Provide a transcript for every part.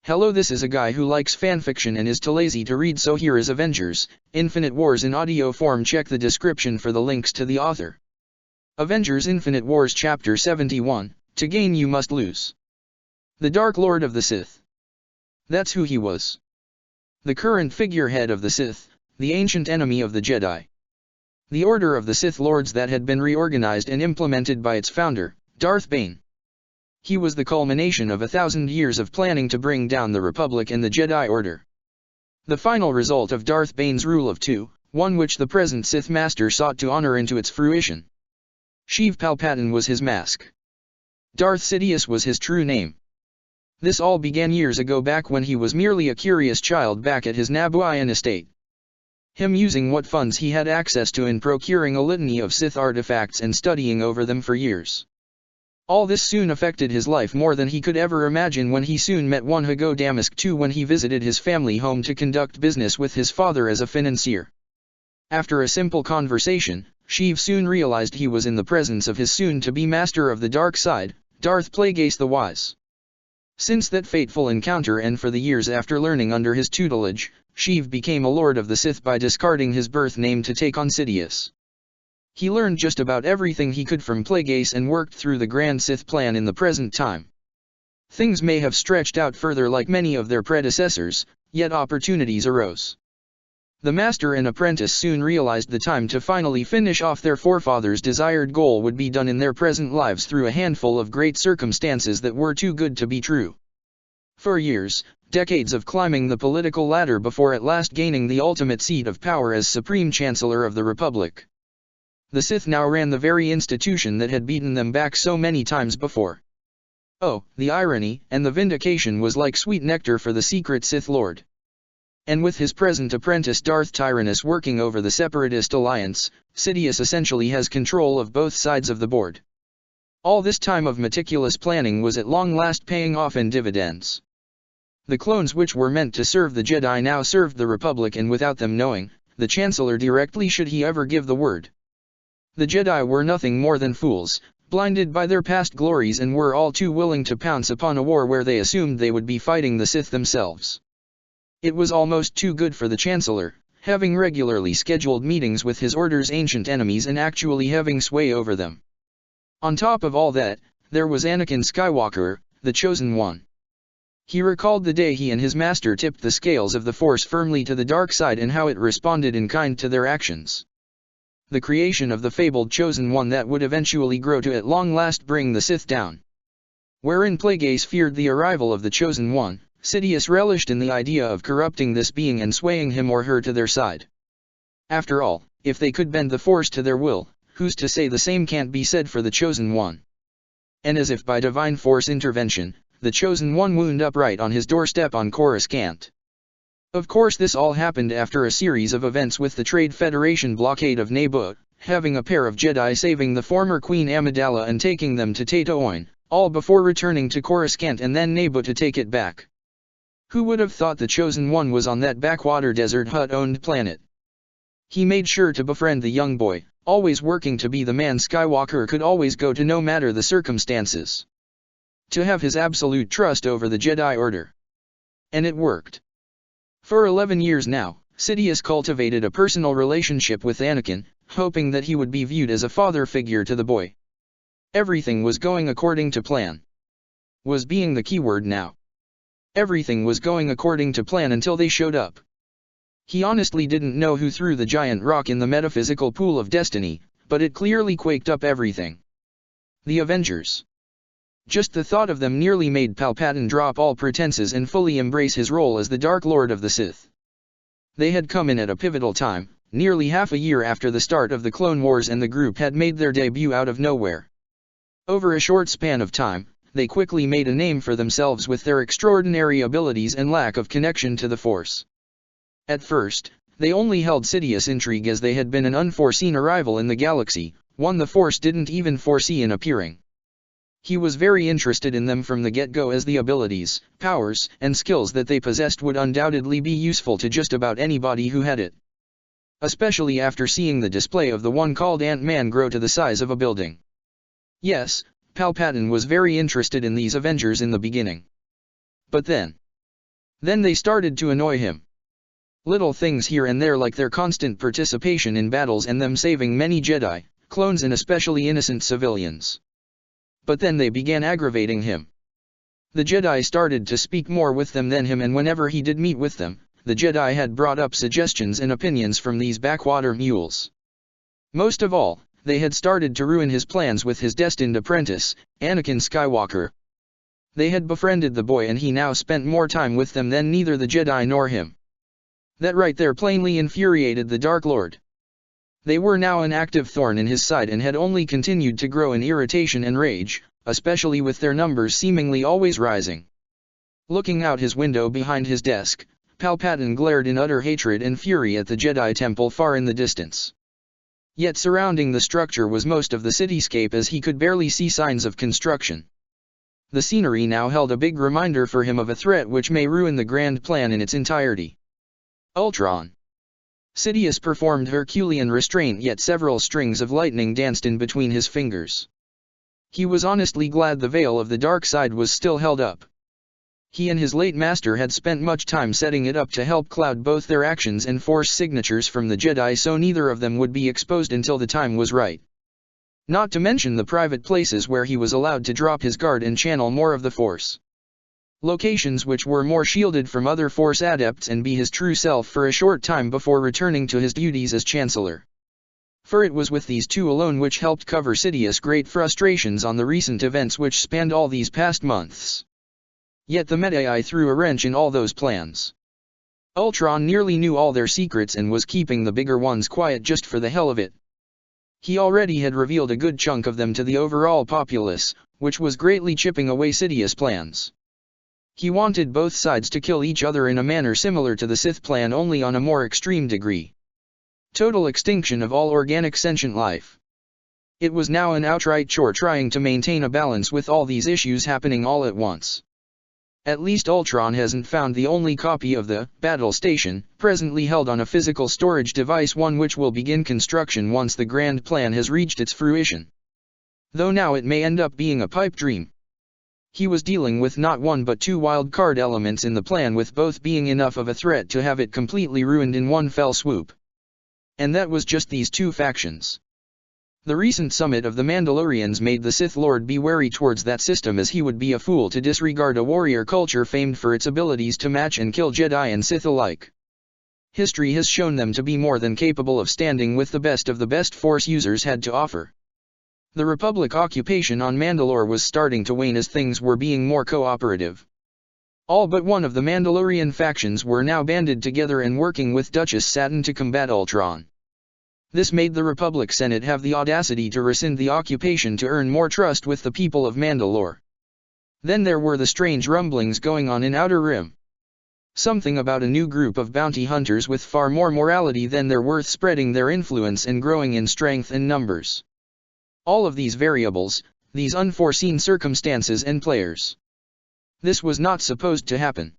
Hello, this is a guy who likes fanfiction and is too lazy to read, so here is Avengers, Infinite Wars in audio form. Check the description for the links to the author. Avengers Infinite Wars Chapter 71, To Gain You Must Lose. The Dark Lord of the Sith. That's who he was. The current figurehead of the Sith, the ancient enemy of the Jedi. The Order of the Sith Lords that had been reorganized and implemented by its founder, Darth Bane. He was the culmination of 1,000 years of planning to bring down the Republic and the Jedi Order. The final result of Darth Bane's rule of two, one which the present Sith Master sought to honor into its fruition. Sheev Palpatine was his mask. Darth Sidious was his true name. This all began years ago, back when he was merely a curious child back at his Nabooian estate. Him using what funds he had access to in procuring a litany of Sith artifacts and studying over them for years. All this soon affected his life more than he could ever imagine when he soon met one Hugo Damask II when he visited his family home to conduct business with his father as a financier. After a simple conversation, Sheev soon realized he was in the presence of his soon-to-be master of the dark side, Darth Plagueis the Wise. Since that fateful encounter and for the years after learning under his tutelage, Sheev became a Lord of the Sith by discarding his birth name to take on Sidious. He learned just about everything he could from Plagueis and worked through the Grand Sith plan in the present time. Things may have stretched out further like many of their predecessors, yet opportunities arose. The master and apprentice soon realized the time to finally finish off their forefathers' desired goal would be done in their present lives through a handful of great circumstances that were too good to be true. For years, decades of climbing the political ladder before at last gaining the ultimate seat of power as Supreme Chancellor of the Republic. The Sith now ran the very institution that had beaten them back so many times before. Oh, the irony and the vindication was like sweet nectar for the secret Sith Lord. And with his present apprentice Darth Tyrannus working over the Separatist Alliance, Sidious essentially has control of both sides of the board. All this time of meticulous planning was at long last paying off in dividends. The clones which were meant to serve the Jedi now served the Republic, and without them knowing, the Chancellor directly should he ever give the word. The Jedi were nothing more than fools, blinded by their past glories, and were all too willing to pounce upon a war where they assumed they would be fighting the Sith themselves. It was almost too good for the Chancellor, having regularly scheduled meetings with his order's ancient enemies and actually having sway over them. On top of all that, there was Anakin Skywalker, the Chosen One. He recalled the day he and his master tipped the scales of the Force firmly to the dark side and how it responded in kind to their actions. The creation of the fabled Chosen One that would eventually grow to at long last bring the Sith down. Wherein Plagueis feared the arrival of the Chosen One, Sidious relished in the idea of corrupting this being and swaying him or her to their side. After all, if they could bend the Force to their will, who's to say the same can't be said for the Chosen One? And as if by divine Force intervention, the Chosen One wound upright on his doorstep on Coruscant. Of course, this all happened after a series of events with the Trade Federation blockade of Naboo, having a pair of Jedi saving the former Queen Amidala and taking them to Tatooine, all before returning to Coruscant and then Naboo to take it back. Who would have thought the Chosen One was on that backwater desert hut-owned planet? He made sure to befriend the young boy, always working to be the man Skywalker could always go to no matter the circumstances. To have his absolute trust over the Jedi Order. And it worked. For 11 years now, Sidious cultivated a personal relationship with Anakin, hoping that he would be viewed as a father figure to the boy. Everything was going according to plan. Was being the keyword now. Everything was going according to plan until they showed up. He honestly didn't know who threw the giant rock in the metaphysical pool of destiny, but it clearly quaked up everything. The Avengers. Just the thought of them nearly made Palpatine drop all pretenses and fully embrace his role as the Dark Lord of the Sith. They had come in at a pivotal time, nearly half a year after the start of the Clone Wars, and the group had made their debut out of nowhere. Over a short span of time, they quickly made a name for themselves with their extraordinary abilities and lack of connection to the Force. At first, they only held Sidious intrigue as they had been an unforeseen arrival in the galaxy, one the Force didn't even foresee in appearing. He was very interested in them from the get-go, as the abilities, powers, and skills that they possessed would undoubtedly be useful to just about anybody who had it. Especially after seeing the display of the one called Ant-Man grow to the size of a building. Yes, Palpatine was very interested in these Avengers in the beginning. But then, Then they started to annoy him. Little things here and there like their constant participation in battles and them saving many Jedi, clones and especially innocent civilians. But then they began aggravating him. The Jedi started to speak more with them than him, and whenever he did meet with them, the Jedi had brought up suggestions and opinions from these backwater mules. Most of all, they had started to ruin his plans with his destined apprentice, Anakin Skywalker. They had befriended the boy and he now spent more time with them than neither the Jedi nor him. That right there plainly infuriated the Dark Lord. They were now an active thorn in his side and had only continued to grow in irritation and rage, especially with their numbers seemingly always rising. Looking out his window behind his desk, Palpatine glared in utter hatred and fury at the Jedi Temple far in the distance. Yet surrounding the structure was most of the cityscape, as he could barely see signs of construction. The scenery now held a big reminder for him of a threat which may ruin the grand plan in its entirety. Ultron. Sidious performed Herculean restraint, yet several strings of lightning danced in between his fingers. He was honestly glad the veil of the dark side was still held up. He and his late master had spent much time setting it up to help cloud both their actions and force signatures from the Jedi so neither of them would be exposed until the time was right. Not to mention the private places where he was allowed to drop his guard and channel more of the Force. Locations which were more shielded from other Force adepts and be his true self for a short time before returning to his duties as Chancellor. For it was with these two alone which helped cover Sidious' great frustrations on the recent events which spanned all these past months. Yet the Meta-AI threw a wrench in all those plans. Ultron nearly knew all their secrets and was keeping the bigger ones quiet just for the hell of it. He already had revealed a good chunk of them to the overall populace, which was greatly chipping away Sidious' plans. He wanted both sides to kill each other in a manner similar to the Sith plan, only on a more extreme degree. Total extinction of all organic sentient life. It was now an outright chore trying to maintain a balance with all these issues happening all at once. At least Ultron hasn't found the only copy of the battle station, presently held on a physical storage device, one which will begin construction once the grand plan has reached its fruition. Though now it may end up being a pipe dream. He was dealing with not one but two wild card elements in the plan, with both being enough of a threat to have it completely ruined in one fell swoop. And that was just these two factions. The recent summit of the Mandalorians made the Sith Lord be wary towards that system, as he would be a fool to disregard a warrior culture famed for its abilities to match and kill Jedi and Sith alike. History has shown them to be more than capable of standing with the best Force users had to offer. The Republic occupation on Mandalore was starting to wane as things were being more cooperative. All but one of the Mandalorian factions were now banded together and working with Duchess Satin to combat Ultron. This made the Republic Senate have the audacity to rescind the occupation to earn more trust with the people of Mandalore. Then there were the strange rumblings going on in Outer Rim. Something about a new group of bounty hunters with far more morality than their worth spreading their influence and growing in strength and numbers. All of these variables, these unforeseen circumstances and players. This was not supposed to happen.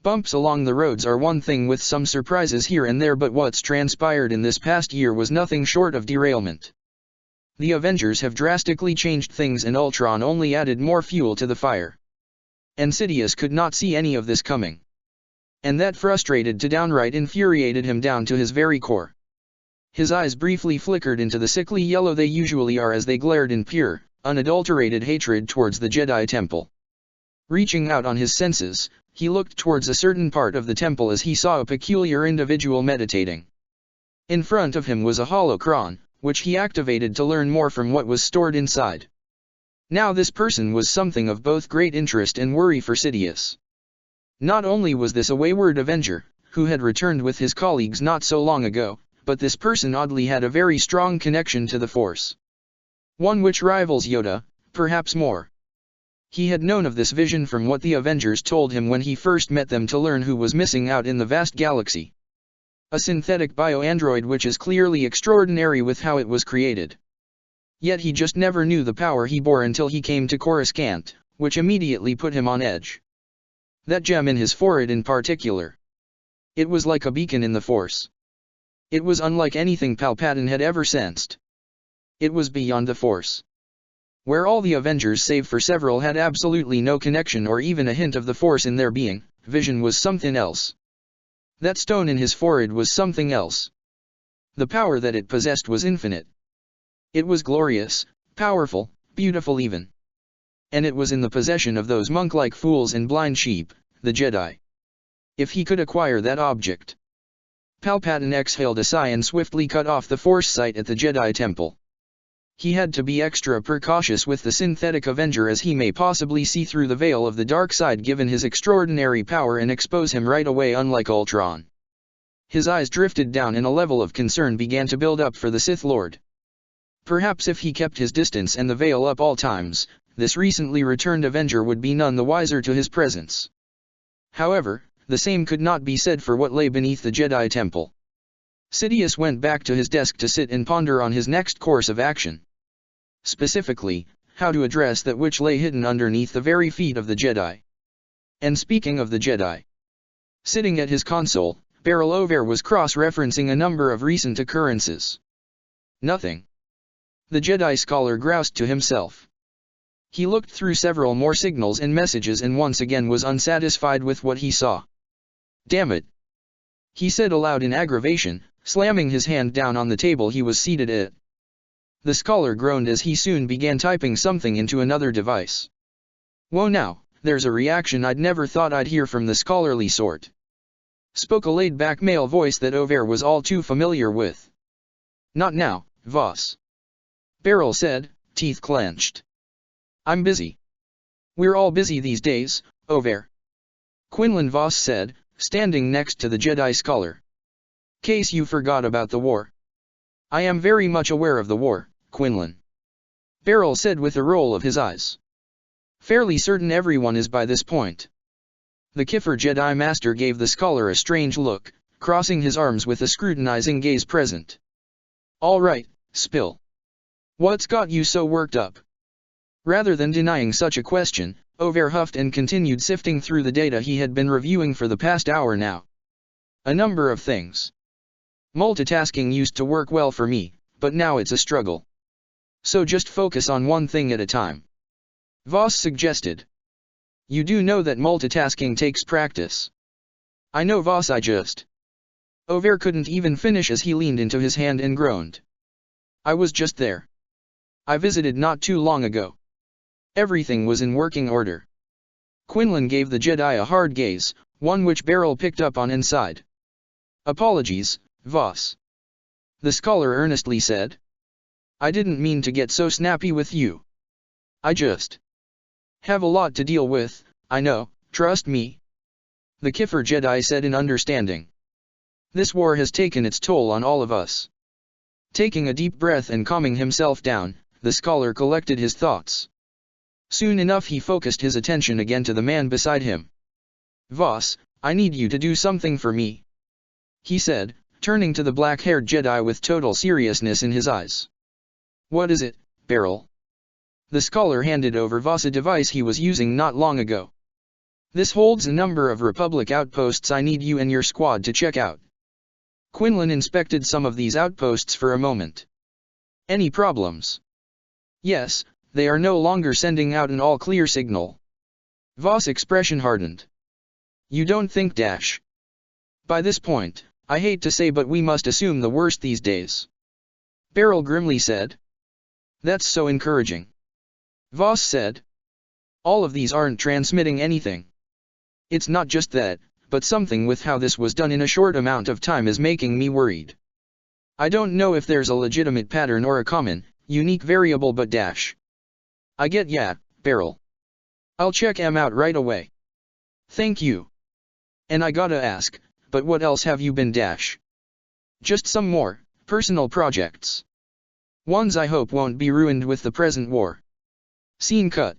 Bumps along the roads are one thing with some surprises here and there, but what's transpired in this past year was nothing short of derailment. The Avengers have drastically changed things and Ultron only added more fuel to the fire. And Sidious could not see any of this coming. And that frustrated to downright infuriated him down to his very core. His eyes briefly flickered into the sickly yellow they usually are as they glared in pure, unadulterated hatred towards the Jedi Temple. Reaching out on his senses, he looked towards a certain part of the temple as he saw a peculiar individual meditating. In front of him was a holocron, which he activated to learn more from what was stored inside. Now this person was something of both great interest and worry for Sidious. Not only was this a wayward Avenger, who had returned with his colleagues not so long ago, but this person oddly had a very strong connection to the Force. One which rivals Yoda, perhaps more. He had known of this vision from what the Avengers told him when he first met them to learn who was missing out in the vast galaxy. A synthetic bio-android which is clearly extraordinary with how it was created. Yet he just never knew the power he bore until he came to Coruscant, which immediately put him on edge. That gem in his forehead in particular. It was like a beacon in the Force. It was unlike anything Palpatine had ever sensed. It was beyond the Force. Where all the Avengers save for several had absolutely no connection or even a hint of the Force in their being, vision was something else. That stone in his forehead was something else. The power that it possessed was infinite. It was glorious, powerful, beautiful even. And it was in the possession of those monk-like fools and blind sheep, the Jedi. If he could acquire that object. Palpatine exhaled a sigh and swiftly cut off the Force sight at the Jedi Temple. He had to be extra precautious with the synthetic Avenger, as he may possibly see through the veil of the dark side given his extraordinary power and expose him right away, unlike Ultron. His eyes drifted down and a level of concern began to build up for the Sith Lord. Perhaps if he kept his distance and the veil up all times, this recently returned Avenger would be none the wiser to his presence. However, the same could not be said for what lay beneath the Jedi Temple. Sidious went back to his desk to sit and ponder on his next course of action. Specifically, how to address that which lay hidden underneath the very feet of the Jedi. And speaking of the Jedi, sitting at his console, Beryl Over was cross-referencing a number of recent occurrences. Nothing. The Jedi scholar groused to himself. He looked through several more signals and messages and once again was unsatisfied with what he saw. Damn it! He said aloud in aggravation, slamming his hand down on the table he was seated at. The scholar groaned as he soon began typing something into another device. Whoa now, there's a reaction I'd never thought I'd hear from the scholarly sort. Spoke a laid-back male voice that Over was all too familiar with. Not now, Voss. Beryl said, teeth clenched. I'm busy. We're all busy these days, Over. Quinlan Voss said, standing next to the Jedi scholar. Case you forgot about the war. I am very much aware of the war, Quinlan. Beryl said with a roll of his eyes. Fairly certain everyone is by this point. The Kiffer Jedi Master gave the scholar a strange look, crossing his arms with a scrutinizing gaze present. All right, spill. What's got you so worked up? Rather than denying such a question, Over huffed and continued sifting through the data he had been reviewing for the past hour now. A number of things. Multitasking used to work well for me, but now it's a struggle. So just focus on one thing at a time. Voss suggested. You do know that multitasking takes practice. I know, Voss, I just... Over couldn't even finish as he leaned into his hand and groaned. I was just there. I visited not too long ago. Everything was in working order. Quinlan gave the Jedi a hard gaze, one which Beryl picked up on inside. Apologies, Voss. The scholar earnestly said. I didn't mean to get so snappy with you. I just have a lot to deal with, I know, trust me. The Kiffer Jedi said in understanding. This war has taken its toll on all of us. Taking a deep breath and calming himself down, the scholar collected his thoughts. Soon enough he focused his attention again to the man beside him. Voss, I need you to do something for me, he said, turning to the black-haired Jedi with total seriousness in his eyes. What is it, Beryl? The scholar handed over Voss a device he was using not long ago. This holds a number of Republic outposts I need you and your squad to check out. Quinlan inspected some of these outposts for a moment. Any problems? Yes, they are no longer sending out an all-clear signal. Voss' expression hardened. You don't think dash. By this point, I hate to say but we must assume the worst these days. Beryl grimly said. That's so encouraging. Voss said. All of these aren't transmitting anything. It's not just that, but something with how this was done in a short amount of time is making me worried. I don't know if there's a legitimate pattern or a common, unique variable but dash. I get ya, Beryl. I'll check 'em out right away. Thank you. And I gotta ask, but what else have you been dash? Just some more, personal projects. Ones I hope won't be ruined with the present war. Scene cut.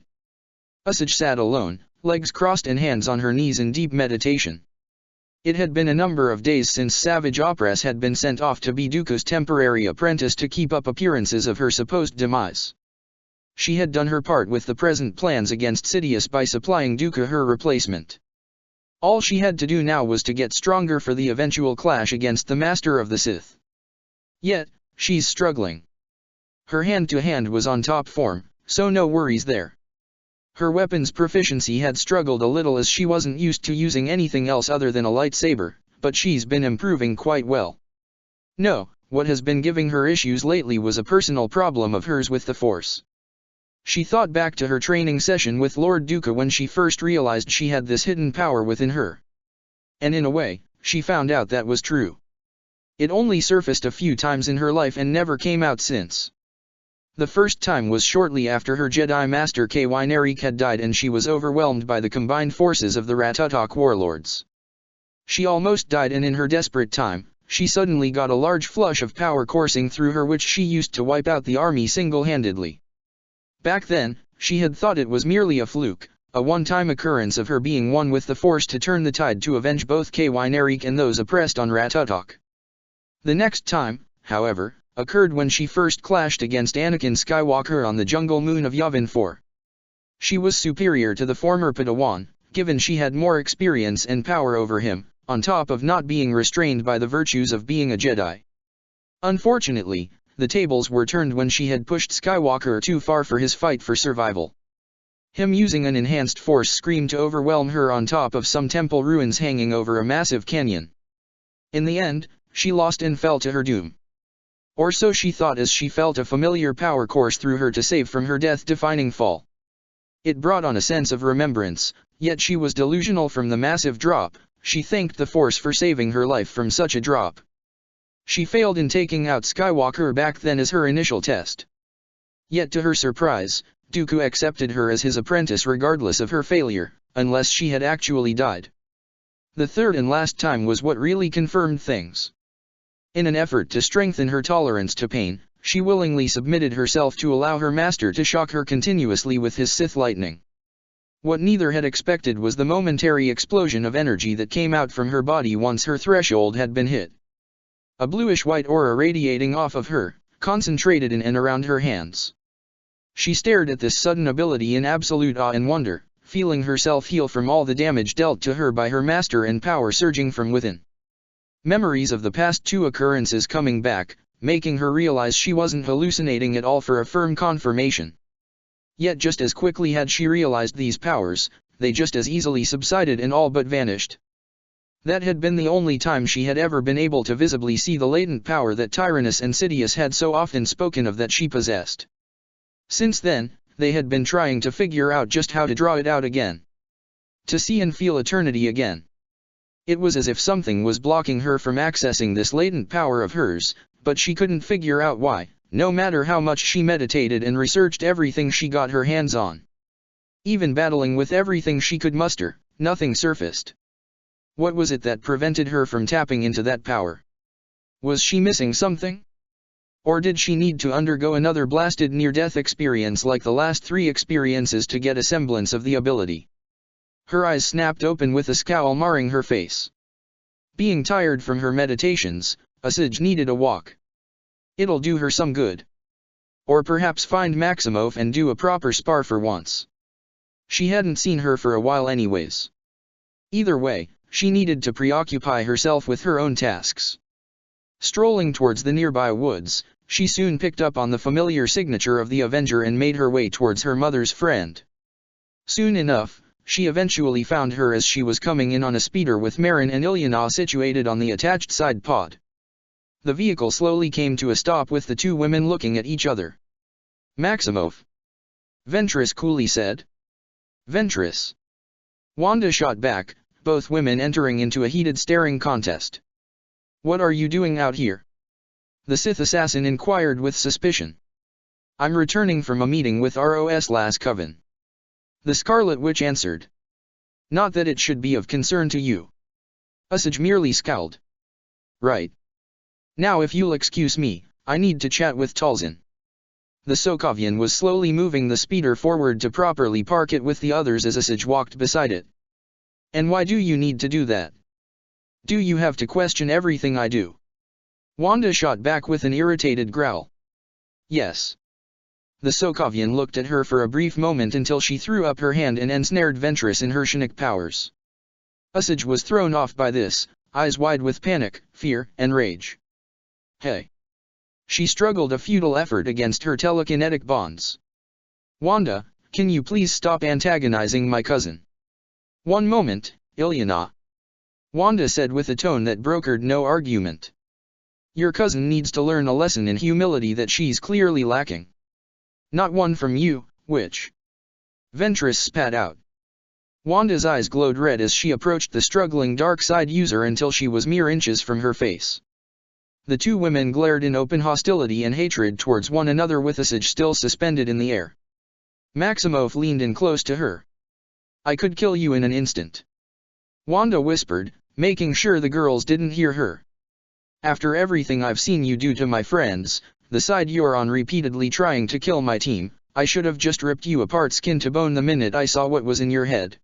Usage sat alone, legs crossed and hands on her knees in deep meditation. It had been a number of days since Savage Opress had been sent off to be Dooku's temporary apprentice to keep up appearances of her supposed demise. She had done her part with the present plans against Sidious by supplying Dooku her replacement. All she had to do now was to get stronger for the eventual clash against the Master of the Sith. Yet, she's struggling. Her hand-to-hand was on top form, so no worries there. Her weapons proficiency had struggled a little as she wasn't used to using anything else other than a lightsaber, but she's been improving quite well. No, what has been giving her issues lately was a personal problem of hers with the Force. She thought back to her training session with Lord Dooku when she first realized she had this hidden power within her. And in a way, she found out that was true. It only surfaced a few times in her life and never came out since. The first time was shortly after her Jedi Master Ky Narik had died and she was overwhelmed by the combined forces of the Ratotok warlords. She almost died, and in her desperate time, she suddenly got a large flush of power coursing through her which she used to wipe out the army single-handedly. Back then, she had thought it was merely a fluke, a one-time occurrence of her being one with the Force to turn the tide to avenge both Ky Narik and those oppressed on Ratotok. The next time, however, occurred when she first clashed against Anakin Skywalker on the jungle moon of Yavin 4. She was superior to the former Padawan, given she had more experience and power over him, on top of not being restrained by the virtues of being a Jedi. Unfortunately, the tables were turned when she had pushed Skywalker too far for his fight for survival. Him using an enhanced force scream to overwhelm her on top of some temple ruins hanging over a massive canyon. In the end, she lost and fell to her doom. Or so she thought as she felt a familiar power course through her to save from her death-defining fall. It brought on a sense of remembrance, yet she was delusional from the massive drop. She thanked the Force for saving her life from such a drop. She failed in taking out Skywalker back then as her initial test. Yet to her surprise, Dooku accepted her as his apprentice regardless of her failure, unless she had actually died. The third and last time was what really confirmed things. In an effort to strengthen her tolerance to pain, she willingly submitted herself to allow her master to shock her continuously with his Sith lightning. What neither had expected was the momentary explosion of energy that came out from her body once her threshold had been hit. A bluish-white aura radiating off of her, concentrated in and around her hands. She stared at this sudden ability in absolute awe and wonder, feeling herself heal from all the damage dealt to her by her master and power surging from within. Memories of the past two occurrences coming back, making her realize she wasn't hallucinating at all for a firm confirmation. Yet just as quickly had she realized these powers, they just as easily subsided and all but vanished. That had been the only time she had ever been able to visibly see the latent power that Tyrannus and Sidious had so often spoken of that she possessed. Since then, they had been trying to figure out just how to draw it out again. To see and feel eternity again. It was as if something was blocking her from accessing this latent power of hers, but she couldn't figure out why, no matter how much she meditated and researched everything she got her hands on. Even battling with everything she could muster, nothing surfaced. What was it that prevented her from tapping into that power? Was she missing something? Or did she need to undergo another blasted near-death experience like the last three experiences to get a semblance of the ability? Her eyes snapped open with a scowl marring her face. Being tired from her meditations, Asajj needed a walk. It'll do her some good. Or perhaps find Maximoff and do a proper spar for once. She hadn't seen her for a while anyways. Either way, she needed to preoccupy herself with her own tasks. Strolling towards the nearby woods, she soon picked up on the familiar signature of the Avenger and made her way towards her mother's friend. Soon enough, she eventually found her as she was coming in on a speeder with Marin and Ilyana situated on the attached side pod. The vehicle slowly came to a stop with the two women looking at each other. Maximoff. Ventress coolly said. Ventress. Wanda shot back, both women entering into a heated staring contest. What are you doing out here? The Sith assassin inquired with suspicion. I'm returning from a meeting with Ros Las Coven. The Scarlet Witch answered. Not that it should be of concern to you. Asajj merely scowled. Right. Now if you'll excuse me, I need to chat with Talzin. The Sokovian was slowly moving the speeder forward to properly park it with the others as Asajj walked beside it. And why do you need to do that? Do you have to question everything I do? Wanda shot back with an irritated growl. Yes. The Sokovian looked at her for a brief moment until she threw up her hand and ensnared Ventress in her Shinik powers. Asajj was thrown off by this, eyes wide with panic, fear, and rage. Hey. She struggled a futile effort against her telekinetic bonds. Wanda, can you please stop antagonizing my cousin? One moment, Ilyana. Wanda said with a tone that brokered no argument. Your cousin needs to learn a lesson in humility that she's clearly lacking. Not one from you, witch. Ventress spat out. Wanda's eyes glowed red as she approached the struggling dark side user until she was mere inches from her face. The two women glared in open hostility and hatred towards one another with Asajj still suspended in the air. Maximoff leaned in close to her. I could kill you in an instant. Wanda whispered, making sure the girls didn't hear her. After everything I've seen you do to my friends, the side you're on repeatedly trying to kill my team, I should have just ripped you apart skin to bone the minute I saw what was in your head.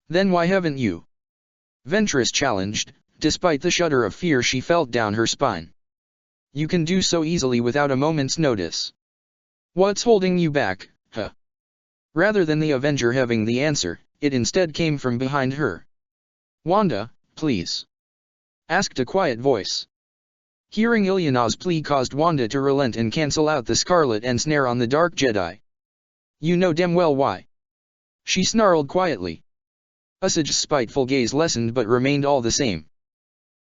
Then why haven't you? Ventress challenged, despite the shudder of fear she felt down her spine. You can do so easily without a moment's notice. What's holding you back, huh? Rather than the Avenger having the answer, it instead came from behind her. Wanda, please. Asked a quiet voice. Hearing Ilyana's plea caused Wanda to relent and cancel out the scarlet and snare on the Dark Jedi. You know damn well why. She snarled quietly. Asajj's spiteful gaze lessened but remained all the same.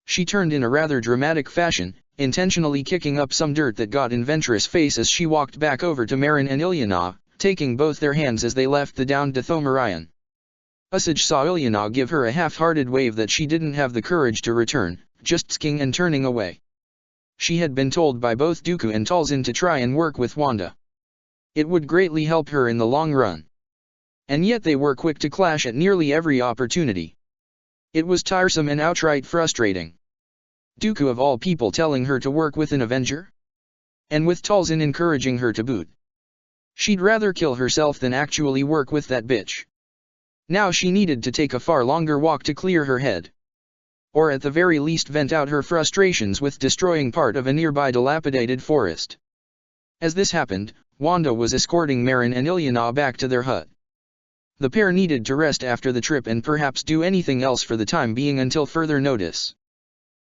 She turned in a rather dramatic fashion, intentionally kicking up some dirt that got in Ventress' face as she walked back over to Marin and Ilyana, taking both their hands as they left the downed Dathomirian. Asajj saw Ilyana give her a half-hearted wave that she didn't have the courage to return, just sking and turning away. She had been told by both Dooku and Talzin to try and work with Wanda. It would greatly help her in the long run. And yet they were quick to clash at nearly every opportunity. It was tiresome and outright frustrating. Dooku of all people telling her to work with an Avenger? And with Talzin encouraging her to boot. She'd rather kill herself than actually work with that bitch. Now she needed to take a far longer walk to clear her head. Or at the very least vent out her frustrations with destroying part of a nearby dilapidated forest. As this happened, Wanda was escorting Marin and Ilyana back to their hut. The pair needed to rest after the trip and perhaps do anything else for the time being until further notice.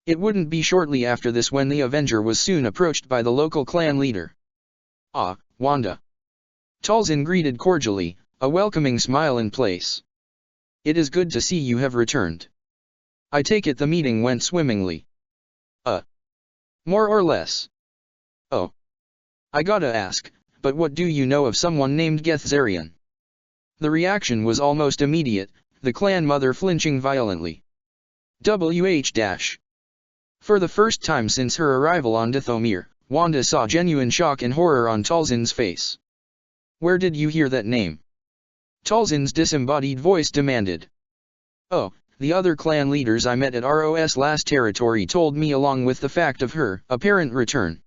It wouldn't be shortly after this when the Avenger was soon approached by the local clan leader. Ah, Wanda. Talzin greeted cordially, a welcoming smile in place. It is good to see you have returned. I take it the meeting went swimmingly. More or less. Oh. I gotta ask, but what do you know of someone named Gethzarian? The reaction was almost immediate, the clan mother flinching violently. For the first time since her arrival on Dathomir, Wanda saw genuine shock and horror on Talzin's face. Where did you hear that name? Talzin's disembodied voice demanded. Oh, the other clan leaders I met at ROS last territory told me along with the fact of her apparent return.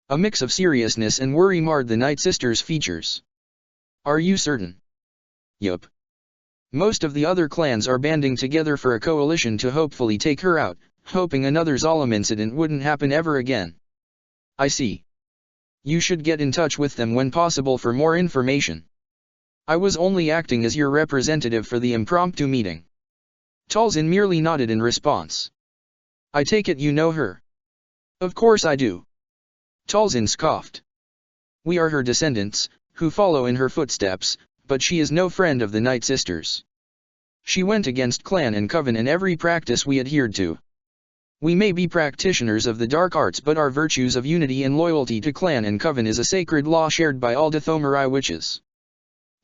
A mix of seriousness and worry marred the Night Sisters' features. Are you certain? Yup. Most of the other clans are banding together for a coalition to hopefully take her out, hoping another Zalem incident wouldn't happen ever again. I see. You should get in touch with them when possible for more information. I was only acting as your representative for the impromptu meeting. Talzin merely nodded in response. I take it you know her. Of course I do. Talzin scoffed. We are her descendants, who follow in her footsteps, but she is no friend of the Night Sisters. She went against clan and coven in every practice we adhered to. We may be practitioners of the dark arts, but our virtues of unity and loyalty to clan and coven is a sacred law shared by all Dathomiri witches.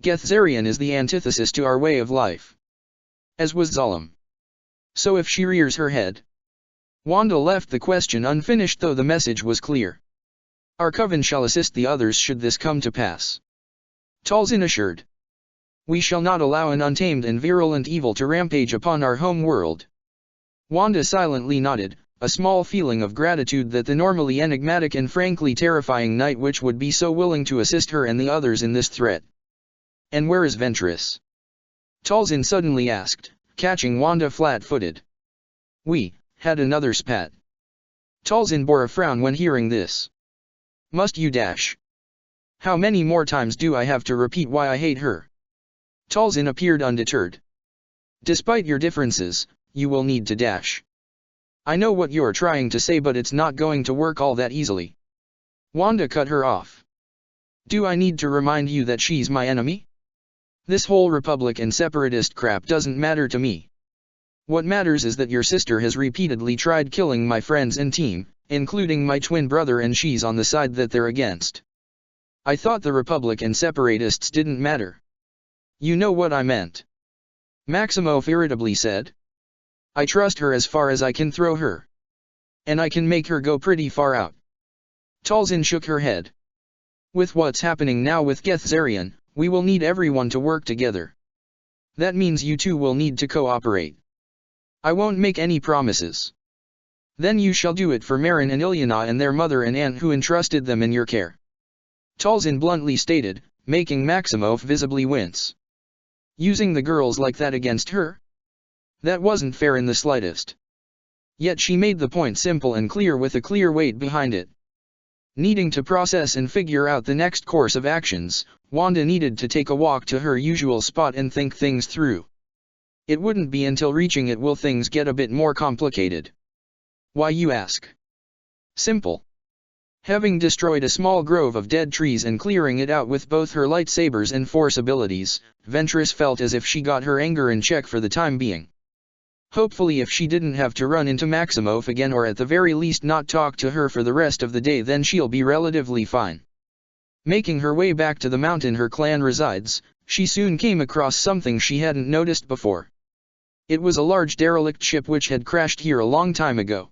Gethzarian is the antithesis to our way of life. As was Zalem. So if she rears her head. Wanda left the question unfinished, though the message was clear. Our coven shall assist the others should this come to pass. Talzin assured. We shall not allow an untamed and virulent evil to rampage upon our home world. Wanda silently nodded, a small feeling of gratitude that the normally enigmatic and frankly terrifying Night Witch would be so willing to assist her and the others in this threat. And where is Ventress? Talzin suddenly asked, catching Wanda flat-footed. We had another spat. Talzin bore a frown when hearing this. Must you dash? How many more times do I have to repeat why I hate her? Talzin appeared undeterred. Despite your differences, you will need to dash. I know what you're trying to say, but it's not going to work all that easily. Wanda cut her off. Do I need to remind you that she's my enemy? This whole Republic and separatist crap doesn't matter to me. What matters is that your sister has repeatedly tried killing my friends and team, including my twin brother, and she's on the side that they're against. I thought the Republic and separatists didn't matter. You know what I meant. Maximoff irritably said. I trust her as far as I can throw her. And I can make her go pretty far out. Talzin shook her head. With what's happening now with Gethzarian, we will need everyone to work together. That means you two will need to cooperate. I won't make any promises. Then you shall do it for Marin and Ilyana and their mother and aunt who entrusted them in your care. Talzin bluntly stated, making Maximoff visibly wince. Using the girls like that against her? That wasn't fair in the slightest. Yet she made the point simple and clear with a clear weight behind it. Needing to process and figure out the next course of actions, Wanda needed to take a walk to her usual spot and think things through. It wouldn't be until reaching it will things get a bit more complicated. Why, you ask? Simple. Having destroyed a small grove of dead trees and clearing it out with both her lightsabers and force abilities, Ventress felt as if she got her anger in check for the time being. Hopefully if she didn't have to run into Maximoff again, or at the very least not talk to her for the rest of the day, then she'll be relatively fine. Making her way back to the mountain her clan resides, she soon came across something she hadn't noticed before. It was a large derelict ship which had crashed here a long time ago.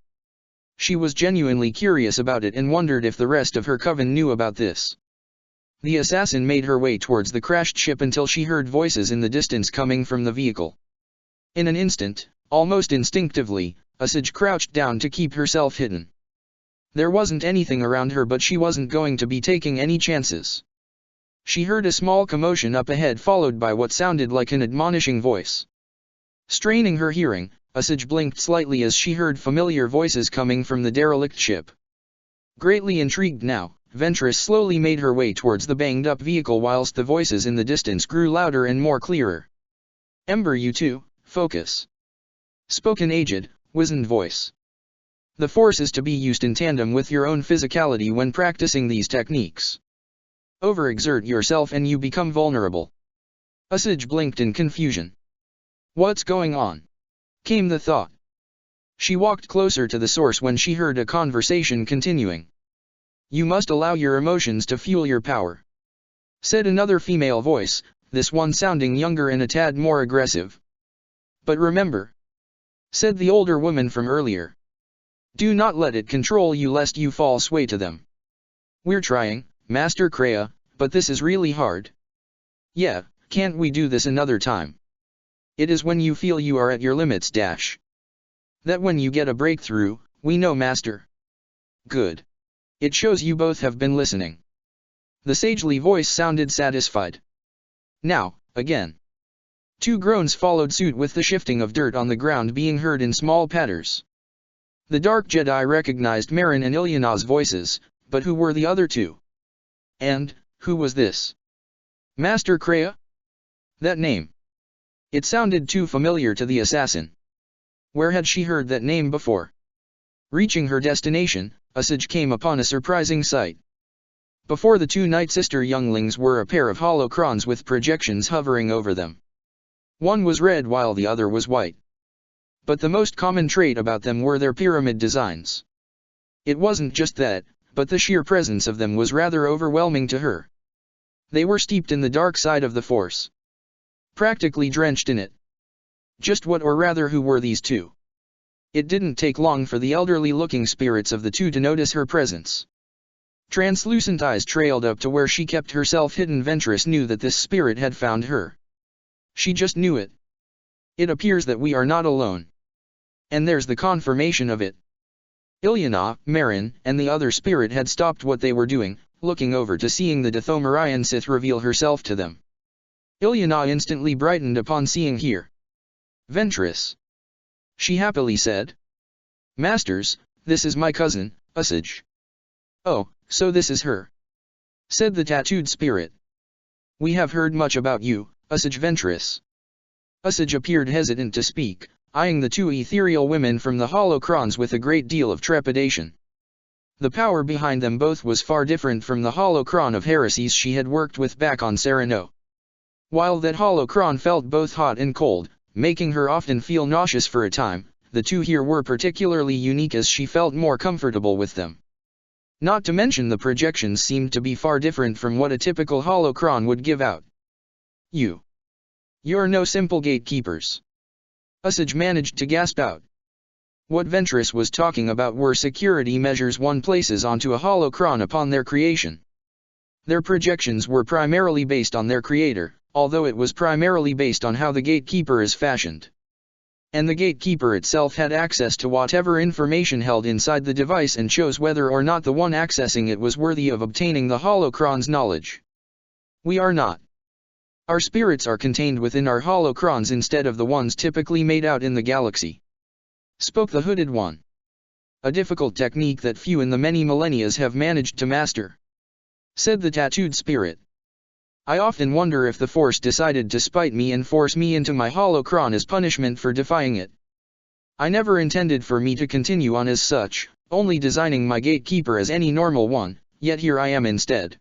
She was genuinely curious about it and wondered if the rest of her coven knew about this. The assassin made her way towards the crashed ship until she heard voices in the distance coming from the vehicle. In an instant, almost instinctively, Asajj crouched down to keep herself hidden. There wasn't anything around her, but she wasn't going to be taking any chances. She heard a small commotion up ahead, followed by what sounded like an admonishing voice. Straining her hearing, Asajj blinked slightly as she heard familiar voices coming from the derelict ship. Greatly intrigued now, Ventress slowly made her way towards the banged-up vehicle whilst the voices in the distance grew louder and more clearer. Ember, you two, focus. Spoke an aged, wizened voice. The Force is to be used in tandem with your own physicality when practicing these techniques. Overexert yourself and you become vulnerable. Asajj blinked in confusion. What's going on? Came the thought. She walked closer to the source when she heard a conversation continuing. You must allow your emotions to fuel your power, said another female voice, this one sounding younger and a tad more aggressive. But remember, said the older woman from earlier, do not let it control you lest you fall sway to them. We're trying, Master Kreia, but this is really hard. Yeah, can't we do this another time? It is when you feel you are at your limits that when you get a breakthrough, we know, Master. Good. It shows you both have been listening. The sagely voice sounded satisfied. Now, again. Two groans followed suit, with the shifting of dirt on the ground being heard in small patters. The Dark Jedi recognized Marin and Ilyana's voices, but who were the other two? And, who was this? Master Kreia? That name. It sounded too familiar to the assassin. Where had she heard that name before? Reaching her destination, Asajj came upon a surprising sight. Before the two Night Sister younglings were a pair of holocrons with projections hovering over them. One was red while the other was white. But the most common trait about them were their pyramid designs. It wasn't just that, but the sheer presence of them was rather overwhelming to her. They were steeped in the dark side of the Force. Practically drenched in it. Just what, or rather who, were these two? It didn't take long for the elderly-looking spirits of the two to notice her presence. Translucent eyes trailed up to where she kept herself hidden. Ventress knew that this spirit had found her. She just knew it. It appears that we are not alone. And there's the confirmation of it. Ilyana, Marin, and the other spirit had stopped what they were doing, looking over to seeing the Dathomirian Sith reveal herself to them. Ilyana instantly brightened upon seeing here. Ventress. She happily said. Masters, this is my cousin, Asajj. Oh, so this is her, said the tattooed spirit. We have heard much about you, Asajj. Ventress. Asajj appeared hesitant to speak, eyeing the two ethereal women from the holocrons with a great deal of trepidation. The power behind them both was far different from the holocron of heresies she had worked with back on Sereno. While that holocron felt both hot and cold, making her often feel nauseous for a time, the two here were particularly unique as she felt more comfortable with them. Not to mention the projections seemed to be far different from what a typical holocron would give out. You're no simple gatekeepers. Usage managed to gasp out. What Ventress was talking about were security measures one places onto a holocron upon their creation. Their projections were primarily based on their creator, although it was primarily based on how the gatekeeper is fashioned. And the gatekeeper itself had access to whatever information held inside the device and chose whether or not the one accessing it was worthy of obtaining the holocron's knowledge. We are not. Our spirits are contained within our holocrons instead of the ones typically made out in the galaxy. Spoke the hooded one. A difficult technique that few in the many millennia have managed to master. Said the tattooed spirit. I often wonder if the Force decided to spite me and force me into my holocron as punishment for defying it. I never intended for me to continue on as such, only designing my gatekeeper as any normal one, yet here I am instead.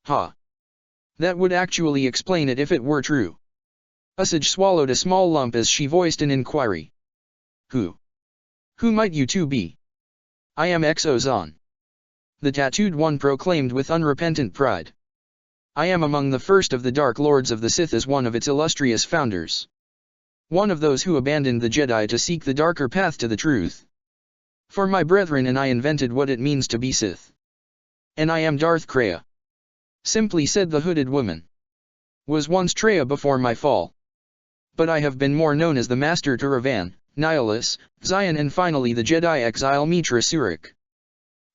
Ha! That would actually explain it if it were true. Usage swallowed a small lump as she voiced an inquiry. Who might you two be? I am Exozon. The tattooed one proclaimed with unrepentant pride. I am among the first of the Dark Lords of the Sith as one of its illustrious founders. One of those who abandoned the Jedi to seek the darker path to the truth. For my brethren and I invented what it means to be Sith. And I am Darth Kreia. Simply said the hooded woman. Was once Treya before my fall. But I have been more known as the Master to Ravan, Nihilus, Zion and finally the Jedi exile Mitra Surik.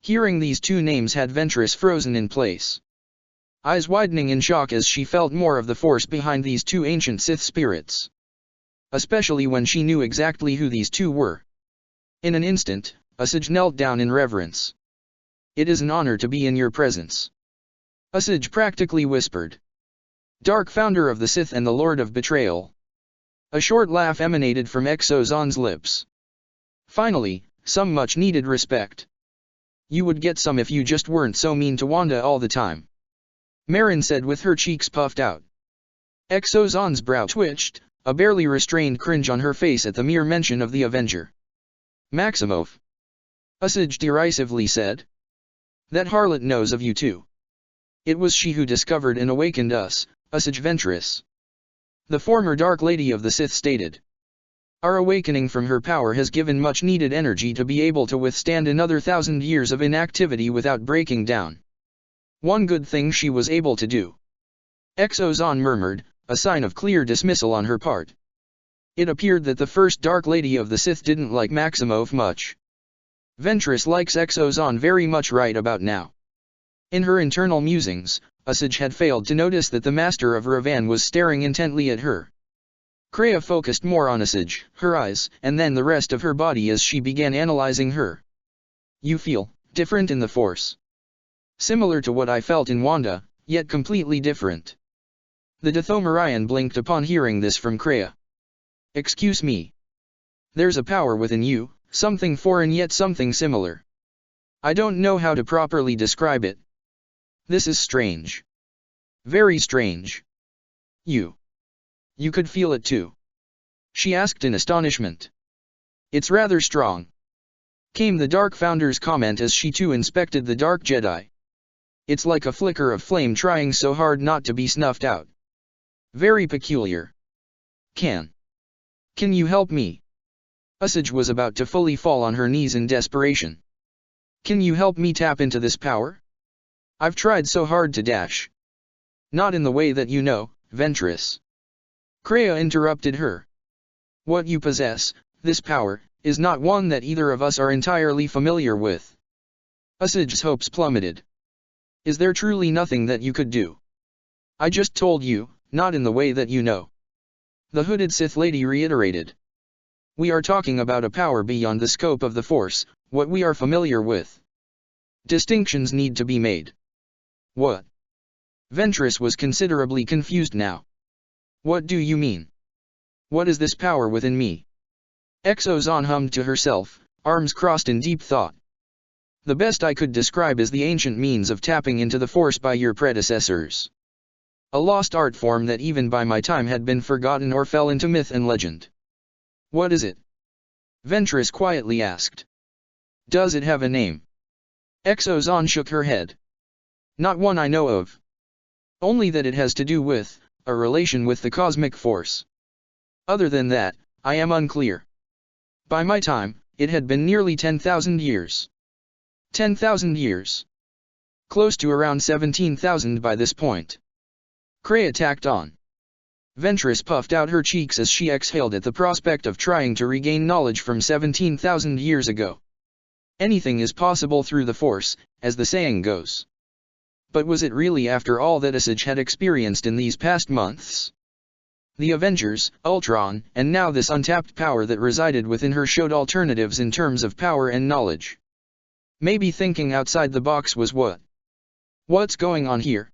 Hearing these two names had Ventress frozen in place. Eyes widening in shock as she felt more of the force behind these two ancient Sith spirits. Especially when she knew exactly who these two were. In an instant, Usage knelt down in reverence. It is an honor to be in your presence. Usage practically whispered. Dark founder of the Sith and the Lord of Betrayal. A short laugh emanated from Exozon's lips. Finally, some much-needed respect. You would get some if you just weren't so mean to Wanda all the time. Marin said with her cheeks puffed out. Exozon's brow twitched, a barely restrained cringe on her face at the mere mention of the Avenger. Maximoff. Usage derisively said. That harlot knows of you too. It was she who discovered and awakened us, Usage Ventress. The former Dark Lady of the Sith stated. Our awakening from her power has given much-needed energy to be able to withstand another 1,000 years of inactivity without breaking down. One good thing she was able to do. Exozon murmured, a sign of clear dismissal on her part. It appeared that the first Dark Lady of the Sith didn't like Maximoff much. Ventress likes Exozon very much right about now. In her internal musings, Usage had failed to notice that the Master of Ravan was staring intently at her. Kreia focused more on Usage, her eyes, and then the rest of her body as she began analyzing her. You feel different in the Force. Similar to what I felt in Wanda, yet completely different. The Dathomirian blinked upon hearing this from Kreia. Excuse me. There's a power within you, something foreign yet something similar. I don't know how to properly describe it. This is strange. Very strange. You could feel it too? She asked in astonishment. It's rather strong. Came the Dark Founder's comment as she too inspected the Dark Jedi. It's like a flicker of flame trying so hard not to be snuffed out. Very peculiar. Can you help me? Usage was about to fully fall on her knees in desperation. Can you help me tap into this power? I've tried so hard to dash. Not in the way that you know, Ventress. Kreia interrupted her. What you possess, this power, is not one that either of us are entirely familiar with. Usage's hopes plummeted. Is there truly nothing that you could do? I just told you, not in the way that you know. The hooded Sith lady reiterated. We are talking about a power beyond the scope of the Force, what we are familiar with. Distinctions need to be made. What? Ventress was considerably confused now. What do you mean? What is this power within me? Exozon hummed to herself, arms crossed in deep thought. The best I could describe is the ancient means of tapping into the Force by your predecessors. A lost art form that even by my time had been forgotten or fell into myth and legend. What is it? Ventress quietly asked. Does it have a name? Exozon shook her head. Not one I know of. Only that it has to do with, a relation with the cosmic force. Other than that, I am unclear. By my time, it had been nearly 10,000 years. 10,000 years. Close to around 17,000 by this point. Kreia tacked on. Ventress puffed out her cheeks as she exhaled at the prospect of trying to regain knowledge from 17,000 years ago. Anything is possible through the Force, as the saying goes. But was it really after all that Asajj had experienced in these past months? The Avengers, Ultron, and now this untapped power that resided within her showed alternatives in terms of power and knowledge. Maybe thinking outside the box was what's going on here?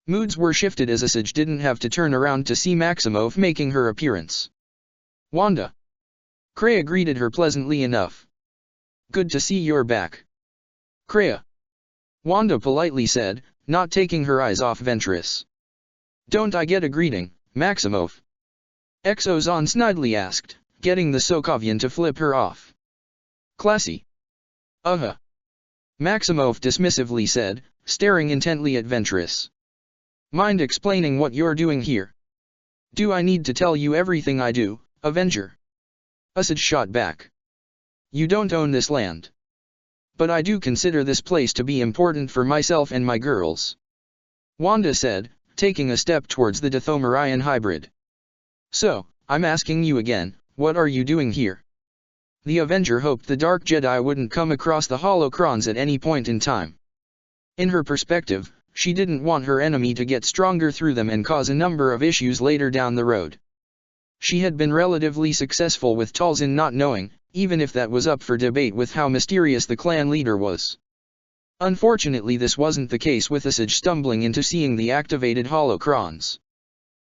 Moods were shifted as Asajj didn't have to turn around to see Maximoff making her appearance. Wanda. Kreia greeted her pleasantly enough. Good to see you're back. Kreia. Wanda politely said, not taking her eyes off Ventress. Don't I get a greeting, Maximoff? Exozon snidely asked, getting the Sokovian to flip her off. Classy. Maximoff dismissively said, staring intently at Ventress. Mind explaining what you're doing here? Do I need to tell you everything I do, Avenger? Asajj shot back. You don't own this land. But I do consider this place to be important for myself and my girls. Wanda said, taking a step towards the Dathomirian hybrid. So, I'm asking you again, what are you doing here? The Avenger hoped the Dark Jedi wouldn't come across the holocrons at any point in time. In her perspective, she didn't want her enemy to get stronger through them and cause a number of issues later down the road. She had been relatively successful with Talzin not knowing, even if that was up for debate with how mysterious the clan leader was. Unfortunately this wasn't the case with Asajj stumbling into seeing the activated holocrons.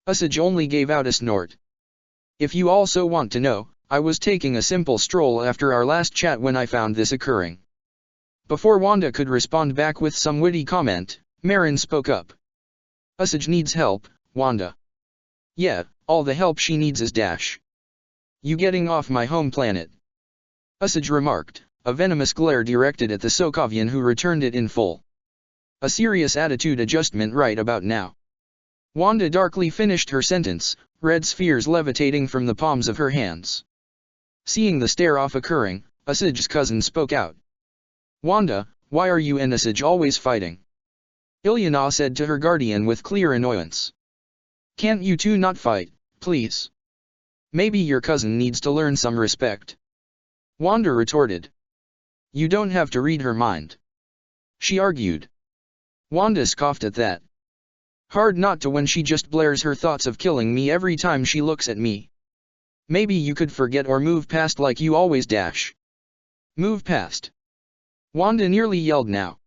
Asajj only gave out a snort. If you also want to know, I was taking a simple stroll after our last chat when I found this occurring. Before Wanda could respond back with some witty comment, Marin spoke up. Asajj needs help, Wanda. Yeah, all the help she needs is dash. You getting off my home planet? Asajj remarked, a venomous glare directed at the Sokovian who returned it in full. A serious attitude adjustment right about now. Wanda darkly finished her sentence, red spheres levitating from the palms of her hands. Seeing the stare-off occurring, Asajj's cousin spoke out. Wanda, why are you and Asajj always fighting? Ilyana said to her guardian with clear annoyance. Can't you two not fight, please? Maybe your cousin needs to learn some respect. Wanda retorted. You don't have to read her mind. She argued. Wanda scoffed at that. Hard not to when she just blares her thoughts of killing me every time she looks at me. Maybe you could forget or move past like you always dash. Move past. Wanda nearly yelled now.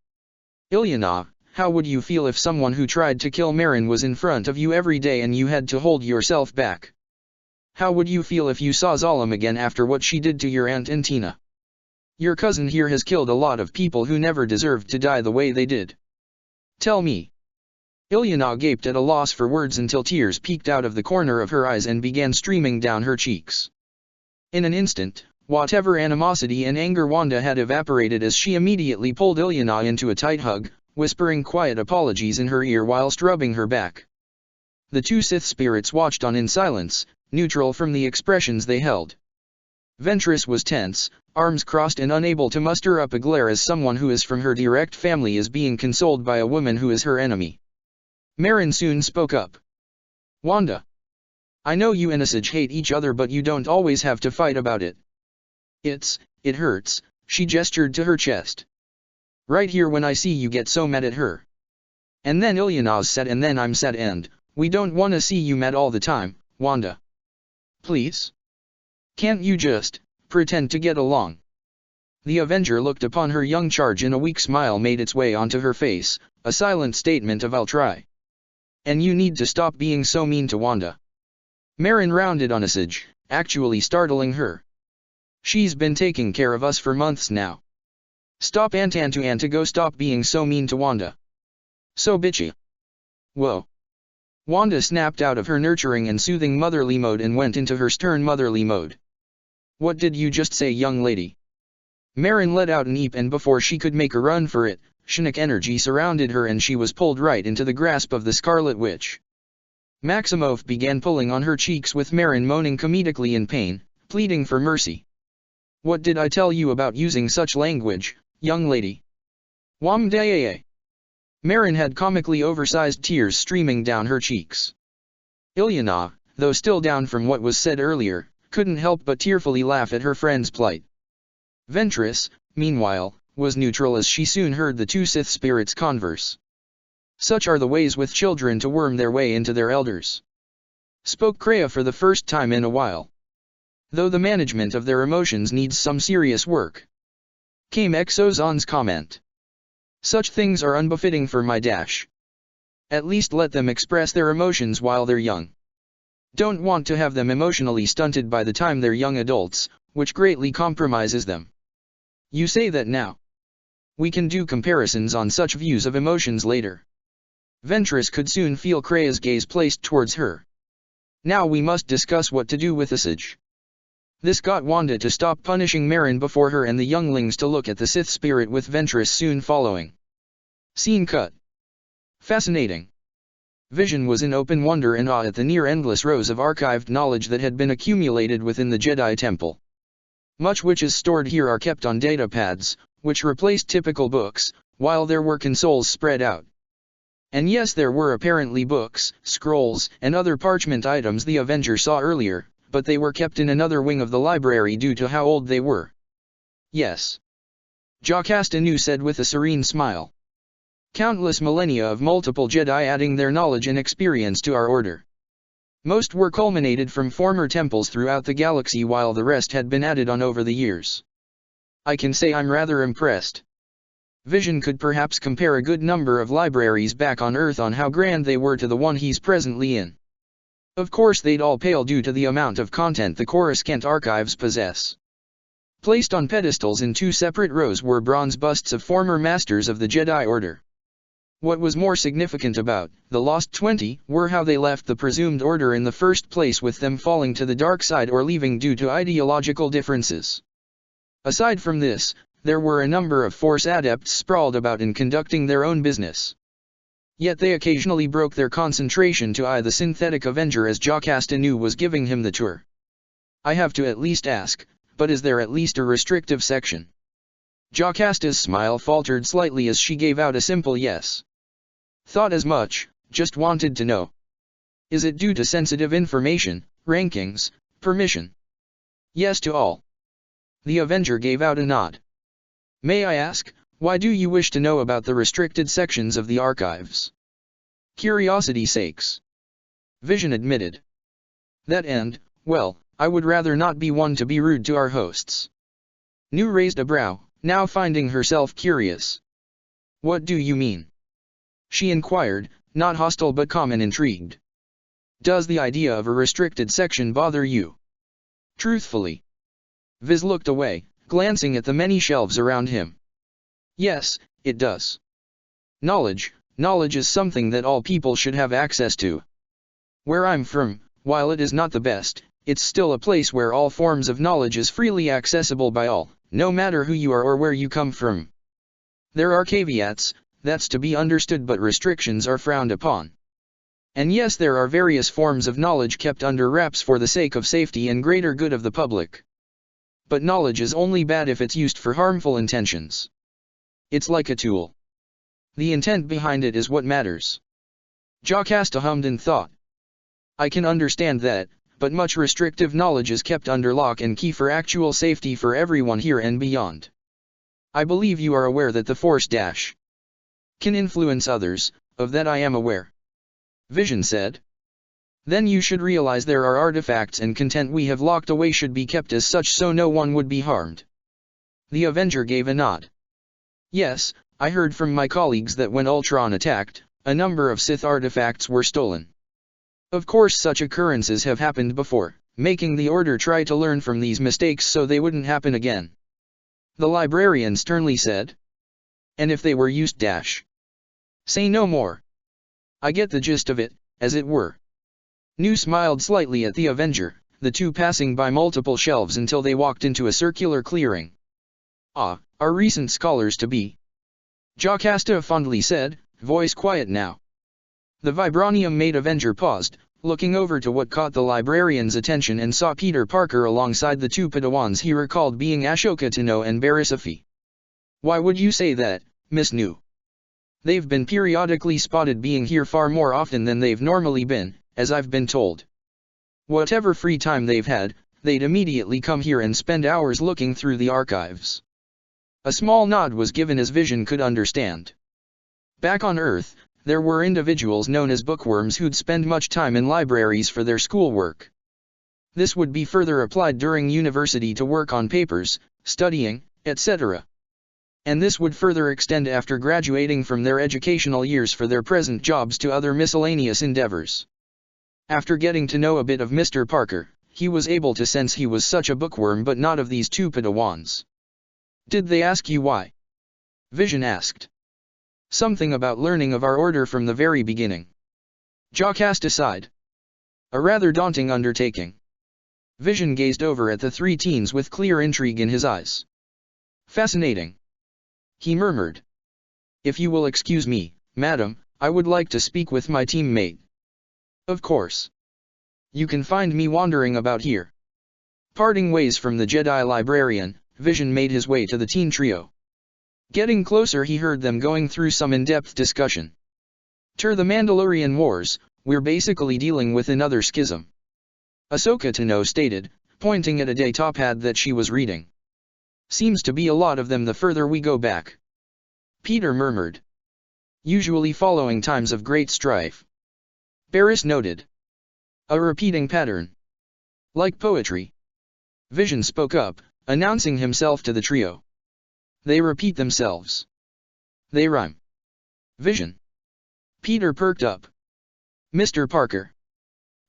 Ilyana, how would you feel if someone who tried to kill Marin was in front of you every day and you had to hold yourself back? How would you feel if you saw Zalem again after what she did to your aunt and Tina? Your cousin here has killed a lot of people who never deserved to die the way they did. Tell me. Ilyana gaped at a loss for words until tears peeked out of the corner of her eyes and began streaming down her cheeks. In an instant, whatever animosity and anger Wanda had evaporated as she immediately pulled Ilyana into a tight hug, whispering quiet apologies in her ear whilst rubbing her back. The two Sith spirits watched on in silence, neutral from the expressions they held. Ventress was tense, arms crossed and unable to muster up a glare as someone who is from her direct family is being consoled by a woman who is her enemy. Marin soon spoke up. Wanda. I know you and Asajj hate each other but you don't always have to fight about it. It hurts, she gestured to her chest. Right here when I see you get so mad at her. And then Ilyana's sad and then I'm sad and, we don't wanna see you mad all the time, Wanda. Please? Can't you just, pretend to get along? The Avenger looked upon her young charge and a weak smile made its way onto her face, a silent statement of I'll try. And you need to stop being so mean to Wanda. Marin rounded on Asajj, actually startling her. She's been taking care of us for months now. Stop Antanto go stop being so mean to Wanda. So bitchy. Whoa. Wanda snapped out of her nurturing and soothing motherly mode and went into her stern motherly mode. What did you just say, young lady? Marin let out an eep, and before she could make a run for it, Shinnok energy surrounded her and she was pulled right into the grasp of the Scarlet Witch. Maximoff began pulling on her cheeks with Marin moaning comedically in pain, pleading for mercy. What did I tell you about using such language, young lady? Wamdaye. Marin had comically oversized tears streaming down her cheeks. Ilyana, though still down from what was said earlier, couldn't help but tearfully laugh at her friend's plight. Ventress, meanwhile, was neutral as she soon heard the two Sith spirits converse. Such are the ways with children to worm their way into their elders. Spoke Kreia for the first time in a while. Though the management of their emotions needs some serious work. Came Exozon's comment. Such things are unbefitting for my dash. At least let them express their emotions while they're young. Don't want to have them emotionally stunted by the time they're young adults, which greatly compromises them. You say that now. We can do comparisons on such views of emotions later. Ventress could soon feel Kreia's gaze placed towards her. Now we must discuss what to do with Asajj. This got Wanda to stop punishing Marin before her and the younglings to look at the Sith spirit with Ventress soon following. Scene cut. Fascinating. Vision was in open wonder and awe at the near-endless rows of archived knowledge that had been accumulated within the Jedi Temple. Much which is stored here are kept on datapads, which replaced typical books, while there were consoles spread out. And yes, there were apparently books, scrolls, and other parchment items the Avengers saw earlier, but they were kept in another wing of the library due to how old they were. Yes. Jocasta Nu said with a serene smile. Countless millennia of multiple Jedi adding their knowledge and experience to our order. Most were culminated from former temples throughout the galaxy while the rest had been added on over the years. I can say I'm rather impressed. Vision could perhaps compare a good number of libraries back on Earth on how grand they were to the one he's presently in. Of course they'd all pale due to the amount of content the Coruscant archives possess. Placed on pedestals in two separate rows were bronze busts of former masters of the Jedi Order. What was more significant about the Lost 20 were how they left the presumed order in the first place, with them falling to the dark side or leaving due to ideological differences. Aside from this, there were a number of Force adepts sprawled about and conducting their own business. Yet they occasionally broke their concentration to eye the synthetic Avenger as Jocasta Nu was giving him the tour. I have to at least ask, but is there at least a restrictive section? Jocasta's smile faltered slightly as she gave out a simple yes. Thought as much, just wanted to know. Is it due to sensitive information, rankings, permission? Yes to all. The Avenger gave out a nod. May I ask, why do you wish to know about the restricted sections of the archives? Curiosity's sakes. Vision admitted. That and, well, I would rather not be one to be rude to our hosts. Nu raised a brow, now finding herself curious. What do you mean? She inquired, not hostile but calm and intrigued. Does the idea of a restricted section bother you? Truthfully. Viz looked away, glancing at the many shelves around him. Yes, it does. Knowledge is something that all people should have access to. Where I'm from, while it is not the best, it's still a place where all forms of knowledge is freely accessible by all, no matter who you are or where you come from. There are caveats, that's to be understood, but restrictions are frowned upon. And yes, there are various forms of knowledge kept under wraps for the sake of safety and greater good of the public. But knowledge is only bad if it's used for harmful intentions. It's like a tool. The intent behind it is what matters. Jocasta hummed and thought. I can understand that, but much restrictive knowledge is kept under lock and key for actual safety for everyone here and beyond. I believe you are aware that the Force dash can influence others, of that I am aware. Vision said. Then you should realize there are artifacts and content we have locked away should be kept as such so no one would be harmed. The Avenger gave a nod. Yes, I heard from my colleagues that when Ultron attacked, a number of Sith artifacts were stolen. Of course such occurrences have happened before, making the Order try to learn from these mistakes so they wouldn't happen again. The librarian sternly said. And if they were used dash. Say no more. I get the gist of it, as it were. Nu smiled slightly at the Avenger, the two passing by multiple shelves until they walked into a circular clearing. Ah, our recent scholars-to-be. Jocasta fondly said, voice quiet now. The vibranium-made Avenger paused, looking over to what caught the librarian's attention and saw Peter Parker alongside the two Padawans he recalled being Ashoka Tano and Barisafi. Why would you say that, Miss Nu? They've been periodically spotted being here far more often than they've normally been, as I've been told. Whatever free time they've had, they'd immediately come here and spend hours looking through the archives. A small nod was given as Vision could understand. Back on Earth, there were individuals known as bookworms who'd spend much time in libraries for their schoolwork. This would be further applied during university to work on papers, studying, etc. And this would further extend after graduating from their educational years for their present jobs to other miscellaneous endeavors. After getting to know a bit of Mr. Parker, he was able to sense he was such a bookworm but not of these two Padawans. Did they ask you why? Vision asked. Something about learning of our order from the very beginning. Jocasta sighed. A rather daunting undertaking. Vision gazed over at the three teens with clear intrigue in his eyes. Fascinating. He murmured. If you will excuse me, madam, I would like to speak with my teammate. Of course. You can find me wandering about here. Parting ways from the Jedi librarian, Vision made his way to the teen trio. Getting closer he heard them going through some in-depth discussion. The Mandalorian Wars, we're basically dealing with another schism. Ahsoka Tano stated, pointing at a datapad that she was reading. Seems to be a lot of them the further we go back. Peter murmured. Usually following times of great strife. Barris noted. A repeating pattern. Like poetry. Vision spoke up, announcing himself to the trio. They repeat themselves. They rhyme. Vision. Peter perked up. Mr. Parker.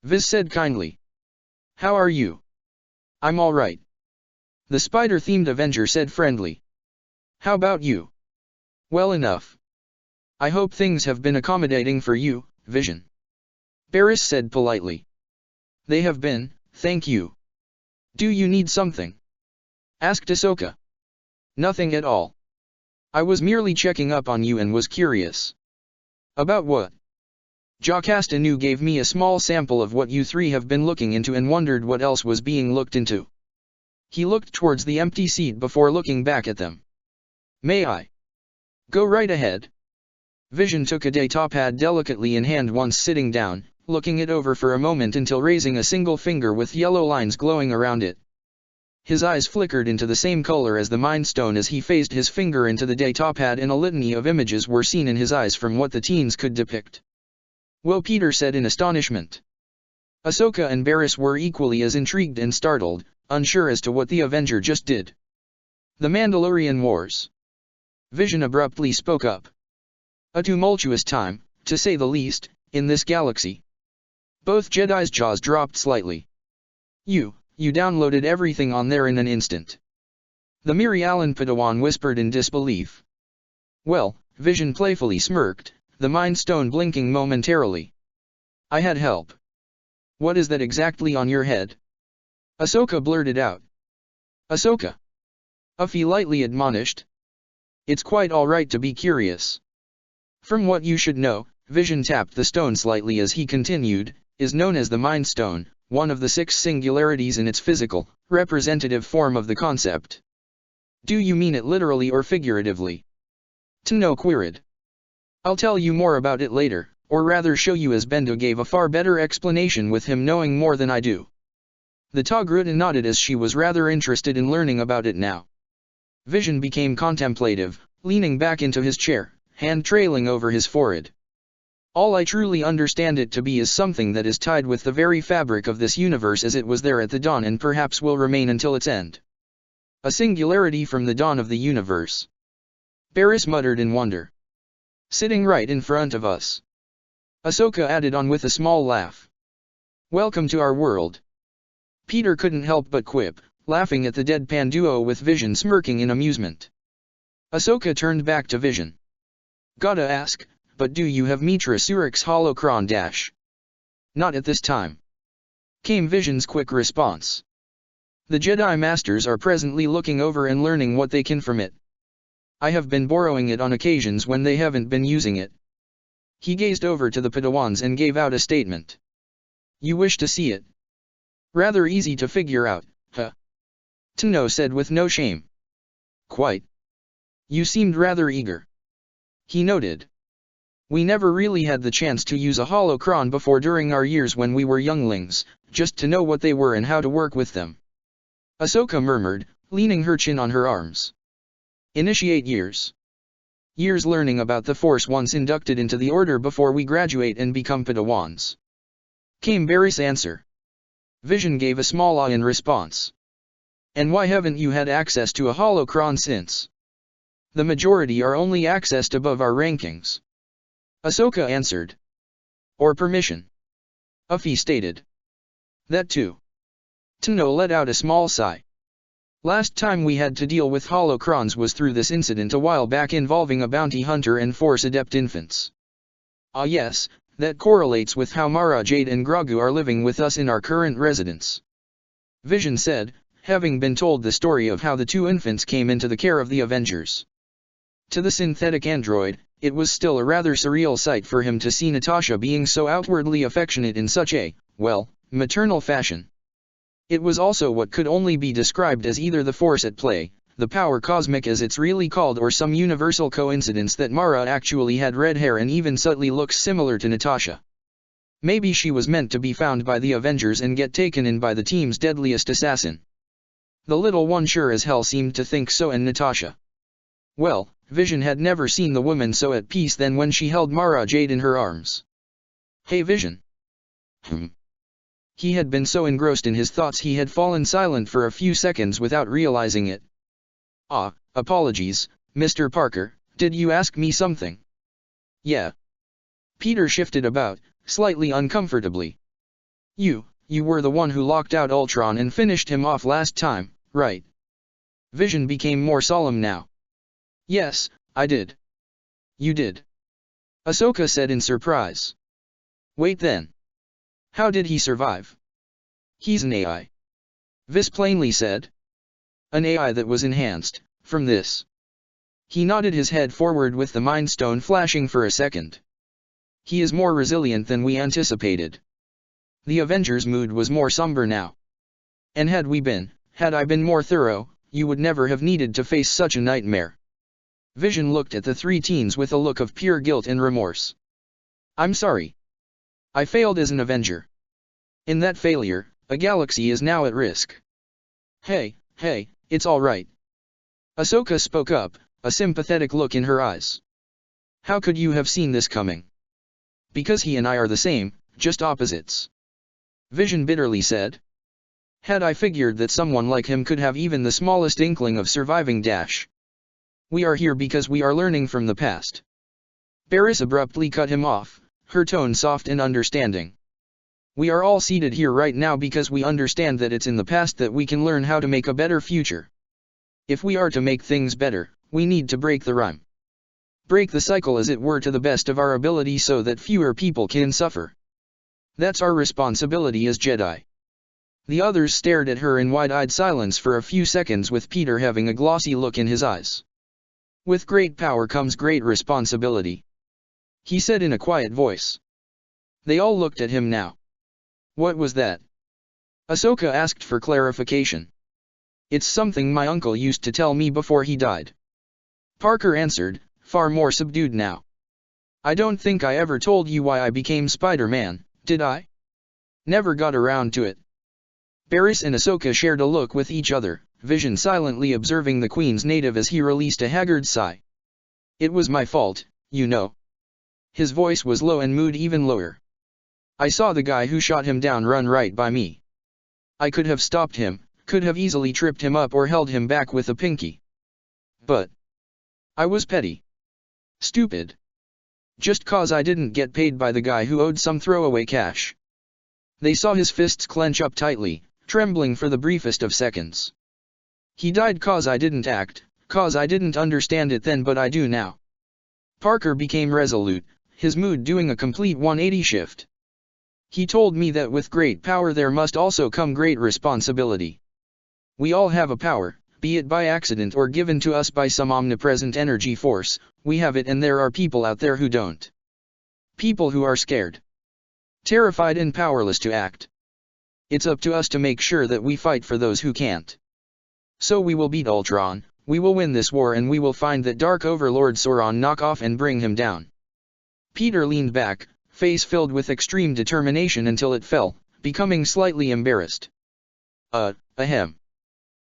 Viz said kindly. How are you? I'm all right. The spider-themed Avenger said friendly. How about you? Well enough. I hope things have been accommodating for you, Vision. Barris said politely. They have been, thank you. Do you need something? Asked Ahsoka. Nothing at all. I was merely checking up on you and was curious. About what? Jocasta Nu gave me a small sample of what you three have been looking into and wondered what else was being looked into. He looked towards the empty seat before looking back at them. May I? Go right ahead. Vision took a datapad delicately in hand once sitting down, looking it over for a moment until raising a single finger with yellow lines glowing around it. His eyes flickered into the same color as the Mind Stone as he phased his finger into the datapad and a litany of images were seen in his eyes from what the teens could depict. Well, Peter said in astonishment. Ahsoka and Barris were equally as intrigued and startled, unsure as to what the Avenger just did. The Mandalorian Wars. Vision abruptly spoke up. A tumultuous time, to say the least, in this galaxy. Both Jedi's jaws dropped slightly. You downloaded everything on there in an instant. The Mirialan Padawan whispered in disbelief. Well, Vision playfully smirked, the Mind Stone blinking momentarily. I had help. What is that exactly on your head? Ahsoka blurted out. Ahsoka. Uffy lightly admonished. It's quite alright to be curious. From what you should know, Vision tapped the stone slightly as he continued, is known as the Mind Stone, one of the 6 singularities in its physical, representative form of the concept. Do you mean it literally or figuratively? Tano queried. I'll tell you more about it later, or rather show you, as Bendo gave a far better explanation with him knowing more than I do. The Togruta nodded as she was rather interested in learning about it now. Vision became contemplative, leaning back into his chair, hand trailing over his forehead. All I truly understand it to be is something that is tied with the very fabric of this universe as it was there at the dawn and perhaps will remain until its end. A singularity from the dawn of the universe. Barris muttered in wonder. Sitting right in front of us. Ahsoka added on with a small laugh. Welcome to our world. Peter couldn't help but quip, laughing at the deadpan duo with Vision smirking in amusement. Ahsoka turned back to Vision. Gotta ask, but do you have Mitra Surek's holocron dash? Not at this time, came Vision's quick response. The Jedi Masters are presently looking over and learning what they can from it. I have been borrowing it on occasions when they haven't been using it. He gazed over to the Padawans and gave out a statement. You wish to see it? Rather easy to figure out, huh? Tenno said with no shame. Quite. You seemed rather eager. He noted. We never really had the chance to use a holocron before during our years when we were younglings, just to know what they were and how to work with them. Ahsoka murmured, leaning her chin on her arms. Initiate years. Years learning about the Force once inducted into the Order before we graduate and become Padawans. Came Barris' answer. Vision gave a small ah in response. And why haven't you had access to a holocron since? The majority are only accessed above our rankings. Ahsoka answered. Or permission. Uffy stated. That too. Tenno let out a small sigh. Last time we had to deal with holocrons was through this incident a while back involving a bounty hunter and Force adept infants. Ah yes, that correlates with how Mara Jade and Grogu are living with us in our current residence. Vision said, having been told the story of how the two infants came into the care of the Avengers. To the synthetic android, it was still a rather surreal sight for him to see Natasha being so outwardly affectionate in such a, well, maternal fashion. It was also what could only be described as either the Force at play, the power cosmic as it's really called, or some universal coincidence that Mara actually had red hair and even subtly looks similar to Natasha. Maybe she was meant to be found by the Avengers and get taken in by the team's deadliest assassin. The little one sure as hell seemed to think so, and Natasha. Well, Vision had never seen the woman so at peace than when she held Mara Jade in her arms. Hey Vision. He had been so engrossed in his thoughts he had fallen silent for a few seconds without realizing it. Ah, apologies, Mr. Parker, did you ask me something? Yeah. Peter shifted about, slightly uncomfortably. You were the one who locked out Ultron and finished him off last time, right? Vision became more solemn now. Yes, I did. You did. Ahsoka said in surprise. Wait then. How did he survive? He's an AI. Vis plainly said. An AI that was enhanced, from this. He nodded his head forward with the Mind Stone flashing for a second. He is more resilient than we anticipated. The Avengers' mood was more somber now. And had I been more thorough, you would never have needed to face such a nightmare. Vision looked at the three teens with a look of pure guilt and remorse. I'm sorry. I failed as an Avenger. In that failure, a galaxy is now at risk. Hey, it's all right. Ahsoka spoke up, a sympathetic look in her eyes. How could you have seen this coming? Because he and I are the same, just opposites. Vision bitterly said. Had I figured that someone like him could have even the smallest inkling of surviving dash. We are here because we are learning from the past. Barris abruptly cut him off, her tone soft and understanding. We are all seated here right now because we understand that it's in the past that we can learn how to make a better future. If we are to make things better, we need to break the rhyme. Break the cycle as it were to the best of our ability so that fewer people can suffer. That's our responsibility as Jedi. The others stared at her in wide-eyed silence for a few seconds, with Peter having a glossy look in his eyes. With great power comes great responsibility, he said in a quiet voice. They all looked at him now. What was that? Ahsoka asked for clarification. It's something my uncle used to tell me before he died. Parker answered, far more subdued now. I don't think I ever told you why I became Spider-Man, did I? Never got around to it. Barris and Ahsoka shared a look with each other, Vision silently observing the Queen's native as he released a haggard sigh. It was my fault, you know. His voice was low and mood even lower. I saw the guy who shot him down run right by me. I could have stopped him, could have easily tripped him up or held him back with a pinky. But I was petty. Stupid. Just cause I didn't get paid by the guy who owed some throwaway cash. They saw his fists clench up tightly, trembling for the briefest of seconds. He died cause I didn't act, cause I didn't understand it then, but I do now. Parker became resolute, his mood doing a complete 180 shift. He told me that with great power there must also come great responsibility. We all have a power, be it by accident or given to us by some omnipresent energy force, we have it, and there are people out there who don't. People who are scared, terrified and powerless to act. It's up to us to make sure that we fight for those who can't. So we will beat Ultron, we will win this war, and we will find that Dark Overlord Sauron, knock off and bring him down. Peter leaned back, face filled with extreme determination until it fell, becoming slightly embarrassed. Ahem.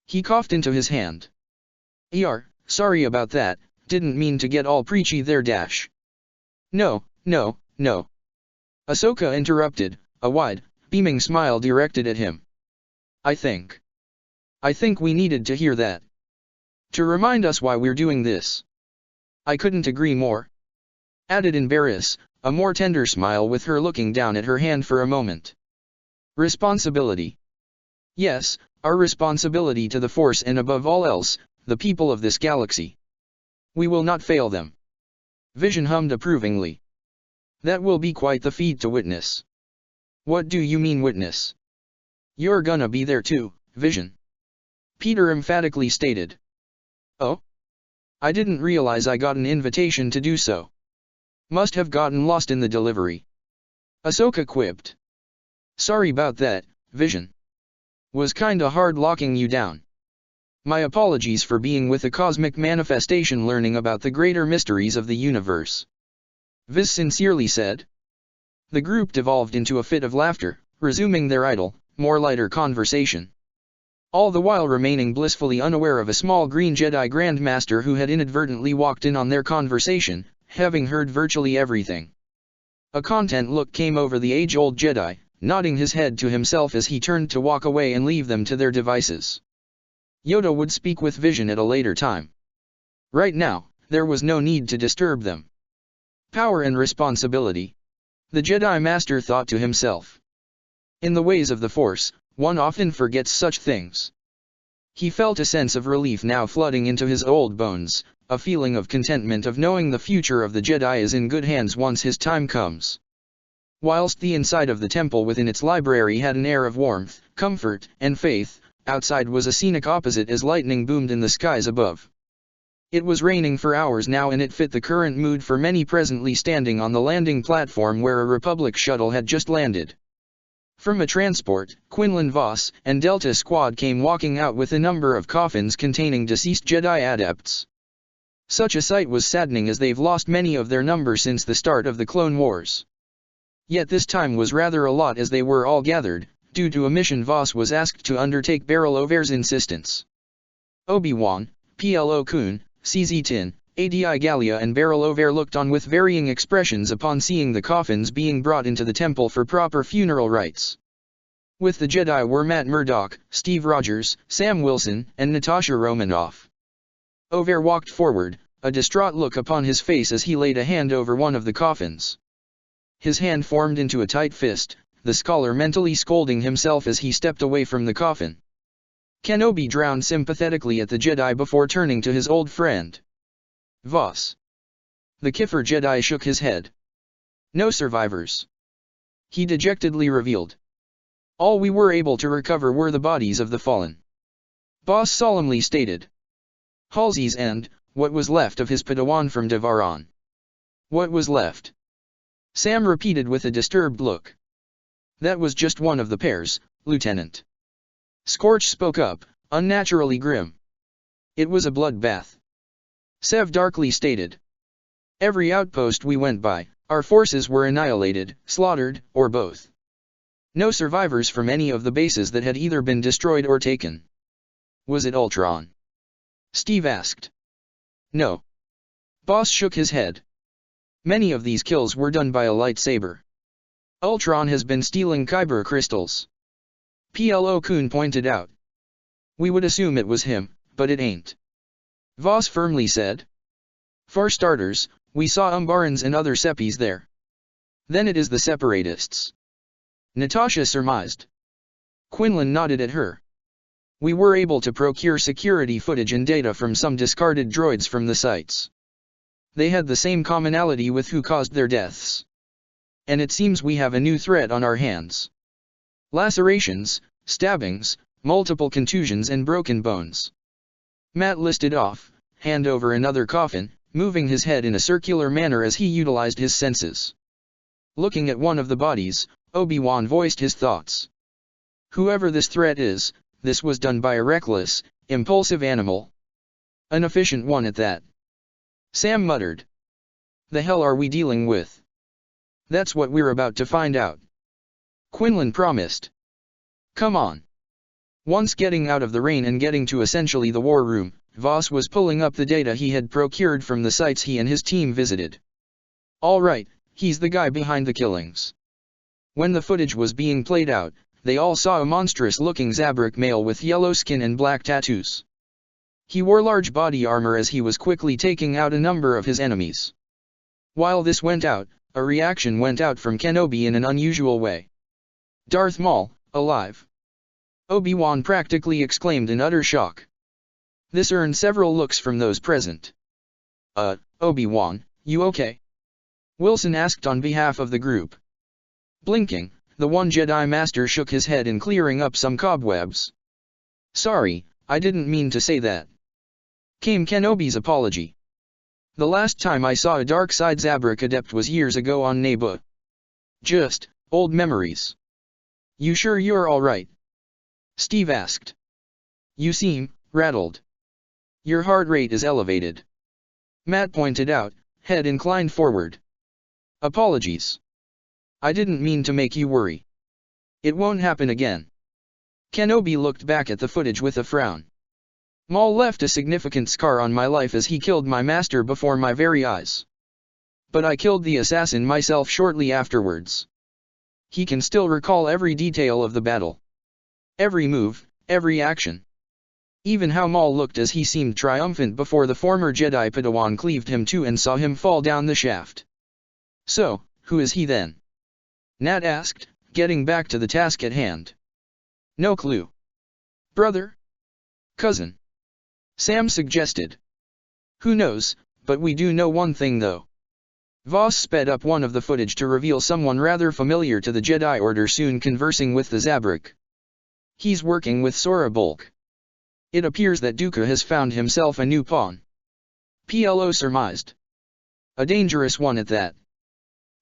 He coughed into his hand. Sorry about that, didn't mean to get all preachy there dash. No. Ahsoka interrupted, a wide, beaming smile directed at him. I think we needed to hear that. To remind us why we're doing this. I couldn't agree more. Added in Barris, a more tender smile with her looking down at her hand for a moment. Responsibility. Yes, our responsibility to the Force and above all else, the people of this galaxy. We will not fail them. Vision hummed approvingly. That will be quite the feat to witness. What do you mean witness? You're gonna be there too, Vision. Peter emphatically stated. Oh? I didn't realize I got an invitation to do so. Must have gotten lost in the delivery. Ahsoka quipped. Sorry about that, Vision. Was kinda hard locking you down. My apologies for being with a cosmic manifestation learning about the greater mysteries of the universe. Viz sincerely said. The group devolved into a fit of laughter, resuming their idle, more lighter conversation. All the while remaining blissfully unaware of a small green Jedi Grandmaster who had inadvertently walked in on their conversation, having heard virtually everything. A content look came over the age-old Jedi, nodding his head to himself as he turned to walk away and leave them to their devices. Yoda would speak with Vision at a later time. Right now, there was no need to disturb them. Power and responsibility. The Jedi Master thought to himself. In the ways of the Force, one often forgets such things. He felt a sense of relief now flooding into his old bones, a feeling of contentment of knowing the future of the Jedi is in good hands once his time comes. Whilst the inside of the temple within its library had an air of warmth, comfort, and faith, outside was a scenic opposite as lightning boomed in the skies above. It was raining for hours now, and it fit the current mood for many presently standing on the landing platform where a Republic shuttle had just landed. From a transport, Quinlan Voss and Delta Squad came walking out with a number of coffins containing deceased Jedi adepts. Such a sight was saddening as they've lost many of their number since the start of the Clone Wars. Yet this time was rather a lot as they were all gathered, due to a mission Voss was asked to undertake Beryl Over's insistence. Obi-Wan, Plo Koon, CZ Tin, Adi Gallia and Beryl Over looked on with varying expressions upon seeing the coffins being brought into the temple for proper funeral rites. With the Jedi were Matt Murdock, Steve Rogers, Sam Wilson, and Natasha Romanoff. Over walked forward, a distraught look upon his face as he laid a hand over one of the coffins. His hand formed into a tight fist, the scholar mentally scolding himself as he stepped away from the coffin. Kenobi frowned sympathetically at the Jedi before turning to his old friend. Voss. The Kiffer Jedi shook his head. No survivors. He dejectedly revealed. All we were able to recover were the bodies of the fallen. Voss solemnly stated. Halsey's and, what was left of his Padawan from Devaron. What was left? Sam repeated with a disturbed look. That was just one of the pairs, Lieutenant. Scorch spoke up, unnaturally grim. It was a bloodbath. Sev darkly stated. Every outpost we went by, our forces were annihilated, slaughtered, or both. No survivors from any of the bases that had either been destroyed or taken. Was it Ultron? Steve asked. No. Boss shook his head. Many of these kills were done by a lightsaber. Ultron has been stealing Kyber crystals. Plo Koon pointed out. We would assume it was him, but it ain't. Voss firmly said. For starters, we saw Umbarans and other Seppies there. Then it is the Separatists. Natasha surmised. Quinlan nodded at her. We were able to procure security footage and data from some discarded droids from the sites. They had the same commonality with who caused their deaths. And it seems we have a new threat on our hands. Lacerations, stabbings, multiple contusions and broken bones. Matt listed off, hand over another coffin, moving his head in a circular manner as he utilized his senses. Looking at one of the bodies, Obi-Wan voiced his thoughts. Whoever this threat is, this was done by a reckless, impulsive animal. An efficient one at that. Sam muttered. The hell are we dealing with? That's what we're about to find out. Quinlan promised. Come on. Once getting out of the rain and getting to essentially the war room, Voss was pulling up the data he had procured from the sites he and his team visited. All right, he's the guy behind the killings. When the footage was being played out, they all saw a monstrous-looking Zabrak male with yellow skin and black tattoos. He wore large body armor as he was quickly taking out a number of his enemies. While this went out, a reaction went out from Kenobi in an unusual way. Darth Maul, alive! Obi-Wan practically exclaimed in utter shock. This earned several looks from those present. Obi-Wan, you okay? Wilson asked on behalf of the group. Blinking, the one Jedi Master shook his head in clearing up some cobwebs. Sorry, I didn't mean to say that. Came Kenobi's apology. The last time I saw a dark side Zabrak adept was years ago on Naboo. Just, old memories. You sure you're alright? Steve asked. You seem rattled. Your heart rate is elevated. Matt pointed out, head inclined forward. Apologies. I didn't mean to make you worry. It won't happen again. Kenobi looked back at the footage with a frown. Maul left a significant scar on my life as he killed my master before my very eyes. But I killed the assassin myself shortly afterwards. He can still recall every detail of the battle. Every move, every action. Even how Maul looked as he seemed triumphant before the former Jedi Padawan cleaved him to and saw him fall down the shaft. So, who is he then? Nat asked, getting back to the task at hand. No clue. Brother? Cousin? Sam suggested. Who knows, but we do know one thing though. Voss sped up one of the footage to reveal someone rather familiar to the Jedi Order soon conversing with the Zabrak. He's working with Sora Bulk. It appears that Dooku has found himself a new pawn. PLO surmised. A dangerous one at that.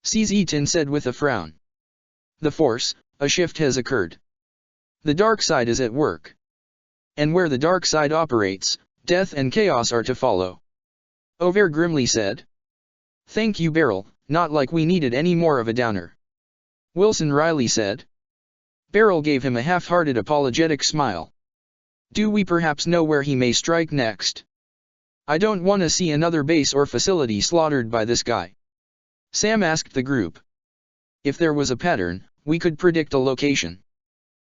CZ10 said with a frown. The Force, a shift has occurred. The dark side is at work. And where the dark side operates, death and chaos are to follow. Over grimly said. Thank you Beryl, not like we needed any more of a downer. Wilson Riley said. Beryl gave him a half-hearted apologetic smile. Do we perhaps know where he may strike next? I don't want to see another base or facility slaughtered by this guy. Sam asked the group. If there was a pattern, we could predict a location.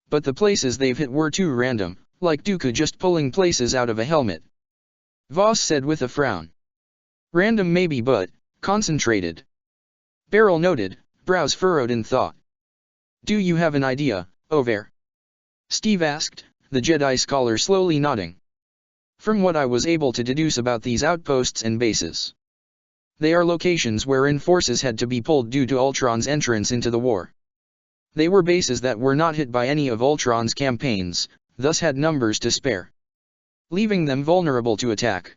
But the places they've hit were too random, like Dooku just pulling places out of a helmet. Voss said with a frown. Random maybe but, concentrated. Beryl noted, brows furrowed in thought. Do you have an idea, Over? Steve asked, the Jedi scholar slowly nodding. From what I was able to deduce about these outposts and bases. They are locations wherein forces had to be pulled due to Ultron's entrance into the war. They were bases that were not hit by any of Ultron's campaigns, thus had numbers to spare. Leaving them vulnerable to attack.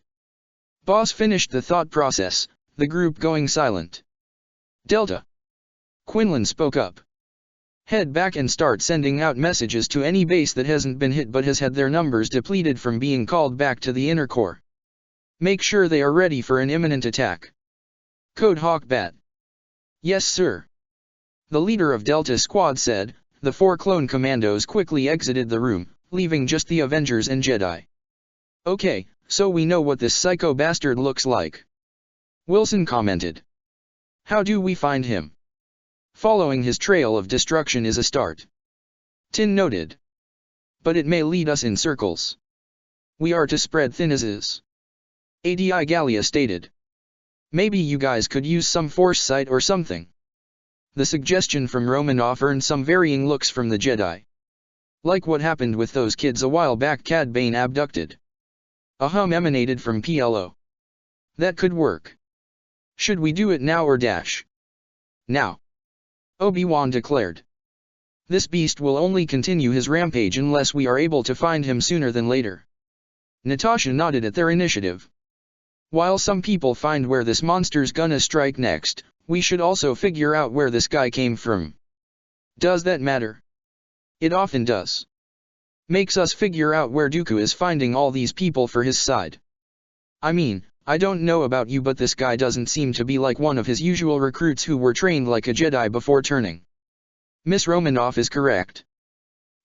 Boss finished the thought process, the group going silent. Delta. Quinlan spoke up. Head back and start sending out messages to any base that hasn't been hit but has had their numbers depleted from being called back to the inner core. Make sure they are ready for an imminent attack. Code Hawkbat. Yes sir. The leader of Delta Squad said. The 4 clone commandos quickly exited the room, leaving just the Avengers and Jedi. Okay, so we know what this psycho bastard looks like. Wilson commented. How do we find him? Following his trail of destruction is a start. Tin noted. But it may lead us in circles. We are to spread thin as is. ADI Gallia stated. Maybe you guys could use some foresight or something. The suggestion from Romanoff earned some varying looks from the Jedi. Like what happened with those kids a while back Cad Bane abducted. A hum emanated from PLO. That could work. Should we do it now or dash? Now. Obi-Wan declared. This beast will only continue his rampage unless we are able to find him sooner than later. Natasha nodded at their initiative. While some people find where this monster's gonna strike next, we should also figure out where this guy came from. Does that matter? It often does. Makes us figure out where Dooku is finding all these people for his side. I mean, I don't know about you, but this guy doesn't seem to be like one of his usual recruits who were trained like a Jedi before turning. Miss Romanoff is correct,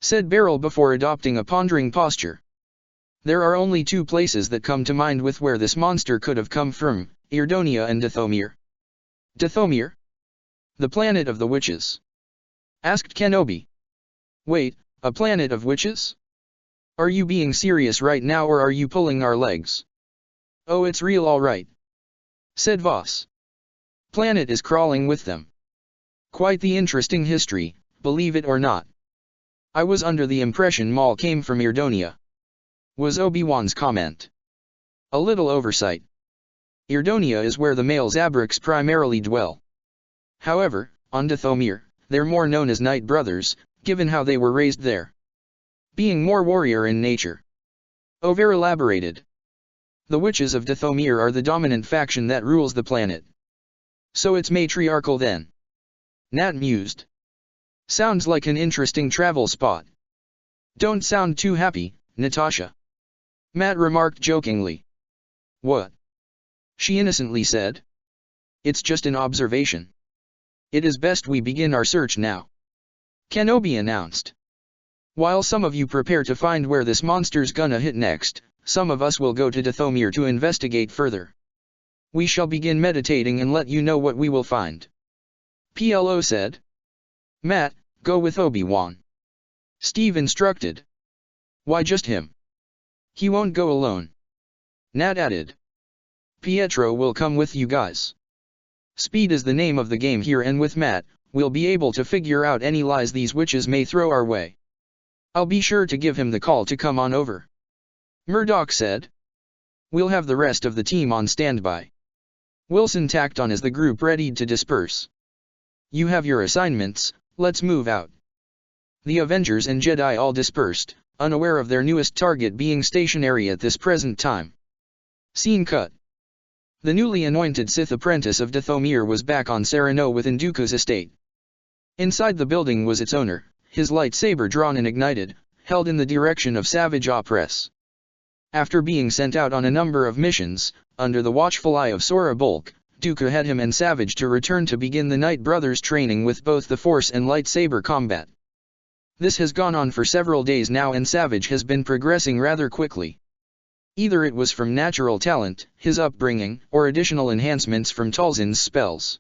said Beryl before adopting a pondering posture. There are only two places that come to mind with where this monster could have come from, Irdonia and Dathomir. Dathomir? The planet of the witches? Asked Kenobi. Wait, a planet of witches? Are you being serious right now or are you pulling our legs? Oh, it's real alright, said Voss. Planet is crawling with them. Quite the interesting history, believe it or not. I was under the impression Maul came from Irdonia, was Obi-Wan's comment. A little oversight. Irdonia is where the male Zabraks primarily dwell. However, on Dathomir, they're more known as Night Brothers, given how they were raised there. Being more warrior in nature. Over elaborated. The witches of Dathomir are the dominant faction that rules the planet. So it's matriarchal then. Nat mused. Sounds like an interesting travel spot. Don't sound too happy, Natasha. Matt remarked jokingly. What? She innocently said. It's just an observation. It is best we begin our search now, Kenobi announced. While some of you prepare to find where this monster's gonna hit next, some of us will go to Dathomir to investigate further. We shall begin meditating and let you know what we will find. PLO said. Matt, go with Obi-Wan. Steve instructed. Why just him? He won't go alone. Nat added. Pietro will come with you guys. Speed is the name of the game here, and with Matt, we'll be able to figure out any lies these witches may throw our way. I'll be sure to give him the call to come on over. Murdoch said. We'll have the rest of the team on standby. Wilson tacked on as the group readied to disperse. You have your assignments, let's move out. The Avengers and Jedi all dispersed, unaware of their newest target being stationary at this present time. Scene cut. The newly anointed Sith apprentice of Dathomir was back on Sereno within Dooku's estate. Inside the building was its owner, his lightsaber drawn and ignited, held in the direction of Savage Opress. After being sent out on a number of missions, under the watchful eye of Sora Bulk, Dooku had him and Savage to return to begin the Night Brothers' training with both the Force and lightsaber combat. This has gone on for several days now, and Savage has been progressing rather quickly. Either it was from natural talent, his upbringing, or additional enhancements from Talzin's spells.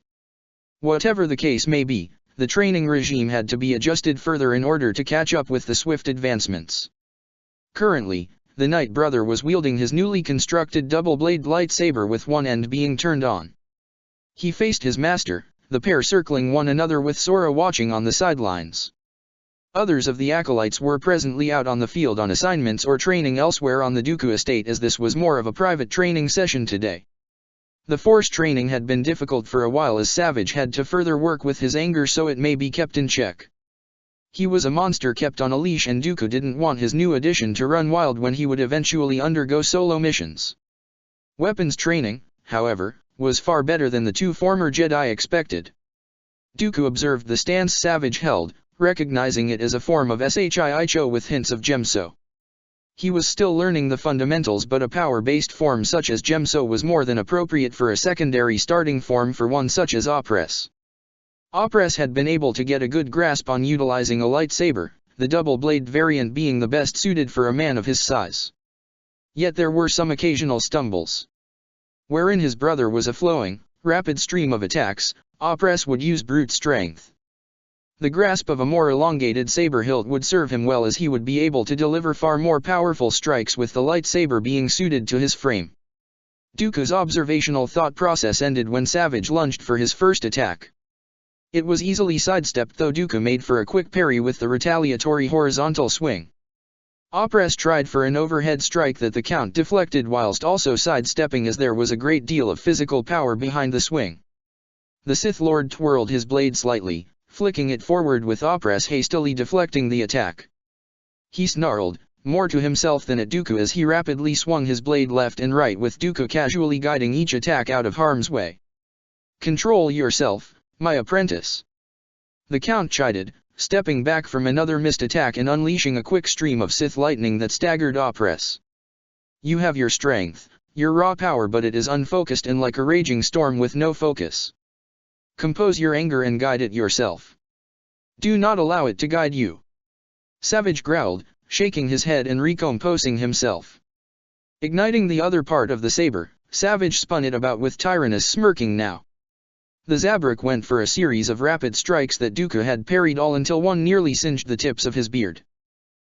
Whatever the case may be, the training regime had to be adjusted further in order to catch up with the swift advancements. Currently, the Night Brother was wielding his newly constructed double-blade lightsaber with one end being turned on. He faced his master, the pair circling one another with Sora watching on the sidelines. Others of the acolytes were presently out on the field on assignments or training elsewhere on the Dooku estate, as this was more of a private training session today. The Force training had been difficult for a while, as Savage had to further work with his anger so it may be kept in check. He was a monster kept on a leash, and Dooku didn't want his new addition to run wild when he would eventually undergo solo missions. Weapons training, however, was far better than the two former Jedi expected. Dooku observed the stance Savage held, recognizing it as a form of Shiicho with hints of Gemso. He was still learning the fundamentals, but a power-based form such as Gemso was more than appropriate for a secondary starting form for one such as Opress. Opress had been able to get a good grasp on utilizing a lightsaber, the double-blade variant being the best suited for a man of his size. Yet there were some occasional stumbles. Wherein his brother was a flowing, rapid stream of attacks, Opress would use brute strength. The grasp of a more elongated saber hilt would serve him well, as he would be able to deliver far more powerful strikes with the lightsaber being suited to his frame. Dooku's observational thought process ended when Savage lunged for his first attack. It was easily sidestepped, though Dooku made for a quick parry with the retaliatory horizontal swing. Opress tried for an overhead strike that the Count deflected whilst also sidestepping, as there was a great deal of physical power behind the swing. The Sith Lord twirled his blade slightly, flicking it forward with Opress hastily deflecting the attack. He snarled, more to himself than at Dooku, as he rapidly swung his blade left and right, with Dooku casually guiding each attack out of harm's way. "Control yourself, my apprentice," the Count chided, stepping back from another missed attack and unleashing a quick stream of Sith lightning that staggered Opress. "You have your strength, your raw power, but it is unfocused and like a raging storm with no focus. Compose your anger and guide it yourself. Do not allow it to guide you," Savage growled, shaking his head and recomposing himself. Igniting the other part of the saber, Savage spun it about with tyrannous smirking now. The Zabrak went for a series of rapid strikes that Dooku had parried, all until one nearly singed the tips of his beard.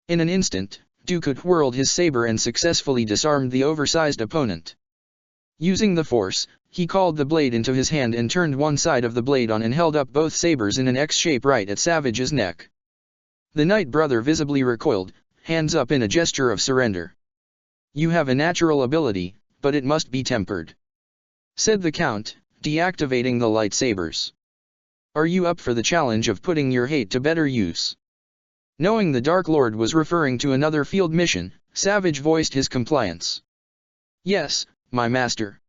In an instant, Dooku whirled his saber and successfully disarmed the oversized opponent. Using the force, he called the blade into his hand and turned one side of the blade on and held up both sabers in an X shape right at Savage's neck. The Knight Brother visibly recoiled, hands up in a gesture of surrender. "You have a natural ability, but it must be tempered," said the Count, deactivating the lightsabers. "Are you up for the challenge of putting your hate to better use?" Knowing the Dark Lord was referring to another field mission, Savage voiced his compliance. "Yes, my master."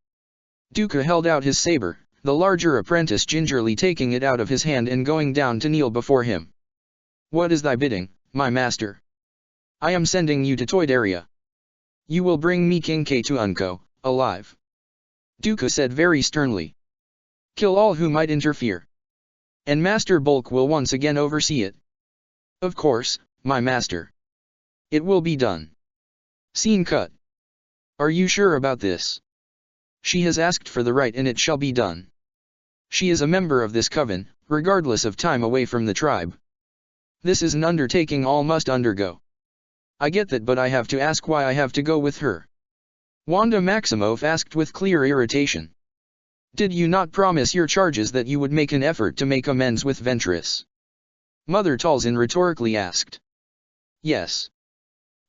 Dooku held out his saber, the larger apprentice gingerly taking it out of his hand and going down to kneel before him. "What is thy bidding, my master?" "I am sending you to Toydaria. You will bring me King K2 alive," Dooku said very sternly. "Kill all who might interfere. And Master Bulk will once again oversee it." "Of course, my master. It will be done." Scene cut. "Are you sure about this?" "She has asked for the right and it shall be done. She is a member of this coven, regardless of time away from the tribe. This is an undertaking all must undergo." "I get that, but I have to ask why I have to go with her?" Wanda Maximoff asked with clear irritation. "Did you not promise your charges that you would make an effort to make amends with Ventress?" Mother Talzin rhetorically asked. "Yes,"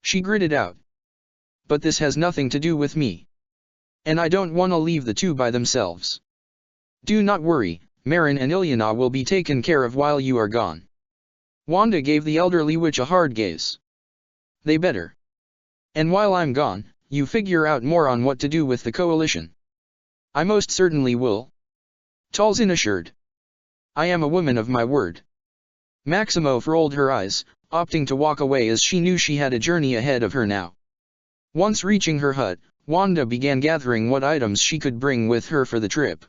she gritted out. "But this has nothing to do with me. And I don't want to leave the two by themselves. Do not worry, Marin and Ilyana will be taken care of while you are gone." Wanda gave the elderly witch a hard gaze. "They better. And while I'm gone, you figure out more on what to do with the coalition." "I most certainly will," Talzin assured. "I am a woman of my word." Maximoff rolled her eyes, opting to walk away as she knew she had a journey ahead of her now. Once reaching her hut, Wanda began gathering what items she could bring with her for the trip.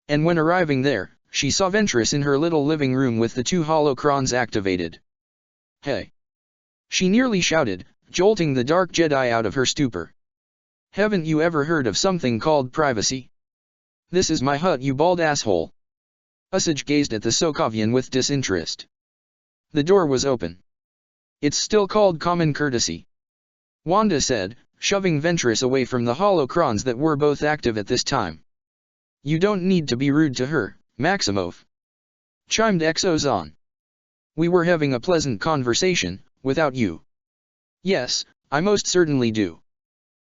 And when arriving there, she saw Ventress in her little living room with the two holocrons activated. "Hey!" she nearly shouted, jolting the Dark Jedi out of her stupor. "Haven't you ever heard of something called privacy? This is my hut, you bald asshole." Usage gazed at the Sokovian with disinterest. The door was open. "It's still called common courtesy," Wanda said, shoving Ventress away from the holocrons that were both active at this time. "You don't need to be rude to her, Maximoff," chimed Exozon. "We were having a pleasant conversation, without you." "Yes, I most certainly do,"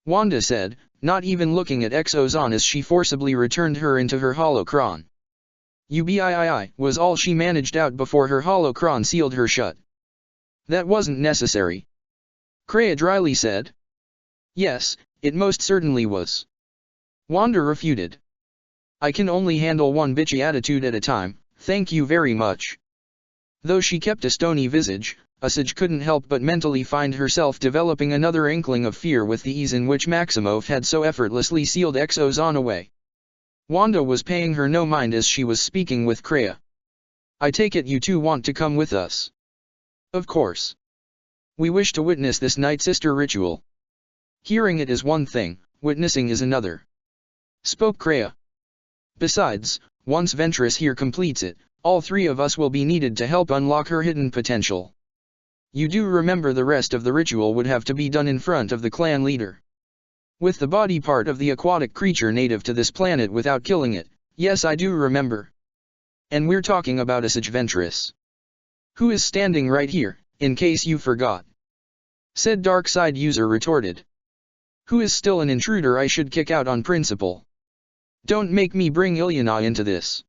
Wanda said, not even looking at Exozon as she forcibly returned her into her holocron. "UBIII" was all she managed out before her holocron sealed her shut. "That wasn't necessary," Kreia dryly said. "Yes, it most certainly was," Wanda refuted. "I can only handle one bitchy attitude at a time, thank you very much." Though she kept a stony visage, Usage couldn't help but mentally find herself developing another inkling of fear with the ease in which Maximoff had so effortlessly sealed Exozon away. Wanda was paying her no mind as she was speaking with Kreia. "I take it you two want to come with us?" "Of course. We wish to witness this Night Sister ritual." "Hearing it is one thing, witnessing is another," spoke Kreia. "Besides, once Ventress here completes it, all three of us will be needed to help unlock her hidden potential. You do remember the rest of the ritual would have to be done in front of the clan leader. With the body part of the aquatic creature native to this planet without killing it." "Yes, I do remember. And we're talking about Usage Ventress, who is standing right here, in case you forgot," said Darkside User retorted. "Who is still an intruder I should kick out on principle. Don't make me bring Ilyana into this.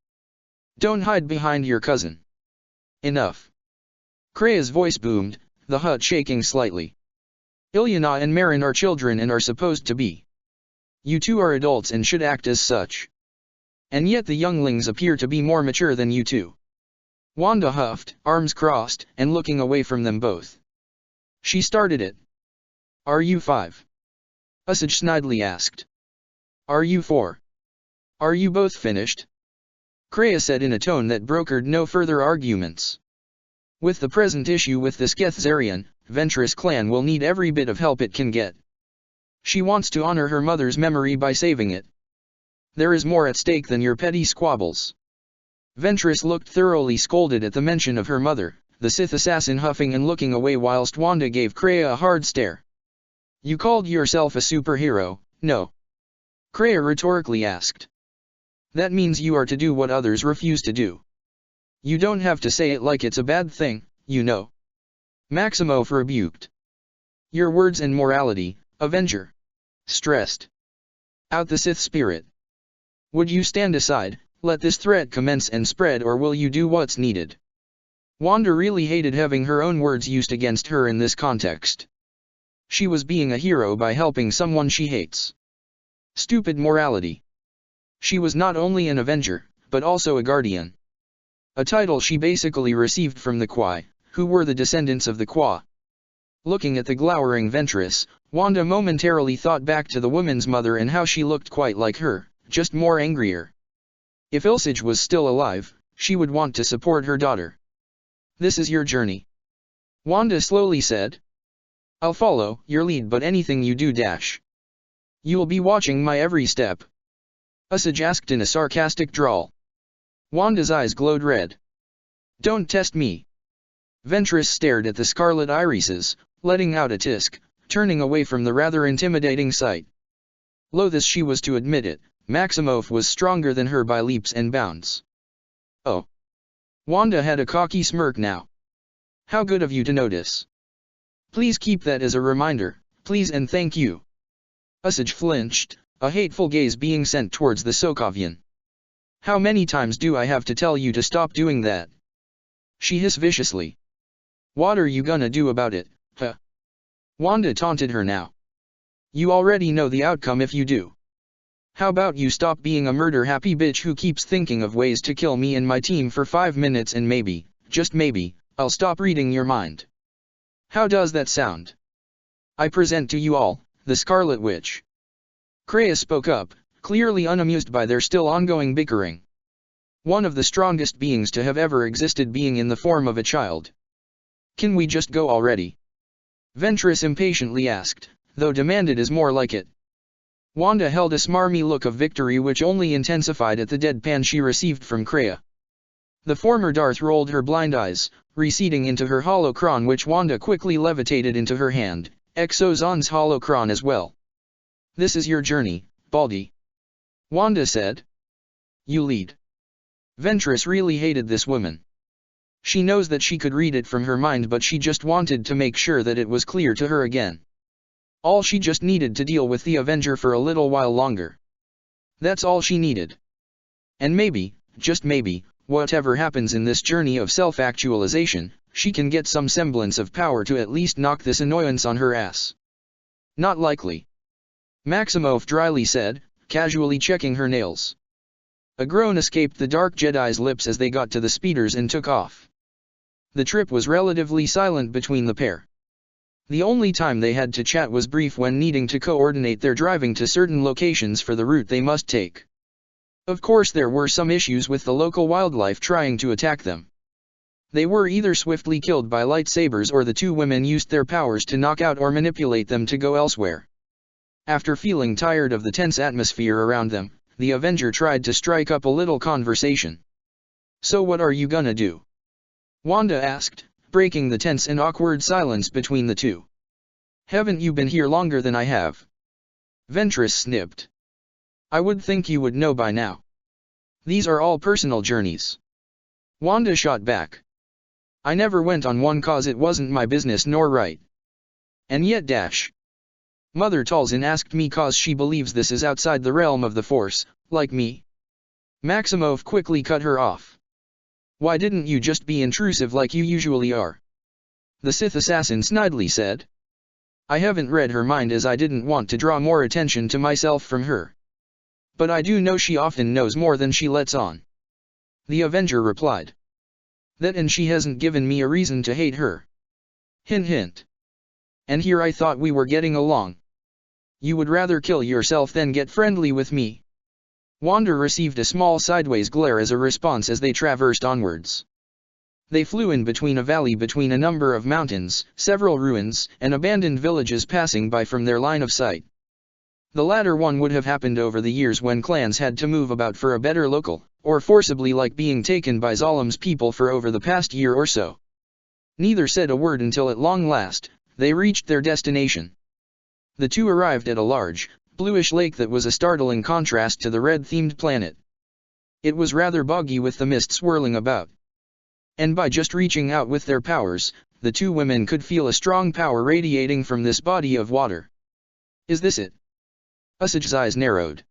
Don't hide behind your cousin." Enough. Krea's voice boomed, the hut shaking slightly. Ilyana and Marin are children and are supposed to be. You two are adults and should act as such. And yet the younglings appear to be more mature than you two. Wanda huffed, arms crossed, and looking away from them both. She started it. Are you 5? Usage snidely asked. Are you 4? Are you both finished? Krea said in a tone that brokered no further arguments. With the present issue with the Skethzarian, Ventress clan will need every bit of help it can get. She wants to honor her mother's memory by saving it. There is more at stake than your petty squabbles. Ventress looked thoroughly scolded at the mention of her mother, the Sith assassin huffing and looking away whilst Wanda gave Krea a hard stare. You called yourself a superhero, no? Krea rhetorically asked. That means you are to do what others refuse to do. You don't have to say it like it's a bad thing, you know. Maximoff rebuked. Your words and morality, Avenger. Stressed. Out the Sith spirit. Would you stand aside, let this threat commence and spread, or will you do what's needed? Wanda really hated having her own words used against her in this context. She was being a hero by helping someone she hates. Stupid morality. She was not only an Avenger, but also a Guardian. A title she basically received from the Kwai, who were the descendants of the Kwa. Looking at the glowering Ventress, Wanda momentarily thought back to the woman's mother and how she looked quite like her, just more angrier. If Ilsage was still alive, she would want to support her daughter. This is your journey. Wanda slowly said. I'll follow your lead, but anything you do dash. You'll be watching my every step. Usage asked in a sarcastic drawl. Wanda's eyes glowed red. Don't test me. Ventress stared at the scarlet irises, letting out a tisk, turning away from the rather intimidating sight. Loath as she was to admit it, Maximoff was stronger than her by leaps and bounds. Oh. Wanda had a cocky smirk now. How good of you to notice. Please keep that as a reminder, please and thank you. Usage flinched, a hateful gaze being sent towards the Sokovian. How many times do I have to tell you to stop doing that? She hissed viciously. What are you gonna do about it, huh? Wanda taunted her now. You already know the outcome if you do. How about you stop being a murder-happy bitch who keeps thinking of ways to kill me and my team for 5 minutes, and maybe, just maybe, I'll stop reading your mind. How does that sound? I present to you all, the Scarlet Witch. Krea spoke up, clearly unamused by their still ongoing bickering. One of the strongest beings to have ever existed being in the form of a child. Can we just go already? Ventress impatiently asked, though demanded is more like it. Wanda held a smarmy look of victory which only intensified at the deadpan she received from Krea. The former Darth rolled her blind eyes, receding into her holocron, which Wanda quickly levitated into her hand, Exozon's holocron as well. This is your journey, Baldy. Wanda said. You lead. Ventress really hated this woman. She knows that she could read it from her mind, but she just wanted to make sure that it was clear to her again. All she just needed to deal with the Avenger for a little while longer. That's all she needed. And maybe, just maybe, whatever happens in this journey of self-actualization, she can get some semblance of power to at least knock this annoyance on her ass. Not likely. Maximoff dryly said, casually checking her nails. A groan escaped the Dark Jedi's lips as they got to the speeders and took off. The trip was relatively silent between the pair. The only time they had to chat was brief when needing to coordinate their driving to certain locations for the route they must take. Of course, there were some issues with the local wildlife trying to attack them. They were either swiftly killed by lightsabers, or the two women used their powers to knock out or manipulate them to go elsewhere. After feeling tired of the tense atmosphere around them, the Avenger tried to strike up a little conversation. So what are you gonna do? Wanda asked, breaking the tense and awkward silence between the two. Haven't you been here longer than I have? Ventress snipped. I would think you would know by now. These are all personal journeys. Wanda shot back. I never went on one cause it wasn't my business nor right. And yet Mother Talzin asked me cause she believes this is outside the realm of the Force, like me. Maximoff quickly cut her off. Why didn't you just be intrusive like you usually are? The Sith assassin snidely said. I haven't read her mind as I didn't want to draw more attention to myself from her. But I do know she often knows more than she lets on. The Avenger replied. That and she hasn't given me a reason to hate her. Hint hint. And here I thought we were getting along. You would rather kill yourself than get friendly with me. Wanda received a small sideways glare as a response as they traversed onwards. They flew in between a valley between a number of mountains, several ruins, and abandoned villages passing by from their line of sight. The latter one would have happened over the years when clans had to move about for a better local, or forcibly like being taken by Zalum's people for over the past year or so. Neither said a word until at long last, they reached their destination. The two arrived at a large, bluish lake that was a startling contrast to the red-themed planet. It was rather boggy with the mist swirling about. And by just reaching out with their powers, the two women could feel a strong power radiating from this body of water. Is this it? Usage's eyes narrowed.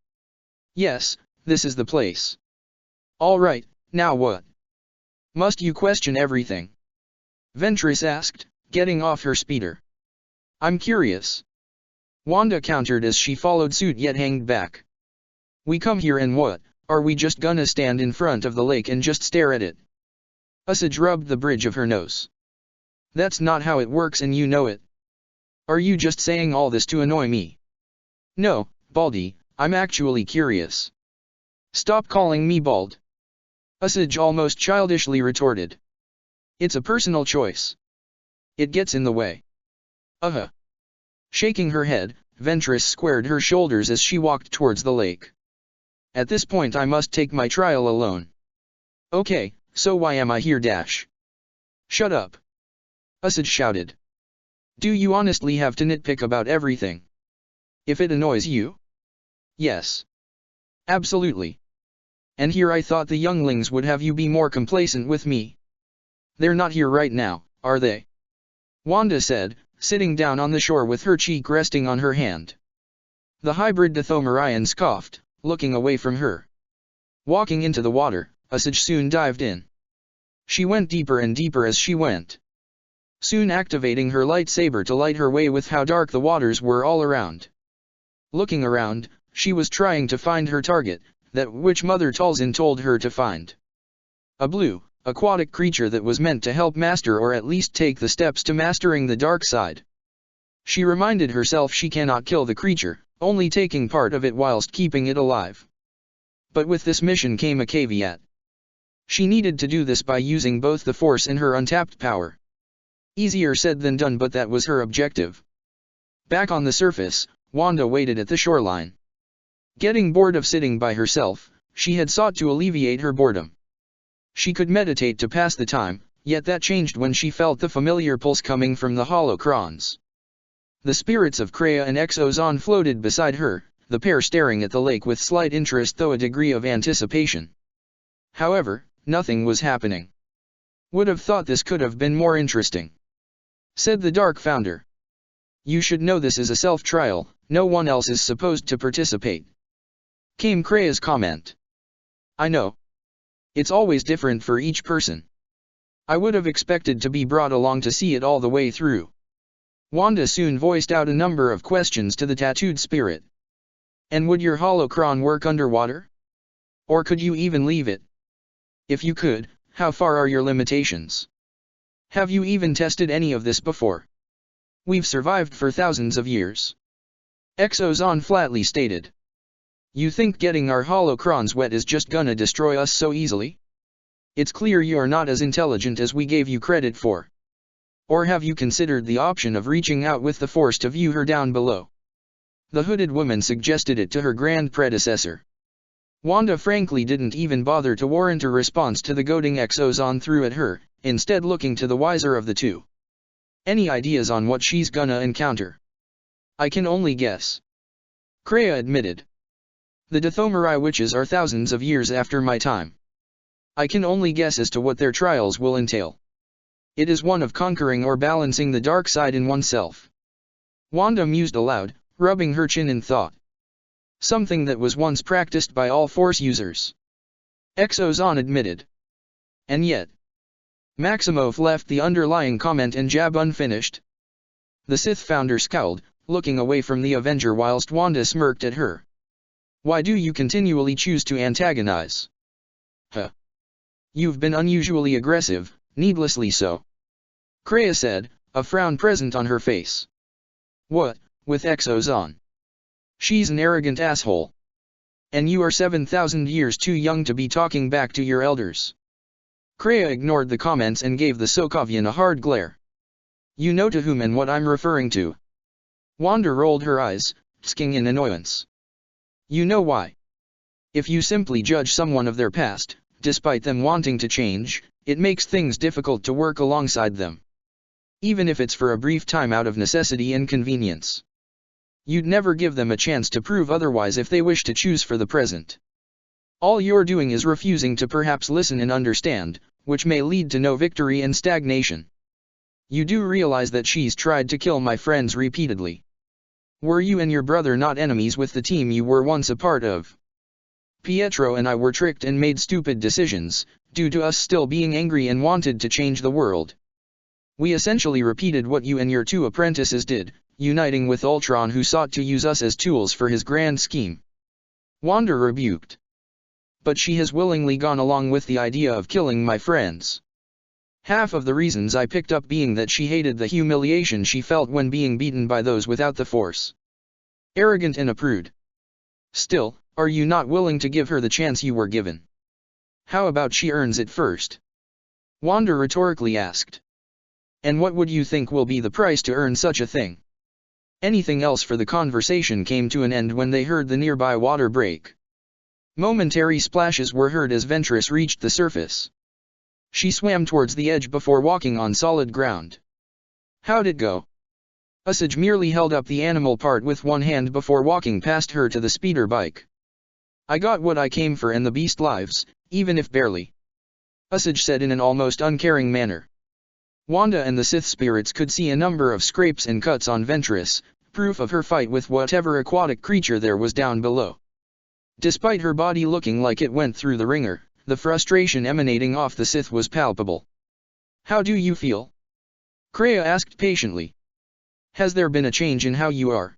Yes, this is the place. All right, now what? Must you question everything? Ventress asked, getting off her speeder. I'm curious. Wanda countered as she followed suit yet hanged back. We come here and what, are we just gonna stand in front of the lake and just stare at it? Usage rubbed the bridge of her nose. That's not how it works and you know it. Are you just saying all this to annoy me? No, Baldy, I'm actually curious. Stop calling me bald. Usage almost childishly retorted. It's a personal choice. It gets in the way. Shaking her head, Ventress squared her shoulders as she walked towards the lake. At this point I must take my trial alone. Okay, so why am I here dash? Shut up. Usage shouted. Do you honestly have to nitpick about everything? If it annoys you? Yes. Absolutely. And here I thought the younglings would have you be more complacent with me. They're not here right now, are they? Wanda said, sitting down on the shore with her cheek resting on her hand. The hybrid Dathomirian scoffed, looking away from her. Walking into the water, Usage soon dived in. She went deeper and deeper as she went. Soon activating her lightsaber to light her way with how dark the waters were all around. Looking around, she was trying to find her target, that which Mother Talzin told her to find. A blue, aquatic creature that was meant to help master or at least take the steps to mastering the dark side. She reminded herself she cannot kill the creature, only taking part of it whilst keeping it alive. But with this mission came a caveat. She needed to do this by using both the Force and her untapped power. Easier said than done, but that was her objective. Back on the surface, Wanda waited at the shoreline. Getting bored of sitting by herself, she had sought to alleviate her boredom. She could meditate to pass the time, yet that changed when she felt the familiar pulse coming from the holocrons. The spirits of Kreia and Exozon floated beside her, the pair staring at the lake with slight interest though a degree of anticipation. However, nothing was happening. Would have thought this could have been more interesting, said the Dark Founder. You should know this is a self-trial, no one else is supposed to participate, came Kreia's comment. I know. It's always different for each person. I would have expected to be brought along to see it all the way through. Wanda soon voiced out a number of questions to the tattooed spirit. And would your holocron work underwater? Or could you even leave it? If you could, how far are your limitations? Have you even tested any of this before? We've survived for thousands of years. Exozon flatly stated. You think getting our holocrons wet is just gonna destroy us so easily? It's clear you're not as intelligent as we gave you credit for. Or have you considered the option of reaching out with the Force to view her down below? The hooded woman suggested it to her grand predecessor. Wanda frankly didn't even bother to warrant a response to the goading Exozon threw at her, instead looking to the wiser of the two. Any ideas on what she's gonna encounter? I can only guess. Kreia admitted. The Dathomiri witches are thousands of years after my time. I can only guess as to what their trials will entail. It is one of conquering or balancing the dark side in oneself. Wanda mused aloud, rubbing her chin in thought. Something that was once practiced by all Force users. Exozon admitted. And yet, Maximoff left the underlying comment and jab unfinished. The Sith founder scowled, looking away from the Avenger whilst Wanda smirked at her. Why do you continually choose to antagonize? Huh. You've been unusually aggressive, needlessly so. Kreia said, a frown present on her face. What, with Exos on? She's an arrogant asshole. And you are 7,000 years too young to be talking back to your elders. Kreia ignored the comments and gave the Sokovian a hard glare. You know to whom and what I'm referring to. Wanda rolled her eyes, sking in annoyance. You know why. If you simply judge someone of their past, despite them wanting to change, it makes things difficult to work alongside them. Even if it's for a brief time out of necessity and convenience. You'd never give them a chance to prove otherwise if they wish to choose for the present. All you're doing is refusing to perhaps listen and understand, which may lead to no victory and stagnation. You do realize that she's tried to kill my friends repeatedly. Were you and your brother not enemies with the team you were once a part of? Pietro and I were tricked and made stupid decisions, due to us still being angry and wanted to change the world. We essentially repeated what you and your two apprentices did, uniting with Ultron who sought to use us as tools for his grand scheme. Wanda rebuked. But she has willingly gone along with the idea of killing my friends. Half of the reasons I picked up being that she hated the humiliation she felt when being beaten by those without the Force. Arrogant and a prude. Still, are you not willing to give her the chance you were given? How about she earns it first? Wanda rhetorically asked. And what would you think will be the price to earn such a thing? Anything else for the conversation came to an end when they heard the nearby water break. Momentary splashes were heard as Ventress reached the surface. She swam towards the edge before walking on solid ground. How'd it go? Usage merely held up the animal part with one hand before walking past her to the speeder bike. I got what I came for and the beast lives, even if barely. Usage said in an almost uncaring manner. Wanda and the Sith spirits could see a number of scrapes and cuts on Ventress, proof of her fight with whatever aquatic creature there was down below. Despite her body looking like it went through the ringer, the frustration emanating off the Sith was palpable. How do you feel? Kreia asked patiently. Has there been a change in how you are?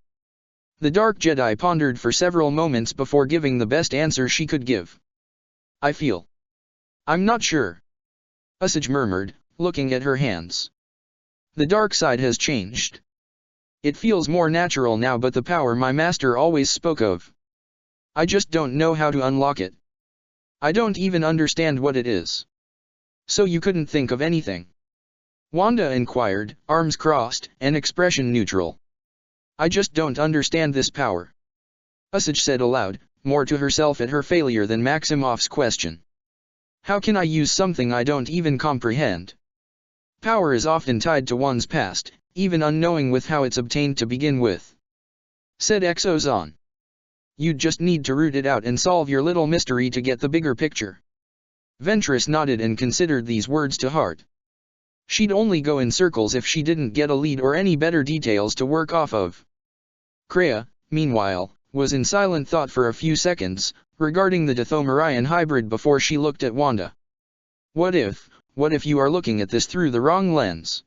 The Dark Jedi pondered for several moments before giving the best answer she could give. I feel. I'm not sure. Usage murmured, looking at her hands. The dark side has changed. It feels more natural now, but the power my master always spoke of. I just don't know how to unlock it. I don't even understand what it is. So you couldn't think of anything? Wanda inquired, arms crossed, and expression neutral. I just don't understand this power. Usage said aloud, more to herself at her failure than Maximoff's question. How can I use something I don't even comprehend? Power is often tied to one's past, even unknowing with how it's obtained to begin with. Said Exozon. You'd just need to root it out and solve your little mystery to get the bigger picture. Ventress nodded and considered these words to heart. She'd only go in circles if she didn't get a lead or any better details to work off of. Kreia, meanwhile, was in silent thought for a few seconds, regarding the Dathomirian hybrid before she looked at Wanda. What if you are looking at this through the wrong lens?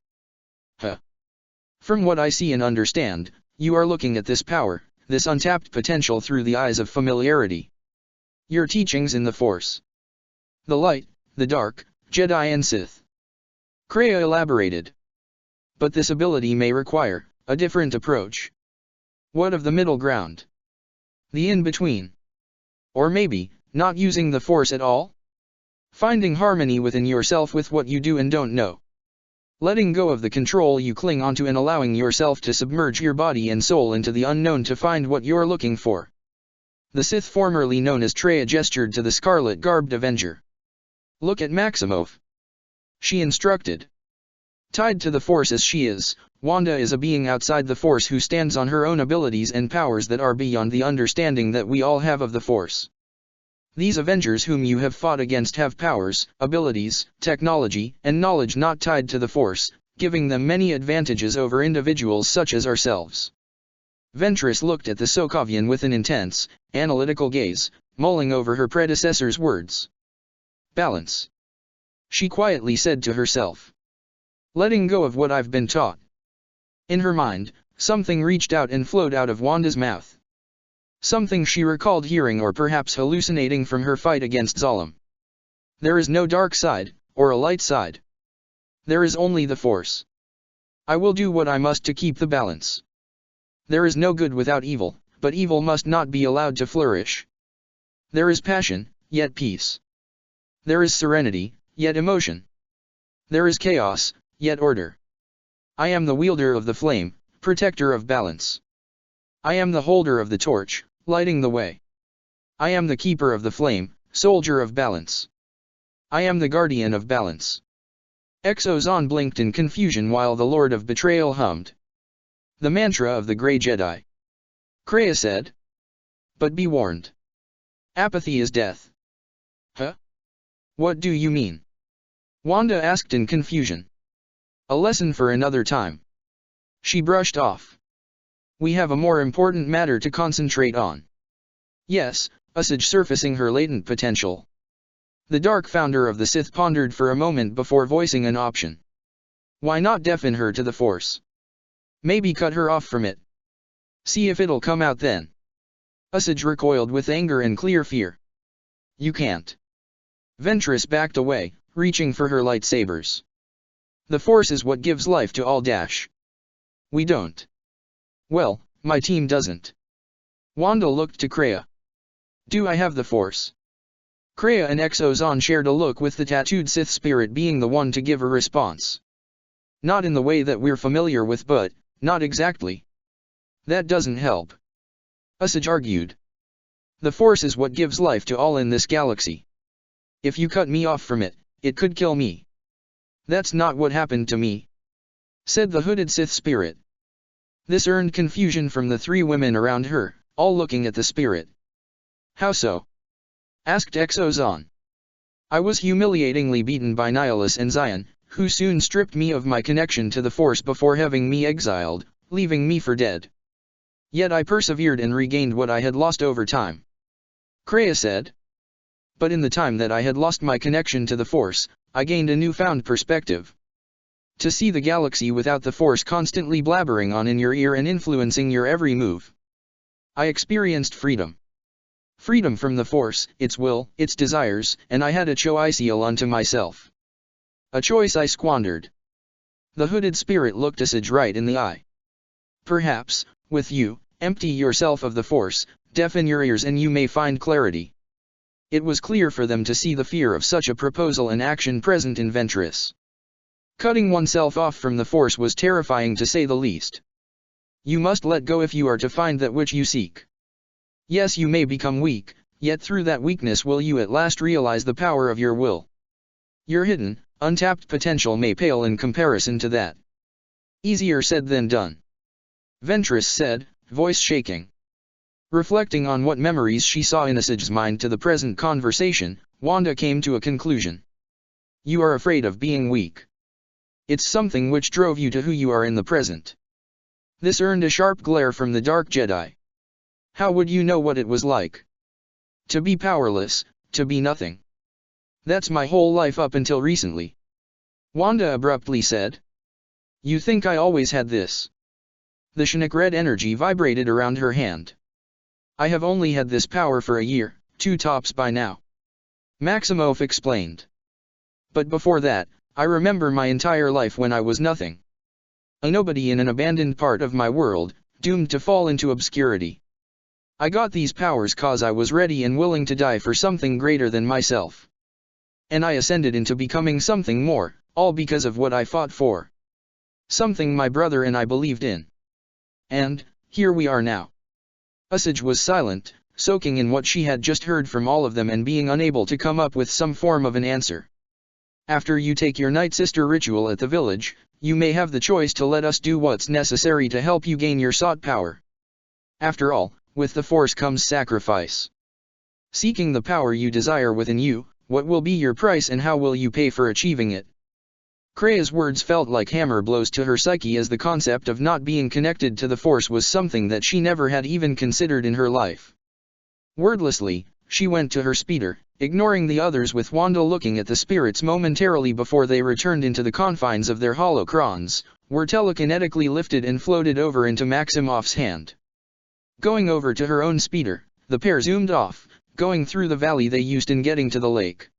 Huh. From what I see and understand, you are looking at this power, this untapped potential through the eyes of familiarity. Your teachings in the Force. The light, the dark, Jedi and Sith. Kreia elaborated. But this ability may require a different approach. What of the middle ground? The in-between? Or maybe, not using the Force at all? Finding harmony within yourself with what you do and don't know. Letting go of the control you cling onto and allowing yourself to submerge your body and soul into the unknown to find what you're looking for. The Sith formerly known as Treya gestured to the scarlet-garbed Avenger. Look at Maximoff. She instructed. Tied to the Force as she is, Wanda is a being outside the Force who stands on her own abilities and powers that are beyond the understanding that we all have of the Force. These Avengers whom you have fought against have powers, abilities, technology, and knowledge not tied to the Force, giving them many advantages over individuals such as ourselves. Ventress looked at the Sokovian with an intense, analytical gaze, mulling over her predecessor's words. Balance. she quietly said to herself. Letting go of what I've been taught. In her mind, something reached out and flowed out of Wanda's mouth. Something she recalled hearing or perhaps hallucinating from her fight against Zalem. There is no dark side, or a light side. There is only the Force. I will do what I must to keep the balance. There is no good without evil, but evil must not be allowed to flourish. There is passion, yet peace. There is serenity, yet emotion. There is chaos, yet order. I am the wielder of the flame, protector of balance. I am the holder of the torch, lighting the way. I am the keeper of the flame, soldier of balance. I am the guardian of balance. Exozon blinked in confusion while the Lord of Betrayal hummed. The mantra of the Grey Jedi. Kreia said. But be warned. Apathy is death. Huh? What do you mean? Wanda asked in confusion. A lesson for another time. She brushed off. We have a more important matter to concentrate on. Yes, Usage surfacing her latent potential. The Dark Founder of the Sith pondered for a moment before voicing an option. Why not deafen her to the Force? Maybe cut her off from it. See if it'll come out then. Usage recoiled with anger and clear fear. You can't. Ventress backed away, reaching for her lightsabers. The Force is what gives life to all. We don't. Well, my team doesn't. Wanda looked to Kreia. Do I have the Force? Kreia and Exozon shared a look, with the tattooed Sith spirit being the one to give a response. Not in the way that we're familiar with, but, not exactly. That doesn't help. Usage argued. The Force is what gives life to all in this galaxy. If you cut me off from it, it could kill me. That's not what happened to me, said the hooded Sith spirit. This earned confusion from the three women around her, all looking at the spirit. How so? Asked Exozon. I was humiliatingly beaten by Nihilus and Zion, who soon stripped me of my connection to the Force before having me exiled, leaving me for dead. Yet I persevered and regained what I had lost over time. Kreia said. But in the time that I had lost my connection to the Force, I gained a newfound perspective. To see the galaxy without the Force constantly blabbering on in your ear and influencing your every move. I experienced freedom. Freedom from the Force, its will, its desires, and I had a choice unto myself. A choice I squandered. The hooded spirit looked Usage right in the eye. Perhaps, with you, empty yourself of the Force, deafen your ears and you may find clarity. It was clear for them to see the fear of such a proposal and action present in Ventress. Cutting oneself off from the Force was terrifying to say the least. You must let go if you are to find that which you seek. Yes, you may become weak, yet through that weakness will you at last realize the power of your will. Your hidden, untapped potential may pale in comparison to that. Easier said than done. Ventress said, voice shaking. Reflecting on what memories she saw in Usage's mind to the present conversation, Wanda came to a conclusion. You are afraid of being weak. It's something which drove you to who you are in the present. This earned a sharp glare from the Dark Jedi. How would you know what it was like? To be powerless, to be nothing. That's my whole life up until recently. Wanda abruptly said. You think I always had this? The Chinook red energy vibrated around her hand. I have only had this power for a year, 2 tops by now. Maximoff explained. But before that, I remember my entire life when I was nothing. A nobody in an abandoned part of my world, doomed to fall into obscurity. I got these powers cause I was ready and willing to die for something greater than myself. And I ascended into becoming something more, all because of what I fought for. Something my brother and I believed in. And, here we are now. Usage was silent, soaking in what she had just heard from all of them and being unable to come up with some form of an answer. After you take your Night Sister ritual at the village, you may have the choice to let us do what's necessary to help you gain your sought power. After all, with the Force comes sacrifice. Seeking the power you desire within you, what will be your price and how will you pay for achieving it? Kreia's words felt like hammer blows to her psyche, as the concept of not being connected to the Force was something that she never had even considered in her life. Wordlessly, she went to her speeder, ignoring the others with Wanda looking at the spirits momentarily before they returned into the confines of their holocrons, were telekinetically lifted and floated over into Maximoff's hand. Going over to her own speeder, the pair zoomed off, going through the valley they used in getting to the lake.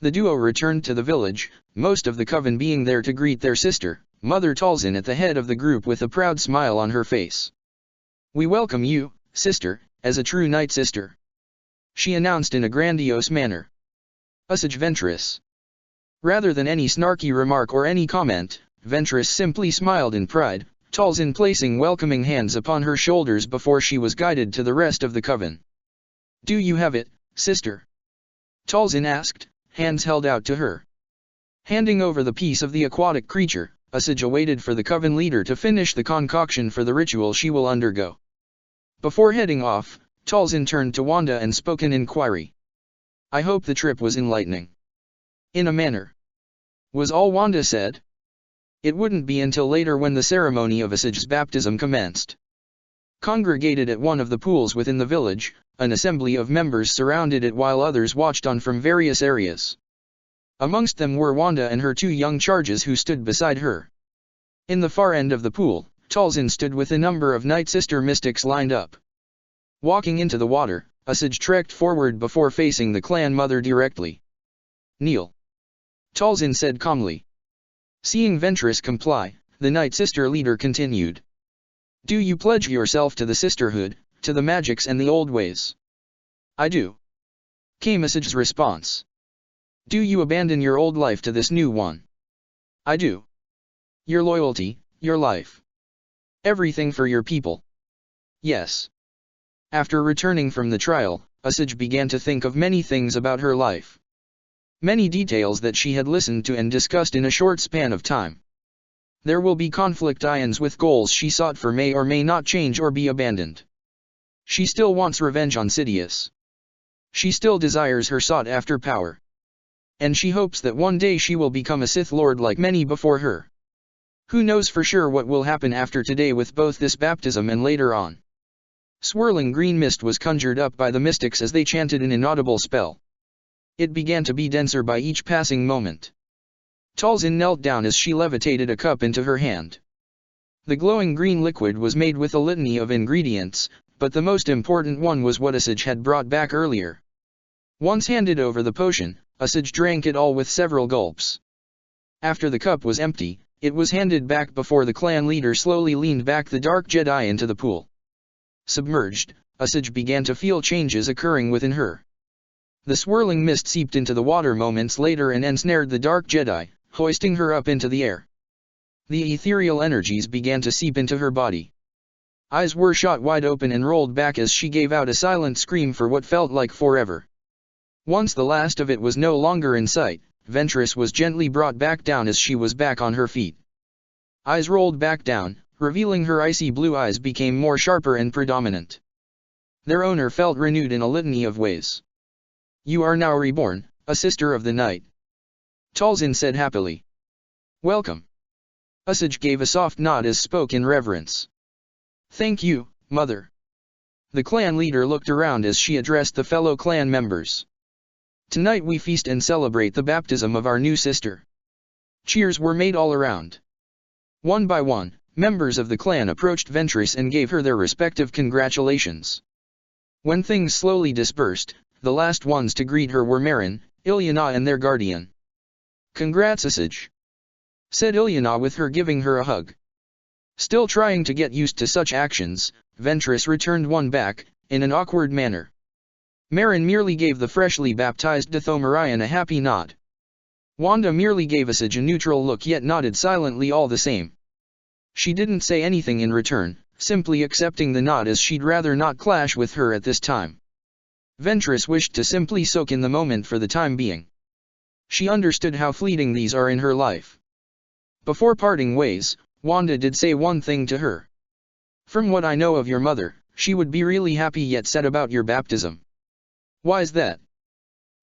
The duo returned to the village, most of the coven being there to greet their sister, Mother Talzin at the head of the group with a proud smile on her face. "We welcome you, sister, as a true Night Sister," she announced in a grandiose manner. "Usage Ventress." Rather than any snarky remark or any comment, Ventress simply smiled in pride, Talzin placing welcoming hands upon her shoulders before she was guided to the rest of the coven. "Do you have it, sister?" Talzin asked, hands held out to her. Handing over the piece of the aquatic creature, Usage waited for the coven leader to finish the concoction for the ritual she will undergo. Before heading off, Talzin turned to Wanda and spoke an inquiry. "I hope the trip was enlightening." "In a manner," was all Wanda said. It wouldn't be until later when the ceremony of Usage's baptism commenced. Congregated at one of the pools within the village, an assembly of members surrounded it while others watched on from various areas. Amongst them were Wanda and her two young charges who stood beside her. In the far end of the pool, Talzin stood with a number of Night Sister mystics lined up. Walking into the water, Usage trekked forward before facing the clan mother directly. "Kneel," Talzin said calmly. Seeing Ventress comply, the Night Sister leader continued. "Do you pledge yourself to the sisterhood, to the magics and the old ways?" "I do," came Usage's response. "Do you abandon your old life to this new one?" "I do." "Your loyalty, your life. Everything for your people?" "Yes." After returning from the trial, Usage began to think of many things about her life. Many details that she had listened to and discussed in a short span of time. There will be conflict ions with goals she sought for may or may not change or be abandoned. She still wants revenge on Sidious. She still desires her sought-after power. And she hopes that one day she will become a Sith Lord like many before her. Who knows for sure what will happen after today with both this baptism and later on. Swirling green mist was conjured up by the mystics as they chanted an inaudible spell. It began to be denser by each passing moment. Talzin knelt down as she levitated a cup into her hand. The glowing green liquid was made with a litany of ingredients, but the most important one was what Usage had brought back earlier. Once handed over the potion, Usage drank it all with several gulps. After the cup was empty, it was handed back before the clan leader slowly leaned back the dark Jedi into the pool. Submerged, Usage began to feel changes occurring within her. The swirling mist seeped into the water moments later and ensnared the dark Jedi, hoisting her up into the air. The ethereal energies began to seep into her body. Eyes were shot wide open and rolled back as she gave out a silent scream for what felt like forever. Once the last of it was no longer in sight, Ventress was gently brought back down as she was back on her feet. Eyes rolled back down, revealing her icy blue eyes became more sharper and predominant. Their owner felt renewed in a litany of ways. "You are now reborn, a sister of the night," Talzin said happily. "Welcome." Usage gave a soft nod as spoke in reverence. "Thank you, mother." The clan leader looked around as she addressed the fellow clan members. "Tonight we feast and celebrate the baptism of our new sister." Cheers were made all around. One by one, members of the clan approached Ventress and gave her their respective congratulations. When things slowly dispersed, the last ones to greet her were Marin, Ilyana and their guardian. "Congrats Usage," said Ilyana with her giving her a hug. Still trying to get used to such actions, Ventress returned one back, in an awkward manner. Marin merely gave the freshly baptized Dathomirian a happy nod. Wanda merely gave Usage a neutral look yet nodded silently all the same. She didn't say anything in return, simply accepting the nod as she'd rather not clash with her at this time. Ventress wished to simply soak in the moment for the time being. She understood how fleeting these are in her life. Before parting ways, Wanda did say one thing to her. "From what I know of your mother, she would be really happy yet sad about your baptism." "Why's that?"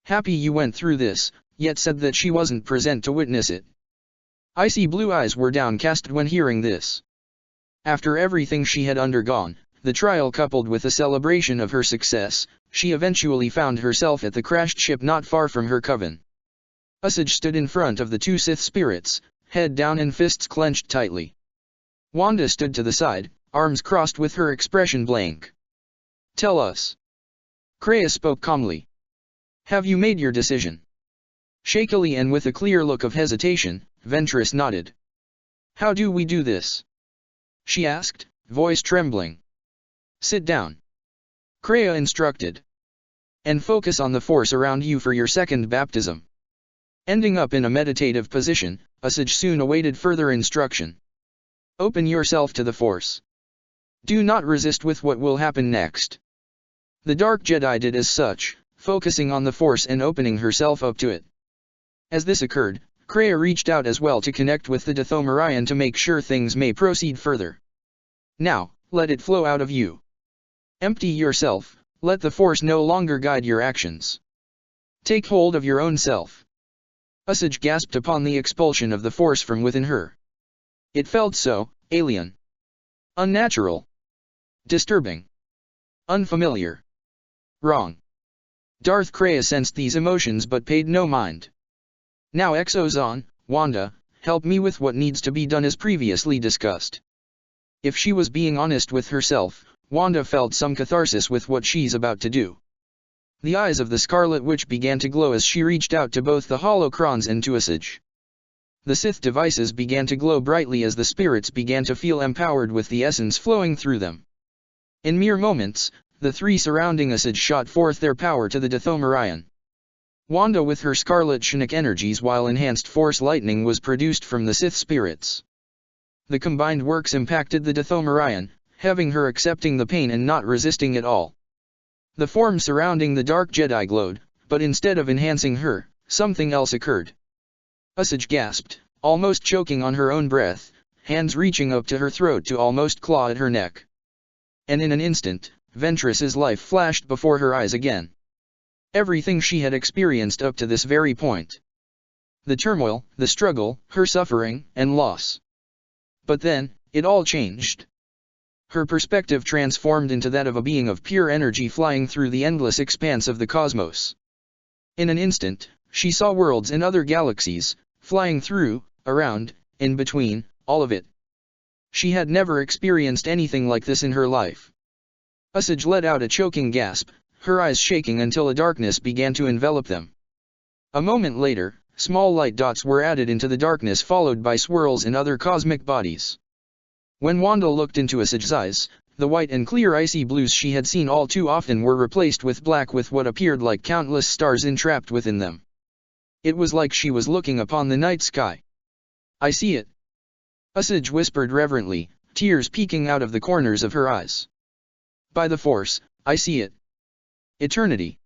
"Happy you went through this, yet said that she wasn't present to witness it." Icy blue eyes were downcast when hearing this. After everything she had undergone, the trial coupled with a celebration of her success, she eventually found herself at the crashed ship not far from her coven. Usage stood in front of the two Sith spirits, head down and fists clenched tightly. Wanda stood to the side, arms crossed with her expression blank. "Tell us." Kreia spoke calmly. "Have you made your decision?" Shakily and with a clear look of hesitation, Ventress nodded. "How do we do this?" she asked, voice trembling. "Sit down," Kreia instructed. "And focus on the force around you for your second baptism." Ending up in a meditative position, Usage soon awaited further instruction. "Open yourself to the force. Do not resist with what will happen next." The Dark Jedi did as such, focusing on the force and opening herself up to it. As this occurred, Kreia reached out as well to connect with the Dathomirian to make sure things may proceed further. "Now, let it flow out of you. Empty yourself, let the force no longer guide your actions. Take hold of your own self." Usage gasped upon the expulsion of the force from within her. It felt so alien, unnatural, disturbing, unfamiliar, wrong. Darth Kreia sensed these emotions but paid no mind. "Now Exozon, Wanda, help me with what needs to be done as previously discussed." If she was being honest with herself, Wanda felt some catharsis with what she's about to do. The eyes of the Scarlet Witch began to glow as she reached out to both the holocrons and to Usage. The Sith devices began to glow brightly as the spirits began to feel empowered with the essence flowing through them. In mere moments, the three surrounding Usage shot forth their power to the Dathomirian. Wanda with her Scarlet Chinook energies while enhanced force lightning was produced from the Sith spirits. The combined works impacted the Dathomirian, having her accepting the pain and not resisting at all. The form surrounding the Dark Jedi glowed, but instead of enhancing her, something else occurred. Usage gasped, almost choking on her own breath, hands reaching up to her throat to almost claw at her neck. And in an instant, Ventress's life flashed before her eyes again. Everything she had experienced up to this very point. The turmoil, the struggle, her suffering, and loss. But then, it all changed. Her perspective transformed into that of a being of pure energy flying through the endless expanse of the cosmos. In an instant, she saw worlds and other galaxies, flying through, around, in between, all of it. She had never experienced anything like this in her life. Usage let out a choking gasp, her eyes shaking until a darkness began to envelop them. A moment later, small light dots were added into the darkness followed by swirls and other cosmic bodies. When Wanda looked into Usage's eyes, the white and clear icy blues she had seen all too often were replaced with black with what appeared like countless stars entrapped within them. It was like she was looking upon the night sky. "I see it," Usage whispered reverently, tears peeking out of the corners of her eyes. "By the Force, I see it. Eternity.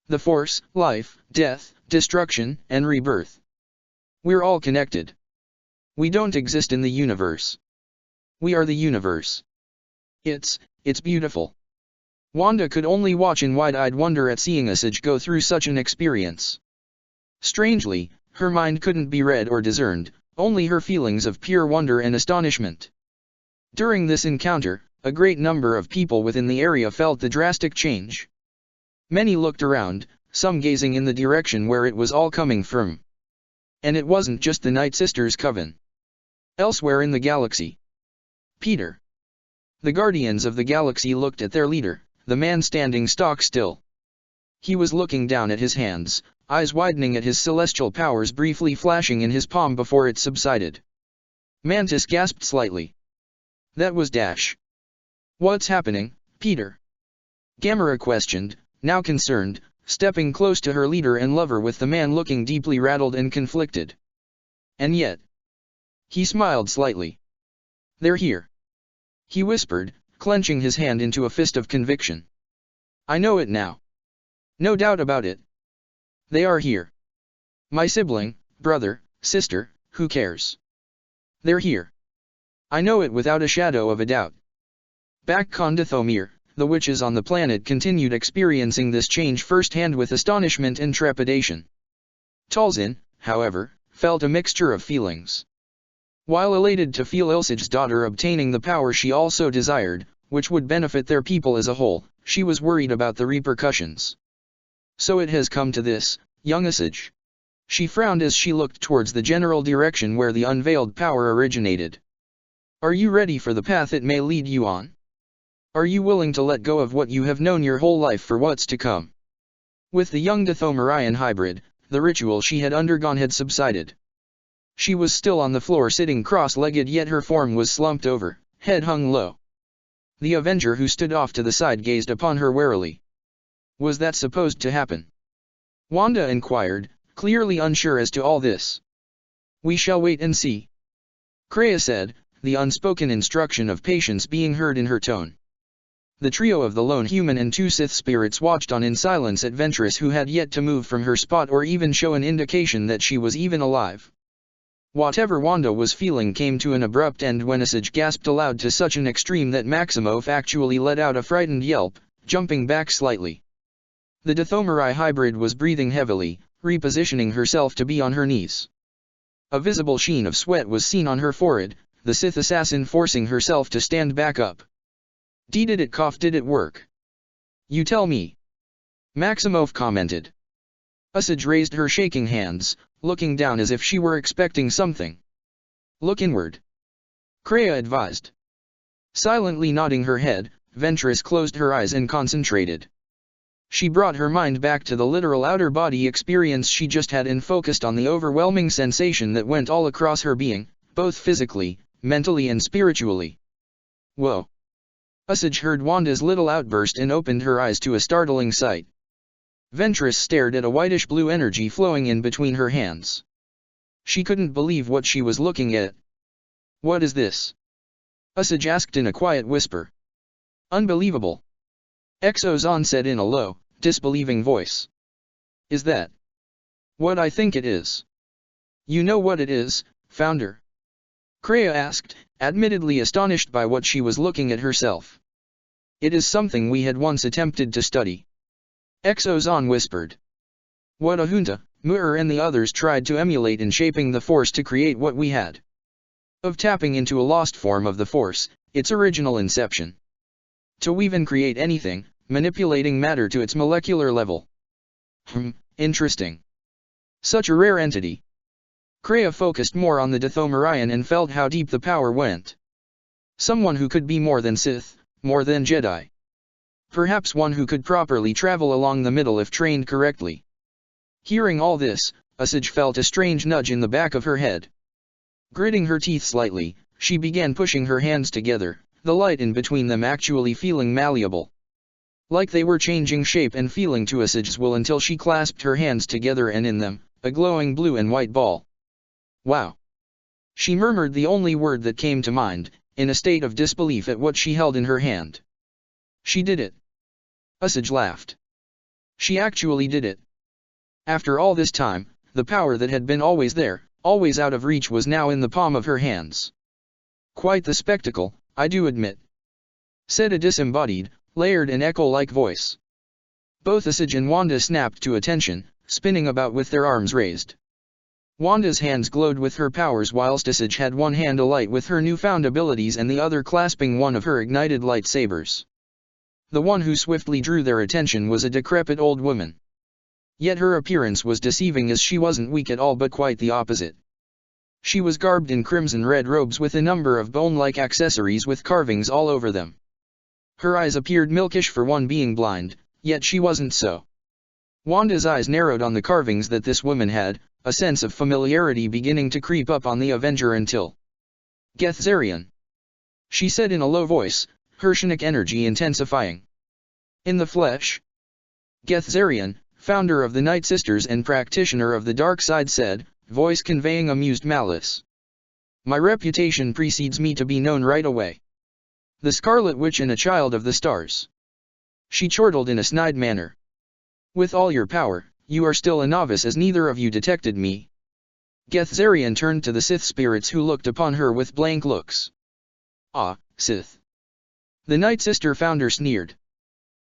The Force, life, death, destruction, and rebirth. We're all connected. We don't exist in the universe. We are the universe. It's beautiful." Wanda could only watch in wide-eyed wonder at seeing Usage go through such an experience. Strangely, her mind couldn't be read or discerned, only her feelings of pure wonder and astonishment. During this encounter, a great number of people within the area felt the drastic change. Many looked around, some gazing in the direction where it was all coming from. And it wasn't just the Night Sisters' coven. Elsewhere in the galaxy, Peter. The Guardians of the Galaxy looked at their leader, the man standing stock still. He was looking down at his hands, eyes widening at his celestial powers briefly flashing in his palm before it subsided. Mantis gasped slightly. "That was Dash." "What's happening, Peter?" Gamera questioned, now concerned, stepping close to her leader and lover with the man looking deeply rattled and conflicted. "And yet," he smiled slightly. "They're here," he whispered, clenching his hand into a fist of conviction. "I know it now. No doubt about it. They are here. My sibling, brother, sister, who cares? They're here. I know it without a shadow of a doubt." Back on Dathomir, the witches on the planet continued experiencing this change firsthand with astonishment and trepidation. Talzin, however, felt a mixture of feelings. While elated to feel Usage's daughter obtaining the power she also desired, which would benefit their people as a whole. She was worried about the repercussions. So it has come to this, young Asajj. She frowned as she looked towards the general direction where the unveiled power originated. Are you ready for the path it may lead you on? Are you willing to let go of what you have known your whole life for what's to come? With the young Dathomirian hybrid, the ritual she had undergone had subsided. She was still on the floor sitting cross-legged, yet her form was slumped over, head hung low. The Avenger who stood off to the side gazed upon her warily. Was that supposed to happen? Wanda inquired, clearly unsure as to all this. We shall wait and see. Kreia said, the unspoken instruction of patience being heard in her tone. The trio of the lone human and two Sith spirits watched on in silence at Ventress, who had yet to move from her spot or even show an indication that she was even alive. Whatever Wanda was feeling came to an abrupt end when Asajj gasped aloud to such an extreme that Maximoff actually let out a frightened yelp, jumping back slightly. The Dathomiri hybrid was breathing heavily, repositioning herself to be on her knees. A visible sheen of sweat was seen on her forehead, the Sith assassin forcing herself to stand back up. Did it cough? Did it work? You tell me. Maximoff commented. Asajj raised her shaking hands, looking down as if she were expecting something. Look inward. Kreia advised. Silently nodding her head, Ventress closed her eyes and concentrated. She brought her mind back to the literal outer body experience she just had and focused on the overwhelming sensation that went all across her being, both physically, mentally and spiritually. Whoa! Asajj heard Wanda's little outburst and opened her eyes to a startling sight. Ventress stared at a whitish-blue energy flowing in between her hands. She couldn't believe what she was looking at. What is this? Asajj asked in a quiet whisper. Unbelievable. Exozon said in a low, disbelieving voice. Is that what I think it is? You know what it is, Founder? Kreia asked, admittedly astonished by what she was looking at herself. It is something we had once attempted to study. Exozon whispered. What a junta, Muir and the others tried to emulate in shaping the Force to create what we had. Of tapping into a lost form of the Force, its original inception. To weave and create anything, manipulating matter to its molecular level. Interesting. Such a rare entity. Kreia focused more on the Dathomirian and felt how deep the power went. Someone who could be more than Sith, more than Jedi. Perhaps one who could properly travel along the middle if trained correctly. Hearing all this, Asajj felt a strange nudge in the back of her head. Gritting her teeth slightly, she began pushing her hands together, the light in between them actually feeling malleable. Like they were changing shape and feeling to Asajj's will until she clasped her hands together and in them, a glowing blue and white ball. Wow! She murmured the only word that came to mind, in a state of disbelief at what she held in her hand. She did it. Asajj laughed. She actually did it. After all this time, the power that had been always there, always out of reach was now in the palm of her hands. Quite the spectacle, I do admit. Said a disembodied, layered and echo-like voice. Both Asajj and Wanda snapped to attention, spinning about with their arms raised. Wanda's hands glowed with her powers whilst Asajj had one hand alight with her newfound abilities and the other clasping one of her ignited lightsabers. The one who swiftly drew their attention was a decrepit old woman. Yet her appearance was deceiving, as she wasn't weak at all but quite the opposite. She was garbed in crimson-red robes with a number of bone-like accessories with carvings all over them. Her eyes appeared milkish for one being blind, yet she wasn't so. Wanda's eyes narrowed on the carvings that this woman had, a sense of familiarity beginning to creep up on the Avenger until Gethzarian. She said in a low voice, her Shanic energy intensifying. In the flesh? Gethzarian, founder of the Night Sisters and practitioner of the dark side, said, voice conveying amused malice. My reputation precedes me to be known right away. The Scarlet Witch and a child of the stars. She chortled in a snide manner. With all your power, you are still a novice, as neither of you detected me. Gethzarian turned to the Sith spirits who looked upon her with blank looks. Ah, Sith. The Night Sister founder sneered.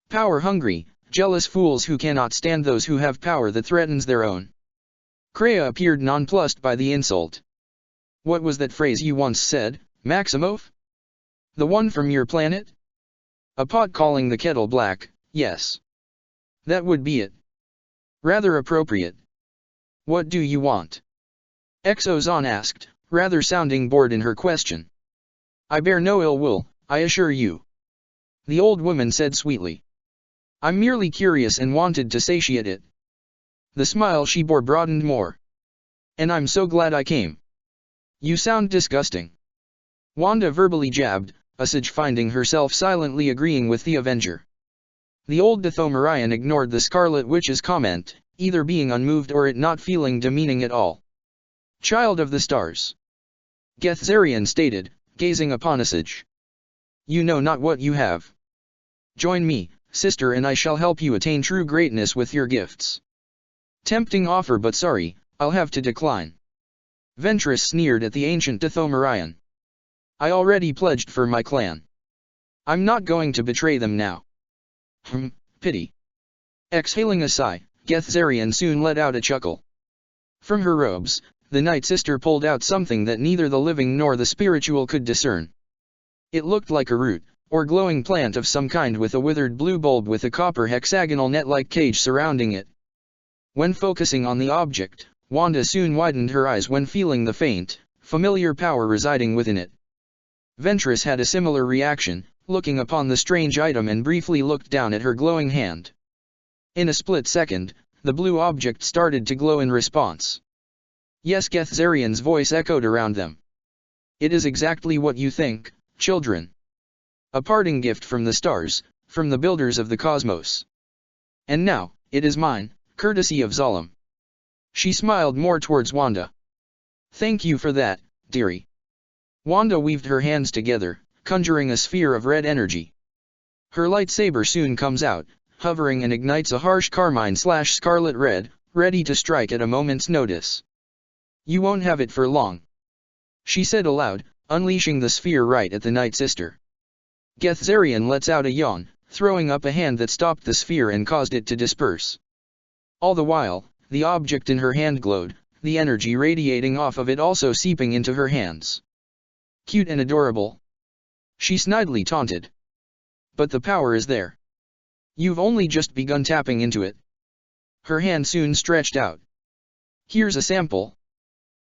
Power-hungry, jealous fools who cannot stand those who have power that threatens their own. Kreia appeared nonplussed by the insult. What was that phrase you once said, Maximoff? The one from your planet? A pot calling the kettle black, yes. That would be it. Rather appropriate. What do you want? Exozon asked, rather sounding bored in her question. I bear no ill will, I assure you. The old woman said sweetly. I'm merely curious and wanted to satiate it. The smile she bore broadened more. And I'm so glad I came. You sound disgusting. Wanda verbally jabbed, Usage finding herself silently agreeing with the Avenger. The old Dathomirian ignored the Scarlet Witch's comment, either being unmoved or it not feeling demeaning at all. Child of the stars. Gethzarian stated, gazing upon Usage. You know not what you have. Join me, sister, and I shall help you attain true greatness with your gifts. Tempting offer, but sorry, I'll have to decline. Ventress sneered at the ancient Dathomirian. I already pledged for my clan. I'm not going to betray them now. Pity. Exhaling a sigh, Gethzarian soon let out a chuckle. From her robes, the Night Sister pulled out something that neither the living nor the spiritual could discern. It looked like a root, or glowing plant of some kind with a withered blue bulb with a copper hexagonal net-like cage surrounding it. When focusing on the object, Wanda soon widened her eyes when feeling the faint, familiar power residing within it. Ventress had a similar reaction, looking upon the strange item and briefly looked down at her glowing hand. In a split second, the blue object started to glow in response. Yes, Gethzarian's voice echoed around them. It is exactly what you think, children. A parting gift from the stars, from the builders of the cosmos. And now, it is mine, courtesy of Zalem. She smiled more towards Wanda. Thank you for that, dearie. Wanda weaved her hands together, conjuring a sphere of red energy. Her lightsaber soon comes out, hovering and ignites a harsh carmine/scarlet red, ready to strike at a moment's notice. You won't have it for long. She said aloud, unleashing the sphere right at the Night Sister. Gethzarian lets out a yawn, throwing up a hand that stopped the sphere and caused it to disperse. All the while, the object in her hand glowed, the energy radiating off of it also seeping into her hands. Cute and adorable. She snidely taunted. But the power is there. You've only just begun tapping into it. Her hand soon stretched out. Here's a sample.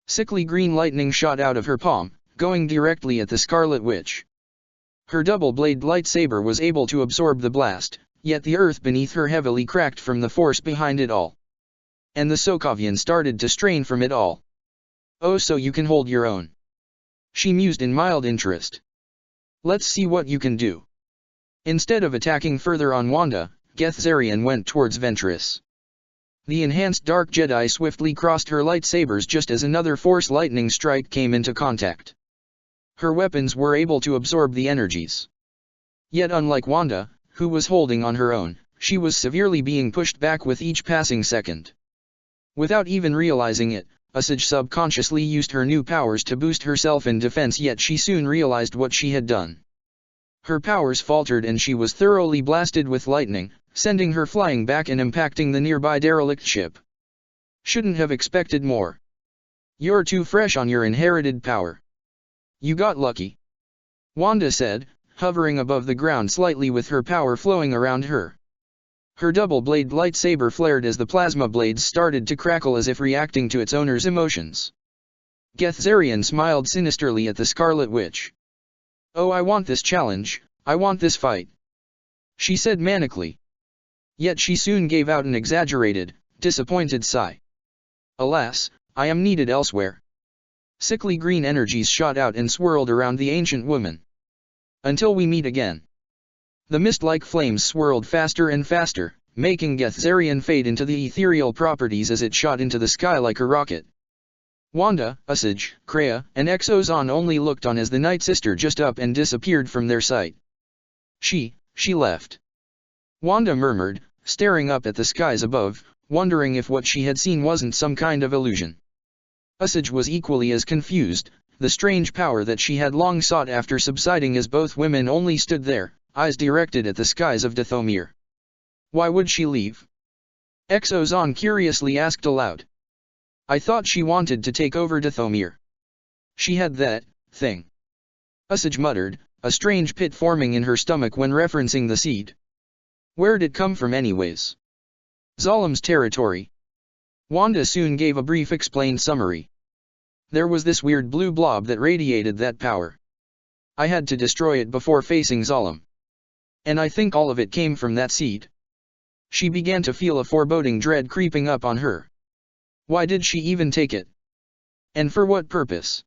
Sickly green lightning shot out of her palm, going directly at the Scarlet Witch. Her double-bladed lightsaber was able to absorb the blast, yet the earth beneath her heavily cracked from the force behind it all. And the Sokovian started to strain from it all. Oh, so you can hold your own. She mused in mild interest. Let's see what you can do. Instead of attacking further on Wanda, Gethzarian went towards Ventress. The enhanced Dark Jedi swiftly crossed her lightsabers just as another Force lightning strike came into contact. Her weapons were able to absorb the energies. Yet unlike Wanda, who was holding on her own, she was severely being pushed back with each passing second. Without even realizing it, Usage subconsciously used her new powers to boost herself in defense, yet she soon realized what she had done. Her powers faltered and she was thoroughly blasted with lightning, sending her flying back and impacting the nearby derelict ship. Shouldn't have expected more. You're too fresh on your inherited power. You got lucky. Wanda said, hovering above the ground slightly with her power flowing around her. Her double-bladed lightsaber flared as the plasma blades started to crackle as if reacting to its owner's emotions. Gethzarian smiled sinisterly at the Scarlet Witch. Oh, I want this challenge, I want this fight. She said manically. Yet she soon gave out an exaggerated, disappointed sigh. Alas, I am needed elsewhere. Sickly green energies shot out and swirled around the ancient woman. Until we meet again. The mist-like flames swirled faster and faster, making Gethzarian fade into the ethereal properties as it shot into the sky like a rocket. Wanda, Usage, Kreia, and Exozon only looked on as the Night Sister just up and disappeared from their sight. She left. Wanda murmured, staring up at the skies above, wondering if what she had seen wasn't some kind of illusion. Usage was equally as confused, the strange power that she had long sought after subsiding as both women only stood there, eyes directed at the skies of Dathomir. Why would she leave? Exozon curiously asked aloud. I thought she wanted to take over Dathomir. She had that thing. Usage muttered, a strange pit forming in her stomach when referencing the seed. Where'd it come from anyways? Zalum's territory. Wanda soon gave a brief explained summary. There was this weird blue blob that radiated that power. I had to destroy it before facing Zalum. And I think all of it came from that seed. She began to feel a foreboding dread creeping up on her. Why did she even take it? And for what purpose?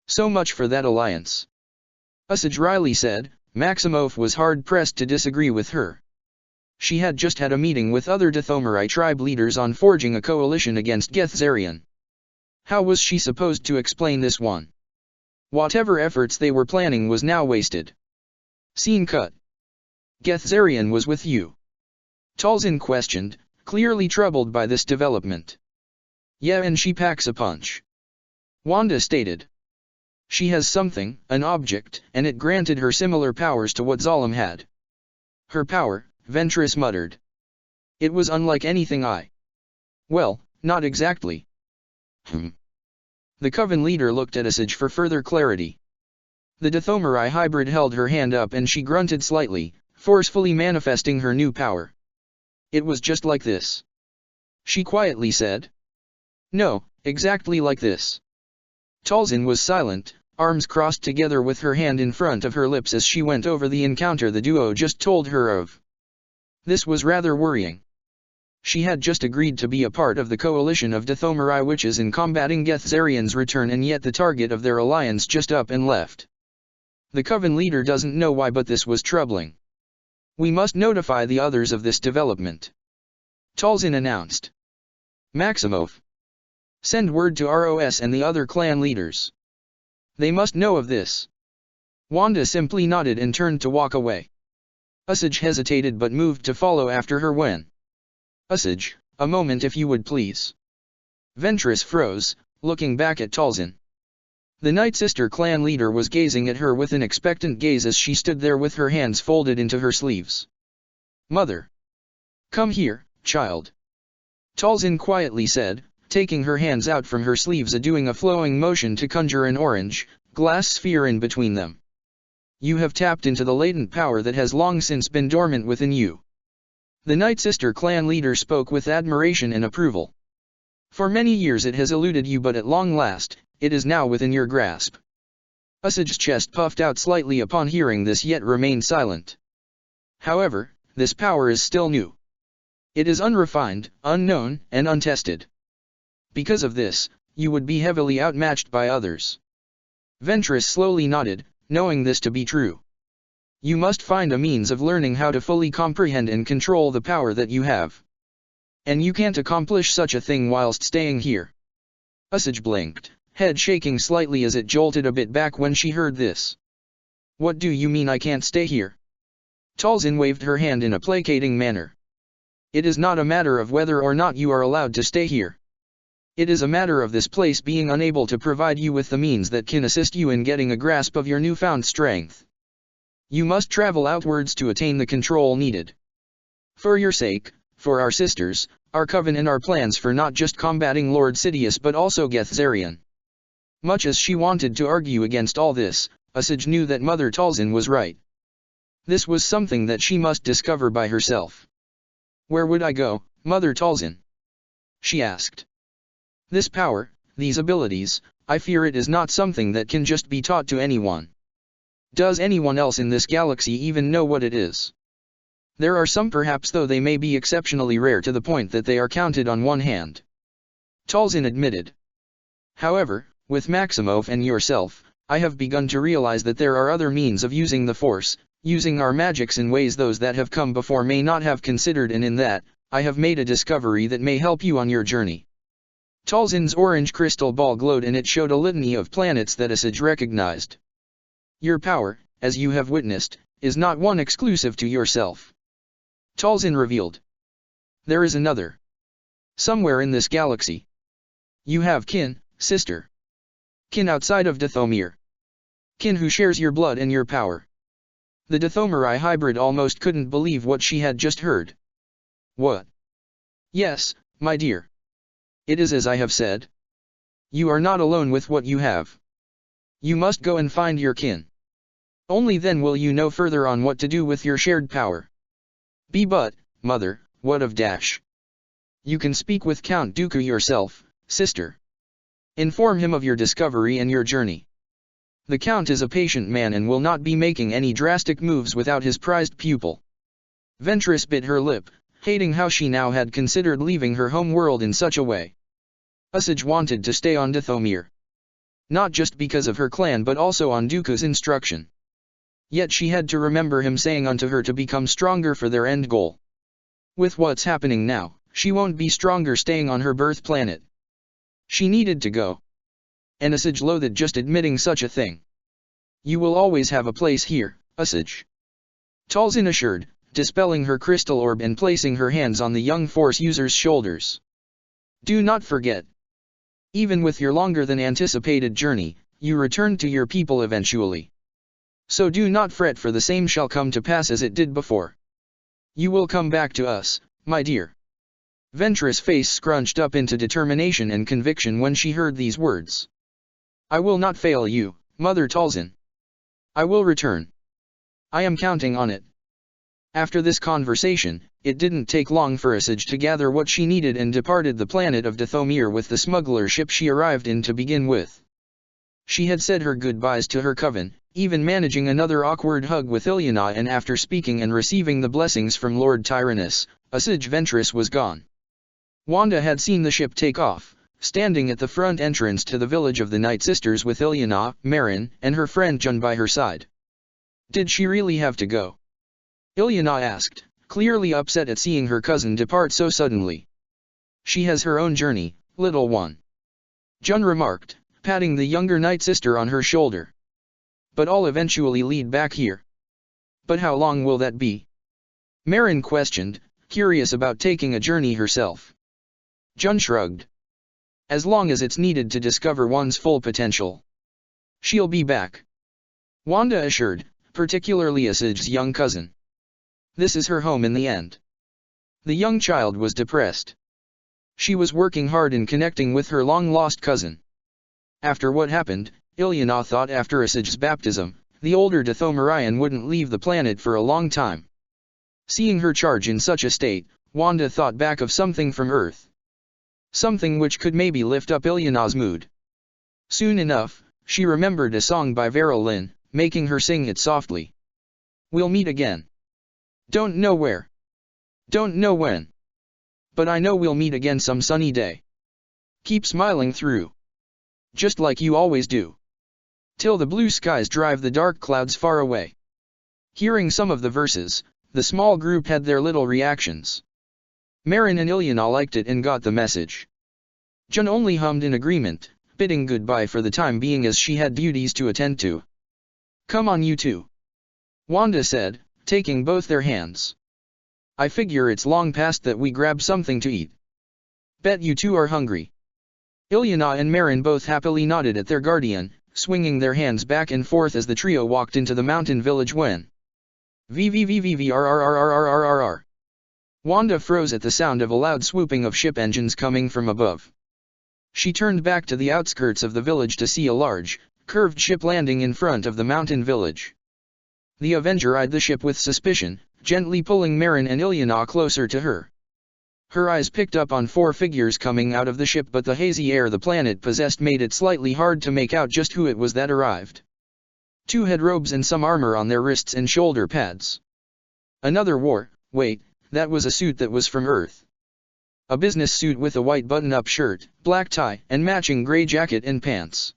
So much for that alliance. Usage Riley said. Maximoff was hard-pressed to disagree with her. She had just had a meeting with other Dathomiri tribe leaders on forging a coalition against Gethzarian. How was she supposed to explain this one? Whatever efforts they were planning was now wasted. Scene cut. Gethzarian was with you? Talzin questioned, clearly troubled by this development. Yeah, and she packs a punch. Wanda stated. She has something, an object, and it granted her similar powers to what Zalum had. Her power, Ventress muttered. It was unlike anything I. Well, not exactly. The Coven leader looked at Asajj for further clarity. The Dathomiri hybrid held her hand up and she grunted slightly, forcefully manifesting her new power. It was just like this. She quietly said. No, exactly like this. Talzin was silent, arms crossed together with her hand in front of her lips as she went over the encounter the duo just told her of. This was rather worrying. She had just agreed to be a part of the coalition of Dathomiri witches in combating Gethzarian's return, and yet the target of their alliance just up and left. The Coven leader doesn't know why, but this was troubling. We must notify the others of this development. Talzin announced. Maximoff. Send word to ROS and the other clan leaders. They must know of this. Wanda simply nodded and turned to walk away. Usage hesitated but moved to follow after her when. Usage, a moment if you would please. Ventress froze, looking back at Talzin. The Night Sister clan leader was gazing at her with an expectant gaze as she stood there with her hands folded into her sleeves. Mother. Come here, child. Talzin quietly said, taking her hands out from her sleeves and doing a flowing motion to conjure an orange, glass sphere in between them. You have tapped into the latent power that has long since been dormant within you. The Night Sister clan leader spoke with admiration and approval. For many years it has eluded you, but at long last, it is now within your grasp. Usaj's chest puffed out slightly upon hearing this, yet remained silent. However, this power is still new. It is unrefined, unknown, and untested. Because of this, you would be heavily outmatched by others. Ventress slowly nodded, knowing this to be true. You must find a means of learning how to fully comprehend and control the power that you have. And you can't accomplish such a thing whilst staying here. Usaj blinked, head shaking slightly as it jolted a bit back when she heard this. What do you mean I can't stay here? Talzin waved her hand in a placating manner. It is not a matter of whether or not you are allowed to stay here. It is a matter of this place being unable to provide you with the means that can assist you in getting a grasp of your newfound strength. You must travel outwards to attain the control needed. For your sake, for our sisters, our coven, and our plans for not just combating Lord Sidious but also Gethzarian. Much as she wanted to argue against all this, Usaj knew that Mother Talzin was right. This was something that she must discover by herself. Where would I go, Mother Talzin? She asked. This power, these abilities, I fear it is not something that can just be taught to anyone. Does anyone else in this galaxy even know what it is? There are some perhaps, though they may be exceptionally rare to the point that they are counted on one hand. Talzin admitted. However, with Maximoff and yourself, I have begun to realize that there are other means of using the Force, using our magics in ways those that have come before may not have considered, and in that, I have made a discovery that may help you on your journey. Talzin's orange crystal ball glowed and it showed a litany of planets that Usaj recognized. Your power, as you have witnessed, is not one exclusive to yourself. Talzin revealed. There is another. Somewhere in this galaxy. You have kin, sister. Kin outside of Dathomir. Kin who shares your blood and your power. The Dathomiri hybrid almost couldn't believe what she had just heard. What? Yes, my dear. It is as I have said. You are not alone with what you have. You must go and find your kin. Only then will you know further on what to do with your shared power. But, mother, what of Dash? You can speak with Count Dooku yourself, sister. Inform him of your discovery and your journey. The Count is a patient man and will not be making any drastic moves without his prized pupil. Ventress bit her lip, hating how she now had considered leaving her home world in such a way. Asajj wanted to stay on Dathomir. Not just because of her clan but also on Dooku's instruction. Yet she had to remember him saying unto her to become stronger for their end goal. With what's happening now, she won't be stronger staying on her birth planet. She needed to go. And Asajj loathed just admitting such a thing. You will always have a place here, Asajj. Talzin assured, dispelling her crystal orb and placing her hands on the young Force user's shoulders. Do not forget. Even with your longer than anticipated journey, you return to your people eventually. So do not fret, for the same shall come to pass as it did before. You will come back to us, my dear. Ventress' face scrunched up into determination and conviction when she heard these words. I will not fail you, Mother Talzin. I will return. I am counting on it. After this conversation, it didn't take long for Asajj to gather what she needed and departed the planet of Dathomir with the smuggler ship she arrived in to begin with. She had said her goodbyes to her coven, even managing another awkward hug with Ilyana, and after speaking and receiving the blessings from Lord Tyrannus, Asajj Ventress was gone. Wanda had seen the ship take off, standing at the front entrance to the village of the Night Sisters with Ilyana, Marin, and her friend Jun by her side. Did she really have to go? Ilyana asked, clearly upset at seeing her cousin depart so suddenly. She has her own journey, little one. Jun remarked, patting the younger Night Sister on her shoulder. But I'll eventually lead back here. But how long will that be? Marin questioned, curious about taking a journey herself. Jun shrugged. As long as it's needed to discover one's full potential. She'll be back. Wanda assured, particularly Asajj's young cousin. This is her home in the end. The young child was depressed. She was working hard in connecting with her long-lost cousin. After what happened, Ilyana thought after Asajj's baptism, the older Dathomirian wouldn't leave the planet for a long time. Seeing her charge in such a state, Wanda thought back of something from Earth. Something which could maybe lift up Ilyana's mood. Soon enough, she remembered a song by Vera Lynn, making her sing it softly. We'll meet again. Don't know where. Don't know when. But I know we'll meet again some sunny day. Keep smiling through. Just like you always do. Till the blue skies drive the dark clouds far away. Hearing some of the verses, the small group had their little reactions. Marin and Ilyana liked it and got the message. Jun only hummed in agreement, bidding goodbye for the time being as she had duties to attend to. Come on you two. Wanda said, taking both their hands. I figure it's long past that we grab something to eat. Bet you two are hungry. Ilyana and Marin both happily nodded at their guardian, swinging their hands back and forth as the trio walked into the mountain village when VVVVVRRRRRRRR. Wanda froze at the sound of a loud swooping of ship engines coming from above. She turned back to the outskirts of the village to see a large, curved ship landing in front of the mountain village. The Avenger eyed the ship with suspicion, gently pulling Marin and Ilyana closer to her. Her eyes picked up on four figures coming out of the ship, but the hazy air the planet possessed made it slightly hard to make out just who it was that arrived. Two had robes and some armor on their wrists and shoulder pads. Another wore, wait, that was a suit that was from Earth. A business suit with a white button-up shirt, black tie, and matching gray jacket and pants.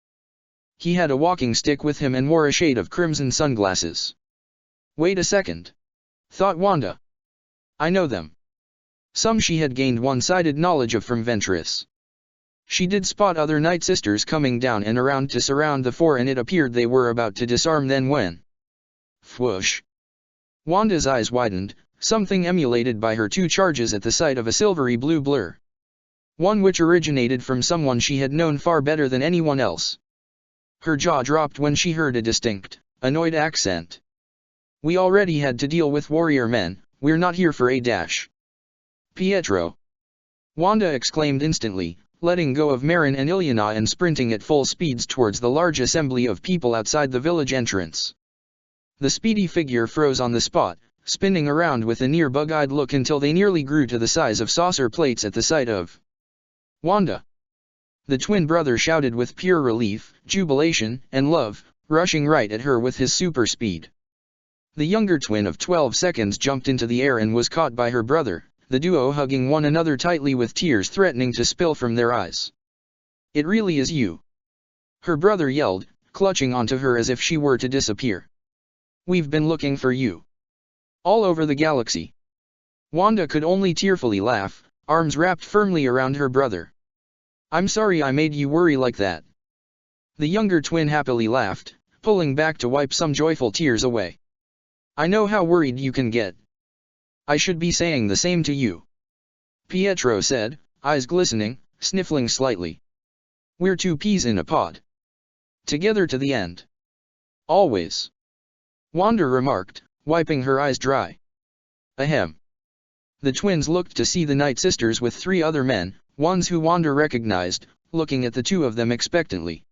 He had a walking stick with him and wore a shade of crimson sunglasses. Wait a second. Thought Wanda. I know them. Some she had gained one-sided knowledge of from Ventress. She did spot other Night Sisters coming down and around to surround the four, and it appeared they were about to disarm then when. Whoosh. Wanda's eyes widened, something emulated by her two charges at the sight of a silvery blue blur. One which originated from someone she had known far better than anyone else. Her jaw dropped when she heard a distinct, annoyed accent. We already had to deal with warrior men, we're not here for a dash. Pietro. Wanda exclaimed instantly, letting go of Marin and Ilyana and sprinting at full speeds towards the large assembly of people outside the village entrance. The speedy figure froze on the spot, spinning around with a near bug-eyed look until they nearly grew to the size of saucer plates at the sight of Wanda. The twin brother shouted with pure relief, jubilation, and love, rushing right at her with his super speed. The younger twin of 12 seconds jumped into the air and was caught by her brother, the duo hugging one another tightly with tears threatening to spill from their eyes. "It really is you!" her brother yelled, clutching onto her as if she were to disappear. "We've been looking for you all over the galaxy." Wanda could only tearfully laugh, arms wrapped firmly around her brother. "I'm sorry I made you worry like that." The younger twin happily laughed, pulling back to wipe some joyful tears away. "I know how worried you can get. I should be saying the same to you," Pietro said, eyes glistening, sniffling slightly. "We're two peas in a pod. Together to the end. Always," Wanda remarked, wiping her eyes dry. Ahem. The twins looked to see the Night Sisters with 3 other men, ones who Wanda recognized, looking at the 2 of them expectantly.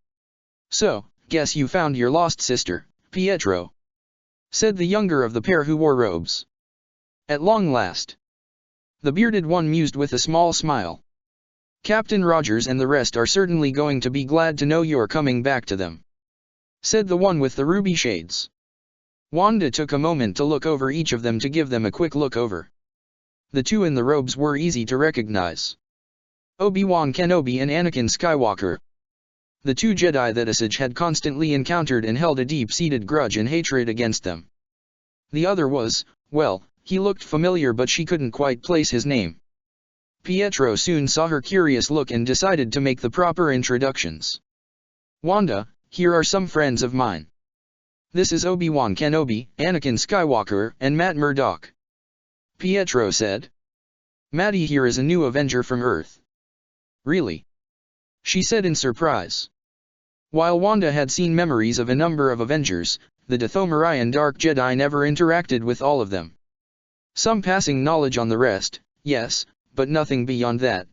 "So, guess you found your lost sister, Pietro," said the younger of the pair who wore robes. "At long last." The bearded one mused with a small smile. "Captain Rogers and the rest are certainly going to be glad to know you're coming back to them," said the one with the ruby shades. Wanda took a moment to look over each of them to give them a quick look over. The 2 in the robes were easy to recognize. Obi-Wan Kenobi and Anakin Skywalker. The 2 Jedi that Asajj had constantly encountered and held a deep-seated grudge and hatred against them. The other was, well, he looked familiar but she couldn't quite place his name. Pietro soon saw her curious look and decided to make the proper introductions. "Wanda, here are some friends of mine. This is Obi-Wan Kenobi, Anakin Skywalker, and Matt Murdock," Pietro said. "Maddie here is a new Avenger from Earth." "Really?" she said in surprise. While Wanda had seen memories of a number of Avengers, the Dathomirian Dark Jedi never interacted with all of them. Some passing knowledge on the rest, yes, but nothing beyond that.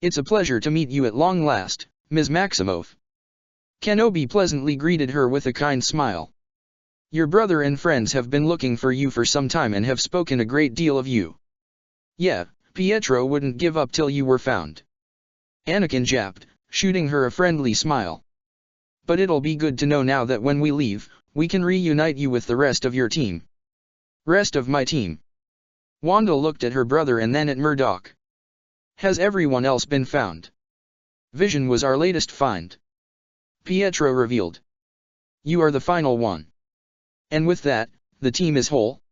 "It's a pleasure to meet you at long last, Ms. Maximoff." Kenobi pleasantly greeted her with a kind smile. "Your brother and friends have been looking for you for some time and have spoken a great deal of you." "Yeah, Pietro wouldn't give up till you were found," Anakin jabbed, shooting her a friendly smile. "But it'll be good to know now that when we leave, we can reunite you with the rest of your team." "Rest of my team?" Wanda looked at her brother and then at Murdock. "Has everyone else been found?" "Vision was our latest find," Pietro revealed. "You are the final one. And with that, the team is whole,"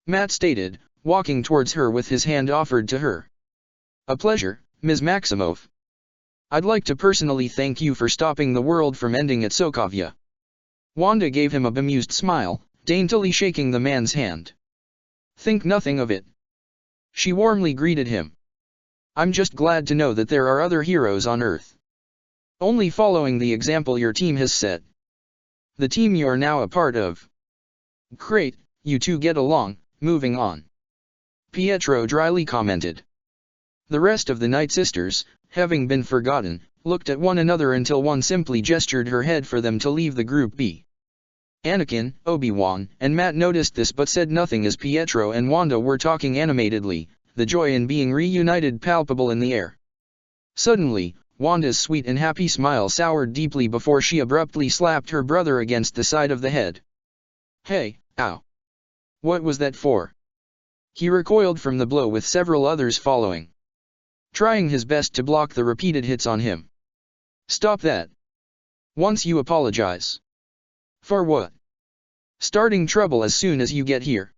Matt stated, walking towards her with his hand offered to her. "A pleasure, Ms. Maximoff. I'd like to personally thank you for stopping the world from ending at Sokovia." Wanda gave him a bemused smile, daintily shaking the man's hand. "Think nothing of it," she warmly greeted him. "I'm just glad to know that there are other heroes on Earth. Only following the example your team has set. The team you're now a part of." "Great, you two get along, moving on," Pietro dryly commented. The rest of the Night Sisters, having been forgotten, looked at one another until one simply gestured her head for them to leave the group B. Anakin, Obi-Wan, and Matt noticed this but said nothing as Pietro and Wanda were talking animatedly, the joy in being reunited palpable in the air. Suddenly, Wanda's sweet and happy smile soured deeply before she abruptly slapped her brother against the side of the head. "Hey, ow. What was that for?" He recoiled from the blow with several others following, trying his best to block the repeated hits on him. "Stop that. Once you apologize." "For what?" "Starting trouble as soon as you get here,"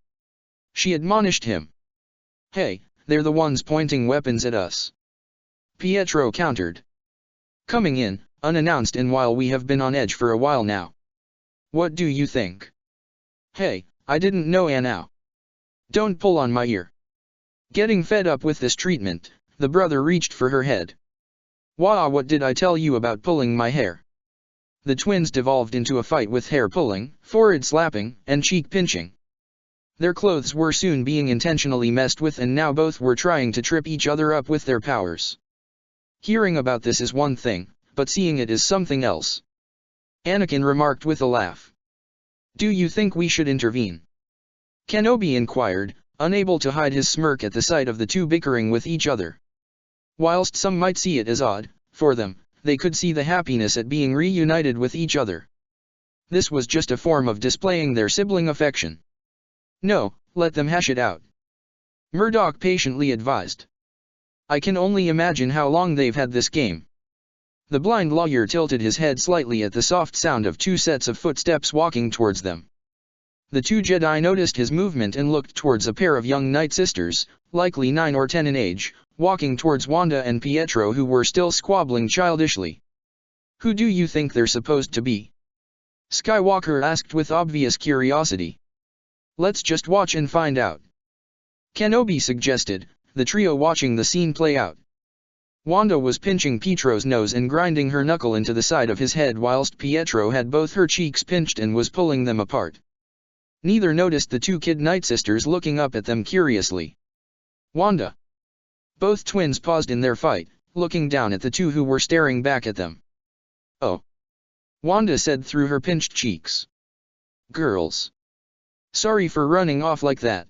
she admonished him. "Hey, they're the ones pointing weapons at us," Pietro countered. "Coming in, unannounced and while we have been on edge for a while now. What do you think?" "Hey, I didn't know now. Don't pull on my ear." Getting fed up with this treatment, the brother reached for her head. "Wah, what did I tell you about pulling my hair?" The twins devolved into a fight with hair pulling, forehead slapping, and cheek pinching. Their clothes were soon being intentionally messed with and now both were trying to trip each other up with their powers. "Hearing about this is one thing, but seeing it is something else," Anakin remarked with a laugh. Do you think we should intervene? Kenobi inquired, unable to hide his smirk at the sight of the two bickering with each other. Whilst some might see it as odd, for them, they could see the happiness at being reunited with each other. This was just a form of displaying their sibling affection. No, let them hash it out. Murdoch patiently advised. I can only imagine how long they've had this game. The blind lawyer tilted his head slightly at the soft sound of two sets of footsteps walking towards them. The two Jedi noticed his movement and looked towards a pair of young Night Sisters, likely 9 or 10 in age, walking towards Wanda and Pietro, who were still squabbling childishly. Who do you think they're supposed to be? Skywalker asked with obvious curiosity. Let's just watch and find out. Kenobi suggested, the trio watching the scene play out. Wanda was pinching Pietro's nose and grinding her knuckle into the side of his head whilst Pietro had both her cheeks pinched and was pulling them apart. Neither noticed the two kid Night Sisters looking up at them curiously. Wanda. Both twins paused in their fight, looking down at the two who were staring back at them. Oh. Wanda said through her pinched cheeks. Girls. Sorry for running off like that.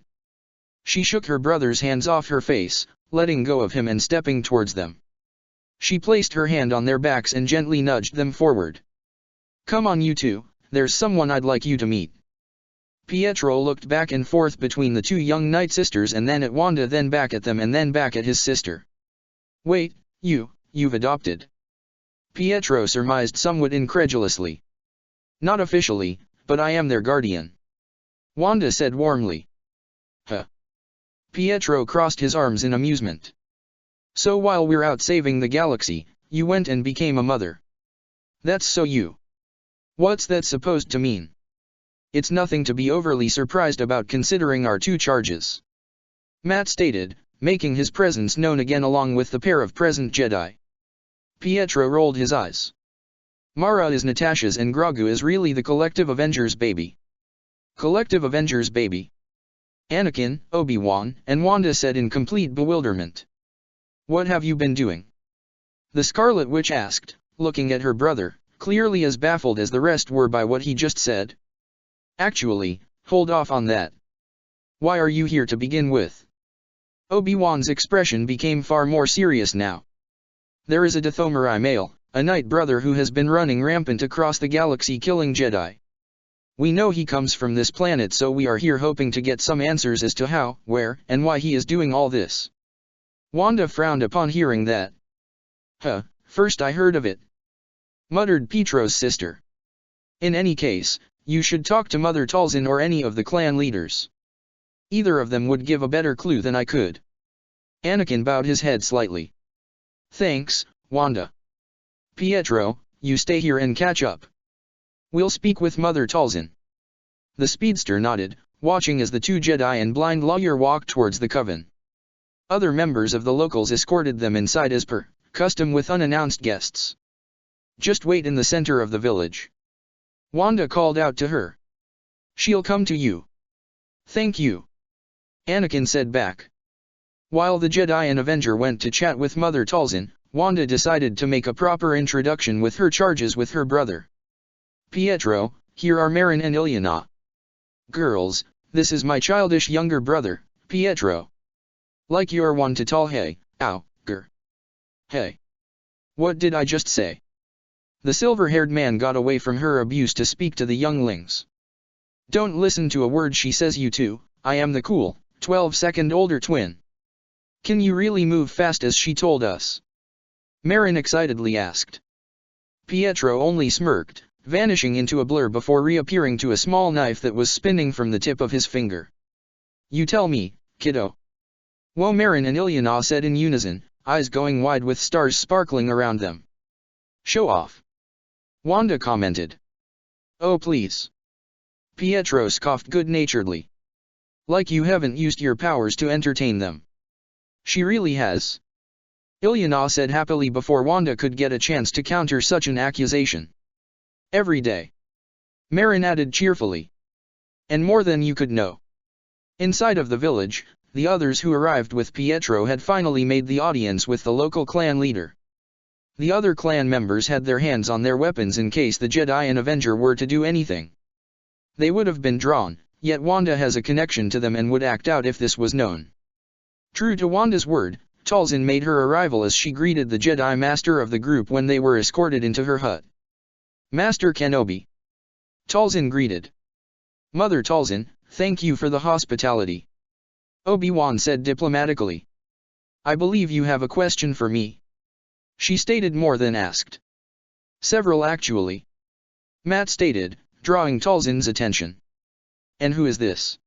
She shook her brother's hands off her face, letting go of him and stepping towards them. She placed her hand on their backs and gently nudged them forward. Come on you two, there's someone I'd like you to meet. Pietro looked back and forth between the two young Night Sisters and then at Wanda, then back at them and then back at his sister. Wait, you've adopted? Pietro surmised somewhat incredulously. Not officially, but I am their guardian. Wanda said warmly. Huh. Pietro crossed his arms in amusement. So while we're out saving the galaxy, you went and became a mother. That's so you. What's that supposed to mean? It's nothing to be overly surprised about considering our two charges. Matt stated, making his presence known again along with the pair of present Jedi. Pietro rolled his eyes. Mara is Natasha's and Grogu is really the collective Avengers baby. Collective Avengers baby? Anakin, Obi-Wan, and Wanda said in complete bewilderment. What have you been doing? The Scarlet Witch asked, looking at her brother, clearly as baffled as the rest were by what he just said. Actually, hold off on that. Why are you here to begin with? Obi-Wan's expression became far more serious now. There is a Dathomiri male, a Night Brother who has been running rampant across the galaxy killing Jedi. We know he comes from this planet, so we are here hoping to get some answers as to how, where, and why he is doing all this. Wanda frowned upon hearing that. Huh, first I heard of it. Muttered Pietro's sister. In any case, you should talk to Mother Talzin or any of the clan leaders. Either of them would give a better clue than I could. Anakin bowed his head slightly. Thanks, Wanda. Pietro, you stay here and catch up. We'll speak with Mother Talzin. The speedster nodded, watching as the two Jedi and blind lawyer walked towards the coven. Other members of the locals escorted them inside as per custom with unannounced guests. Just wait in the center of the village. Wanda called out to her. She'll come to you. Thank you. Anakin said back. While the Jedi and Avenger went to chat with Mother Talzin, Wanda decided to make a proper introduction with her charges with her brother. Pietro, here are Marin and Ilyana. Girls, this is my childish younger brother, Pietro. Like you're one to tall hey, ow, grr. Hey. What did I just say? The silver-haired man got away from her abuse to speak to the younglings. Don't listen to a word she says, you two, I am the cool, 12-second older twin. Can you really move fast as she told us? Marin excitedly asked. Pietro only smirked, vanishing into a blur before reappearing to a small knife that was spinning from the tip of his finger. You tell me, kiddo. Whoa, Marin and Ilyana said in unison, eyes going wide with stars sparkling around them. Show off. Wanda commented. Oh please. Pietro scoffed good-naturedly. Like you haven't used your powers to entertain them. She really has. Ilyana said happily before Wanda could get a chance to counter such an accusation. Every day. Marin added cheerfully. And more than you could know. Inside of the village, the others who arrived with Pietro had finally made the audience with the local clan leader. The other clan members had their hands on their weapons in case the Jedi and Avenger were to do anything. They would have been drawn, yet Wanda has a connection to them and would act out if this was known. True to Wanda's word, Talzin made her arrival as she greeted the Jedi Master of the group when they were escorted into her hut. Master Kenobi. Talzin greeted. Mother Talzin, thank you for the hospitality. Obi-Wan said diplomatically. I believe you have a question for me. She stated more than asked. Several actually. Matt stated, drawing Talzin's attention. And who is this?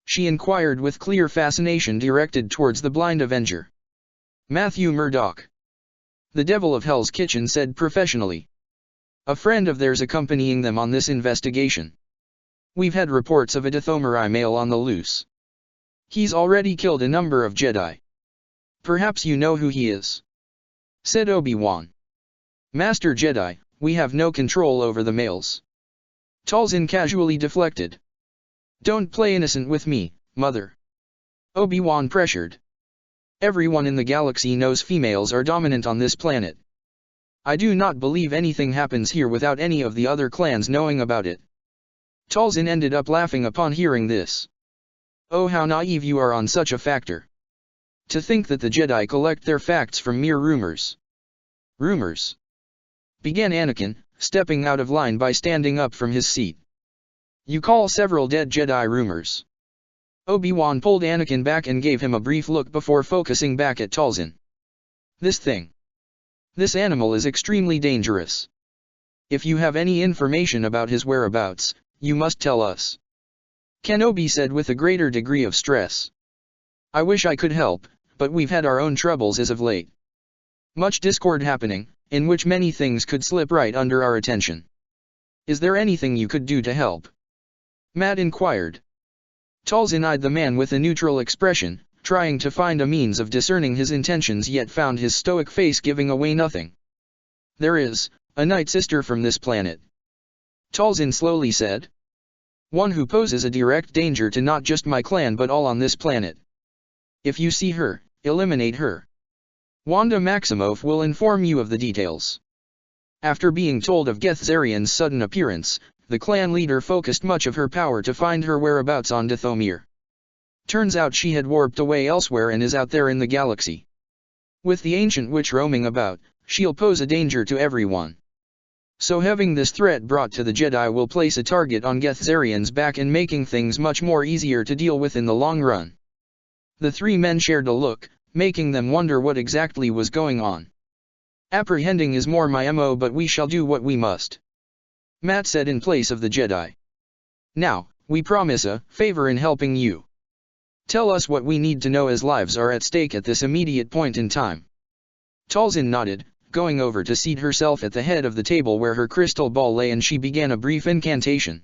She inquired with clear fascination directed towards the blind Avenger. Matthew Murdoch. The Devil of Hell's Kitchen said professionally. A friend of theirs accompanying them on this investigation. We've had reports of a Dathomiri male on the loose. He's already killed a number of Jedi. Perhaps you know who he is? Said Obi-Wan. Master Jedi, we have no control over the males. Talzin casually deflected. Don't play innocent with me, mother. Obi-Wan pressured. Everyone in the galaxy knows females are dominant on this planet. I do not believe anything happens here without any of the other clans knowing about it. Talzin ended up laughing upon hearing this. Oh, how naive you are on such a factor. To think that the Jedi collect their facts from mere rumors. Rumors? Began Anakin, stepping out of line by standing up from his seat. You call several dead Jedi rumors. Obi-Wan pulled Anakin back and gave him a brief look before focusing back at Talzin. This thing. This animal is extremely dangerous. If you have any information about his whereabouts, you must tell us. Kenobi said with a greater degree of stress. I wish I could help, but we've had our own troubles as of late. Much discord happening, in which many things could slip right under our attention. Is there anything you could do to help? Matt inquired. Talzin eyed the man with a neutral expression, trying to find a means of discerning his intentions yet found his stoic face giving away nothing. There is, a Night Sister from this planet. Talzin slowly said. One who poses a direct danger to not just my clan but all on this planet. If you see her, eliminate her. Wanda Maximoff will inform you of the details. After being told of Geth Zarian's sudden appearance, the clan leader focused much of her power to find her whereabouts on Dathomir. Turns out she had warped away elsewhere and is out there in the galaxy. With the ancient witch roaming about, she'll pose a danger to everyone. So having this threat brought to the Jedi will place a target on Geth Zarian's back and making things much more easier to deal with in the long run. The three men shared a look, making them wonder what exactly was going on. Apprehending is more my MO, but we shall do what we must. Matt said in place of the Jedi. Now, we promise a favor in helping you. Tell us what we need to know as lives are at stake at this immediate point in time. Talzin nodded, going over to seat herself at the head of the table where her crystal ball lay, and she began a brief incantation.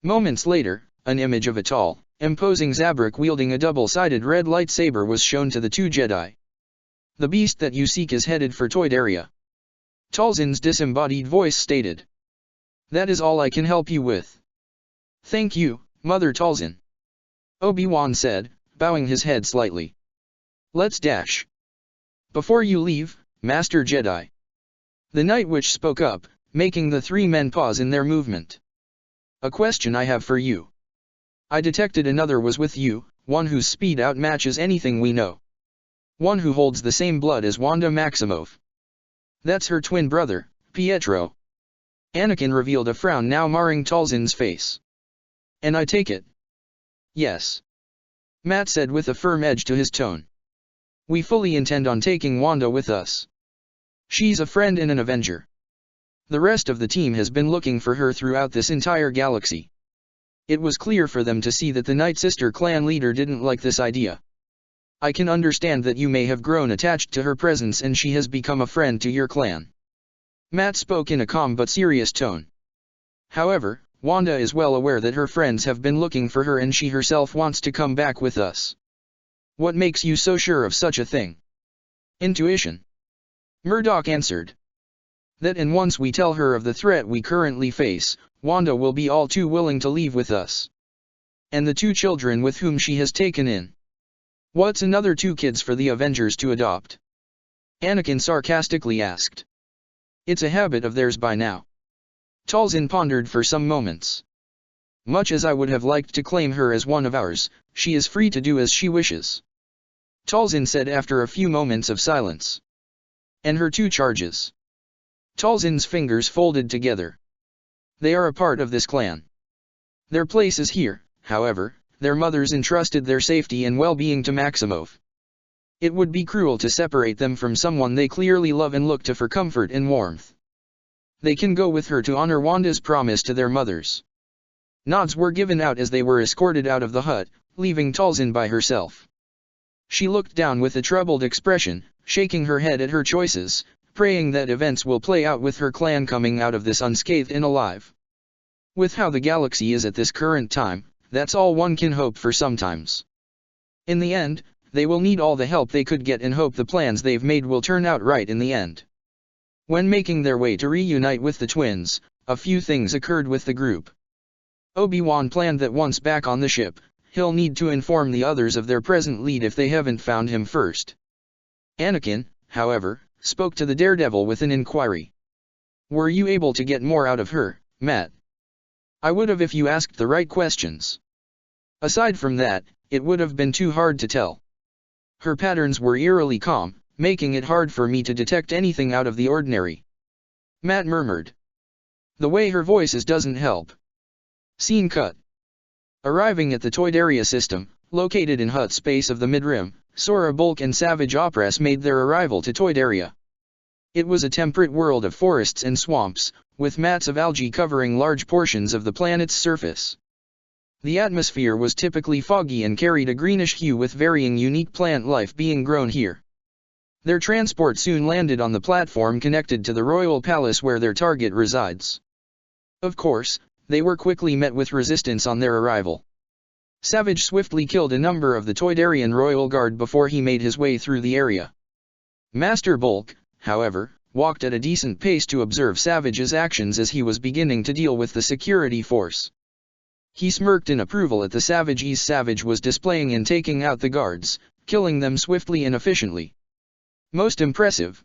Moments later, an image of a tall, imposing Zabrak wielding a double-sided red lightsaber was shown to the two Jedi. The beast that you seek is headed for Toydaria. Talzin's disembodied voice stated. That is all I can help you with. Thank you, Mother Talzin. Obi-Wan said, bowing his head slightly. Let's dash. Before you leave, Master Jedi. The Night Witch spoke up, making the three men pause in their movement. A question I have for you. I detected another was with you, one whose speed outmatches anything we know. One who holds the same blood as Wanda Maximoff. That's her twin brother, Pietro. Anakin revealed a frown now marring Talzin's face. And I take it. Yes. Matt said with a firm edge to his tone. We fully intend on taking Wanda with us. She's a friend and an Avenger. The rest of the team has been looking for her throughout this entire galaxy. It was clear for them to see that the Night Sister clan leader didn't like this idea. I can understand that you may have grown attached to her presence and she has become a friend to your clan. Matt spoke in a calm but serious tone. However, Wanda is well aware that her friends have been looking for her and she herself wants to come back with us. What makes you so sure of such a thing? Intuition. Murdoch answered. That and once we tell her of the threat we currently face, Wanda will be all too willing to leave with us. And the two children with whom she has taken in. What's another 2 kids for the Avengers to adopt? Anakin sarcastically asked. It's a habit of theirs by now. Talzin pondered for some moments. Much as I would have liked to claim her as one of ours, she is free to do as she wishes. Talzin said after a few moments of silence. And her two charges. Talzin's fingers folded together. They are a part of this clan. Their place is here, however, their mothers entrusted their safety and well-being to Maximov. It would be cruel to separate them from someone they clearly love and look to for comfort and warmth. They can go with her to honor Wanda's promise to their mothers. Nods were given out as they were escorted out of the hut, leaving Talzin by herself. She looked down with a troubled expression, shaking her head at her choices, praying that events will play out with her clan coming out of this unscathed and alive. With how the galaxy is at this current time, that's all one can hope for sometimes. In the end, they will need all the help they could get and hope the plans they've made will turn out right in the end. When making their way to reunite with the twins, a few things occurred with the group. Obi-Wan planned that once back on the ship, he'll need to inform the others of their present lead if they haven't found him first. Anakin, however, spoke to the Daredevil with an inquiry. Were you able to get more out of her, Matt? I would have if you asked the right questions. Aside from that, it would have been too hard to tell. Her patterns were eerily calm, making it hard for me to detect anything out of the ordinary. Matt murmured. The way her voice is doesn't help. Scene cut. Arriving at the Toydaria system, located in Hut space of the Midrim, Sora Bulk and Savage Opress made their arrival to Toydaria. It was a temperate world of forests and swamps, with mats of algae covering large portions of the planet's surface. The atmosphere was typically foggy and carried a greenish hue with varying unique plant life being grown here. Their transport soon landed on the platform connected to the royal palace where their target resides. Of course, they were quickly met with resistance on their arrival. Savage swiftly killed a number of the Toydarian royal guard before he made his way through the area. Master Bulk, however, walked at a decent pace to observe Savage's actions as he was beginning to deal with the security force. He smirked in approval at the Savage was displaying in taking out the guards, killing them swiftly and efficiently. Most impressive.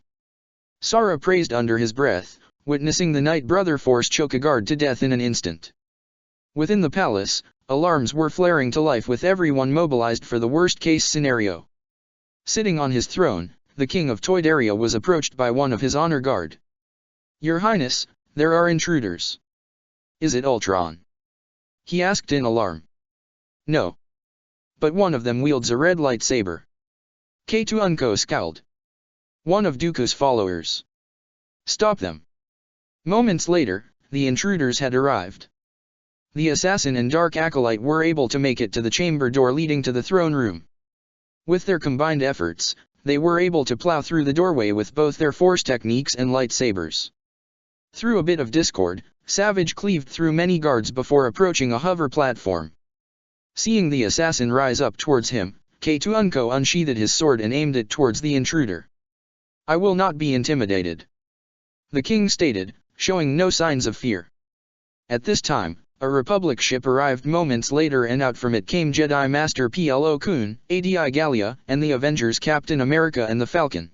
Sora praised under his breath, witnessing the Night Brother force choke a guard to death in an instant. Within the palace, alarms were flaring to life with everyone mobilized for the worst-case scenario. Sitting on his throne, the king of Toydaria was approached by one of his honor guard. Your Highness, there are intruders. Is it Ultron? He asked in alarm. No. But one of them wields a red lightsaber. K2 scowled. One of Dooku's followers. Stop them. Moments later, the intruders had arrived. The assassin and dark acolyte were able to make it to the chamber door leading to the throne room. With their combined efforts, they were able to plow through the doorway with both their force techniques and lightsabers. Through a bit of discord, Savage cleaved through many guards before approaching a hover platform. Seeing the assassin rise up towards him, K2 unsheathed his sword and aimed it towards the intruder. I will not be intimidated. The king stated, showing no signs of fear. At this time, a Republic ship arrived moments later and out from it came Jedi Master Plo Koon, Adi Gallia, and the Avengers Captain America and the Falcon.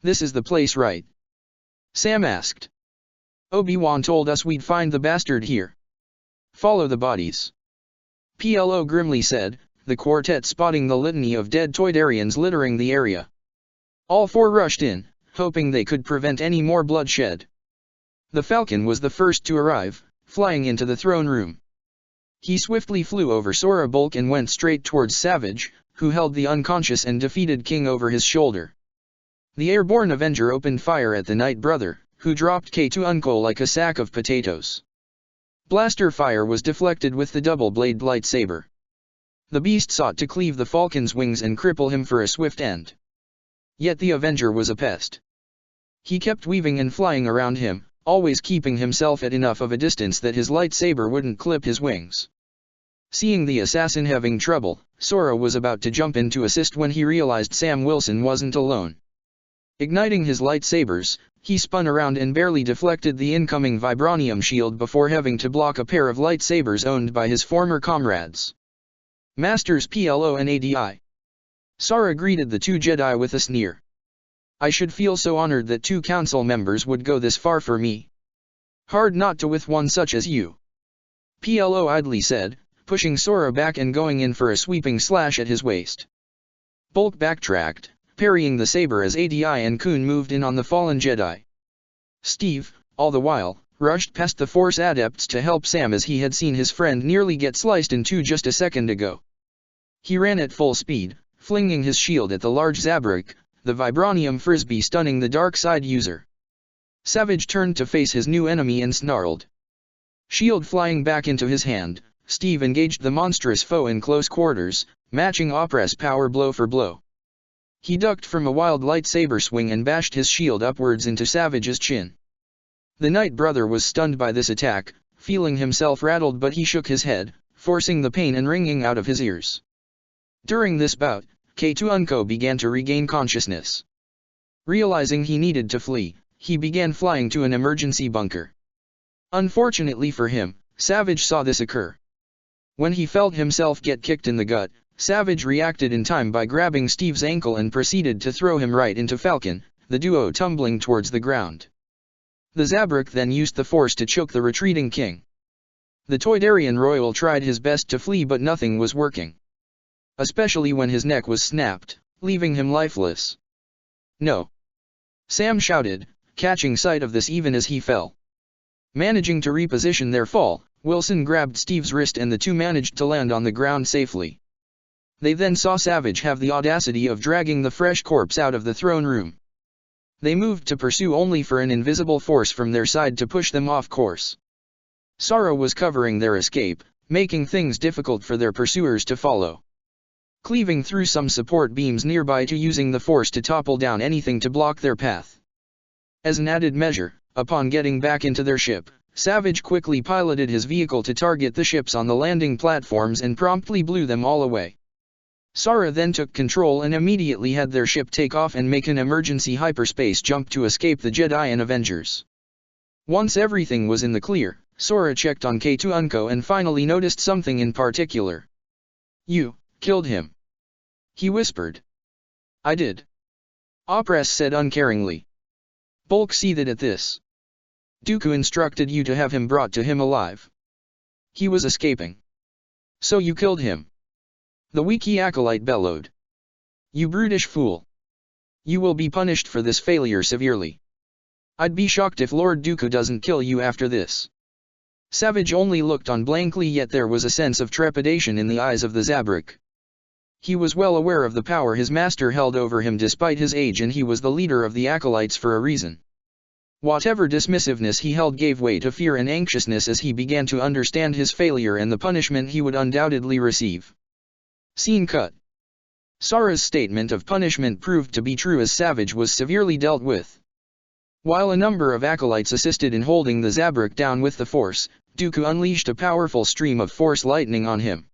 This is the place, right? Sam asked. Obi-Wan told us we'd find the bastard here. Follow the bodies. Plo grimly said, the quartet spotting the litany of dead Toydarians littering the area. All four rushed in, hoping they could prevent any more bloodshed. The Falcon was the first to arrive, flying into the throne room. He swiftly flew over Sora Bulk and went straight towards Savage, who held the unconscious and defeated king over his shoulder. The airborne Avenger opened fire at the Night Brother, who dropped K2 like a sack of potatoes. Blaster fire was deflected with the double-bladed lightsaber. The beast sought to cleave the Falcon's wings and cripple him for a swift end. Yet the Avenger was a pest. He kept weaving and flying around him, always keeping himself at enough of a distance that his lightsaber wouldn't clip his wings. Seeing the assassin having trouble, Sora was about to jump in to assist when he realized Sam Wilson wasn't alone. Igniting his lightsabers, he spun around and barely deflected the incoming vibranium shield before having to block a pair of lightsabers owned by his former comrades. Masters Plo and Adi. Sora greeted the two Jedi with a sneer. I should feel so honored that two council members would go this far for me. Hard not to with one such as you. Plo idly said, pushing Sora back and going in for a sweeping slash at his waist. Bulk backtracked, parrying the saber as ADI and Kun moved in on the fallen Jedi. Steve, all the while, rushed past the Force adepts to help Sam as he had seen his friend nearly get sliced in two just a second ago. He ran at full speed, flinging his shield at the large Zabrak, the vibranium frisbee stunning the dark side user. Savage turned to face his new enemy and snarled. Shield flying back into his hand, Steve engaged the monstrous foe in close quarters, matching Opress power blow for blow. He ducked from a wild lightsaber swing and bashed his shield upwards into Savage's chin. The Knight Brother was stunned by this attack, feeling himself rattled, but he shook his head, forcing the pain and ringing out of his ears. During this bout, K2 began to regain consciousness. Realizing he needed to flee, he began flying to an emergency bunker. Unfortunately for him, Savage saw this occur. When he felt himself get kicked in the gut, Savage reacted in time by grabbing Steve's ankle and proceeded to throw him right into Falcon, the duo tumbling towards the ground. The Zabrak then used the Force to choke the retreating king. The Toydarian royal tried his best to flee, but nothing was working. Especially when his neck was snapped, leaving him lifeless. "No!" Sam shouted, catching sight of this even as he fell. Managing to reposition their fall, Wilson grabbed Steve's wrist and the two managed to land on the ground safely. They then saw Savage have the audacity of dragging the fresh corpse out of the throne room. They moved to pursue only for an invisible force from their side to push them off course. Sorrow was covering their escape, making things difficult for their pursuers to follow. Cleaving through some support beams nearby to using the Force to topple down anything to block their path. As an added measure, upon getting back into their ship, Savage quickly piloted his vehicle to target the ships on the landing platforms and promptly blew them all away. Sara then took control and immediately had their ship take off and make an emergency hyperspace jump to escape the Jedi and Avengers. Once everything was in the clear, Sora checked on K2 and finally noticed something in particular. "You killed him," he whispered. "I did," Opress said uncaringly. Bulk seethed at this. "Dooku instructed you to have him brought to him alive. He was escaping. So you killed him." The Wiki acolyte bellowed. "You brutish fool. You will be punished for this failure severely. I'd be shocked if Lord Dooku doesn't kill you after this." Savage only looked on blankly, yet there was a sense of trepidation in the eyes of the Zabrak. He was well aware of the power his master held over him despite his age, and he was the leader of the acolytes for a reason. Whatever dismissiveness he held gave way to fear and anxiousness as he began to understand his failure and the punishment he would undoubtedly receive. Scene cut. Sara's statement of punishment proved to be true as Savage was severely dealt with. While a number of acolytes assisted in holding the Zabrak down with the Force, Dooku unleashed a powerful stream of Force lightning on him.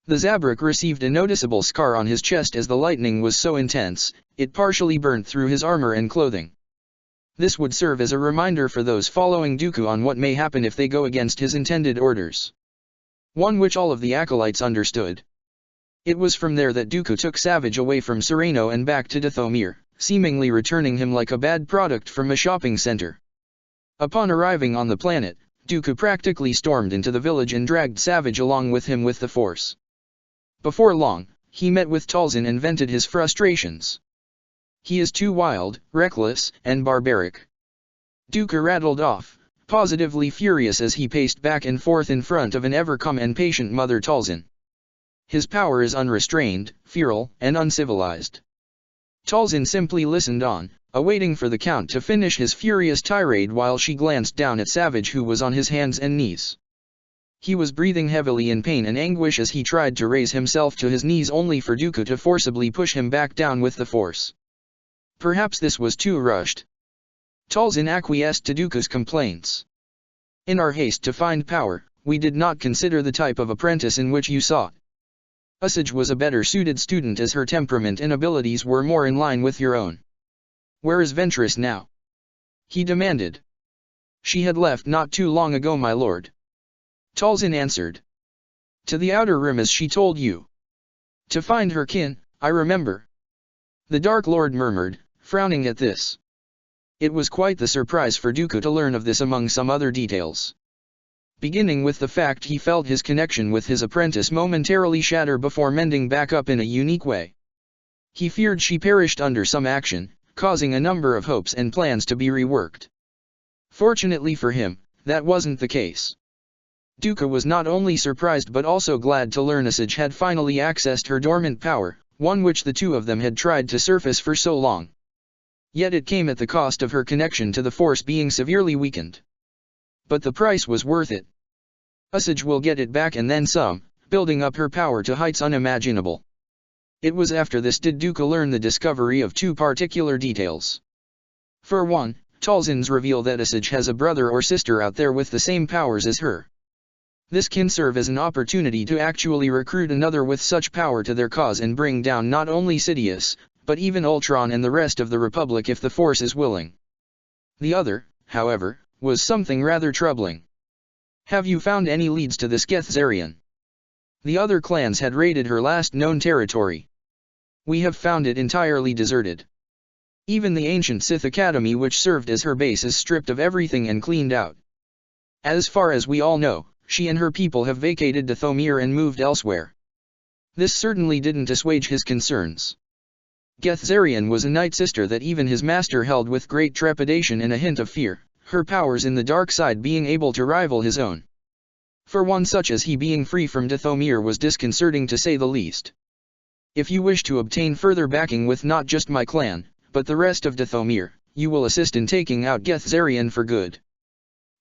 The Zabrak received a noticeable scar on his chest as the lightning was so intense, it partially burnt through his armor and clothing. This would serve as a reminder for those following Dooku on what may happen if they go against his intended orders. One which all of the acolytes understood. It was from there that Dooku took Savage away from Sereno and back to Dathomir, seemingly returning him like a bad product from a shopping center. Upon arriving on the planet, Dooku practically stormed into the village and dragged Savage along with him with the Force. Before long, he met with Talzin and vented his frustrations. "He is too wild, reckless, and barbaric," Dooku rattled off, positively furious as he paced back and forth in front of an ever-calm and patient Mother Talzin. "His power is unrestrained, feral, and uncivilized." Talzin simply listened on, awaiting for the Count to finish his furious tirade while she glanced down at Savage, who was on his hands and knees. He was breathing heavily in pain and anguish as he tried to raise himself to his knees only for Dooku to forcibly push him back down with the Force. Perhaps this was too rushed. Talzin acquiesced to Dooku's complaints. "In our haste to find power, we did not consider the type of apprentice in which you sought. Usage was a better suited student as her temperament and abilities were more in line with your own." "Where is Ventress now?" he demanded. "She had left not too long ago, my lord," Talzin answered. "To the Outer Rim as she told you." "To find her kin, I remember," the Dark Lord murmured, frowning at this. It was quite the surprise for Dooku to learn of this among some other details. beginning with the fact he felt his connection with his apprentice momentarily shatter before mending back up in a unique way. He feared she perished under some action, causing a number of hopes and plans to be reworked. Fortunately for him, that wasn't the case. Dooku was not only surprised but also glad to learn Asajj had finally accessed her dormant power, one which the two of them had tried to surface for so long. Yet it came at the cost of her connection to the Force being severely weakened. But the price was worth it. Asajj will get it back and then some, building up her power to heights unimaginable. It was after this did Dooku learn the discovery of two particular details. For one, Talzin's reveal that Asajj has a brother or sister out there with the same powers as her. This can serve as an opportunity to actually recruit another with such power to their cause and bring down not only Sidious, but even Ultron and the rest of the Republic if the Force is willing. The other, however, was something rather troubling. Have you found any leads to this Gethzarian? The other clans had raided her last known territory. We have found it entirely deserted. Even the ancient Sith Academy which served as her base is stripped of everything and cleaned out. As far as we all know, she and her people have vacated Dathomir and moved elsewhere. This certainly didn't assuage his concerns. Gethzarian was a night sister that even his master held with great trepidation and a hint of fear, her powers in the dark side being able to rival his own. For one such as he, being free from Dathomir was disconcerting to say the least. If you wish to obtain further backing with not just my clan, but the rest of Dathomir, you will assist in taking out Gethzarian for good.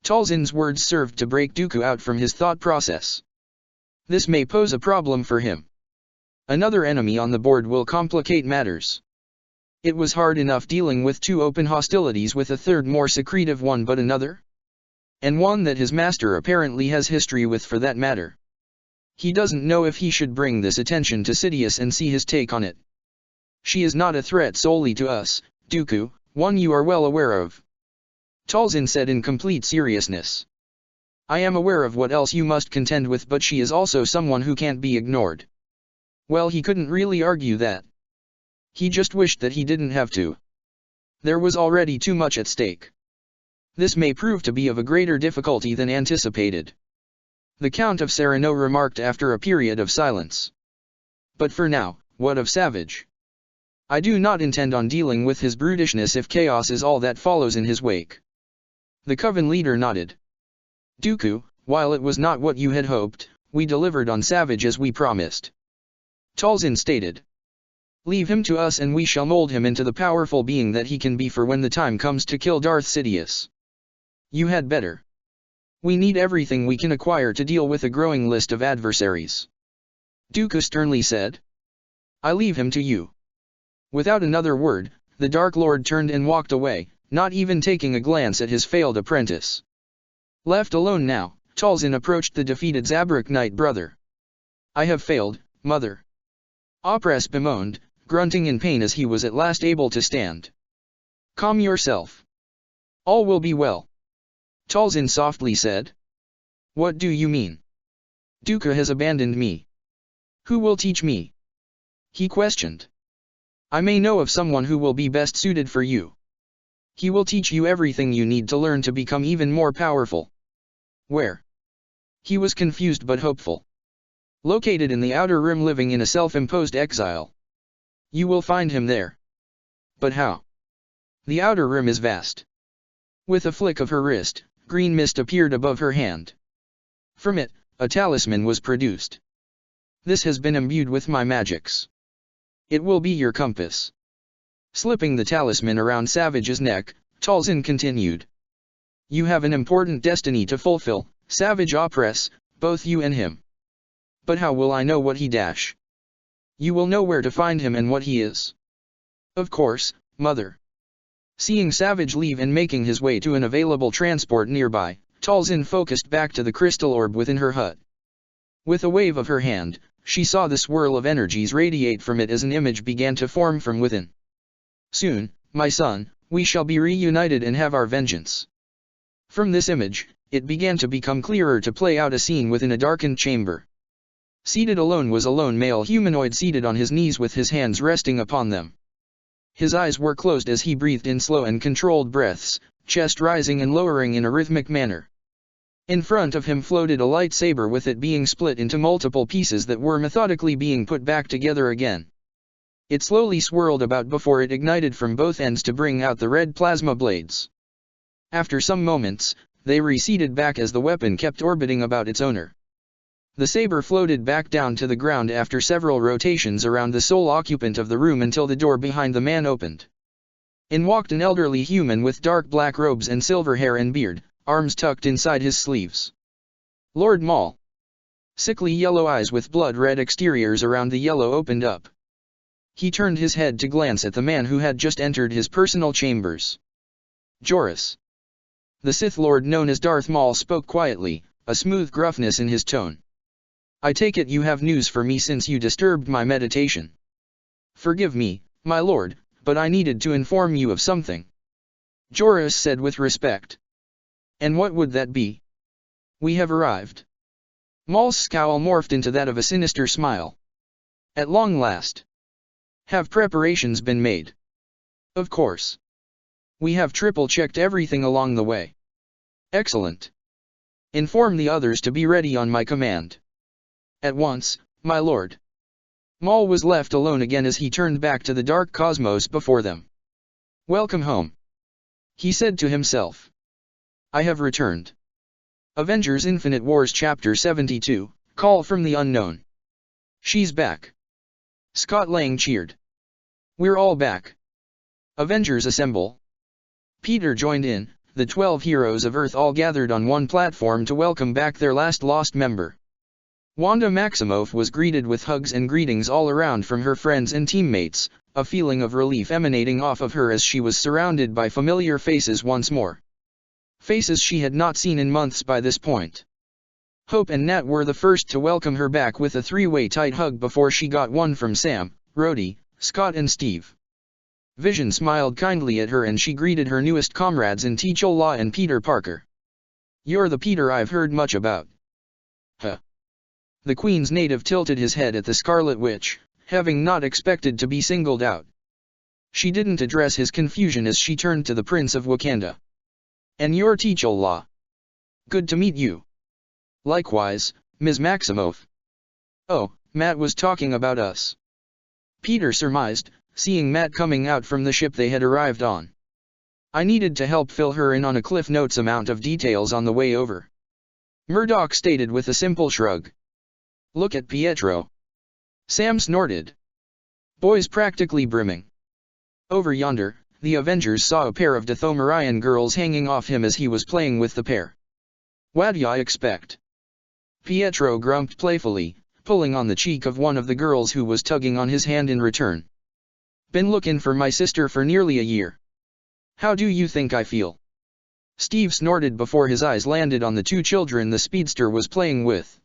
Talzin's words served to break Dooku out from his thought process. This may pose a problem for him. Another enemy on the board will complicate matters. It was hard enough dealing with two open hostilities with a third more secretive one, but another? And one that his master apparently has history with for that matter. He doesn't know if he should bring this attention to Sidious and see his take on it. She is not a threat solely to us, Dooku, one you are well aware of. Talzin said in complete seriousness. I am aware of what else you must contend with, but she is also someone who can't be ignored. Well, he couldn't really argue that. He just wished that he didn't have to. There was already too much at stake. This may prove to be of a greater difficulty than anticipated. The Count of Sereno remarked after a period of silence. But for now, what of Savage? I do not intend on dealing with his brutishness if chaos is all that follows in his wake. The Coven leader nodded. Dooku, while it was not what you had hoped, we delivered on Savage as we promised. Talzin stated. Leave him to us and we shall mold him into the powerful being that he can be for when the time comes to kill Darth Sidious. You had better. We need everything we can acquire to deal with a growing list of adversaries. Dooku sternly said. I leave him to you. Without another word, the Dark Lord turned and walked away, not even taking a glance at his failed apprentice. Left alone now, Talzin approached the defeated Zabrak Knight brother. I have failed, mother. Opress bemoaned, grunting in pain as he was at last able to stand. Calm yourself. All will be well. Talzin softly said. What do you mean? Dooku has abandoned me. Who will teach me? He questioned. I may know of someone who will be best suited for you. He will teach you everything you need to learn to become even more powerful. Where? He was confused but hopeful. Located in the Outer Rim, living in a self-imposed exile. You will find him there. But how? The Outer Rim is vast. With a flick of her wrist, green mist appeared above her hand. From it, a talisman was produced. This has been imbued with my magics. It will be your compass. Slipping the talisman around Savage's neck, Talzin continued. You have an important destiny to fulfill, Savage Opress, both you and him. But how will I know what he dash? You will know where to find him and what he is. Of course, mother. Seeing Savage leave and making his way to an available transport nearby, Talzin focused back to the crystal orb within her hut. With a wave of her hand, she saw the swirl of energies radiate from it as an image began to form from within. Soon, my son, we shall be reunited and have our vengeance. From this image, it began to become clearer to play out a scene within a darkened chamber. Seated alone was a lone male humanoid seated on his knees with his hands resting upon them. His eyes were closed as he breathed in slow and controlled breaths, chest rising and lowering in a rhythmic manner. In front of him floated a lightsaber with it being split into multiple pieces that were methodically being put back together again. It slowly swirled about before it ignited from both ends to bring out the red plasma blades. After some moments, they receded back as the weapon kept orbiting about its owner. The saber floated back down to the ground after several rotations around the sole occupant of the room until the door behind the man opened. In walked an elderly human with dark black robes and silver hair and beard, arms tucked inside his sleeves. Lord Maul. Sickly yellow eyes with blood-red exteriors around the yellow opened up. He turned his head to glance at the man who had just entered his personal chambers. Joris. The Sith Lord known as Darth Maul spoke quietly, a smooth gruffness in his tone. I take it you have news for me since you disturbed my meditation. Forgive me, my lord, but I needed to inform you of something. Joris said with respect. And what would that be? We have arrived. Maul's scowl morphed into that of a sinister smile. At long last. Have preparations been made? Of course. We have triple-checked everything along the way. Excellent. Inform the others to be ready on my command. At once, my lord. Maul was left alone again as he turned back to the dark cosmos before them. Welcome home. He said to himself. I have returned. Avengers Infinite Wars Chapter 72, Call from the Unknown. She's back. Scott Lang cheered. We're all back. Avengers assemble. Peter joined in, the 12 heroes of Earth all gathered on one platform to welcome back their last lost member. Wanda Maximoff was greeted with hugs and greetings all around from her friends and teammates, a feeling of relief emanating off of her as she was surrounded by familiar faces once more. Faces she had not seen in months by this point. Hope and Nat were the first to welcome her back with a three-way tight hug before she got one from Sam, Rhodey, Scott and Steve. Vision smiled kindly at her and she greeted her newest comrades in T'Challa and Peter Parker. You're the Peter I've heard much about. Huh. The Queen's native tilted his head at the Scarlet Witch, having not expected to be singled out. She didn't address his confusion as she turned to the Prince of Wakanda. And you're T'Challa. Good to meet you. Likewise, Ms. Maximoff. Oh, Matt was talking about us. Peter surmised, seeing Matt coming out from the ship they had arrived on. I needed to help fill her in on a Cliff Notes amount of details on the way over. Murdoch stated with a simple shrug. Look at Pietro. Sam snorted. Boys practically brimming. Over yonder, the Avengers saw a pair of Dathomirian girls hanging off him as he was playing with the pair. What'd I expect? Pietro grumped playfully, pulling on the cheek of one of the girls who was tugging on his hand in return. Been looking for my sister for nearly a year. How do you think I feel? Steve snorted before his eyes landed on the two children the speedster was playing with.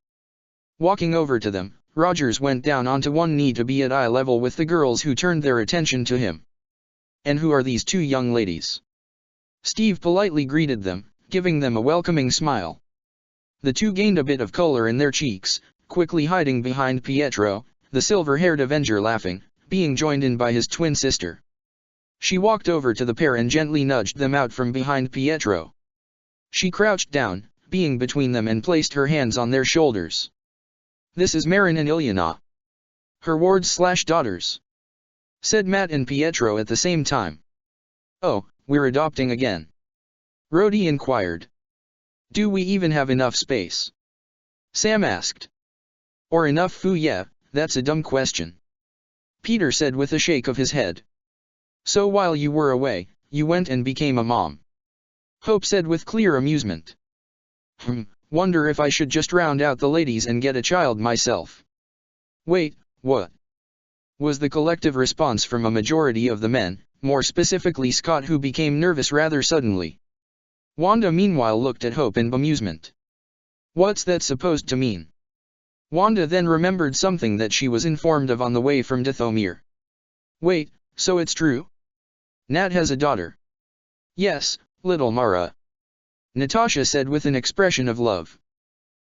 Walking over to them, Rogers went down onto one knee to be at eye level with the girls who turned their attention to him. And who are these two young ladies? Steve politely greeted them, giving them a welcoming smile. The two gained a bit of color in their cheeks, quickly hiding behind Pietro, the silver-haired Avenger laughing, being joined in by his twin sister. She walked over to the pair and gently nudged them out from behind Pietro. She crouched down, being between them and placed her hands on their shoulders. This is Marin and Ilyana. Her wards/daughters. Said Matt and Pietro at the same time. Oh, we're adopting again. Rhodey inquired. Do we even have enough space? Sam asked. Or enough food? Yeah, that's a dumb question. Peter said with a shake of his head. So while you were away, you went and became a mom. Hope said with clear amusement. Wonder if I should just round out the ladies and get a child myself. Wait, what? Was the collective response from a majority of the men, more specifically Scott, who became nervous rather suddenly. Wanda meanwhile looked at Hope in bemusement. What's that supposed to mean? Wanda then remembered something that she was informed of on the way from Dathomir. Wait, so it's true? Nat has a daughter. Yes, little Mara. Natasha said with an expression of love.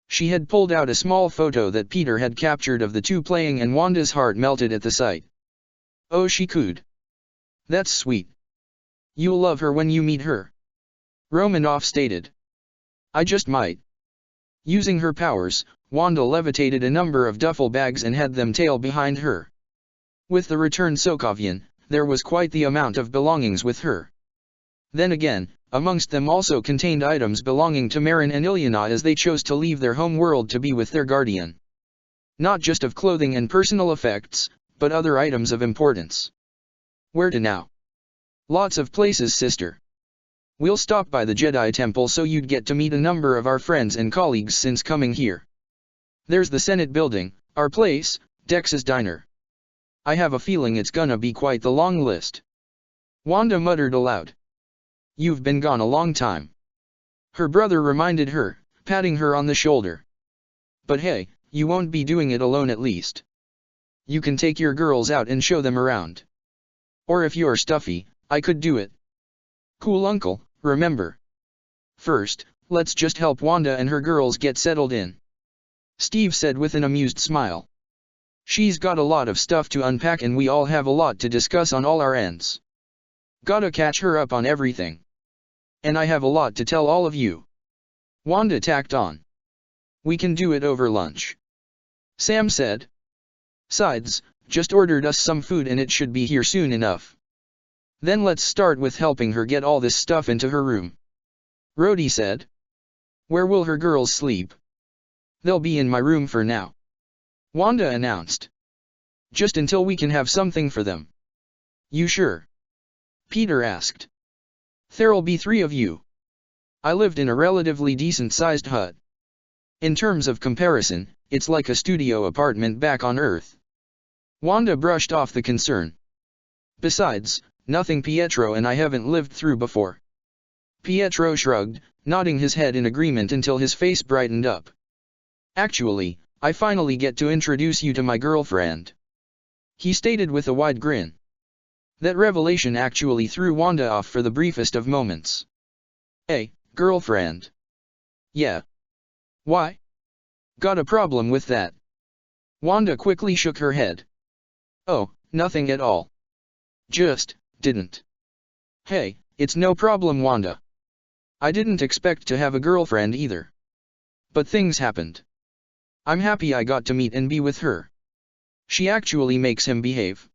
She had pulled out a small photo that Peter had captured of the two playing and Wanda's heart melted at the sight. Oh, she cooed. That's sweet. You'll love her when you meet her. Romanoff stated. I just might. Using her powers, Wanda levitated a number of duffel bags and had them tail behind her. With the returned Sokovian, there was quite the amount of belongings with her. Then again, amongst them also contained items belonging to Marin and Ilyana as they chose to leave their home world to be with their guardian. Not just of clothing and personal effects, but other items of importance. Where to now? Lots of places, sister. We'll stop by the Jedi Temple so you'd get to meet a number of our friends and colleagues since coming here. There's the Senate building, our place, Dex's diner. I have a feeling it's gonna be quite the long list. Wanda muttered aloud. You've been gone a long time. Her brother reminded her, patting her on the shoulder. But hey, you won't be doing it alone at least. You can take your girls out and show them around. Or if you're stuffy, I could do it. Cool uncle, remember. First, let's just help Wanda and her girls get settled in. Steve said with an amused smile. She's got a lot of stuff to unpack and we all have a lot to discuss on all our ends. Gotta catch her up on everything. And I have a lot to tell all of you. Wanda tacked on. We can do it over lunch. Sam said. Sides, just ordered us some food and it should be here soon enough. Then let's start with helping her get all this stuff into her room. Rhodey said. Where will her girls sleep? They'll be in my room for now. Wanda announced. Just until we can have something for them. You sure? Peter asked. There'll be 3 of you. I lived in a relatively decent-sized hut. In terms of comparison, it's like a studio apartment back on Earth. Wanda brushed off the concern. Besides, nothing Pietro and I haven't lived through before. Pietro shrugged, nodding his head in agreement until his face brightened up. Actually, I finally get to introduce you to my girlfriend. He stated with a wide grin. That revelation actually threw Wanda off for the briefest of moments. Hey, girlfriend. Yeah. Why? Got a problem with that? Wanda quickly shook her head. Oh, nothing at all. Just, didn't. Hey, it's no problem, Wanda. I didn't expect to have a girlfriend either. But things happened. I'm happy I got to meet and be with her. She actually makes him behave.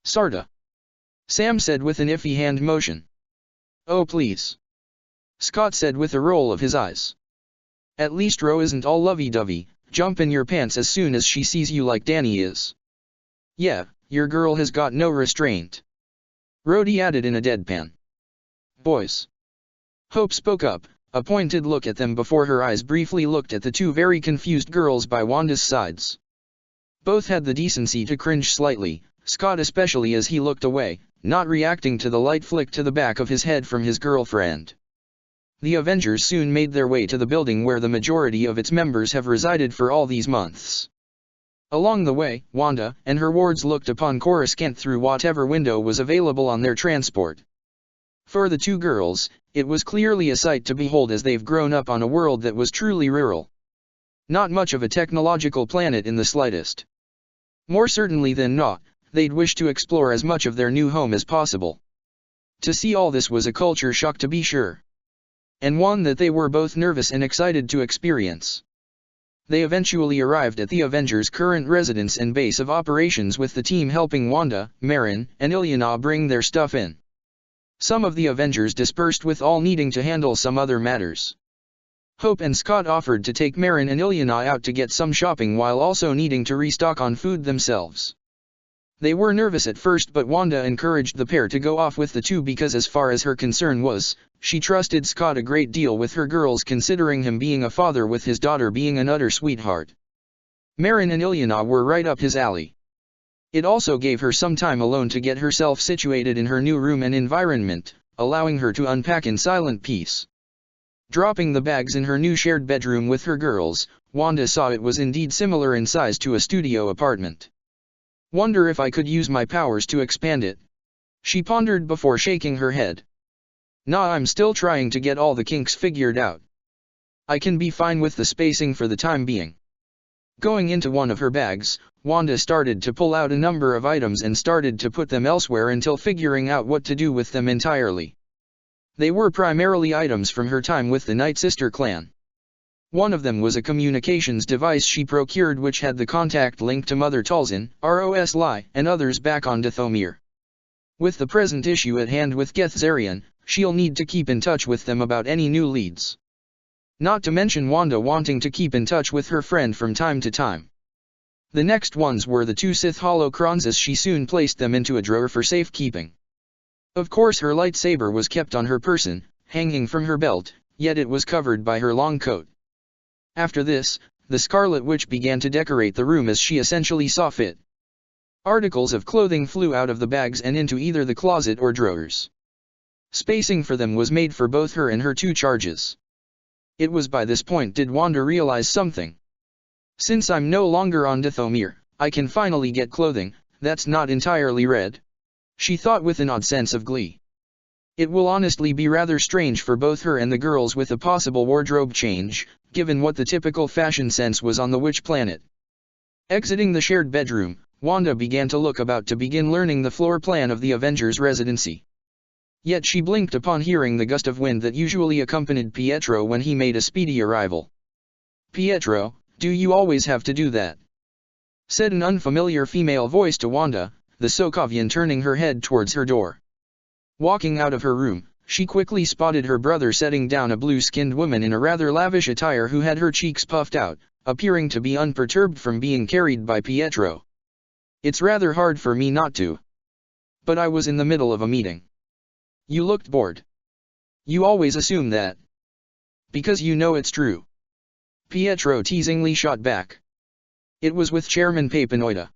Sorta. Sam said with an iffy hand motion. Oh please. Scott said with a roll of his eyes. At least Ro isn't all lovey-dovey, jump in your pants as soon as she sees you like Danny is. Yeah, your girl has got no restraint. Rhodey added in a deadpan. Boys. Hope spoke up, a pointed look at them before her eyes briefly looked at the 2 very confused girls by Wanda's sides. Both had the decency to cringe slightly, Scott especially as he looked away, not reacting to the light flick to the back of his head from his girlfriend. The Avengers soon made their way to the building where the majority of its members have resided for all these months. Along the way, Wanda and her wards looked upon Coruscant through whatever window was available on their transport. For the 2 girls, it was clearly a sight to behold as they've grown up on a world that was truly rural. Not much of a technological planet in the slightest. More certainly than not, they'd wish to explore as much of their new home as possible. To see all this was a culture shock to be sure. And one that they were both nervous and excited to experience. They eventually arrived at the Avengers' current residence and base of operations with the team helping Wanda, Marin, and Ilyana bring their stuff in. Some of the Avengers dispersed with all needing to handle some other matters. Hope and Scott offered to take Marin and Ilyana out to get some shopping while also needing to restock on food themselves. They were nervous at first but Wanda encouraged the pair to go off with the 2 because as far as her concern was, she trusted Scott a great deal with her girls considering him being a father with his daughter being an utter sweetheart. Marin and Ilyana were right up his alley. It also gave her some time alone to get herself situated in her new room and environment, allowing her to unpack in silent peace. Dropping the bags in her new shared bedroom with her girls, Wanda saw it was indeed similar in size to a studio apartment. Wonder if I could use my powers to expand it? She pondered before shaking her head. Nah, I'm still trying to get all the kinks figured out. I can be fine with the spacing for the time being. Going into one of her bags, Wanda started to pull out a number of items and started to put them elsewhere until figuring out what to do with them entirely. They were primarily items from her time with the Night Sister clan. One of them was a communications device she procured which had the contact link to Mother Talzin, Rosli, and others back on Dathomir. With the present issue at hand with Gethzarian, she'll need to keep in touch with them about any new leads. Not to mention Wanda wanting to keep in touch with her friend from time to time. The next ones were the two Sith holocrons as she soon placed them into a drawer for safekeeping. Of course her lightsaber was kept on her person, hanging from her belt, yet it was covered by her long coat. After this, the Scarlet Witch began to decorate the room as she essentially saw fit. Articles of clothing flew out of the bags and into either the closet or drawers. Spacing for them was made for both her and her two charges. It was by this point did Wanda realize something. Since I'm no longer on Dathomir, I can finally get clothing that's not entirely red. She thought with an odd sense of glee. It will honestly be rather strange for both her and the girls with a possible wardrobe change, given what the typical fashion sense was on the Witch Planet. Exiting the shared bedroom, Wanda began to look about to begin learning the floor plan of the Avengers' residency. Yet she blinked upon hearing the gust of wind that usually accompanied Pietro when he made a speedy arrival. "Pietro, do you always have to do that?" said an unfamiliar female voice to Wanda, the Sokovian turning her head towards her door. Walking out of her room, she quickly spotted her brother setting down a blue-skinned woman in a rather lavish attire who had her cheeks puffed out, appearing to be unperturbed from being carried by Pietro. "It's rather hard for me not to. But I was in the middle of a meeting." "You looked bored." "You always assume that." "Because you know it's true." Pietro teasingly shot back. "It was with Chairman Papanoida."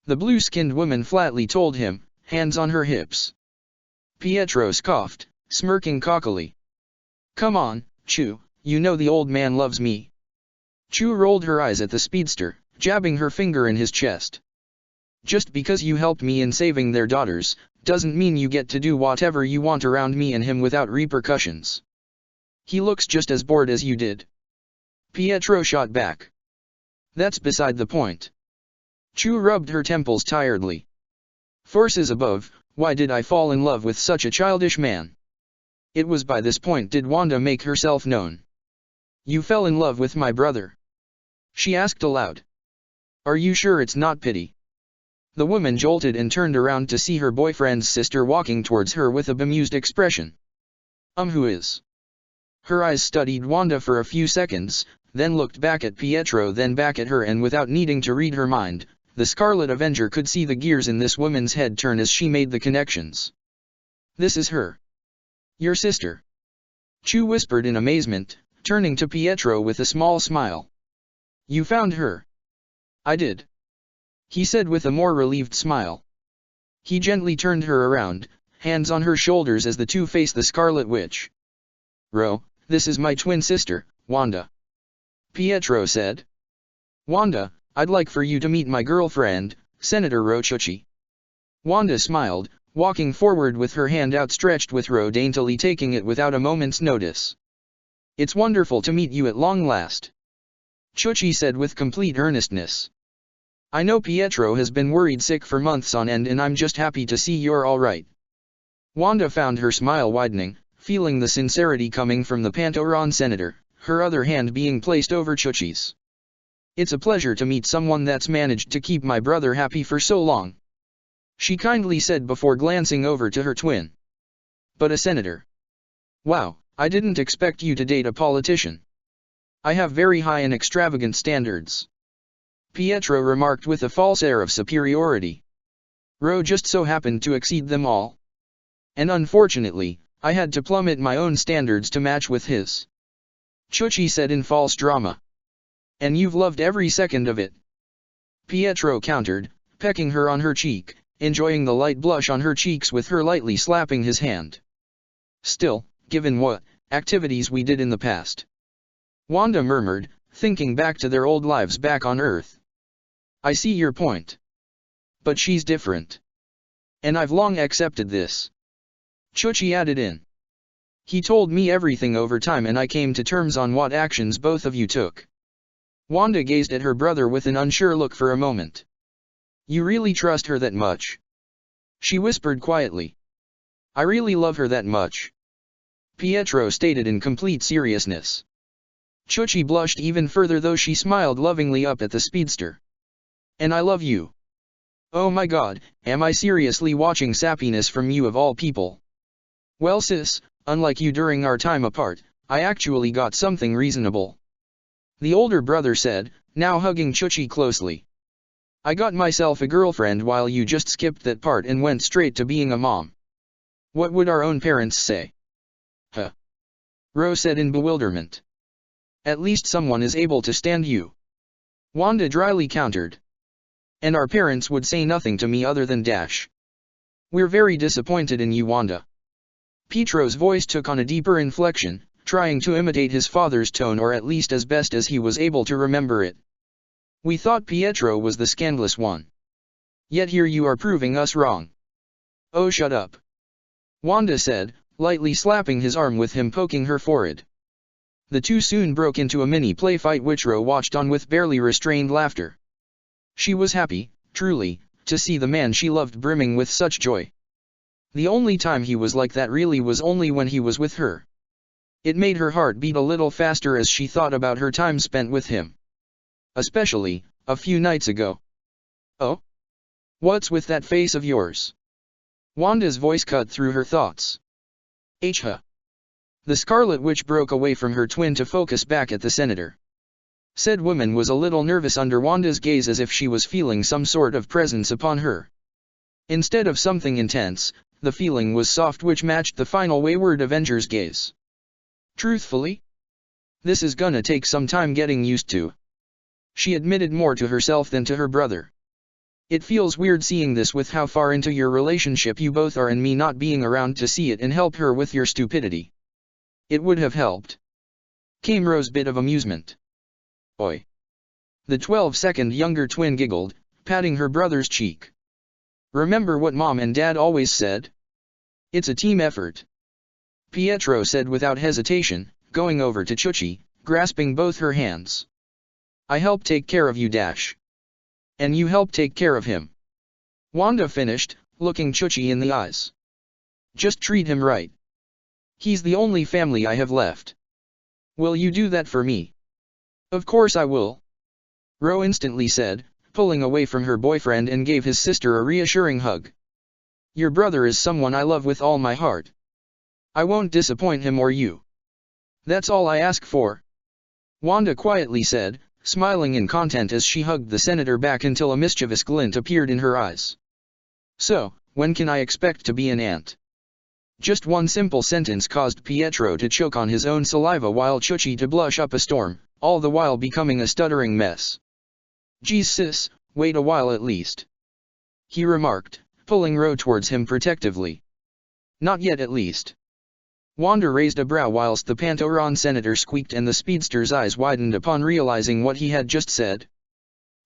The blue-skinned woman flatly told him, hands on her hips. Pietro scoffed, smirking cockily. "Come on, Chu, you know the old man loves me." Chu rolled her eyes at the speedster, jabbing her finger in his chest. "Just because you helped me in saving their daughters, doesn't mean you get to do whatever you want around me and him without repercussions. He looks just as bored as you did." Pietro shot back. "That's beside the point." Chu rubbed her temples tiredly. "Forces above, why did I fall in love with such a childish man?" It was by this point did Wanda make herself known. "You fell in love with my brother?" she asked aloud. "Are you sure it's not pity?" The woman jolted and turned around to see her boyfriend's sister walking towards her with a bemused expression. Who is?" Her eyes studied Wanda for a few seconds, then looked back at Pietro then back at her, and without needing to read her mind, the Scarlet Avenger could see the gears in this woman's head turn as she made the connections. "This is her. Your sister?" Chu whispered in amazement, turning to Pietro with a small smile. "You found her?" "I did," he said with a more relieved smile. He gently turned her around, hands on her shoulders as the two faced the Scarlet Witch. This is my twin sister, Wanda," Pietro said. "Wanda, I'd like for you to meet my girlfriend, Senator Chuchi." Wanda smiled, walking forward with her hand outstretched with Ro daintily taking it without a moment's notice. "It's wonderful to meet you at long last," Chuchi said with complete earnestness. "I know Pietro has been worried sick for months on end and I'm just happy to see you're all right." Wanda found her smile widening, feeling the sincerity coming from the Pantoran senator, her other hand being placed over Chuchi's. "It's a pleasure to meet someone that's managed to keep my brother happy for so long," she kindly said before glancing over to her twin. "But a senator? Wow, I didn't expect you to date a politician." "I have very high and extravagant standards," Pietro remarked with a false air of superiority. "Ro just so happened to exceed them all. And unfortunately, I had to plummet my own standards to match with his," Chuchi said in false drama. "And you've loved every second of it," Pietro countered, pecking her on her cheek, enjoying the light blush on her cheeks with her lightly slapping his hand. "Still, given what activities we did in the past," Wanda murmured, thinking back to their old lives back on Earth. "I see your point. But she's different. And I've long accepted this," Chuchi added in. "He told me everything over time and I came to terms on what actions both of you took." Wanda gazed at her brother with an unsure look for a moment. "You really trust her that much?" she whispered quietly. "I really love her that much," Pietro stated in complete seriousness. Chuchi blushed even further, though she smiled lovingly up at the speedster. And I love you. Oh my god, am I seriously watching sappiness from you of all people? Well sis, unlike you during our time apart, I actually got something reasonable. The older brother said, now hugging Chuchi closely. I got myself a girlfriend while you just skipped that part and went straight to being a mom. What would our own parents say? Huh. Ro said in bewilderment. At least someone is able to stand you. Wanda dryly countered. And our parents would say nothing to me other than dash. We're very disappointed in you, Wanda. Pietro's voice took on a deeper inflection, trying to imitate his father's tone, or at least as best as he was able to remember it. We thought Pietro was the scandalous one. Yet here you are proving us wrong. Oh, shut up. Wanda said, lightly slapping his arm with him poking her forehead. The two soon broke into a mini play fight which Ro watched on with barely restrained laughter. She was happy, truly, to see the man she loved brimming with such joy. The only time he was like that really was only when he was with her. It made her heart beat a little faster as she thought about her time spent with him. Especially, a few nights ago. Oh? What's with that face of yours? Wanda's voice cut through her thoughts. Huh. The Scarlet Witch broke away from her twin to focus back at the senator. Said woman was a little nervous under Wanda's gaze, as if she was feeling some sort of presence upon her. Instead of something intense, the feeling was soft, which matched the final wayward Avengers gaze. Truthfully? This is gonna take some time getting used to. She admitted more to herself than to her brother. It feels weird seeing this with how far into your relationship you both are and me not being around to see it and help her with your stupidity. It would have helped. Came Ro's bit of amusement. Oi. The 12-second younger twin giggled, patting her brother's cheek. Remember what Mom and Dad always said? It's a team effort. Pietro said without hesitation, going over to Chuchi, grasping both her hands. I help take care of you, Dash. And you help take care of him. Wanda finished, looking Chuchi in the eyes. Just treat him right. He's the only family I have left. Will you do that for me? Of course I will. Ro instantly said, pulling away from her boyfriend, and gave his sister a reassuring hug. Your brother is someone I love with all my heart. I won't disappoint him or you. That's all I ask for. Wanda quietly said, smiling in content as she hugged the senator back until a mischievous glint appeared in her eyes. So, when can I expect to be an aunt? Just one simple sentence caused Pietro to choke on his own saliva while Chuchi to blush up a storm, all the while becoming a stuttering mess. Geez sis, wait a while at least. He remarked, pulling Ro towards him protectively. Not yet at least. Wanda raised a brow whilst the Pantoran senator squeaked and the speedster's eyes widened upon realizing what he had just said.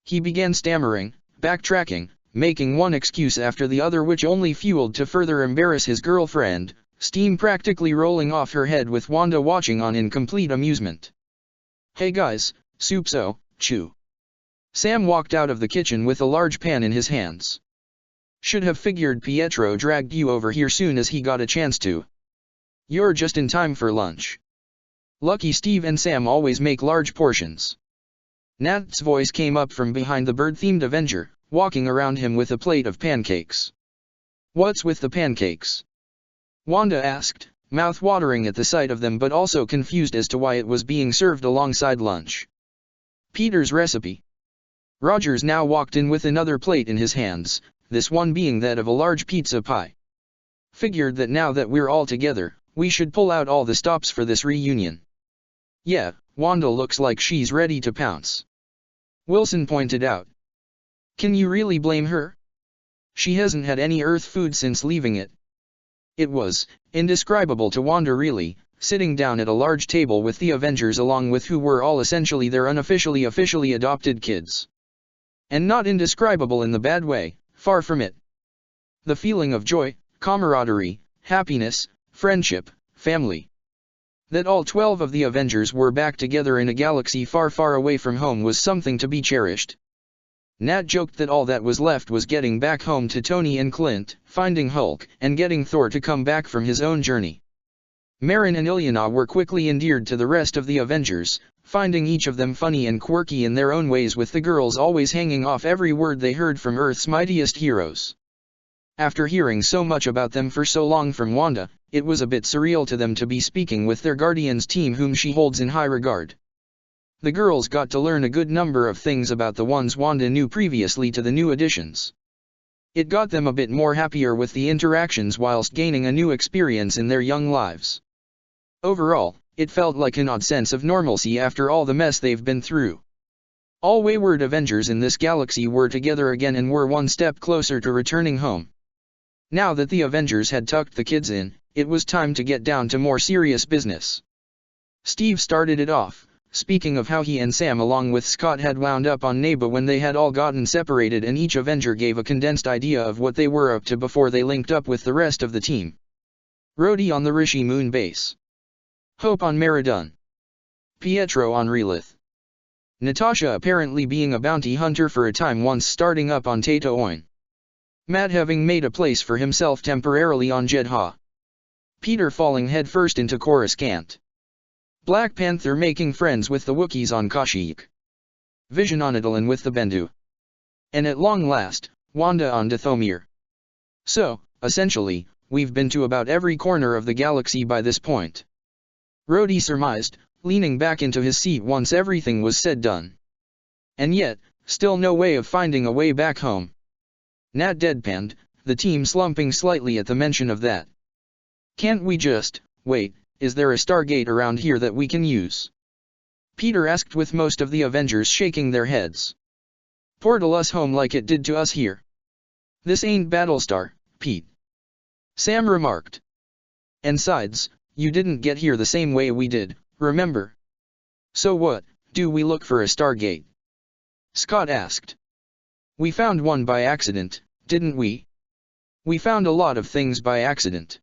He began stammering, backtracking, making one excuse after the other which only fueled to further embarrass his girlfriend, steam practically rolling off her head with Wanda watching on in complete amusement. Hey guys, soupso, chew. Sam walked out of the kitchen with a large pan in his hands. Should have figured Pietro dragged you over here soon as he got a chance to. You're just in time for lunch. Lucky Steve and Sam always make large portions. Nat's voice came up from behind the bird-themed Avenger, walking around him with a plate of pancakes. What's with the pancakes? Wanda asked, mouth watering at the sight of them but also confused as to why it was being served alongside lunch. Peter's recipe. Rogers now walked in with another plate in his hands, this one being that of a large pizza pie. Figured that now that we're all together, we should pull out all the stops for this reunion. Yeah, Wanda looks like she's ready to pounce. Wilson pointed out. Can you really blame her? She hasn't had any Earth food since leaving it. It was indescribable to Wanda really, sitting down at a large table with the Avengers along with who were all essentially their officially adopted kids. And not indescribable in the bad way, far from it. The feeling of joy, camaraderie, happiness, friendship, family. That all 12 of the Avengers were back together in a galaxy far far away from home was something to be cherished. Nat joked that all that was left was getting back home to Tony and Clint, finding Hulk, and getting Thor to come back from his own journey. Marin and Ilyana were quickly endeared to the rest of the Avengers, finding each of them funny and quirky in their own ways, with the girls always hanging off every word they heard from Earth's mightiest heroes. After hearing so much about them for so long from Wanda, it was a bit surreal to them to be speaking with their Guardians team whom she holds in high regard. The girls got to learn a good number of things about the ones Wanda knew previously to the new additions. It got them a bit more happier with the interactions whilst gaining a new experience in their young lives. Overall, it felt like an odd sense of normalcy after all the mess they've been through. All wayward Avengers in this galaxy were together again and were one step closer to returning home. Now that the Avengers had tucked the kids in, it was time to get down to more serious business. Steve started it off, speaking of how he and Sam along with Scott had wound up on Neba when they had all gotten separated, and each Avenger gave a condensed idea of what they were up to before they linked up with the rest of the team. Rhodey on the Rishi Moon base. Hope on Meridun. Pietro on Relith. Natasha apparently being a bounty hunter for a time once starting up on Tatooine. Matt having made a place for himself temporarily on Jedha. Peter falling headfirst into Coruscant. Black Panther making friends with the Wookiees on Kashyyyk. Vision on Adolin with the Bendu. And at long last, Wanda on Dathomir. So, essentially, we've been to about every corner of the galaxy by this point. Rhodey surmised, leaning back into his seat once everything was said done. And yet, still no way of finding a way back home. Nat deadpanned, the team slumping slightly at the mention of that. Can't we just, wait, is there a Stargate around here that we can use? Peter asked, with most of the Avengers shaking their heads. Portal us home like it did to us here. This ain't Battlestar, Pete. Sam remarked. And sides, you didn't get here the same way we did, remember? So what, do we look for a Stargate? Scott asked. We found one by accident, didn't we? We found a lot of things by accident.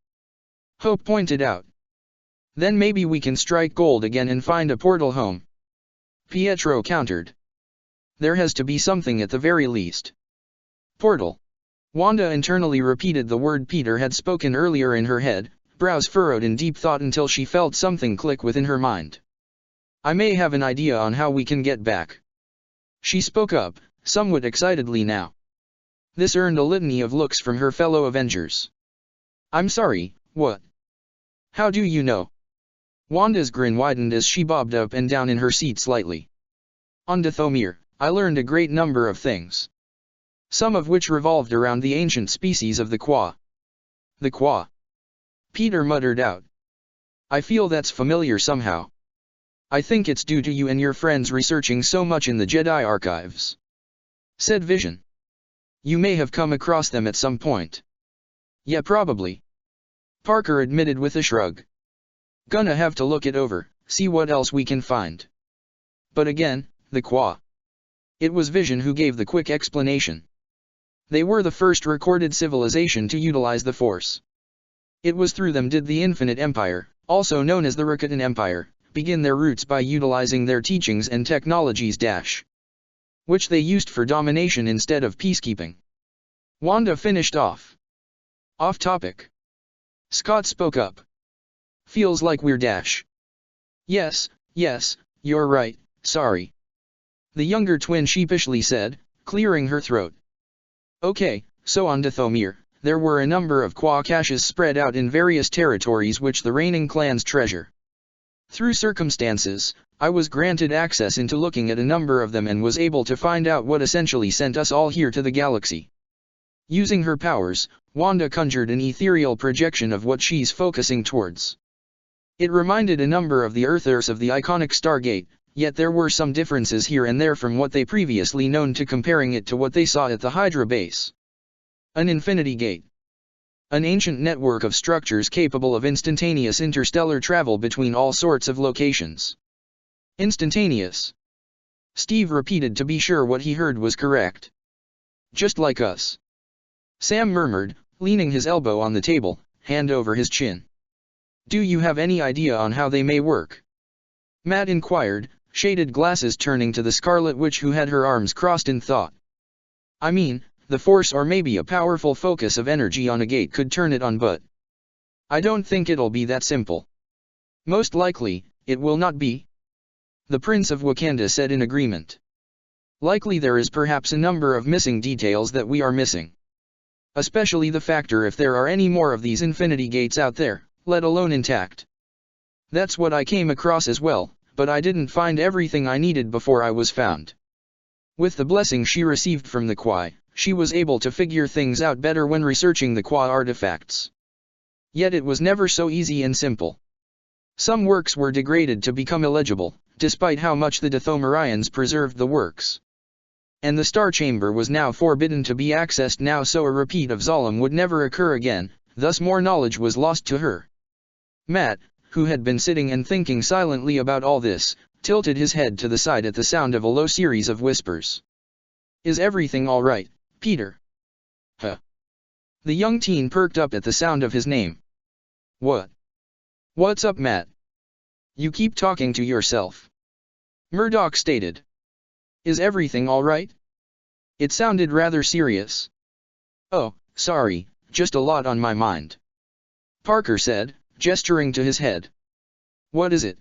Hope pointed out. Then maybe we can strike gold again and find a portal home. Pietro countered. There has to be something at the very least. Portal. Wanda internally repeated the word Peter had spoken earlier in her head, brows furrowed in deep thought until she felt something click within her mind. I may have an idea on how we can get back. She spoke up, somewhat excitedly now. This earned a litany of looks from her fellow Avengers. I'm sorry, what? How do you know? Wanda's grin widened as she bobbed up and down in her seat slightly. On Dathomir, I learned a great number of things. Some of which revolved around the ancient species of the Qua. The Qua. Peter muttered out. I feel that's familiar somehow. I think it's due to you and your friends researching so much in the Jedi archives. Said Vision. You may have come across them at some point. Yeah, probably. Parker admitted with a shrug. Gonna have to look it over, see what else we can find. But again, the Qua. It was Vision who gave the quick explanation. They were the first recorded civilization to utilize the Force. It was through them did the Infinite Empire, also known as the Rakuten Empire, begin their roots by utilizing their teachings and technologies which they used for domination instead of peacekeeping. Wanda finished off. Off topic. Scott spoke up. Feels like we're Yes, you're right, sorry. The younger twin sheepishly said, clearing her throat. Okay, so on Dathomir, there were a number of Qua caches spread out in various territories which the reigning clans treasure. Through circumstances, I was granted access into looking at a number of them and was able to find out what essentially sent us all here to the galaxy. Using her powers, Wanda conjured an ethereal projection of what she's focusing towards. It reminded a number of the Earthers of the iconic Stargate, yet there were some differences here and there from what they previously known to comparing it to what they saw at the Hydra base. An infinity gate. An ancient network of structures capable of instantaneous interstellar travel between all sorts of locations. Instantaneous. Steve repeated to be sure what he heard was correct. Just like us. Sam murmured, leaning his elbow on the table, hand over his chin. Do you have any idea on how they may work? Matt inquired, shaded glasses turning to the Scarlet Witch who had her arms crossed in thought. I mean, the Force or maybe a powerful focus of energy on a gate could turn it on, but I don't think it'll be that simple. Most likely, it will not be. The Prince of Wakanda said in agreement. Likely there is perhaps a number of missing details that we are missing. Especially the factor if there are any more of these infinity gates out there, let alone intact. That's what I came across as well, but I didn't find everything I needed before I was found. With the blessing she received from the Kwai, she was able to figure things out better when researching the Kwai artifacts. Yet it was never so easy and simple. Some works were degraded to become illegible, despite how much the Dathomirians preserved the works. And the Star Chamber was now forbidden to be accessed now, so a repeat of Zalem would never occur again, thus more knowledge was lost to her. Matt, who had been sitting and thinking silently about all this, tilted his head to the side at the sound of a low series of whispers. "Is everything all right, Peter?" "Huh?" The young teen perked up at the sound of his name. "What? What's up, Matt? You keep talking to yourself," Murdoch stated. "Is everything all right?" It sounded rather serious. "Oh, sorry, just a lot on my mind," Parker said, gesturing to his head. "What is it?"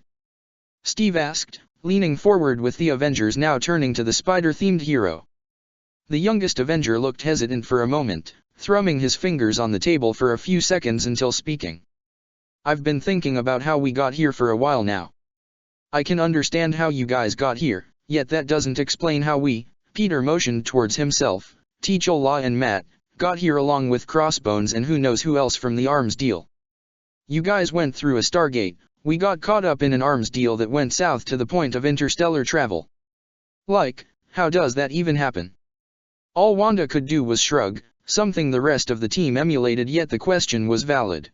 Steve asked, leaning forward with the Avengers now turning to the spider-themed hero. The youngest Avenger looked hesitant for a moment, thrumming his fingers on the table for a few seconds until speaking. "I've been thinking about how we got here for a while now. I can understand how you guys got here, yet that doesn't explain how we," Peter motioned towards himself, T'Challa and Matt, "got here along with Crossbones and who knows who else from the arms deal. You guys went through a Stargate, we got caught up in an arms deal that went south to the point of interstellar travel. Like, how does that even happen?" All Wanda could do was shrug, something the rest of the team emulated, yet the question was valid.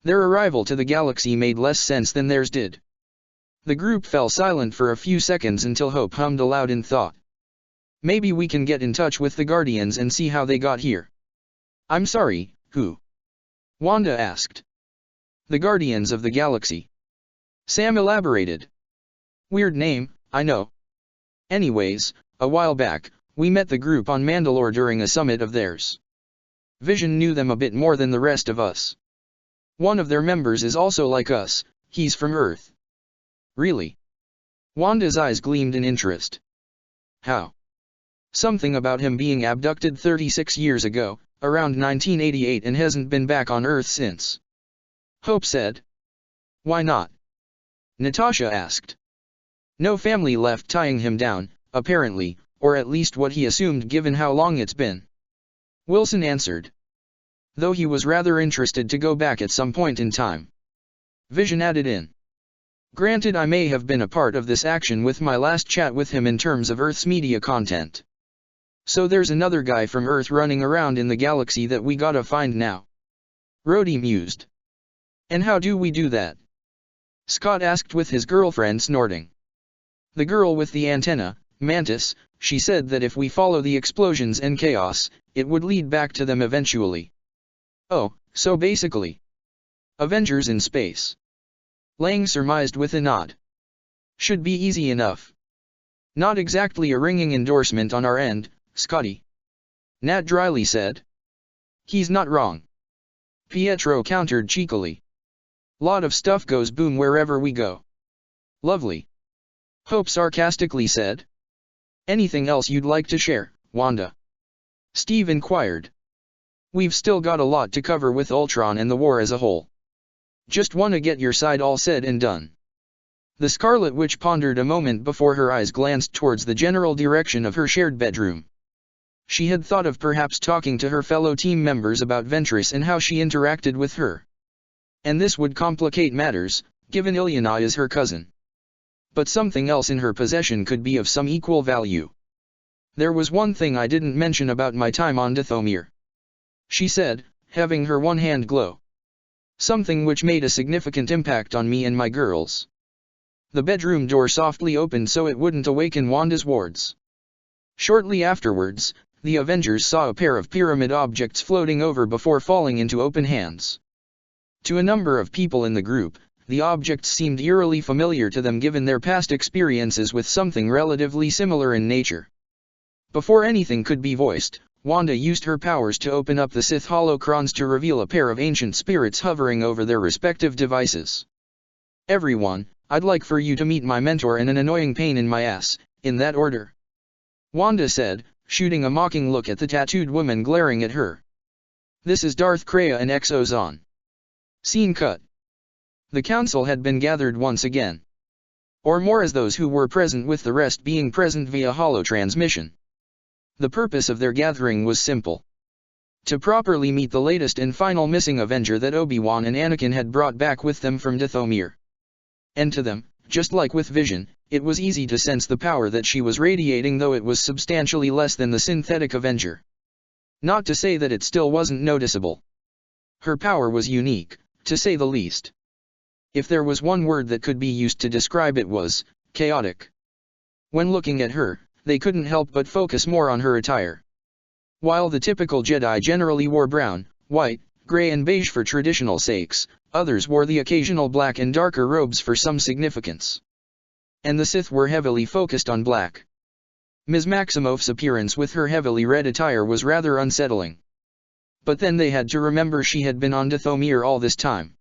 Their arrival to the galaxy made less sense than theirs did. The group fell silent for a few seconds until Hope hummed aloud in thought. "Maybe we can get in touch with the Guardians and see how they got here." "I'm sorry, who?" Wanda asked. "The Guardians of the Galaxy," Sam elaborated. "Weird name, I know. Anyways, a while back, we met the group on Mandalore during a summit of theirs. Vision knew them a bit more than the rest of us. One of their members is also like us, he's from Earth." "Really?" Wanda's eyes gleamed in interest. "How?" "Something about him being abducted 36 years ago, around 1988, and hasn't been back on Earth since," Hope said. "Why not?" Natasha asked. "No family left tying him down, apparently, or at least what he assumed given how long it's been," Wilson answered. "Though he was rather interested to go back at some point in time." Vision added in. "Granted, I may have been a part of this action with my last chat with him in terms of Earth's media content. So there's another guy from Earth running around in the galaxy that we gotta find now." Rhodey mused. "And how do we do that?" Scott asked with his girlfriend snorting. "The girl with the antenna, Mantis, she said that if we follow the explosions and chaos, it would lead back to them eventually." "Oh, so basically Avengers in space," Lang surmised with a nod. "Should be easy enough." "Not exactly a ringing endorsement on our end, Scotty," Nat dryly said. "He's not wrong," Pietro countered cheekily. "Lot of stuff goes boom wherever we go." "Lovely," Hope sarcastically said. "Anything else you'd like to share, Wanda?" Steve inquired. "We've still got a lot to cover with Ultron and the war as a whole. Just wanna get your side all said and done." The Scarlet Witch pondered a moment before her eyes glanced towards the general direction of her shared bedroom. She had thought of perhaps talking to her fellow team members about Ventress and how she interacted with her. And this would complicate matters, given Ilyana is her cousin. But something else in her possession could be of some equal value. "There was one thing I didn't mention about my time on Dathomir," she said, having her one hand glow. "Something which made a significant impact on me and my girls." The bedroom door softly opened so it wouldn't awaken Wanda's wards. Shortly afterwards, the Avengers saw a pair of pyramid objects floating over before falling into open hands. To a number of people in the group, the objects seemed eerily familiar to them given their past experiences with something relatively similar in nature. Before anything could be voiced, Wanda used her powers to open up the Sith holocrons to reveal a pair of ancient spirits hovering over their respective devices. Everyone, I'd like for you to meet my mentor and an annoying pain in my ass, in that order. Wanda said, shooting a mocking look at the tattooed woman glaring at her. This is Darth Kreia and Exozon. Scene cut. The council had been gathered once again. Or more, as those who were present with the rest being present via holotransmission. The purpose of their gathering was simple. To properly meet the latest and final missing Avenger that Obi-Wan and Anakin had brought back with them from Dathomir. And to them, just like with Vision, it was easy to sense the power that she was radiating, though it was substantially less than the synthetic Avenger. Not to say that it still wasn't noticeable. Her power was unique, to say the least. If there was one word that could be used to describe it, was chaotic. When looking at her, they couldn't help but focus more on her attire. While the typical Jedi generally wore brown, white, gray and beige for traditional sakes, others wore the occasional black and darker robes for some significance. And the Sith were heavily focused on black. Ms. Maximoff's appearance with her heavily red attire was rather unsettling. But then they had to remember she had been on Dathomir all this time.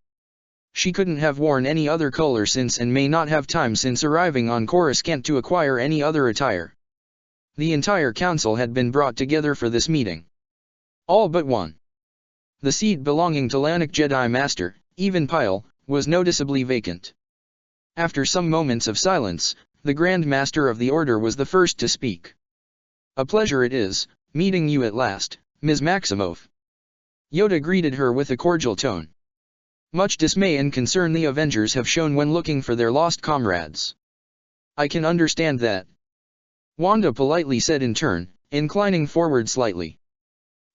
She couldn't have worn any other color since, and may not have time since arriving on Coruscant to acquire any other attire. The entire council had been brought together for this meeting. All but one. The seat belonging to Lannick Jedi Master, Even Pyle, was noticeably vacant. After some moments of silence, the Grand Master of the Order was the first to speak. A pleasure it is, meeting you at last, Ms. Maximoff. Yoda greeted her with a cordial tone. Much dismay and concern the Avengers have shown when looking for their lost comrades. I can understand that. Wanda politely said in turn, inclining forward slightly.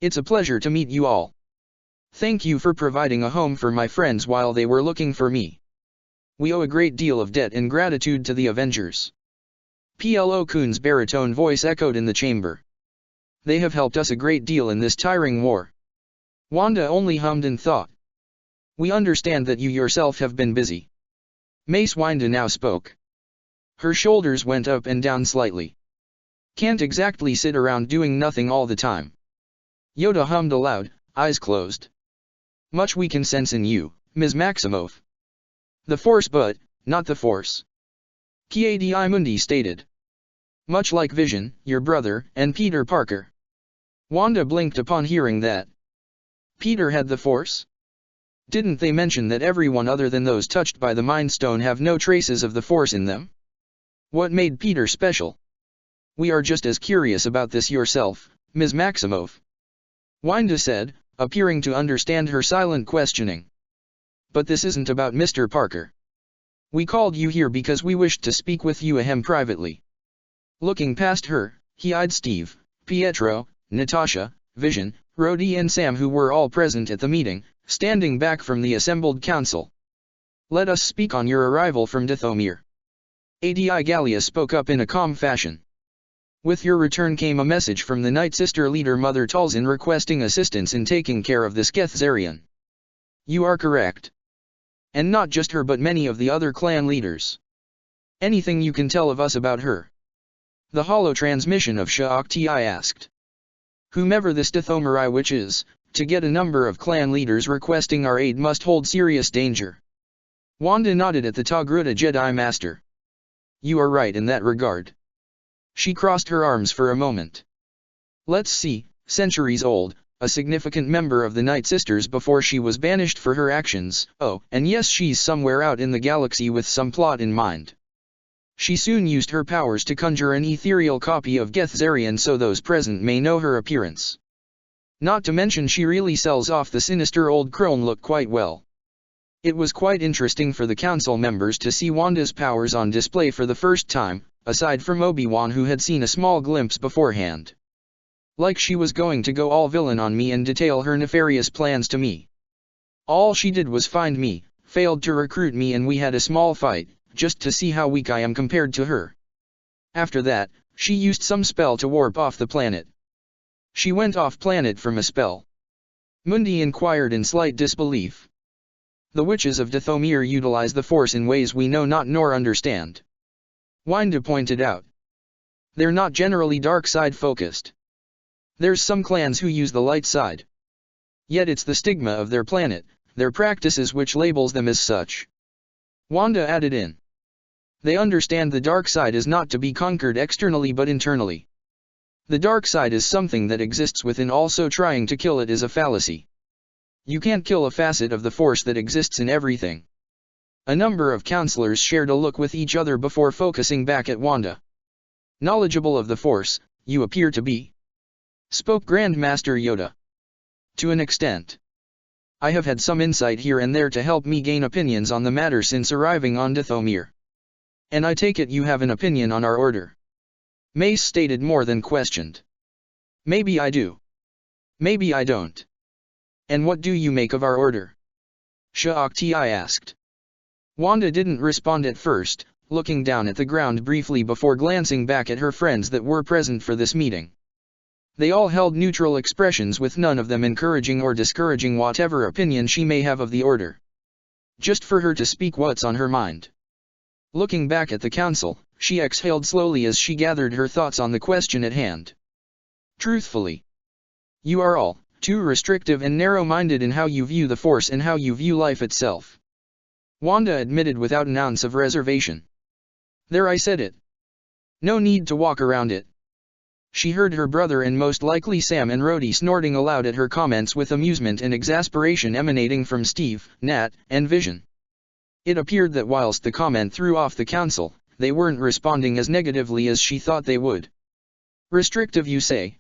It's a pleasure to meet you all. Thank you for providing a home for my friends while they were looking for me. We owe a great deal of debt and gratitude to the Avengers. Plo Koon's baritone voice echoed in the chamber. They have helped us a great deal in this tiring war. Wanda only hummed and thought. We understand that you yourself have been busy. Mace Windu now spoke. Her shoulders went up and down slightly. Can't exactly sit around doing nothing all the time. Yoda hummed aloud, eyes closed. Much we can sense in you, Ms. Maximoff. The Force, but not the Force. Ki-Adi Mundi stated. Much like Vision, your brother, and Peter Parker. Wanda blinked upon hearing that. Peter had the Force? Didn't they mention that everyone other than those touched by the Mind Stone have no traces of the Force in them? What made Peter special? We are just as curious about this yourself, Ms. Maximoff. Wanda said, appearing to understand her silent questioning. But this isn't about Mr. Parker. We called you here because we wished to speak with you ahem privately. Looking past her, he eyed Steve, Pietro, Natasha, Vision, Rhodey and Sam, who were all present at the meeting, standing back from the assembled council. Let us speak on your arrival from Dathomir. Adi Gallia spoke up in a calm fashion. With your return came a message from the Night Sister leader Mother Talzin requesting assistance in taking care of this Gethzerian. You are correct. And not just her but many of the other clan leaders. Anything you can tell of us about her? The holo-transmission of Sha'Akti asked. Whomever this Dathomiri witch is, to get a number of clan leaders requesting our aid must hold serious danger. Wanda nodded at the Togruta Jedi Master. You are right in that regard. She crossed her arms for a moment. Let's see, centuries old, a significant member of the Night Sisters before she was banished for her actions. Oh, and yes, she's somewhere out in the galaxy with some plot in mind. She soon used her powers to conjure an ethereal copy of Gethzerian so those present may know her appearance. Not to mention she really sells off the sinister old crone look quite well. It was quite interesting for the council members to see Wanda's powers on display for the first time, aside from Obi-Wan who had seen a small glimpse beforehand. Like she was going to go all villain on me and detail her nefarious plans to me. All she did was find me, failed to recruit me, and we had a small fight, just to see how weak I am compared to her. After that, she used some spell to warp off the planet. She went off planet from a spell. Mundi inquired in slight disbelief. The witches of Dathomir utilize the Force in ways we know not nor understand. Wanda pointed out. They're not generally dark side focused. There's some clans who use the light side. Yet it's the stigma of their planet, their practices which labels them as such. Wanda added in. They understand the dark side is not to be conquered externally but internally. The dark side is something that exists within, also trying to kill it is a fallacy. You can't kill a facet of the force that exists in everything. A number of counselors shared a look with each other before focusing back at Wanda. Knowledgeable of the force, you appear to be, spoke Grandmaster Yoda. To an extent. I have had some insight here and there to help me gain opinions on the matter since arriving on Dathomir. And I take it you have an opinion on our order. Mace stated more than questioned. Maybe I do. Maybe I don't. And what do you make of our order? Shakti asked. Wanda didn't respond at first, looking down at the ground briefly before glancing back at her friends that were present for this meeting. They all held neutral expressions, with none of them encouraging or discouraging whatever opinion she may have of the order. Just for her to speak what's on her mind. Looking back at the council, she exhaled slowly as she gathered her thoughts on the question at hand. Truthfully, you are all too restrictive and narrow-minded in how you view the Force and how you view life itself. Wanda admitted without an ounce of reservation. There, I said it. No need to walk around it. She heard her brother and most likely Sam and Rhodey snorting aloud at her comments, with amusement and exasperation emanating from Steve, Nat, and Vision. It appeared that whilst the comment threw off the council, they weren't responding as negatively as she thought they would. Restrictive, you say?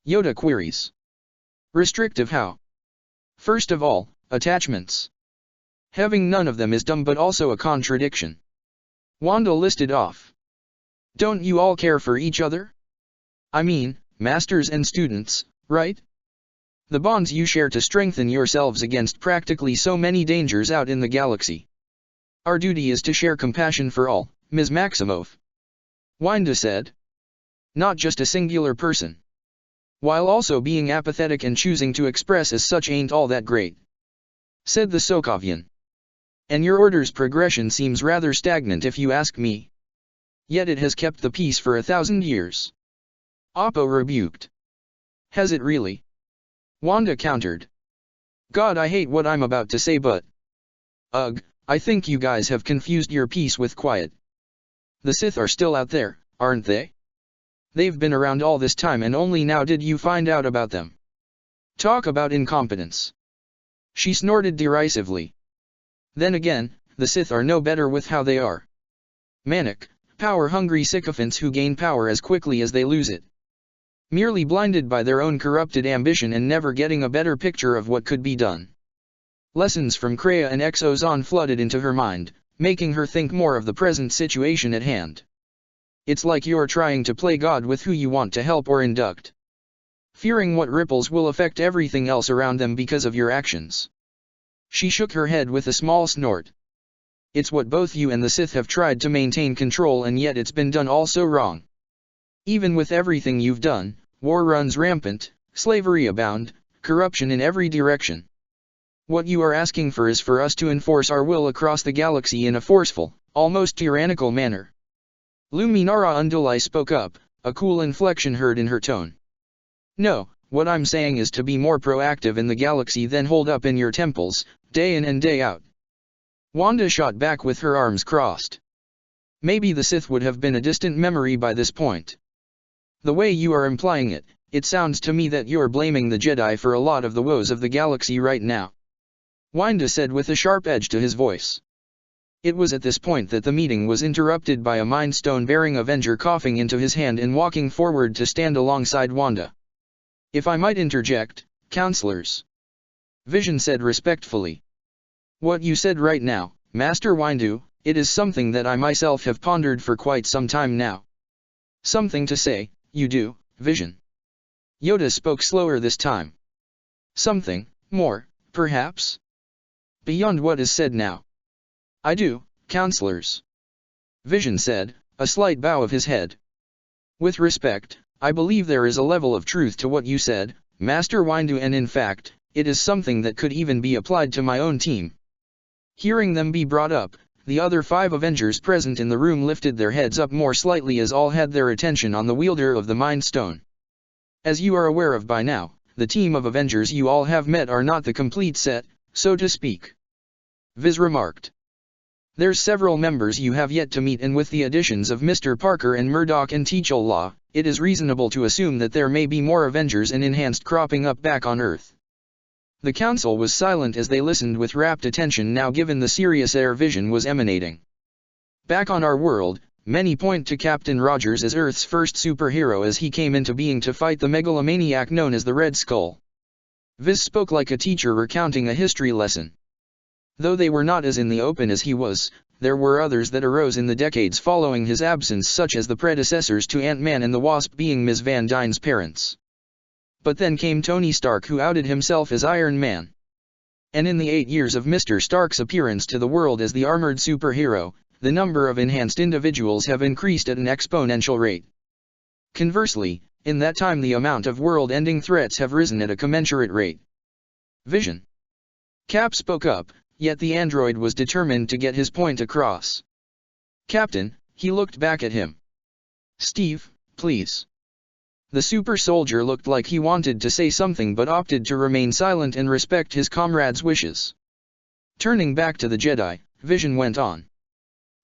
Yoda queries. Restrictive how? First of all, attachments. Having none of them is dumb but also a contradiction. Wanda listed off. Don't you all care for each other? I mean, masters and students, right? The bonds you share to strengthen yourselves against practically so many dangers out in the galaxy. Our duty is to share compassion for all, Ms. Maximoff. Wanda said. Not just a singular person. While also being apathetic and choosing to express as such ain't all that great. Said the Sokovian. And your order's progression seems rather stagnant if you ask me. Yet it has kept the peace for 1,000 years. Oppo rebuked. Has it really? Wanda countered. God, I hate what I'm about to say, but... Ugh, I think you guys have confused your peace with quiet. The Sith are still out there, aren't they? They've been around all this time and only now did you find out about them. Talk about incompetence. She snorted derisively. Then again, the Sith are no better with how they are. Manic, power-hungry sycophants who gain power as quickly as they lose it. Merely blinded by their own corrupted ambition and never getting a better picture of what could be done. Lessons from Kreia and Exozon flooded into her mind, making her think more of the present situation at hand. It's like you're trying to play God with who you want to help or induct. Fearing what ripples will affect everything else around them because of your actions. She shook her head with a small snort. It's what both you and the Sith have tried to maintain control, and yet it's been done all so wrong. Even with everything you've done, war runs rampant, slavery abound, corruption in every direction. What you are asking for is for us to enforce our will across the galaxy in a forceful, almost tyrannical manner. Luminara Unduli spoke up, a cool inflection heard in her tone. No, what I'm saying is to be more proactive in the galaxy than hold up in your temples, day in and day out. Wanda shot back with her arms crossed. Maybe the Sith would have been a distant memory by this point. The way you are implying it, it sounds to me that you're blaming the Jedi for a lot of the woes of the galaxy right now. Wanda said with a sharp edge to his voice. It was at this point that the meeting was interrupted by a Mind Stone-bearing Avenger coughing into his hand and walking forward to stand alongside Wanda. If I might interject, counselors. Vision said respectfully. What you said right now, Master Windu, it is something that I myself have pondered for quite some time now. Something to say, you do, Vision. Yoda spoke slower this time. Something more, perhaps? Beyond what is said now. I do, counselors. Vision said, a slight bow of his head. With respect, I believe there is a level of truth to what you said, Master Windu, and in fact, it is something that could even be applied to my own team. Hearing them be brought up, the other 5 Avengers present in the room lifted their heads up more slightly as all had their attention on the wielder of the Mind Stone. As you are aware of by now, the team of Avengers you all have met are not the complete set, so to speak. Viz remarked. There's several members you have yet to meet, and with the additions of Mr. Parker and Murdoch and Teachel, it is reasonable to assume that there may be more Avengers and Enhanced cropping up back on Earth. The council was silent as they listened with rapt attention now, given the serious air Vision was emanating. Back on our world, many point to Captain Rogers as Earth's first superhero, as he came into being to fight the megalomaniac known as the Red Skull. Viz spoke like a teacher recounting a history lesson. Though they were not as in the open as he was, there were others that arose in the decades following his absence, such as the predecessors to Ant-Man and the Wasp being Ms. Van Dyne's parents. But then came Tony Stark, who outed himself as Iron Man. And in the 8 years of Mr. Stark's appearance to the world as the armored superhero, the number of enhanced individuals have increased at an exponential rate. Conversely, in that time the amount of world-ending threats have risen at a commensurate rate. Vision. Cap spoke up, yet the android was determined to get his point across. Captain, he looked back at him. Steve, please. The super soldier looked like he wanted to say something but opted to remain silent and respect his comrade's wishes. Turning back to the Jedi, Vision went on.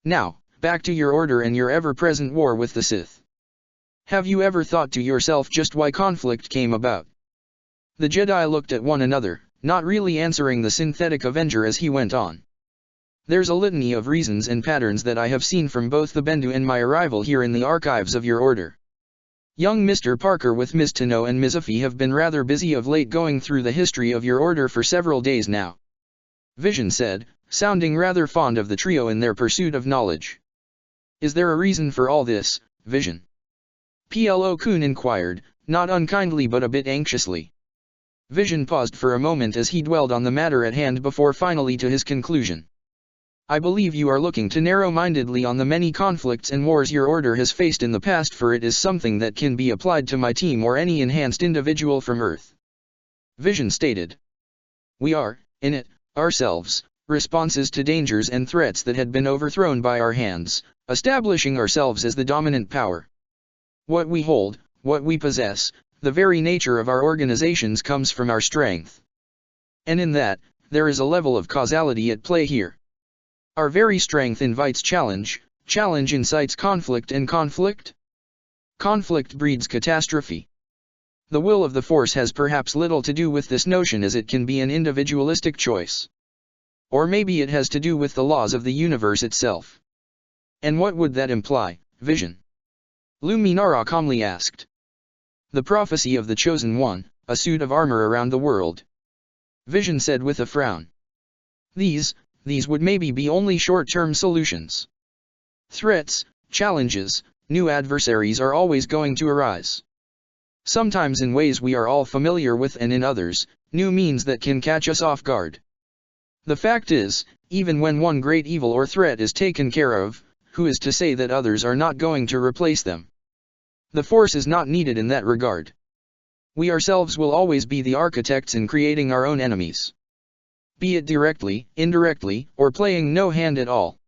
Now, back to your order and your ever-present war with the Sith. Have you ever thought to yourself just why conflict came about? The Jedi looked at one another, not really answering the synthetic Avenger as he went on. There's a litany of reasons and patterns that I have seen from both the Bendu and my arrival here in the archives of your order. Young Mr. Parker with Ms. Tano and Ms. Effie have been rather busy of late going through the history of your order for several days now. Vision said, sounding rather fond of the trio in their pursuit of knowledge. Is there a reason for all this, Vision? Plo Koon inquired, not unkindly but a bit anxiously. Vision paused for a moment as he dwelled on the matter at hand before finally to his conclusion. I believe you are looking too narrow-mindedly on the many conflicts and wars your order has faced in the past, for it is something that can be applied to my team or any enhanced individual from Earth. Vision stated. We are, in it, ourselves, responses to dangers and threats that had been overthrown by our hands, establishing ourselves as the dominant power. What we hold, what we possess, the very nature of our organizations comes from our strength. And in that, there is a level of causality at play here. Our very strength invites challenge, challenge incites conflict, and conflict breeds catastrophe. The will of the Force has perhaps little to do with this notion, as it can be an individualistic choice. Or maybe it has to do with the laws of the universe itself. And what would that imply, Vision? Luminara calmly asked. The prophecy of the Chosen One, a suit of armor around the world. Vision said with a frown. These would maybe be only short-term solutions. Threats, challenges, new adversaries are always going to arise. Sometimes in ways we are all familiar with, and in others, new means that can catch us off guard. The fact is, even when one great evil or threat is taken care of, who is to say that others are not going to replace them? The Force is not needed in that regard. We ourselves will always be the architects in creating our own enemies. Be it directly, indirectly, or playing no hand at all.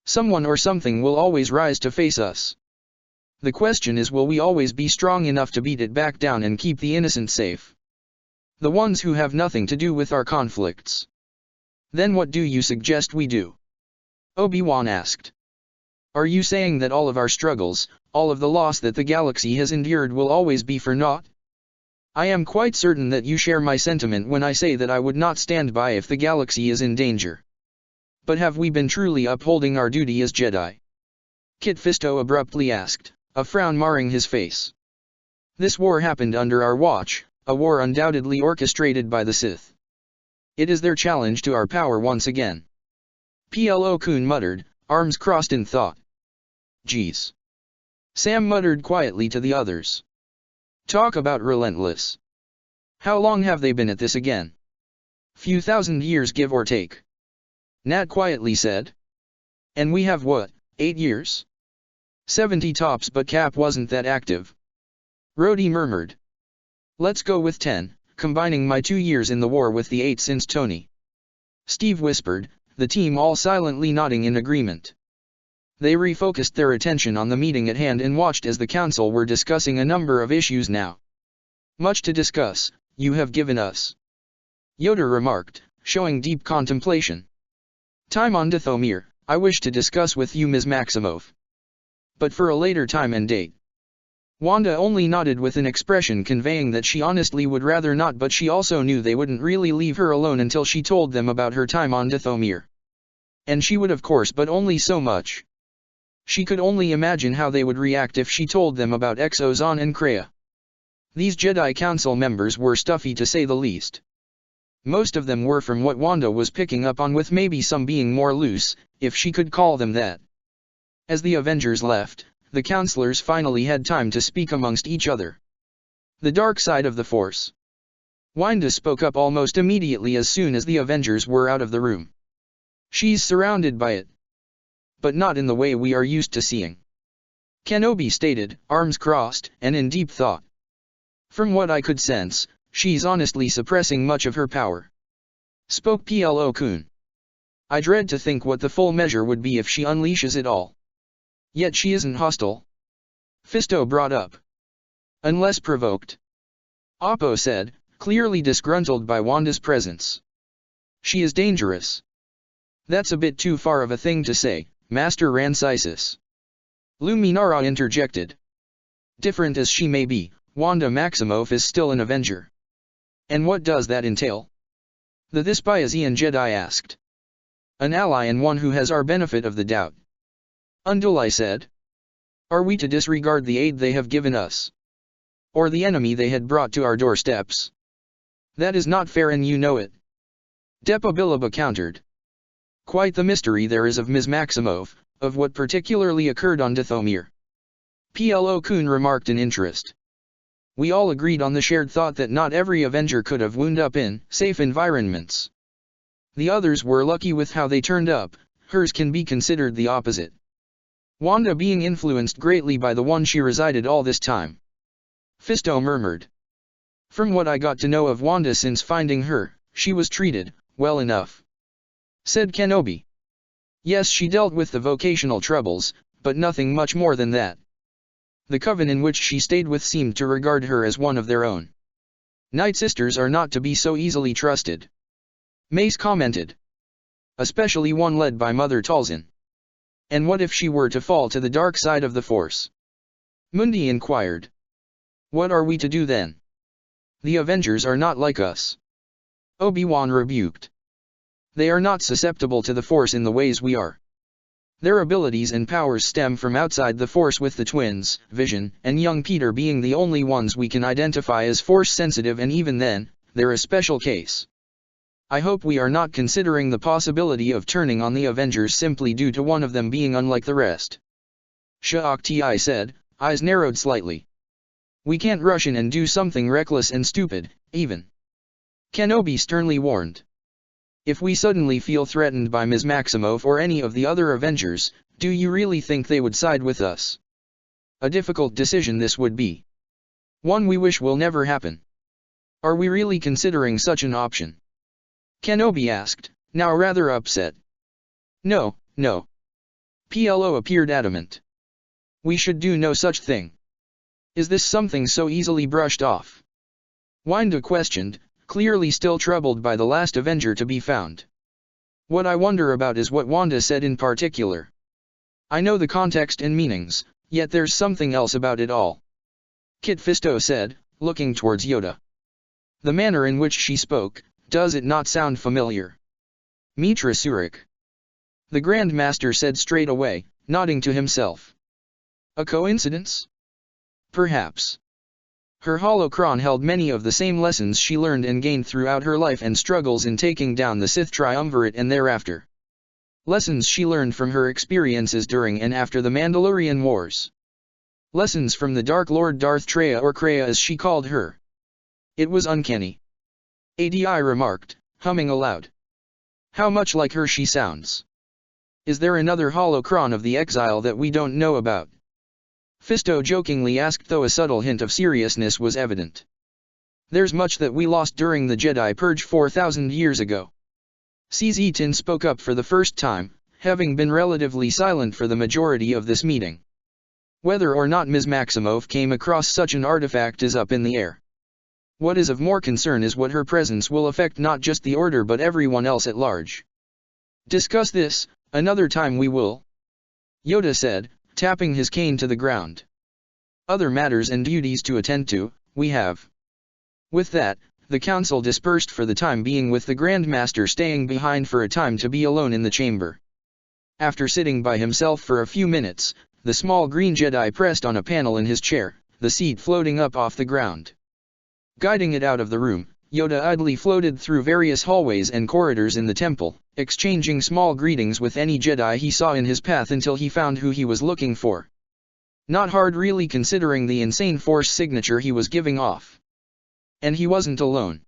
Someone or something will always rise to face us. The question is, will we always be strong enough to beat it back down and keep the innocent safe? The ones who have nothing to do with our conflicts. Then what do you suggest we do? Obi-Wan asked. Are you saying that all of our struggles, all of the loss that the galaxy has endured will always be for naught? I am quite certain that you share my sentiment when I say that I would not stand by if the galaxy is in danger. But have we been truly upholding our duty as Jedi? Kit Fisto abruptly asked, a frown marring his face. This war happened under our watch, a war undoubtedly orchestrated by the Sith. It is their challenge to our power once again. Plo Koon muttered, arms crossed in thought. Geez. Sam muttered quietly to the others. Talk about relentless. How long have they been at this again? Few thousand years, give or take. Nat quietly said. And we have what, 8 years? 70 tops, but Cap wasn't that active. Rhodey murmured. Let's go with 10, combining my 2 years in the war with the 8 since Tony. Steve whispered, the team all silently nodding in agreement. They refocused their attention on the meeting at hand and watched as the council were discussing a number of issues now. Much to discuss, you have given us. Yoda remarked, showing deep contemplation. Time on Dathomir, I wish to discuss with you Ms. Maximoff. But for a later time and date. Wanda only nodded with an expression conveying that she honestly would rather not, but she also knew they wouldn't really leave her alone until she told them about her time on Dathomir. And she would, of course, but only so much. She could only imagine how they would react if she told them about Exozon and Kreia. These Jedi Council members were stuffy to say the least. Most of them were, from what Wanda was picking up on, with maybe some being more loose, if she could call them that. As the Avengers left, the counselors finally had time to speak amongst each other. The dark side of the Force. Wanda spoke up almost immediately as soon as the Avengers were out of the room. She's surrounded by it. But not in the way we are used to seeing. Kenobi stated, arms crossed, and in deep thought. From what I could sense, she's honestly suppressing much of her power. Spoke Plo-kun. I dread to think what the full measure would be if she unleashes it all. Yet she isn't hostile. Fisto brought up. Unless provoked. Oppo said, clearly disgruntled by Wanda's presence. She is dangerous. That's a bit too far of a thing to say, Master Rancisis. Luminara interjected. Different as she may be, Wanda Maximoff is still an Avenger. And what does that entail? The Thespasian Jedi asked. An ally and one who has our benefit of the doubt. Unduli said. Are we to disregard the aid they have given us? Or the enemy they had brought to our doorsteps? That is not fair, and you know it. Depa-Bilaba countered. Quite the mystery there is of Ms. Maximoff, of what particularly occurred on Dathomir. Plo-kun remarked in interest. We all agreed on the shared thought that not every Avenger could have wound up in safe environments. The others were lucky with how they turned up, hers can be considered the opposite. Wanda being influenced greatly by the one she resided all this time. Fisto murmured. From what I got to know of Wanda since finding her, she was treated well enough. Said Kenobi. Yes, she dealt with the vocational troubles, but nothing much more than that. The coven in which she stayed with seemed to regard her as one of their own. Night Sisters are not to be so easily trusted. Mace commented. Especially one led by Mother Talzin. And what if she were to fall to the dark side of the Force? Mundi inquired. What are we to do then? The Avengers are not like us. Obi-Wan rebuked. They are not susceptible to the Force in the ways we are. Their abilities and powers stem from outside the Force, with the twins, Vision, and young Peter being the only ones we can identify as Force-sensitive, and even then, they're a special case. I hope we are not considering the possibility of turning on the Avengers simply due to one of them being unlike the rest. Shaak-Ti said, eyes narrowed slightly. We can't rush in and do something reckless and stupid, even. Kenobi sternly warned. If we suddenly feel threatened by Ms. Maximoff or any of the other Avengers, do you really think they would side with us? A difficult decision this would be. One we wish will never happen. Are we really considering such an option? Kenobi asked, now rather upset. No, no. Plo appeared adamant. We should do no such thing. Is this something so easily brushed off? Wanda questioned, clearly still troubled by the last Avenger to be found. What I wonder about is what Wanda said in particular. I know the context and meanings, yet there's something else about it all. Kit Fisto said, looking towards Yoda. The manner in which she spoke, does it not sound familiar? Mitra Surik. The Grand Master said straight away, nodding to himself. A coincidence? Perhaps. Her holocron held many of the same lessons she learned and gained throughout her life and struggles in taking down the Sith Triumvirate and thereafter. Lessons she learned from her experiences during and after the Mandalorian Wars. Lessons from the Dark Lord Darth Treya, or Kreia as she called her. It was uncanny. ADI remarked, humming aloud. How much like her she sounds. Is there another holocron of the exile that we don't know about? Fisto jokingly asked, though a subtle hint of seriousness was evident. There's much that we lost during the Jedi Purge 4,000 years ago. CZ Tin spoke up for the first time, having been relatively silent for the majority of this meeting. Whether or not Ms. Maximoff came across such an artifact is up in the air. What is of more concern is what her presence will affect not just the Order but everyone else at large. Discuss this, Another time we will, Yoda said, tapping his cane to the ground. Other matters and duties to attend to, we have. With that, the council dispersed for the time being, with the Grand Master staying behind for a time to be alone in the chamber. After sitting by himself for a few minutes, the small green Jedi pressed on a panel in his chair, the seat floating up off the ground. Guiding it out of the room, Yoda idly floated through various hallways and corridors in the temple, exchanging small greetings with any Jedi he saw in his path until he found who he was looking for. Not hard really, considering the insane Force signature he was giving off. And he wasn't alone.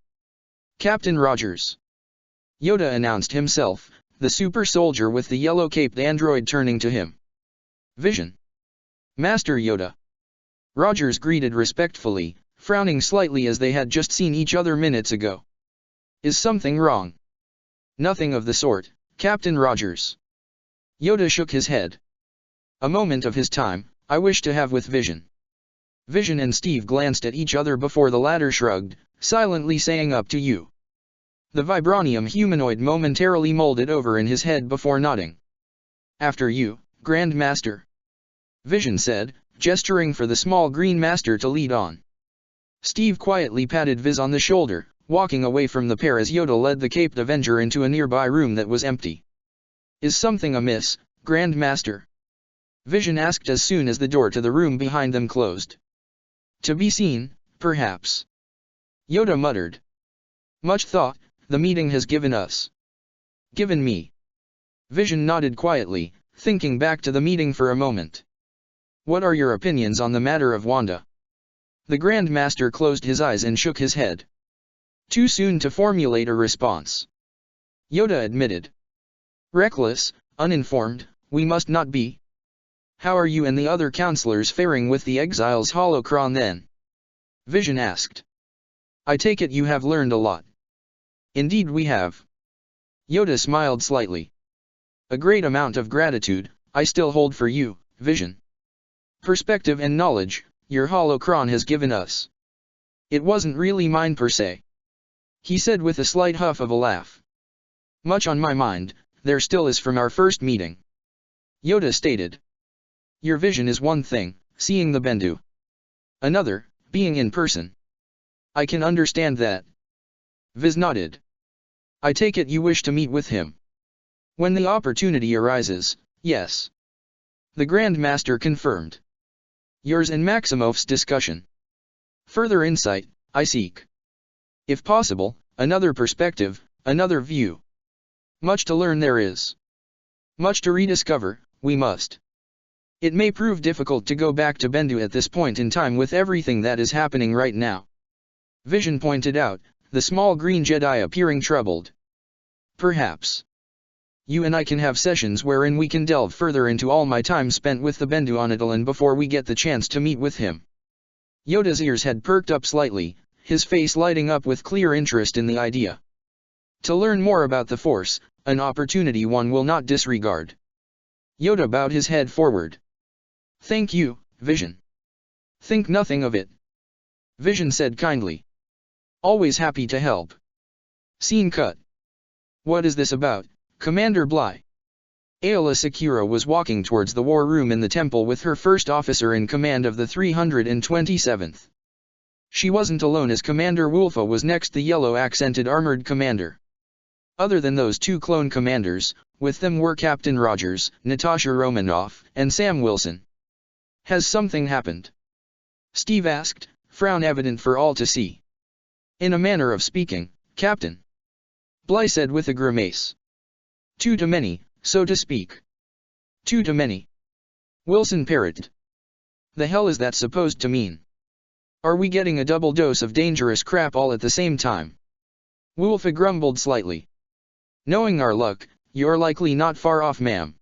Captain Rogers, Yoda announced himself, the super soldier with the yellow-caped android turning to him. Vision. Master Yoda. Rogers greeted respectfully, frowning slightly as they had just seen each other minutes ago. Is something wrong? Nothing of the sort, Captain Rogers. Yoda shook his head. A moment of his time, I wish to have with Vision. Vision and Steve glanced at each other before the latter shrugged, silently saying up to you. The vibranium humanoid momentarily molded over in his head before nodding. After you, Grand Master. Vision said, gesturing for the small green master to lead on. Steve quietly patted Viz on the shoulder, walking away from the pair as Yoda led the caped Avenger into a nearby room that was empty. Is something amiss, Grand Master? Vision asked as soon as the door to the room behind them closed. To be seen, perhaps. Yoda muttered. Much thought, the meeting has given us. Given me. Vision nodded quietly, thinking back to the meeting for a moment. What are your opinions on the matter of Wanda? The Grand Master closed his eyes and shook his head. Too soon to formulate a response. Yoda admitted. Reckless, uninformed, we must not be. How are you and the other counselors faring with the Exile's holocron then? Vision asked. I take it you have learned a lot. Indeed we have. Yoda smiled slightly. A great amount of gratitude, I still hold for you, Vision. Perspective and knowledge, your holocron has given us. It wasn't really mine per se. He said with a slight huff of a laugh. Much on my mind, there still is from our first meeting. Yoda stated. Your vision is one thing, seeing the Bendu. Another, being in person. I can understand that. Viz nodded. I take it you wish to meet with him. When the opportunity arises, yes. The Grand Master confirmed. Yours and Maximov's discussion. Further insight, I seek. If possible, another perspective, another view. Much to learn there is. Much to rediscover, we must. It may prove difficult to go back to Bendu at this point in time with everything that is happening right now. Vision pointed out, the small green Jedi appearing troubled. Perhaps. You and I can have sessions wherein we can delve further into all my time spent with the Bendu on Italan before we get the chance to meet with him. Yoda's ears had perked up slightly, his face lighting up with clear interest in the idea. To learn more about the Force, an opportunity one will not disregard. Yoda bowed his head forward. Thank you, Vision. Think nothing of it. Vision said kindly. Always happy to help. Scene cut. What is this about, Commander Bly? Aayla Secura was walking towards the war room in the temple with her first officer in command of the 327th. She wasn't alone, as Commander Wulfa was next, the yellow-accented armored commander. Other than those two clone commanders, with them were Captain Rogers, Natasha Romanoff, and Sam Wilson. Has something happened? Steve asked, frown evident for all to see. In a manner of speaking, Captain. Bly said with a grimace. Too many, so to speak. Too many. Wilson parroted. The hell is that supposed to mean? Are we getting a double dose of dangerous crap all at the same time? Wulfa grumbled slightly. Knowing our luck, you're likely not far off, ma'am.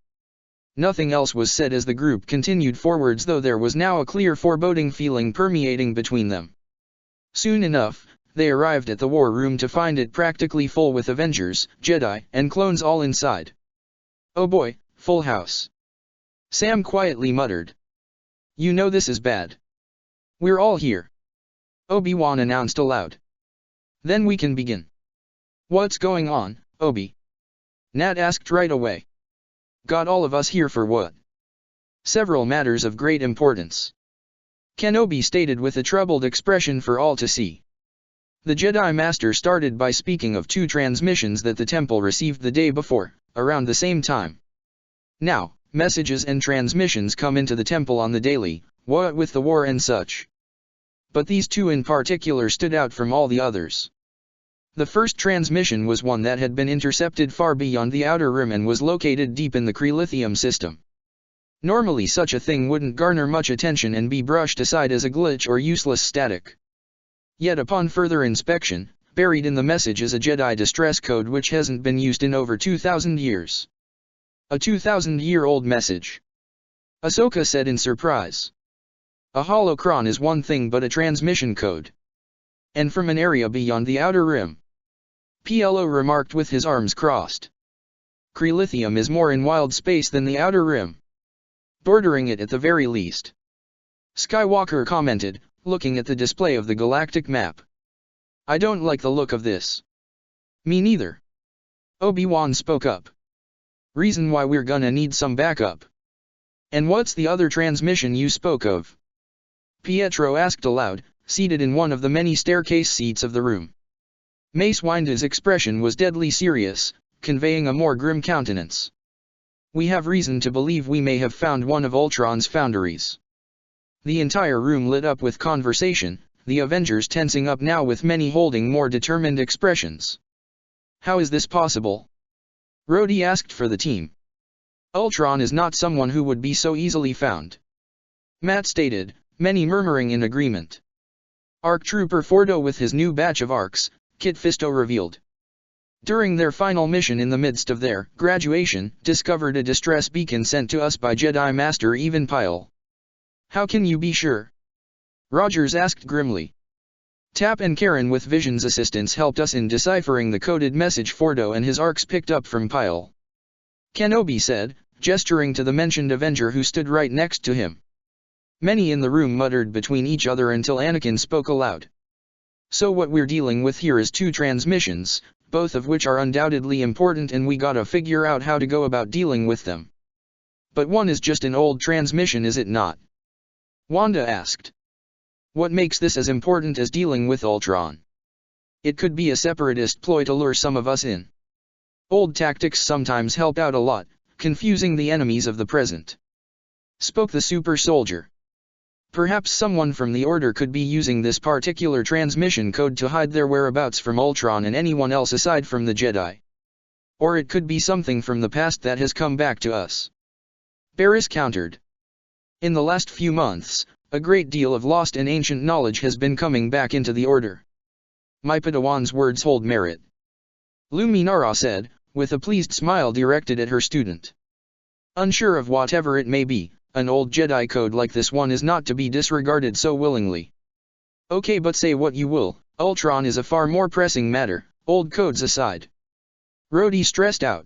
Nothing else was said as the group continued forwards, though there was now a clear foreboding feeling permeating between them. Soon enough, they arrived at the war room to find it practically full with Avengers, Jedi, and clones all inside. Oh boy, full house. Sam quietly muttered. You know this is bad. We're all here. Obi-Wan announced aloud. Then we can begin. What's going on, Obi? Nat asked right away. Got all of us here for what? Several matters of great importance. Kenobi stated with a troubled expression for all to see. The Jedi Master started by speaking of 2 transmissions that the temple received the day before, around the same time. Now, messages and transmissions come into the temple on the daily, what with the war and such. But these 2 in particular stood out from all the others. The first transmission was one that had been intercepted far beyond the outer rim and was located deep in the Crelithium system. Normally such a thing wouldn't garner much attention and be brushed aside as a glitch or useless static. Yet upon further inspection, buried in the message is a Jedi distress code which hasn't been used in over 2,000 years. A 2,000-year-old message. Ahsoka said in surprise. A holocron is one thing but a transmission code. And from an area beyond the outer rim. PLO remarked with his arms crossed. Crelithium is more in wild space than the outer rim. Bordering it at the very least. Skywalker commented, looking at the display of the galactic map. I don't like the look of this. Me neither. Obi-Wan spoke up. Reason why we're gonna need some backup. And what's the other transmission you spoke of? Pietro asked aloud, seated in one of the many staircase seats of the room. Mace Windu's expression was deadly serious, conveying a more grim countenance. We have reason to believe we may have found one of Ultron's foundries. The entire room lit up with conversation, the Avengers tensing up now with many holding more determined expressions. How is this possible? Rhodey asked for the team. Ultron is not someone who would be so easily found. Matt stated, many murmuring in agreement. ARC Trooper Fordo with his new batch of ARCs, Kit Fisto revealed. During their final mission in the midst of their graduation, discovered a distress beacon sent to us by Jedi Master Even Pyle. How can you be sure? Rogers asked grimly. Tap and Karen with Vision's assistance helped us in deciphering the coded message Fordo and his ARCs picked up from Pyle. Kenobi said, gesturing to the mentioned Avenger who stood right next to him. Many in the room muttered between each other until Anakin spoke aloud. So what we're dealing with here is 2 transmissions, both of which are undoubtedly important and we gotta figure out how to go about dealing with them. But one is just an old transmission, is it not? Wanda asked. What makes this as important as dealing with Ultron? It could be a separatist ploy to lure some of us in. Old tactics sometimes help out a lot, confusing the enemies of the present. Spoke the super soldier. Perhaps someone from the Order could be using this particular transmission code to hide their whereabouts from Ultron and anyone else aside from the Jedi. Or it could be something from the past that has come back to us. Barris countered. In the last few months, a great deal of lost and ancient knowledge has been coming back into the Order. My Padawan's words hold merit. Luminara said, with a pleased smile directed at her student. Unsure of whatever it may be, an old Jedi code like this one is not to be disregarded so willingly. Okay, but say what you will, Ultron is a far more pressing matter, old codes aside. Rhodey stressed out.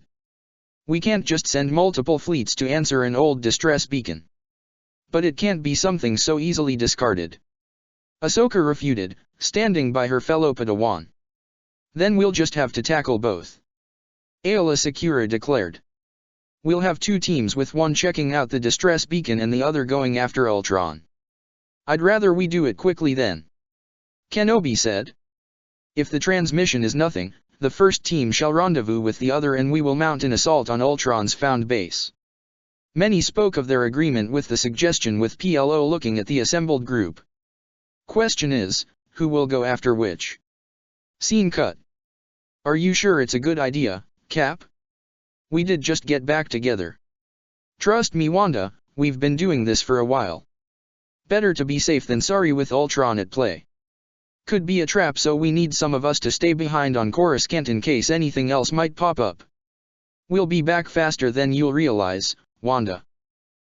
We can't just send multiple fleets to answer an old distress beacon. But it can't be something so easily discarded. Ahsoka refuted, standing by her fellow Padawan. Then we'll just have to tackle both. Aayla Secura declared. We'll have 2 teams with one checking out the distress beacon and the other going after Ultron. I'd rather we do it quickly then. Kenobi said. If the transmission is nothing, the first team shall rendezvous with the other and we will mount an assault on Ultron's found base. Many spoke of their agreement with the suggestion with PLO looking at the assembled group. Question is, who will go after which? Scene cut. Are you sure it's a good idea, Cap? We did just get back together. Trust me, Wanda, we've been doing this for a while. Better to be safe than sorry with Ultron at play. Could be a trap, so we need some of us to stay behind on Coruscant in case anything else might pop up. We'll be back faster than you'll realize, Wanda.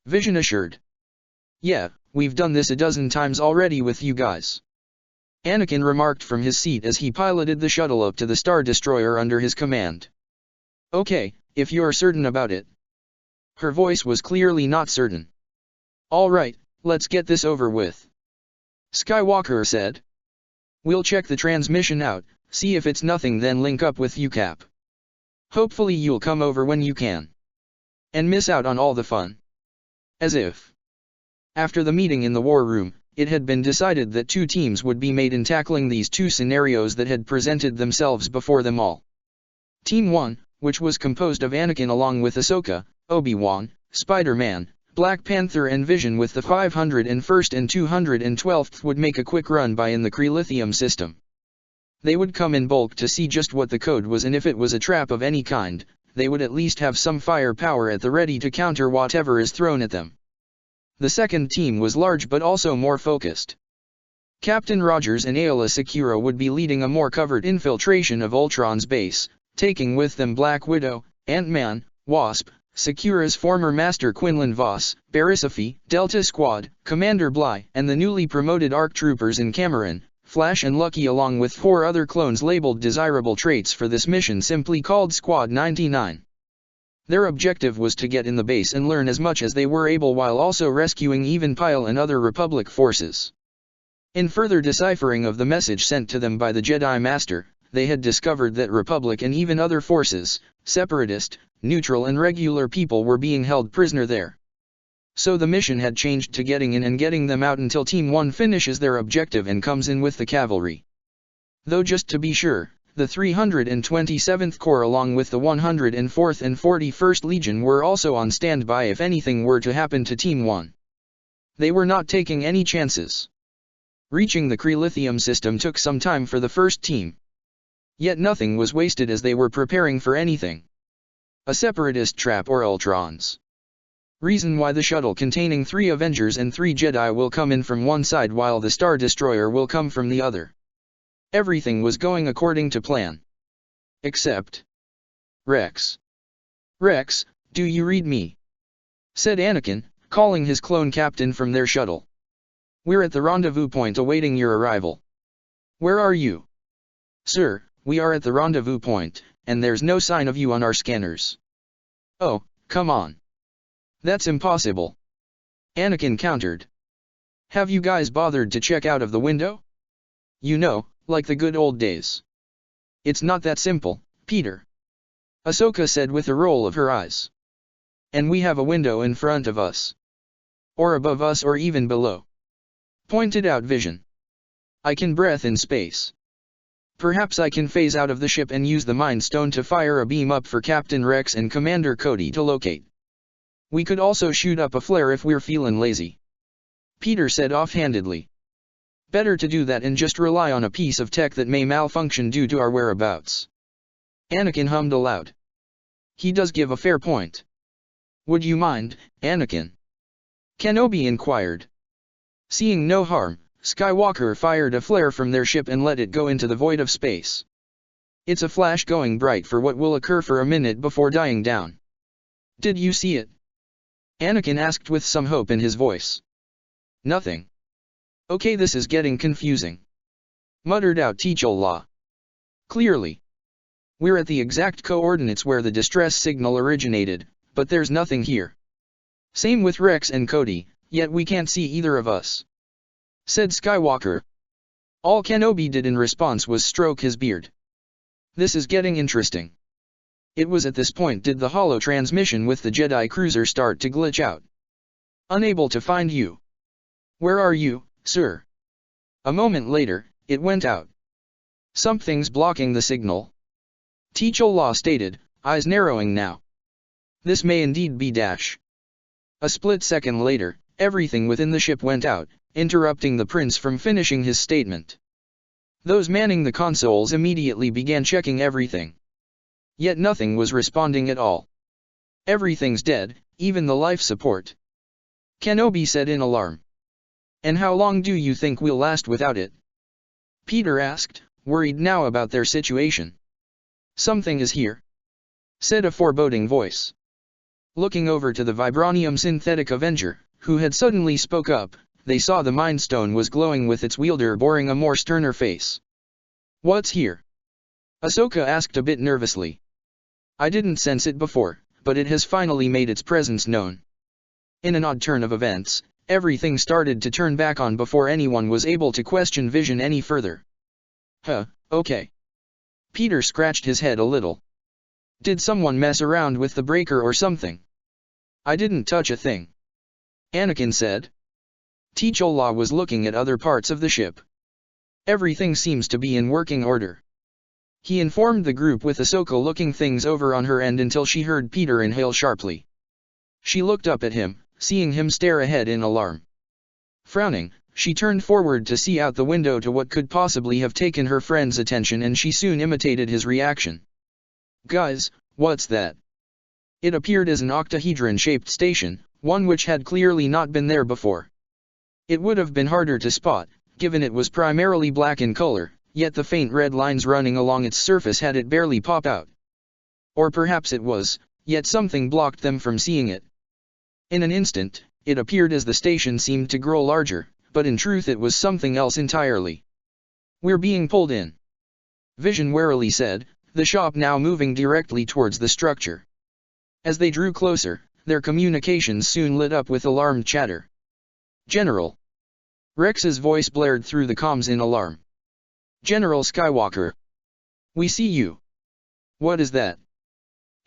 Vision assured. Yeah, we've done this a dozen times already with you guys. Anakin remarked from his seat as he piloted the shuttle up to the Star Destroyer under his command. Okay, if you're certain about it. Her voice was clearly not certain. All right, let's get this over with. Skywalker said. We'll check the transmission out, see if it's nothing, then link up with you, Cap. Hopefully you'll come over when you can. and miss out on all the fun. As if. After the meeting in the war room, it had been decided that two teams would be made in tackling these two scenarios that had presented themselves before them all. Team 1, which was composed of Anakin along with Ahsoka, Obi-Wan, Spider-Man, Black Panther and Vision with the 501st and 212th would make a quick run by in the Kree-lithium system. They would come in bulk to see just what the code was, and if it was a trap of any kind, they would at least have some firepower at the ready to counter whatever is thrown at them. The second team was large but also more focused. Captain Rogers and Aayla Secura would be leading a more covert infiltration of Ultron's base, taking with them Black Widow, Ant-Man, Wasp, Secura's former master Quinlan Voss, Barisifi, Delta Squad, Commander Bly, and the newly promoted ARC troopers in Cameron, Flash and Lucky, along with 4 other clones labeled desirable traits for this mission simply called Squad 99. Their objective was to get in the base and learn as much as they were able while also rescuing Even Pyle and other Republic forces. In further deciphering of the message sent to them by the Jedi Master, they had discovered that Republic and even other forces, separatist, neutral and regular people were being held prisoner there. So the mission had changed to getting in and getting them out until Team 1 finishes their objective and comes in with the cavalry. Though just to be sure, the 327th Corps along with the 104th and 41st Legion were also on standby if anything were to happen to Team 1. They were not taking any chances. Reaching the Kree-lithium system took some time for the first team. Yet nothing was wasted as they were preparing for anything. A separatist trap or Ultrons. Reason why the shuttle containing 3 Avengers and 3 Jedi will come in from one side while the Star Destroyer will come from the other. Everything was going according to plan. Except Rex. "Rex, do you read me?" said Anakin, calling his clone captain from their shuttle. "We're at the rendezvous point awaiting your arrival." "Where are you?" "Sir, we are at the rendezvous point, and there's no sign of you on our scanners." "Oh, come on. That's impossible," Anakin countered. "Have you guys bothered to check out of the window? You know, like the good old days." "It's not that simple, Peter," Ahsoka said with a roll of her eyes. "And we have a window in front of us. Or above us or even below," pointed out Vision. "I can breath in space. Perhaps I can phase out of the ship and use the Mind Stone to fire a beam up for Captain Rex and Commander Cody to locate. We could also shoot up a flare if we're feeling lazy," Peter said offhandedly. "Better to do that and just rely on a piece of tech that may malfunction due to our whereabouts." Anakin hummed aloud. "He does give a fair point. Would you mind, Anakin?" Kenobi inquired. Seeing no harm, Skywalker fired a flare from their ship and let it go into the void of space. It's a flash going bright for what will occur for a minute before dying down. "Did you see it?" Anakin asked with some hope in his voice. "Nothing." "Okay, this is getting confusing," muttered out T'Challa. "Clearly. We're at the exact coordinates where the distress signal originated, but there's nothing here. Same with Rex and Cody, yet we can't see either of us," said Skywalker. All Kenobi did in response was stroke his beard. "This is getting interesting." It was at this point did the holo transmission with the Jedi cruiser start to glitch out. "Unable to find you. Where are you, sir?" A moment later, it went out. "Something's blocking the signal," T'Challa stated, eyes narrowing now. "This may indeed be Dash." A split second later, everything within the ship went out, interrupting the prince from finishing his statement. Those manning the consoles immediately began checking everything. Yet nothing was responding at all. "Everything's dead, even the life support," Kenobi said in alarm. "And how long do you think we'll last without it?" Peter asked, worried now about their situation. "Something is here," said a foreboding voice. Looking over to the vibranium synthetic Avenger, who had suddenly spoke up, they saw the Mind Stone was glowing with its wielder boring a more sterner face. "What's here?" Ahsoka asked a bit nervously. "I didn't sense it before, but it has finally made its presence known." In an odd turn of events, everything started to turn back on before anyone was able to question Vision any further. "Huh, okay." Peter scratched his head a little. "Did someone mess around with the breaker or something?" I didn't touch a thing, Anakin said. T'Challa was looking at other parts of the ship. Everything seems to be in working order. He informed the group with Ahsoka looking things over on her end until she heard Peter inhale sharply. She looked up at him, seeing him stare ahead in alarm. Frowning, she turned forward to see out the window to what could possibly have taken her friend's attention, and she soon imitated his reaction. Guys, what's that? It appeared as an octahedron-shaped station, one which had clearly not been there before. It would have been harder to spot, given it was primarily black in color, yet the faint red lines running along its surface had it barely pop out. Or perhaps it was, yet something blocked them from seeing it. In an instant, it appeared as the station seemed to grow larger, but in truth it was something else entirely. We're being pulled in, Vision warily said, the shop now moving directly towards the structure. As they drew closer, their communications soon lit up with alarmed chatter. General! Rex's voice blared through the comms in alarm. General Skywalker! We see you! What is that?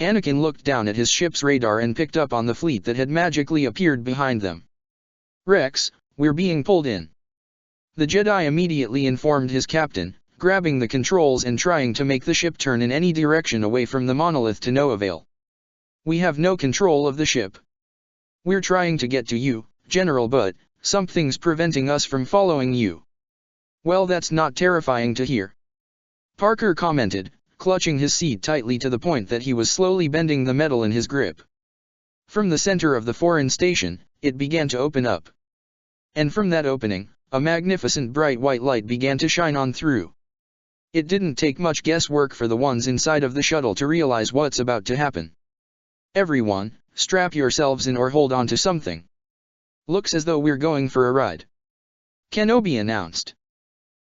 Anakin looked down at his ship's radar and picked up on the fleet that had magically appeared behind them. Rex, we're being pulled in. The Jedi immediately informed his captain, grabbing the controls and trying to make the ship turn in any direction away from the monolith to no avail. We have no control of the ship. We're trying to get to you, General, but something's preventing us from following you. Well, that's not terrifying to hear, Parker commented, clutching his seat tightly to the point that he was slowly bending the metal in his grip. From the center of the foreign station, it began to open up. And from that opening, a magnificent bright white light began to shine on through. It didn't take much guesswork for the ones inside of the shuttle to realize what's about to happen. Everyone, strap yourselves in or hold on to something. Looks as though we're going for a ride, Kenobi announced.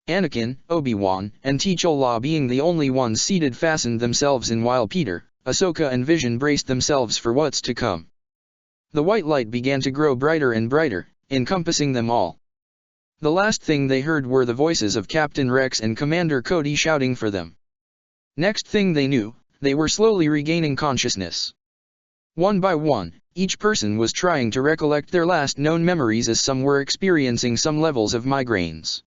Anakin, Obi-Wan, and T'Challa, being the only ones seated, fastened themselves in while Peter, Ahsoka and Vision braced themselves for what's to come. The white light began to grow brighter and brighter, encompassing them all. The last thing they heard were the voices of Captain Rex and Commander Cody shouting for them. Next thing they knew, they were slowly regaining consciousness. One by one, each person was trying to recollect their last known memories, as some were experiencing some levels of migraines.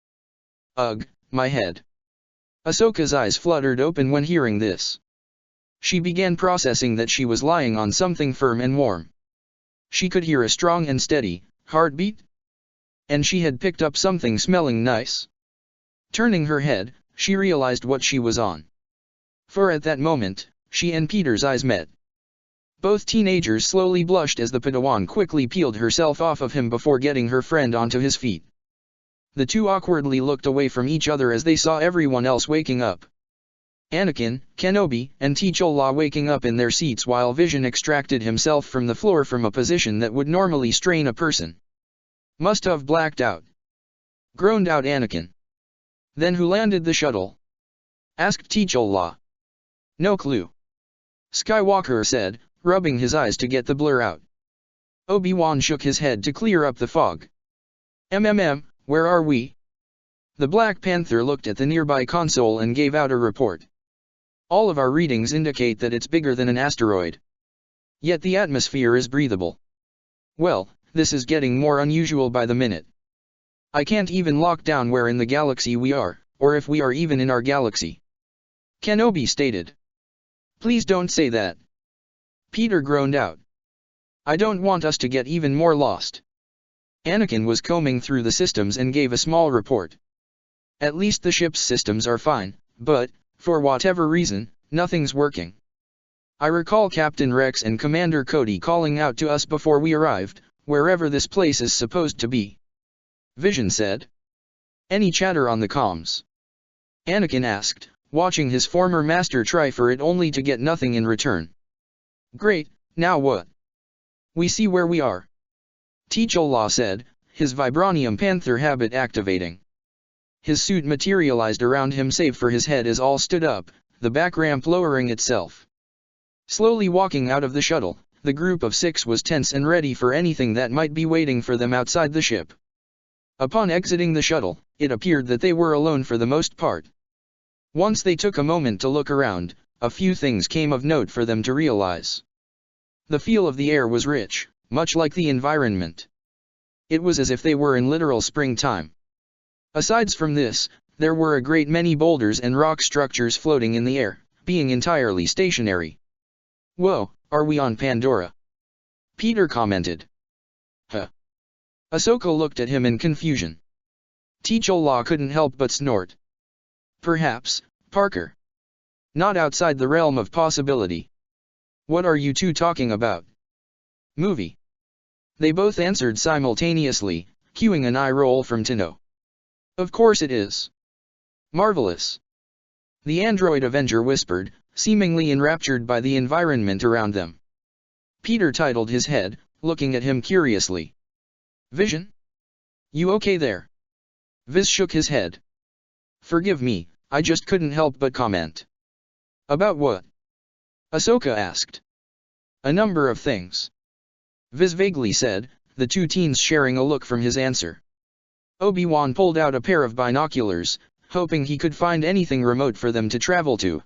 Ugh, my head. Ahsoka's eyes fluttered open when hearing this. She began processing that she was lying on something firm and warm. She could hear a strong and steady heartbeat, and she had picked up something smelling nice. Turning her head, she realized what she was on. For at that moment, she and Peter's eyes met. Both teenagers slowly blushed as the Padawan quickly peeled herself off of him before getting her friend onto his feet. The two awkwardly looked away from each other as they saw everyone else waking up. Anakin, Kenobi, and T'Challa waking up in their seats while Vision extracted himself from the floor from a position that would normally strain a person. Must have blacked out, groaned out Anakin. Then who landed the shuttle? Asked T'Challa. No clue, Skywalker said, rubbing his eyes to get the blur out. Obi-Wan shook his head to clear up the fog. Where are we? The Black Panther looked at the nearby console and gave out a report. All of our readings indicate that it's bigger than an asteroid. Yet the atmosphere is breathable. Well, this is getting more unusual by the minute. I can't even lock down where in the galaxy we are, or if we are even in our galaxy, Kenobi stated. Please don't say that, Peter groaned out. I don't want us to get even more lost. Anakin was combing through the systems and gave a small report. At least the ship's systems are fine, but, for whatever reason, nothing's working. I recall Captain Rex and Commander Cody calling out to us before we arrived, wherever this place is supposed to be, Vision said. Any chatter on the comms? Anakin asked, watching his former master try for it only to get nothing in return. Great, now what? We see where we are, T'Challa said, his Vibranium Panther habit activating. His suit materialized around him save for his head as all stood up, the back ramp lowering itself. Slowly walking out of the shuttle, the group of 6 was tense and ready for anything that might be waiting for them outside the ship. Upon exiting the shuttle, it appeared that they were alone for the most part. Once they took a moment to look around, a few things came of note for them to realize. The feel of the air was rich, much like the environment. It was as if they were in literal springtime. Aside from this, there were a great many boulders and rock structures floating in the air, being entirely stationary. "Whoa, are we on Pandora?" Peter commented. "Huh." Ahsoka looked at him in confusion. T'Challa couldn't help but snort. "Perhaps, Parker. Not outside the realm of possibility." "What are you two talking about?" "Movie." They both answered simultaneously, cueing an eye roll from Tino. "Of course it is. Marvelous." The android Avenger whispered, seemingly enraptured by the environment around them. Peter titled his head, looking at him curiously. "Vision? You okay there?" Viz shook his head. "Forgive me, I just couldn't help but comment." "About what?" Ahsoka asked. "A number of things," Viz vaguely said, the two teens sharing a look from his answer. Obi-Wan pulled out a pair of binoculars, hoping he could find anything remote for them to travel to.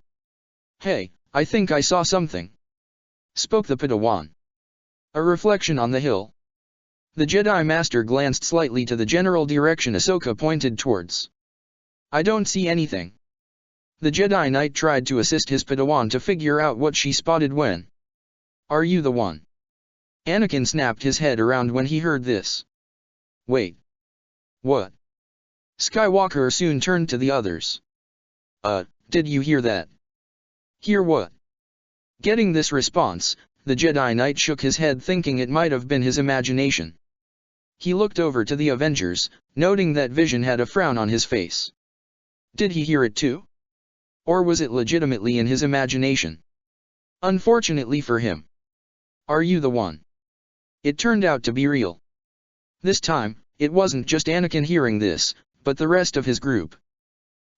"Hey, I think I saw something," spoke the Padawan. "A reflection on the hill." The Jedi Master glanced slightly to the general direction Ahsoka pointed towards. "I don't see anything." The Jedi Knight tried to assist his Padawan to figure out what she spotted when. "Are you the one?" Anakin snapped his head around when he heard this. "Wait. What?" Skywalker soon turned to the others. Did you hear that?" "Hear what?" Getting this response, the Jedi Knight shook his head thinking it might have been his imagination. He looked over to the Avengers, noting that Vision had a frown on his face. Did he hear it too? Or was it legitimately in his imagination? Unfortunately for him. "Are you the one?" It turned out to be real. This time, it wasn't just Anakin hearing this, but the rest of his group.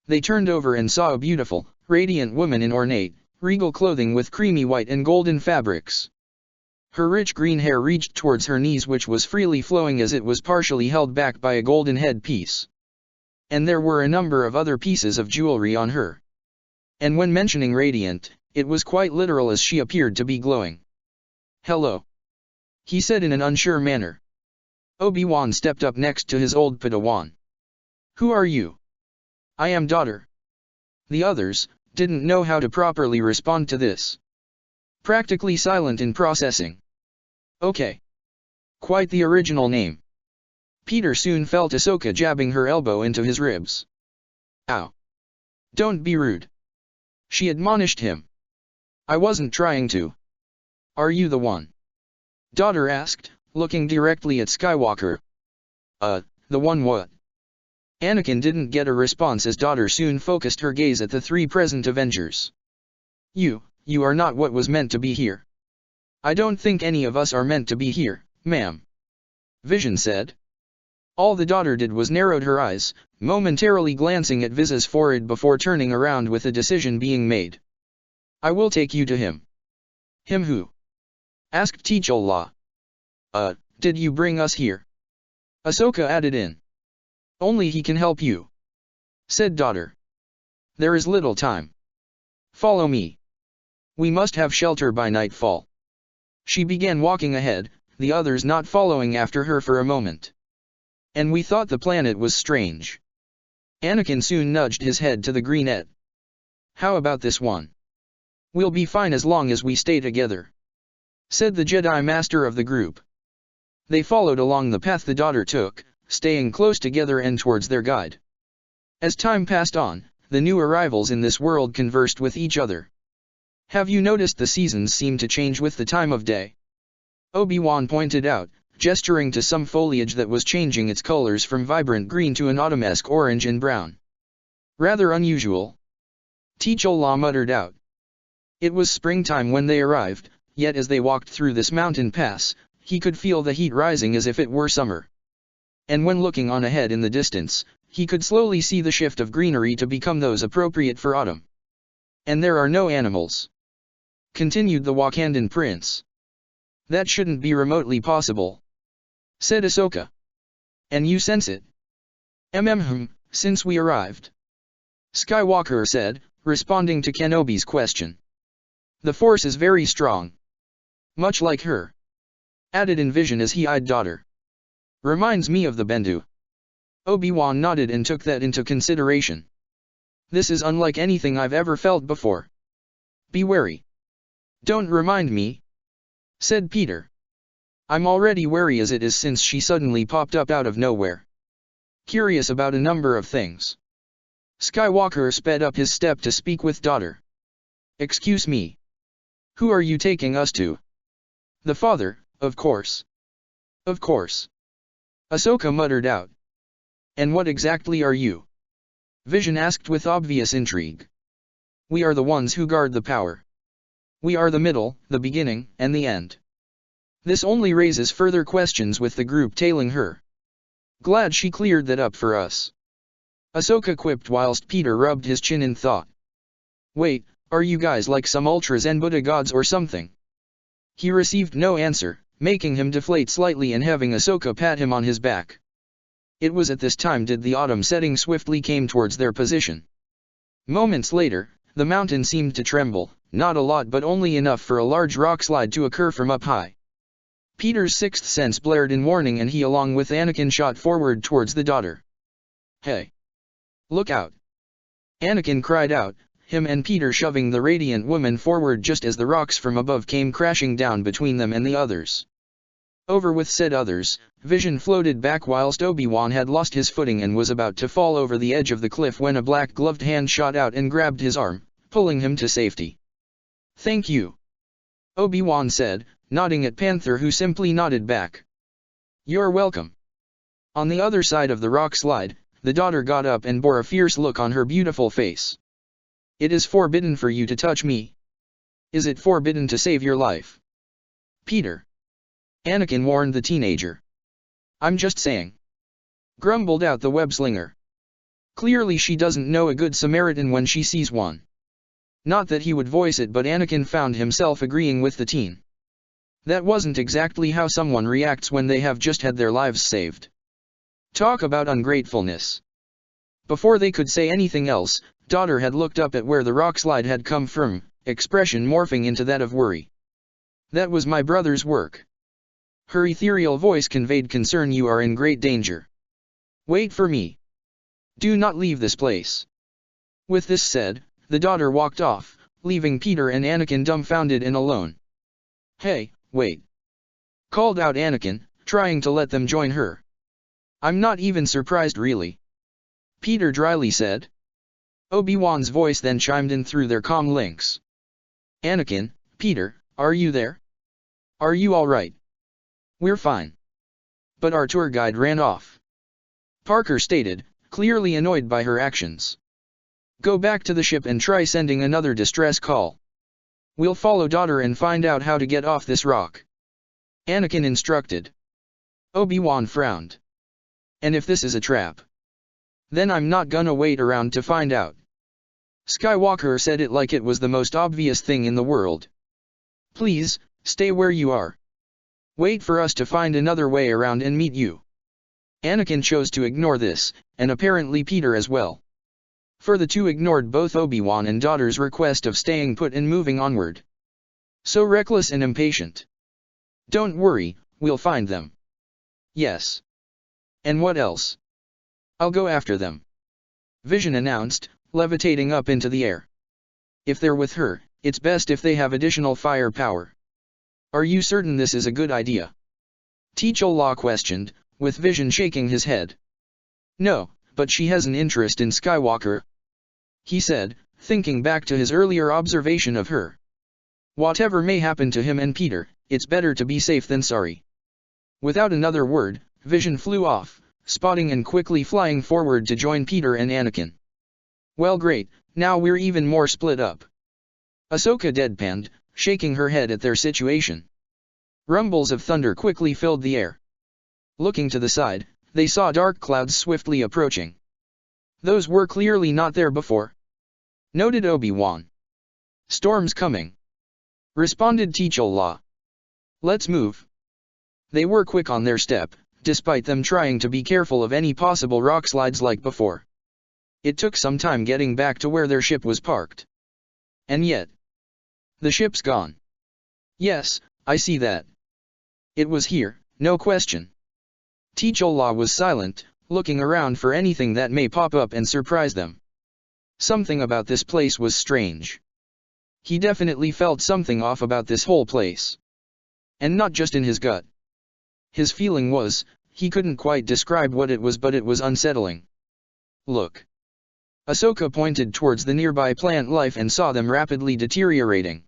They turned over and saw a beautiful, radiant woman in ornate, regal clothing with creamy white and golden fabrics. Her rich green hair reached towards her knees, which was freely flowing as it was partially held back by a golden headpiece. And there were a number of other pieces of jewelry on her. And when mentioning radiant, it was quite literal as she appeared to be glowing. "Hello," he said in an unsure manner. Obi-Wan stepped up next to his old Padawan. "Who are you?" "I am daughter." The others didn't know how to properly respond to this. Practically silent in processing. "Okay. Quite the original name." Peter soon felt Ahsoka jabbing her elbow into his ribs. "Ow. Don't be rude," she admonished him. "I wasn't trying to." "Are you the one?" Daughter asked, looking directly at Skywalker. The one what?" Anakin didn't get a response as Daughter soon focused her gaze at the three present Avengers. You are not what was meant to be here." "I don't think any of us are meant to be here, ma'am," Vision said. All the Daughter did was narrowed her eyes, momentarily glancing at Viz's forehead before turning around with a decision being made. "I will take you to him." "Him who?" asked T'Challa. Did you bring us here?" Ahsoka added in. "Only he can help you," said Daughter. "There is little time. Follow me. We must have shelter by nightfall." She began walking ahead, the others not following after her for a moment. "And we thought the planet was strange." Anakin soon nudged his head to the greenette. "How about this one? We'll be fine as long as we stay together," said the Jedi Master of the group. They followed along the path the Daughter took, staying close together and towards their guide. As time passed on, the new arrivals in this world conversed with each other. "Have you noticed the seasons seem to change with the time of day?" Obi-Wan pointed out, gesturing to some foliage that was changing its colors from vibrant green to an autumn-esque orange and brown. "Rather unusual," T'Challa muttered out. It was springtime when they arrived, yet as they walked through this mountain pass, he could feel the heat rising as if it were summer. And when looking on ahead in the distance, he could slowly see the shift of greenery to become those appropriate for autumn. "And there are no animals," continued the Wakandan prince. "That shouldn't be remotely possible," said Ahsoka. "And you sense it?" Since we arrived," Skywalker said, responding to Kenobi's question. "The Force is very strong." Much like her. Added in vision as he eyed daughter. Reminds me of the Bendu. Obi-Wan nodded and took that into consideration. This is unlike anything I've ever felt before. Be wary. Don't remind me, said Peter. I'm already wary as it is since she suddenly popped up out of nowhere. Curious about a number of things. Skywalker sped up his step to speak with daughter. Excuse me. Who are you taking us to? The father, of course. Of course. Ahsoka muttered out. And what exactly are you? Vision asked with obvious intrigue. We are the ones who guard the power. We are the middle, the beginning, and the end. This only raises further questions with the group tailing her. Glad she cleared that up for us. Ahsoka quipped whilst Peter rubbed his chin in thought. Wait, are you guys like some Ultra Zen Buddha gods or something? He received no answer, making him deflate slightly and having Ahsoka pat him on his back. It was at this time did the autumn setting swiftly came towards their position. Moments later, the mountain seemed to tremble, not a lot but only enough for a large rock slide to occur from up high. Peter's sixth sense blared in warning and he along with Anakin shot forward towards the daughter. Hey! Look out! Anakin cried out, him and Peter shoving the radiant woman forward just as the rocks from above came crashing down between them and the others. Over with said others, Vision floated back whilst Obi-Wan had lost his footing and was about to fall over the edge of the cliff when a black-gloved hand shot out and grabbed his arm, pulling him to safety. Thank you. Obi-Wan said, nodding at Panther who simply nodded back. You're welcome. On the other side of the rock slide, the daughter got up and bore a fierce look on her beautiful face. It is forbidden for you to touch me. Is it forbidden to save your life? Peter. Anakin warned the teenager. I'm just saying. Grumbled out the web-slinger. Clearly she doesn't know a good Samaritan when she sees one. Not that he would voice it but Anakin found himself agreeing with the teen. That wasn't exactly how someone reacts when they have just had their lives saved. Talk about ungratefulness. Before they could say anything else, daughter had looked up at where the rock slide had come from, expression morphing into that of worry. That was my brother's work. Her ethereal voice conveyed concern. You are in great danger. Wait for me. Do not leave this place. With this said, the daughter walked off, leaving Peter and Anakin dumbfounded and alone. Hey, wait. Called out Anakin, trying to let them join her. I'm not even surprised really. Peter dryly said. Obi-Wan's voice then chimed in through their comm links. Anakin, Peter, are you there? Are you alright? We're fine. But our tour guide ran off. Parker stated, clearly annoyed by her actions. Go back to the ship and try sending another distress call. We'll follow daughter and find out how to get off this rock. Anakin instructed. Obi-Wan frowned. And if this is a trap? Then I'm not gonna wait around to find out. Skywalker said it like it was the most obvious thing in the world. Please, stay where you are. Wait for us to find another way around and meet you. Anakin chose to ignore this, and apparently Peter as well. For the two ignored both Obi-Wan and daughter's request of staying put and moving onward. So reckless and impatient. Don't worry, we'll find them. Yes. And what else? I'll go after them. Vision announced, levitating up into the air. If they're with her, it's best if they have additional firepower. Are you certain this is a good idea? T'Challa questioned, with Vision shaking his head. No, but she has an interest in Skywalker. He said, thinking back to his earlier observation of her. Whatever may happen to him and Peter, it's better to be safe than sorry. Without another word, Vision flew off, spotting and quickly flying forward to join Peter and Anakin. Well great, now we're even more split up. Ahsoka deadpanned, shaking her head at their situation. Rumbles of thunder quickly filled the air. Looking to the side, they saw dark clouds swiftly approaching. Those were clearly not there before. Noted Obi-Wan. Storm's coming. Responded T'Challa. Let's move. They were quick on their step, despite them trying to be careful of any possible rock slides like before. It took some time getting back to where their ship was parked. And yet, the ship's gone. Yes, I see that. It was here, no question. T'Challa was silent, looking around for anything that may pop up and surprise them. Something about this place was strange. He definitely felt something off about this whole place. And not just in his gut. His feeling was, he couldn't quite describe what it was, but it was unsettling. Look. Ahsoka pointed towards the nearby plant life and saw them rapidly deteriorating.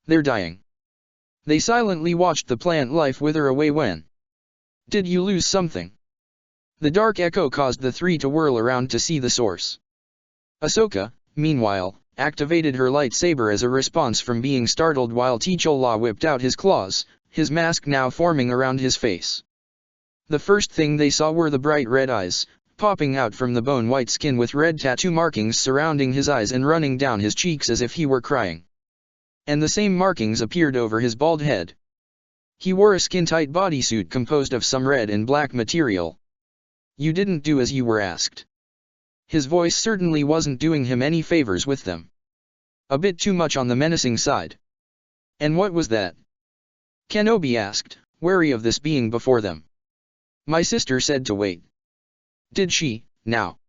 They're dying. They silently watched the plant life wither away when. Did you lose something? The dark echo caused the three to whirl around to see the source. Ahsoka, meanwhile, activated her lightsaber as a response from being startled while T'Challa whipped out his claws, his mask now forming around his face. The first thing they saw were the bright red eyes, popping out from the bone-white skin with red tattoo markings surrounding his eyes and running down his cheeks as if he were crying. And the same markings appeared over his bald head. He wore a skin-tight bodysuit composed of some red and black material. You didn't do as you were asked. His voice certainly wasn't doing him any favors with them. A bit too much on the menacing side. And what was that? Kenobi asked, wary of this being before them. My sister said to wait. Did she, now?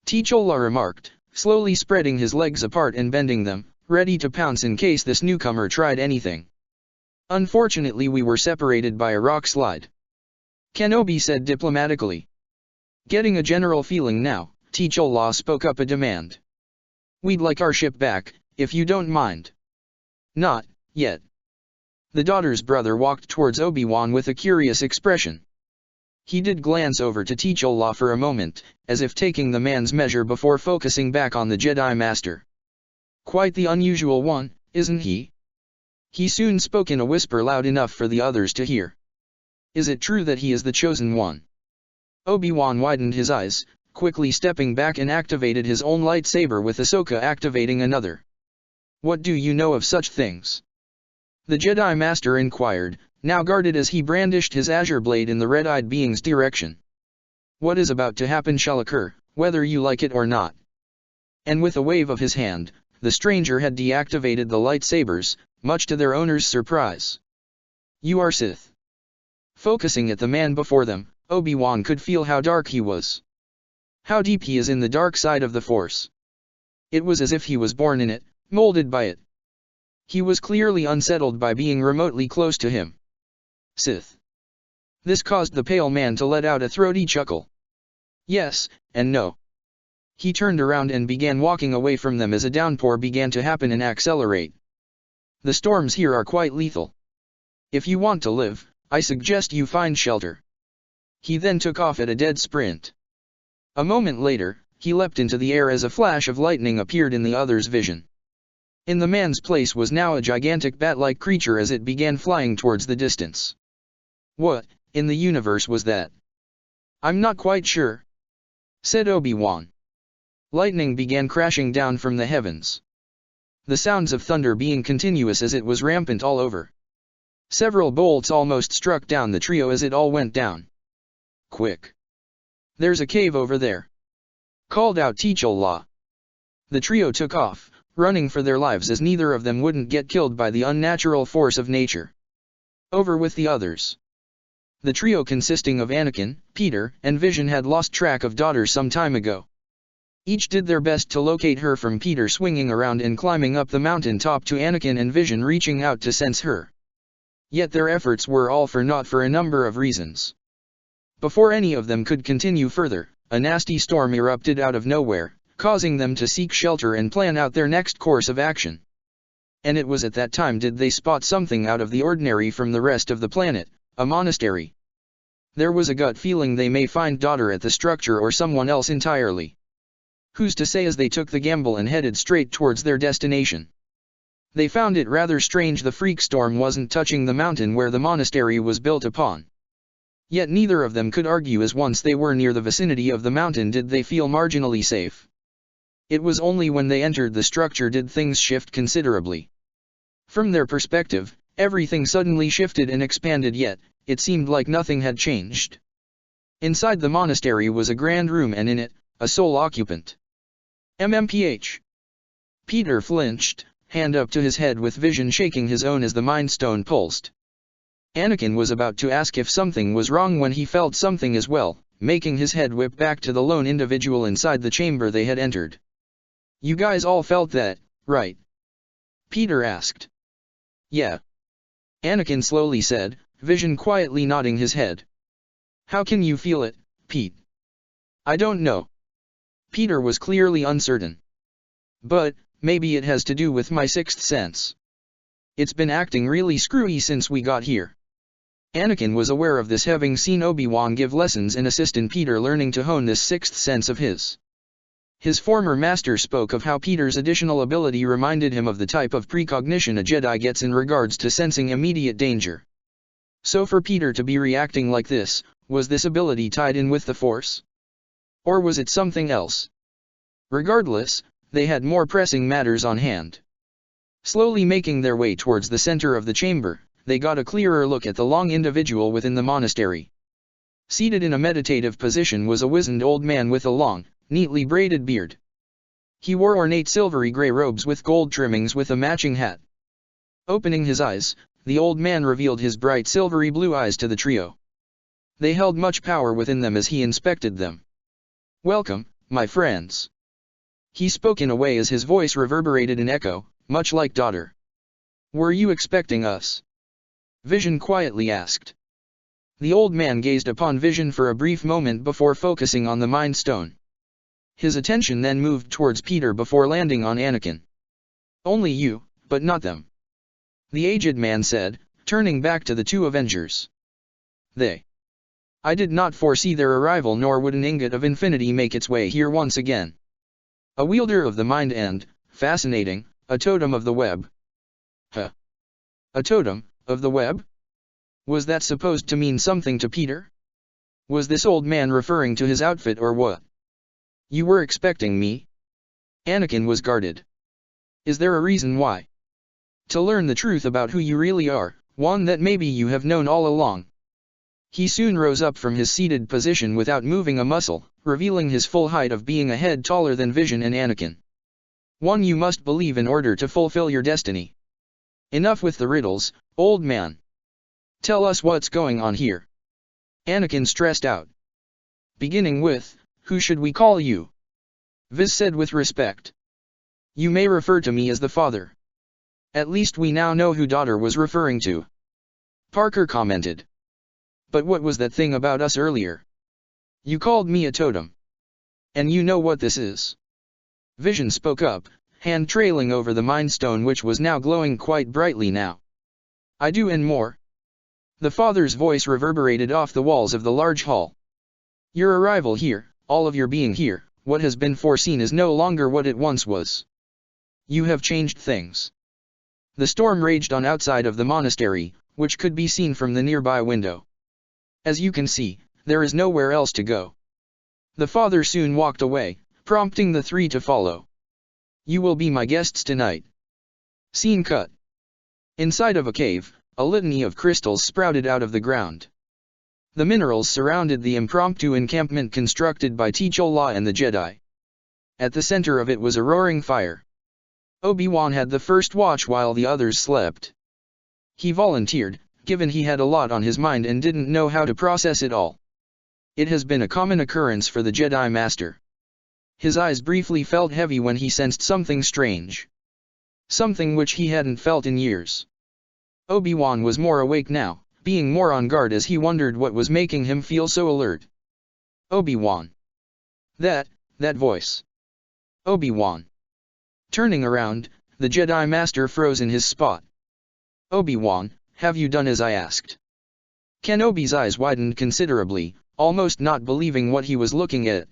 T'Challa remarked, slowly spreading his legs apart and bending them, ready to pounce in case this newcomer tried anything. Unfortunately, we were separated by a rock slide. Kenobi said diplomatically. Getting a general feeling now, T'Challa spoke up a demand. We'd like our ship back, if you don't mind. Not yet. The daughter's brother walked towards Obi-Wan with a curious expression. He did glance over to T'Challa for a moment, as if taking the man's measure before focusing back on the Jedi Master. Quite the unusual one, isn't he? He soon spoke in a whisper loud enough for the others to hear. Is it true that he is the chosen one? Obi-Wan widened his eyes, quickly stepping back and activated his own lightsaber with Ahsoka activating another. What do you know of such things? The Jedi Master inquired, now guarded as he brandished his azure blade in the red-eyed being's direction. What is about to happen shall occur, whether you like it or not. And with a wave of his hand, the stranger had deactivated the lightsabers, much to their owner's surprise. You are Sith. Focusing at the man before them, Obi-Wan could feel how dark he was. How deep he is in the dark side of the Force. It was as if he was born in it, molded by it. He was clearly unsettled by being remotely close to him. Sith. This caused the pale man to let out a throaty chuckle. Yes, and no. He turned around and began walking away from them as a downpour began to happen and accelerate. The storms here are quite lethal. If you want to live, I suggest you find shelter. He then took off at a dead sprint. A moment later, he leapt into the air as a flash of lightning appeared in the other's vision. In the man's place was now a gigantic bat-like creature as it began flying towards the distance. What, in the universe was that? I'm not quite sure, said Obi-Wan. Lightning began crashing down from the heavens. The sounds of thunder being continuous as it was rampant all over. Several bolts almost struck down the trio as it all went down. Quick! There's a cave over there, called out T'Challa. The trio took off, running for their lives as neither of them wouldn't get killed by the unnatural force of nature. Over with the others. The trio consisting of Anakin, Peter, and Vision had lost track of daughter some time ago. Each did their best to locate her, from Peter swinging around and climbing up the mountain top to Anakin and Vision reaching out to sense her. Yet their efforts were all for naught for a number of reasons. Before any of them could continue further, a nasty storm erupted out of nowhere, causing them to seek shelter and plan out their next course of action. And it was at that time did they spot something out of the ordinary from the rest of the planet, a monastery. There was a gut feeling they may find daughter at the structure or someone else entirely. Who's to say as they took the gamble and headed straight towards their destination. They found it rather strange the freak storm wasn't touching the mountain where the monastery was built upon. Yet neither of them could argue, as once they were near the vicinity of the mountain did they feel marginally safe. It was only when they entered the structure did things shift considerably. From their perspective, everything suddenly shifted and expanded, yet it seemed like nothing had changed. Inside the monastery was a grand room, and in it, a sole occupant. MMPH. Peter flinched, hand up to his head with Vision shaking his own as the Mind Stone pulsed. Anakin was about to ask if something was wrong when he felt something as well, making his head whip back to the lone individual inside the chamber they had entered. "You guys all felt that, right?" Peter asked. "Yeah," Anakin slowly said, Vision quietly nodding his head. "How can you feel it, Pete?" "I don't know." Peter was clearly uncertain. "But, maybe it has to do with my sixth sense. It's been acting really screwy since we got here." Anakin was aware of this, having seen Obi-Wan give lessons and assist in Peter learning to hone this sixth sense of his. His former master spoke of how Peter's additional ability reminded him of the type of precognition a Jedi gets in regards to sensing immediate danger. So for Peter to be reacting like this, was this ability tied in with the Force? Or was it something else? Regardless, they had more pressing matters on hand. Slowly making their way towards the center of the chamber, they got a clearer look at the long individual within the monastery. Seated in a meditative position was a wizened old man with a long, neatly braided beard. He wore ornate silvery gray robes with gold trimmings with a matching hat. Opening his eyes, the old man revealed his bright silvery blue eyes to the trio. They held much power within them as he inspected them. "Welcome, my friends." He spoke in a way as his voice reverberated in echo, much like daughter. "Were you expecting us?" Vision quietly asked. The old man gazed upon Vision for a brief moment before focusing on the Mind Stone. His attention then moved towards Peter before landing on Anakin. "Only you, but not them," the aged man said, turning back to the two Avengers. "I did not foresee their arrival, nor would an ingot of infinity make its way here once again. A wielder of the mind and, fascinating, a totem of the web." "Huh? A totem of the web?" Was that supposed to mean something to Peter? Was this old man referring to his outfit or what? "You were expecting me?" Anakin was guarded. "Is there a reason why?" "To learn the truth about who you really are, one that maybe you have known all along." He soon rose up from his seated position without moving a muscle, revealing his full height of being a head taller than Vision and Anakin. "One you must believe in order to fulfill your destiny. Enough with the riddles, old man. Tell us what's going on here." Anakin stressed out. "Beginning with, who should we call you?" Viz said with respect. "You may refer to me as the father. At least we now know who daughter was referring to," Parker commented. "But what was that thing about us earlier? You called me a totem. And you know what this is?" Vision spoke up, hand trailing over the Mind Stone, which was now glowing quite brightly now. "I do, and more." The father's voice reverberated off the walls of the large hall. "Your arrival here, all of your being here, what has been foreseen is no longer what it once was. You have changed things." The storm raged on outside of the monastery, which could be seen from the nearby window. "As you can see, there is nowhere else to go." The father soon walked away, prompting the three to follow. "You will be my guests tonight." Scene cut. Inside of a cave, a litany of crystals sprouted out of the ground. The minerals surrounded the impromptu encampment constructed by T'Challa and the Jedi. At the center of it was a roaring fire. Obi-Wan had the first watch while the others slept. He volunteered, given he had a lot on his mind and didn't know how to process it all. It has been a common occurrence for the Jedi Master. His eyes briefly felt heavy when he sensed something strange. Something which he hadn't felt in years. Obi-Wan was more awake now, being more on guard as he wondered what was making him feel so alert. "Obi-Wan. That voice. Obi-Wan." Turning around, the Jedi Master froze in his spot. "Obi-Wan, have you done as I asked?" Kenobi's eyes widened considerably, almost not believing what he was looking at.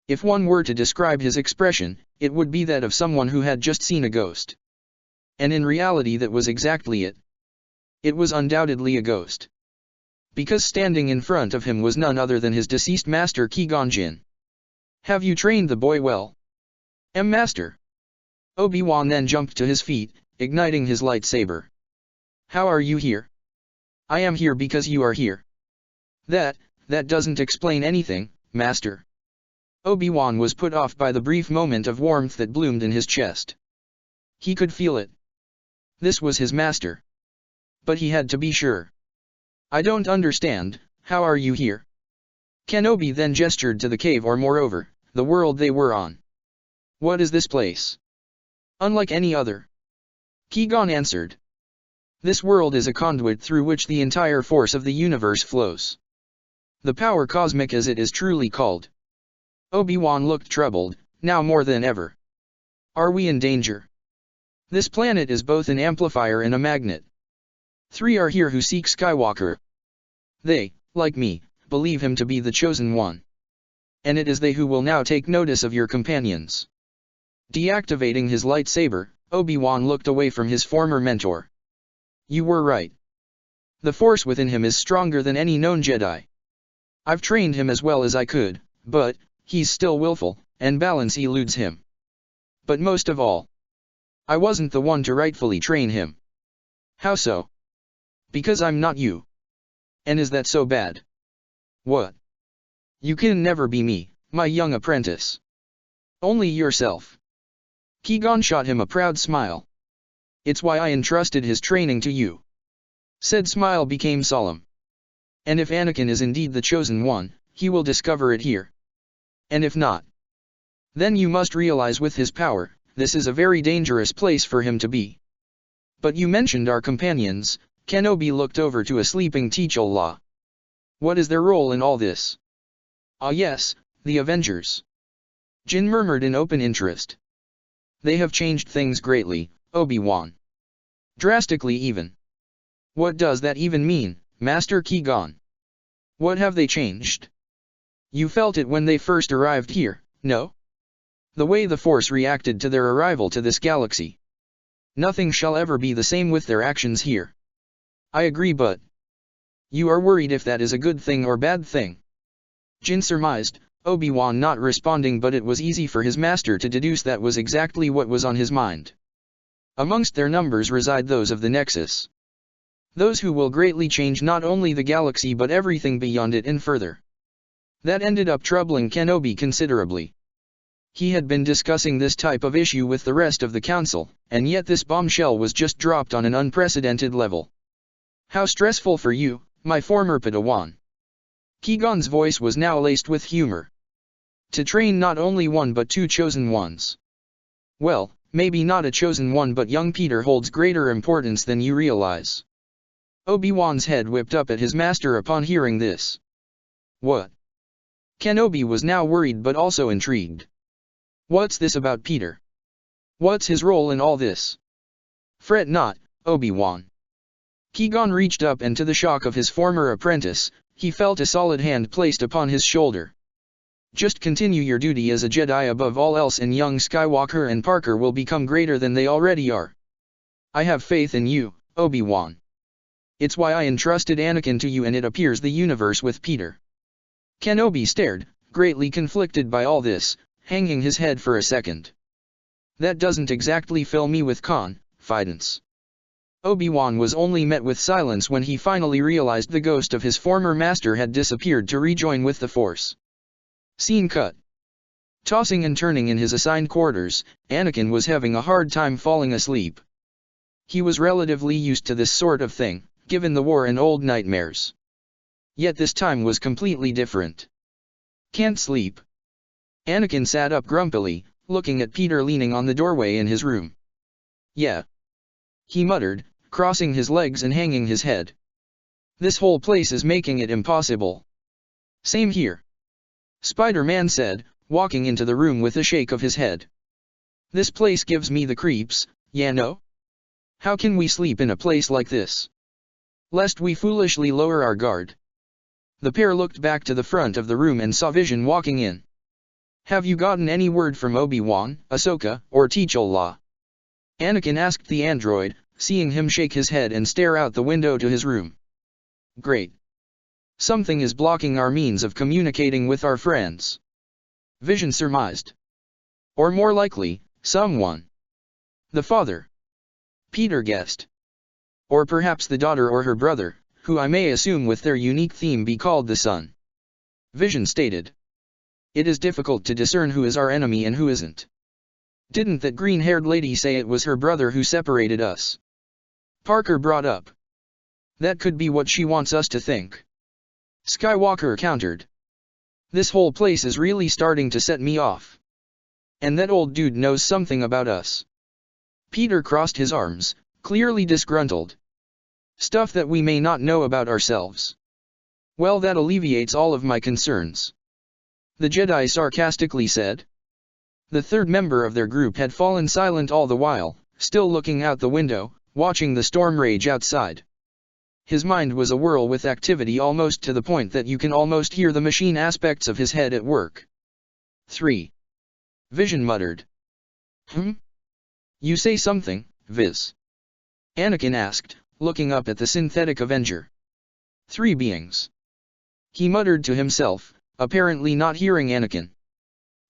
If one were to describe his expression, it would be that of someone who had just seen a ghost. And in reality that was exactly it. It was undoubtedly a ghost. Because standing in front of him was none other than his deceased master Qui-Gon Jinn. "Have you trained the boy well?" Master." Obi-Wan then jumped to his feet, igniting his lightsaber. "How are you here?" "I am here because you are here." That doesn't explain anything, Master." Obi-Wan was put off by the brief moment of warmth that bloomed in his chest. He could feel it. This was his master. But he had to be sure. I don't understand, how are you here? Kenobi then gestured to the cave or moreover, the world they were on. What is this place? Unlike any other. Qui-Gon answered. This world is a conduit through which the entire force of the universe flows. The power cosmic as it is truly called. Obi-Wan looked troubled, now more than ever. Are we in danger? This planet is both an amplifier and a magnet. 3 are here who seek Skywalker. They, like me, believe him to be the chosen one. And it is they who will now take notice of your companions. Deactivating his lightsaber, Obi-Wan looked away from his former mentor. You were right. The force within him is stronger than any known Jedi. I've trained him as well as I could, but he's still willful, and balance eludes him. But most of all, I wasn't the one to rightfully train him. How so? Because I'm not you. And is that so bad? What? You can never be me, my young apprentice. Only yourself. Qui-Gon shot him a proud smile. It's why I entrusted his training to you. Said smile became solemn. And if Anakin is indeed the chosen one, he will discover it here. And if not, then you must realize with his power, this is a very dangerous place for him to be. But you mentioned our companions. Kenobi looked over to a sleeping T'Challa. What is their role in all this? Ah yes, the Avengers. Jin murmured in open interest. They have changed things greatly, Obi-Wan. Drastically even. What does that even mean, Master Qui-Gon? What have they changed? You felt it when they first arrived here, no? The way the Force reacted to their arrival to this galaxy. Nothing shall ever be the same with their actions here. I agree, but you are worried if that is a good thing or bad thing. Jin surmised, Obi-Wan not responding, but it was easy for his master to deduce that was exactly what was on his mind. Amongst their numbers reside those of the Nexus. Those who will greatly change not only the galaxy but everything beyond it and further. That ended up troubling Kenobi considerably. He had been discussing this type of issue with the rest of the council, and yet this bombshell was just dropped on an unprecedented level. How stressful for you, my former Padawan. Qui-Gon's voice was now laced with humor. To train not only one but 2 chosen ones. Well, maybe not a chosen one, but young Peter holds greater importance than you realize. Obi-Wan's head whipped up at his master upon hearing this. What? Kenobi was now worried but also intrigued. What's this about Peter? What's his role in all this? Fret not, Obi-Wan. Qui-Gon reached up, and to the shock of his former apprentice, he felt a solid hand placed upon his shoulder. Just continue your duty as a Jedi above all else, and young Skywalker and Parker will become greater than they already are. I have faith in you, Obi-Wan. It's why I entrusted Anakin to you, and it appears the universe with Peter. Kenobi stared, greatly conflicted by all this, hanging his head for a second. That doesn't exactly fill me with confidence. Obi-Wan was only met with silence when he finally realized the ghost of his former master had disappeared to rejoin with the Force. Scene cut. Tossing and turning in his assigned quarters, Anakin was having a hard time falling asleep. He was relatively used to this sort of thing, given the war and old nightmares. Yet this time was completely different. Can't sleep. Anakin sat up grumpily, looking at Peter leaning on the doorway in his room. Yeah. He muttered, crossing his legs and hanging his head. This whole place is making it impossible. Same here. Spider-Man said, walking into the room with a shake of his head. This place gives me the creeps, yeah no? How can we sleep in a place like this? Lest we foolishly lower our guard. The pair looked back to the front of the room and saw Vision walking in. Have you gotten any word from Obi-Wan, Ahsoka, or T'Challa? Anakin asked the android, seeing him shake his head and stare out the window to his room. Great. Something is blocking our means of communicating with our friends. Vision surmised. Or more likely, someone. The father. Peter guessed. Or perhaps the daughter or her brother, who I may assume with their unique theme be called the son. Vision stated. It is difficult to discern who is our enemy and who isn't. Didn't that green-haired lady say it was her brother who separated us? Parker brought up. That could be what she wants us to think. Skywalker countered. This whole place is really starting to set me off. And that old dude knows something about us. Peter crossed his arms, clearly disgruntled. Stuff that we may not know about ourselves. Well, that alleviates all of my concerns. The Jedi sarcastically said. The third member of their group had fallen silent all the while, still looking out the window, watching the storm rage outside. His mind was a whirl with activity almost to the point that you can almost hear the machine aspects of his head at work. 3. Vision muttered. You say something, Viz? Anakin asked, looking up at the synthetic Avenger. 3 beings. He muttered to himself, apparently not hearing Anakin.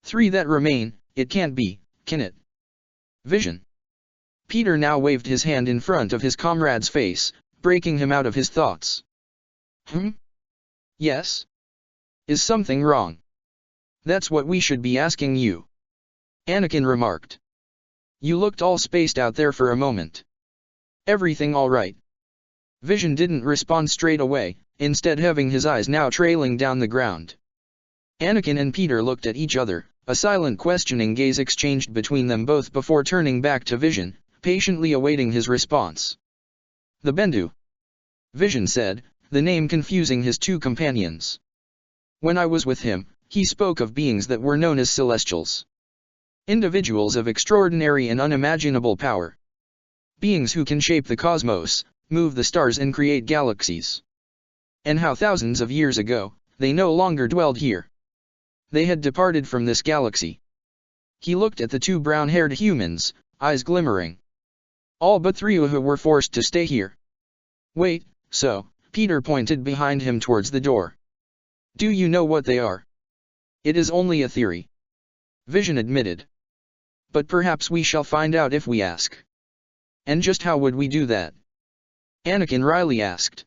3 that remain, it can't be, can it? Vision. Peter now waved his hand in front of his comrade's face, breaking him out of his thoughts. Yes? Is something wrong? That's what we should be asking you. Anakin remarked. You looked all spaced out there for a moment. Everything all right? Vision didn't respond straight away, instead having his eyes now trailing down the ground. Anakin and Peter looked at each other, a silent questioning gaze exchanged between them both before turning back to Vision, patiently awaiting his response. The Bendu. Vision said, the name confusing his 2 companions. When I was with him, he spoke of beings that were known as Celestials. Individuals of extraordinary and unimaginable power. Beings who can shape the cosmos, move the stars and create galaxies. And how thousands of years ago, they no longer dwelled here. They had departed from this galaxy. He looked at the 2 brown-haired humans, eyes glimmering. All but 3 who were forced to stay here. Wait, so, Peter pointed behind him towards the door. Do you know what they are? It is only a theory. Vision admitted. But perhaps we shall find out if we ask. And just how would we do that? Anakin wryly asked.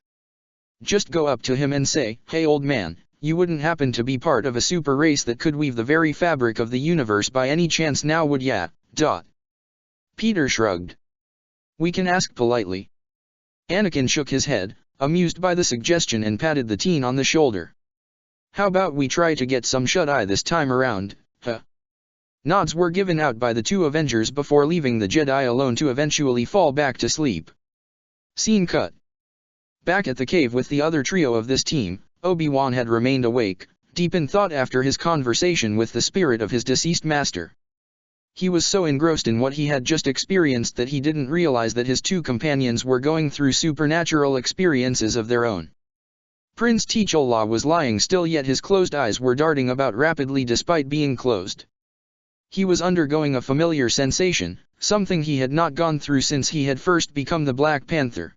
Just go up to him and say, hey old man, you wouldn't happen to be part of a super race that could weave the very fabric of the universe by any chance now, would ya? Peter shrugged. We can ask politely. Anakin shook his head, amused by the suggestion, and patted the teen on the shoulder. How about we try to get some shut-eye this time around, huh? Nods were given out by the 2 Avengers before leaving the Jedi alone to eventually fall back to sleep. Scene cut. Back at the cave with the other trio of this team, Obi-Wan had remained awake, deep in thought after his conversation with the spirit of his deceased master. He was so engrossed in what he had just experienced that he didn't realize that his 2 companions were going through supernatural experiences of their own. Prince T'Challa was lying still, yet his closed eyes were darting about rapidly despite being closed. He was undergoing a familiar sensation, something he had not gone through since he had first become the Black Panther.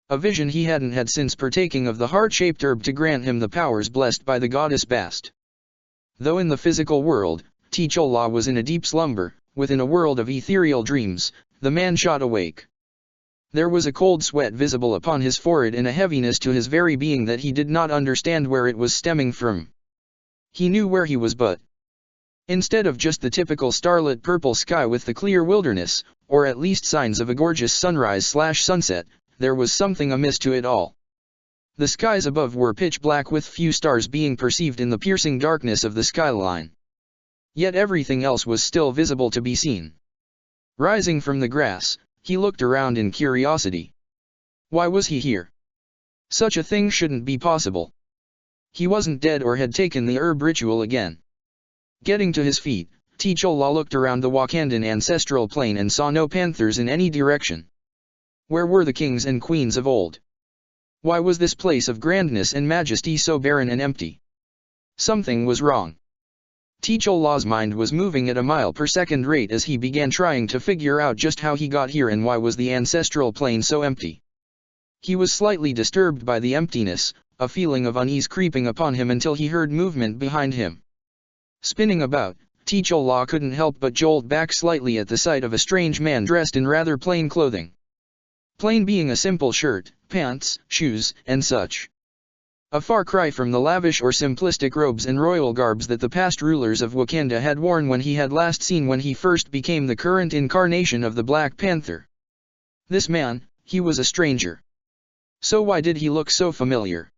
A vision he hadn't had since partaking of the heart-shaped herb to grant him the powers blessed by the goddess Bast. Though in the physical world, T'Challa was in a deep slumber, within a world of ethereal dreams, the man shot awake. There was a cold sweat visible upon his forehead and a heaviness to his very being that he did not understand where it was stemming from. He knew where he was, but instead of just the typical starlit purple sky with the clear wilderness, or at least signs of a gorgeous sunrise/sunset, there was something amiss to it all. The skies above were pitch black with few stars being perceived in the piercing darkness of the skyline. Yet everything else was still visible to be seen. Rising from the grass, he looked around in curiosity. Why was he here? Such a thing shouldn't be possible. He wasn't dead or had taken the herb ritual again. Getting to his feet, T'Challa looked around the Wakandan ancestral plain and saw no panthers in any direction. Where were the kings and queens of old? Why was this place of grandness and majesty so barren and empty? Something was wrong. T'Challa's mind was moving at a mile-per-second rate as he began trying to figure out just how he got here and why was the ancestral plane so empty. He was slightly disturbed by the emptiness, a feeling of unease creeping upon him until he heard movement behind him. Spinning about, T'Challa couldn't help but jolt back slightly at the sight of a strange man dressed in rather plain clothing. Plain being a simple shirt, pants, shoes, and such. A far cry from the lavish or simplistic robes and royal garbs that the past rulers of Wakanda had worn when he had last seen when he first became the current incarnation of the Black Panther. This man, he was a stranger. So why did he look so familiar?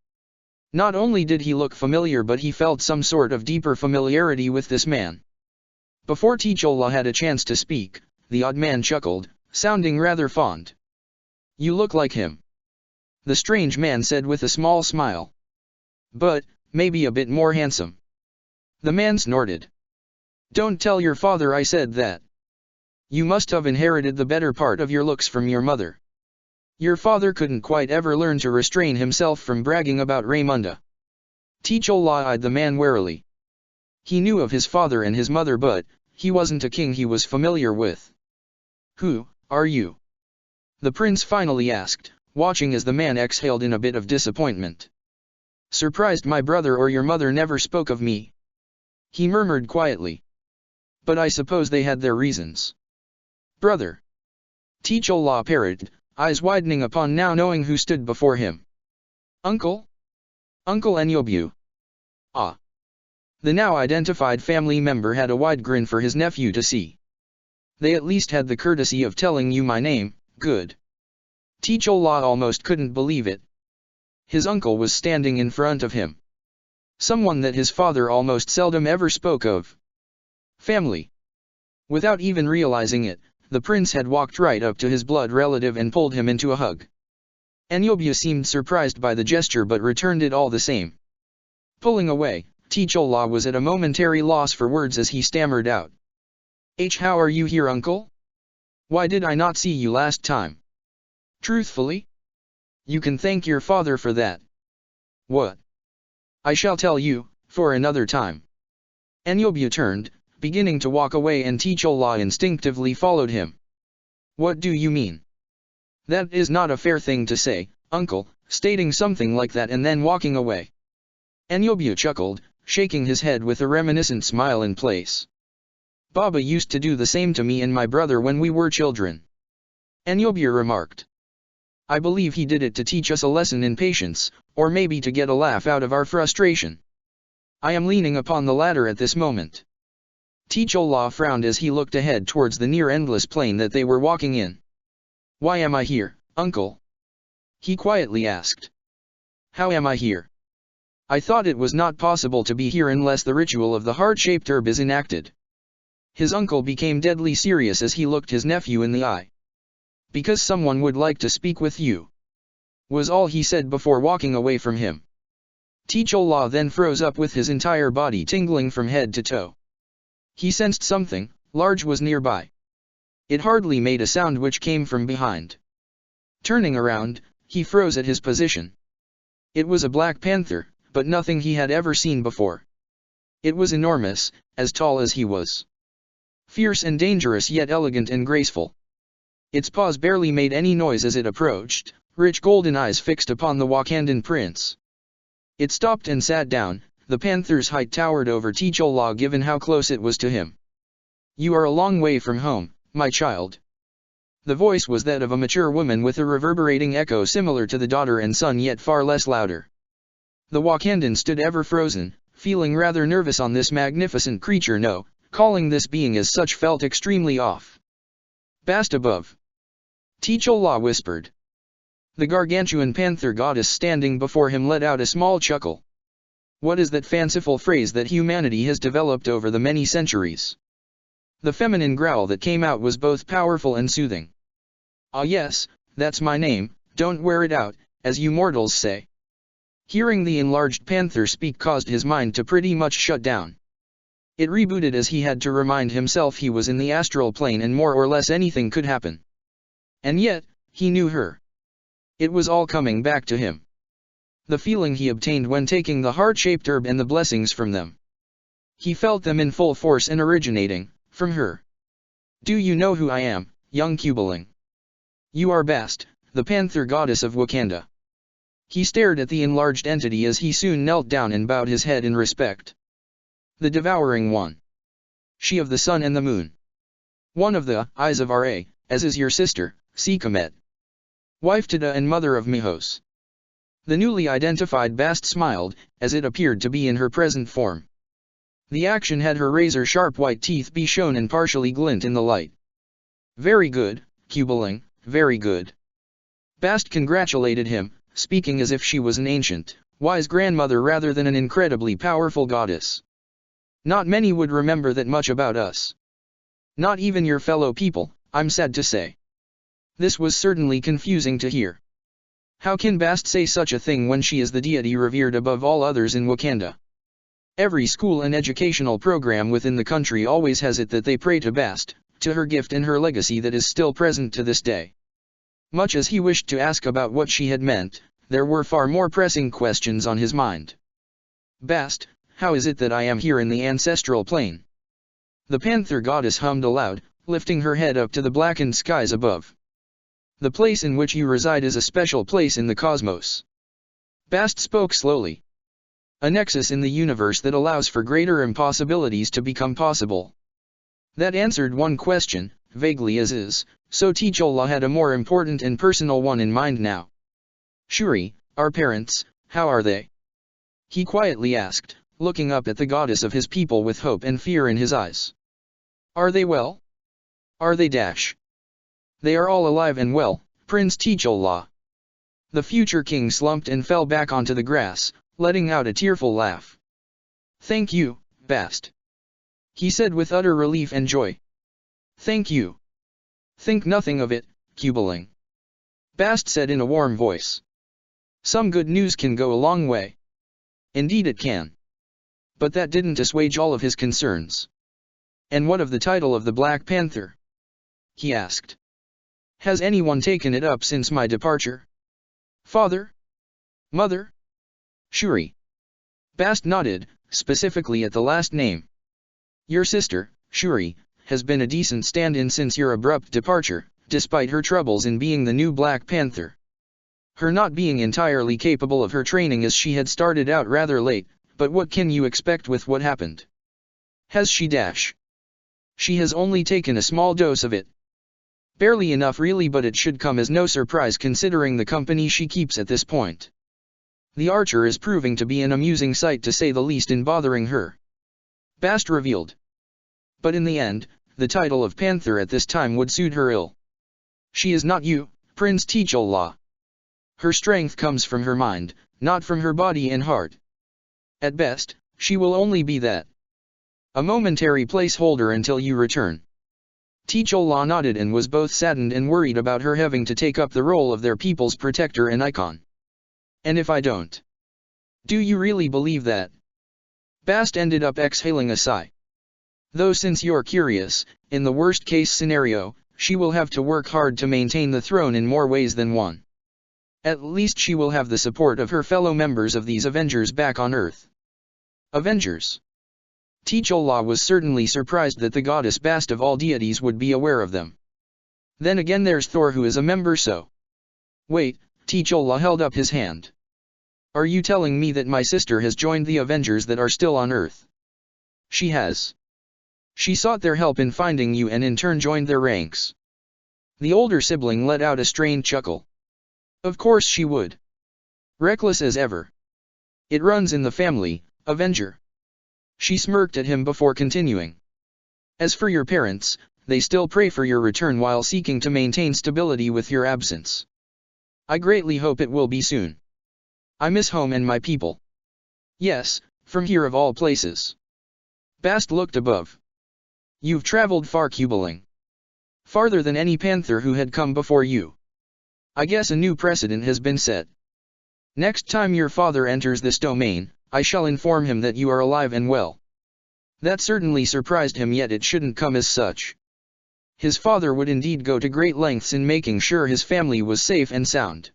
Not only did he look familiar, but he felt some sort of deeper familiarity with this man. Before T'Challa had a chance to speak, the odd man chuckled, sounding rather fond. "You look like him," the strange man said with a small smile. "But, maybe a bit more handsome." The man snorted. "Don't tell your father I said that. You must have inherited the better part of your looks from your mother. Your father couldn't quite ever learn to restrain himself from bragging about Raymunda." T'Challa eyed the man warily. He knew of his father and his mother, but he wasn't a king he was familiar with. "Who are you?" the prince finally asked, watching as the man exhaled in a bit of disappointment. "Surprised my brother or your mother never spoke of me," he murmured quietly. "But I suppose they had their reasons." "Brother," T'Challa parried, eyes widening upon now knowing who stood before him. "Uncle? Uncle Enyobu." Ah. The now identified family member had a wide grin for his nephew to see. "They at least had the courtesy of telling you my name, good." T'Challa almost couldn't believe it. His uncle was standing in front of him. Someone that his father almost seldom ever spoke of. Family. Without even realizing it, the prince had walked right up to his blood relative and pulled him into a hug. Enyobu seemed surprised by the gesture but returned it all the same. Pulling away, T'Challa was at a momentary loss for words as he stammered out. How are you here, uncle? Why did I not see you last time?" "Truthfully? You can thank your father for that." "What?" "I shall tell you, for another time." Enyobu turned, beginning to walk away, and T'Challa instinctively followed him. "What do you mean?" "That is not a fair thing to say, uncle, stating something like that and then walking away." Enyobu chuckled, shaking his head with a reminiscent smile in place. "Baba used to do the same to me and my brother when we were children," Enyobu remarked. "I believe he did it to teach us a lesson in patience, or maybe to get a laugh out of our frustration. I am leaning upon the latter at this moment." T'Challa frowned as he looked ahead towards the near endless plain that they were walking in. "Why am I here, uncle?" he quietly asked. "How am I here? I thought it was not possible to be here unless the ritual of the heart-shaped herb is enacted." His uncle became deadly serious as he looked his nephew in the eye. "Because someone would like to speak with you," was all he said before walking away from him. T'Challa then froze up with his entire body tingling from head to toe. He sensed something large was nearby. It hardly made a sound which came from behind. Turning around, he froze at his position. It was a black panther, but nothing he had ever seen before. It was enormous, as tall as he was. Fierce and dangerous, yet elegant and graceful. Its paws barely made any noise as it approached, rich golden eyes fixed upon the Wakandan prince. It stopped and sat down. The panther's height towered over T'Challa given how close it was to him. "You are a long way from home, my child." The voice was that of a mature woman with a reverberating echo similar to the daughter and son, yet far less louder. The Wakandan stood ever frozen, feeling rather nervous on this magnificent creature. No, calling this being as such felt extremely off. "Bast above," T'Challa whispered. The gargantuan panther goddess standing before him let out a small chuckle. What is that fanciful phrase that humanity has developed over the many centuries? The feminine growl that came out was both powerful and soothing. "Ah yes, that's my name, don't wear it out, as you mortals say." Hearing the enlarged panther speak caused his mind to pretty much shut down. It rebooted as he had to remind himself he was in the astral plane and more or less anything could happen. And yet, he knew her. It was all coming back to him. The feeling he obtained when taking the heart-shaped herb and the blessings from them. He felt them in full force and originating from her. "Do you know who I am, young Cubeling?" "You are Bast, the panther goddess of Wakanda." He stared at the enlarged entity as he soon knelt down and bowed his head in respect. "The devouring one. She of the sun and the moon. One of the eyes of Ra, as is your sister, Sekhmet. Wife to Da and mother of Mihos. The newly identified Bast smiled, as it appeared to be in her present form. The action had her razor-sharp white teeth be shown and partially glint in the light. Very good, Cubeling, very good. Bast congratulated him, speaking as if she was an ancient, wise grandmother rather than an incredibly powerful goddess. Not many would remember that much about us. Not even your fellow people, I'm sad to say. This was certainly confusing to hear. How can Bast say such a thing when she is the deity revered above all others in Wakanda? Every school and educational program within the country always has it that they pray to Bast, to her gift and her legacy that is still present to this day. Much as he wished to ask about what she had meant, there were far more pressing questions on his mind. Bast, how is it that I am here in the ancestral plane? The panther goddess hummed aloud, lifting her head up to the blackened skies above. The place in which you reside is a special place in the cosmos. Bast spoke slowly. A nexus in the universe that allows for greater impossibilities to become possible. That answered one question, vaguely as is, so T'Challa had a more important and personal one in mind now. Shuri, our parents, how are they? He quietly asked, looking up at the goddess of his people with hope and fear in his eyes. Are they well? Are they dash? They are all alive and well, Prince T'Challa. The future king slumped and fell back onto the grass, letting out a tearful laugh. Thank you, Bast. He said with utter relief and joy. Thank you. Think nothing of it, Cubeling. Bast said in a warm voice. Some good news can go a long way. Indeed it can. But that didn't assuage all of his concerns. And what of the title of the Black Panther? He asked. Has anyone taken it up since my departure? Father? Mother? Shuri. Bast nodded, specifically at the last name. Your sister, Shuri, has been a decent stand-in since your abrupt departure, despite her troubles in being the new Black Panther. Her not being entirely capable of her training as she had started out rather late, but what can you expect with what happened? Has she dash? She has only taken a small dose of it. Barely enough really, but it should come as no surprise considering the company she keeps at this point. The archer is proving to be an amusing sight to say the least in bothering her. Bast revealed. But in the end, the title of Panther at this time would suit her ill. She is not you, Prince T'Challa. Her strength comes from her mind, not from her body and heart. At best, she will only be that. A momentary placeholder until you return. T'Challa nodded and was both saddened and worried about her having to take up the role of their people's protector and icon. And if I don't? Do you really believe that? Bast ended up exhaling a sigh. Though since you're curious, in the worst-case scenario, she will have to work hard to maintain the throne in more ways than one. At least she will have the support of her fellow members of these Avengers back on Earth. Avengers. T'Challa was certainly surprised that the goddess Bast of all deities would be aware of them. Then again there's Thor who is a member so. Wait, T'Challa held up his hand. Are you telling me that my sister has joined the Avengers that are still on Earth? She has. She sought their help in finding you and in turn joined their ranks. The older sibling let out a strained chuckle. Of course she would. Reckless as ever. It runs in the family, Avenger. She smirked at him before continuing. As for your parents, they still pray for your return while seeking to maintain stability with your absence. I greatly hope it will be soon. I miss home and my people. Yes, from here of all places. Bast looked above. You've traveled far, Cubeling. Farther than any panther who had come before you. I guess a new precedent has been set. Next time your father enters this domain, I shall inform him that you are alive and well. That certainly surprised him, yet it shouldn't come as such. His father would indeed go to great lengths in making sure his family was safe and sound.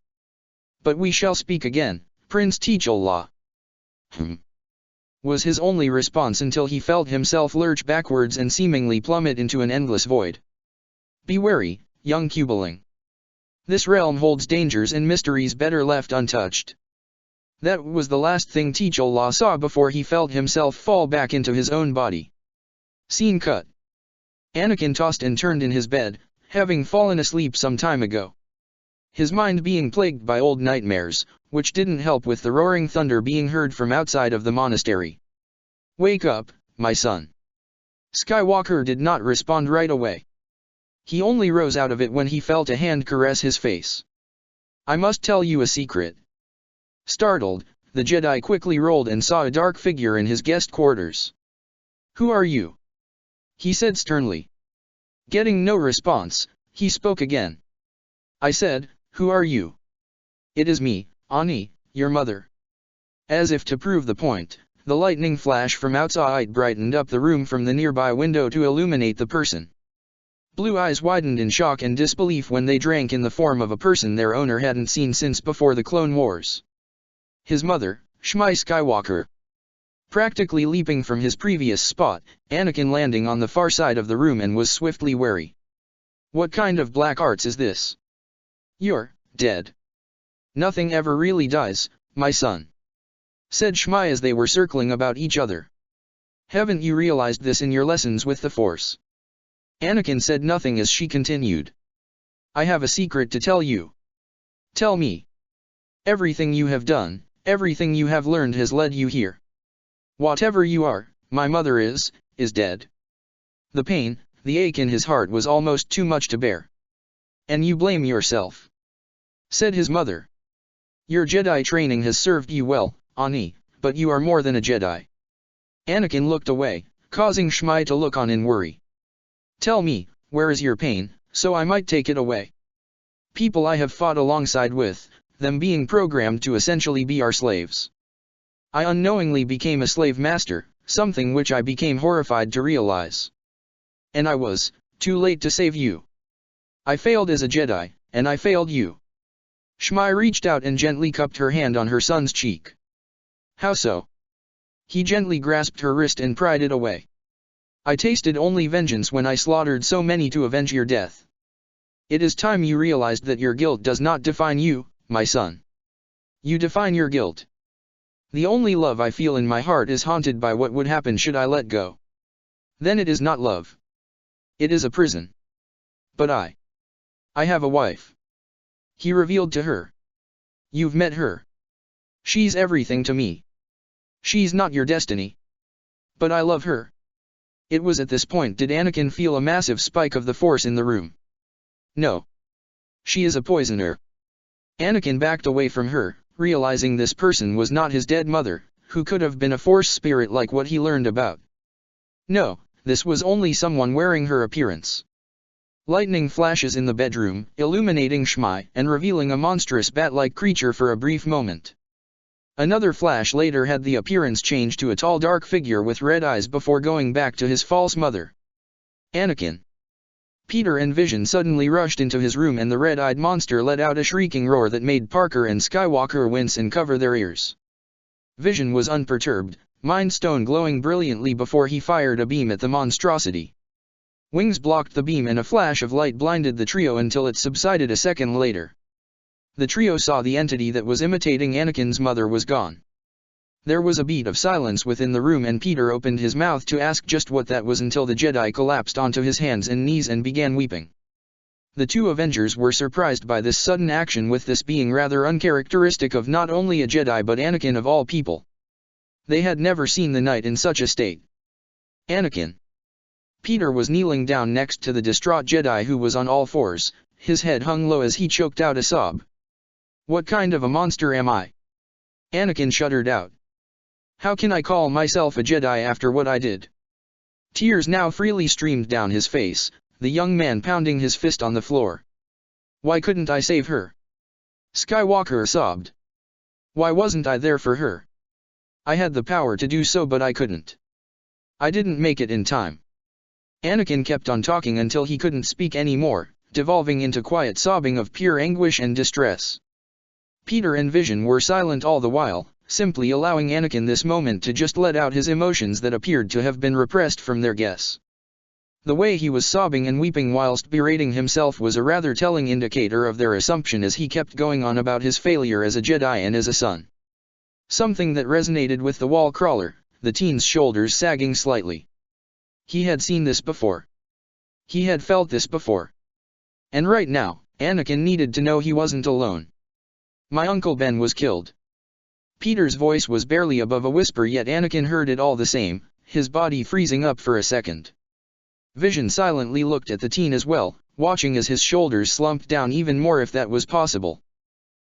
But we shall speak again, Prince T'Challa. Was his only response until he felt himself lurch backwards and seemingly plummet into an endless void. Be wary, young Cubeling. This realm holds dangers and mysteries better left untouched. That was the last thing T'Challa saw before he felt himself fall back into his own body. Scene cut. Anakin tossed and turned in his bed, having fallen asleep some time ago. his mind being plagued by old nightmares, which didn't help with the roaring thunder being heard from outside of the monastery. "Wake up, my son." Skywalker did not respond right away. He only rose out of it when he felt a hand caress his face. "I must tell you a secret." Startled, the Jedi quickly rolled and saw a dark figure in his guest quarters. "Who are you?" he said sternly. Getting no response, he spoke again. "I said, who are you?" "It is me, Ani, your mother." As if to prove the point, the lightning flash from outside brightened up the room from the nearby window to illuminate the person. Blue eyes widened in shock and disbelief when they drank in the form of a person their owner hadn't seen since before the Clone Wars. His mother, Shmi Skywalker. Practically leaping from his previous spot, Anakin landing on the far side of the room and was swiftly wary. "What kind of black arts is this?" "You're dead." "Nothing ever really dies, my son," said Shmi as they were circling about each other. "Haven't you realized this in your lessons with the Force?" Anakin said nothing as she continued. "I have a secret to tell you." "Tell me." "Everything you have done, everything you have learned has led you here. Whatever you are, my mother is dead." The pain, the ache in his heart was almost too much to bear. "And you blame yourself," said his mother. "Your Jedi training has served you well, Ani, but you are more than a Jedi." Anakin looked away, causing Shmi to look on in worry. "Tell me, where is your pain, so I might take it away?" "People I have fought alongside with, them being programmed to essentially be our slaves. I unknowingly became a slave master, something which I became horrified to realize. And I was too late to save you. I failed as a Jedi, and I failed you." Shmi reached out and gently cupped her hand on her son's cheek. "How so?" He gently grasped her wrist and pried it away. "I tasted only vengeance when I slaughtered so many to avenge your death. It is time you realized that your guilt does not define you, my son. You define your guilt. The only love I feel in my heart is haunted by what would happen should I let go. Then it is not love. It is a prison. But I have a wife." He revealed to her. "You've met her. She's everything to me. She's not your destiny. But I love her." It was at this point did Anakin feel a massive spike of the Force in the room. "No. She is a poisoner." Anakin backed away from her, realizing this person was not his dead mother, who could have been a Force spirit like what he learned about. No, this was only someone wearing her appearance. Lightning flashes in the bedroom, illuminating Shmi and revealing a monstrous bat-like creature for a brief moment. Another flash later had the appearance change to a tall dark figure with red eyes before going back to his false mother. "Anakin!" Peter and Vision suddenly rushed into his room and the red-eyed monster let out a shrieking roar that made Parker and Skywalker wince and cover their ears. Vision was unperturbed, Mind Stone glowing brilliantly before he fired a beam at the monstrosity. Wings blocked the beam and a flash of light blinded the trio until it subsided a second later. The trio saw the entity that was imitating Anakin's mother was gone. There was a beat of silence within the room and Peter opened his mouth to ask just what that was until the Jedi collapsed onto his hands and knees and began weeping. The two Avengers were surprised by this sudden action, with this being rather uncharacteristic of not only a Jedi but Anakin of all people. They had never seen the knight in such a state. "Anakin!" Peter was kneeling down next to the distraught Jedi who was on all fours, his head hung low as he choked out a sob. "What kind of a monster am I?" Anakin shuddered out. "How can I call myself a Jedi after what I did?" Tears now freely streamed down his face, the young man pounding his fist on the floor. "Why couldn't I save her?" Skywalker sobbed. "Why wasn't I there for her? I had the power to do so but I couldn't. I didn't make it in time." Anakin kept on talking until he couldn't speak anymore, devolving into quiet sobbing of pure anguish and distress. Peter and Vision were silent all the while, simply allowing Anakin this moment to just let out his emotions that appeared to have been repressed from their guess. The way he was sobbing and weeping whilst berating himself was a rather telling indicator of their assumption as he kept going on about his failure as a Jedi and as a son. Something that resonated with the wall crawler, the teen's shoulders sagging slightly. He had seen this before. He had felt this before. And right now, Anakin needed to know he wasn't alone. My Uncle Ben was killed. Peter's voice was barely above a whisper, yet Anakin heard it all the same, his body freezing up for a second. Vision silently looked at the teen as well, watching as his shoulders slumped down even more if that was possible.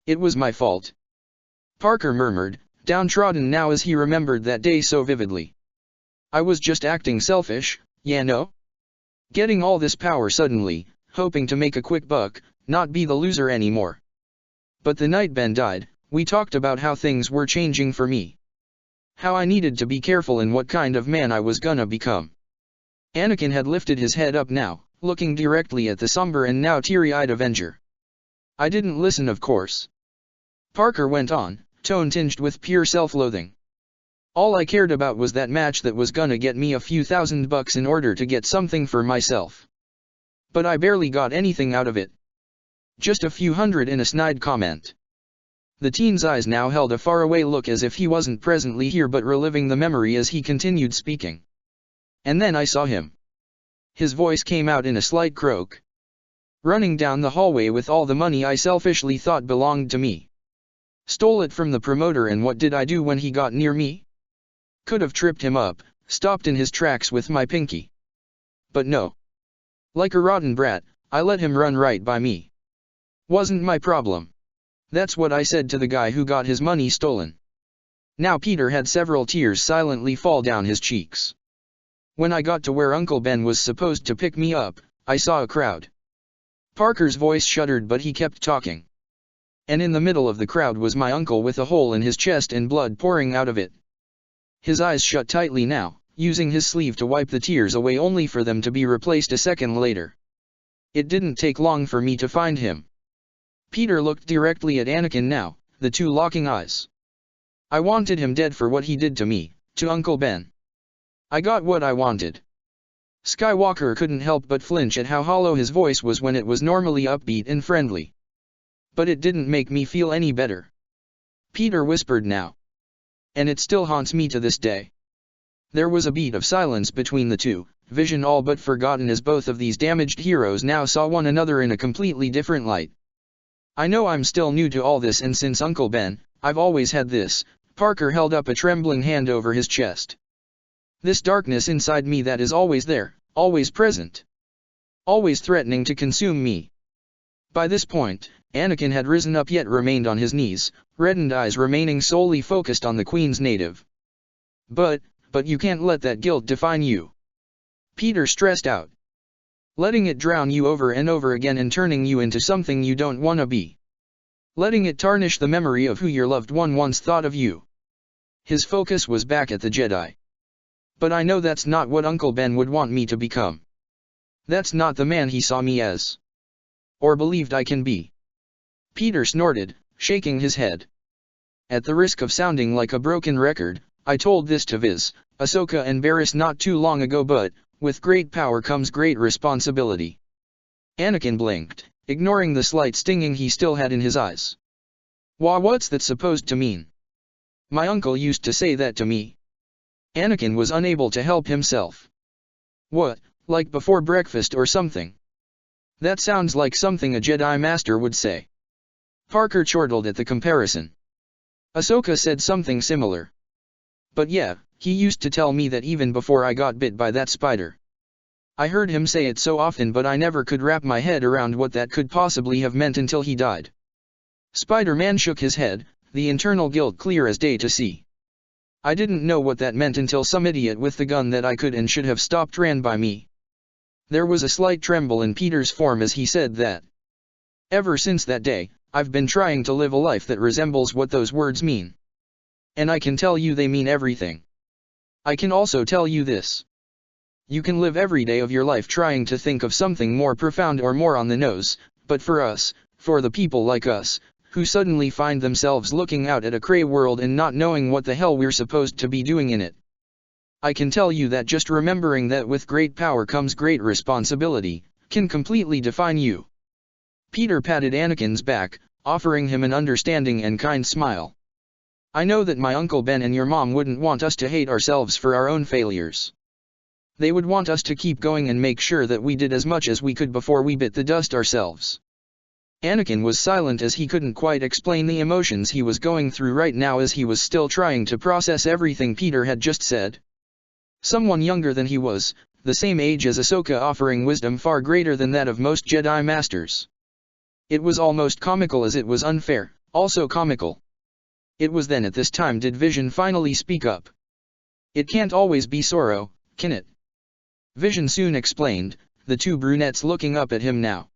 It was my fault, Parker murmured, downtrodden now as he remembered that day so vividly. I was just acting selfish, no? Getting all this power suddenly, hoping to make a quick buck, not be the loser anymore. But the night Ben died, we talked about how things were changing for me. How I needed to be careful in what kind of man I was gonna become. Anakin had lifted his head up now, looking directly at the somber and now teary-eyed Avenger. I didn't listen, of course. Parker went on, tone tinged with pure self-loathing. All I cared about was that match that was gonna get me a few $1,000 in order to get something for myself. But I barely got anything out of it. Just a few hundred in a snide comment. The teen's eyes now held a faraway look as if he wasn't presently here but reliving the memory as he continued speaking. And then I saw him. His voice came out in a slight croak. Running down the hallway with all the money I selfishly thought belonged to me. Stole it from the promoter, and what did I do when he got near me? Could have tripped him up, stopped in his tracks with my pinky. But no. Like a rotten brat, I let him run right by me. Wasn't my problem. That's what I said to the guy who got his money stolen. Now Peter had several tears silently fall down his cheeks. When I got to where Uncle Ben was supposed to pick me up, I saw a crowd. Parker's voice shuddered, but he kept talking. And in the middle of the crowd was my uncle with a hole in his chest and blood pouring out of it. His eyes shut tightly now, using his sleeve to wipe the tears away only for them to be replaced a second later. It didn't take long for me to find him. Peter looked directly at Anakin now, the two locking eyes. I wanted him dead for what he did to me, to Uncle Ben. I got what I wanted. Skywalker couldn't help but flinch at how hollow his voice was when it was normally upbeat and friendly. But it didn't make me feel any better. Peter whispered now. And it still haunts me to this day. There was a beat of silence between the two, Vision all but forgotten as both of these damaged heroes now saw one another in a completely different light. I know I'm still new to all this, and since Uncle Ben, I've always had this. Parker held up a trembling hand over his chest. This darkness inside me that is always there, always present. Always threatening to consume me. By this point, Anakin had risen up yet remained on his knees, reddened eyes remaining solely focused on the Queen's native. But you can't let that guilt define you. Peter stressed out. Letting it drown you over and over again and turning you into something you don't want to be. Letting it tarnish the memory of who your loved one once thought of you. His focus was back at the Jedi. But I know that's not what Uncle Ben would want me to become. That's not the man he saw me as. Or believed I can be. Peter snorted, shaking his head. At the risk of sounding like a broken record, I told this to Viz, Ahsoka and Barriss not too long ago, but with great power comes great responsibility. Anakin blinked, ignoring the slight stinging he still had in his eyes. What's that supposed to mean? My uncle used to say that to me. Anakin was unable to help himself. What, like before breakfast or something? That sounds like something a Jedi Master would say. Parker chortled at the comparison. Ahsoka said something similar. But yeah, he used to tell me that even before I got bit by that spider. I heard him say it so often, but I never could wrap my head around what that could possibly have meant until he died. Spider-Man shook his head, the internal guilt clear as day to see. I didn't know what that meant until some idiot with the gun that I could and should have stopped ran by me. There was a slight tremble in Peter's form as he said that. Ever since that day, I've been trying to live a life that resembles what those words mean. And I can tell you they mean everything. I can also tell you this. You can live every day of your life trying to think of something more profound or more on the nose, but for us, for the people like us, who suddenly find themselves looking out at a cray world and not knowing what the hell we're supposed to be doing in it. I can tell you that just remembering that with great power comes great responsibility, can completely define you. Peter patted Anakin's back, offering him an understanding and kind smile. I know that my Uncle Ben and your mom wouldn't want us to hate ourselves for our own failures. They would want us to keep going and make sure that we did as much as we could before we bit the dust ourselves. Anakin was silent as he couldn't quite explain the emotions he was going through right now as he was still trying to process everything Peter had just said. Someone younger than he was, the same age as Ahsoka, offering wisdom far greater than that of most Jedi Masters. It was almost comical as it was unfair, also comical. It was then at this time did Vision finally speak up. "It can't always be sorrow, can it?" Vision soon explained, the two brunettes looking up at him now.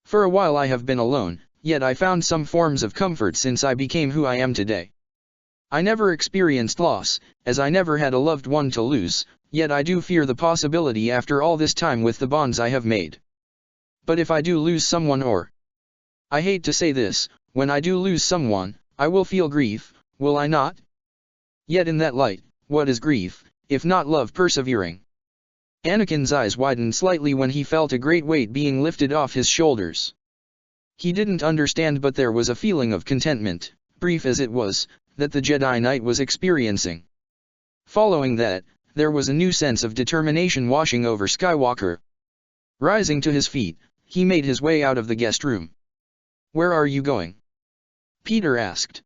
"For a while I have been alone, yet I found some forms of comfort since I became who I am today. I never experienced loss, as I never had a loved one to lose, yet I do fear the possibility after all this time with the bonds I have made. But if I do lose someone, or I hate to say this, when I do lose someone, I will feel grief, will I not? Yet in that light, what is grief, if not love persevering?" Anakin's eyes widened slightly when he felt a great weight being lifted off his shoulders. He didn't understand, but there was a feeling of contentment, brief as it was, that the Jedi Knight was experiencing. Following that, there was a new sense of determination washing over Skywalker. Rising to his feet, he made his way out of the guest room. "Where are you going?" Peter asked.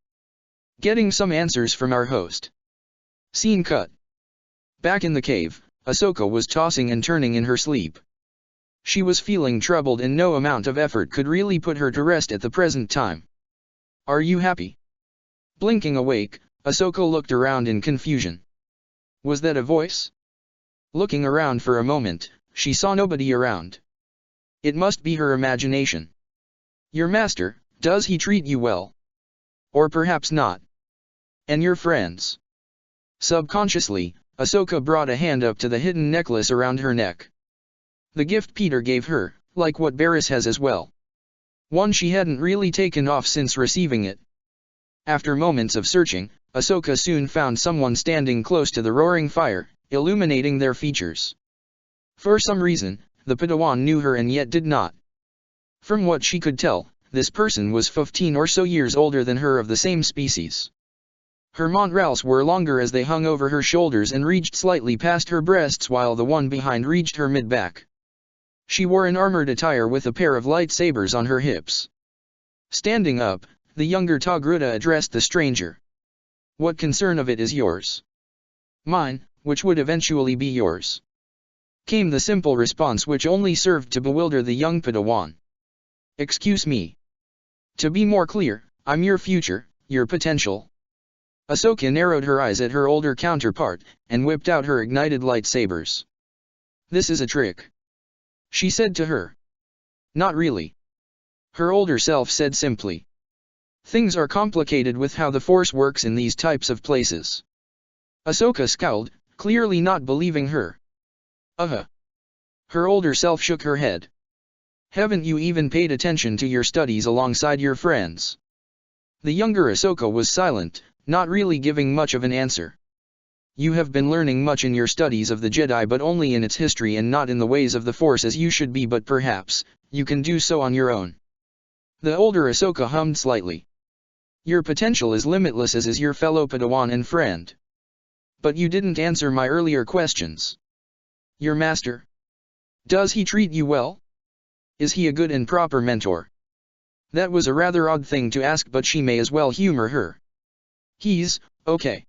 "Getting some answers from our host." Scene cut. Back in the cave, Ahsoka was tossing and turning in her sleep. She was feeling troubled and no amount of effort could really put her to rest at the present time. "Are you happy?" Blinking awake, Ahsoka looked around in confusion. Was that a voice? Looking around for a moment, she saw nobody around. It must be her imagination. "Your master, does he treat you well? Or perhaps not? And your friends?" Subconsciously, Ahsoka brought a hand up to the hidden necklace around her neck. The gift Peter gave her, like what Barriss has as well. One she hadn't really taken off since receiving it. After moments of searching, Ahsoka soon found someone standing close to the roaring fire, illuminating their features. For some reason, the Padawan knew her and yet did not. From what she could tell, this person was 15 or so years older than her, of the same species. Her montrals were longer as they hung over her shoulders and reached slightly past her breasts, while the one behind reached her mid-back. She wore an armored attire with a pair of lightsabers on her hips. Standing up, the younger Togruta addressed the stranger. "What concern of it is yours?" "Mine, which would eventually be yours," came the simple response, which only served to bewilder the young Padawan. "Excuse me. To be more clear, I'm your future, your potential." Ahsoka narrowed her eyes at her older counterpart, and whipped out her ignited lightsabers. "This is a trick," she said to her. "Not really," her older self said simply. "Things are complicated with how the Force works in these types of places." Ahsoka scowled, clearly not believing her. Her older self shook her head. "Haven't you even paid attention to your studies alongside your friends?" The younger Ahsoka was silent, not really giving much of an answer. "You have been learning much in your studies of the Jedi, but only in its history and not in the ways of the Force as you should be, but perhaps you can do so on your own." The older Ahsoka hummed slightly. "Your potential is limitless, as is your fellow Padawan and friend. But you didn't answer my earlier questions. Your master? Does he treat you well? Is he a good and proper mentor?" That was a rather odd thing to ask, but she may as well humor her. "He's okay.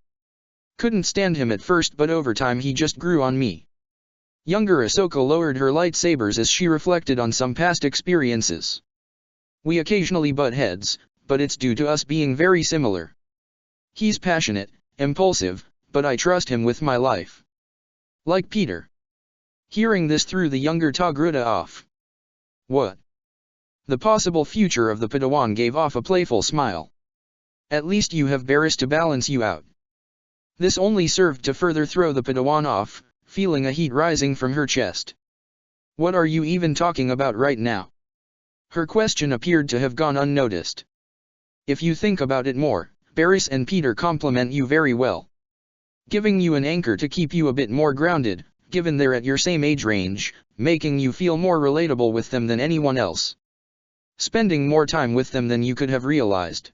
Couldn't stand him at first, but over time he just grew on me." Younger Ahsoka lowered her lightsabers as she reflected on some past experiences. "We occasionally butt heads, but it's due to us being very similar. He's passionate, impulsive, but I trust him with my life. Like Peter." Hearing this threw the younger Togruta off. "What?" The possible future of the Padawan gave off a playful smile. "At least you have Barriss to balance you out." This only served to further throw the Padawan off, feeling a heat rising from her chest. "What are you even talking about right now?" Her question appeared to have gone unnoticed. "If you think about it more, Barriss and Peter complement you very well. Giving you an anchor to keep you a bit more grounded, given they're at your same age range, making you feel more relatable with them than anyone else. Spending more time with them than you could have realized."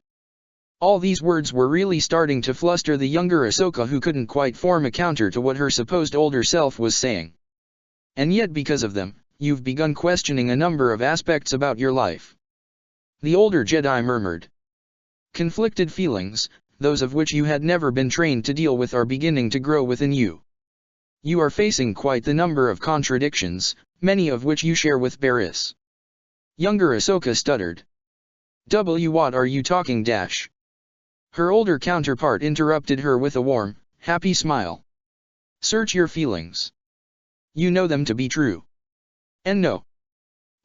All these words were really starting to fluster the younger Ahsoka, who couldn't quite form a counter to what her supposed older self was saying. "And yet because of them, you've begun questioning a number of aspects about your life." The older Jedi murmured. Conflicted feelings, those of which you had never been trained to deal with, are beginning to grow within you. You are facing quite the number of contradictions, many of which you share with Barriss. Younger Ahsoka stuttered. What are you talking dash? Her older counterpart interrupted her with a warm, happy smile. Search your feelings. You know them to be true. And no.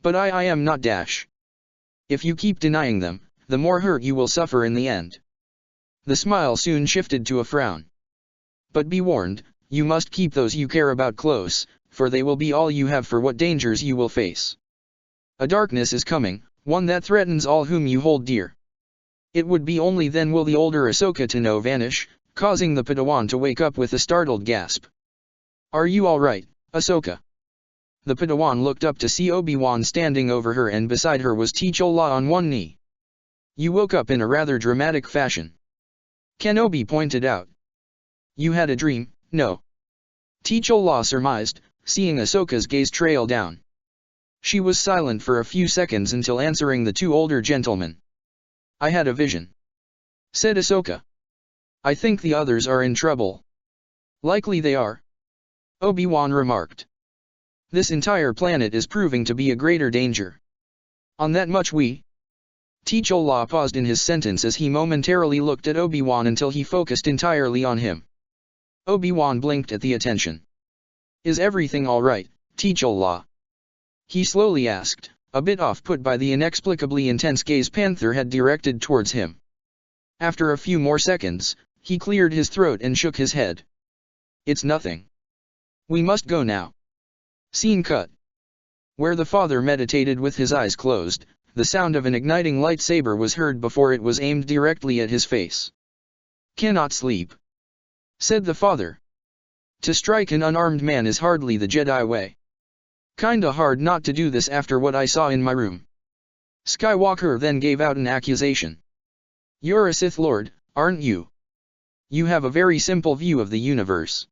But I am not dash. If you keep denying them, the more hurt you will suffer in the end. The smile soon shifted to a frown. But be warned, you must keep those you care about close, for they will be all you have for what dangers you will face. A darkness is coming, one that threatens all whom you hold dear. It would be only then will the older Ahsoka Tano vanish, causing the Padawan to wake up with a startled gasp. Are you all right, Ahsoka? The Padawan looked up to see Obi-Wan standing over her, and beside her was T'Challa on one knee. You woke up in a rather dramatic fashion. Kenobi pointed out. You had a dream, no? T'Challa surmised, seeing Ahsoka's gaze trail down. She was silent for a few seconds until answering the two older gentlemen. I had a vision, said Ahsoka. I think the others are in trouble. Likely they are, Obi-Wan remarked. This entire planet is proving to be a greater danger. On that much we... T'Challa paused in his sentence as he momentarily looked at Obi-Wan until he focused entirely on him. Obi-Wan blinked at the attention. Is everything all right, T'Challa? He slowly asked, a bit off-put by the inexplicably intense gaze Panther had directed towards him. After a few more seconds, he cleared his throat and shook his head. It's nothing. We must go now. Scene cut. Where the father meditated with his eyes closed, the sound of an igniting lightsaber was heard before it was aimed directly at his face. Cannot sleep, said the father. To strike an unarmed man is hardly the Jedi way. Kinda hard not to do this after what I saw in my room. Skywalker then gave out an accusation. You're a Sith Lord, aren't you? You have a very simple view of the universe.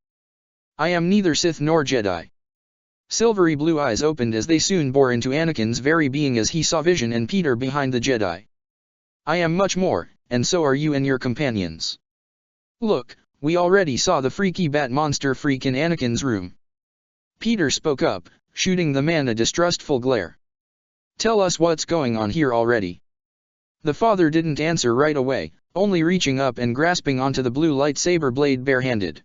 I am neither Sith nor Jedi. Silvery blue eyes opened as they soon bore into Anakin's very being as he saw Vision and Peter behind the Jedi. I am much more, and so are you and your companions. Look, we already saw the freaky bat monster freak in Anakin's room. Peter spoke up, shooting the man a distrustful glare. Tell us what's going on here already. The father didn't answer right away, only reaching up and grasping onto the blue lightsaber blade barehanded.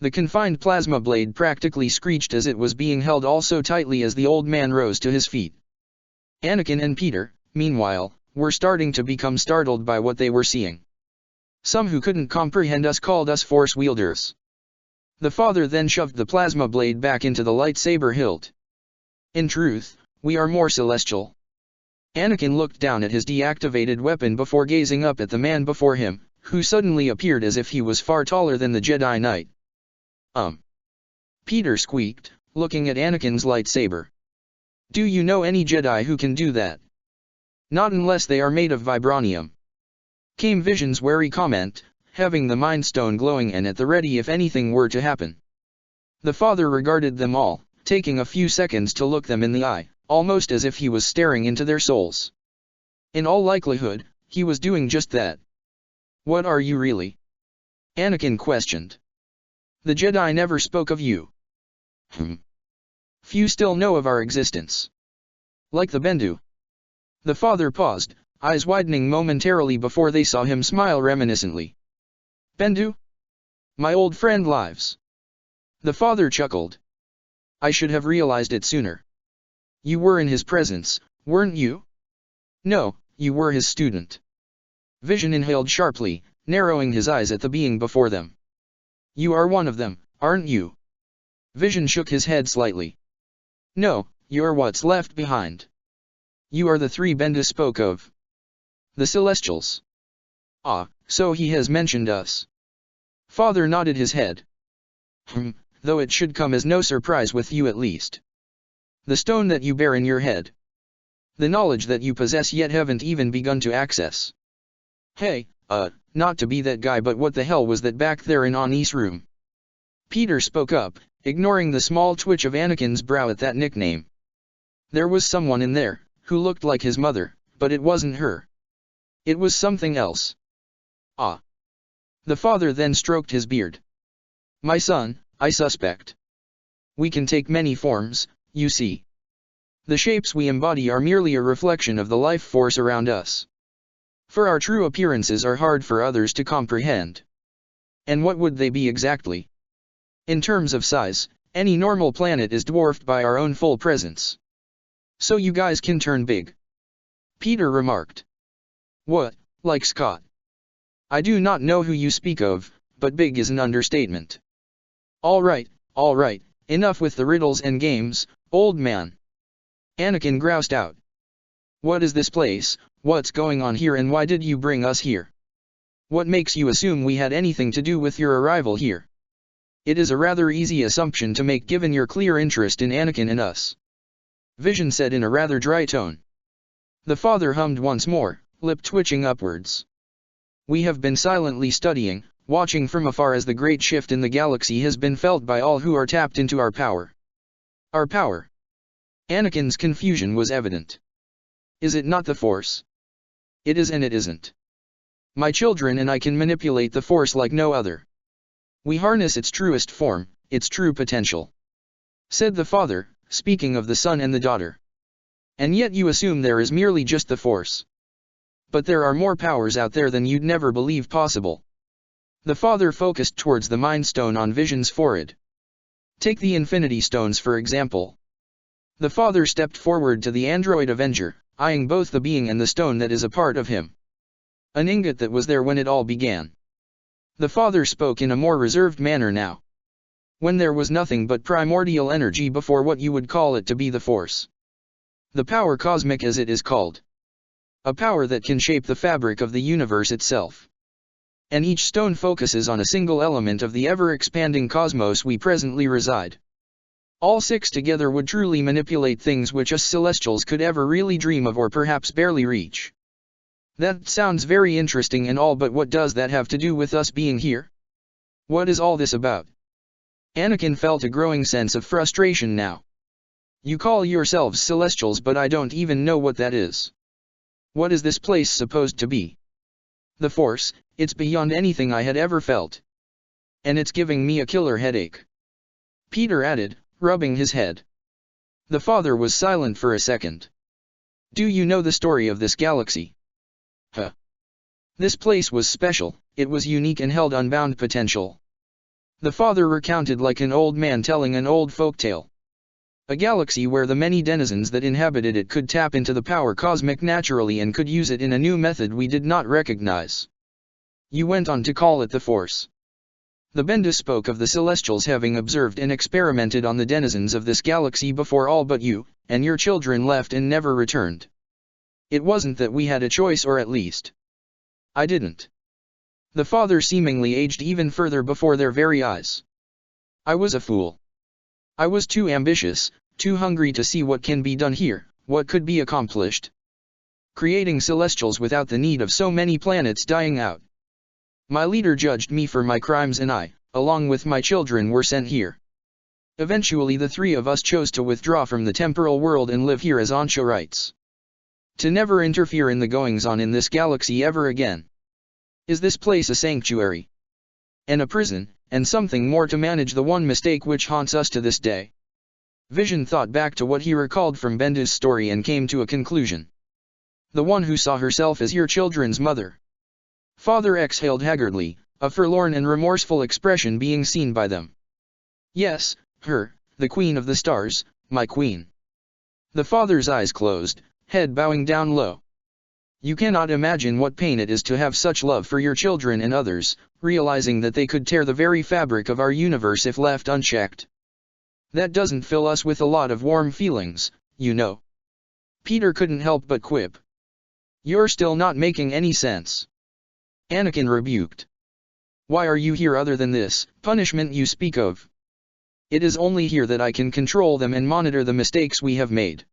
The confined plasma blade practically screeched as it was being held all so tightly as the old man rose to his feet. Anakin and Peter, meanwhile, were starting to become startled by what they were seeing. Some who couldn't comprehend us called us force wielders. The father then shoved the plasma blade back into the lightsaber hilt. In truth, we are more celestial. Anakin looked down at his deactivated weapon before gazing up at the man before him, who suddenly appeared as if he was far taller than the Jedi Knight. Peter squeaked, looking at Anakin's lightsaber. Do you know any Jedi who can do that? Not unless they are made of vibranium. Came Vision's wary comment, having the Mind Stone glowing and at the ready if anything were to happen. The father regarded them all, taking a few seconds to look them in the eye, almost as if he was staring into their souls. In all likelihood, he was doing just that. What are you really? Anakin questioned. The Jedi never spoke of you. Few still know of our existence. Like the Bendu. The father paused, eyes widening momentarily before they saw him smile reminiscently. Bendu? My old friend lives. The father chuckled. I should have realized it sooner. You were in his presence, weren't you? No, you were his student. Vision inhaled sharply, narrowing his eyes at the being before them. You are one of them, aren't you? Vision shook his head slightly. No, you're what's left behind. You are the three Bendu spoke of. The Celestials. Ah, so he has mentioned us. Father nodded his head. Though it should come as no surprise with you at least. The stone that you bear in your head. The knowledge that you possess yet haven't even begun to access. Hey, not to be that guy, but what the hell was that back there in Ani's room? Peter spoke up, ignoring the small twitch of Anakin's brow at that nickname. There was someone in there, who looked like his mother, but it wasn't her. It was something else. Ah. The father then stroked his beard. My son, I suspect. We can take many forms, you see. The shapes we embody are merely a reflection of the life force around us. For our true appearances are hard for others to comprehend. And what would they be exactly? In terms of size, any normal planet is dwarfed by our own full presence. So you guys can turn big. Peter remarked. What, like Scott? I do not know who you speak of, but big is an understatement. All right, enough with the riddles and games, old man. Anakin groused out. What is this place, what's going on here, and why did you bring us here? What makes you assume we had anything to do with your arrival here? It is a rather easy assumption to make given your clear interest in Anakin and us. Vision said in a rather dry tone. The father hummed once more, lip twitching upwards. We have been silently studying, watching from afar as the great shift in the galaxy has been felt by all who are tapped into our power. Our power. Anakin's confusion was evident. Is it not the Force? It is and it isn't. My children and I can manipulate the Force like no other. We harness its truest form, its true potential. Said the father, speaking of the son and the daughter. And yet you assume there is merely just the Force. But there are more powers out there than you'd never believe possible. The father focused towards the Mind Stone on Vision's forehead. Take the Infinity Stones for example. The father stepped forward to the android Avenger, eyeing both the being and the stone that is a part of him. An ingot that was there when it all began. The father spoke in a more reserved manner now. When there was nothing but primordial energy before what you would call it to be the Force. The power cosmic as it is called. A power that can shape the fabric of the universe itself. And each stone focuses on a single element of the ever-expanding cosmos we presently reside. All six together would truly manipulate things which us Celestials could ever really dream of or perhaps barely reach. That sounds very interesting and all, but what does that have to do with us being here? What is all this about? Anakin felt a growing sense of frustration now. You call yourselves Celestials, but I don't even know what that is. What is this place supposed to be? The Force, it's beyond anything I had ever felt. And it's giving me a killer headache. Peter added, rubbing his head. The father was silent for a second. Do you know the story of this galaxy? Huh. This place was special, it was unique and held unbound potential. The father recounted like an old man telling an old folktale. A galaxy where the many denizens that inhabited it could tap into the power cosmic naturally and could use it in a new method we did not recognize. You went on to call it the Force. The Bendis spoke of the Celestials having observed and experimented on the denizens of this galaxy before all but you, and your children left and never returned. It wasn't that we had a choice, or at least I didn't. The father seemingly aged even further before their very eyes. I was a fool. I was too ambitious, too hungry to see what can be done here, what could be accomplished. Creating Celestials without the need of so many planets dying out. My leader judged me for my crimes and I, along with my children, were sent here. Eventually the three of us chose to withdraw from the temporal world and live here as Ansharites. To never interfere in the goings-on in this galaxy ever again. Is this place a sanctuary? And a prison, and something more to manage the one mistake which haunts us to this day? Vision thought back to what he recalled from Benda's story and came to a conclusion. The one who saw herself as your children's mother. Father exhaled haggardly, a forlorn and remorseful expression being seen by them. Yes, her, the queen of the stars, my queen. The father's eyes closed, head bowing down low. You cannot imagine what pain it is to have such love for your children and others, realizing that they could tear the very fabric of our universe if left unchecked. That doesn't fill us with a lot of warm feelings, you know. Peter couldn't help but quip. You're still not making any sense. Anakin rebuked. Why are you here other than this punishment you speak of? It is only here that I can control them and monitor the mistakes we have made.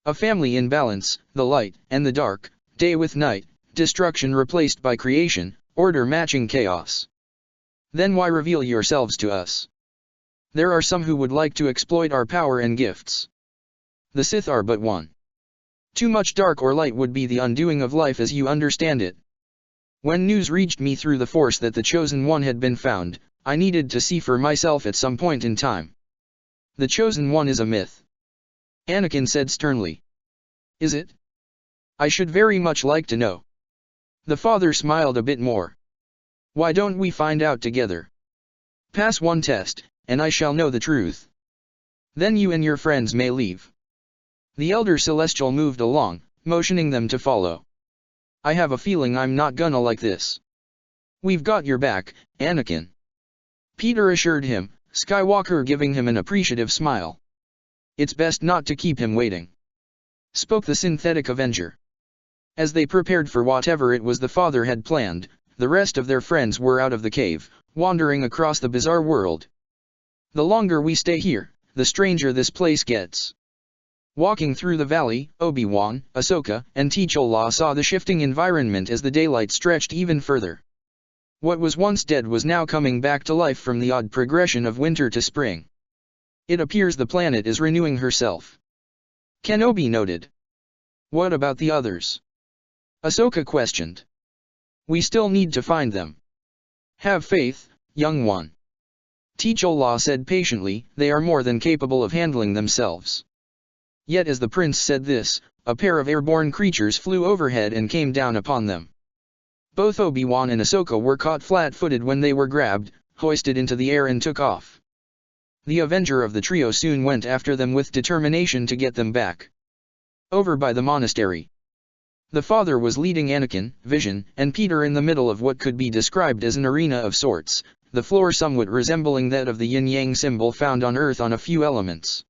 A family in balance, the light and the dark, day with night, destruction replaced by creation, order matching chaos. Then why reveal yourselves to us? There are some who would like to exploit our power and gifts. The Sith are but one. Too much dark or light would be the undoing of life as you understand it. When news reached me through the Force that the Chosen One had been found, I needed to see for myself at some point in time. The Chosen One is a myth. Anakin said sternly. Is it? I should very much like to know. The father smiled a bit more. Why don't we find out together? Pass one test, and I shall know the truth. Then you and your friends may leave. The elder Celestial moved along, motioning them to follow. I have a feeling I'm not gonna like this. We've got your back, Anakin. Peter assured him, Skywalker giving him an appreciative smile. It's best not to keep him waiting. Spoke the synthetic Avenger. As they prepared for whatever it was the father had planned, the rest of their friends were out of the cave, wandering across the bizarre world. The longer we stay here, the stranger this place gets. Walking through the valley, Obi-Wan, Ahsoka, and T'Challa saw the shifting environment as the daylight stretched even further. What was once dead was now coming back to life from the odd progression of winter to spring. It appears the planet is renewing herself. Kenobi noted. What about the others? Ahsoka questioned. We still need to find them. Have faith, young one. T'Challa said patiently, they are more than capable of handling themselves. Yet as the prince said this, a pair of airborne creatures flew overhead and came down upon them. Both Obi-Wan and Ahsoka were caught flat-footed when they were grabbed, hoisted into the air and took off. The Avenger of the trio soon went after them with determination to get them back. Over by the monastery. The father was leading Anakin, Vision, and Peter in the middle of what could be described as an arena of sorts, the floor somewhat resembling that of the yin-yang symbol found on Earth on a few elements.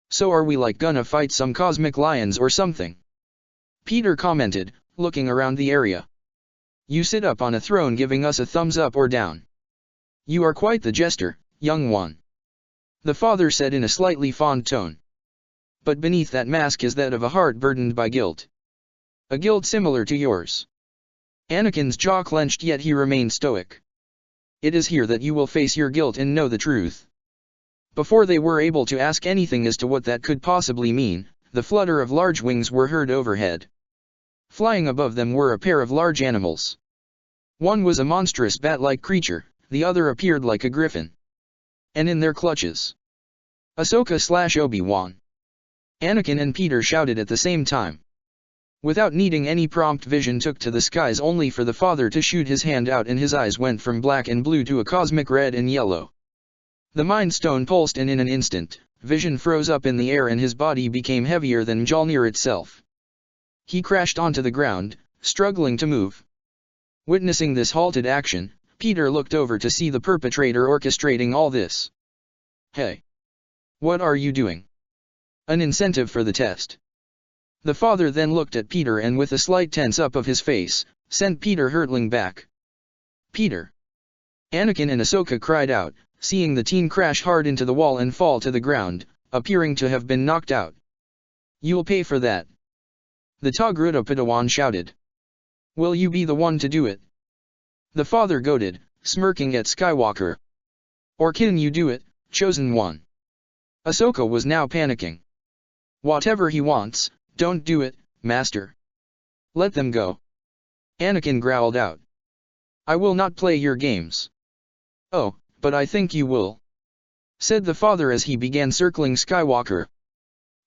So are we like gonna fight some cosmic lions or something? Peter commented, looking around the area. You sit up on a throne giving us a thumbs up or down. You are quite the jester, young one. The father said in a slightly fond tone. But beneath that mask is that of a heart burdened by guilt. A guilt similar to yours. Anakin's jaw clenched, yet he remained stoic. It is here that you will face your guilt and know the truth. Before they were able to ask anything as to what that could possibly mean, the flutter of large wings were heard overhead. Flying above them were a pair of large animals. One was a monstrous bat-like creature, the other appeared like a griffin. And in their clutches. Ahsoka/Obi-Wan. Anakin and Peter shouted at the same time. Without needing any prompt, Vision took to the skies only for the father to shoot his hand out and his eyes went from black and blue to a cosmic red and yellow. The Mind Stone pulsed and in an instant, Vision froze up in the air and his body became heavier than Mjolnir itself. He crashed onto the ground, struggling to move. Witnessing this halted action, Peter looked over to see the perpetrator orchestrating all this. Hey! What are you doing? An incentive for the test. The father then looked at Peter and with a slight tense up of his face, sent Peter hurtling back. Peter! Anakin and Ahsoka cried out, seeing the teen crash hard into the wall and fall to the ground, appearing to have been knocked out. You'll pay for that. The Togruta Padawan shouted. Will you be the one to do it? The father goaded, smirking at Skywalker. Or can you do it, Chosen One? Ahsoka was now panicking. Whatever he wants, don't do it, Master. Let them go. Anakin growled out. I will not play your games. Oh, but I think you will. Said the father as he began circling Skywalker.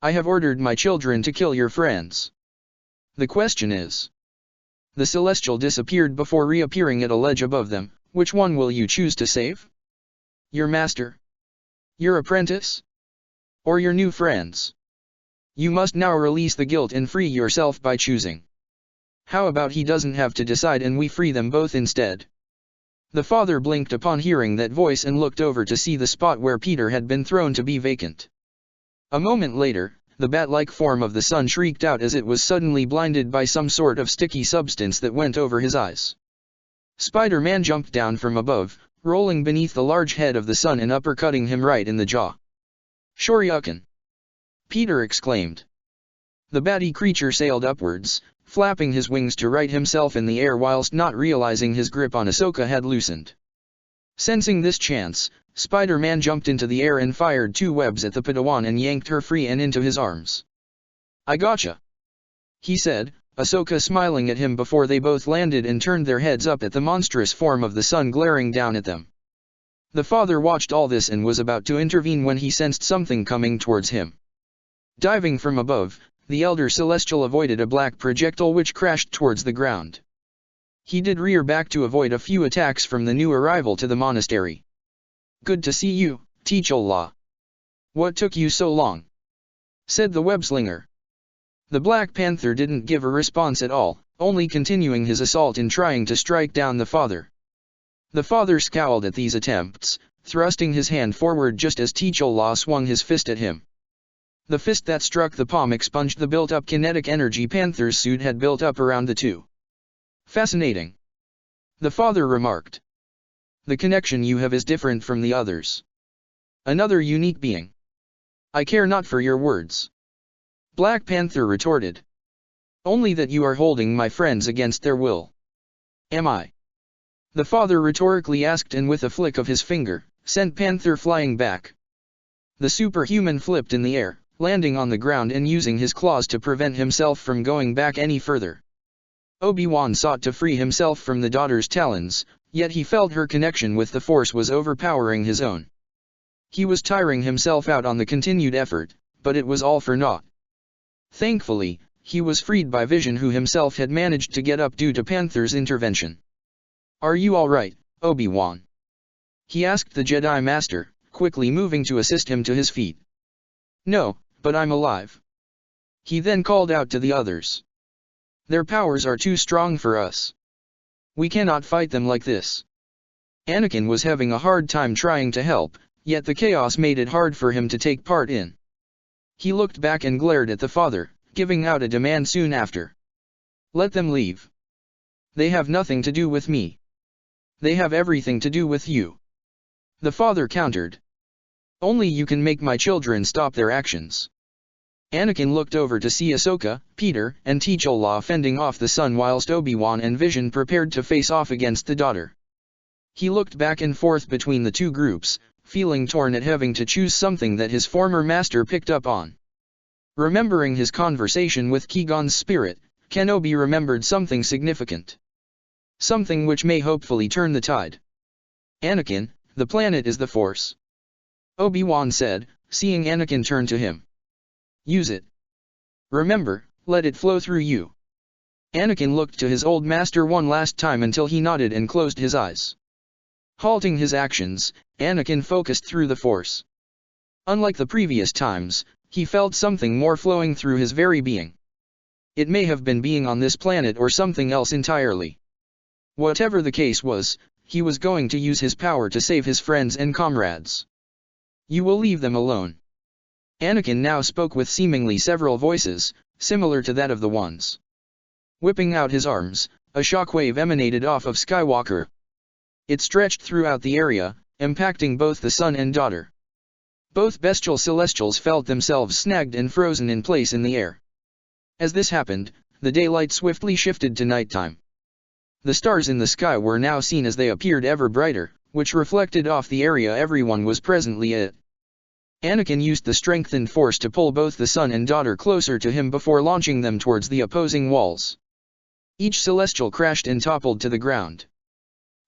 I have ordered my children to kill your friends. The question is. The Celestial disappeared before reappearing at a ledge above them. Which one will you choose to save? Your master? Your apprentice? Or your new friends? You must now release the guilt and free yourself by choosing. How about he doesn't have to decide and we free them both instead? The father blinked upon hearing that voice and looked over to see the spot where Peter had been thrown to be vacant. A moment later, the bat-like form of the sun shrieked out as it was suddenly blinded by some sort of sticky substance that went over his eyes. Spider-Man jumped down from above, rolling beneath the large head of the sun and uppercutting him right in the jaw. Shoryuken! Peter exclaimed. The batty creature sailed upwards, flapping his wings to right himself in the air whilst not realizing his grip on Ahsoka had loosened. Sensing this chance, Spider-Man jumped into the air and fired two webs at the Padawan and yanked her free and into his arms. I gotcha! he said, Ahsoka smiling at him before they both landed and turned their heads up at the monstrous form of the sun glaring down at them. The father watched all this and was about to intervene when he sensed something coming towards him. Diving from above, the elder celestial avoided a black projectile which crashed towards the ground. He did rear back to avoid a few attacks from the new arrival to the monastery. "Good to see you, T'Challa. What took you so long?" said the webslinger. The Black Panther didn't give a response at all, only continuing his assault in trying to strike down the father. The father scowled at these attempts, thrusting his hand forward just as T'Challa swung his fist at him. The fist that struck the palm expunged the built-up kinetic energy Panther's suit had built up around the two. "Fascinating," the father remarked. "The connection you have is different from the others. Another unique being." "I care not for your words," Black Panther retorted. "Only that you are holding my friends against their will." "Am I?" the father rhetorically asked, and with a flick of his finger, sent Panther flying back. The superhuman flipped in the air, landing on the ground and using his claws to prevent himself from going back any further. Obi-Wan sought to free himself from the daughter's talons, yet he felt her connection with the Force was overpowering his own. He was tiring himself out on the continued effort, but it was all for naught. Thankfully, he was freed by Vision, who himself had managed to get up due to Panther's intervention. "Are you all right, Obi-Wan?" he asked the Jedi Master, quickly moving to assist him to his feet. "No, but I'm alive." He then called out to the others. "Their powers are too strong for us. We cannot fight them like this." Anakin was having a hard time trying to help, yet the chaos made it hard for him to take part in. He looked back and glared at the father, giving out a demand soon after. "Let them leave. They have nothing to do with me. They have everything to do with you," the father countered. "Only you can make my children stop their actions." Anakin looked over to see Ahsoka, Peter, and T'Challa fending off the sun whilst Obi-Wan and Vision prepared to face off against the daughter. He looked back and forth between the two groups, feeling torn at having to choose something that his former master picked up on. Remembering his conversation with Qui-Gon's spirit, Kenobi remembered something significant. Something which may hopefully turn the tide. "Anakin, the planet is the Force," Obi-Wan said, seeing Anakin turn to him. "Use it. Remember, let it flow through you." Anakin looked to his old master one last time until he nodded and closed his eyes. Halting his actions, Anakin focused through the Force. Unlike the previous times, he felt something more flowing through his very being. It may have been being on this planet or something else entirely. Whatever the case was, he was going to use his power to save his friends and comrades. "You will leave them alone." Anakin now spoke with seemingly several voices, similar to that of the ones. Whipping out his arms, a shockwave emanated off of Skywalker. It stretched throughout the area, impacting both the son and daughter. Both bestial celestials felt themselves snagged and frozen in place in the air. As this happened, the daylight swiftly shifted to nighttime. The stars in the sky were now seen as they appeared ever brighter, which reflected off the area everyone was presently at. Anakin used the strengthened force to pull both the son and daughter closer to him before launching them towards the opposing walls. Each celestial crashed and toppled to the ground.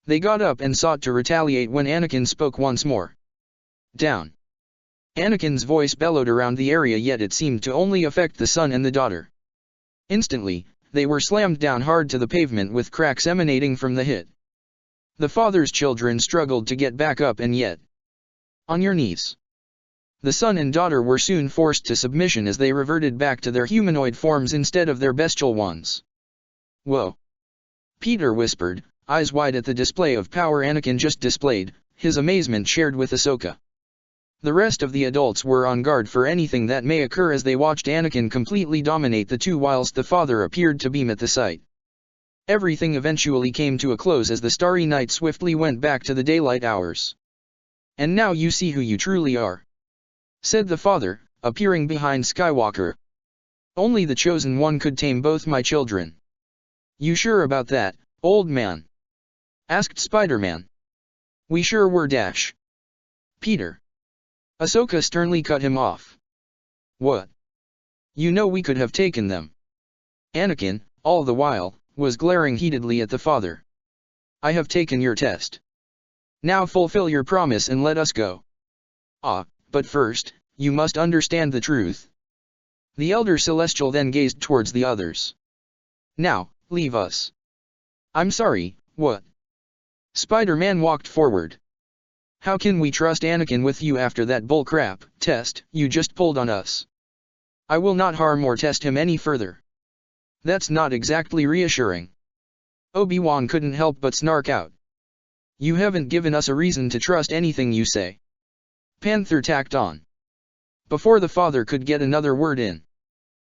They got up and sought to retaliate when Anakin spoke once more. "Down." Anakin's voice bellowed around the area, yet it seemed to only affect the son and the daughter. Instantly, they were slammed down hard to the pavement with cracks emanating from the hit. The father's children struggled to get back up, and yet, "On your knees." The son and daughter were soon forced to submission as they reverted back to their humanoid forms instead of their bestial ones. "Whoa!" Peter whispered, eyes wide at the display of power Anakin just displayed, his amazement shared with Ahsoka. The rest of the adults were on guard for anything that may occur as they watched Anakin completely dominate the two whilst the father appeared to beam at the sight. Everything eventually came to a close as the starry night swiftly went back to the daylight hours. "And now you see who you truly are," said the father, appearing behind Skywalker. "Only the chosen one could tame both my children." "You sure about that, old man?" asked Spider-Man. "We sure were, Peter. Ahsoka sternly cut him off. "What? You know we could have taken them." Anakin, all the while, was glaring heatedly at the father. I have taken your test. Now fulfill your promise and let us go. Ah, but first, you must understand the truth. The elder Celestial then gazed towards the others. Now, leave us. I'm sorry, what? Spider-Man walked forward. How can we trust Anakin with you after that bullcrap test you just pulled on us? I will not harm or test him any further. That's not exactly reassuring. Obi-Wan couldn't help but snark out. You haven't given us a reason to trust anything you say. Panther tacked on. Before the father could get another word in.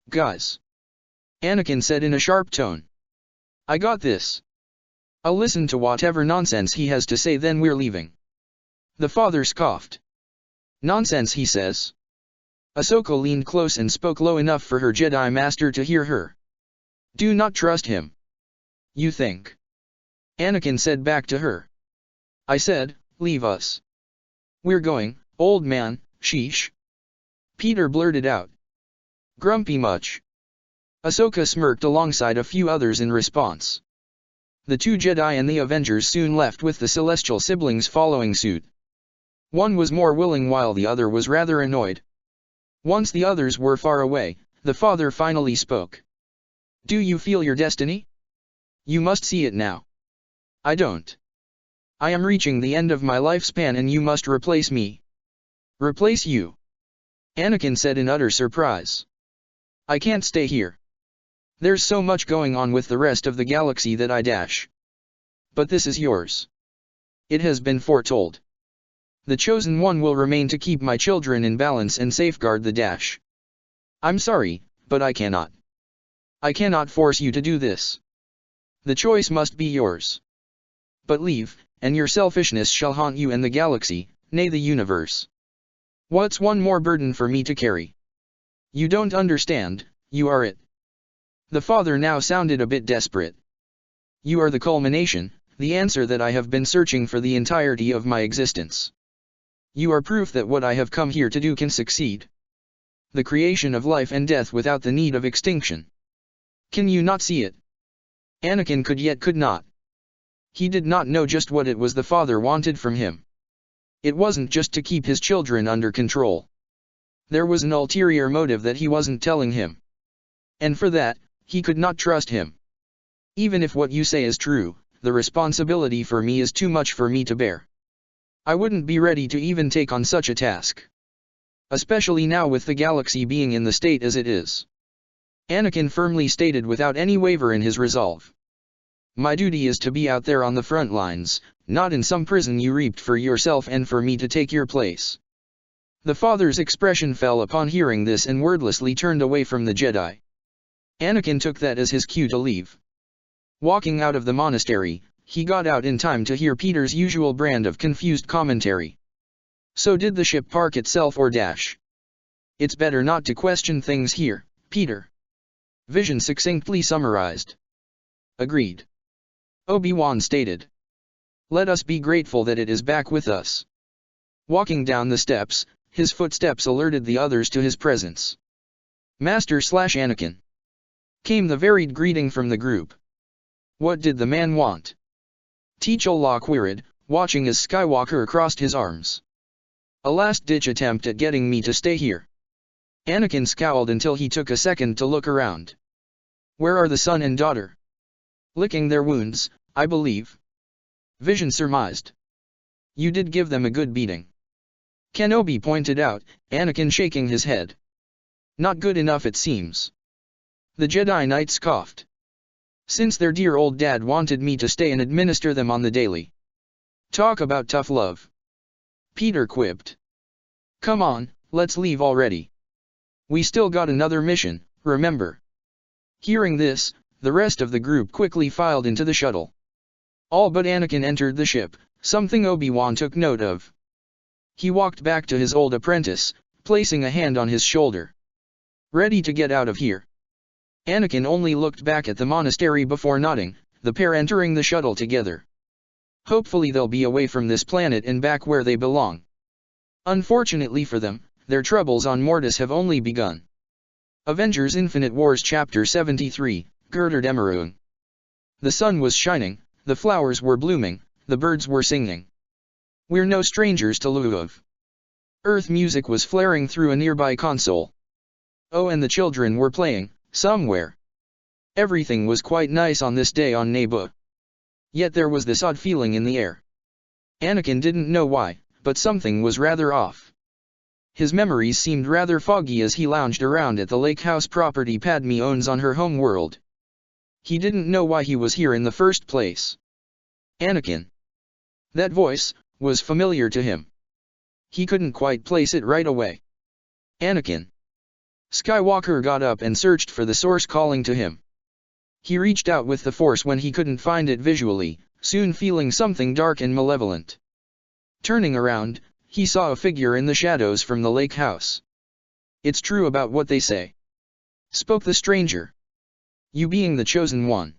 Guys. Anakin said in a sharp tone. I got this. I'll listen to whatever nonsense he has to say, then we're leaving. The father scoffed. Nonsense, he says. Ahsoka leaned close and spoke low enough for her Jedi Master to hear her. Do not trust him. You think? Anakin said back to her. I said, leave us. We're going, old man, sheesh. Peter blurted out. Grumpy much. Ahsoka smirked alongside a few others in response. The two Jedi and the Avengers soon left with the Celestial siblings following suit. One was more willing while the other was rather annoyed. Once the others were far away, the father finally spoke. Do you feel your destiny? You must see it now. I don't. I am reaching the end of my lifespan and you must replace me. Replace you? Anakin said in utter surprise. I can't stay here. There's so much going on with the rest of the galaxy that I dash. But this is yours. It has been foretold. The chosen one will remain to keep my children in balance and safeguard the dash. I'm sorry, but I cannot. I cannot force you to do this. The choice must be yours. But leave, and your selfishness shall haunt you and the galaxy, nay the universe. What's one more burden for me to carry? You don't understand, you are it. The father now sounded a bit desperate. You are the culmination, the answer that I have been searching for the entirety of my existence. You are proof that what I have come here to do can succeed. The creation of life and death without the need of extinction. Can you not see it? Anakin could yet could not. He did not know just what it was the father wanted from him. It wasn't just to keep his children under control. There was an ulterior motive that he wasn't telling him. And for that, he could not trust him. Even if what you say is true, the responsibility for me is too much for me to bear. I wouldn't be ready to even take on such a task. Especially now with the galaxy being in the state as it is. Anakin firmly stated without any waver in his resolve. My duty is to be out there on the front lines, not in some prison you reaped for yourself and for me to take your place. The father's expression fell upon hearing this and wordlessly turned away from the Jedi. Anakin took that as his cue to leave. Walking out of the monastery, he got out in time to hear Peter's usual brand of confused commentary. So did the ship park itself or dash? It's better not to question things here, Peter. Vision succinctly summarized. Agreed. Obi-Wan stated. Let us be grateful that it is back with us. Walking down the steps, his footsteps alerted the others to his presence. Master/Anakin. Came the varied greeting from the group. What did the man want? T'Challa queried, watching as Skywalker crossed his arms. A last-ditch attempt at getting me to stay here. Anakin scowled until he took a second to look around. Where are the son and daughter? Licking their wounds, I believe. Vision surmised. You did give them a good beating. Kenobi pointed out, Anakin shaking his head. Not good enough it seems. The Jedi Knight scoffed. Since their dear old dad wanted me to stay and administer them on the daily. Talk about tough love. Peter quipped. Come on, let's leave already. We still got another mission, remember. Hearing this, the rest of the group quickly filed into the shuttle. All but Anakin entered the ship, something Obi-Wan took note of. He walked back to his old apprentice, placing a hand on his shoulder. Ready to get out of here. Anakin only looked back at the monastery before nodding, the pair entering the shuttle together. Hopefully they'll be away from this planet and back where they belong. Unfortunately for them, their troubles on Mortis have only begun. Avengers Infinite Wars Chapter 73, Gerder Demaruing. The sun was shining, the flowers were blooming, the birds were singing. We're no strangers to love. Earth music was flaring through a nearby console. Oh, and the children were playing, somewhere. Everything was quite nice on this day on Naboo. Yet there was this odd feeling in the air. Anakin didn't know why, but something was rather off. His memories seemed rather foggy as he lounged around at the lake house property Padme owns on her home world. He didn't know why he was here in the first place. Anakin. That voice was familiar to him. He couldn't quite place it right away. Anakin. Skywalker got up and searched for the source calling to him. He reached out with the Force when he couldn't find it visually, soon feeling something dark and malevolent. Turning around, he saw a figure in the shadows from the lake house. It's true about what they say, spoke the stranger. You being the chosen one.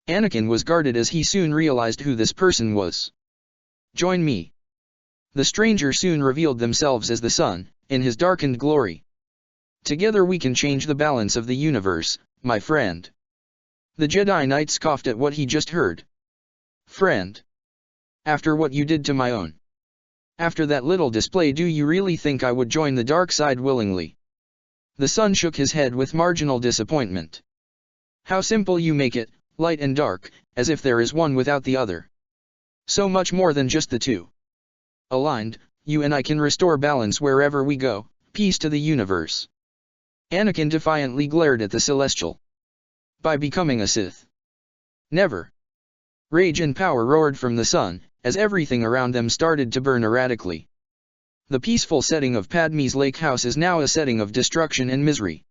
Anakin was guarded as he soon realized who this person was. Join me. The stranger soon revealed themselves as the sun, in his darkened glory. Together we can change the balance of the universe, my friend. The Jedi Knight scoffed at what he just heard. Friend. After what you did to my own. After that little display, do you really think I would join the dark side willingly? The sun shook his head with marginal disappointment. How simple you make it, light and dark, as if there is one without the other. So much more than just the two. Aligned, you and I can restore balance wherever we go, peace to the universe. Anakin defiantly glared at the Celestial. By becoming a Sith. Never. Rage and power roared from the sun, as everything around them started to burn erratically. The peaceful setting of Padme's lake house is now a setting of destruction and misery.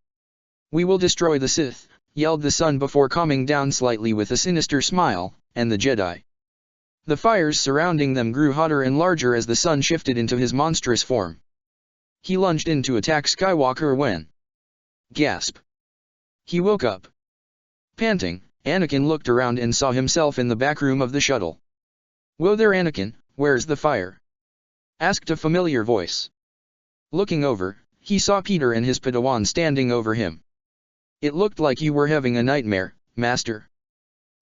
We will destroy the Sith, yelled the sun before calming down slightly with a sinister smile, and the Jedi. The fires surrounding them grew hotter and larger as the sun shifted into his monstrous form. He lunged in to attack Skywalker when... Gasp. He woke up. Panting, Anakin looked around and saw himself in the back room of the shuttle. Whoa there Anakin, where's the fire? Asked a familiar voice. Looking over, he saw Peter and his Padawan standing over him. It looked like you were having a nightmare, Master.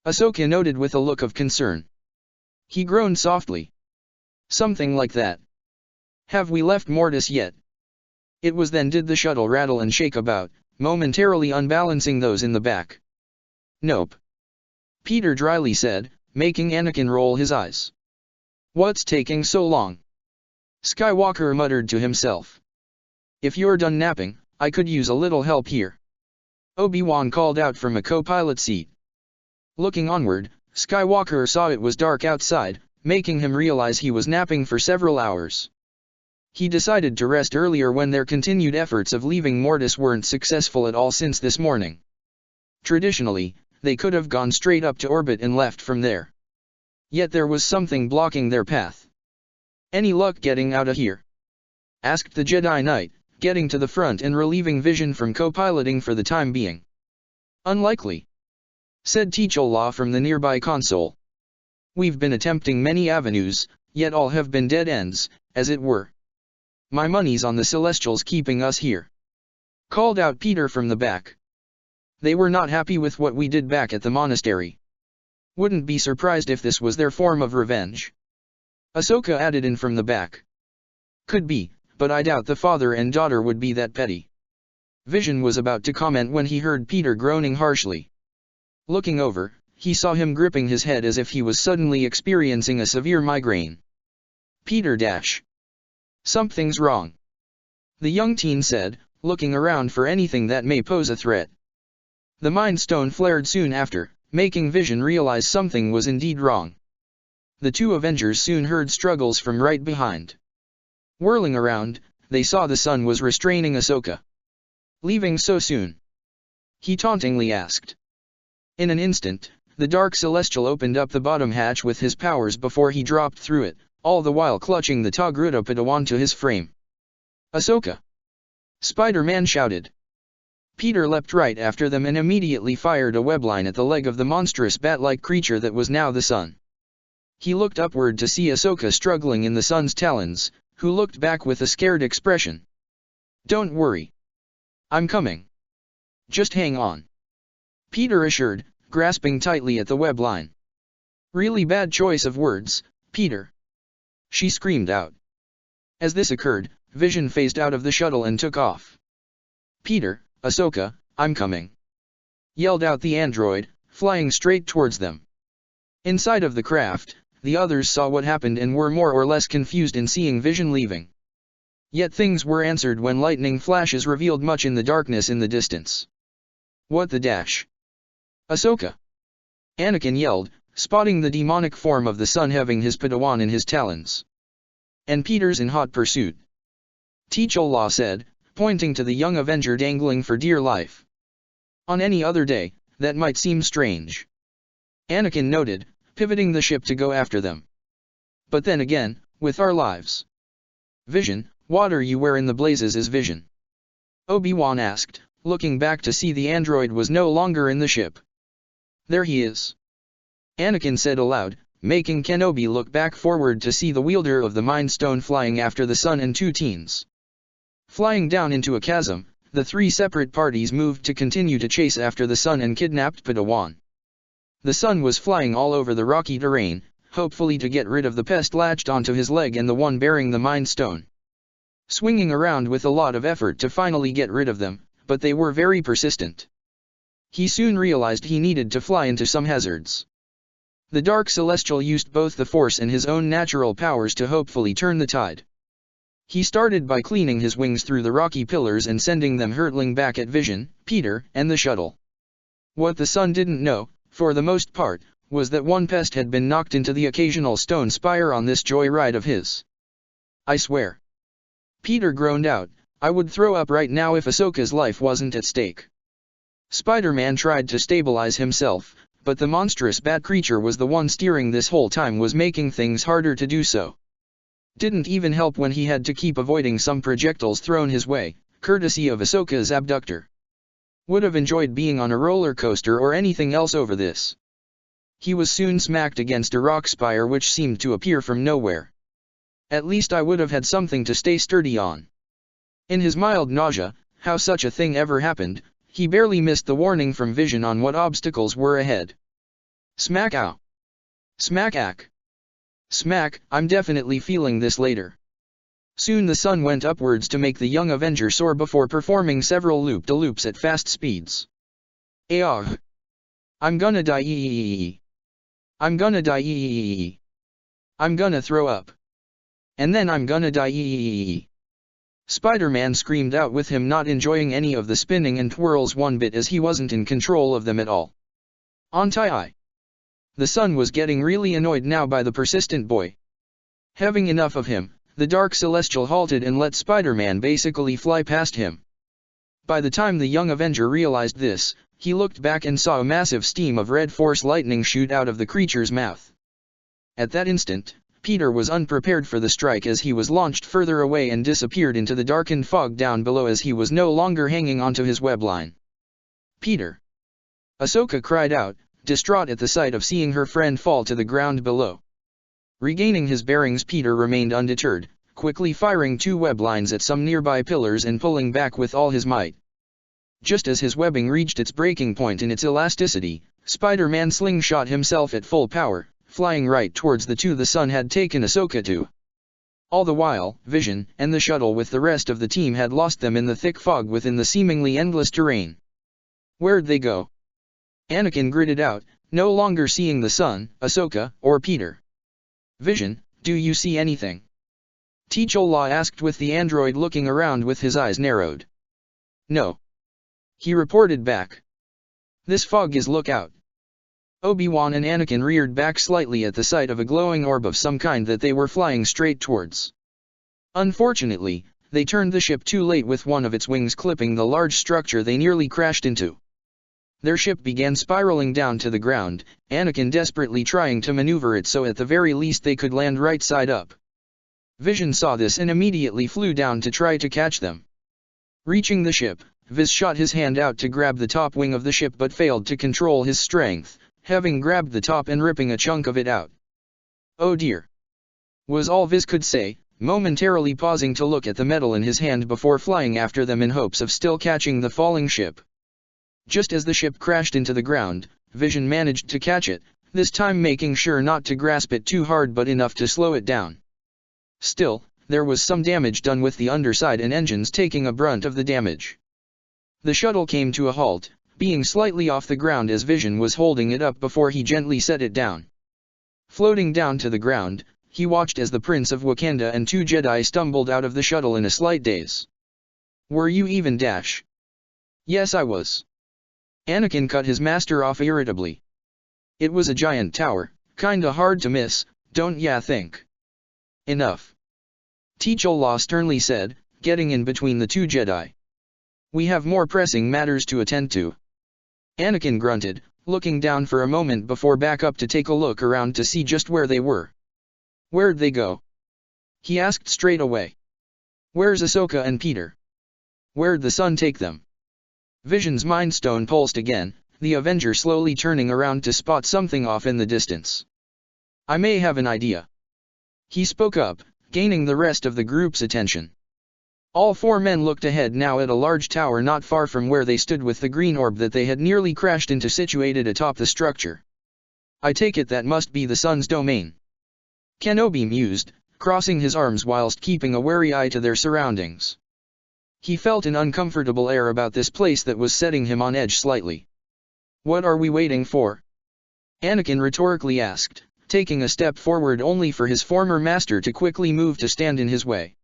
Ahsoka noted with a look of concern. He groaned softly. Something like that. Have we left Mortis yet? It was then did the shuttle rattle and shake about, momentarily unbalancing those in the back. Nope. Peter dryly said, making Anakin roll his eyes. What's taking so long? Skywalker muttered to himself. If you're done napping, I could use a little help here. Obi-Wan called out from a co-pilot seat. Looking onward, Skywalker saw it was dark outside, making him realize he was napping for several hours. He decided to rest earlier when their continued efforts of leaving Mortis weren't successful at all since this morning. Traditionally, they could have gone straight up to orbit and left from there. Yet there was something blocking their path. Any luck getting out of here? Asked the Jedi Knight, getting to the front and relieving Vision from co-piloting for the time being. Unlikely, said T'Challa from the nearby console. We've been attempting many avenues, yet all have been dead ends, as it were. My money's on the Celestials keeping us here. Called out Peter from the back. They were not happy with what we did back at the monastery. Wouldn't be surprised if this was their form of revenge. Ahsoka added in from the back. Could be, but I doubt the father and daughter would be that petty. Vision was about to comment when he heard Peter groaning harshly. Looking over, he saw him gripping his head as if he was suddenly experiencing a severe migraine. Peter dash. Something's wrong. The young teen said, looking around for anything that may pose a threat. The Mind Stone flared soon after, making Vision realize something was indeed wrong. The two Avengers soon heard struggles from right behind. Whirling around, they saw the sun was restraining Ahsoka. Leaving so soon? He tauntingly asked. In an instant, the Dark Celestial opened up the bottom hatch with his powers before he dropped through it, all the while clutching the Togruta Padawan to his frame. Ahsoka! Spider-Man shouted. Peter leapt right after them and immediately fired a webline at the leg of the monstrous bat-like creature that was now the sun. He looked upward to see Ahsoka struggling in the sun's talons, who looked back with a scared expression. Don't worry. I'm coming. Just hang on, Peter assured, grasping tightly at the web line. Really bad choice of words, Peter, she screamed out. As this occurred, Vision phased out of the shuttle and took off. Peter, Ahsoka, I'm coming, yelled out the android, flying straight towards them. Inside of the craft, the others saw what happened and were more or less confused in seeing Vision leaving. Yet things were answered when lightning flashes revealed much in the darkness in the distance. What the dash? Ahsoka! Anakin yelled, spotting the demonic form of the sun having his Padawan in his talons. And Peter's in hot pursuit. T'Challa said, pointing to the young Avenger dangling for dear life. On any other day, that might seem strange, Anakin noted, pivoting the ship to go after them. But then again, with our lives. Vision, what are you where in the blazes is Vision? Obi-Wan asked, looking back to see the android was no longer in the ship. There he is, Anakin said aloud, making Kenobi look back forward to see the wielder of the Mind Stone flying after the sun and two teens. Flying down into a chasm, the three separate parties moved to continue to chase after the sun and kidnapped Padawan. The sun was flying all over the rocky terrain, hopefully to get rid of the pest latched onto his leg and the one bearing the Mind Stone. Swinging around with a lot of effort to finally get rid of them, but they were very persistent. He soon realized he needed to fly into some hazards. The Dark Celestial used both the Force and his own natural powers to hopefully turn the tide. He started by cleaning his wings through the rocky pillars and sending them hurtling back at Vision, Peter, and the shuttle. What the sun didn't know, for the most part, was that one pest had been knocked into the occasional stone spire on this joyride of his. I swear, Peter groaned out, I would throw up right now if Ahsoka's life wasn't at stake. Spider-Man tried to stabilize himself, but the monstrous bat creature was the one steering this whole time was making things harder to do so. Didn't even help when he had to keep avoiding some projectiles thrown his way, courtesy of Ahsoka's abductor. Would have enjoyed being on a roller coaster or anything else over this. He was soon smacked against a rock spire which seemed to appear from nowhere. At least I would have had something to stay sturdy on. In his mild nausea, how such a thing ever happened, he barely missed the warning from Vision on what obstacles were ahead. Smack ow! Smack-ack! Smack, I'm definitely feeling this later. Soon the sun went upwards to make the young Avenger soar before performing several loop-de-loops at fast speeds. Ayah! I'm gonna die. I'm gonna die. I'm gonna throw up. And then I'm gonna die. Spider-Man screamed out with him not enjoying any of the spinning and twirls one bit as he wasn't in control of them at all. Ontai! The sun was getting really annoyed now by the persistent boy. Having enough of him, the Dark Celestial halted and let Spider-Man basically fly past him. By the time the young Avenger realized this, he looked back and saw a massive stream of red force lightning shoot out of the creature's mouth. At that instant, Peter was unprepared for the strike as he was launched further away and disappeared into the darkened fog down below as he was no longer hanging onto his web line. Peter! Ahsoka cried out, distraught at the sight of seeing her friend fall to the ground below. Regaining his bearings, Peter remained undeterred, quickly firing two web lines at some nearby pillars and pulling back with all his might. Just as his webbing reached its breaking point in its elasticity, Spider-Man slingshot himself at full power, flying right towards the two the sun had taken Ahsoka to. All the while, Vision and the shuttle with the rest of the team had lost them in the thick fog within the seemingly endless terrain. Where'd they go? Anakin gritted out, no longer seeing the sun, Ahsoka, or Peter. Vision, do you see anything? T'Challa asked with the android looking around with his eyes narrowed. No, he reported back. This fog is lookout. Obi-Wan and Anakin reared back slightly at the sight of a glowing orb of some kind that they were flying straight towards. Unfortunately, they turned the ship too late with one of its wings clipping the large structure they nearly crashed into. Their ship began spiraling down to the ground, Anakin desperately trying to maneuver it so at the very least they could land right side up. Vision saw this and immediately flew down to try to catch them. Reaching the ship, Viz shot his hand out to grab the top wing of the ship but failed to control his strength, having grabbed the top and ripping a chunk of it out. Oh dear! Was all Viz could say, momentarily pausing to look at the metal in his hand before flying after them in hopes of still catching the falling ship. Just as the ship crashed into the ground, Vision managed to catch it, this time making sure not to grasp it too hard but enough to slow it down. Still, there was some damage done with the underside and engines taking a brunt of the damage. The shuttle came to a halt, being slightly off the ground as Vision was holding it up before he gently set it down. Floating down to the ground, he watched as the Prince of Wakanda and 2 Jedi stumbled out of the shuttle in a slight daze. "Were you even, Dash?" "Yes, I was." Anakin cut his master off irritably. "It was a giant tower, kinda hard to miss, don't ya think?" "Enough," T'Challa sternly said, getting in between the 2 Jedi. "We have more pressing matters to attend to." Anakin grunted, looking down for a moment before back up to take a look around to see just where they were. "Where'd they go?" he asked straight away. "Where's Ahsoka and Peter? Where'd the sun take them?" Vision's Mind Stone pulsed again, the Avenger slowly turning around to spot something off in the distance. "I may have an idea," he spoke up, gaining the rest of the group's attention. All 4 men looked ahead now at a large tower not far from where they stood with the green orb that they had nearly crashed into situated atop the structure. "I take it that must be the sun's domain," Kenobi mused, crossing his arms whilst keeping a wary eye to their surroundings. He felt an uncomfortable air about this place that was setting him on edge slightly. "What are we waiting for?" Anakin rhetorically asked, taking a step forward only for his former master to quickly move to stand in his way.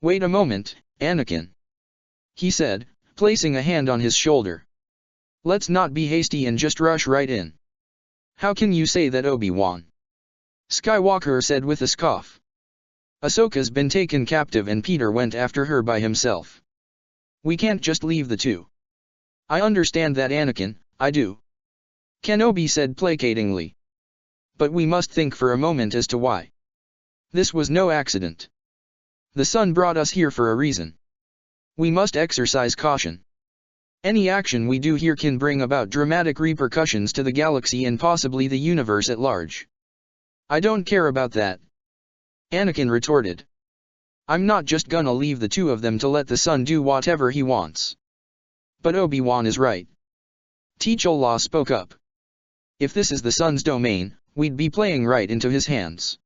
"Wait a moment, Anakin," he said, placing a hand on his shoulder. "Let's not be hasty and just rush right in." "How can you say that, Obi-Wan?" Skywalker said with a scoff. "Ahsoka's been taken captive and Peter went after her by himself. We can't just leave the 2. "I understand that, Anakin, I do," Kenobi said placatingly. "But we must think for a moment as to why. This was no accident. The sun brought us here for a reason. We must exercise caution. Any action we do here can bring about dramatic repercussions to the galaxy and possibly the universe at large." "I don't care about that," Anakin retorted. "I'm not just gonna leave the 2 of them to let the sun do whatever he wants." "But Obi-Wan is right," T'Challa spoke up. "If this is the sun's domain, we'd be playing right into his hands.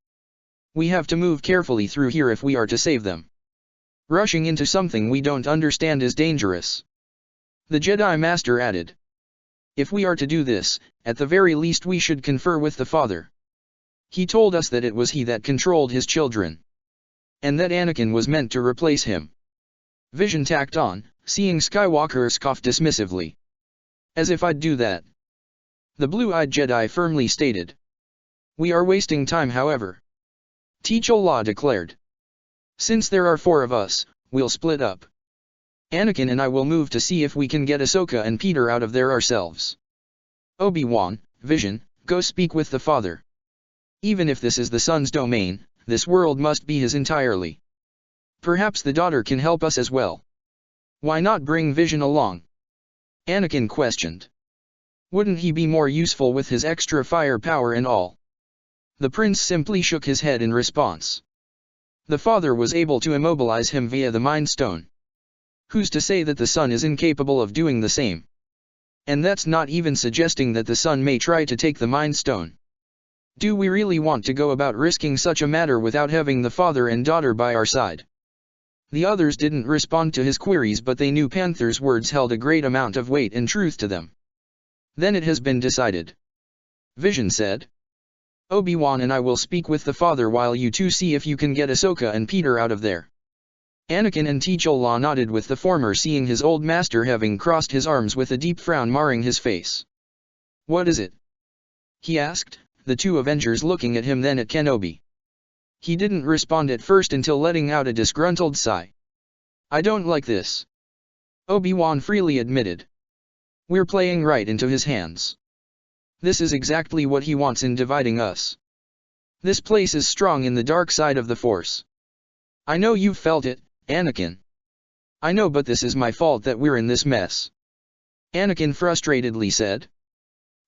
We have to move carefully through here if we are to save them. Rushing into something we don't understand is dangerous," the Jedi Master added. "If we are to do this, at the very least we should confer with the Father. He told us that it was he that controlled his children. And that Anakin was meant to replace him." Vision tacked on, seeing Skywalker scoff dismissively. "As if I'd do that," the blue-eyed Jedi firmly stated. "We are wasting time, however," T'Challa declared. "Since there are 4 of us, we'll split up. Anakin and I will move to see if we can get Ahsoka and Peter out of there ourselves. Obi-Wan, Vision, go speak with the Father. Even if this is the sun's domain, this world must be his entirely. Perhaps the daughter can help us as well." "Why not bring Vision along?" Anakin questioned. "Wouldn't he be more useful with his extra firepower and all?" The prince simply shook his head in response. The Father was able to immobilize him via the Mind Stone. Who's to say that the sun is incapable of doing the same? And that's not even suggesting that the sun may try to take the Mind Stone. Do we really want to go about risking such a matter without having the father and daughter by our side? The others didn't respond to his queries, but they knew Panther's words held a great amount of weight and truth to them. "Then it has been decided," Vision said. "Obi-Wan and I will speak with the Father while you 2 see if you can get Ahsoka and Peter out of there." Anakin and T'Challa nodded, with the former seeing his old master having crossed his arms with a deep frown marring his face. "What is it?" he asked, the 2 Avengers looking at him then at Kenobi. He didn't respond at first until letting out a disgruntled sigh. "I don't like this," Obi-Wan freely admitted. "We're playing right into his hands. This is exactly what he wants in dividing us. This place is strong in the dark side of the Force. I know you've felt it, Anakin. I know, but this is my fault that we're in this mess," Anakin frustratedly said.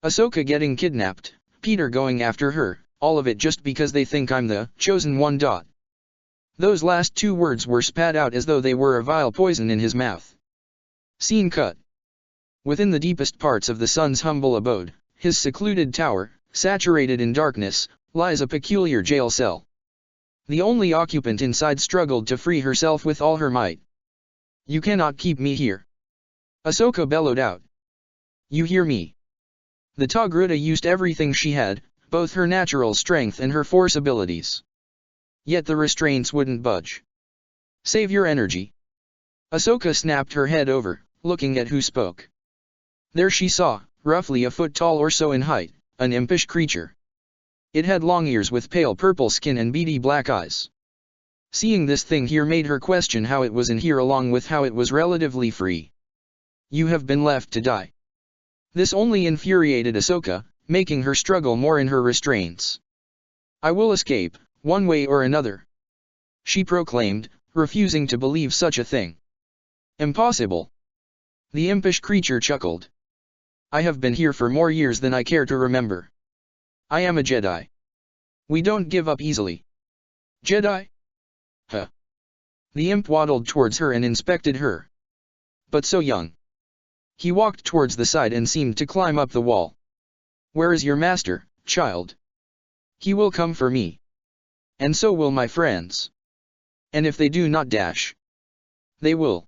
"Ahsoka getting kidnapped, Peter going after her, all of it just because they think I'm the chosen one. Those last 2 words were spat out as though they were a vile poison in his mouth. Scene cut. Within the deepest parts of the sun's humble abode, his secluded tower, saturated in darkness, lies a peculiar jail cell. The only occupant inside struggled to free herself with all her might. "You cannot keep me here," Ahsoka bellowed out. "You hear me?" The Togruta used everything she had, both her natural strength and her force abilities. Yet the restraints wouldn't budge. "Save your energy." Ahsoka snapped her head over, looking at who spoke. There she saw, roughly a foot tall or so in height, an impish creature. It had long ears with pale purple skin and beady black eyes. Seeing this thing here made her question how it was in here along with how it was relatively free. "You have been left to die." This only infuriated Ahsoka, making her struggle more in her restraints. "I will escape, one way or another," she proclaimed, refusing to believe such a thing. "Impossible." The impish creature chuckled. "I have been here for more years than I care to remember. I am a Jedi. We don't give up easily." "Jedi? Huh." The imp waddled towards her and inspected her. "But so young." He walked towards the side and seemed to climb up the wall. "Where is your master, child?" "He will come for me. And so will my friends. And if they do not dash, they will."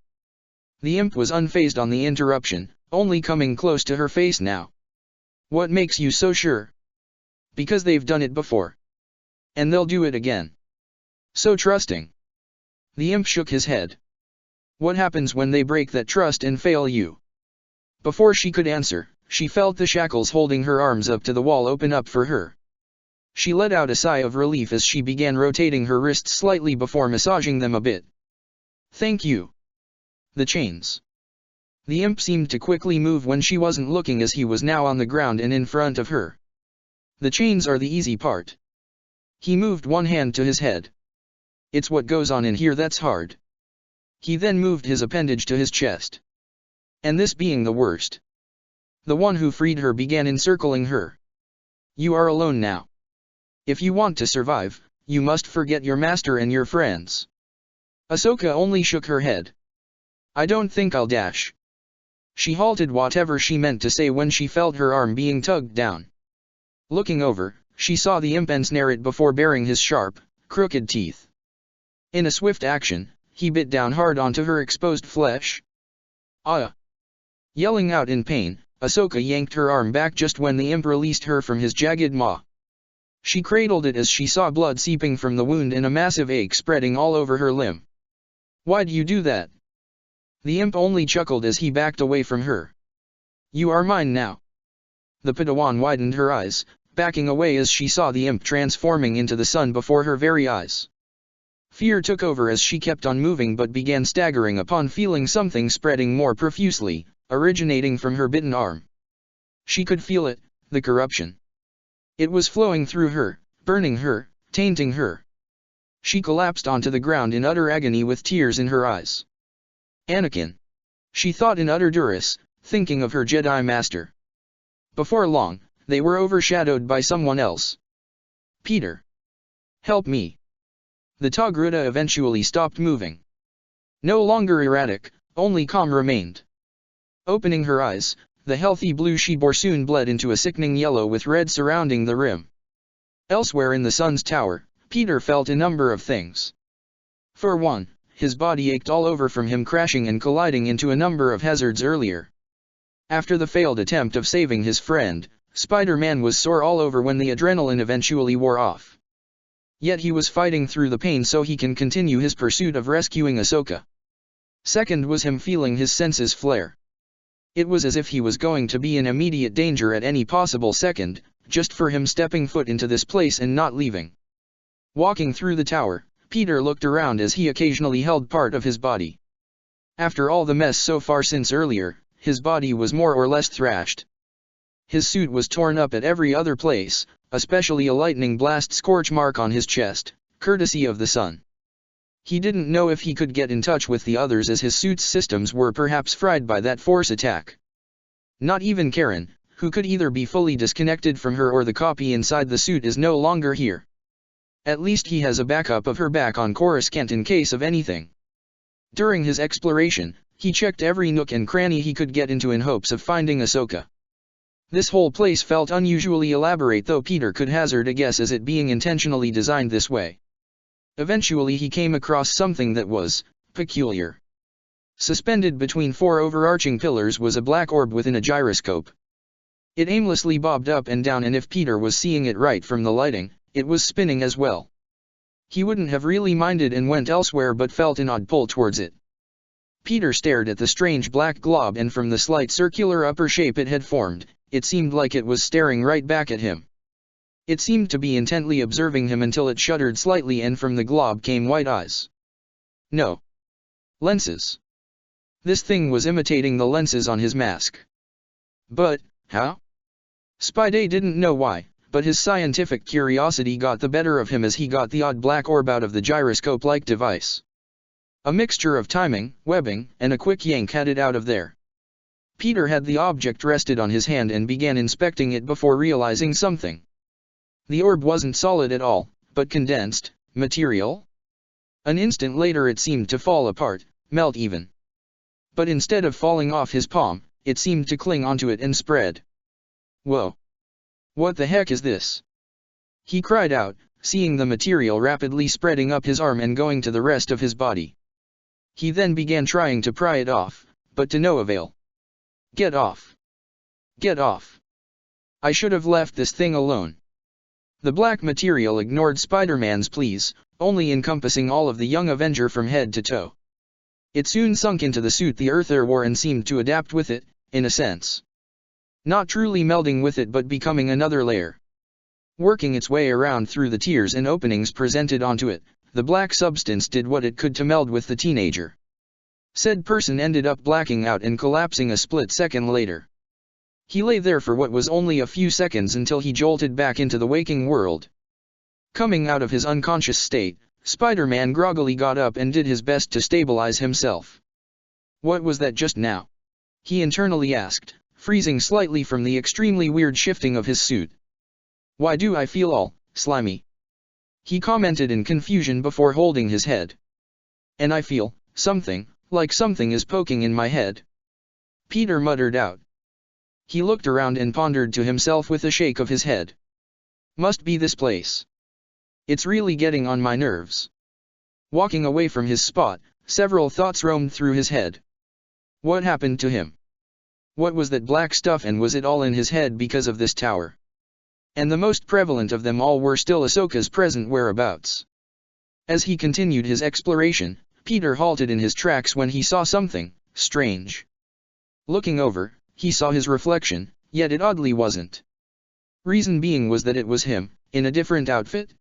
The imp was unfazed on the interruption, only coming close to her face now. "What makes you so sure?" "Because they've done it before. And they'll do it again." "So trusting." The imp shook his head. "What happens when they break that trust and fail you?" Before she could answer, she felt the shackles holding her arms up to the wall open up for her. She let out a sigh of relief as she began rotating her wrists slightly before massaging them a bit. "Thank you." "The chains." The imp seemed to quickly move when she wasn't looking as he was now on the ground and in front of her. "The chains are the easy part." He moved one hand to his head. "It's what goes on in here that's hard." He then moved his appendage to his chest. And this being the worst. The one who freed her began encircling her. "You are alone now. If you want to survive, you must forget your master and your friends." Ahsoka only shook her head. "I don't think I'll dash." She halted whatever she meant to say when she felt her arm being tugged down. Looking over, she saw the imp ensnare it before baring his sharp, crooked teeth. In a swift action, he bit down hard onto her exposed flesh. "Ah!" Yelling out in pain, Ahsoka yanked her arm back just when the imp released her from his jagged maw. She cradled it as she saw blood seeping from the wound and a massive ache spreading all over her limb. "Why'd you do that?" The imp only chuckled as he backed away from her. "You are mine now." The Padawan widened her eyes, backing away as she saw the imp transforming into the sun before her very eyes. Fear took over as she kept on moving but began staggering upon feeling something spreading more profusely, originating from her bitten arm. She could feel it, the corruption. It was flowing through her, burning her, tainting her. She collapsed onto the ground in utter agony with tears in her eyes. "Anakin," she thought in utter duress, thinking of her Jedi master. Before long, they were overshadowed by someone else. "Peter. Help me." The Togruta eventually stopped moving. No longer erratic, only calm remained. Opening her eyes, the healthy blue she bore soon bled into a sickening yellow with red surrounding the rim. Elsewhere in the sun's tower, Peter felt a number of things. For one, his body ached all over from him crashing and colliding into a number of hazards earlier. After the failed attempt of saving his friend, Spider-Man was sore all over when the adrenaline eventually wore off. Yet he was fighting through the pain so he can continue his pursuit of rescuing Ahsoka. Second was him feeling his senses flare. It was as if he was going to be in immediate danger at any possible second, just for him stepping foot into this place and not leaving. Walking through the tower, Peter looked around as he occasionally held part of his body. After all the mess so far since earlier, his body was more or less thrashed. His suit was torn up at every other place, especially a lightning blast scorch mark on his chest, courtesy of the sun. He didn't know if he could get in touch with the others as his suit's systems were perhaps fried by that force attack. Not even Karen, who could either be fully disconnected from her or the copy inside the suit is no longer here. At least he has a backup of her back on Coruscant in case of anything. During his exploration, he checked every nook and cranny he could get into in hopes of finding Ahsoka. This whole place felt unusually elaborate, though Peter could hazard a guess as it being intentionally designed this way. Eventually he came across something that was peculiar. Suspended between 4 overarching pillars was a black orb within a gyroscope. It aimlessly bobbed up and down, and if Peter was seeing it right from the lighting, it was spinning as well. He wouldn't have really minded and went elsewhere, but felt an odd pull towards it. Peter stared at the strange black glob, and from the slight circular upper shape it had formed, it seemed like it was staring right back at him. It seemed to be intently observing him until it shuddered slightly, and from the glob came white eyes. No. Lenses. This thing was imitating the lenses on his mask. But, how? Spidey didn't know why, but his scientific curiosity got the better of him as he got the odd black orb out of the gyroscope-like device. A mixture of timing, webbing, and a quick yank had it out of there. Peter had the object rested on his hand and began inspecting it before realizing something. The orb wasn't solid at all, but condensed material. An instant later it seemed to fall apart, melt even. But instead of falling off his palm, it seemed to cling onto it and spread. Whoa! What the heck is this? He cried out, seeing the material rapidly spreading up his arm and going to the rest of his body. He then began trying to pry it off, but to no avail. Get off! Get off! I should have left this thing alone. The black material ignored Spider-Man's pleas, only encompassing all of the young Avenger from head to toe. It soon sunk into the suit the Earther wore and seemed to adapt with it, in a sense. Not truly melding with it, but becoming another layer. Working its way around through the tears and openings presented onto it, the black substance did what it could to meld with the teenager. Said person ended up blacking out and collapsing a split second later. He lay there for what was only a few seconds until he jolted back into the waking world. Coming out of his unconscious state, Spider-Man groggily got up and did his best to stabilize himself. What was that just now? He internally asked, freezing slightly from the extremely weird shifting of his suit. Why do I feel all slimy? He commented in confusion before holding his head. And I feel something, like something is poking in my head. Peter muttered out. He looked around and pondered to himself with a shake of his head. Must be this place. It's really getting on my nerves. Walking away from his spot, several thoughts roamed through his head. What happened to him? What was that black stuff, and was it all in his head because of this tower? And the most prevalent of them all were still Ahsoka's present whereabouts. As he continued his exploration, Peter halted in his tracks when he saw something strange. Looking over, he saw his reflection, yet it oddly wasn't. Reason being was that it was him, in a different outfit.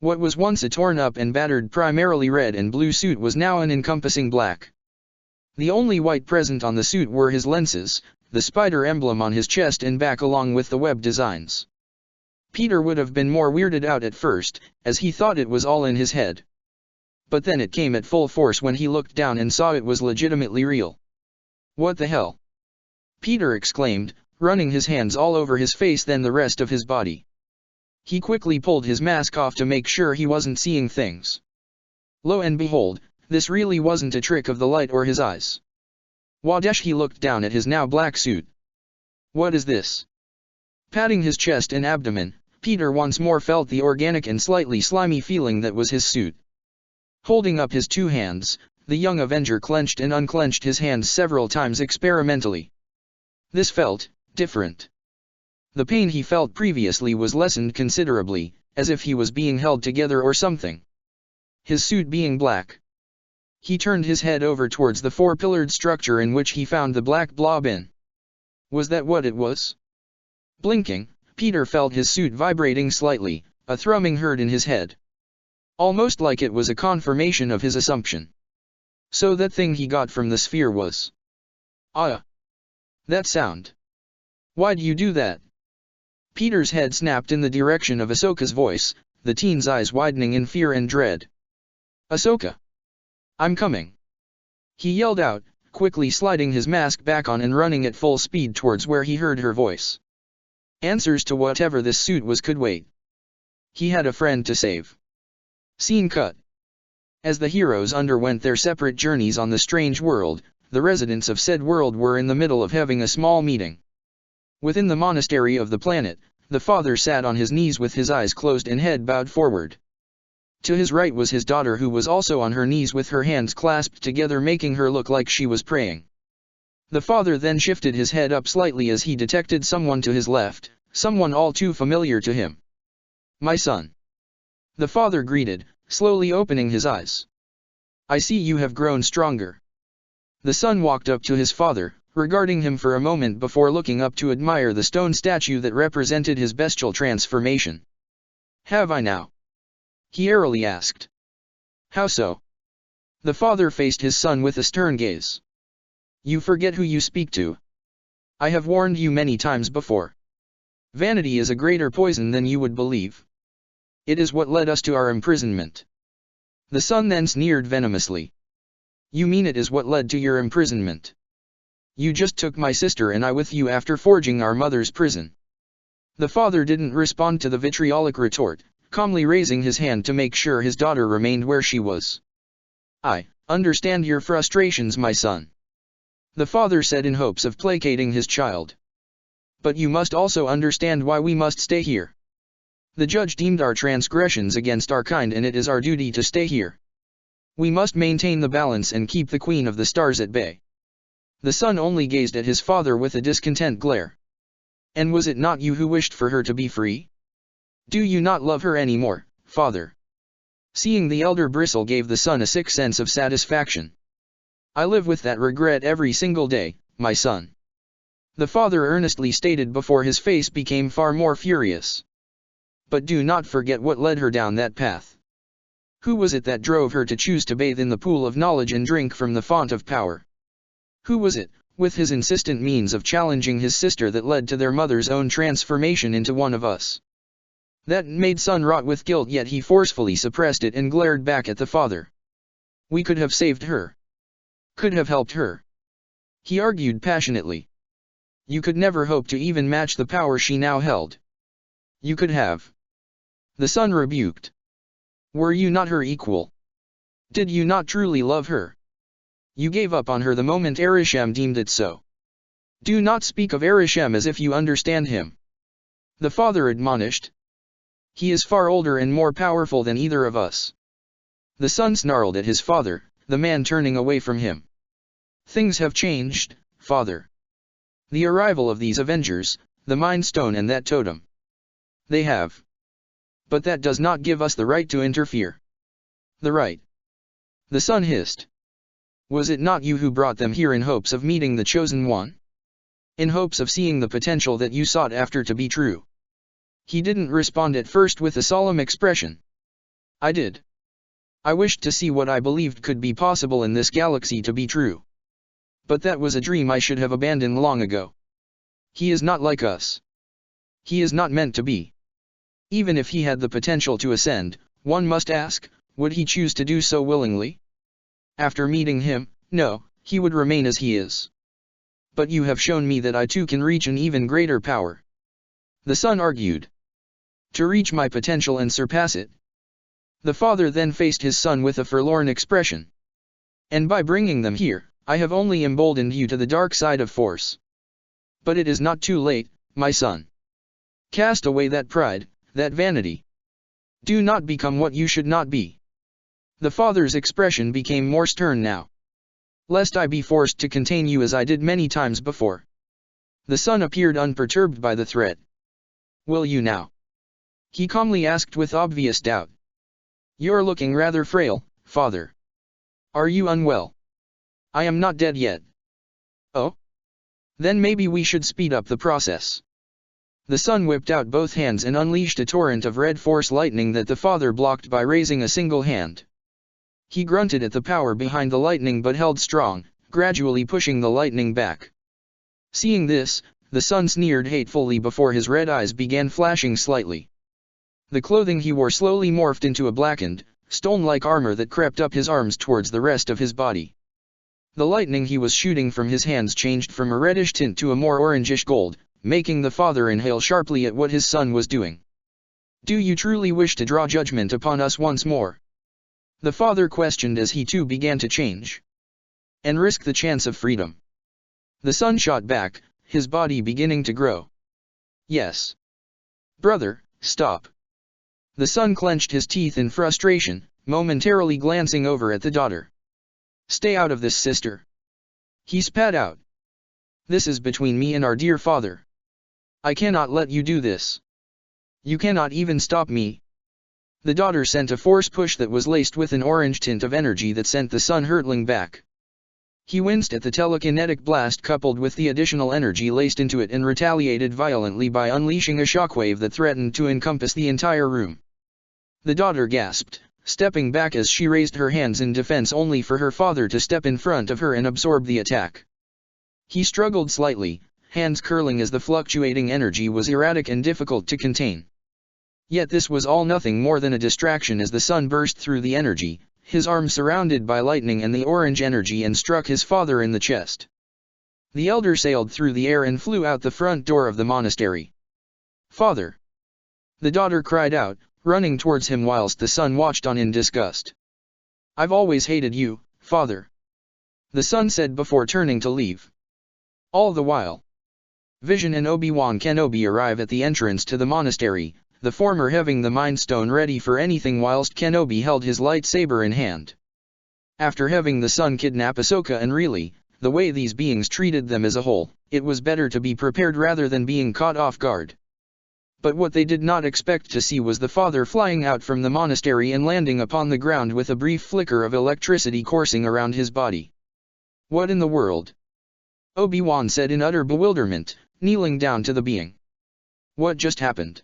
What was once a torn-up and battered primarily red and blue suit was now an encompassing black. The only white present on the suit were his lenses, the spider emblem on his chest and back along with the web designs. Peter would have been more weirded out at first, as he thought it was all in his head. But then it came at full force when he looked down and saw it was legitimately real. What the hell? Peter exclaimed, running his hands all over his face then the rest of his body. He quickly pulled his mask off to make sure he wasn't seeing things. Lo and behold, this really wasn't a trick of the light or his eyes. Wadesh, he looked down at his now black suit. What is this? Patting his chest and abdomen, Peter once more felt the organic and slightly slimy feeling that was his suit. Holding up his two hands, the young Avenger clenched and unclenched his hands several times experimentally. This felt different. The pain he felt previously was lessened considerably, as if he was being held together or something. His suit being black. He turned his head over towards the four-pillared structure in which he found the black blob in. Was that what it was? Blinking, Peter felt his suit vibrating slightly, a thrumming heard in his head. Almost like it was a confirmation of his assumption. So that thing he got from the sphere was... Ah! That sound. Why'd you do that? Peter's head snapped in the direction of Ahsoka's voice, the teen's eyes widening in fear and dread. Ahsoka! I'm coming! He yelled out, quickly sliding his mask back on and running at full speed towards where he heard her voice. Answers to whatever this suit was could wait. He had a friend to save. Scene cut. As the heroes underwent their separate journeys on the strange world, the residents of said world were in the middle of having a small meeting. Within the monastery of the planet, the father sat on his knees with his eyes closed and head bowed forward. To his right was his daughter, who was also on her knees with her hands clasped together, making her look like she was praying. The father then shifted his head up slightly as he detected someone to his left, someone all too familiar to him. "My son." The father greeted, slowly opening his eyes. "I see you have grown stronger." The son walked up to his father, regarding him for a moment before looking up to admire the stone statue that represented his bestial transformation. "Have I now?" he airily asked. "How so?" The father faced his son with a stern gaze. "You forget who you speak to. I have warned you many times before. Vanity is a greater poison than you would believe. It is what led us to our imprisonment." The son then sneered venomously. "You mean it is what led to your imprisonment? You just took my sister and I with you after forging our mother's prison." The father didn't respond to the vitriolic retort, calmly raising his hand to make sure his daughter remained where she was. "I understand your frustrations, my son," the father said in hopes of placating his child. "But you must also understand why we must stay here. The judge deemed our transgressions against our kind, and it is our duty to stay here. We must maintain the balance and keep the Queen of the Stars at bay." The son only gazed at his father with a discontent glare. "And was it not you who wished for her to be free? Do you not love her anymore, father?" Seeing the elder bristle gave the son a sick sense of satisfaction. "I live with that regret every single day, my son," the father earnestly stated before his face became far more furious. "But do not forget what led her down that path. Who was it that drove her to choose to bathe in the pool of knowledge and drink from the font of power? Who was it, with his insistent means of challenging his sister, that led to their mother's own transformation into one of us?" That made son wrought with guilt, yet he forcefully suppressed it and glared back at the father. "We could have saved her. Could have helped her," he argued passionately. "You could never hope to even match the power she now held. You could have," the son rebuked. "Were you not her equal? Did you not truly love her? You gave up on her the moment Arishem deemed it so. Do not speak of Arishem as if you understand him," the father admonished. "He is far older and more powerful than either of us." The son snarled at his father, the man turning away from him. "Things have changed, father. The arrival of these Avengers, the Mind Stone and that totem. They have. But that does not give us the right to interfere." "The right?" the son hissed. "Was it not you who brought them here in hopes of meeting the chosen one? In hopes of seeing the potential that you sought after to be true?" He didn't respond at first with a solemn expression. "I did. I wished to see what I believed could be possible in this galaxy to be true. But that was a dream I should have abandoned long ago. He is not like us. He is not meant to be. Even if he had the potential to ascend, one must ask, would he choose to do so willingly? After meeting him, no, he would remain as he is. But you have shown me that I too can reach an even greater power," the son argued. "To reach my potential and surpass it?" The father then faced his son with a forlorn expression. "And by bringing them here, I have only emboldened you to the dark side of force. But it is not too late, my son. Cast away that pride, that vanity. Do not become what you should not be." The father's expression became more stern now. "Lest I be forced to contain you as I did many times before." The son appeared unperturbed by the threat. "Will you now?" he calmly asked with obvious doubt. "You're looking rather frail, father. Are you unwell?" "I am not dead yet." "Oh? Then maybe we should speed up the process." The son whipped out both hands and unleashed a torrent of red force lightning that the father blocked by raising a single hand. He grunted at the power behind the lightning but held strong, gradually pushing the lightning back. Seeing this, the son sneered hatefully before his red eyes began flashing slightly. The clothing he wore slowly morphed into a blackened, stone-like armor that crept up his arms towards the rest of his body. The lightning he was shooting from his hands changed from a reddish tint to a more orangish gold, making the father inhale sharply at what his son was doing. "Do you truly wish to draw judgment upon us once more?" the father questioned as he too began to change. and risk the chance of freedom. The son shot back, his body beginning to grow. Yes. Brother, stop. The son clenched his teeth in frustration, momentarily glancing over at the daughter. Stay out of this, sister. He spat out. This is between me and our dear father. I cannot let you do this. You cannot even stop me. The daughter sent a force push that was laced with an orange tint of energy that sent the son hurtling back. He winced at the telekinetic blast coupled with the additional energy laced into it and retaliated violently by unleashing a shockwave that threatened to encompass the entire room. The daughter gasped, stepping back as she raised her hands in defense only for her father to step in front of her and absorb the attack. He struggled slightly, hands curling as the fluctuating energy was erratic and difficult to contain. Yet this was all nothing more than a distraction as the sun burst through the energy, his arm surrounded by lightning and the orange energy, and struck his father in the chest. The elder sailed through the air and flew out the front door of the monastery. Father! The daughter cried out, running towards him whilst the son watched on in disgust. I've always hated you, father. The son said before turning to leave. All the while, Vision and Obi-Wan Kenobi arrive at the entrance to the monastery, the former having the Mind Stone ready for anything whilst Kenobi held his lightsaber in hand. After having the son kidnap Ahsoka and Rey, the way these beings treated them as a whole, it was better to be prepared rather than being caught off guard. But what they did not expect to see was the father flying out from the monastery and landing upon the ground with a brief flicker of electricity coursing around his body. What in the world? Obi-Wan said in utter bewilderment, kneeling down to the being. What just happened?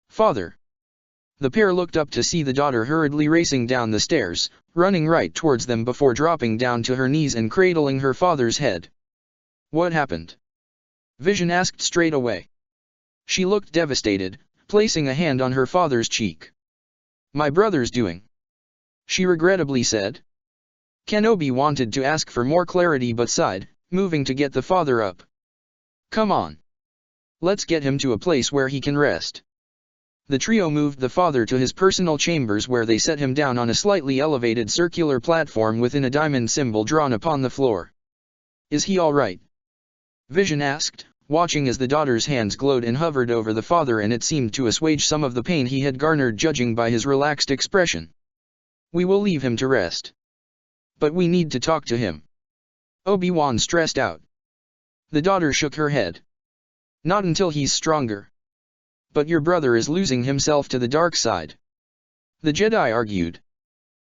Father. The pair looked up to see the daughter hurriedly racing down the stairs, running right towards them before dropping down to her knees and cradling her father's head. What happened? Vision asked straight away. She looked devastated, placing a hand on her father's cheek. My brother's doing. She regrettably said. Kenobi wanted to ask for more clarity but sighed, moving to get the father up. Come on. Let's get him to a place where he can rest. The trio moved the father to his personal chambers where they set him down on a slightly elevated circular platform within a diamond symbol drawn upon the floor. Is he all right? Vision asked, watching as the daughter's hands glowed and hovered over the father, and it seemed to assuage some of the pain he had garnered judging by his relaxed expression. We will leave him to rest. But we need to talk to him. Obi-Wan stressed out. The daughter shook her head. Not until he's stronger. But your brother is losing himself to the dark side. The Jedi argued.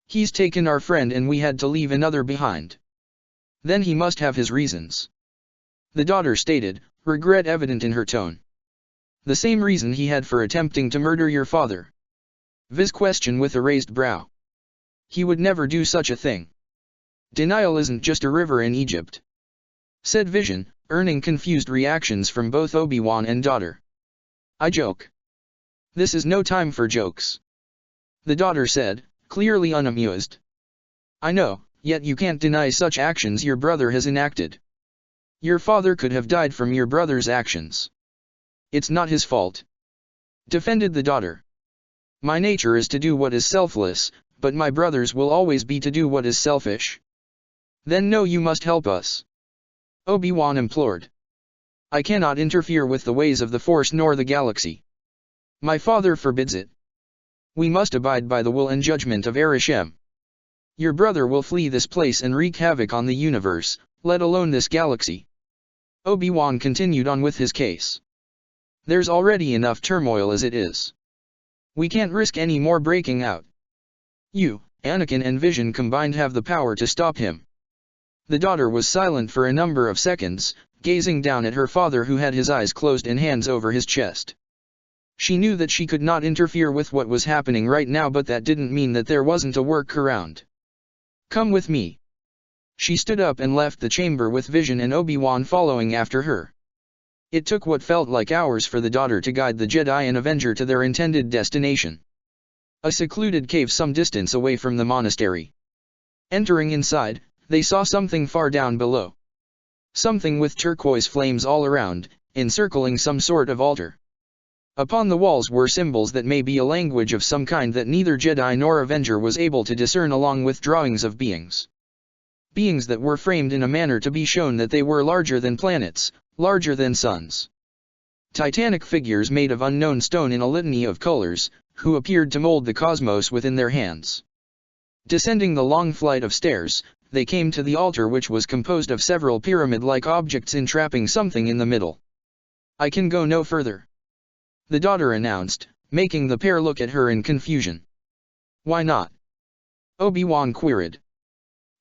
He's taken our friend and we had to leave another behind. Then he must have his reasons. The daughter stated, regret evident in her tone. The same reason he had for attempting to murder your father. Viz questioned with a raised brow. He would never do such a thing. Denial isn't just a river in Egypt. Said Vision, earning confused reactions from both Obi-Wan and daughter. I joke. This is no time for jokes. The daughter said, clearly unamused. I know, yet you can't deny such actions your brother has enacted. Your father could have died from your brother's actions. It's not his fault. Defended the daughter. My nature is to do what is selfless, but my brother's will always be to do what is selfish. Then no, you must help us. Obi-Wan implored. I cannot interfere with the ways of the Force nor the galaxy. My father forbids it. We must abide by the will and judgment of Arishem. Your brother will flee this place and wreak havoc on the universe, let alone this galaxy. Obi-Wan continued on with his case. There's already enough turmoil as it is. We can't risk any more breaking out. You, Anakin and Vision combined have the power to stop him. The daughter was silent for a number of seconds, gazing down at her father who had his eyes closed and hands over his chest. She knew that she could not interfere with what was happening right now, but that didn't mean that there wasn't a workaround. Come with me. She stood up and left the chamber with Vision and Obi-Wan following after her. It took what felt like hours for the daughter to guide the Jedi and Avenger to their intended destination. A secluded cave some distance away from the monastery. Entering inside, they saw something far down below. Something with turquoise flames all around, encircling some sort of altar. Upon the walls were symbols that may be a language of some kind that neither Jedi nor Avenger was able to discern, along with drawings of beings. beings that were framed in a manner to be shown that they were larger than planets, larger than suns. Titanic figures made of unknown stone in a litany of colors, who appeared to mold the cosmos within their hands. Descending the long flight of stairs, they came to the altar, which was composed of several pyramid-like objects entrapping something in the middle. "I can go no further," the daughter announced, making the pair look at her in confusion. "Why not?" Obi-Wan queried.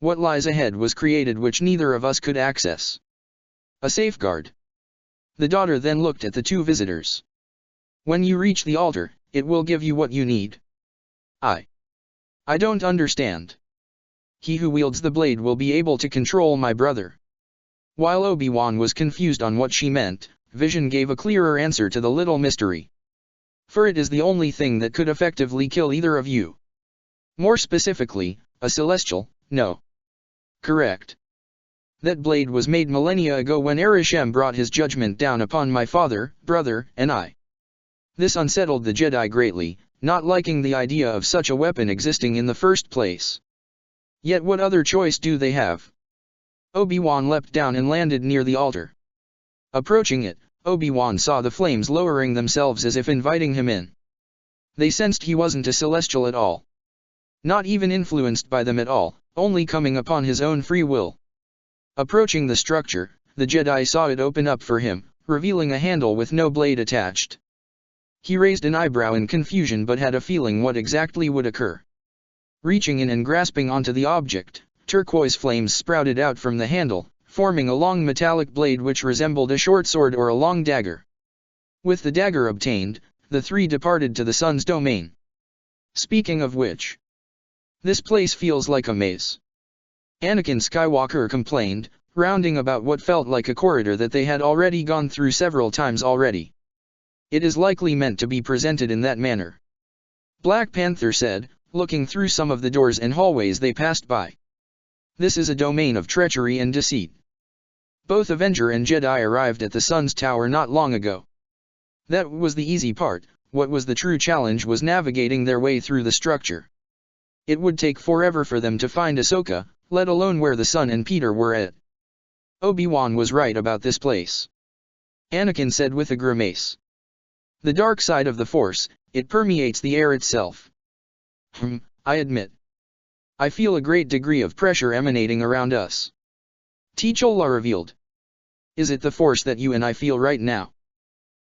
"What lies ahead was created which neither of us could access. A safeguard." The daughter then looked at the two visitors. "When you reach the altar, it will give you what you need." I don't understand." "He who wields the blade will be able to control my brother." While Obi-Wan was confused on what she meant, Vision gave a clearer answer to the little mystery. "For it is the only thing that could effectively kill either of you. More specifically, a celestial, no." "Correct. That blade was made millennia ago when Arishem brought his judgment down upon my father, brother, and I." This unsettled the Jedi greatly, not liking the idea of such a weapon existing in the first place. Yet what other choice do they have? Obi-Wan leapt down and landed near the altar. Approaching it, Obi-Wan saw the flames lowering themselves as if inviting him in. They sensed he wasn't a celestial at all. Not even influenced by them at all, only coming upon his own free will. Approaching the structure, the Jedi saw it open up for him, revealing a handle with no blade attached. He raised an eyebrow in confusion but had a feeling what exactly would occur. Reaching in and grasping onto the object, turquoise flames sprouted out from the handle, forming a long metallic blade which resembled a short sword or a long dagger. With the dagger obtained, the three departed to the sun's domain. "Speaking of which, this place feels like a maze," Anakin Skywalker complained, rounding about what felt like a corridor that they had already gone through several times already. "It is likely meant to be presented in that manner," Black Panther said, looking through some of the doors and hallways they passed by. "This is a domain of treachery and deceit. Both Avenger and Jedi arrived at the Sun's Tower not long ago. That was the easy part. What was the true challenge was navigating their way through the structure. It would take forever for them to find Ahsoka, let alone where the Sun and Peter were at." "Obi-Wan was right about this place," Anakin said with a grimace. "The dark side of the Force, it permeates the air itself." I admit. I feel a great degree of pressure emanating around us," T'Challa revealed. "Is it the Force that you and I feel right now?"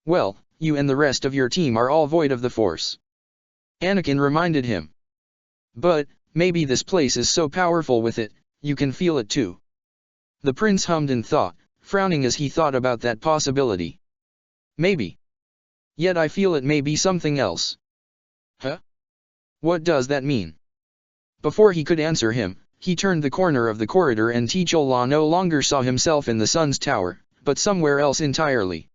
"Well, you and the rest of your team are all void of the Force," Anakin reminded him. "But, maybe this place is so powerful with it, you can feel it too." The prince hummed and thought, frowning as he thought about that possibility. "Maybe. Yet I feel it may be something else." "Huh? What does that mean?" Before he could answer him, he turned the corner of the corridor and T'Challa no longer saw himself in the Sun's Tower, but somewhere else entirely.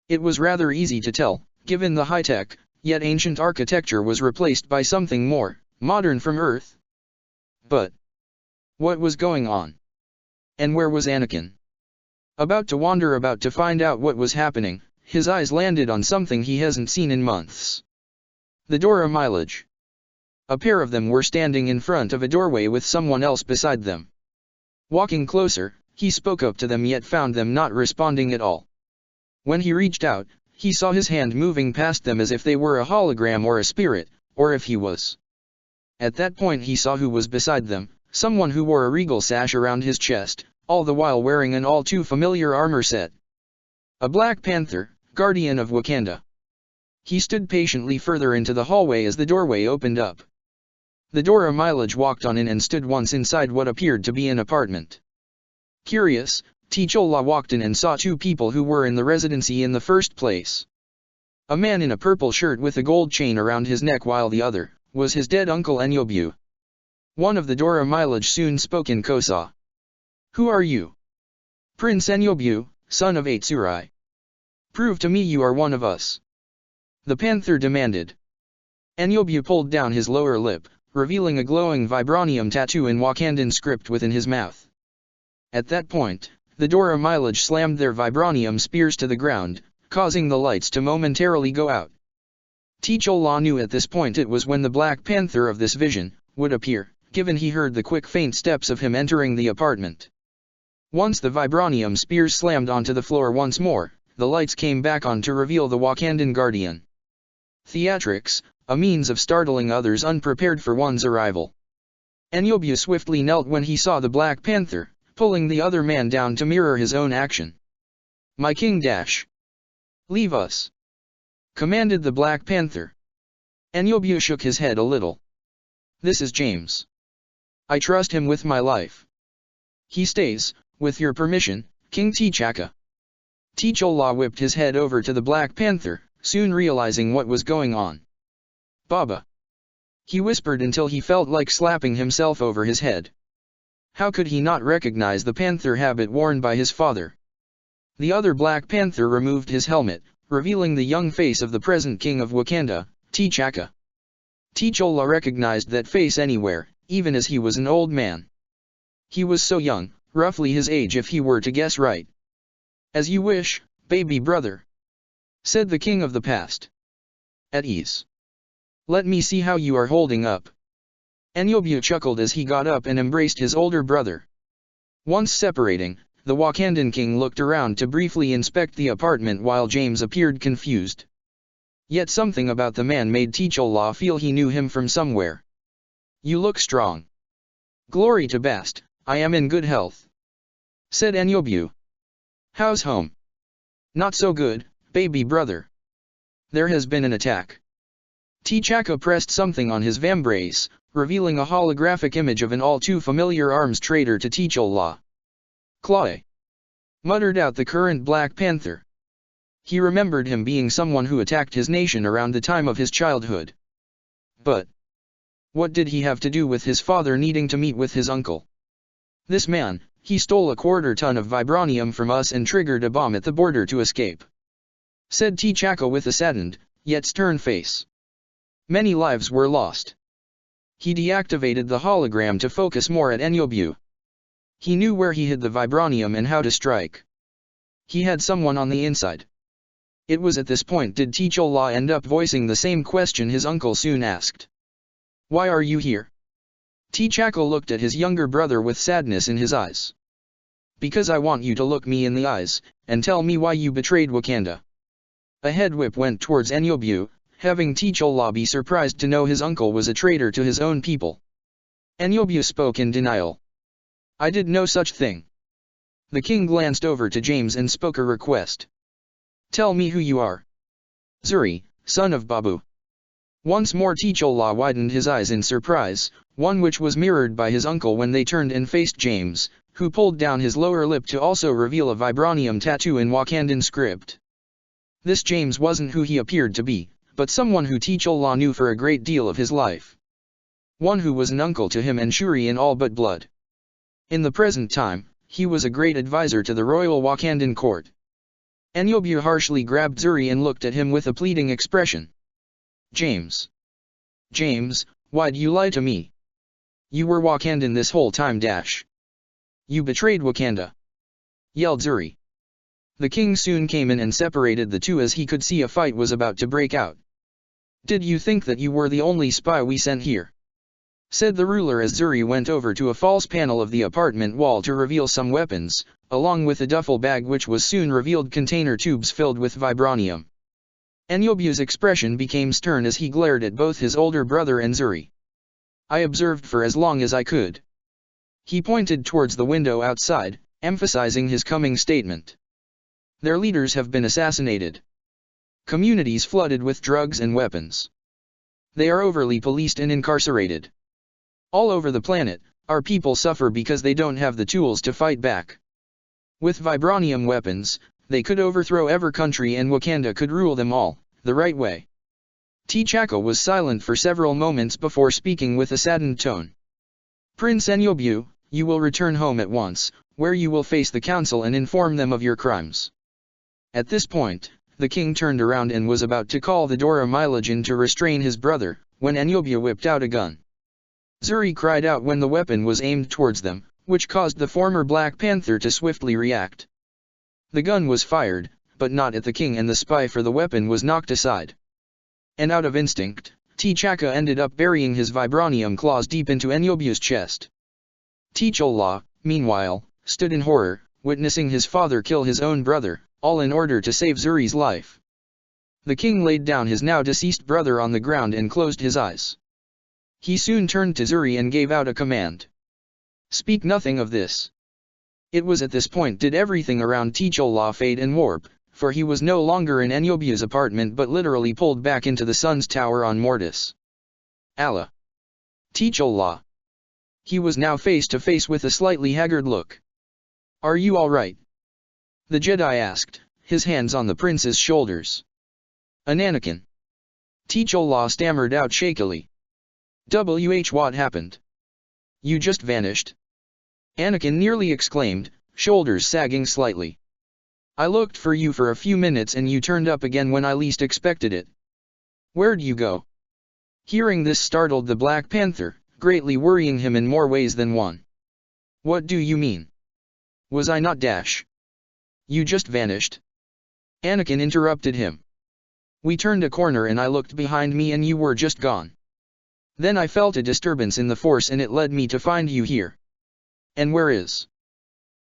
It was rather easy to tell, given the high-tech, yet ancient architecture was replaced by something more modern from Earth. But what was going on? And where was Anakin? About to wander about to find out what was happening, his eyes landed on something he hasn't seen in months. The Dora Milaje. A pair of them were standing in front of a doorway with someone else beside them. Walking closer, he spoke up to them yet found them not responding at all. When he reached out, he saw his hand moving past them as if they were a hologram or a spirit, or if he was. At that point he saw who was beside them, someone who wore a regal sash around his chest, all the while wearing an all too familiar armor set. A Black Panther, guardian of Wakanda. He stood patiently further into the hallway as the doorway opened up. The Dora Milaje walked on in and stood once inside what appeared to be an apartment. Curious, T'Challa walked in and saw two people who were in the residency in the first place. A man in a purple shirt with a gold chain around his neck while the other was his dead uncle Enyobu. One of the Dora Milaje soon spoke in Kosa. "Who are you?" "Prince Enyobu, son of Atsurai. Prove to me you are one of us," the panther demanded. Enyobu pulled down his lower lip, revealing a glowing vibranium tattoo in Wakandan script within his mouth. At that point, the Dora Milaje slammed their vibranium spears to the ground, causing the lights to momentarily go out. T'Challa knew at this point it was when the Black Panther of this vision would appear, given he heard the quick faint steps of him entering the apartment. Once the vibranium spears slammed onto the floor once more, the lights came back on to reveal the Wakandan Guardian. Theatrics, a means of startling others unprepared for one's arrival. Enyobu swiftly knelt when he saw the Black Panther, pulling the other man down to mirror his own action. "My king dash. Leave us," commanded the Black Panther. Enyobu shook his head a little. "This is James. I trust him with my life. He stays, with your permission, King T'Chaka." T'Challa whipped his head over to the Black Panther, soon realizing what was going on. "Baba," he whispered until he felt like slapping himself over his head. How could he not recognize the panther habit worn by his father? The other Black Panther removed his helmet, revealing the young face of the present king of Wakanda, T'Chaka. T'Challa recognized that face anywhere, even as he was an old man. He was so young, roughly his age if he were to guess right. "As you wish, baby brother," said the king of the past. "At ease. Let me see how you are holding up." Enyobu chuckled as he got up and embraced his older brother. Once separating, the Wakandan king looked around to briefly inspect the apartment while James appeared confused. Yet something about the man made T'Challa feel he knew him from somewhere. "You look strong." "Glory to Bast, I am in good health," said Enyobu. "How's home?" "Not so good, baby brother. There has been an attack." T'Chaka pressed something on his vambrace, revealing a holographic image of an all-too-familiar arms trader to T'Challa. "Claw!" muttered out the current Black Panther. He remembered him being someone who attacked his nation around the time of his childhood. But what did he have to do with his father needing to meet with his uncle? "This man, he stole a quarter-ton of vibranium from us and triggered a bomb at the border to escape," said T'Chaka with a saddened, yet stern face. "Many lives were lost." He deactivated the hologram to focus more at Enyobu. He knew where he hid the vibranium and how to strike. He had someone on the inside. It was at this point did T'Challa end up voicing the same question his uncle soon asked. "Why are you here?" T'Chaka looked at his younger brother with sadness in his eyes. "Because I want you to look me in the eyes, and tell me why you betrayed Wakanda." A head whip went towards Enyobu, having T'Challa be surprised to know his uncle was a traitor to his own people. Enyobu spoke in denial. "I did no such thing." The king glanced over to James and spoke a request. "Tell me who you are." "Zuri, son of Babu." Once more T'Challa widened his eyes in surprise, one which was mirrored by his uncle when they turned and faced James, who pulled down his lower lip to also reveal a vibranium tattoo in Wakandan script. This James wasn't who he appeared to be, but someone who T'Challa knew for a great deal of his life. One who was an uncle to him and Shuri in all but blood. In the present time, he was a great advisor to the royal Wakandan court. Enyobu harshly grabbed Zuri and looked at him with a pleading expression. "James. James, why'd you lie to me? You were Wakandan this whole time dash. You betrayed Wakanda," yelled Zuri. The king soon came in and separated the two as he could see a fight was about to break out. "Did you think that you were the only spy we sent here?" said the ruler as Zuri went over to a false panel of the apartment wall to reveal some weapons, along with a duffel bag which was soon revealed container tubes filled with vibranium. Enyobu's expression became stern as he glared at both his older brother and Zuri. "I observed for as long as I could." He pointed towards the window outside, emphasizing his coming statement. "Their leaders have been assassinated. Communities flooded with drugs and weapons. They are overly policed and incarcerated. All over the planet, our people suffer because they don't have the tools to fight back. With vibranium weapons, they could overthrow every country and Wakanda could rule them all, the right way." T'Chaka was silent for several moments before speaking with a saddened tone. "Prince Enyobu, you will return home at once, where you will face the council and inform them of your crimes." At this point, the king turned around and was about to call the Dora Milaje to restrain his brother, when Enyobu whipped out a gun. Zuri cried out when the weapon was aimed towards them, which caused the former Black Panther to swiftly react. The gun was fired, but not at the king and the spy, for the weapon was knocked aside. And out of instinct, T'Chaka ended up burying his vibranium claws deep into Enyobu's chest. T'Challa, meanwhile, stood in horror, witnessing his father kill his own brother, all in order to save Zuri's life. The king laid down his now deceased brother on the ground and closed his eyes. He soon turned to Zuri and gave out a command. Speak nothing of this. It was at this point did everything around T'Challa fade and warp, for he was no longer in Enyobu's apartment but literally pulled back into the sun's tower on Mortis. Allah! T'Challa! He was now face to face with a slightly haggard look. Are you alright? The Jedi asked, his hands on the prince's shoulders. Anakin. T'Challa stammered out shakily. What happened? You just vanished. Anakin nearly exclaimed, shoulders sagging slightly. I looked for you for a few minutes and you turned up again when I least expected it. Where'd you go? Hearing this startled the Black Panther, greatly worrying him in more ways than one. What do you mean? Was I not Dash? You just vanished. Anakin interrupted him. We turned a corner and I looked behind me and you were just gone. Then I felt a disturbance in the Force and it led me to find you here. And where is?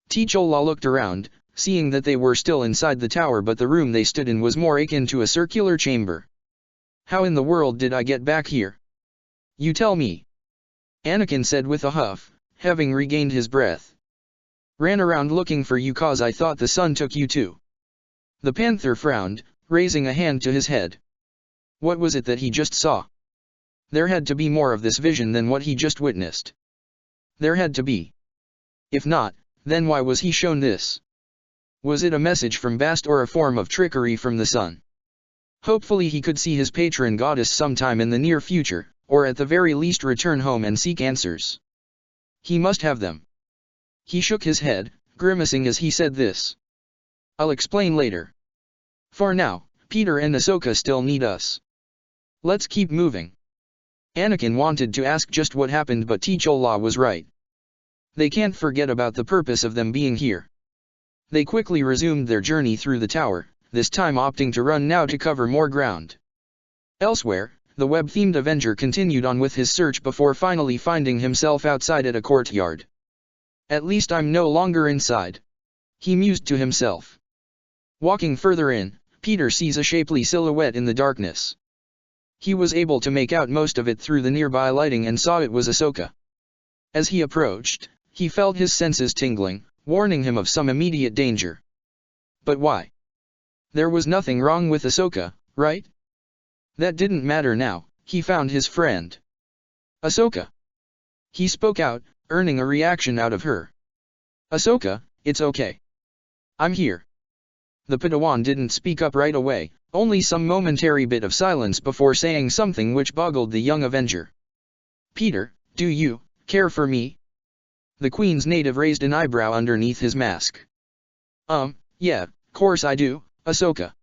T'Challa looked around, seeing that they were still inside the tower but the room they stood in was more akin to a circular chamber. How in the world did I get back here? You tell me. Anakin said with a huff, having regained his breath. Ran around looking for you cause I thought the sun took you too. The Panther frowned, raising a hand to his head. What was it that he just saw? There had to be more of this vision than what he just witnessed. There had to be. If not, then why was he shown this? Was it a message from Bast or a form of trickery from the sun? Hopefully he could see his patron goddess sometime in the near future, or at the very least return home and seek answers. He must have them. He shook his head, grimacing as he said this. I'll explain later. For now, Peter and Ahsoka still need us. Let's keep moving. Anakin wanted to ask just what happened but T'Challa was right. They can't forget about the purpose of them being here. They quickly resumed their journey through the tower, this time opting to run now to cover more ground. Elsewhere, the web-themed Avenger continued on with his search before finally finding himself outside at a courtyard. At least I'm no longer inside. He mused to himself. Walking further in, Peter sees a shapely silhouette in the darkness. He was able to make out most of it through the nearby lighting and saw it was Ahsoka. As he approached, he felt his senses tingling, warning him of some immediate danger. But why? There was nothing wrong with Ahsoka, right? That didn't matter now, he found his friend. Ahsoka. He spoke out, earning a reaction out of her. Ahsoka, it's okay. I'm here. The Padawan didn't speak up right away, only some momentary bit of silence before saying something which boggled the young Avenger. Peter, do you care for me? The Queen's native raised an eyebrow underneath his mask. Yeah, course I do, Ahsoka.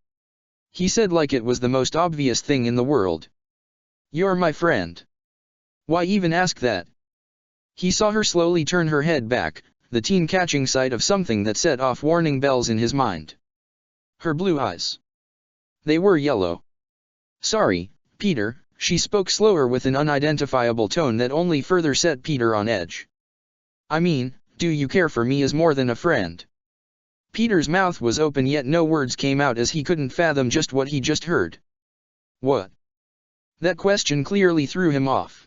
He said like it was the most obvious thing in the world. You're my friend. Why even ask that? He saw her slowly turn her head back, the teen catching sight of something that set off warning bells in his mind. Her blue eyes. They were yellow. Sorry, Peter, she spoke slower with an unidentifiable tone that only further set Peter on edge. I mean, do you care for me as more than a friend? Peter's mouth was open yet no words came out as he couldn't fathom just what he just heard. What? That question clearly threw him off.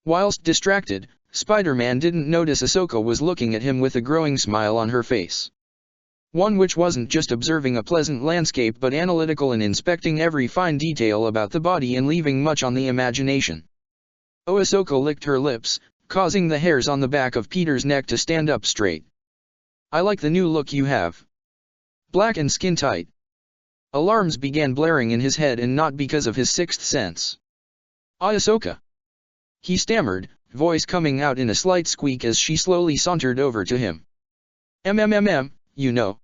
Whilst distracted, Spider-Man didn't notice Ahsoka was looking at him with a growing smile on her face. One which wasn't just observing a pleasant landscape but analytical and inspecting every fine detail about the body and leaving much on the imagination. Ahsoka licked her lips, causing the hairs on the back of Peter's neck to stand up straight. I like the new look you have. Black and skin tight. Alarms began blaring in his head and not because of his sixth sense. Ahsoka. He stammered, voice coming out in a slight squeak as she slowly sauntered over to him. You know.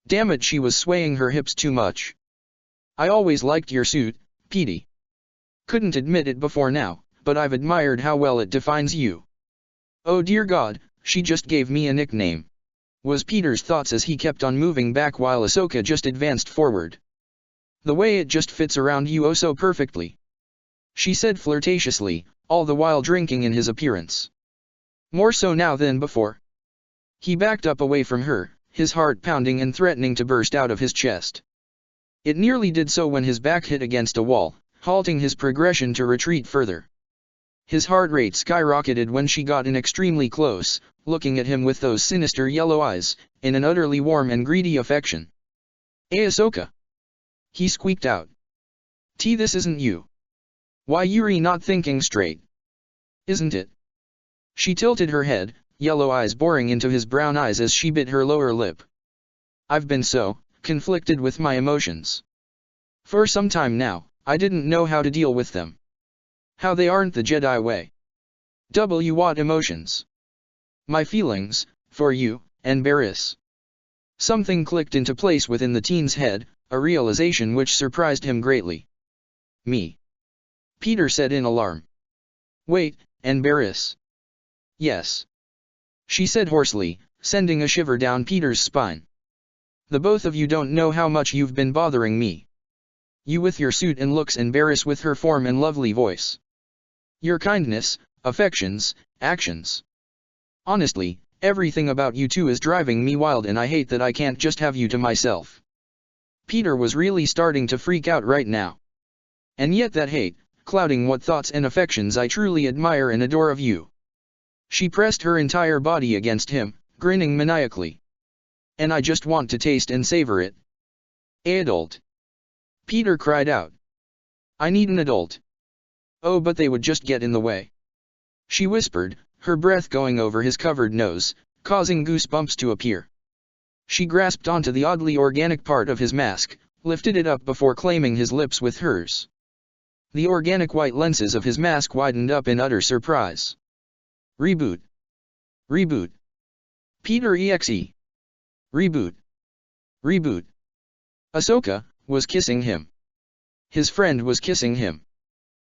Damn it, she was swaying her hips too much. I always liked your suit, Petey. Couldn't admit it before now, but I've admired how well it defines you. Oh dear God, she just gave me a nickname. Was Peter's thoughts as he kept on moving back while Ahsoka just advanced forward. The way it just fits around you oh so perfectly. she said flirtatiously, all the while drinking in his appearance. More so now than before. He backed up away from her, his heart pounding and threatening to burst out of his chest. It nearly did so when his back hit against a wall, halting his progression to retreat further. His heart rate skyrocketed when she got in extremely close, looking at him with those sinister yellow eyes, in an utterly warm and greedy affection. "Hey Ahsoka!" he squeaked out. This isn't you. Why you're not thinking straight. Isn't it?" She tilted her head, yellow eyes boring into his brown eyes as she bit her lower lip. "I've been so conflicted with my emotions. For some time now, I didn't know how to deal with them. How they aren't the Jedi way. What emotions? My feelings, for you, and Barriss." Something clicked into place within the teen's head, a realization which surprised him greatly. "Me?" Peter said in alarm. "Wait, and Barriss?" "Yes," she said hoarsely, sending a shiver down Peter's spine. "The both of you don't know how much you've been bothering me. You with your suit and looks and Barriss with her form and lovely voice. Your kindness, affections, actions. Honestly, everything about you two is driving me wild and I hate that I can't just have you to myself." Peter was really starting to freak out right now. "And yet that hate, clouding what thoughts and affections I truly admire and adore of you." She pressed her entire body against him, grinning maniacally. "And I just want to taste and savor it." "Adult!" Peter cried out. "I need an adult." "Oh, but they would just get in the way," she whispered, her breath going over his covered nose, causing goosebumps to appear. She grasped onto the oddly organic part of his mask, lifted it up before claiming his lips with hers. The organic white lenses of his mask widened up in utter surprise. "Reboot! Reboot! Peter EXE! Reboot! Reboot!" Ahsoka was kissing him. His friend was kissing him.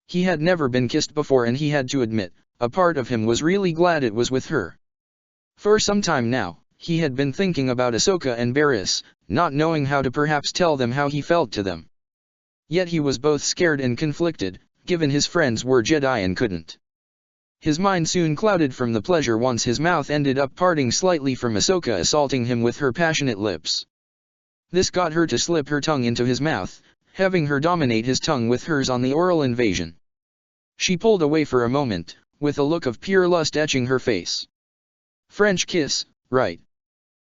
He had never been kissed before and he had to admit, a part of him was really glad it was with her. For some time now, he had been thinking about Ahsoka and Barriss, not knowing how to perhaps tell them how he felt to them. Yet he was both scared and conflicted, given his friends were Jedi and couldn't. His mind soon clouded from the pleasure once his mouth ended up parting slightly from Ahsoka assaulting him with her passionate lips. This got her to slip her tongue into his mouth, having her dominate his tongue with hers on the oral invasion. She pulled away for a moment, with a look of pure lust etching her face. French kiss, right?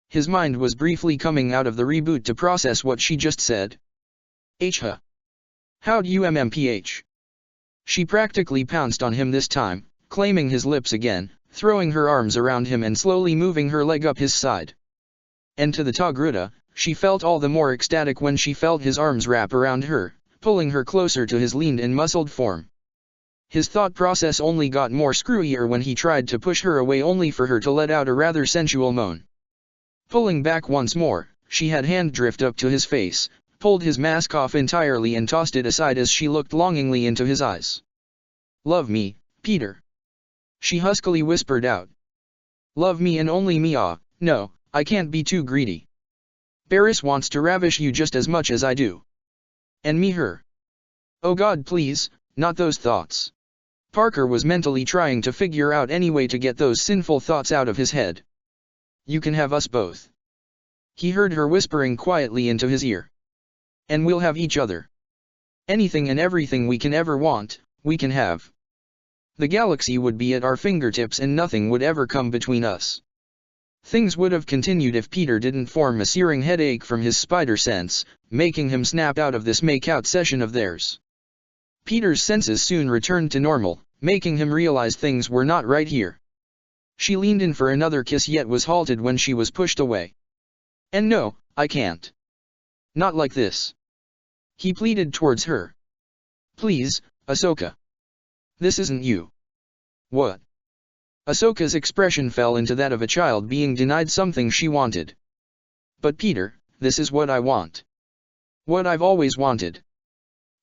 His mind was briefly coming out of the reboot to process what she just said. "Huh. How'd you MMPH? She practically pounced on him this time, claiming his lips again, throwing her arms around him and slowly moving her leg up his side. And to the Togruta, she felt all the more ecstatic when she felt his arms wrap around her, pulling her closer to his lean and muscled form. His thought process only got more screwier when he tried to push her away only for her to let out a rather sensual moan. Pulling back once more, she had hand drift up to his face, pulled his mask off entirely and tossed it aside as she looked longingly into his eyes. "Love me, Peter," she huskily whispered out. "Love me and only me. No, I can't be too greedy. Barriss wants to ravish you just as much as I do. And me her. Oh God, please, not those thoughts." Parker was mentally trying to figure out any way to get those sinful thoughts out of his head. "You can have us both," he heard her whispering quietly into his ear. "And we'll have each other. Anything and everything we can ever want, we can have. The galaxy would be at our fingertips and nothing would ever come between us." Things would have continued if Peter didn't form a searing headache from his spider sense, making him snap out of this make-out session of theirs. Peter's senses soon returned to normal, making him realize things were not right here. She leaned in for another kiss yet was halted when she was pushed away. "And no, I can't. Not like this." He pleaded towards her. "Please, Ahsoka. This isn't you." "What?" Ahsoka's expression fell into that of a child being denied something she wanted. "But Peter, this is what I want. What I've always wanted.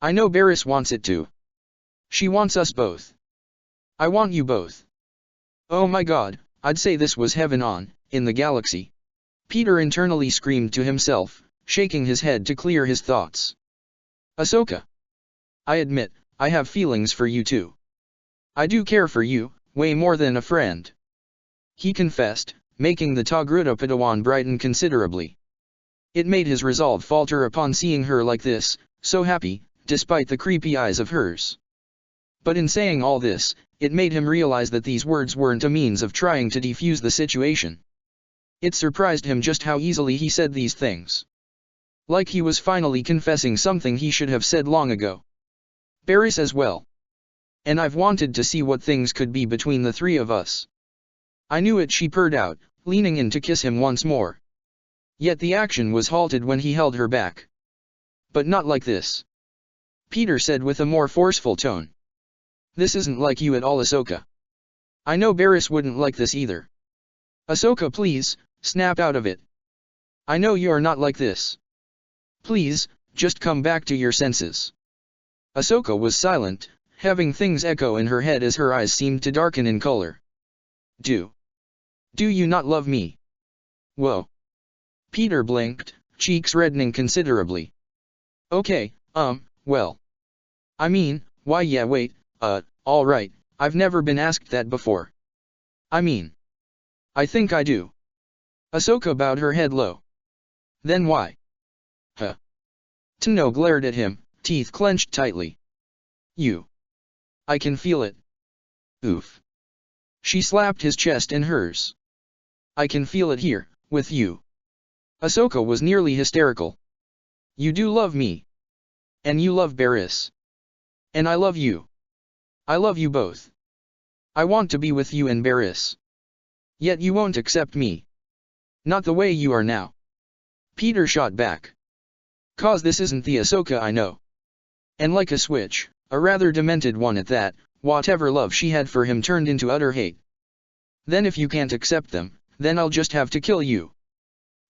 I know Barriss wants it too. She wants us both. I want you both. Oh my God, I'd say this was heaven in the galaxy." Peter internally screamed to himself, shaking his head to clear his thoughts. "Ahsoka. I admit, I have feelings for you too. I do care for you, way more than a friend. He confessed, making the Togruta Padawan brighten considerably. It made his resolve falter upon seeing her like this, so happy, despite the creepy eyes of hers. But in saying all this, it made him realize that these words weren't a means of trying to defuse the situation. It surprised him just how easily he said these things. Like he was finally confessing something he should have said long ago. Barris as well. And I've wanted to see what things could be between the three of us. I knew it, she purred out, leaning in to kiss him once more. Yet the action was halted when he held her back. But not like this. Peter said with a more forceful tone. This isn't like you at all, Ahsoka. I know Barris wouldn't like this either. Ahsoka, please, snap out of it. I know you're not like this. Please, just come back to your senses. Ahsoka was silent, having things echo in her head as her eyes seemed to darken in color. Do you not love me? Whoa. Peter blinked, cheeks reddening considerably. Okay, well. I mean, why yeah wait, alright, I've never been asked that before. I mean, I think I do. Ahsoka bowed her head low. Then why? Huh. Tano glared at him, teeth clenched tightly. I can feel it. Oof. She slapped his chest in hers. I can feel it here, with you. Ahsoka was nearly hysterical. You do love me. And you love Barris. And I love you. I love you both. I want to be with you and Barris. Yet you won't accept me. Not the way you are now. Peter shot back. 'Cause this isn't the Ahsoka I know. And like a switch, a rather demented one at that, whatever love she had for him turned into utter hate. Then if you can't accept them, then I'll just have to kill you.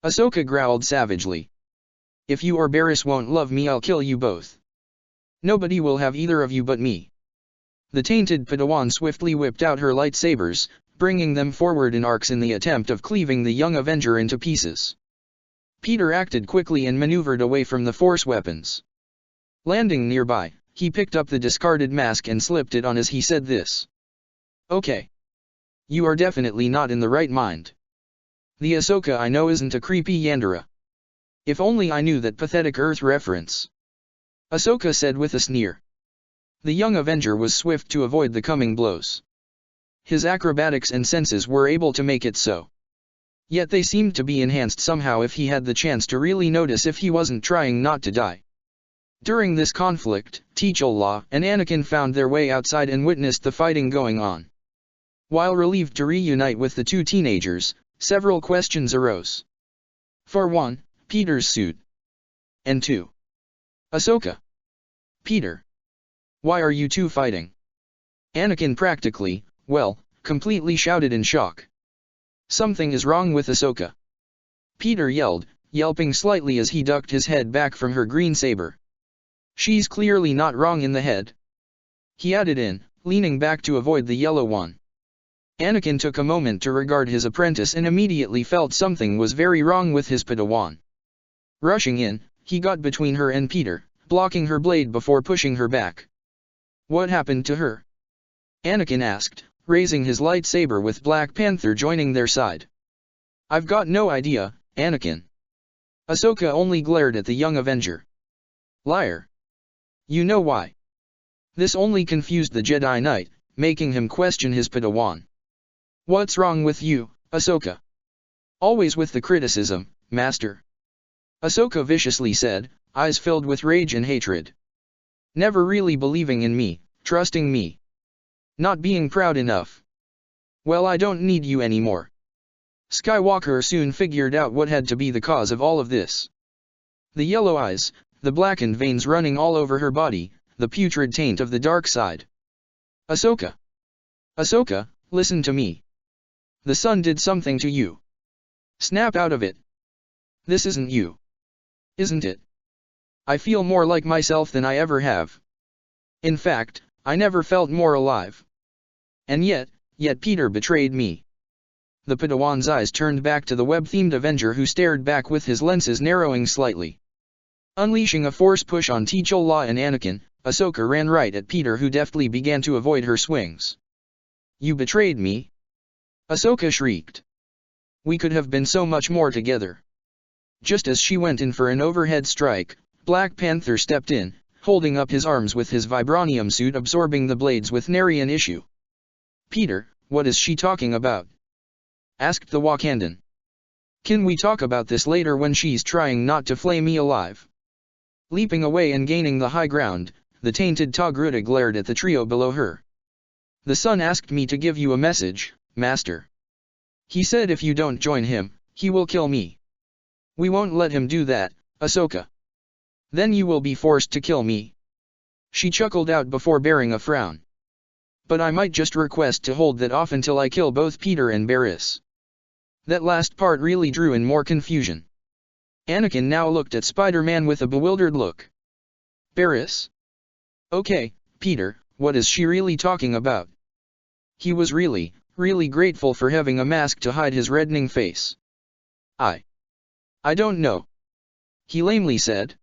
Ahsoka growled savagely. If you or Barris won't love me, I'll kill you both. Nobody will have either of you but me. The tainted Padawan swiftly whipped out her lightsabers, bringing them forward in arcs in the attempt of cleaving the young Avenger into pieces. Peter acted quickly and maneuvered away from the Force weapons. Landing nearby, he picked up the discarded mask and slipped it on as he said this. Okay. You are definitely not in the right mind. The Ahsoka I know isn't a creepy Yandere. If only I knew that pathetic Earth reference. Ahsoka said with a sneer. The young Avenger was swift to avoid the coming blows. His acrobatics and senses were able to make it so. Yet they seemed to be enhanced somehow if he had the chance to really notice if he wasn't trying not to die. During this conflict, T'Challa and Anakin found their way outside and witnessed the fighting going on. While relieved to reunite with the two teenagers, several questions arose. For one, Peter's suit. And two. Ahsoka. Peter. Why are you two fighting? Anakin practically, completely shouted in shock. Something is wrong with Ahsoka. Peter yelled, yelping slightly as he ducked his head back from her green saber. She's clearly not wrong in the head. He added in, leaning back to avoid the yellow one. Anakin took a moment to regard his apprentice and immediately felt something was very wrong with his Padawan. Rushing in, he got between her and Peter, blocking her blade before pushing her back. What happened to her? Anakin asked, raising his lightsaber with Black Panther joining their side. I've got no idea, Anakin. Ahsoka only glared at the young Avenger. Liar. You know why. This only confused the Jedi Knight, making him question his Padawan. What's wrong with you, Ahsoka? Always with the criticism, Master. Ahsoka viciously said, eyes filled with rage and hatred. Never really believing in me, trusting me. Not being proud enough. Well, I don't need you anymore. Skywalker soon figured out what had to be the cause of all of this. The yellow eyes, the blackened veins running all over her body, the putrid taint of the dark side. Ahsoka. Ahsoka, listen to me. The sun did something to you. Snap out of it. This isn't you. Isn't it? I feel more like myself than I ever have. In fact, I never felt more alive. And yet Peter betrayed me. The Padawan's eyes turned back to the web-themed Avenger who stared back with his lenses narrowing slightly. Unleashing a force push on T'Challa and Anakin, Ahsoka ran right at Peter, who deftly began to avoid her swings. "You betrayed me!" Ahsoka shrieked. "We could have been so much more together." Just as she went in for an overhead strike, Black Panther stepped in, holding up his arms with his vibranium suit absorbing the blades with nary an issue. "Peter, what is she talking about?" asked the Wakandan. "Can we talk about this later when she's trying not to flay me alive?" Leaping away and gaining the high ground, the tainted Togruta glared at the trio below her. "The Sun asked me to give you a message, Master. He said if you don't join him, he will kill me." "We won't let him do that, Ahsoka." "Then you will be forced to kill me." She chuckled out before bearing a frown. "But I might just request to hold that off until I kill both Peter and Barriss." That last part really drew in more confusion. Anakin now looked at Spider-Man with a bewildered look. "Barriss? Okay, Peter, what is she really talking about?" He was really grateful for having a mask to hide his reddening face. I don't know," he lamely said.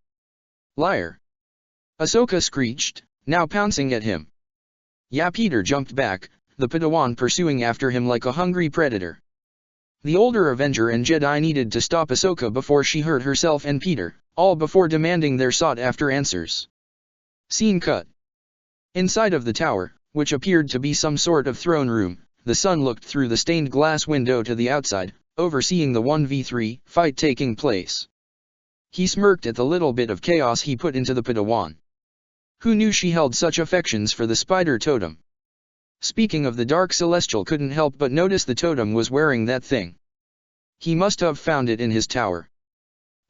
"Liar!" Ahsoka screeched, now pouncing at him. Yeah, Peter jumped back, the Padawan pursuing after him like a hungry predator. The older Avenger and Jedi needed to stop Ahsoka before she hurt herself and Peter, all before demanding their sought-after answers. Scene cut. Inside of the tower, which appeared to be some sort of throne room, the Sun looked through the stained glass window to the outside, overseeing the 1v3 fight taking place. He smirked at the little bit of chaos he put into the Padawan. Who knew she held such affections for the spider totem? Speaking of the Dark Celestial couldn't help but notice the totem was wearing that thing. He must have found it in his tower.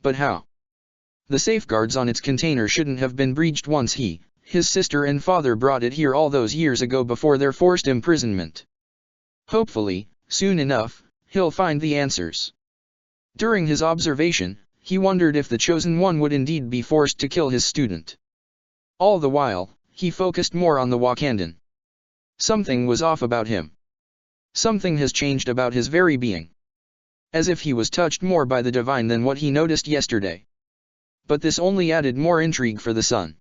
But how? The safeguards on its container shouldn't have been breached once his sister and father brought it here all those years ago before their forced imprisonment. Hopefully, soon enough, he'll find the answers. During his observation, he wondered if the Chosen One would indeed be forced to kill his student. All the while, he focused more on the Wakandan. Something was off about him. Something has changed about his very being. As if he was touched more by the divine than what he noticed yesterday. But this only added more intrigue for the Sun.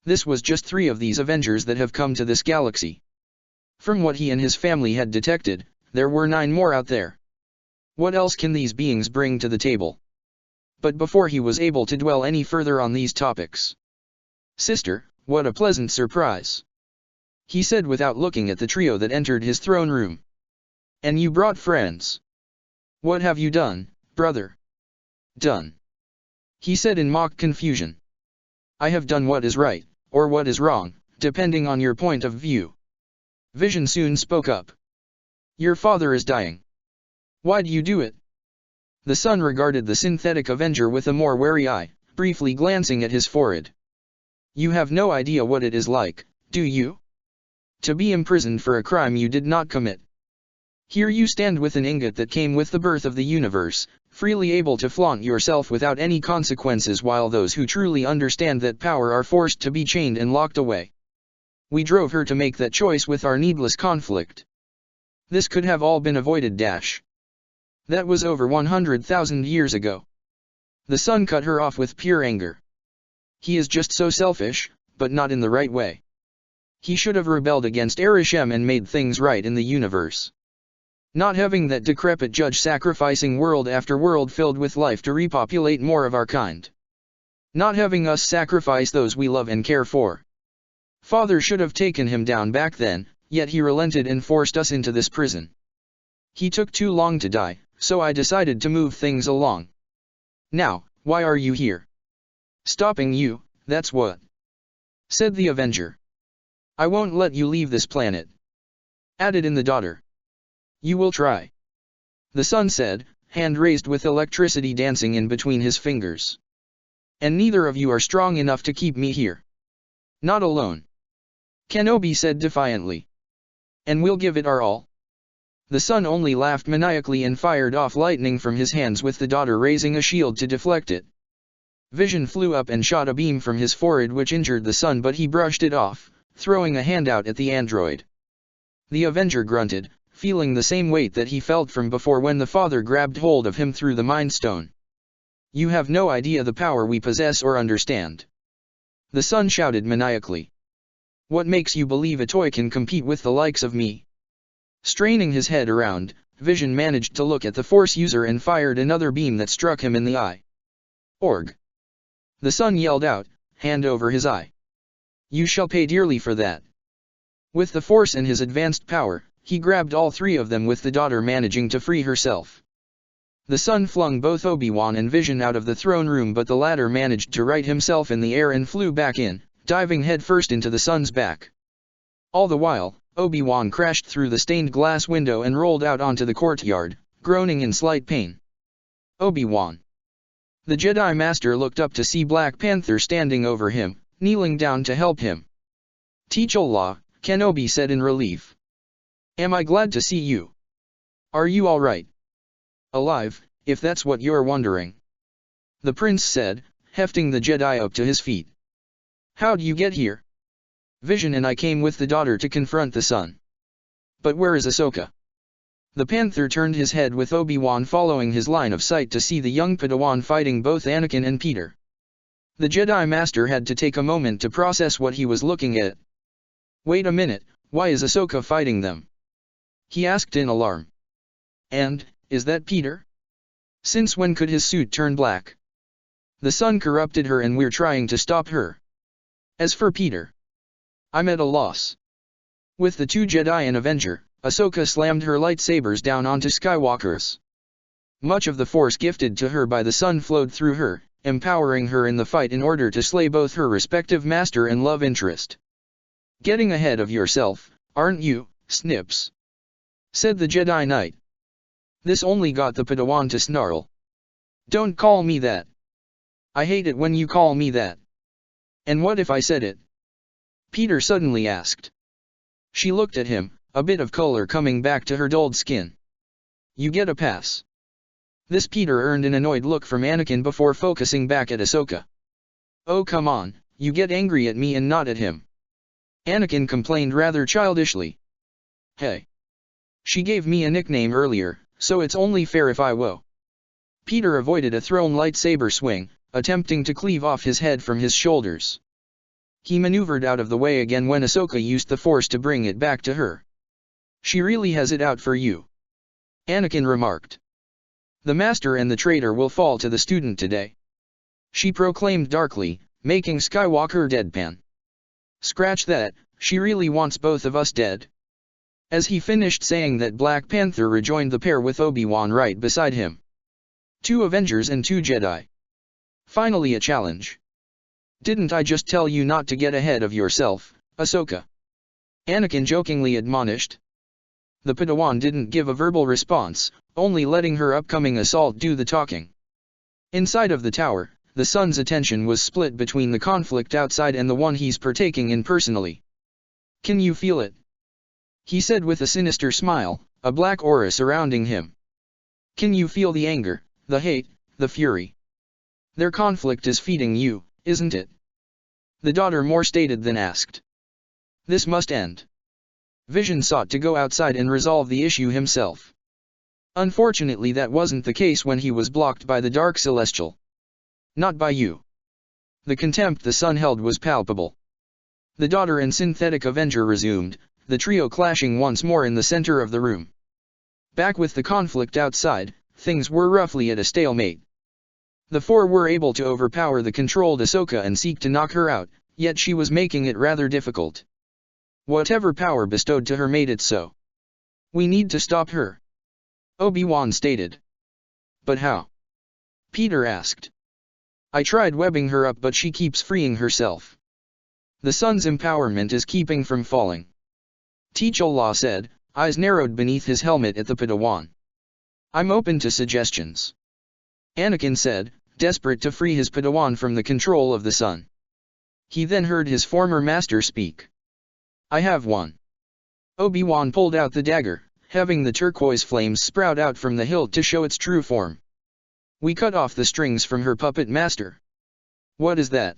This was just 3 of these Avengers that have come to this galaxy. From what he and his family had detected, there were 9 more out there. What else can these beings bring to the table? But before he was able to dwell any further on these topics. "Sister, what a pleasant surprise," he said without looking at the trio that entered his throne room. "And you brought friends. What have you done, brother?" "Done?" he said in mock confusion. "I have done what is right, or what is wrong, depending on your point of view." Vision soon spoke up. "Your father is dying. Why do you do it?" The Sun regarded the synthetic Avenger with a more wary eye, briefly glancing at his forehead. "You have no idea what it is like, do you? To be imprisoned for a crime you did not commit. Here you stand with an ingot that came with the birth of the universe, freely able to flaunt yourself without any consequences, while those who truly understand that power are forced to be chained and locked away. We drove her to make that choice with our needless conflict. This could have all been avoided. That was over 100,000 years ago." The Sun cut her off with pure anger. He is just so selfish, but not in the right way. He should have rebelled against Arishem and made things right in the universe. Not having that decrepit judge sacrificing world after world filled with life to repopulate more of our kind. Not having us sacrifice those we love and care for. Father should have taken him down back then, yet he relented and forced us into this prison. He took too long to die, so I decided to move things along. Now, why are you here? Stopping you, that's what," said the Avenger. "I won't let you leave this planet," added in the daughter. "You will try," the Sun said, hand raised with electricity dancing in between his fingers. "And neither of you are strong enough to keep me here. Not alone," Kenobi said defiantly. "And we'll give it our all." The Sun only laughed maniacally and fired off lightning from his hands, with the daughter raising a shield to deflect it. Vision flew up and shot a beam from his forehead which injured the Sun, but he brushed it off, throwing a hand out at the android. The Avenger grunted, feeling the same weight that he felt from before when the father grabbed hold of him through the Mind Stone. "You have no idea the power we possess or understand. The son shouted maniacally. What makes you believe a toy can compete with the likes of me? Straining his head around, Vision managed to look at the Force user and fired another beam that struck him in the eye. Org! The son yelled out, hand over his eye. You shall pay dearly for that. With the Force and his advanced power, he grabbed all three of them, with the daughter managing to free herself. The son flung both Obi-Wan and Vision out of the throne room, but the latter managed to right himself in the air and flew back in, diving headfirst into the son's back. All the while, Obi-Wan crashed through the stained glass window and rolled out onto the courtyard, groaning in slight pain. Obi-Wan. The Jedi Master looked up to see Black Panther standing over him, kneeling down to help him. T'Challa, Kenobi said in relief. Am I glad to see you? Are you all right? Alive, if that's what you're wondering. The prince said, hefting the Jedi up to his feet. How'd you get here? Vision and I came with the daughter to confront the son. But where is Ahsoka? The Panther turned his head, with Obi-Wan following his line of sight to see the young Padawan fighting both Anakin and Peter. The Jedi Master had to take a moment to process what he was looking at. Wait a minute, why is Ahsoka fighting them? He asked in alarm. And, is that Peter? Since when could his suit turn black? The sun corrupted her and we're trying to stop her. As for Peter, I'm at a loss. With the two Jedi and Avenger, Ahsoka slammed her lightsabers down onto Skywalkers. Much of the Force gifted to her by the sun flowed through her, empowering her in the fight in order to slay both her respective master and love interest. Getting ahead of yourself, aren't you, Snips? Said the Jedi Knight. This only got the Padawan to snarl. Don't call me that. I hate it when you call me that. And what if I said it? Peter suddenly asked. She looked at him, a bit of color coming back to her dulled skin. You get a pass. This Peter earned an annoyed look from Anakin before focusing back at Ahsoka. Oh come on, you get angry at me and not at him. Anakin complained rather childishly. Hey. She gave me a nickname earlier, so it's only fair if I whoa. Peter avoided a thrown lightsaber swing, attempting to cleave off his head from his shoulders. He maneuvered out of the way again when Ahsoka used the Force to bring it back to her. She really has it out for you. Anakin remarked. The master and the traitor will fall to the student today. She proclaimed darkly, making Skywalker deadpan. Scratch that, she really wants both of us dead. As he finished saying that, Black Panther rejoined the pair with Obi-Wan right beside him. 2 Avengers and 2 Jedi. Finally a challenge. Didn't I just tell you not to get ahead of yourself, Ahsoka? Anakin jokingly admonished. The Padawan didn't give a verbal response, only letting her upcoming assault do the talking. Inside of the tower, the son's attention was split between the conflict outside and the one he's partaking in personally. Can you feel it? He said with a sinister smile, a black aura surrounding him. Can you feel the anger, the hate, the fury? Their conflict is feeding you, isn't it? The daughter more stated than asked. This must end. Vision sought to go outside and resolve the issue himself. Unfortunately, that wasn't the case when he was blocked by the Dark Celestial. Not by you. The contempt the son held was palpable. The daughter and synthetic Avenger resumed, the trio clashing once more in the center of the room. Back with the conflict outside, things were roughly at a stalemate. The 4 were able to overpower the controlled Ahsoka and seek to knock her out, yet she was making it rather difficult. Whatever power bestowed to her made it so. We need to stop her. Obi-Wan stated. But how? Peter asked. I tried webbing her up, but she keeps freeing herself. The son's empowerment is keeping from falling. T'Challa said, eyes narrowed beneath his helmet at the Padawan. I'm open to suggestions. Anakin said, desperate to free his Padawan from the control of the son. He then heard his former master speak. I have one. Obi-Wan pulled out the dagger, having the turquoise flames sprout out from the hilt to show its true form. We cut off the strings from her puppet master. What is that?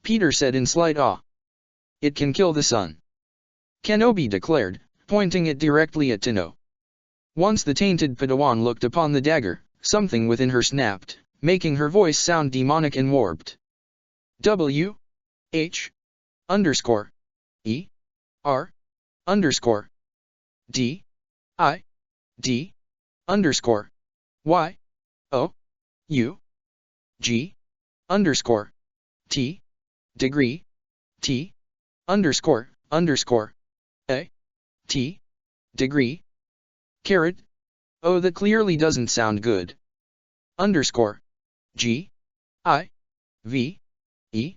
Peter said in slight awe. It can kill the sun. Kenobi declared, pointing it directly at Tino. Once the tainted Padawan looked upon the dagger, something within her snapped, making her voice sound demonic and warped. W? H underscore E R underscore D I D underscore Y O U G underscore T degree T underscore A T degree caret. Oh, that clearly doesn't sound good. Underscore G I V E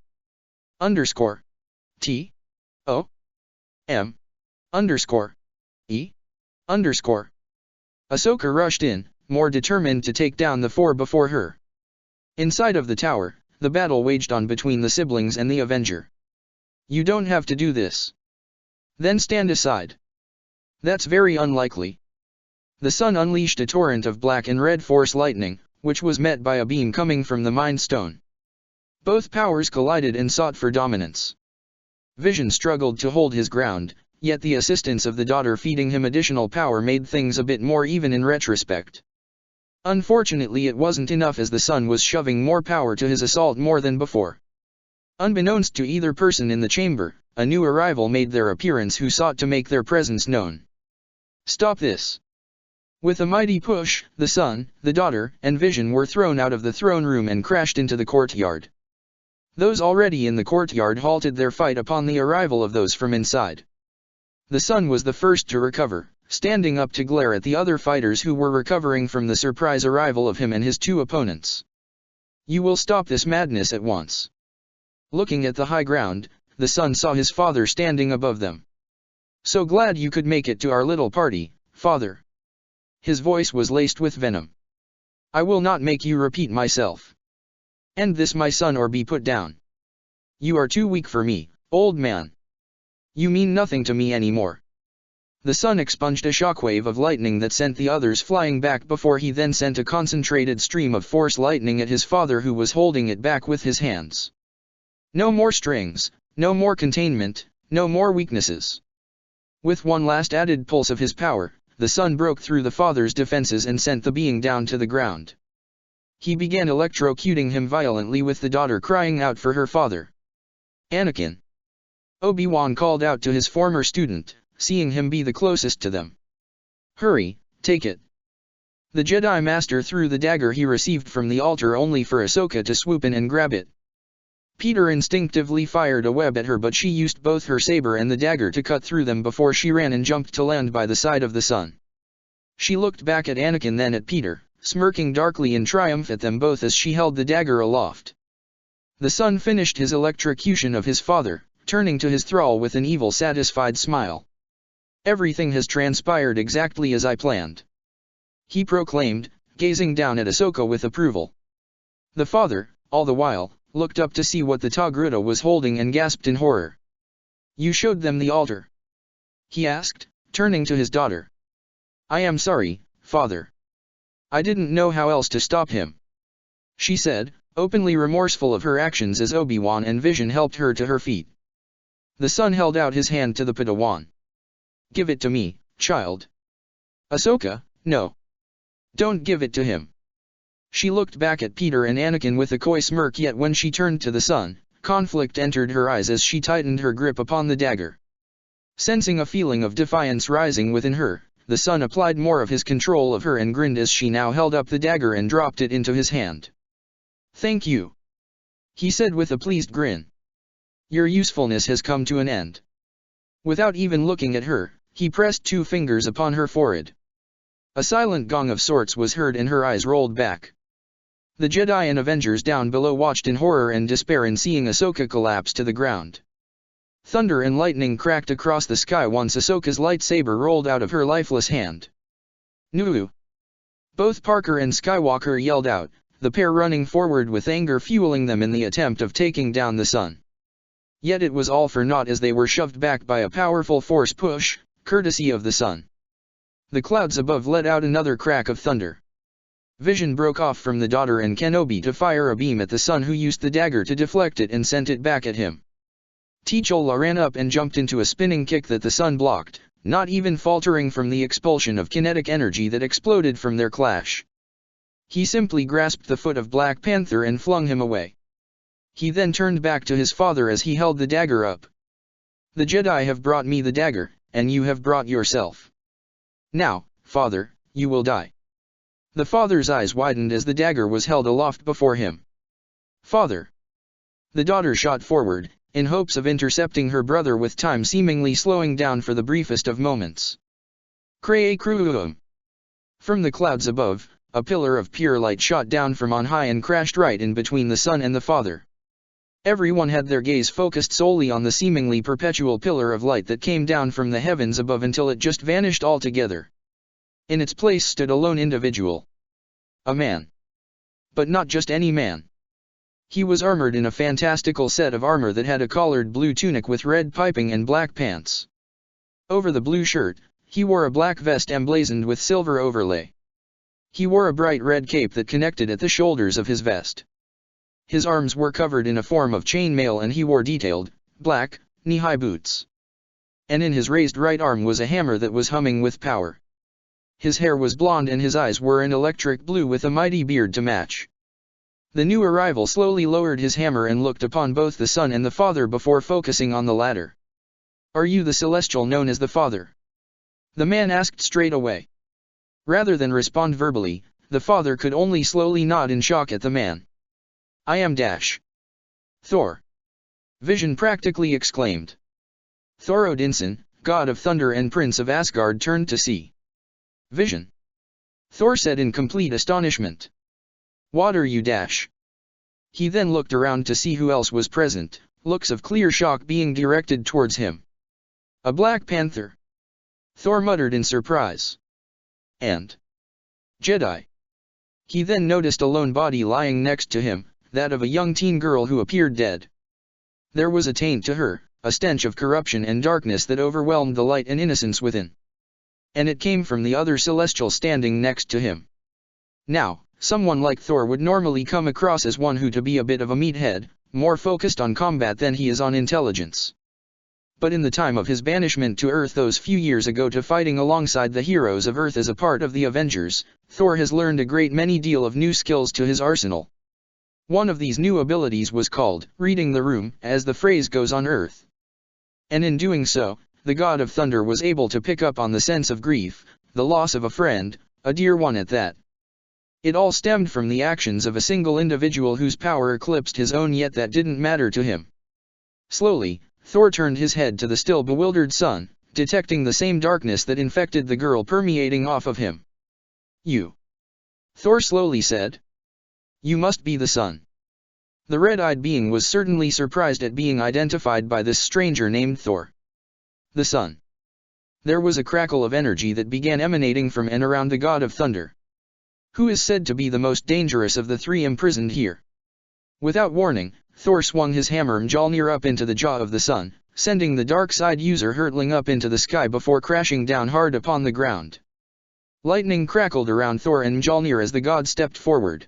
underscore T O M underscore E underscore. Ahsoka rushed in, more determined to take down the four before her. Inside of the tower, the battle waged on between the siblings and the Avenger. You don't have to do this. Then stand aside. That's very unlikely. The sun unleashed a torrent of black and red force lightning, which was met by a beam coming from the Mind Stone. Both powers collided and sought for dominance. Vision struggled to hold his ground, yet the assistance of the daughter feeding him additional power made things a bit more even in retrospect. Unfortunately, it wasn't enough, as the sun was shoving more power to his assault more than before. Unbeknownst to either person in the chamber, a new arrival made their appearance who sought to make their presence known. Stop this! With a mighty push, the sun, the daughter, and Vision were thrown out of the throne room and crashed into the courtyard. Those already in the courtyard halted their fight upon the arrival of those from inside. The sun was the first to recover, standing up to glare at the other fighters who were recovering from the surprise arrival of him and his two opponents. You will stop this madness at once. Looking at the high ground, the sun saw his father standing above them. So glad you could make it to our little party, father. His voice was laced with venom. I will not make you repeat myself. End this, my son, or be put down. You are too weak for me, old man. You mean nothing to me anymore. The sun expunged a shockwave of lightning that sent the others flying back before he then sent a concentrated stream of force lightning at his father, who was holding it back with his hands. No more strings, no more containment, no more weaknesses. With one last added pulse of his power, the sun broke through the father's defenses and sent the being down to the ground. He began electrocuting him violently, with the daughter crying out for her father. Anakin! Obi-Wan called out to his former student, seeing him be the closest to them. Hurry, take it. The Jedi Master threw the dagger he received from the altar, only for Ahsoka to swoop in and grab it. Peter instinctively fired a web at her, but she used both her saber and the dagger to cut through them before she ran and jumped to land by the side of the sun. She looked back at Anakin, then at Peter, smirking darkly in triumph at them both as she held the dagger aloft. The sun finished his electrocution of his father, turning to his thrall with an evil, satisfied smile. Everything has transpired exactly as I planned, he proclaimed, gazing down at Ahsoka with approval. The father, all the while, looked up to see what the Togruta was holding and gasped in horror. You showed them the altar? He asked, turning to his daughter. I am sorry, father. I didn't know how else to stop him, she said, openly remorseful of her actions as Obi-Wan and Vision helped her to her feet. The son held out his hand to the Padawan. Give it to me, child. Ahsoka, no. Don't give it to him. She looked back at Peter and Anakin with a coy smirk, yet when she turned to the sun, conflict entered her eyes as she tightened her grip upon the dagger. Sensing a feeling of defiance rising within her, the sun applied more of his control of her and grinned as she now held up the dagger and dropped it into his hand. Thank you, he said with a pleased grin. Your usefulness has come to an end. Without even looking at her, he pressed 2 fingers upon her forehead. A silent gong of sorts was heard and her eyes rolled back. The Jedi and Avengers down below watched in horror and despair in seeing Ahsoka collapse to the ground. Thunder and lightning cracked across the sky once Ahsoka's lightsaber rolled out of her lifeless hand. Nuu! Both Parker and Skywalker yelled out, the pair running forward with anger fueling them in the attempt of taking down the sun. Yet it was all for naught as they were shoved back by a powerful force push, courtesy of the sun. The clouds above let out another crack of thunder. Vision broke off from the daughter and Kenobi to fire a beam at the son, who used the dagger to deflect it and sent it back at him. T'Challa ran up and jumped into a spinning kick that the sun blocked, not even faltering from the expulsion of kinetic energy that exploded from their clash. He simply grasped the foot of Black Panther and flung him away. He then turned back to his father as he held the dagger up. The Jedi have brought me the dagger, and you have brought yourself. Now, father, you will die. The father's eyes widened as the dagger was held aloft before him. Father! The daughter shot forward, in hopes of intercepting her brother with time seemingly slowing down for the briefest of moments. Cray cruum. From the clouds above, a pillar of pure light shot down from on high and crashed right in between the son and the father. Everyone had their gaze focused solely on the seemingly perpetual pillar of light that came down from the heavens above until it just vanished altogether. In its place stood a lone individual. A man. But not just any man. He was armored in a fantastical set of armor that had a collared blue tunic with red piping and black pants. Over the blue shirt, he wore a black vest emblazoned with silver overlay. He wore a bright red cape that connected at the shoulders of his vest. His arms were covered in a form of chainmail and he wore detailed, black, knee-high boots. And in his raised right arm was a hammer that was humming with power. His hair was blonde and his eyes were an electric blue with a mighty beard to match. The new arrival slowly lowered his hammer and looked upon both the son and the father before focusing on the latter. Are you the Celestial known as the Father? The man asked straight away. Rather than respond verbally, the father could only slowly nod in shock at the man. I am Thor. Vision practically exclaimed. Thor Odinson, god of thunder and prince of Asgard, turned to see Vision. Thor said in complete astonishment. What are you ? He then looked around to see who else was present, looks of clear shock being directed towards him. A Black Panther. Thor muttered in surprise. And Jedi. He then noticed a lone body lying next to him, that of a young teen girl who appeared dead. There was a taint to her, a stench of corruption and darkness that overwhelmed the light and innocence within. And it came from the other Celestial standing next to him. Now, someone like Thor would normally come across as one who to be a bit of a meathead, more focused on combat than he is on intelligence. But in the time of his banishment to Earth those few years ago to fighting alongside the heroes of Earth as a part of the Avengers, Thor has learned a great many deal of new skills to his arsenal. One of these new abilities was called reading the room, as the phrase goes on Earth. And in doing so, the god of thunder was able to pick up on the sense of grief, the loss of a friend, a dear one at that. It all stemmed from the actions of a single individual whose power eclipsed his own, yet that didn't matter to him. Slowly, Thor turned his head to the still bewildered son, detecting the same darkness that infected the girl permeating off of him. You. Thor slowly said. You must be the son. The red-eyed being was certainly surprised at being identified by this stranger named Thor. The son. There was a crackle of energy that began emanating from and around the god of thunder, who is said to be the most dangerous of the three imprisoned here. Without warning, Thor swung his hammer Mjolnir up into the jaw of the sun, sending the dark side user hurtling up into the sky before crashing down hard upon the ground. Lightning crackled around Thor and Mjolnir as the god stepped forward.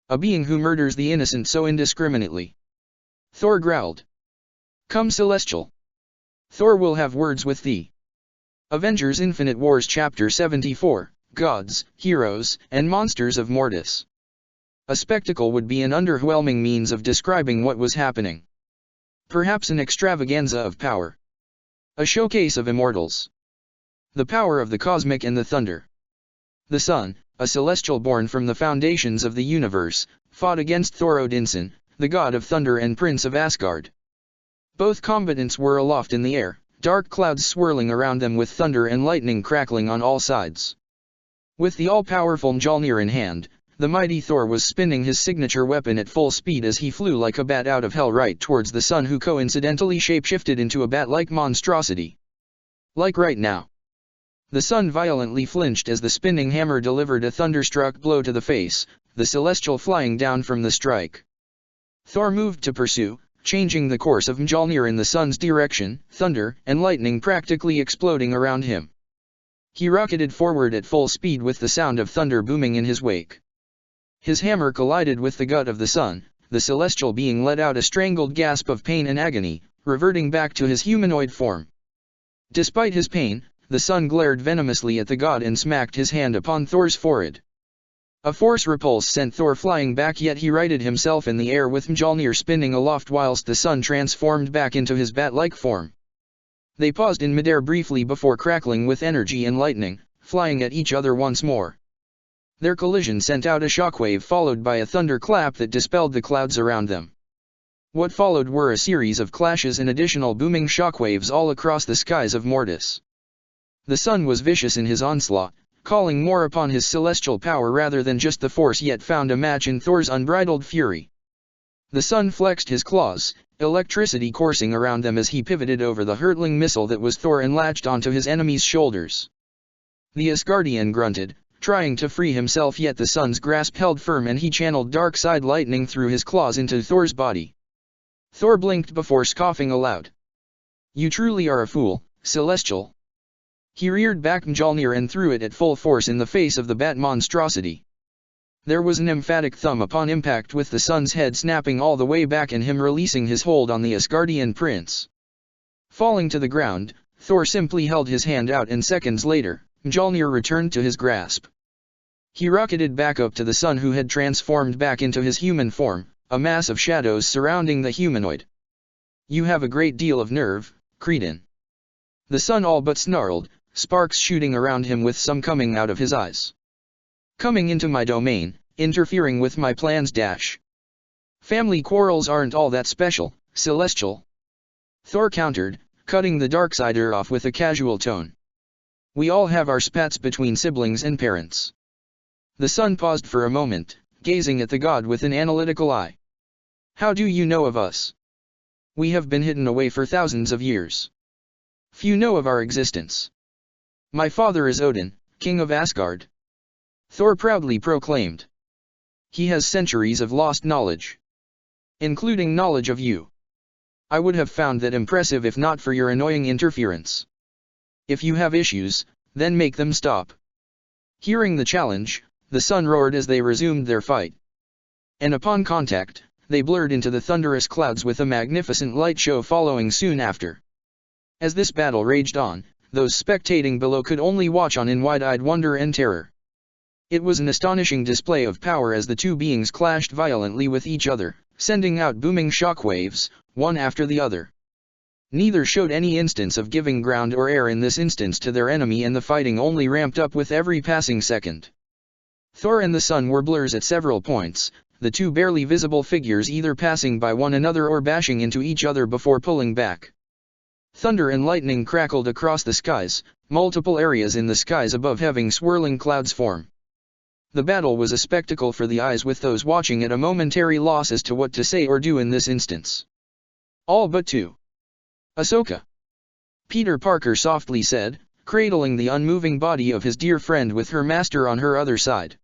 A being who murders the innocent so indiscriminately. Thor growled. Come Celestial. Thor will have words with thee. Avengers Infinite Wars Chapter 74, Gods, Heroes, and Monsters of Mortis. A spectacle would be an underwhelming means of describing what was happening. Perhaps an extravaganza of power. A showcase of immortals. The power of the cosmic and the thunder. The sun, a celestial born from the foundations of the universe, fought against Thor Odinson, the god of thunder and prince of Asgard. Both combatants were aloft in the air, dark clouds swirling around them with thunder and lightning crackling on all sides. With the all-powerful Mjolnir in hand, the mighty Thor was spinning his signature weapon at full speed as he flew like a bat out of hell right towards the sun, who coincidentally shapeshifted into a bat-like monstrosity. Like right now. The sun violently flinched as the spinning hammer delivered a thunderstruck blow to the face, the celestial flying down from the strike. Thor moved to pursue, changing the course of Mjolnir in the sun's direction, thunder and lightning practically exploding around him. He rocketed forward at full speed with the sound of thunder booming in his wake. His hammer collided with the gut of the sun, the celestial being let out a strangled gasp of pain and agony, reverting back to his humanoid form. Despite his pain, the sun glared venomously at the god and smacked his hand upon Thor's forehead. A force repulse sent Thor flying back, yet he righted himself in the air with Mjolnir spinning aloft whilst the sun transformed back into his bat-like form. They paused in midair briefly before crackling with energy and lightning, flying at each other once more. Their collision sent out a shockwave followed by a thunderclap that dispelled the clouds around them. What followed were a series of clashes and additional booming shockwaves all across the skies of Mortis. The sun was vicious in his onslaught, calling more upon his celestial power rather than just the force, yet found a match in Thor's unbridled fury. The sun flexed his claws, electricity coursing around them as he pivoted over the hurtling missile that was Thor and latched onto his enemy's shoulders. The Asgardian grunted, trying to free himself, yet the sun's grasp held firm and he channeled dark side lightning through his claws into Thor's body. Thor blinked before scoffing aloud. "You truly are a fool, Celestial." He reared back Mjolnir and threw it at full force in the face of the bat monstrosity. There was an emphatic thump upon impact, with the sun's head snapping all the way back and him releasing his hold on the Asgardian prince. Falling to the ground, Thor simply held his hand out and seconds later, Mjolnir returned to his grasp. He rocketed back up to the sun, who had transformed back into his human form, a mass of shadows surrounding the humanoid. "You have a great deal of nerve, Cretin." The sun all but snarled, sparks shooting around him with some coming out of his eyes. "Coming into my domain, interfering with my plans dash. Family quarrels aren't all that special, Celestial." Thor countered, cutting the Darksider off with a casual tone. "We all have our spats between siblings and parents." The sun paused for a moment, gazing at the god with an analytical eye. "How do you know of us? We have been hidden away for thousands of years. Few know of our existence. My father is Odin, king of Asgard," Thor proudly proclaimed. "He has centuries of lost knowledge, including knowledge of you. I would have found that impressive if not for your annoying interference. If you have issues, then make them stop." Hearing the challenge, the sun roared as they resumed their fight. And upon contact, they blurred into the thunderous clouds, with a magnificent light show following soon after. As this battle raged on, those spectating below could only watch on in wide-eyed wonder and terror. It was an astonishing display of power as the two beings clashed violently with each other, sending out booming shockwaves, one after the other. Neither showed any instance of giving ground or air in this instance to their enemy, and the fighting only ramped up with every passing second. Thor and the sun were blurs at several points, the two barely visible figures either passing by one another or bashing into each other before pulling back. Thunder and lightning crackled across the skies, multiple areas in the skies above having swirling clouds form. The battle was a spectacle for the eyes, with those watching at a momentary loss as to what to say or do in this instance. All but two. "Ahsoka," Peter Parker softly said, cradling the unmoving body of his dear friend with her master on her other side.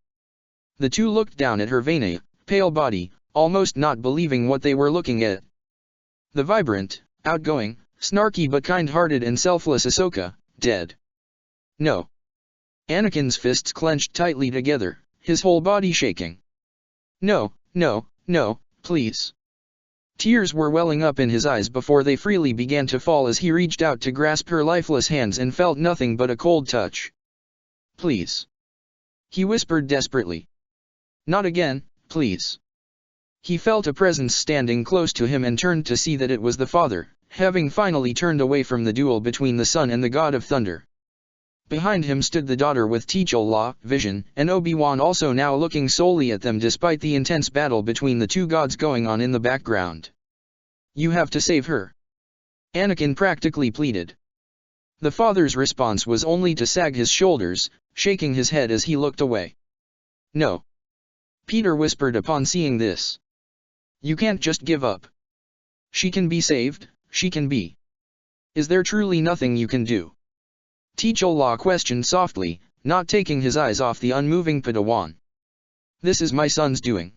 The two looked down at her veiny, pale body, almost not believing what they were looking at. The vibrant, outgoing, snarky but kind-hearted and selfless Ahsoka, dead. No. Anakin's fists clenched tightly together, his whole body shaking. "No, no, no, please." Tears were welling up in his eyes before they freely began to fall as he reached out to grasp her lifeless hands and felt nothing but a cold touch. "Please," he whispered desperately. "Not again, please." He felt a presence standing close to him and turned to see that it was the father, having finally turned away from the duel between the sun and the god of thunder. Behind him stood the daughter with T'Challa, Vision, and Obi-Wan, also now looking solely at them despite the intense battle between the two gods going on in the background. "You have to save her," Anakin practically pleaded. The father's response was only to sag his shoulders, shaking his head as he looked away. "No," Peter whispered upon seeing this. "You can't just give up. She can be saved, she can be. Is there truly nothing you can do?" T'Challa questioned softly, not taking his eyes off the unmoving Padawan. "This is my son's doing,"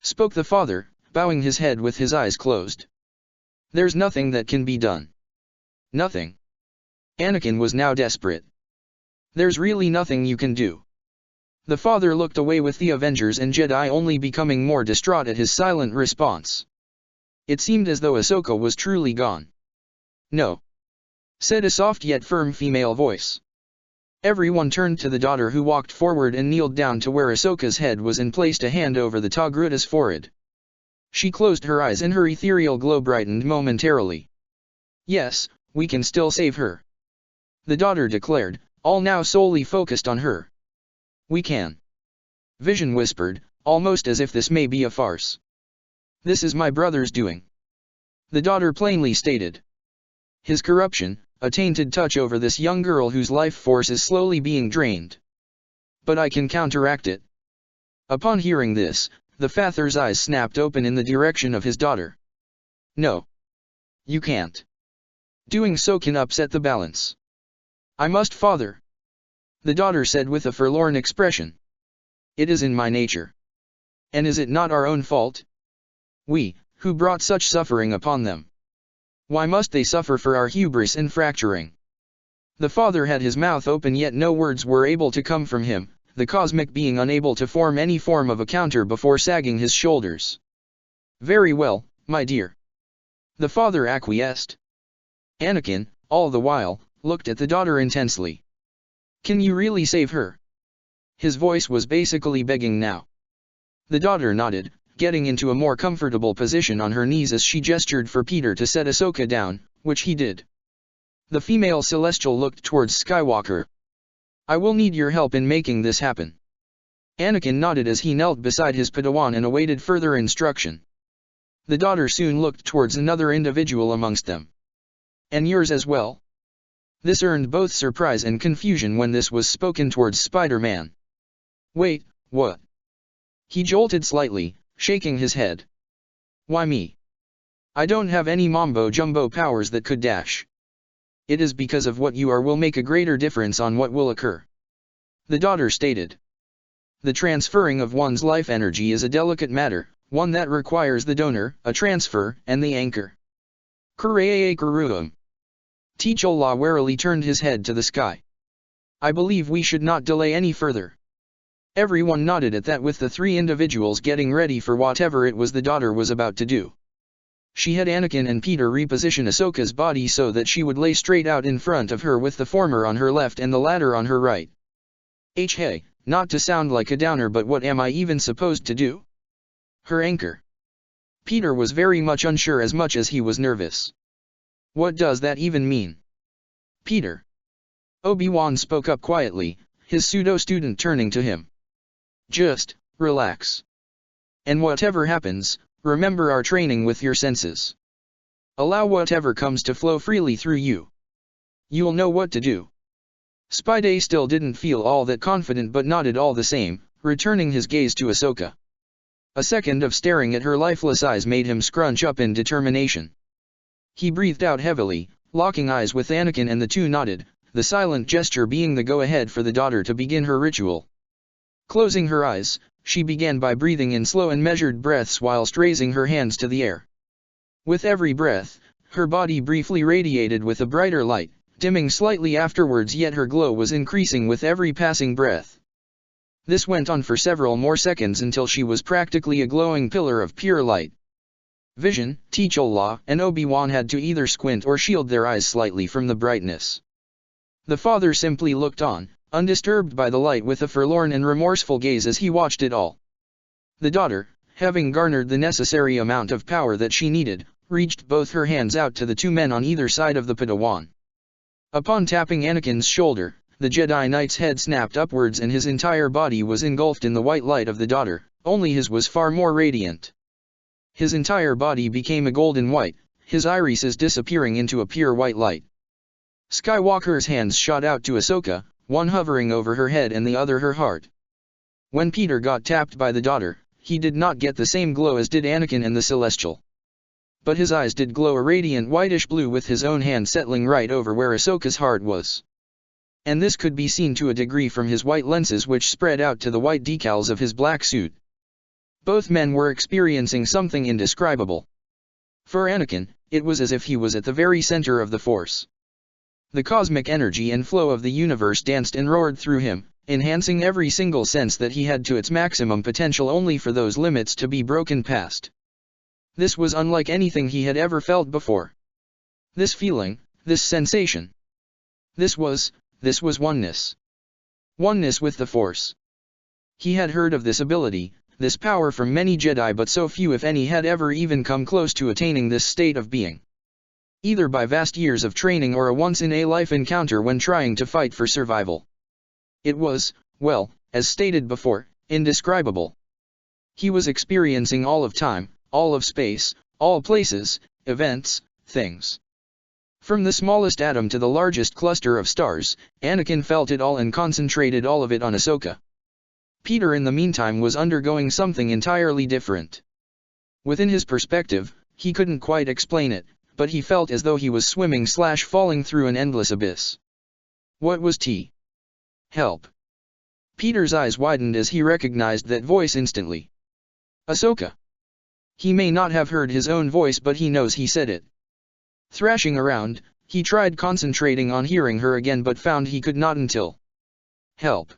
spoke the father, bowing his head with his eyes closed. "There's nothing that can be done." "Nothing?" Anakin was now desperate. "There's really nothing you can do." The father looked away, with the Avengers and Jedi only becoming more distraught at his silent response. It seemed as though Ahsoka was truly gone. "No," said a soft yet firm female voice. Everyone turned to the daughter, who walked forward and kneeled down to where Ahsoka's head was and placed a hand over the Togrutta's forehead. She closed her eyes and her ethereal glow brightened momentarily. "Yes, we can still save her," the daughter declared, all now solely focused on her. "We can," Vision whispered, almost as if this may be a farce. "This is my brother's doing," the daughter plainly stated. "His corruption, a tainted touch over this young girl whose life force is slowly being drained. But I can counteract it." Upon hearing this, the father's eyes snapped open in the direction of his daughter. "No. You can't. Doing so can upset the balance." "I must, father," the daughter said with a forlorn expression. "It is in my nature. And is it not our own fault? We, who brought such suffering upon them. Why must they suffer for our hubris and fracturing?" The father had his mouth open, yet no words were able to come from him, the cosmic being unable to form any form of a counter before sagging his shoulders. "Very well, my dear," the father acquiesced. Anakin, all the while, looked at the daughter intensely. "Can you really save her?" His voice was basically begging now. The daughter nodded, getting into a more comfortable position on her knees as she gestured for Peter to set Ahsoka down, which he did. The female celestial looked towards Skywalker. "I will need your help in making this happen." Anakin nodded as he knelt beside his Padawan and awaited further instruction. The daughter soon looked towards another individual amongst them. "And yours as well?" This earned both surprise and confusion when this was spoken towards Spider-Man. "Wait, what?" He jolted slightly, shaking his head. "Why me? I don't have any mambo-jumbo powers that could dash." "It is because of what you are will make a greater difference on what will occur," the daughter stated. "The transferring of one's life energy is a delicate matter, one that requires the donor, a transfer, and the anchor." Kuree Kuruum. T'Challa warily turned his head to the sky. "I believe we should not delay any further." Everyone nodded at that, with the three individuals getting ready for whatever it was the daughter was about to do. She had Anakin and Peter reposition Ahsoka's body so that she would lay straight out in front of her, with the former on her left and the latter on her right. Hey, not to sound like a downer, but what am I even supposed to do? Her anchor. Peter was very much unsure, as much as he was nervous. "What does that even mean?" "Peter." Obi-Wan spoke up quietly, his pseudo-student turning to him. "Just relax. And whatever happens, remember our training with your senses. Allow whatever comes to flow freely through you. You'll know what to do." Spidey still didn't feel all that confident, but nodded all the same, returning his gaze to Ahsoka. A second of staring at her lifeless eyes made him scrunch up in determination. He breathed out heavily, locking eyes with Anakin, and the two nodded, the silent gesture being the go-ahead for the daughter to begin her ritual. Closing her eyes, she began by breathing in slow and measured breaths whilst raising her hands to the air. With every breath, her body briefly radiated with a brighter light, dimming slightly afterwards, yet her glow was increasing with every passing breath. This went on for several more seconds until she was practically a glowing pillar of pure light. Vision, T'Challa, and Obi-Wan had to either squint or shield their eyes slightly from the brightness. The father simply looked on, undisturbed by the light, with a forlorn and remorseful gaze as he watched it all. The daughter, having garnered the necessary amount of power that she needed, reached both her hands out to the two men on either side of the Padawan. Upon tapping Anakin's shoulder, the Jedi Knight's head snapped upwards and his entire body was engulfed in the white light of the daughter, only his was far more radiant. His entire body became a golden white, his irises disappearing into a pure white light. Skywalker's hands shot out to Ahsoka, one hovering over her head and the other her heart. When Peter got tapped by the daughter, he did not get the same glow as did Anakin and the Celestial. But his eyes did glow a radiant whitish blue, with his own hand settling right over where Ahsoka's heart was. And this could be seen to a degree from his white lenses, which spread out to the white decals of his black suit. Both men were experiencing something indescribable. For Anakin, it was as if he was at the very center of the Force. The cosmic energy and flow of the universe danced and roared through him, enhancing every single sense that he had to its maximum potential, only for those limits to be broken past. This was unlike anything he had ever felt before. This feeling, this sensation. This was oneness. Oneness with the Force. He had heard of this ability, this power from many Jedi, but so few if any had ever even come close to attaining this state of being. Either by vast years of training or a once-in-a-life encounter when trying to fight for survival. It was, well, as stated before, indescribable. He was experiencing all of time, all of space, all places, events, things. From the smallest atom to the largest cluster of stars, Anakin felt it all and concentrated all of it on Ahsoka. Peter in the meantime was undergoing something entirely different. Within his perspective, he couldn't quite explain it, but he felt as though he was swimming/falling through an endless abyss. What was T? Help. Peter's eyes widened as he recognized that voice instantly. Ahsoka. He may not have heard his own voice, but he knows he said it. Thrashing around, he tried concentrating on hearing her again but found he could not until. Help.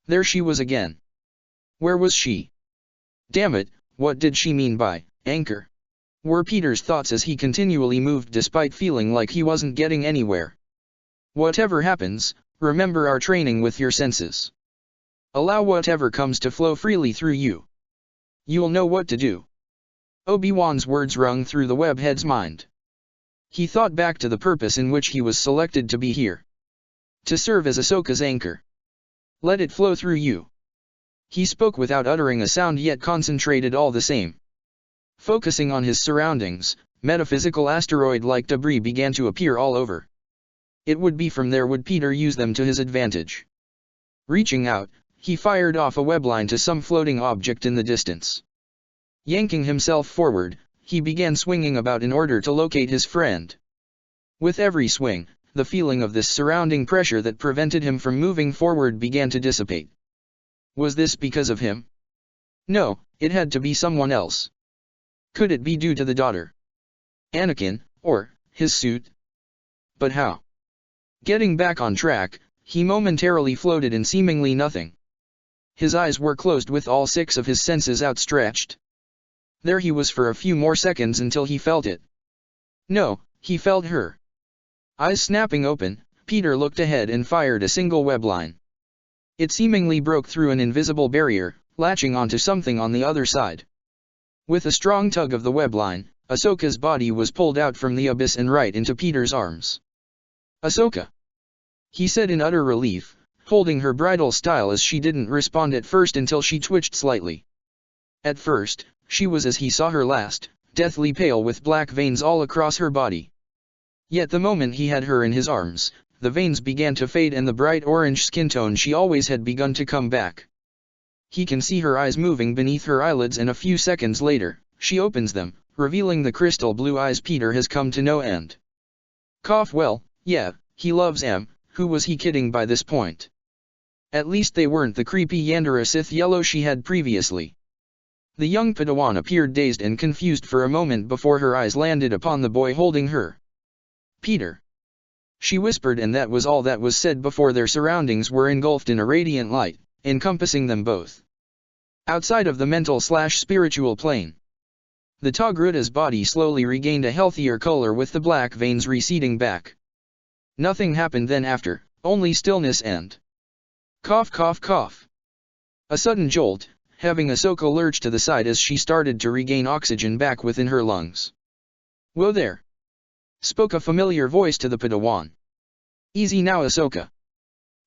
There she was again. Where was she? Damn it, what did she mean by anchor? Were Peter's thoughts as he continually moved despite feeling like he wasn't getting anywhere. Whatever happens, remember our training with your senses. Allow whatever comes to flow freely through you. You'll know what to do. Obi-Wan's words rung through the webhead's mind. He thought back to the purpose in which he was selected to be here. To serve as Ahsoka's anchor. Let it flow through you. He spoke without uttering a sound yet concentrated all the same. Focusing on his surroundings, metaphysical asteroid-like debris began to appear all over. It would be from there would Peter use them to his advantage. Reaching out, he fired off a webline to some floating object in the distance. Yanking himself forward, he began swinging about in order to locate his friend. With every swing, the feeling of this surrounding pressure that prevented him from moving forward began to dissipate. Was this because of him? No, it had to be someone else. Could it be due to the daughter? Anakin, or his suit? But how? Getting back on track, he momentarily floated in seemingly nothing. His eyes were closed with all 6 of his senses outstretched. There he was for a few more seconds until he felt it. No, he felt her. Eyes snapping open, Peter looked ahead and fired a single webline. It seemingly broke through an invisible barrier, latching onto something on the other side. With a strong tug of the webline, Ahsoka's body was pulled out from the abyss and right into Peter's arms. Ahsoka! He said in utter relief, holding her bridal style as she didn't respond at first until she twitched slightly. At first, she was as he saw her last, deathly pale with black veins all across her body. Yet the moment he had her in his arms, the veins began to fade and the bright orange skin tone she always had begun to come back. He can see her eyes moving beneath her eyelids and a few seconds later, she opens them, revealing the crystal blue eyes Peter has come to know and. Well, yeah, he loves Em, who was he kidding by this point? At least they weren't the creepy Yandere Sith yellow she had previously. The young Padawan appeared dazed and confused for a moment before her eyes landed upon the boy holding her. Peter. She whispered, and that was all that was said before their surroundings were engulfed in a radiant light, encompassing them both. Outside of the mental/spiritual plane. The Togrutta's body slowly regained a healthier color with the black veins receding back. Nothing happened then after, only stillness and cough cough cough. A sudden jolt, having Ahsoka lurch to the side as she started to regain oxygen back within her lungs. Whoa there! Spoke a familiar voice to the Padawan. Easy now, Ahsoka.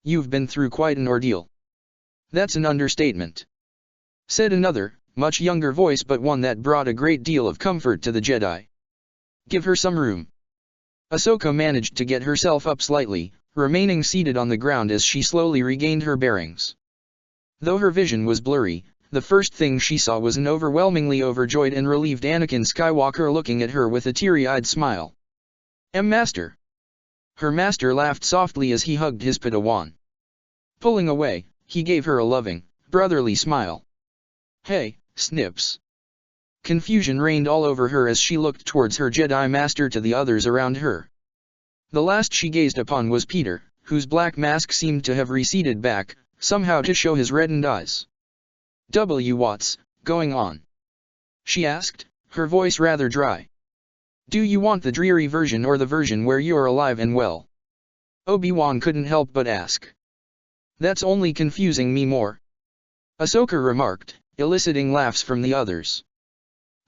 You've been through quite an ordeal. That's an understatement. Said another, much younger voice, but one that brought a great deal of comfort to the Jedi. Give her some room. Ahsoka managed to get herself up slightly, remaining seated on the ground as she slowly regained her bearings. Though her vision was blurry, the first thing she saw was an overwhelmingly overjoyed and relieved Anakin Skywalker looking at her with a teary-eyed smile. Master. Her master laughed softly as he hugged his Padawan. Pulling away, he gave her a loving, brotherly smile. Hey, Snips. Confusion reigned all over her as she looked towards her Jedi Master to the others around her. The last she gazed upon was Peter, whose black mask seemed to have receded back, somehow to show his reddened eyes. What's going on? She asked, her voice rather dry. Do you want the dreary version or the version where you're alive and well? Obi-Wan couldn't help but ask. That's only confusing me more. Ahsoka remarked, eliciting laughs from the others.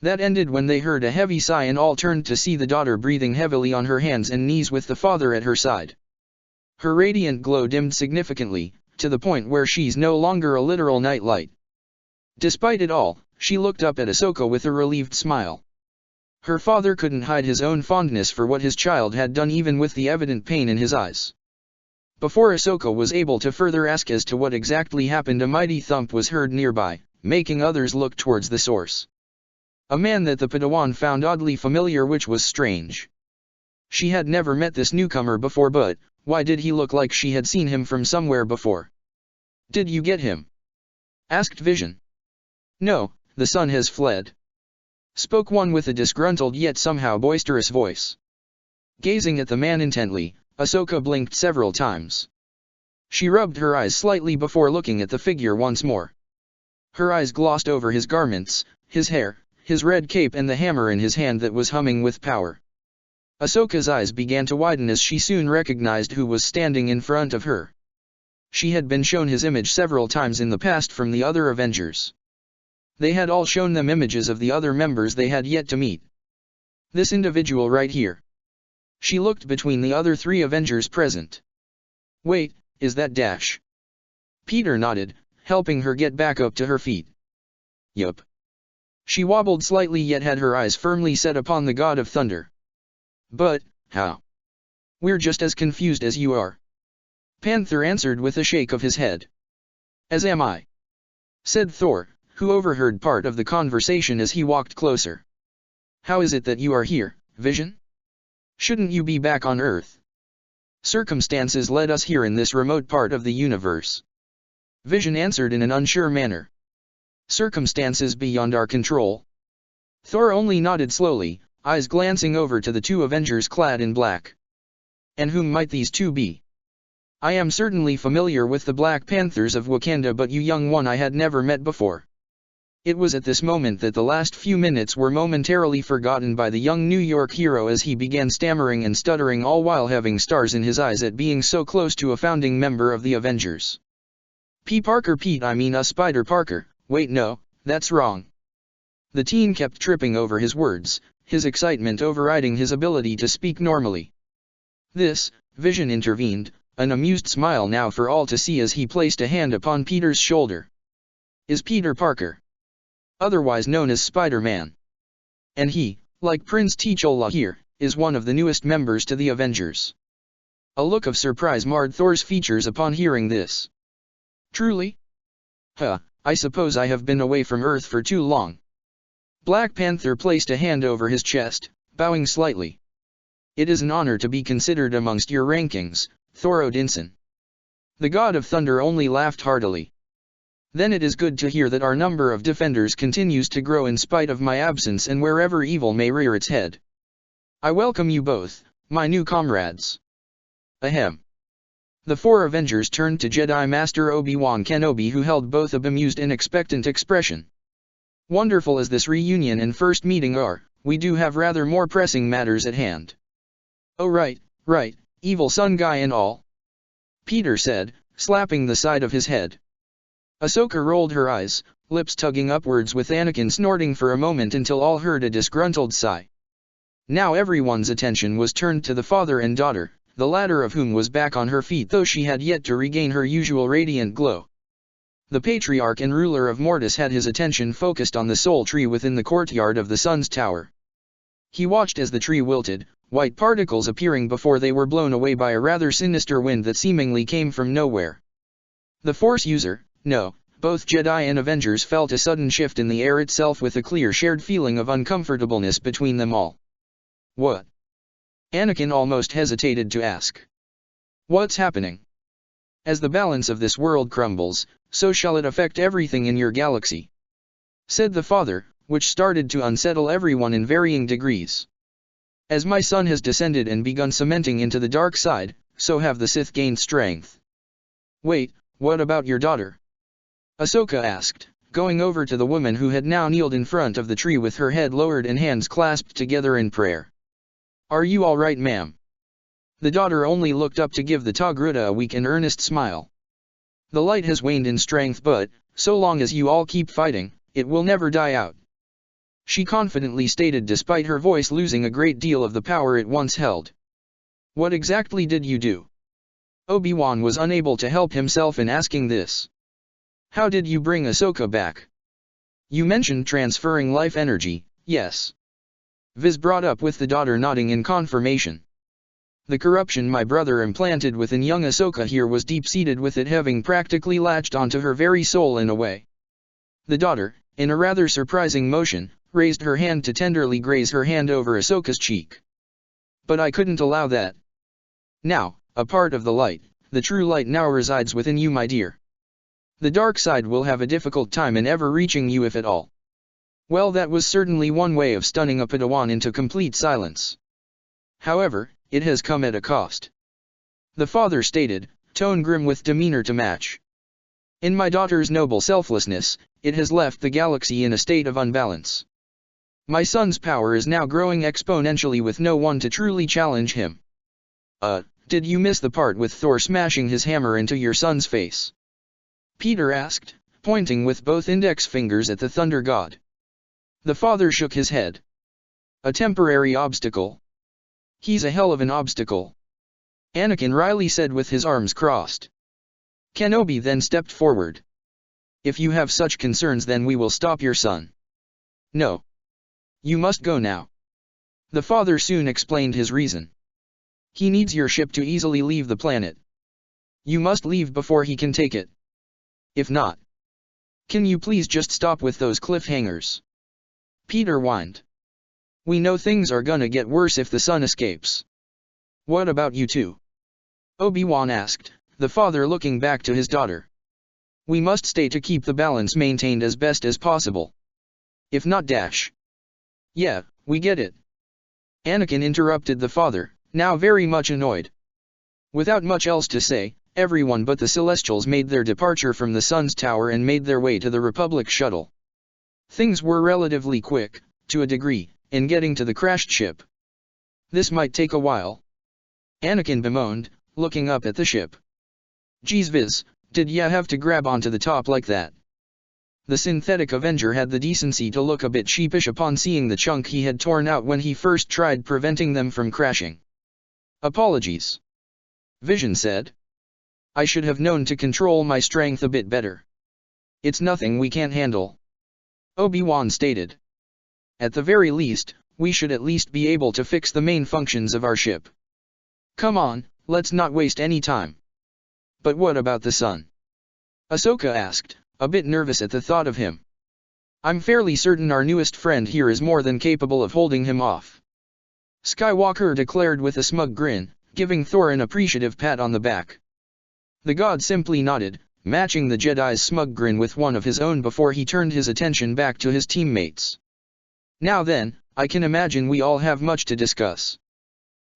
That ended when they heard a heavy sigh and all turned to see the daughter breathing heavily on her hands and knees with the father at her side. Her radiant glow dimmed significantly, to the point where she's no longer a literal nightlight. Despite it all, she looked up at Ahsoka with a relieved smile. Her father couldn't hide his own fondness for what his child had done even with the evident pain in his eyes. Before Ahsoka was able to further ask as to what exactly happened, a mighty thump was heard nearby, making others look towards the source. A man that the Padawan found oddly familiar, which was strange. She had never met this newcomer before, but why did he look like she had seen him from somewhere before? "Did you get him?" asked Vision. "No, the son has fled," spoke one with a disgruntled yet somehow boisterous voice. Gazing at the man intently, Ahsoka blinked several times. She rubbed her eyes slightly before looking at the figure once more. Her eyes glossed over his garments, his hair, his red cape and the hammer in his hand that was humming with power. Ahsoka's eyes began to widen as she soon recognized who was standing in front of her. She had been shown his image several times in the past from the other Avengers. They had all shown them images of the other members they had yet to meet. This individual right here. She looked between the other 3 Avengers present. "Wait, is that Dash?" Peter nodded, helping her get back up to her feet. "Yup." She wobbled slightly yet had her eyes firmly set upon the God of Thunder. "But, how? We're just as confused as you are." Panther answered with a shake of his head. "As am I," said Thor, who overheard part of the conversation as he walked closer. "How is it that you are here, Vision? Shouldn't you be back on Earth?" "Circumstances led us here in this remote part of the universe," Vision answered in an unsure manner. "Circumstances beyond our control?" Thor only nodded slowly, eyes glancing over to the 2 Avengers clad in black. "And whom might these 2 be?" "I am certainly familiar with the Black Panthers of Wakanda, but you young one I had never met before." It was at this moment that the last few minutes were momentarily forgotten by the young New York hero as he began stammering and stuttering, all while having stars in his eyes at being so close to a founding member of the Avengers. Spider Parker, wait no, that's wrong." The teen kept tripping over his words, his excitement overriding his ability to speak normally. "This," Vision intervened, an amused smile now for all to see as he placed a hand upon Peter's shoulder. "Is Peter Parker, otherwise known as Spider-Man. And he, like Prince T'Challa here, is one of the newest members to the Avengers." A look of surprise marred Thor's features upon hearing this. "Truly? I suppose I have been away from Earth for too long." Black Panther placed a hand over his chest, bowing slightly. "It is an honor to be considered amongst your rankings, Thor Odinson." The God of Thunder only laughed heartily. "Then it is good to hear that our number of defenders continues to grow in spite of my absence and wherever evil may rear its head. I welcome you both, my new comrades." Ahem. The 4 Avengers turned to Jedi Master Obi-Wan Kenobi, who held both a bemused and expectant expression. "Wonderful as this reunion and first meeting are, we do have rather more pressing matters at hand." "Oh right, evil sun guy and all," Peter said, slapping the side of his head. Ahsoka rolled her eyes, lips tugging upwards with Anakin snorting for a moment until all heard a disgruntled sigh. Now everyone's attention was turned to the father and daughter, the latter of whom was back on her feet though she had yet to regain her usual radiant glow. The patriarch and ruler of Mortis had his attention focused on the soul tree within the courtyard of the Sun's Tower. He watched as the tree wilted, white particles appearing before they were blown away by a rather sinister wind that seemingly came from nowhere. The Force user, no, both Jedi and Avengers felt a sudden shift in the air itself with a clear shared feeling of uncomfortableness between them all. "What?" Anakin almost hesitated to ask. "What's happening? As the balance of this world crumbles, so shall it affect everything in your galaxy," said the father, which started to unsettle everyone in varying degrees. "As my son has descended and begun cementing into the dark side, so have the Sith gained strength." "Wait, what about your daughter?" Ahsoka asked, going over to the woman who had now kneeled in front of the tree with her head lowered and hands clasped together in prayer. "Are you all right, ma'am?" The daughter only looked up to give the Togruta a weak and earnest smile. The light has waned in strength, but, so long as you all keep fighting, it will never die out. She confidently stated, despite her voice losing a great deal of the power it once held. What exactly did you do? Obi-Wan was unable to help himself in asking this. How did you bring Ahsoka back? You mentioned transferring life energy, yes. Viz brought up, with the daughter nodding in confirmation. The corruption my brother implanted within young Ahsoka here was deep-seated, with it having practically latched onto her very soul in a way. The daughter, in a rather surprising motion, raised her hand to tenderly graze her hand over Ahsoka's cheek. But I couldn't allow that. Now, a part of the light, the true light, now resides within you, my dear. The dark side will have a difficult time in ever reaching you, if at all. Well, that was certainly one way of stunning a Padawan into complete silence. However, it has come at a cost. The father stated, tone grim with demeanor to match. In my daughter's noble selflessness, it has left the galaxy in a state of unbalance. My son's power is now growing exponentially with no one to truly challenge him. Did you miss the part with Thor smashing his hammer into your son's face? Peter asked, pointing with both index fingers at the Thunder God. The father shook his head. A temporary obstacle. He's a hell of an obstacle. Anakin Riley said with his arms crossed. Kenobi then stepped forward. If you have such concerns, then we will stop your son. No. You must go now. The father soon explained his reason. He needs your ship to easily leave the planet. You must leave before he can take it. If not, can you please just stop with those cliffhangers? Peter whined. We know things are gonna get worse if the son escapes. What about you two? Obi-Wan asked, the father looking back to his daughter. We must stay to keep the balance maintained as best as possible. If not, dash. Yeah, we get it. Anakin interrupted the father, now very much annoyed. Without much else to say, everyone but the Celestials made their departure from the Sun's Tower and made their way to the Republic shuttle. Things were relatively quick, to a degree, in getting to the crashed ship. This might take a while. Anakin bemoaned, looking up at the ship. Geez Viz, did ya have to grab onto the top like that? The synthetic Avenger had the decency to look a bit sheepish upon seeing the chunk he had torn out when he first tried preventing them from crashing. Apologies. Vision said. I should have known to control my strength a bit better. It's nothing we can't handle. Obi-Wan stated. At the very least, we should at least be able to fix the main functions of our ship. Come on, let's not waste any time. But what about the son? Ahsoka asked, a bit nervous at the thought of him. I'm fairly certain our newest friend here is more than capable of holding him off. Skywalker declared with a smug grin, giving Thor an appreciative pat on the back. The god simply nodded, matching the Jedi's smug grin with one of his own before he turned his attention back to his teammates. Now then, I can imagine we all have much to discuss.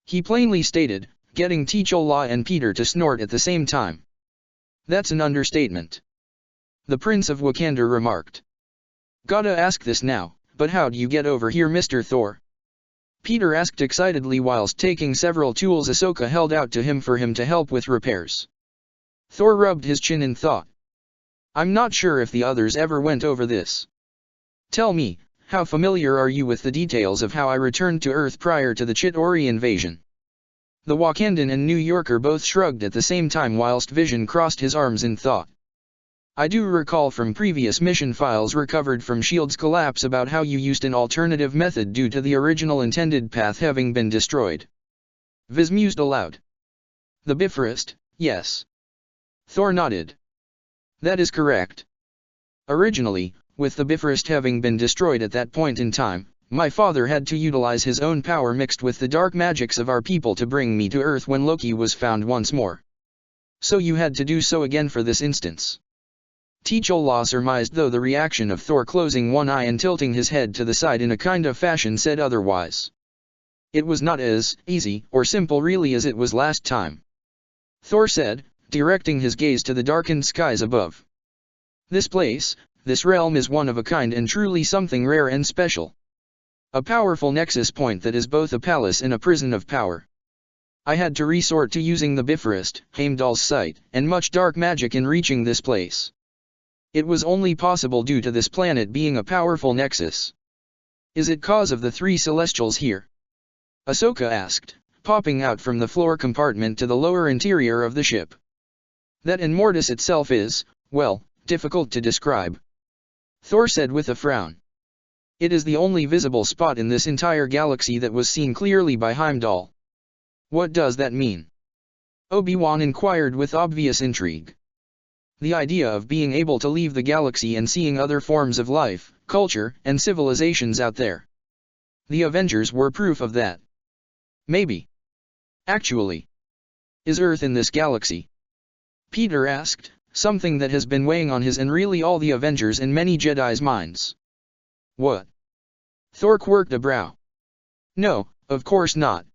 He plainly stated, getting T'Challa and Peter to snort at the same time. That's an understatement. The Prince of Wakanda remarked. Gotta ask this now, but how'd you get over here, Mr. Thor? Peter asked excitedly whilst taking several tools Ahsoka held out to him for him to help with repairs. Thor rubbed his chin in thought. I'm not sure if the others ever went over this. Tell me, how familiar are you with the details of how I returned to Earth prior to the Chitauri invasion? The Wakandan and New Yorker both shrugged at the same time whilst Vision crossed his arms in thought. I do recall from previous mission files recovered from S.H.I.E.L.D.'s collapse about how you used an alternative method due to the original intended path having been destroyed. Viz mused aloud. The Bifrost, yes. Thor nodded. That is correct. Originally, with the Bifrost having been destroyed at that point in time, my father had to utilize his own power mixed with the dark magics of our people to bring me to Earth when Loki was found once more. So you had to do so again for this instance. T'Challa surmised, though the reaction of Thor closing one eye and tilting his head to the side in a kind of fashion said otherwise. It was not as easy or simple really as it was last time. Thor said, directing his gaze to the darkened skies above. This place, this realm is one of a kind and truly something rare and special. A powerful nexus point that is both a palace and a prison of power. I had to resort to using the Bifrost, Heimdall's sight, and much dark magic in reaching this place. It was only possible due to this planet being a powerful nexus. Is it cause of the three celestials here? Ahsoka asked, popping out from the floor compartment to the lower interior of the ship. That and Mortis itself is, well, difficult to describe. Thor said with a frown. It is the only visible spot in this entire galaxy that was seen clearly by Heimdall. What does that mean? Obi-Wan inquired with obvious intrigue. The idea of being able to leave the galaxy and seeing other forms of life, culture, and civilizations out there. The Avengers were proof of that. Maybe. Actually. Is Earth in this galaxy? Peter asked, something that has been weighing on his and really all the Avengers and many Jedi's minds. What? Thor quirked a brow. No, of course not.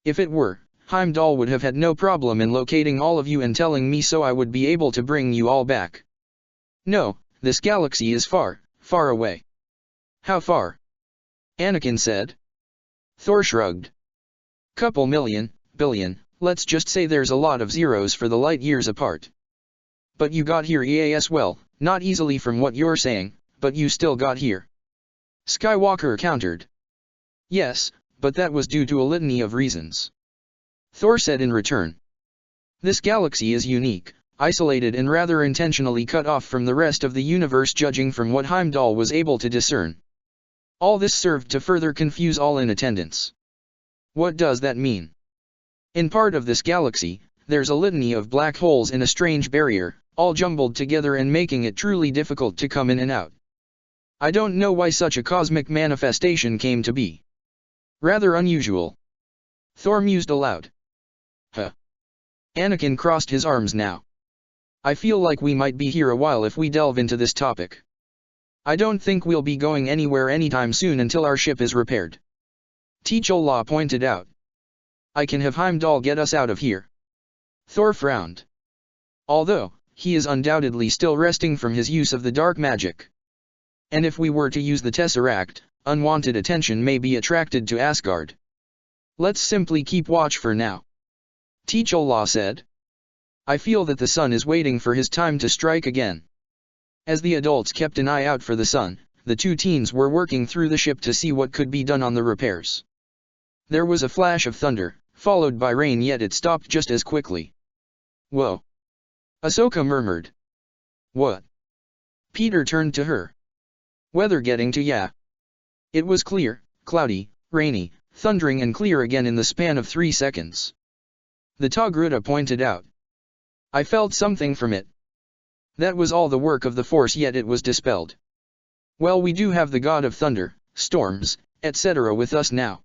If it were, Heimdall would have had no problem in locating all of you and telling me so I would be able to bring you all back. No, this galaxy is far, far away. How far? Anakin said. Thor shrugged. Couple million, billion, let's just say there's a lot of zeros for the light years apart. But you got here EAS well, not easily from what you're saying, but you still got here. Skywalker countered. Yes, but that was due to a litany of reasons. Thor said in return. This galaxy is unique, isolated and rather intentionally cut off from the rest of the universe judging from what Heimdall was able to discern. All this served to further confuse all in attendance. What does that mean? In part of this galaxy, there's a litany of black holes in a strange barrier, all jumbled together and making it truly difficult to come in and out. I don't know why such a cosmic manifestation came to be. Rather unusual. Thor mused aloud. Huh. Anakin crossed his arms now. I feel like we might be here a while if we delve into this topic. I don't think we'll be going anywhere anytime soon until our ship is repaired. T'Challa pointed out. I can have Heimdall get us out of here. Thor frowned. Although, he is undoubtedly still resting from his use of the dark magic. And if we were to use the Tesseract, unwanted attention may be attracted to Asgard. Let's simply keep watch for now. T'Challa said. I feel that the sun is waiting for his time to strike again. As the adults kept an eye out for the sun, the two teens were working through the ship to see what could be done on the repairs. There was a flash of thunder, followed by rain, yet it stopped just as quickly. Whoa! Ahsoka murmured. What? Peter turned to her. Weather getting to ya. It was clear, cloudy, rainy, thundering and clear again in the span of 3 seconds. The Togruta pointed out. I felt something from it. That was all the work of the Force, yet it was dispelled. Well, we do have the god of thunder, storms, etc. with us now.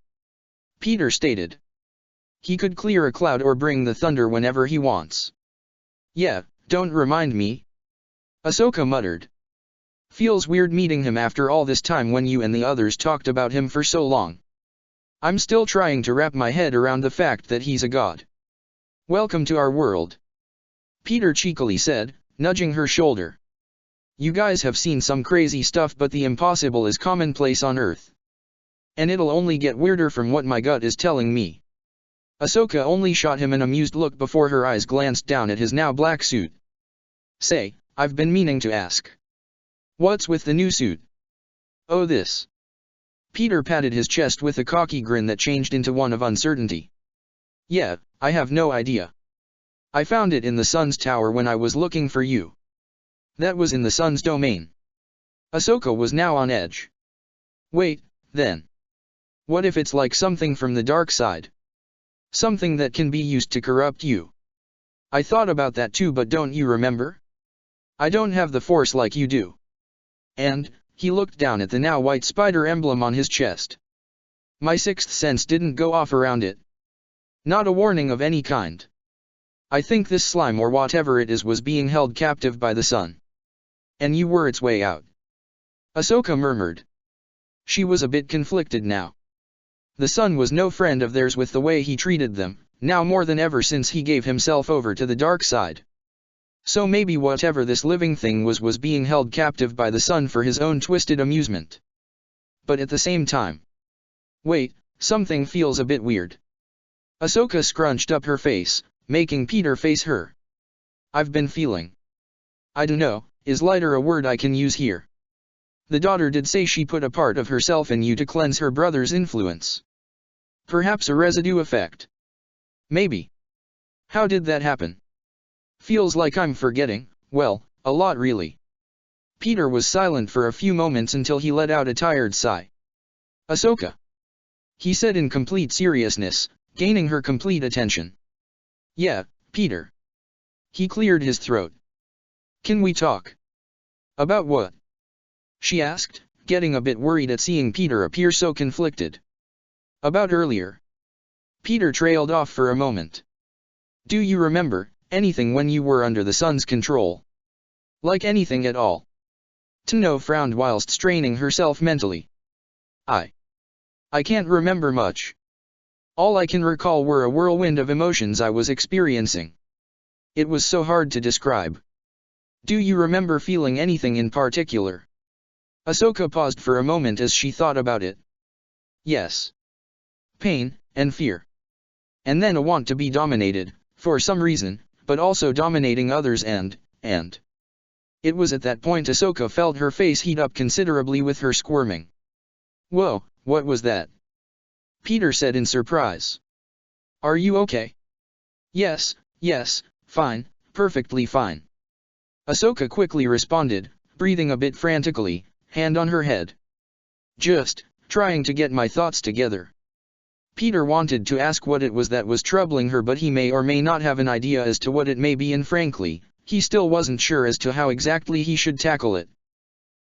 Peter stated. He could clear a cloud or bring the thunder whenever he wants. Yeah, don't remind me. Ahsoka muttered. Feels weird meeting him after all this time when you and the others talked about him for so long. I'm still trying to wrap my head around the fact that he's a god. Welcome to our world. Peter cheekily said, nudging her shoulder. You guys have seen some crazy stuff, but the impossible is commonplace on Earth. And it'll only get weirder from what my gut is telling me. Ahsoka only shot him an amused look before her eyes glanced down at his now black suit. Say, I've been meaning to ask. What's with the new suit? Oh, this. Peter patted his chest with a cocky grin that changed into one of uncertainty. Yeah, I have no idea. I found it in the sun's tower when I was looking for you. That was in the sun's domain. Ahsoka was now on edge. Wait, then. What if it's like something from the dark side? Something that can be used to corrupt you. I thought about that too, but don't you remember? I don't have the Force like you do. And, he looked down at the now white spider emblem on his chest. My sixth sense didn't go off around it. Not a warning of any kind. I think this slime or whatever it is was being held captive by the sun. And you were its way out. Ahsoka murmured. She was a bit conflicted now. The sun was no friend of theirs with the way he treated them, now more than ever since he gave himself over to the dark side. So maybe whatever this living thing was being held captive by the sun for his own twisted amusement. But at the same time. Wait, something feels a bit weird. Ahsoka scrunched up her face, making Peter face her. I've been feeling. I dunno, is lighter a word I can use here? The daughter did say she put a part of herself in you to cleanse her brother's influence. Perhaps a residue effect. Maybe. How did that happen? Feels like I'm forgetting, well, a lot really. Peter was silent for a few moments until he let out a tired sigh. Ahsoka, he said in complete seriousness, gaining her complete attention. Yeah, Peter. He cleared his throat. Can we talk? About what? She asked, getting a bit worried at seeing Peter appear so conflicted. About earlier. Peter trailed off for a moment. Do you remember anything when you were under the sun's control? Like anything at all? Tano frowned whilst straining herself mentally. I can't remember much. All I can recall were a whirlwind of emotions I was experiencing. It was so hard to describe. Do you remember feeling anything in particular? Ahsoka paused for a moment as she thought about it. Yes. Pain, and fear. And then a want to be dominated, for some reason, but also dominating others and. It was at that point Ahsoka felt her face heat up considerably with her squirming. Whoa, what was that? Peter said in surprise. Are you okay? Yes, fine, perfectly fine. Ahsoka quickly responded, breathing a bit frantically, hand on her head. Just trying to get my thoughts together. Peter wanted to ask what it was that was troubling her, but he may or may not have an idea as to what it may be, and frankly, he still wasn't sure as to how exactly he should tackle it.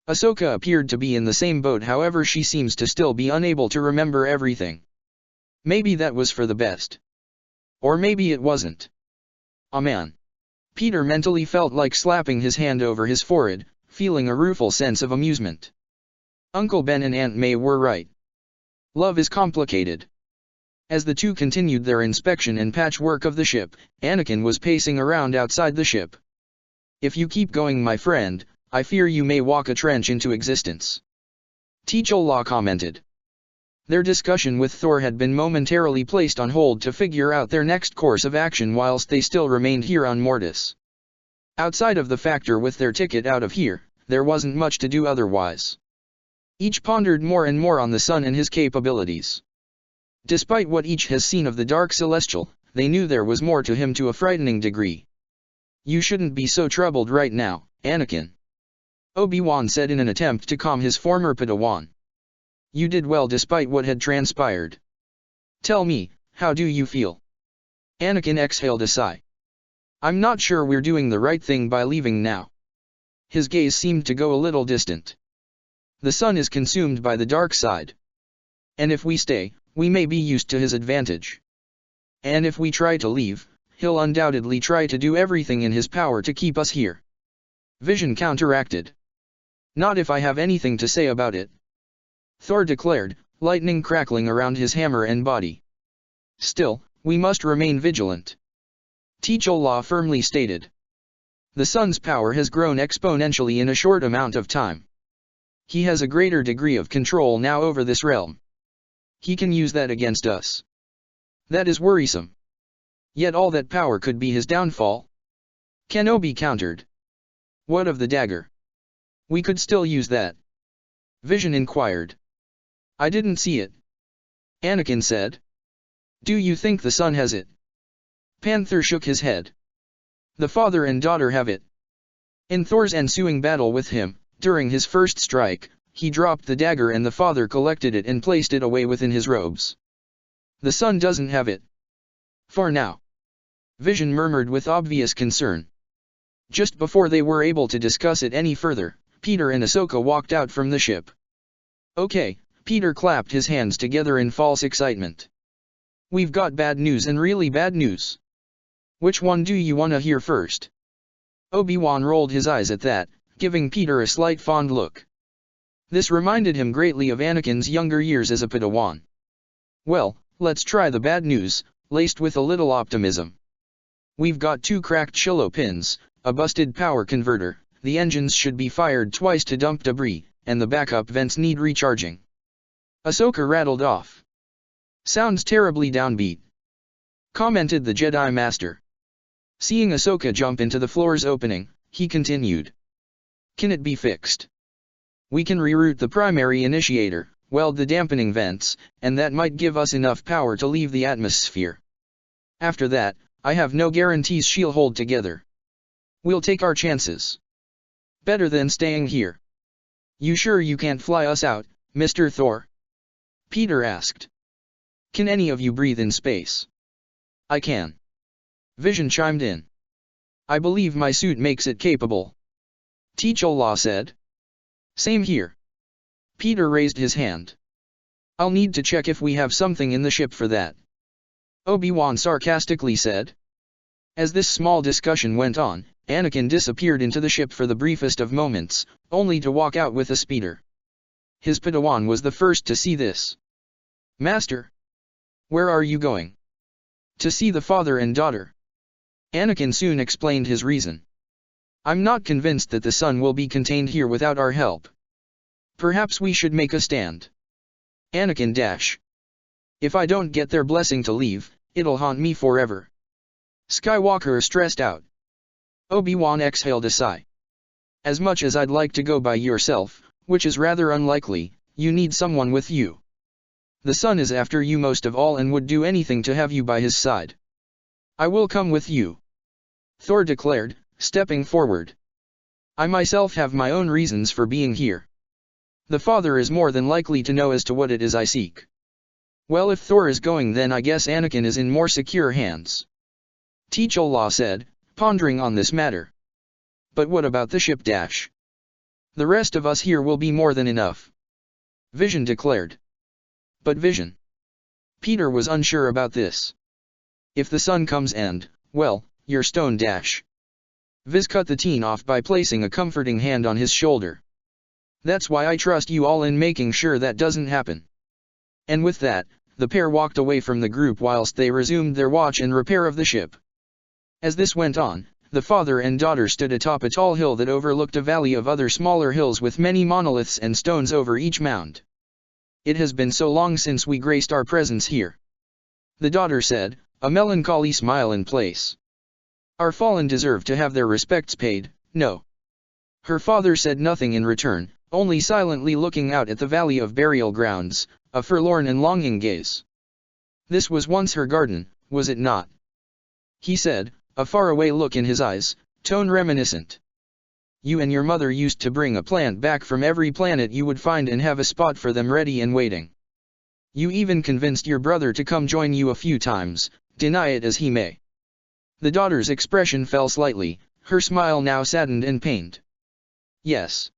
Ahsoka appeared to be in the same boat, however she seems to still be unable to remember everything. Maybe that was for the best. Or maybe it wasn't. Oh man. Peter mentally felt like slapping his hand over his forehead, feeling a rueful sense of amusement. Uncle Ben and Aunt May were right. Love is complicated. As the two continued their inspection and patchwork of the ship, Anakin was pacing around outside the ship. If you keep going, my friend, I fear you may walk a trench into existence. T'Challa commented. Their discussion with Thor had been momentarily placed on hold to figure out their next course of action whilst they still remained here on Mortis. Outside of the factor with their ticket out of here, there wasn't much to do otherwise. Each pondered more and more on the sun and his capabilities. Despite what each has seen of the Dark Celestial, they knew there was more to him to a frightening degree. You shouldn't be so troubled right now, Anakin. Obi-Wan said in an attempt to calm his former Padawan. You did well despite what had transpired. Tell me, how do you feel? Anakin exhaled a sigh. I'm not sure we're doing the right thing by leaving now. His gaze seemed to go a little distant. The sun is consumed by the dark side. And if we stay, we may be used to his advantage. And if we try to leave, he'll undoubtedly try to do everything in his power to keep us here. Vision counteracted. Not if I have anything to say about it. Thor declared, lightning crackling around his hammer and body. Still, we must remain vigilant. T'Challa firmly stated. The sun's power has grown exponentially in a short amount of time. He has a greater degree of control now over this realm. He can use that against us. That is worrisome. Yet all that power could be his downfall. Kenobi countered. What of the dagger? We could still use that. Vision inquired. I didn't see it. Anakin said. Do you think the sun has it? Panther shook his head. The father and daughter have it. In Thor's ensuing battle with him, during his first strike, he dropped the dagger and the father collected it and placed it away within his robes. The son doesn't have it. For now. Vision murmured with obvious concern. Just before they were able to discuss it any further, Peter and Ahsoka walked out from the ship. Okay, Peter clapped his hands together in false excitement. We've got bad news and really bad news. Which one do you want to hear first? Obi-Wan rolled his eyes at that, giving Peter a slight fond look. This reminded him greatly of Anakin's younger years as a Padawan. Well, let's try the bad news, laced with a little optimism. We've got 2 cracked Shiloh pins, a busted power converter, the engines should be fired twice to dump debris, and the backup vents need recharging. Ahsoka rattled off. Sounds terribly downbeat. commented the Jedi Master. Seeing Ahsoka jump into the floor's opening, he continued. Can it be fixed? We can reroute the primary initiator, weld the dampening vents, and that might give us enough power to leave the atmosphere. After that, I have no guarantees she'll hold together. We'll take our chances. Better than staying here. You sure you can't fly us out, Mr. Thor? Peter asked. Can any of you breathe in space? I can. Vision chimed in. I believe my suit makes it capable. T'Challa said. Same here. Peter raised his hand. I'll need to check if we have something in the ship for that. Obi-Wan sarcastically said. As this small discussion went on, Anakin disappeared into the ship for the briefest of moments, only to walk out with a speeder. His Padawan was the first to see this. Master! Where are you going? To see the father and daughter. Anakin soon explained his reason. I'm not convinced that the sun will be contained here without our help. Perhaps we should make a stand. Anakin dash. If I don't get their blessing to leave, it'll haunt me forever. Skywalker stressed out. Obi-Wan exhaled a sigh. As much as I'd like to go by yourself, which is rather unlikely, you need someone with you. The sun is after you most of all and would do anything to have you by his side. I will come with you. Thor declared, stepping forward. I myself have my own reasons for being here. The father is more than likely to know as to what it is I seek. Well, if Thor is going, then I guess Anakin is in more secure hands. T'Challa said, pondering on this matter. But what about the ship dash? The rest of us here will be more than enough. Vision declared. But Vision. Peter was unsure about this. If the sun comes and, well, you're stone dash. Viz cut the teen off by placing a comforting hand on his shoulder. That's why I trust you all in making sure that doesn't happen. And with that, the pair walked away from the group whilst they resumed their watch and repair of the ship. As this went on, the father and daughter stood atop a tall hill that overlooked a valley of other smaller hills with many monoliths and stones over each mound. It has been so long since we graced our presence here. The daughter said, a melancholy smile in place. Our fallen deserve to have their respects paid, no. Her father said nothing in return, only silently looking out at the valley of burial grounds, a forlorn and longing gaze. This was once her garden, was it not? He said, a faraway look in his eyes, tone reminiscent. You and your mother used to bring a plant back from every planet you would find and have a spot for them ready and waiting. You even convinced your brother to come join you a few times, deny it as he may. The daughter's expression fell slightly, her smile now saddened and pained. Yes.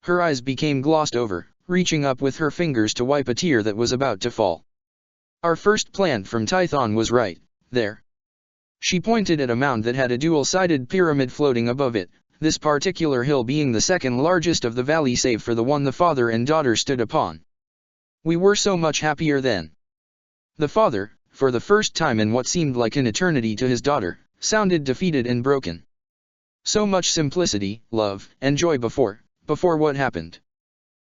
Her eyes became glossed over, reaching up with her fingers to wipe a tear that was about to fall. Our first plant from Tython was right, there. She pointed at a mound that had a dual-sided pyramid floating above it, this particular hill being the second largest of the valley save for the one the father and daughter stood upon. We were so much happier then. The father, for the first time in what seemed like an eternity to his daughter, sounded defeated and broken. So much simplicity, love, and joy before what happened.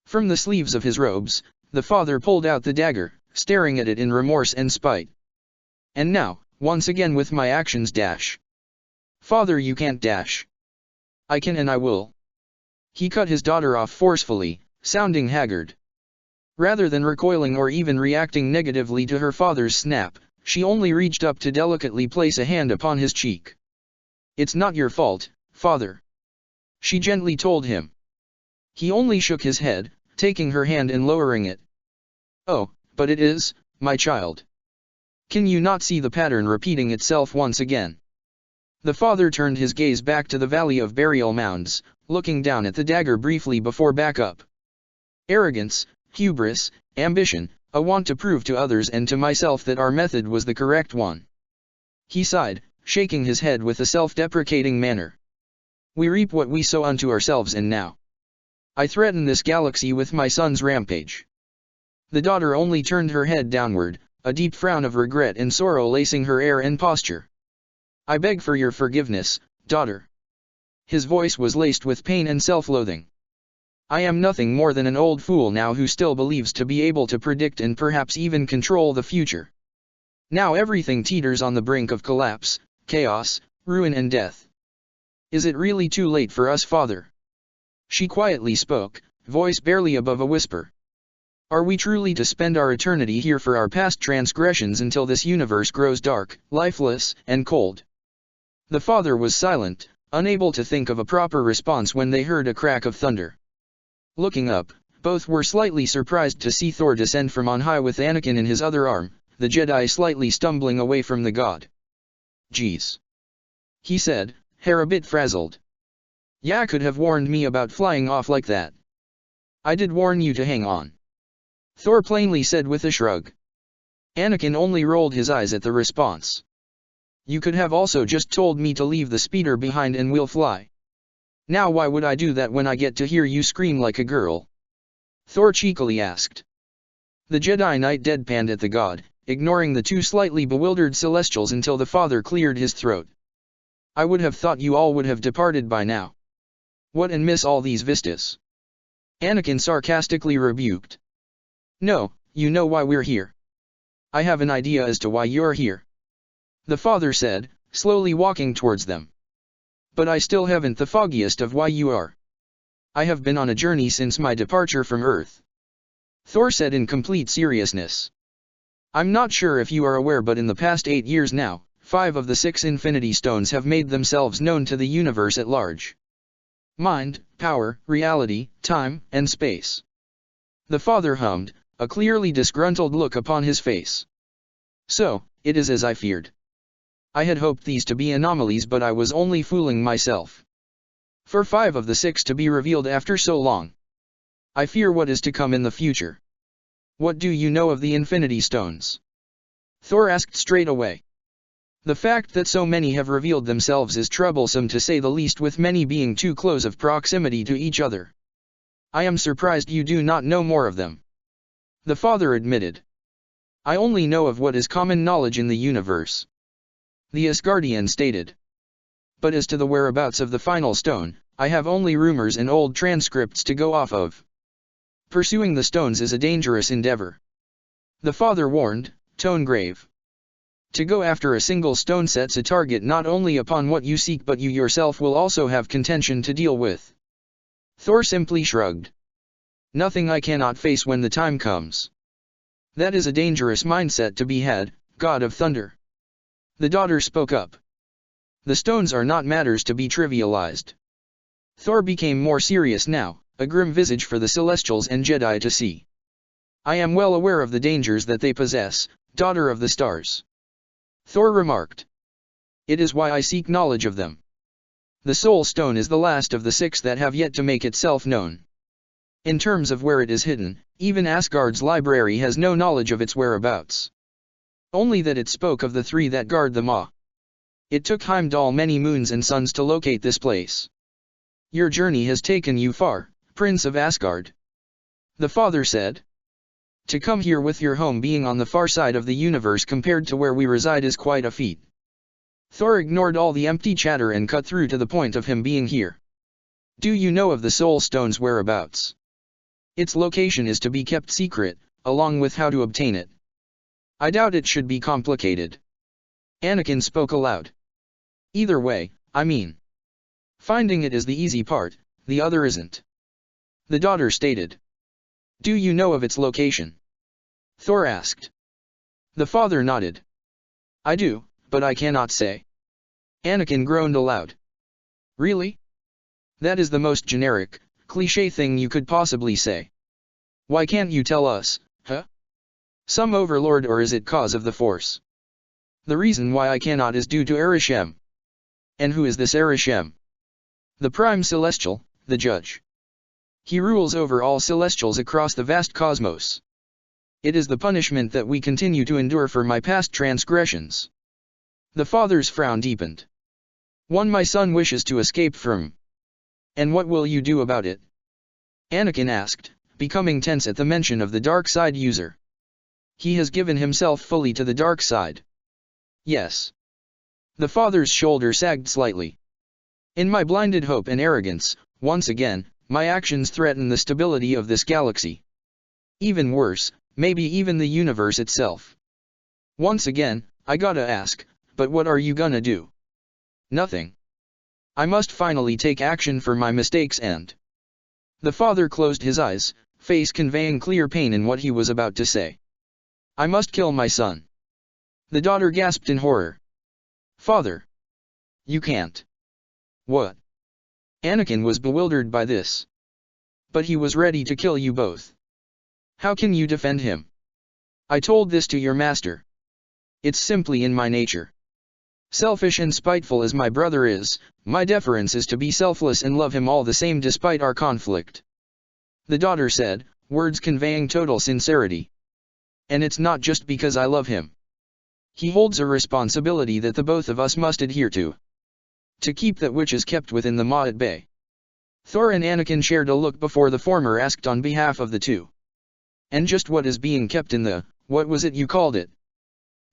From the sleeves of his robes, the father pulled out the dagger, staring at it in remorse and spite. And now, once again with my actions dash. Father, you can't dash. I can and I will. He cut his daughter off forcefully, sounding haggard. Rather than recoiling or even reacting negatively to her father's snap, she only reached up to delicately place a hand upon his cheek. It's not your fault, father. She gently told him. He only shook his head, taking her hand and lowering it. Oh, but it is, my child. Can you not see the pattern repeating itself once again? The father turned his gaze back to the valley of burial mounds, looking down at the dagger briefly before back up. Arrogance, hubris, ambition, a want to prove to others and to myself that our method was the correct one. He sighed, shaking his head with a self-deprecating manner. We reap what we sow unto ourselves, and now I threaten this galaxy with my son's rampage. The daughter only turned her head downward, a deep frown of regret and sorrow lacing her air and posture. I beg for your forgiveness, daughter. His voice was laced with pain and self-loathing. I am nothing more than an old fool now who still believes to be able to predict and perhaps even control the future. Now everything teeters on the brink of collapse, chaos, ruin and death. Is it really too late for us, Father? She quietly spoke, voice barely above a whisper. Are we truly to spend our eternity here for our past transgressions until this universe grows dark, lifeless, and cold? The father was silent, unable to think of a proper response when they heard a crack of thunder. Looking up, both were slightly surprised to see Thor descend from on high with Anakin in his other arm, the Jedi slightly stumbling away from the god. Geez, he said, hair a bit frazzled. Ya could have warned me about flying off like that. I did warn you to hang on, Thor plainly said with a shrug. Anakin only rolled his eyes at the response. You could have also just told me to leave the speeder behind and we'll fly. Now why would I do that when I get to hear you scream like a girl? Thor cheekily asked. The Jedi Knight deadpanned at the god, ignoring the two slightly bewildered Celestials until the father cleared his throat. I would have thought you all would have departed by now. What and miss all these vistas? Anakin sarcastically rebuked. No, you know why we're here. I have an idea as to why you're here, the father said, slowly walking towards them. But I still haven't the foggiest of why you are. I have been on a journey since my departure from Earth, Thor said in complete seriousness. I'm not sure if you are aware, but in the past 8 years now, 5 of the 6 Infinity Stones have made themselves known to the universe at large. Mind, power, reality, time, and space. The father hummed, a clearly disgruntled look upon his face. So, it is as I feared. I had hoped these to be anomalies, but I was only fooling myself. For 5 of the 6 to be revealed after so long. I fear what is to come in the future. What do you know of the Infinity Stones? Thor asked straight away. The fact that so many have revealed themselves is troublesome to say the least, with many being too close of proximity to each other. I am surprised you do not know more of them, the father admitted. I only know of what is common knowledge in the universe, the Asgardian stated. But as to the whereabouts of the final stone, I have only rumors and old transcripts to go off of. Pursuing the stones is a dangerous endeavor, the father warned, tone grave. To go after a single stone sets a target not only upon what you seek, but you yourself will also have contention to deal with. Thor simply shrugged. Nothing I cannot face when the time comes. That is a dangerous mindset to be had, God of Thunder. The daughter spoke up. The stones are not matters to be trivialized. Thor became more serious now, a grim visage for the Celestials and Jedi to see. I am well aware of the dangers that they possess, daughter of the stars, Thor remarked. It is why I seek knowledge of them. The Soul Stone is the last of the 6 that have yet to make itself known. In terms of where it is hidden, even Asgard's library has no knowledge of its whereabouts. Only that it spoke of the 3 that guard the Maw. It took Heimdall many moons and suns to locate this place. Your journey has taken you far, Prince of Asgard, the father said. To come here with your home being on the far side of the universe compared to where we reside is quite a feat. Thor ignored all the empty chatter and cut through to the point of him being here. Do you know of the Soul Stone's whereabouts? Its location is to be kept secret, along with how to obtain it. I doubt it should be complicated. Anakin spoke aloud. Either way, I mean, finding it is the easy part, the other isn't, the daughter stated. Do you know of its location? Thor asked. The father nodded. I do, but I cannot say. Anakin groaned aloud. Really? That is the most generic, cliché thing you could possibly say. Why can't you tell us, huh? Some overlord, or is it cause of the Force? The reason why I cannot is due to Arishem. And who is this Arishem? The Prime Celestial, the Judge. He rules over all Celestials across the vast cosmos. It is the punishment that we continue to endure for my past transgressions. The father's frown deepened. One my son wishes to escape from. And what will you do about it? Anakin asked, becoming tense at the mention of the dark side user. He has given himself fully to the dark side. Yes. The father's shoulder sagged slightly. In my blinded hope and arrogance, once again, my actions threaten the stability of this galaxy. Even worse, maybe even the universe itself. Once again, I gotta ask, but what are you gonna do? Nothing. I must finally take action for my mistakes and... The father closed his eyes, face conveying clear pain in what he was about to say. I must kill my son. The daughter gasped in horror. Father! You can't. What? Anakin was bewildered by this. But he was ready to kill you both. How can you defend him? I told this to your master. It's simply in my nature. Selfish and spiteful as my brother is, my deference is to be selfless and love him all the same despite our conflict. The daughter said, words conveying total sincerity. And it's not just because I love him. He holds a responsibility that the both of us must adhere to. To keep that which is kept within the Maw at bay. Thor and Anakin shared a look before the former asked on behalf of the two. And just what is being kept in the, what was it you called it?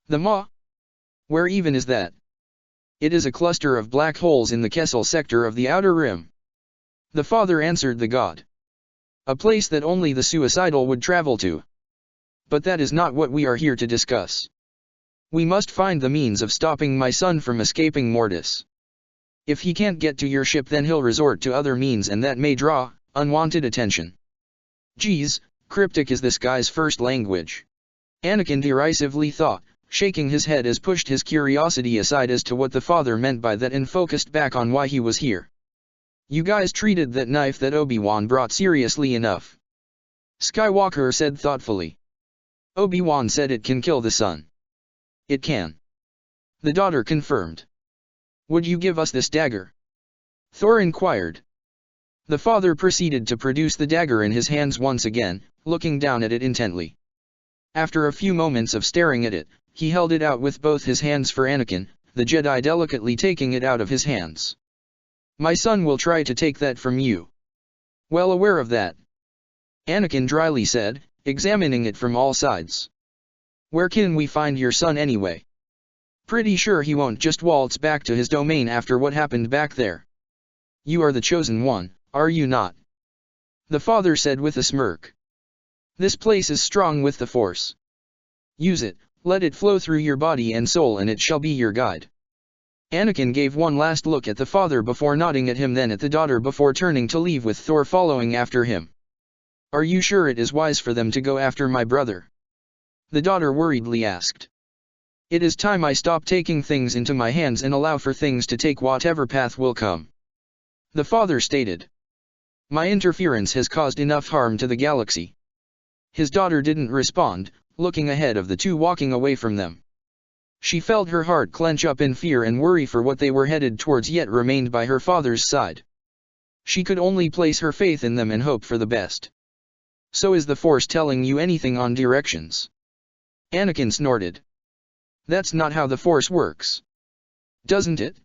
The Maw? Where even is that? It is a cluster of black holes in the Kessel sector of the Outer Rim. The father answered the god. A place that only the suicidal would travel to. But that is not what we are here to discuss. We must find the means of stopping my son from escaping Mortis. If he can't get to your ship, then he'll resort to other means, and that may draw unwanted attention. Geez, cryptic is this guy's first language. Anakin derisively thought, shaking his head as pushed his curiosity aside as to what the father meant by that and focused back on why he was here. You guys treated that knife that Obi-Wan brought seriously enough. Skywalker said thoughtfully. Obi-Wan said it can kill the son. It can. The daughter confirmed. Would you give us this dagger? Thor inquired. The father proceeded to produce the dagger in his hands once again, looking down at it intently. After a few moments of staring at it, he held it out with both his hands for Anakin, the Jedi delicately taking it out of his hands. My son will try to take that from you. Well aware of that. Anakin dryly said, examining it from all sides. Where can we find your son anyway? Pretty sure he won't just waltz back to his domain after what happened back there. You are the chosen one, are you not? The father said with a smirk. This place is strong with the Force. Use it, let it flow through your body and soul, and it shall be your guide. Anakin gave one last look at the father before nodding at him, then at the daughter before turning to leave with Thor following after him. Are you sure it is wise for them to go after my brother? The daughter worriedly asked. It is time I stop taking things into my hands and allow for things to take whatever path will come. The father stated. My interference has caused enough harm to the galaxy. His daughter didn't respond, looking ahead of the two walking away from them. She felt her heart clench up in fear and worry for what they were headed towards, yet remained by her father's side. She could only place her faith in them and hope for the best. So is the Force telling you anything on directions? Anakin snorted. That's not how the Force works. Doesn't it?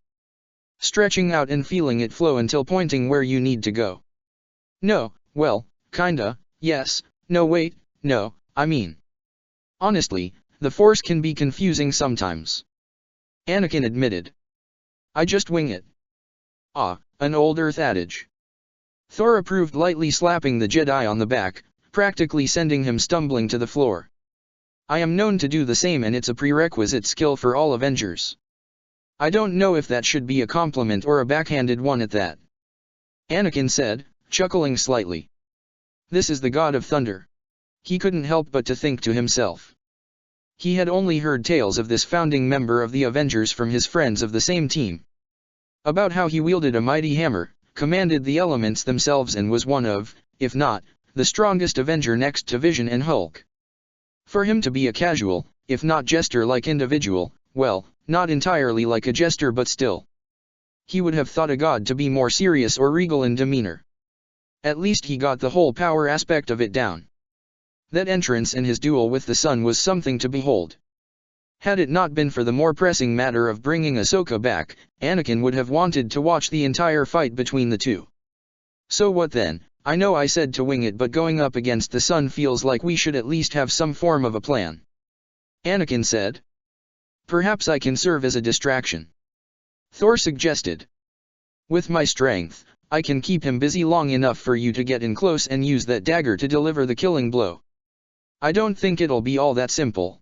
Stretching out and feeling it flow until pointing where you need to go. No, well, kinda, yes, no wait, no, I mean. Honestly, the Force can be confusing sometimes. Anakin admitted. I just wing it. Ah, an old Earth adage. Thor approved, lightly slapping the Jedi on the back, practically sending him stumbling to the floor. I am known to do the same, and it's a prerequisite skill for all Avengers. I don't know if that should be a compliment or a backhanded one at that. Anakin said, chuckling slightly. This is the God of Thunder. He couldn't help but to think to himself. He had only heard tales of this founding member of the Avengers from his friends of the same team. About how he wielded a mighty hammer, commanded the elements themselves, and was one of, if not, the strongest Avenger next to Vision and Hulk. For him to be a casual, if not jester-like individual, well, not entirely like a jester but still. He would have thought a god to be more serious or regal in demeanor. At least he got the whole power aspect of it down. That entrance and his duel with the sun was something to behold. Had it not been for the more pressing matter of bringing Ahsoka back, Anakin would have wanted to watch the entire fight between the two. So what then? I know I said to wing it, but going up against the sun feels like we should at least have some form of a plan. Anakin said. Perhaps I can serve as a distraction. Thor suggested. With my strength, I can keep him busy long enough for you to get in close and use that dagger to deliver the killing blow. I don't think it'll be all that simple.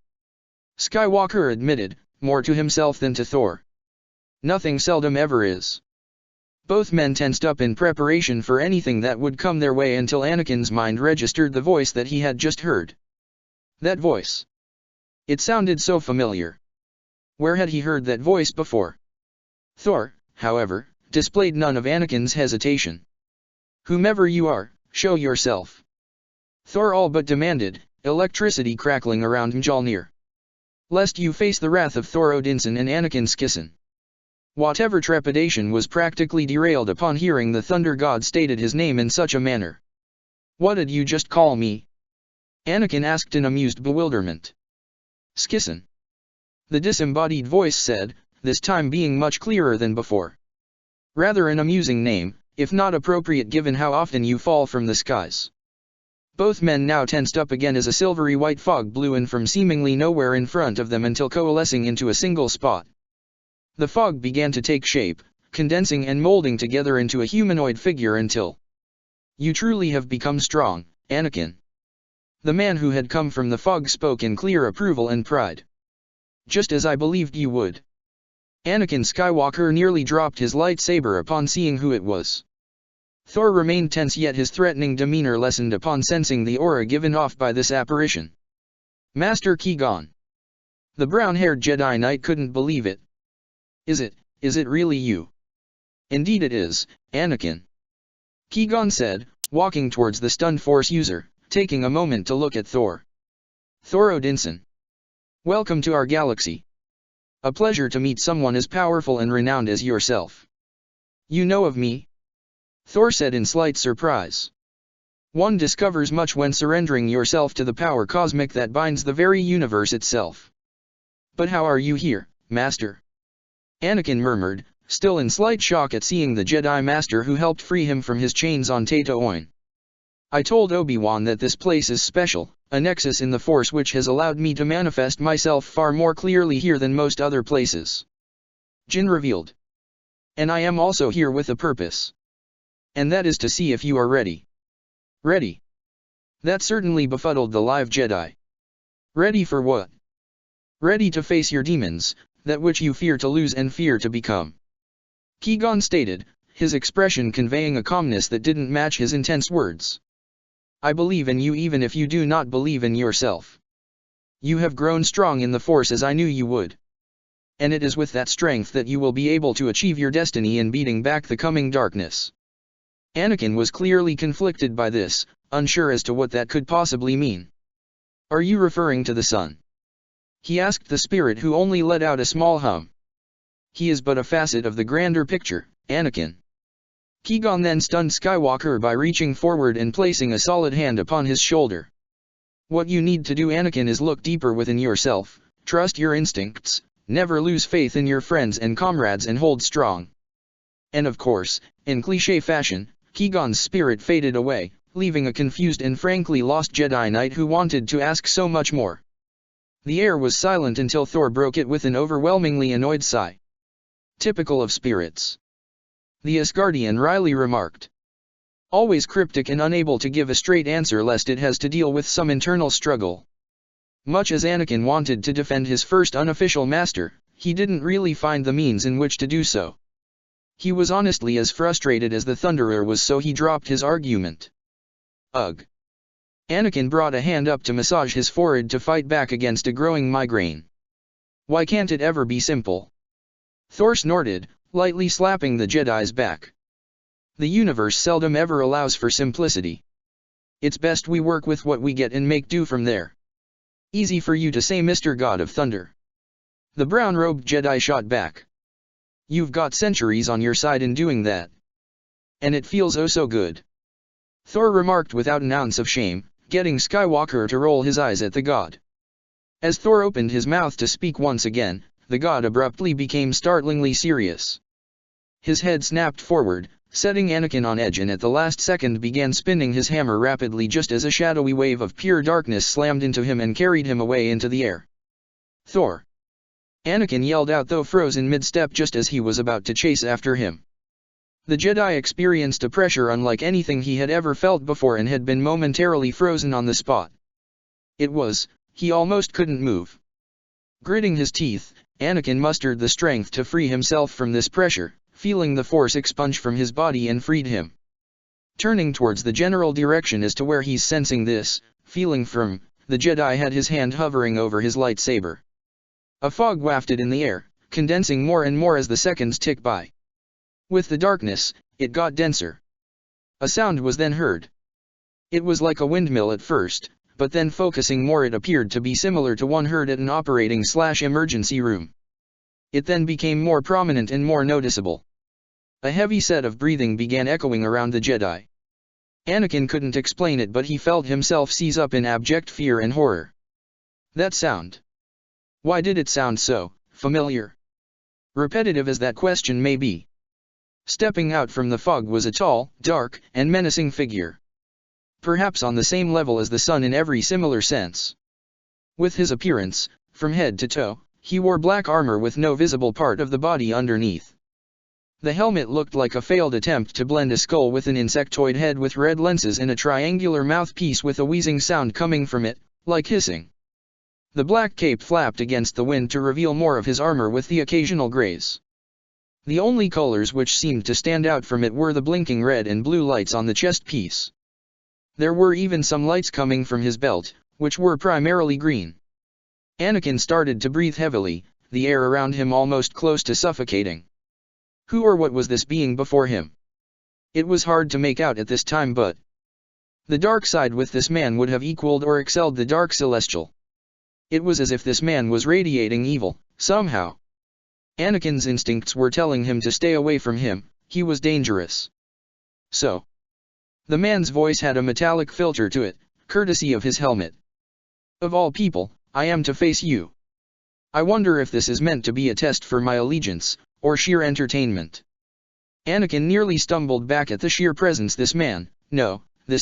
Skywalker admitted, more to himself than to Thor. Nothing seldom ever is. Both men tensed up in preparation for anything that would come their way until Anakin's mind registered the voice that he had just heard. That voice. It sounded so familiar. Where had he heard that voice before? Thor, however, displayed none of Anakin's hesitation. Whomever you are, show yourself. Thor all but demanded, electricity crackling around Mjolnir. Lest you face the wrath of Thor Odinson and Anakin Skison. Whatever trepidation was practically derailed upon hearing the Thunder God stated his name in such a manner. What did you just call me? Anakin asked in amused bewilderment. Skison. The disembodied voice said, this time being much clearer than before. Rather an amusing name, if not appropriate given how often you fall from the skies. Both men now tensed up again as a silvery white fog blew in from seemingly nowhere in front of them until coalescing into a single spot. The fog began to take shape, condensing and molding together into a humanoid figure until... You truly have become strong, Anakin. The man who had come from the fog spoke in clear approval and pride. Just as I believed you would. Anakin Skywalker nearly dropped his lightsaber upon seeing who it was. Thor remained tense, yet his threatening demeanor lessened upon sensing the aura given off by this apparition. Master Qui-Gon. The brown-haired Jedi Knight couldn't believe it. Is it really you? Indeed it is, Anakin. Qui-Gon said, walking towards the stunned Force user, taking a moment to look at Thor. Thor Odinson. Welcome to our galaxy. A pleasure to meet someone as powerful and renowned as yourself. You know of me? Thor said in slight surprise. One discovers much when surrendering yourself to the power cosmic that binds the very universe itself. But how are you here, Master? Anakin murmured, still in slight shock at seeing the Jedi Master who helped free him from his chains on Tatooine. I told Obi-Wan that this place is special, a nexus in the Force which has allowed me to manifest myself far more clearly here than most other places. Jin revealed. And I am also here with a purpose. And that is to see if you are ready. Ready? That certainly befuddled the live Jedi. Ready for what? Ready to face your demons, that which you fear to lose and fear to become. Qui-Gon stated, his expression conveying a calmness that didn't match his intense words. I believe in you even if you do not believe in yourself. You have grown strong in the Force as I knew you would. And it is with that strength that you will be able to achieve your destiny in beating back the coming darkness. Anakin was clearly conflicted by this, unsure as to what that could possibly mean. Are you referring to the sun? He asked the spirit who only let out a small hum. He is but a facet of the grander picture, Anakin. Qui-Gon then stunned Skywalker by reaching forward and placing a solid hand upon his shoulder. What you need to do, Anakin, is look deeper within yourself, trust your instincts, never lose faith in your friends and comrades and hold strong. And of course, in cliché fashion, Qui-Gon's spirit faded away, leaving a confused and frankly lost Jedi Knight who wanted to ask so much more. The air was silent until Thor broke it with an overwhelmingly annoyed sigh. Typical of spirits. The Asgardian wryly remarked. Always cryptic and unable to give a straight answer lest it has to deal with some internal struggle. Much as Anakin wanted to defend his first unofficial master, he didn't really find the means in which to do so. He was honestly as frustrated as the Thunderer was, so he dropped his argument. Ugh. Anakin brought a hand up to massage his forehead to fight back against a growing migraine. Why can't it ever be simple? Thor snorted, lightly slapping the Jedi's back. The universe seldom ever allows for simplicity. It's best we work with what we get and make do from there. Easy for you to say, Mr. God of Thunder. The brown-robed Jedi shot back. You've got centuries on your side in doing that. And it feels oh so good. Thor remarked without an ounce of shame, getting Skywalker to roll his eyes at the god. As Thor opened his mouth to speak once again, the god abruptly became startlingly serious. His head snapped forward, setting Anakin on edge, and at the last second began spinning his hammer rapidly just as a shadowy wave of pure darkness slammed into him and carried him away into the air. Thor! Anakin yelled out, though froze in mid-step just as he was about to chase after him. The Jedi experienced a pressure unlike anything he had ever felt before and had been momentarily frozen on the spot. He almost couldn't move. Gritting his teeth, Anakin mustered the strength to free himself from this pressure, feeling the force expunge from his body and freed him. Turning towards the general direction as to where he's sensing this feeling from, the Jedi had his hand hovering over his lightsaber. A fog wafted in the air, condensing more and more as the seconds ticked by. With the darkness, it got denser. A sound was then heard. It was like a windmill at first, but then focusing more it appeared to be similar to one heard at an operating/emergency room. It then became more prominent and more noticeable. A heavy set of breathing began echoing around the Jedi. Anakin couldn't explain it, but he felt himself seize up in abject fear and horror. That sound. Why did it sound so familiar? Repetitive as that question may be. Stepping out from the fog was a tall, dark, and menacing figure. Perhaps on the same level as the sun in every similar sense. With his appearance, from head to toe, he wore black armor with no visible part of the body underneath. The helmet looked like a failed attempt to blend a skull with an insectoid head with red lenses and a triangular mouthpiece with a wheezing sound coming from it, like hissing. The black cape flapped against the wind to reveal more of his armor with the occasional grays. The only colors which seemed to stand out from it were the blinking red and blue lights on the chest piece. There were even some lights coming from his belt, which were primarily green. Anakin started to breathe heavily, the air around him almost close to suffocating. Who or what was this being before him? It was hard to make out at this time, but the dark side with this man would have equaled or excelled the dark celestial. It was as if this man was radiating evil, somehow. Anakin's instincts were telling him to stay away from him, he was dangerous. So. The man's voice had a metallic filter to it, courtesy of his helmet. Of all people, I am to face you. I wonder if this is meant to be a test for my allegiance, or sheer entertainment. Anakin nearly stumbled back at the sheer presence this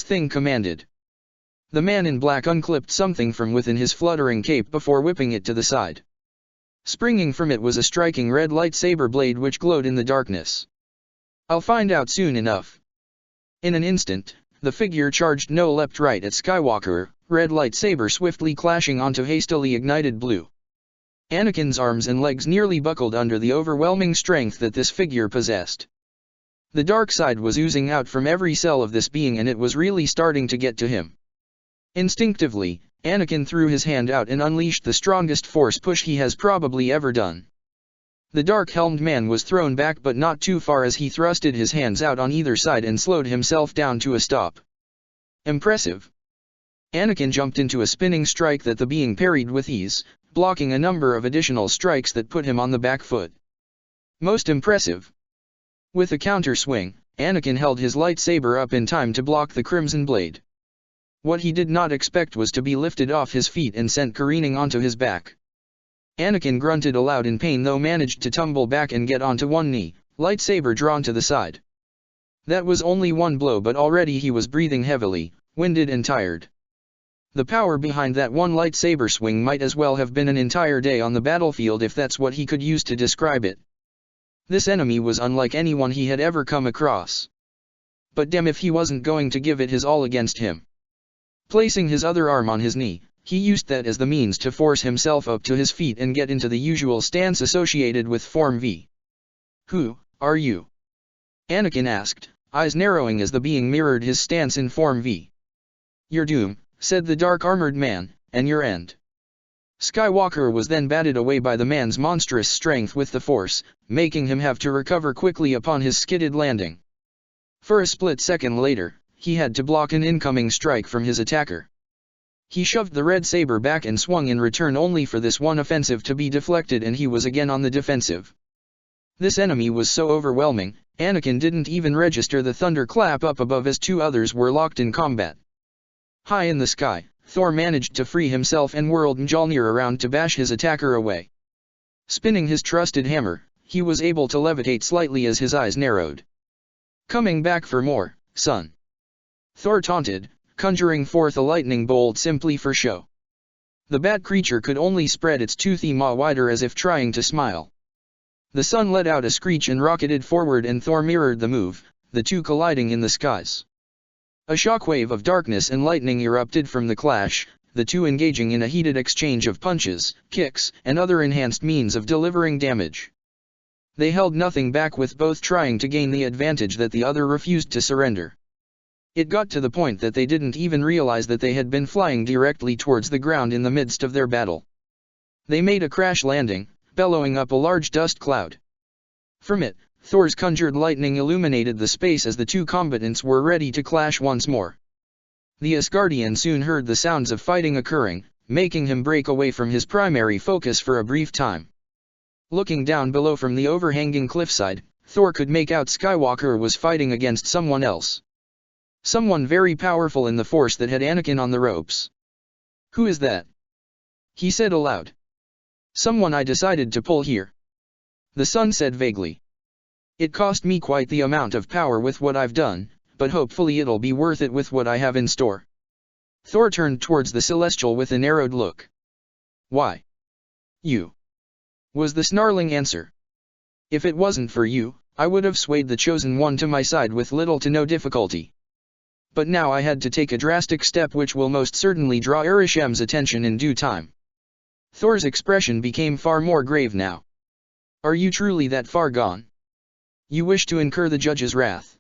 thing commanded. The man in black unclipped something from within his fluttering cape before whipping it to the side. Springing from it was a striking red lightsaber blade which glowed in the darkness. I'll find out soon enough. In an instant, the figure charged leapt right at Skywalker, red lightsaber swiftly clashing onto hastily ignited blue. Anakin's arms and legs nearly buckled under the overwhelming strength that this figure possessed. The dark side was oozing out from every cell of this being, and it was really starting to get to him. Instinctively, Anakin threw his hand out and unleashed the strongest force push he has probably ever done. The dark-helmed man was thrown back, but not too far, as he thrusted his hands out on either side and slowed himself down to a stop. Impressive. Anakin jumped into a spinning strike that the being parried with ease, blocking a number of additional strikes that put him on the back foot. Most impressive. With a counter swing, Anakin held his lightsaber up in time to block the crimson blade. What he did not expect was to be lifted off his feet and sent careening onto his back. Anakin grunted aloud in pain, though managed to tumble back and get onto one knee, lightsaber drawn to the side. That was only one blow, but already he was breathing heavily, winded and tired. The power behind that one lightsaber swing might as well have been an entire day on the battlefield, if that's what he could use to describe it. This enemy was unlike anyone he had ever come across. But damn if he wasn't going to give it his all against him. Placing his other arm on his knee, he used that as the means to force himself up to his feet and get into the usual stance associated with Form V. Who are you? Anakin asked, eyes narrowing as the being mirrored his stance in Form V. Your doom, said the dark-armored man, and your end. Skywalker was then batted away by the man's monstrous strength with the Force, making him have to recover quickly upon his skidded landing. For a split second later, he had to block an incoming strike from his attacker. He shoved the red saber back and swung in return, only for this one offensive to be deflected, and he was again on the defensive. This enemy was so overwhelming, Anakin didn't even register the thunderclap up above as two others were locked in combat. High in the sky, Thor managed to free himself and whirled Mjolnir around to bash his attacker away. Spinning his trusted hammer, he was able to levitate slightly as his eyes narrowed. Coming back for more, son? Thor taunted, conjuring forth a lightning bolt simply for show. The bat creature could only spread its toothy maw wider as if trying to smile. The sun let out a screech and rocketed forward, and Thor mirrored the move, the two colliding in the skies. A shockwave of darkness and lightning erupted from the clash, the two engaging in a heated exchange of punches, kicks, and other enhanced means of delivering damage. They held nothing back, with both trying to gain the advantage that the other refused to surrender. It got to the point that they didn't even realize that they had been flying directly towards the ground in the midst of their battle. They made a crash landing, bellowing up a large dust cloud. From it, Thor's conjured lightning illuminated the space as the two combatants were ready to clash once more. The Asgardian soon heard the sounds of fighting occurring, making him break away from his primary focus for a brief time. Looking down below from the overhanging cliffside, Thor could make out Skywalker was fighting against someone else. Someone very powerful in the force that had Anakin on the ropes. "Who is that?" he said aloud. "Someone I decided to pull here," the son said vaguely. "It cost me quite the amount of power with what I've done, but hopefully it'll be worth it with what I have in store." Thor turned towards the Celestial with a narrowed look. "Why? You?" was the snarling answer. "If it wasn't for you, I would have swayed the Chosen One to my side with little to no difficulty. But now I had to take a drastic step which will most certainly draw Arisham's attention in due time." Thor's expression became far more grave now. "Are you truly that far gone? You wish to incur the judge's wrath?"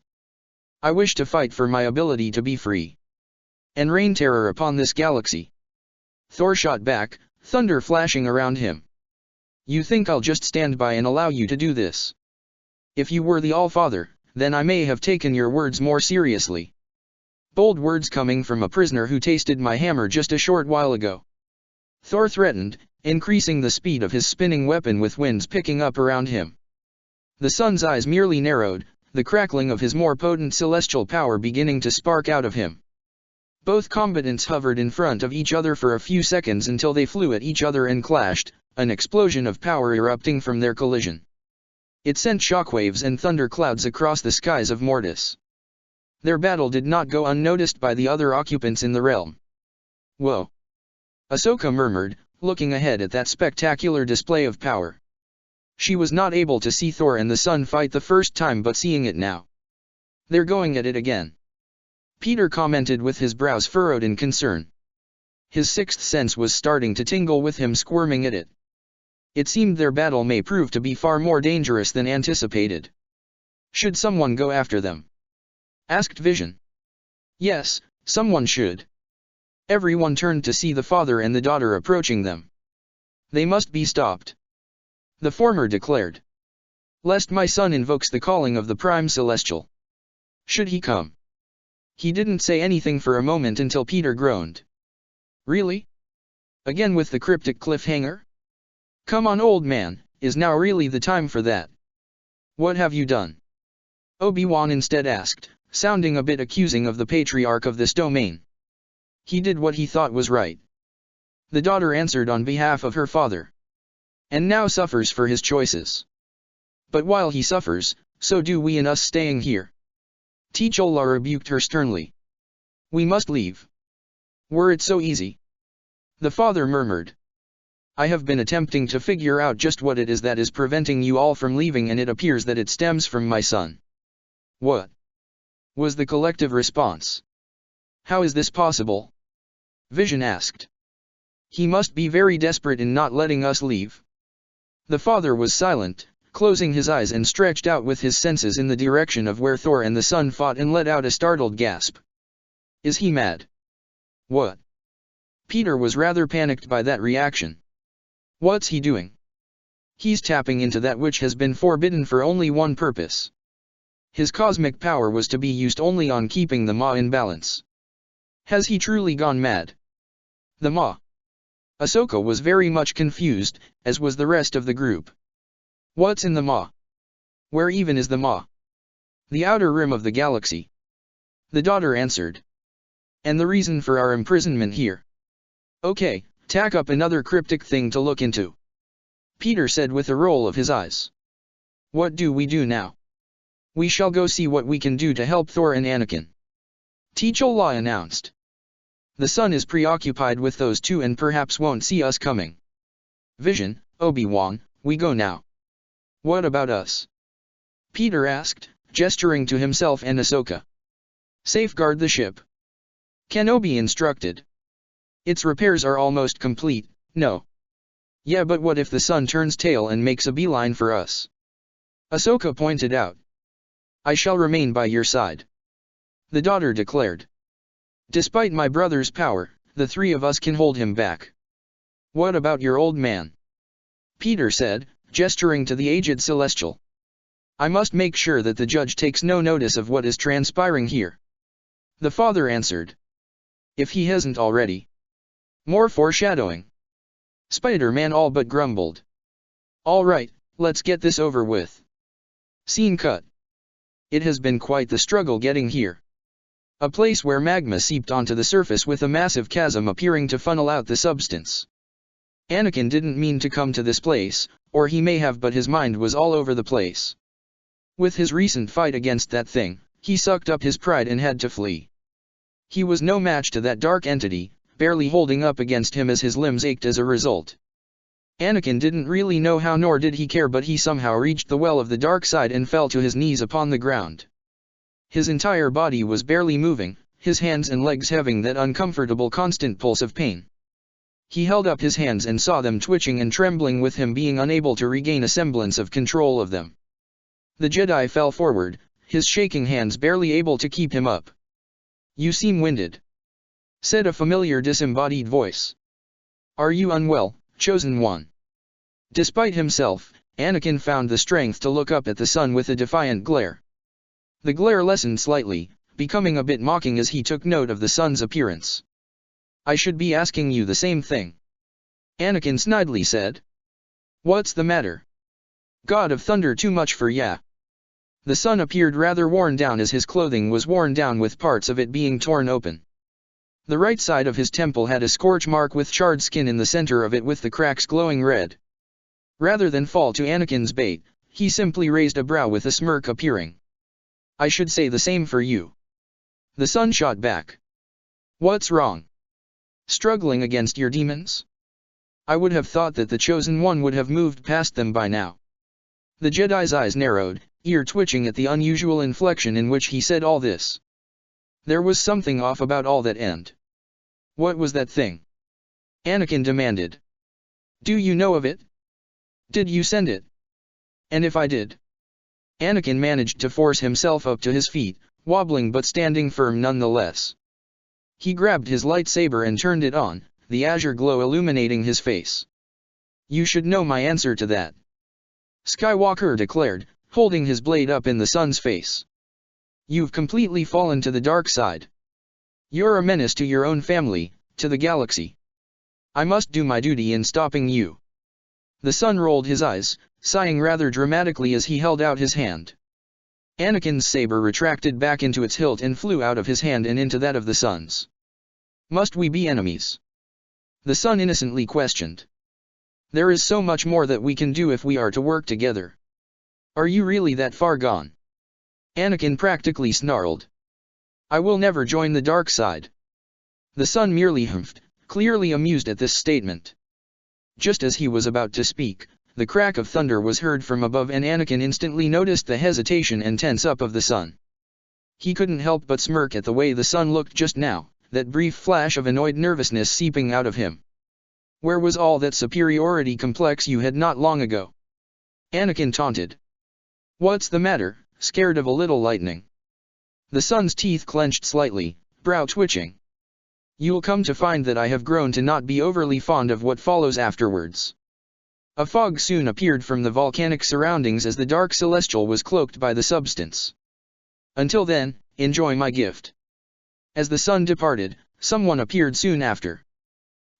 "I wish to fight for my ability to be free and rain terror upon this galaxy." Thor shot back, thunder flashing around him. "You think I'll just stand by and allow you to do this? If you were the All-Father, then I may have taken your words more seriously." Bold words coming from a prisoner who tasted my hammer just a short while ago. Thor threatened, increasing the speed of his spinning weapon with winds picking up around him. The son's eyes merely narrowed, the crackling of his more potent celestial power beginning to spark out of him. Both combatants hovered in front of each other for a few seconds until they flew at each other and clashed, an explosion of power erupting from their collision. It sent shockwaves and thunderclouds across the skies of Mortis. Their battle did not go unnoticed by the other occupants in the realm. "Whoa!" Ahsoka murmured, looking ahead at that spectacular display of power. She was not able to see Thor and the sun fight the first time, but seeing it now. "They're going at it again," Peter commented with his brows furrowed in concern. His sixth sense was starting to tingle with him squirming at it. It seemed their battle may prove to be far more dangerous than anticipated. "Should someone go after them?" asked Vision. "Yes, someone should." Everyone turned to see the father and the daughter approaching them. "They must be stopped," the former declared. "Lest my son invokes the calling of the Prime Celestial. Should he come?" He didn't say anything for a moment until Peter groaned. "Really? Again with the cryptic cliffhanger? Come on, old man, is now really the time for that? What have you done?" Obi-Wan instead asked, sounding a bit accusing of the patriarch of this domain. "He did what he thought was right," the daughter answered on behalf of her father. "And now suffers for his choices. But while he suffers, so do we and us staying here." T'Challa rebuked her sternly. "We must leave. Were it so easy," the father murmured. "I have been attempting to figure out just what it is that is preventing you all from leaving, and it appears that it stems from my son." "What?" was the collective response. "How is this possible?" Vision asked. "He must be very desperate in not letting us leave." The father was silent, closing his eyes and stretched out with his senses in the direction of where Thor and the son fought, and let out a startled gasp. "Is he mad?" "What?" Peter was rather panicked by that reaction. "What's he doing?" "He's tapping into that which has been forbidden for only one purpose. His cosmic power was to be used only on keeping the Ma in balance." "Has he truly gone mad?" "The Ma?" Ahsoka was very much confused, as was the rest of the group. "What's in the Ma? Where even is the Ma?" "The outer rim of the galaxy," the daughter answered. "And the reason for our imprisonment here." "Okay, tack up another cryptic thing to look into," Peter said with a roll of his eyes. "What do we do now?" "We shall go see what we can do to help Thor and Anakin," T'Challa announced. "The son is preoccupied with those two and perhaps won't see us coming." "Vision, Obi-Wan, we go now." "What about us?" Peter asked, gesturing to himself and Ahsoka. "Safeguard the ship," Kenobi instructed. Its repairs are almost complete, no. Yeah, but what if the sun turns tail and makes a beeline for us? Ahsoka pointed out. I shall remain by your side, the daughter declared. Despite my brother's power, the three of us can hold him back. What about your old man? Peter said, gesturing to the aged Celestial. I must make sure that the judge takes no notice of what is transpiring here. The father answered. If he hasn't already. More foreshadowing. Spider-Man all but grumbled. All right, let's get this over with. Scene cut. It has been quite the struggle getting here. A place where magma seeped onto the surface with a massive chasm appearing to funnel out the substance. Anakin didn't mean to come to this place, or he may have, but his mind was all over the place. With his recent fight against that thing, he sucked up his pride and had to flee. He was no match to that dark entity, barely holding up against him as his limbs ached as a result. Anakin didn't really know how, nor did he care, but he somehow reached the well of the dark side and fell to his knees upon the ground. His entire body was barely moving, his hands and legs having that uncomfortable constant pulse of pain. He held up his hands and saw them twitching and trembling, with him being unable to regain a semblance of control of them. The Jedi fell forward, his shaking hands barely able to keep him up. You seem winded, said a familiar disembodied voice. Are you unwell, Chosen One? Despite himself, Anakin found the strength to look up at the sun with a defiant glare. The glare lessened slightly, becoming a bit mocking as he took note of the sun's appearance. I should be asking you the same thing, Anakin snidely said. What's the matter? God of Thunder, too much for ya. The sun appeared rather worn down, as his clothing was worn down, with parts of it being torn open. The right side of his temple had a scorch mark with charred skin in the center of it, with the cracks glowing red. Rather than fall to Anakin's bait, he simply raised a brow with a smirk appearing. I should say the same for you, the sun shot back. What's wrong? Struggling against your demons? I would have thought that the Chosen One would have moved past them by now. The Jedi's eyes narrowed, ear twitching at the unusual inflection in which he said all this. There was something off about all that end. What was that thing? Anakin demanded. Do you know of it? Did you send it? And if I did? Anakin managed to force himself up to his feet, wobbling but standing firm nonetheless. He grabbed his lightsaber and turned it on, the azure glow illuminating his face. You should know my answer to that, Skywalker declared, holding his blade up in the sun's face. You've completely fallen to the dark side. You're a menace to your own family, to the galaxy. I must do my duty in stopping you. The sun rolled his eyes, sighing rather dramatically as he held out his hand. Anakin's saber retracted back into its hilt and flew out of his hand and into that of the sun's. Must we be enemies? The sun innocently questioned. There is so much more that we can do if we are to work together. Are you really that far gone? Anakin practically snarled. I will never join the dark side. The sun merely humphed, clearly amused at this statement. Just as he was about to speak, the crack of thunder was heard from above, and Anakin instantly noticed the hesitation and tense up of the sun. He couldn't help but smirk at the way the sun looked just now, that brief flash of annoyed nervousness seeping out of him. Where was all that superiority complex you had not long ago? Anakin taunted. What's the matter, scared of a little lightning? The sun's teeth clenched slightly, brow twitching. You'll come to find that I have grown to not be overly fond of what follows afterwards. A fog soon appeared from the volcanic surroundings as the dark celestial was cloaked by the substance. Until then, enjoy my gift. As the sun departed, someone appeared soon after.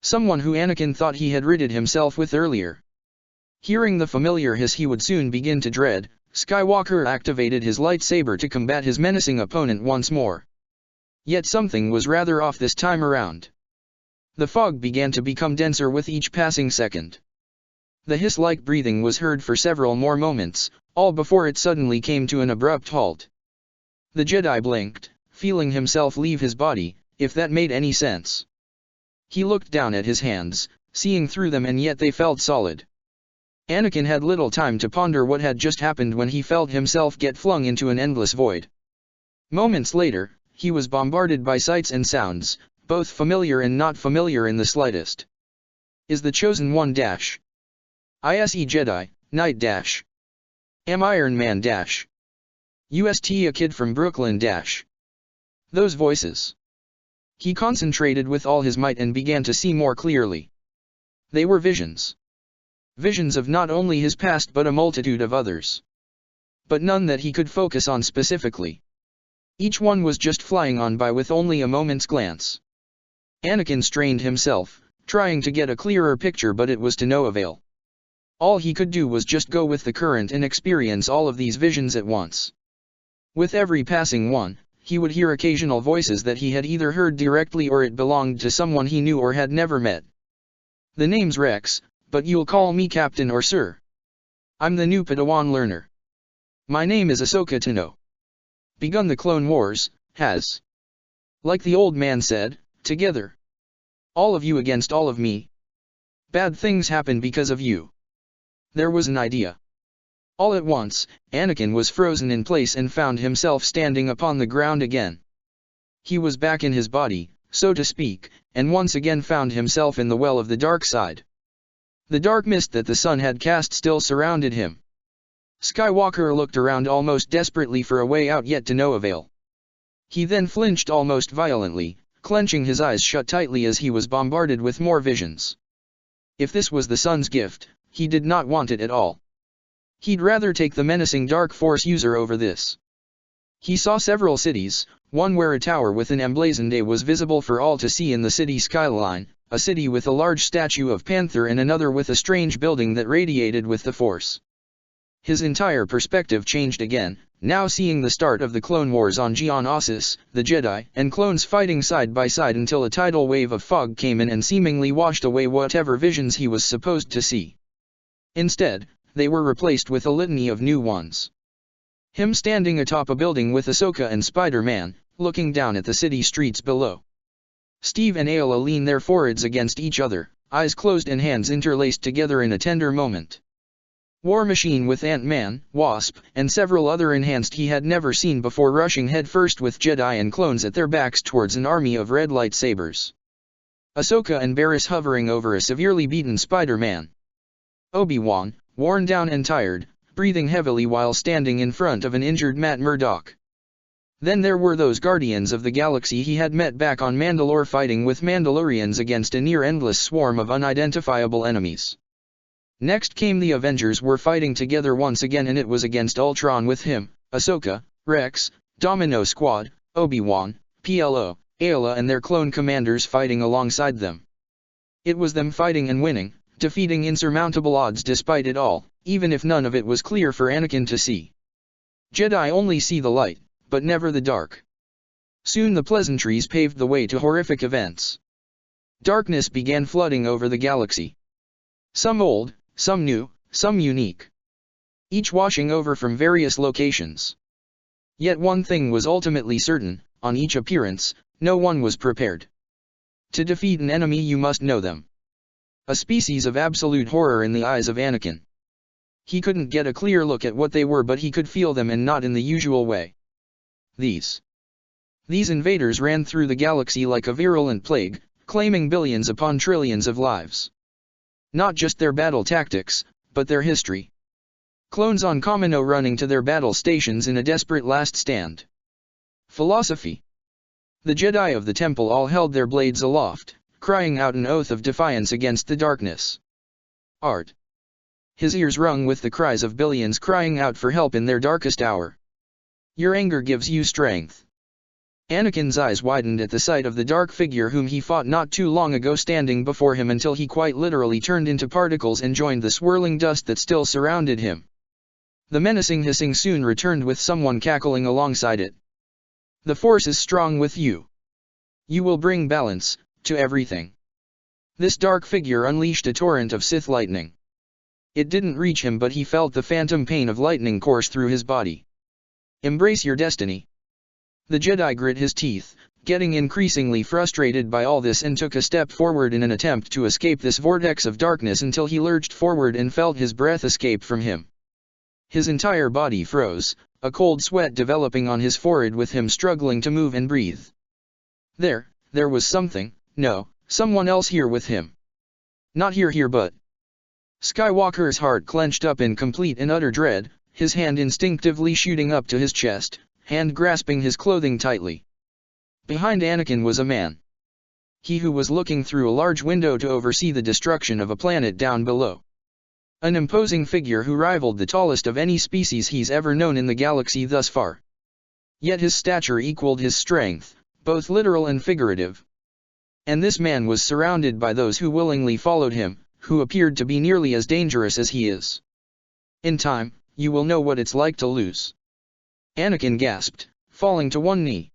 Someone who Anakin thought he had ridded himself with earlier. Hearing the familiar hiss he would soon begin to dread, Skywalker activated his lightsaber to combat his menacing opponent once more. Yet something was rather off this time around. The fog began to become denser with each passing second. The hiss-like breathing was heard for several more moments, all before it suddenly came to an abrupt halt. The Jedi blinked, feeling himself leave his body, if that made any sense. He looked down at his hands, seeing through them, and yet they felt solid. Anakin had little time to ponder what had just happened when he felt himself get flung into an endless void. Moments later, he was bombarded by sights and sounds, both familiar and not familiar in the slightest. Is the Chosen One dash? ISE Jedi, Knight dash. Am Iron Man dash. UST a kid from Brooklyn dash. Those voices. He concentrated with all his might and began to see more clearly. They were visions. Visions of not only his past but a multitude of others. But none that he could focus on specifically. Each one was just flying on by with only a moment's glance. Anakin strained himself, trying to get a clearer picture, but it was to no avail. All he could do was just go with the current and experience all of these visions at once. With every passing one, he would hear occasional voices that he had either heard directly or it belonged to someone he knew or had never met. The name's Rex, but you'll call me Captain or Sir. I'm the new Padawan learner. My name is Ahsoka Tano. Begun the Clone Wars, has. Like the old man said, together. All of you against all of me. Bad things happen because of you. There was an idea. All at once, Anakin was frozen in place and found himself standing upon the ground again. He was back in his body, so to speak, and once again found himself in the well of the dark side. The dark mist that the sun had cast still surrounded him. Skywalker looked around almost desperately for a way out, yet to no avail. He then flinched almost violently, clenching his eyes shut tightly as he was bombarded with more visions. If this was the sun's gift, he did not want it at all. He'd rather take the menacing dark force user over this. He saw several cities, one where a tower with an emblazoned A was visible for all to see in the city skyline, a city with a large statue of Panther and another with a strange building that radiated with the Force. His entire perspective changed again, now seeing the start of the Clone Wars on Geonosis, the Jedi and clones fighting side by side until a tidal wave of fog came in and seemingly washed away whatever visions he was supposed to see. Instead, they were replaced with a litany of new ones. Him standing atop a building with Ahsoka and Spider-Man, looking down at the city streets below. Steve and Ayla lean their foreheads against each other, eyes closed and hands interlaced together in a tender moment. War Machine with Ant-Man, Wasp, and several other enhanced he had never seen before rushing headfirst with Jedi and clones at their backs towards an army of red lightsabers. Ahsoka and Barriss hovering over a severely beaten Spider-Man. Obi-Wan, worn down and tired, breathing heavily while standing in front of an injured Matt Murdock. Then there were those Guardians of the Galaxy he had met back on Mandalore fighting with Mandalorians against a near-endless swarm of unidentifiable enemies. Next came the Avengers were fighting together once again, and it was against Ultron with him, Ahsoka, Rex, Domino Squad, Obi-Wan, PLO, Ayla and their clone commanders fighting alongside them. It was them fighting and winning, defeating insurmountable odds despite it all, even if none of it was clear for Anakin to see. Jedi only see the light, but never the dark. Soon the pleasantries paved the way to horrific events. Darkness began flooding over the galaxy. Some old, some new, some unique. Each washing over from various locations. Yet one thing was ultimately certain, on each appearance, no one was prepared. To defeat an enemy you must know them. A species of absolute horror in the eyes of Anakin. He couldn't get a clear look at what they were, but he could feel them, and not in the usual way. These invaders ran through the galaxy like a virulent plague, claiming billions upon trillions of lives. Not just their battle tactics, but their history. Clones on Kamino running to their battle stations in a desperate last stand. Philosophy. The Jedi of the Temple all held their blades aloft, crying out an oath of defiance against the darkness. Art. His ears rung with the cries of billions crying out for help in their darkest hour. Your anger gives you strength. Anakin's eyes widened at the sight of the dark figure whom he fought not too long ago standing before him until he quite literally turned into particles and joined the swirling dust that still surrounded him. The menacing hissing soon returned with someone cackling alongside it. The Force is strong with you. You will bring balance to everything. This dark figure unleashed a torrent of Sith lightning. It didn't reach him, but he felt the phantom pain of lightning course through his body. Embrace your destiny. The Jedi grit his teeth, getting increasingly frustrated by all this, and took a step forward in an attempt to escape this vortex of darkness until he lurched forward and felt his breath escape from him. His entire body froze, a cold sweat developing on his forehead with him struggling to move and breathe. There, there was something, no, someone else here with him. Not here but. Skywalker's heart clenched up in complete and utter dread, his hand instinctively shooting up to his chest, hand grasping his clothing tightly. Behind Anakin was a man. He who was looking through a large window to oversee the destruction of a planet down below. An imposing figure who rivaled the tallest of any species he's ever known in the galaxy thus far. Yet his stature equaled his strength, both literal and figurative. And this man was surrounded by those who willingly followed him, who appeared to be nearly as dangerous as he is. In time, you will know what it's like to lose. Anakin gasped, falling to one knee.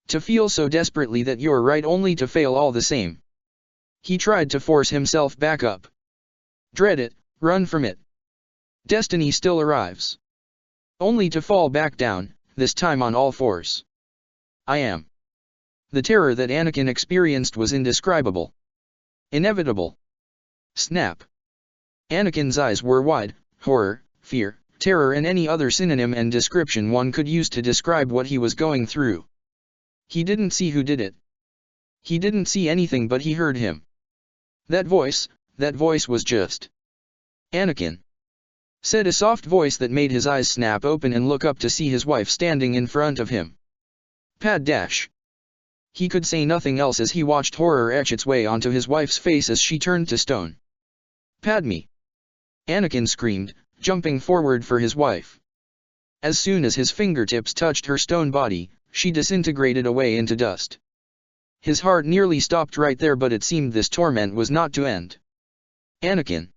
To feel so desperately that you're right only to fail all the same. He tried to force himself back up. Dread it, run from it. Destiny still arrives. Only to fall back down, this time on all fours. I am. The terror that Anakin experienced was indescribable. Inevitable. Snap. Anakin's eyes were wide, horror, fear, terror and any other synonym and description one could use to describe what he was going through. He didn't see who did it. He didn't see anything but he heard him. That voice was just. Anakin. Said a soft voice that made his eyes snap open and look up to see his wife standing in front of him. Pad dash. He could say nothing else as he watched horror etch its way onto his wife's face as she turned to stone. Padme. Anakin screamed, jumping forward for his wife. As soon as his fingertips touched her stone body, she disintegrated away into dust. His heart nearly stopped right there, but it seemed this torment was not to end. Anakin.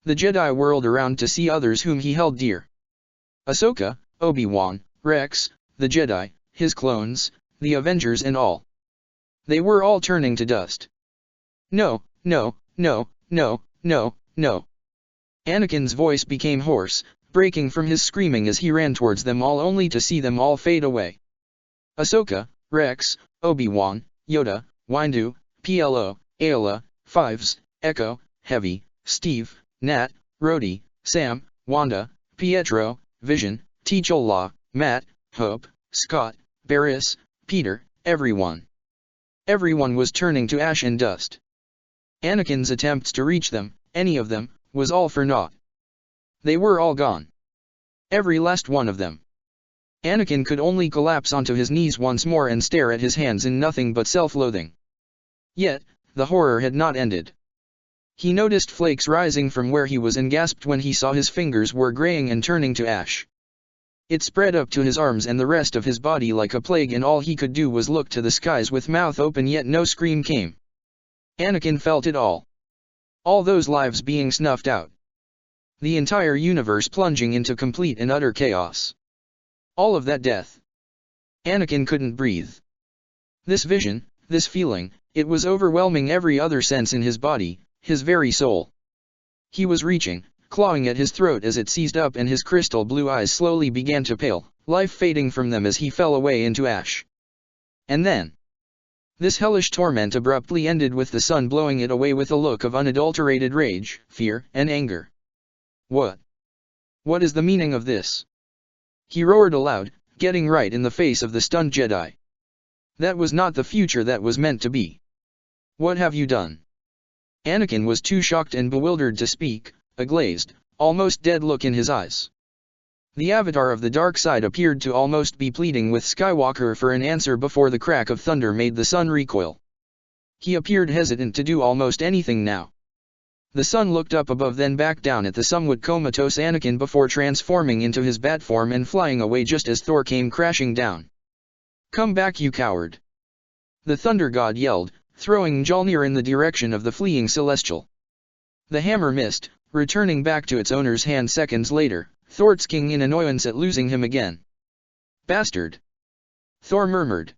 The Jedi whirled around to see others whom he held dear. Ahsoka, Obi-Wan, Rex, the Jedi, his clones, the Avengers and all. They were all turning to dust. No, no, no, no, no, no. Anakin's voice became hoarse, breaking from his screaming as he ran towards them all only to see them all fade away. Ahsoka, Rex, Obi-Wan, Yoda, Windu, PLO, Ayla, Fives, Echo, Heavy, Steve, Nat, Rhodey, Sam, Wanda, Pietro, Vision, T'Challa, Matt, Hope, Scott, Barriss, Peter, everyone. Everyone was turning to ash and dust. Anakin's attempts to reach them, any of them, was all for naught. They were all gone. Every last one of them. Anakin could only collapse onto his knees once more and stare at his hands in nothing but self-loathing. Yet, the horror had not ended. He noticed flakes rising from where he was and gasped when he saw his fingers were graying and turning to ash. It spread up to his arms and the rest of his body like a plague, and all he could do was look to the skies with mouth open, yet no scream came. Anakin felt it all. All those lives being snuffed out. The entire universe plunging into complete and utter chaos. All of that death. Anakin couldn't breathe. This vision, this feeling, it was overwhelming every other sense in his body, his very soul. He was reaching, clawing at his throat as it seized up, and his crystal blue eyes slowly began to pale, life fading from them as he fell away into ash. And then, this hellish torment abruptly ended with the sun blowing it away with a look of unadulterated rage, fear, and anger. What? What is the meaning of this? He roared aloud, getting right in the face of the stunned Jedi. That was not the future that was meant to be. What have you done? Anakin was too shocked and bewildered to speak, a glazed, almost dead look in his eyes. The avatar of the dark side appeared to almost be pleading with Skywalker for an answer before the crack of thunder made the sun recoil. He appeared hesitant to do almost anything now. The sun looked up above, then back down at the somewhat comatose Anakin before transforming into his bat form and flying away just as Thor came crashing down. Come back, you coward! The Thunder God yelled, throwing Mjolnir in the direction of the fleeing Celestial. The hammer missed, returning back to its owner's hand seconds later, thwarting in annoyance at losing him again. Bastard! Thor murmured.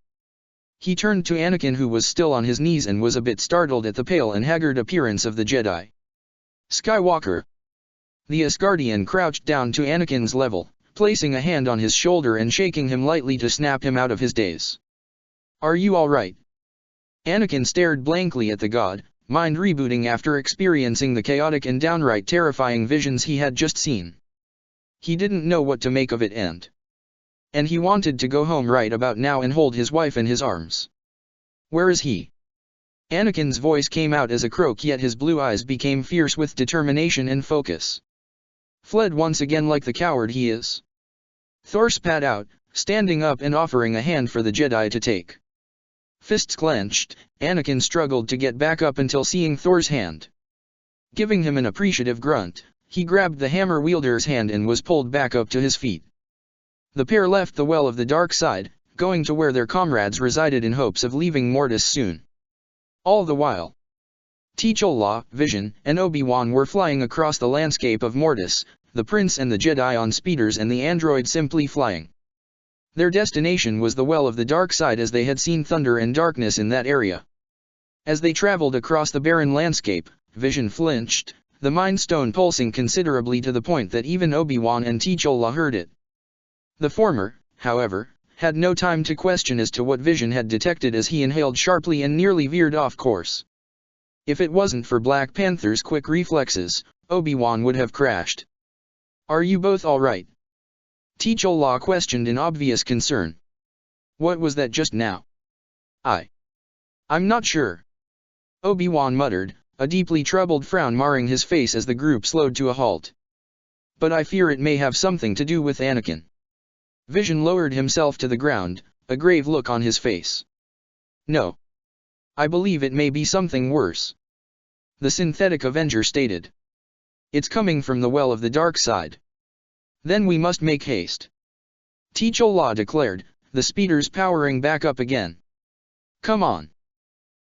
He turned to Anakin, who was still on his knees and was a bit startled at the pale and haggard appearance of the Jedi. Skywalker! The Asgardian crouched down to Anakin's level, placing a hand on his shoulder and shaking him lightly to snap him out of his daze. Are you all right? Anakin stared blankly at the god, mind rebooting after experiencing the chaotic and downright terrifying visions he had just seen. He didn't know what to make of it, and he wanted to go home right about now and hold his wife in his arms. Where is he? Anakin's voice came out as a croak, yet his blue eyes became fierce with determination and focus. Fled once again like the coward he is. Thor spat out, standing up and offering a hand for the Jedi to take. Fists clenched, Anakin struggled to get back up until seeing Thor's hand. Giving him an appreciative grunt, he grabbed the hammer wielder's hand and was pulled back up to his feet. The pair left the well of the dark side, going to where their comrades resided in hopes of leaving Mortis soon. All the while, T'Challa, Vision, and Obi-Wan were flying across the landscape of Mortis, the Prince and the Jedi on speeders and the android simply flying. Their destination was the well of the dark side, as they had seen thunder and darkness in that area. As they traveled across the barren landscape, Vision flinched, the Mind Stone pulsing considerably to the point that even Obi-Wan and T'Challa heard it. The former, however, had no time to question as to what Vision had detected as he inhaled sharply and nearly veered off course. If it wasn't for Black Panther's quick reflexes, Obi-Wan would have crashed. "Are you both all right?" T'Challa questioned in obvious concern. "What was that just now?" I'm not sure," Obi-Wan muttered, a deeply troubled frown marring his face as the group slowed to a halt. "But I fear it may have something to do with Anakin." Vision lowered himself to the ground, a grave look on his face. "No. I believe it may be something worse," the synthetic Avenger stated. "It's coming from the well of the dark side." "Then we must make haste," T'Challa declared, the speeders powering back up again. "Come on."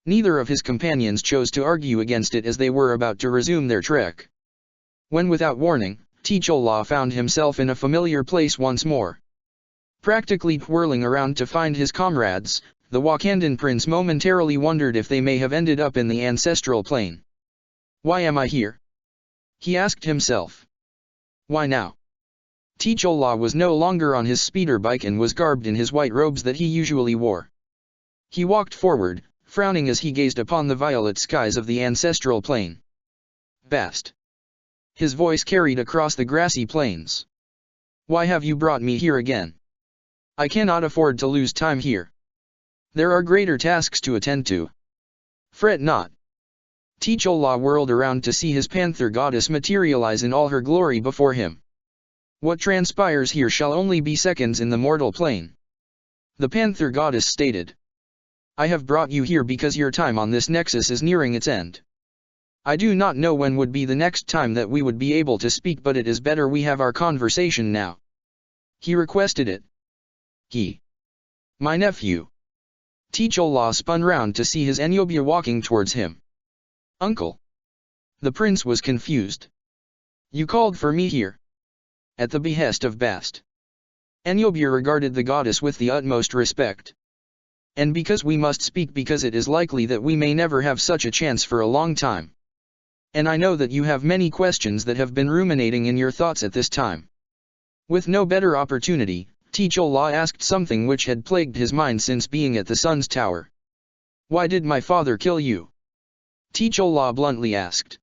Neither of his companions chose to argue against it as they were about to resume their trek. When without warning, T'Challa found himself in a familiar place once more. Practically whirling around to find his comrades, the Wakandan prince momentarily wondered if they may have ended up in the ancestral plane. "Why am I here?" he asked himself. "Why now?" T'Challa was no longer on his speeder bike and was garbed in his white robes that he usually wore. He walked forward, frowning as he gazed upon the violet skies of the ancestral plane. "Bast." His voice carried across the grassy plains. "Why have you brought me here again? I cannot afford to lose time here. There are greater tasks to attend to." "Fret not." T'Challa whirled around to see his panther goddess materialize in all her glory before him. "What transpires here shall only be seconds in the mortal plane," the panther goddess stated. "I have brought you here because your time on this nexus is nearing its end. I do not know when would be the next time that we would be able to speak, but it is better we have our conversation now." He requested it. "He? My nephew?" T'Challa spun round to see his Zenobia walking towards him. "Uncle?" The prince was confused. "You called for me here?" "At the behest of Bast." Zenobia regarded the goddess with the utmost respect. "And because we must speak, because it is likely that we may never have such a chance for a long time. And I know that you have many questions that have been ruminating in your thoughts at this time." With no better opportunity, T'Challa asked something which had plagued his mind since being at the Sun's Tower. "Why did my father kill you?" T'Challa bluntly asked.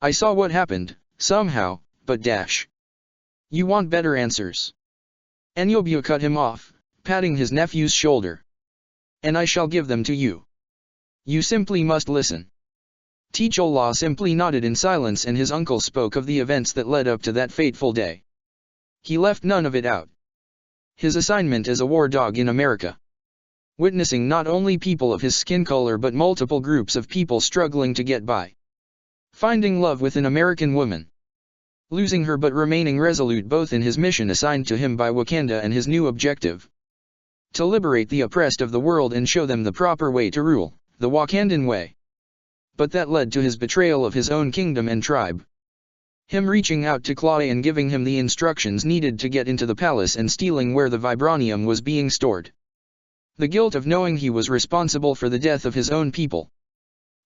"I saw what happened, somehow, but dash. You want better answers." Zenobia cut him off, patting his nephew's shoulder. "And I shall give them to you. You simply must listen." T'Challa simply nodded in silence, and his uncle spoke of the events that led up to that fateful day. He left none of it out. His assignment as a war dog in America. Witnessing not only people of his skin color but multiple groups of people struggling to get by. Finding love with an American woman. Losing her but remaining resolute both in his mission assigned to him by Wakanda and his new objective. To liberate the oppressed of the world and show them the proper way to rule, the Wakandan way. But that led to his betrayal of his own kingdom and tribe. Him reaching out to Clay and giving him the instructions needed to get into the palace and stealing where the vibranium was being stored. The guilt of knowing he was responsible for the death of his own people.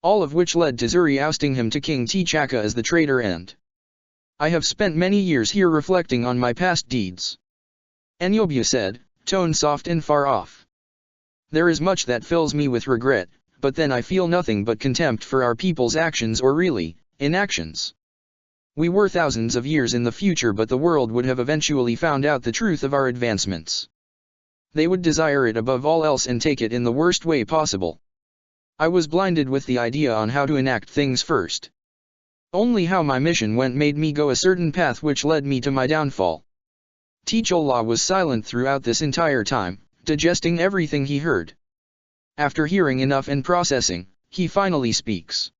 All of which led to Zuri ousting him to King T'Chaka as the traitor and "I have spent many years here reflecting on my past deeds," Zenobia said, tone soft and far off. "There is much that fills me with regret, but then I feel nothing but contempt for our people's actions, or really, inactions. We were thousands of years in the future, but the world would have eventually found out the truth of our advancements. They would desire it above all else and take it in the worst way possible. I was blinded with the idea on how to enact things first. Only how my mission went made me go a certain path which led me to my downfall. T'Challa was silent throughout this entire time, digesting everything he heard. After hearing enough and processing, he finally speaks.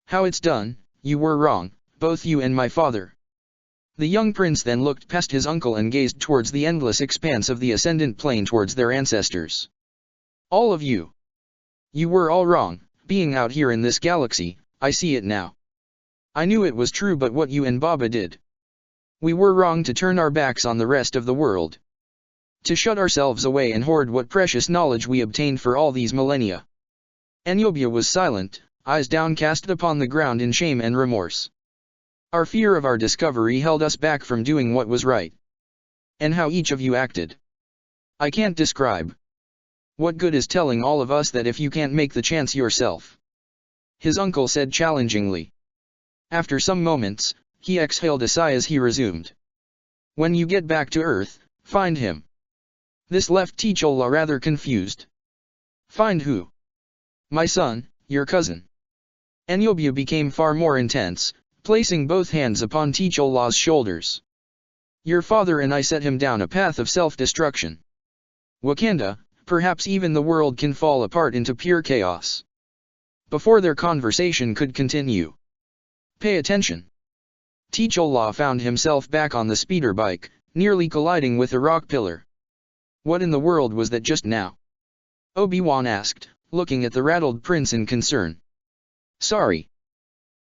How it's done, you were wrong, both you and my father. The young prince then looked past his uncle and gazed towards the endless expanse of the ascendant plane towards their ancestors. All of you. You were all wrong, being out here in this galaxy, I see it now. I knew it was true, but what you and Baba did. We were wrong to turn our backs on the rest of the world. To shut ourselves away and hoard what precious knowledge we obtained for all these millennia. Eniobia was silent, eyes downcast upon the ground in shame and remorse. Our fear of our discovery held us back from doing what was right. And how each of you acted, I can't describe. What good is telling all of us that if you can't make the chance yourself? His uncle said challengingly. After some moments, he exhaled a sigh as he resumed. When you get back to Earth, find him. This left T'Challa rather confused. Find who? My son, your cousin. Eniobia became far more intense, placing both hands upon T'Challa's shoulders. Your father and I set him down a path of self-destruction. Wakanda, perhaps even the world can fall apart into pure chaos. Before their conversation could continue. Pay attention. T'Challa found himself back on the speeder bike, nearly colliding with a rock pillar. What in the world was that just now? Obi-Wan asked, looking at the rattled prince in concern. Sorry.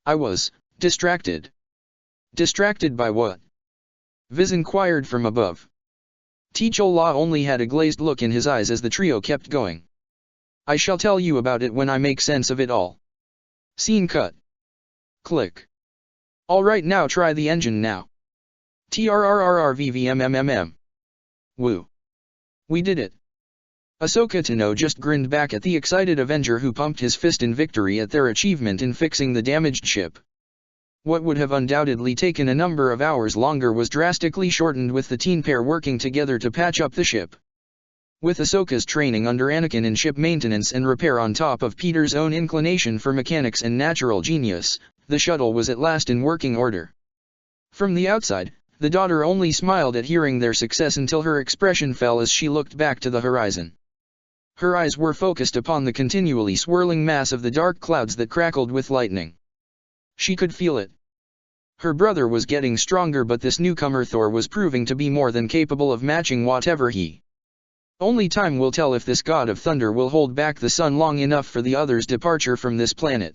I was distracted. Distracted by what? Viz inquired from above. T'Challa only had a glazed look in his eyes as the trio kept going. I shall tell you about it when I make sense of it all. Scene cut. Click. Alright, now try the engine now. TRRRRVVMMMM. Woo. We did it. Ahsoka Tano just grinned back at the excited Avenger who pumped his fist in victory at their achievement in fixing the damaged ship. What would have undoubtedly taken a number of hours longer was drastically shortened with the teen pair working together to patch up the ship. With Ahsoka's training under Anakin in ship maintenance and repair on top of Peter's own inclination for mechanics and natural genius, the shuttle was at last in working order. From the outside, the daughter only smiled at hearing their success until her expression fell as she looked back to the horizon. Her eyes were focused upon the continually swirling mass of the dark clouds that crackled with lightning. She could feel it. Her brother was getting stronger, but this newcomer Thor was proving to be more than capable of matching whatever he. Only time will tell if this god of thunder will hold back the sun long enough for the other's departure from this planet.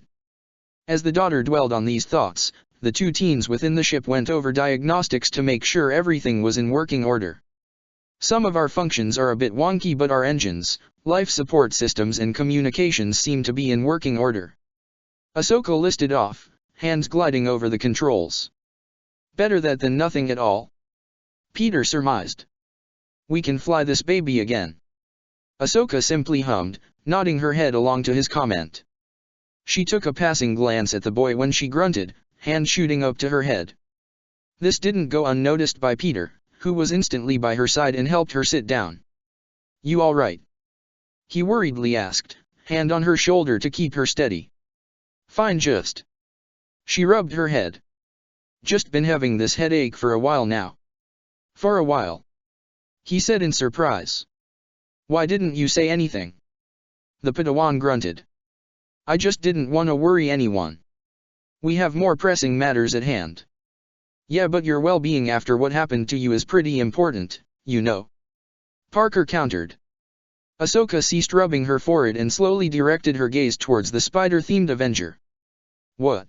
As the daughter dwelled on these thoughts, the two teens within the ship went over diagnostics to make sure everything was in working order. Some of our functions are a bit wonky, but our engines, life support systems and communications seem to be in working order. Ahsoka listed off, hands gliding over the controls. Better that than nothing at all. Peter surmised. We can fly this baby again. Ahsoka simply hummed, nodding her head along to his comment. She took a passing glance at the boy when she grunted, hand shooting up to her head. This didn't go unnoticed by Peter, who was instantly by her side and helped her sit down. You all right? He worriedly asked, hand on her shoulder to keep her steady. Fine, just. She rubbed her head. Just been having this headache for a while now. For a while? He said in surprise. Why didn't you say anything? The Padawan grunted. I just didn't want to worry anyone. We have more pressing matters at hand. Yeah, but your well-being after what happened to you is pretty important, you know. Parker countered. Ahsoka ceased rubbing her forehead and slowly directed her gaze towards the spider-themed Avenger. What?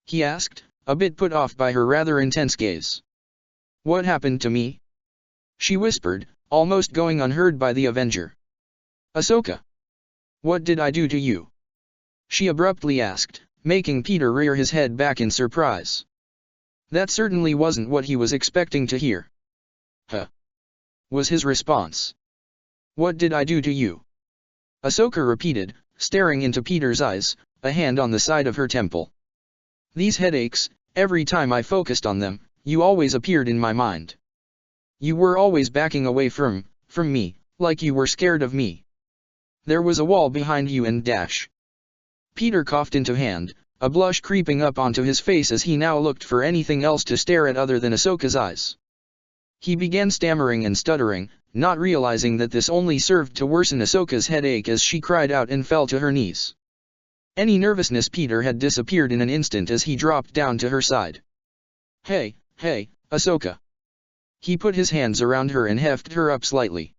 He asked, a bit put off by her rather intense gaze. What happened to me? She whispered, almost going unheard by the Avenger. Ahsoka. What did I do to you? She abruptly asked, making Peter rear his head back in surprise. That certainly wasn't what he was expecting to hear. Huh? Was his response. What did I do to you? Ahsoka repeated, staring into Peter's eyes, a hand on the side of her temple. These headaches, every time I focused on them, you always appeared in my mind. You were always backing away from me, like you were scared of me. There was a wall behind you and dash. Peter coughed into hand, a blush creeping up onto his face as he now looked for anything else to stare at other than Ahsoka's eyes. He began stammering and stuttering, not realizing that this only served to worsen Ahsoka's headache as she cried out and fell to her knees. Any nervousness Peter had disappeared in an instant as he dropped down to her side. Hey, Ahsoka. He put his hands around her and hefted her up slightly.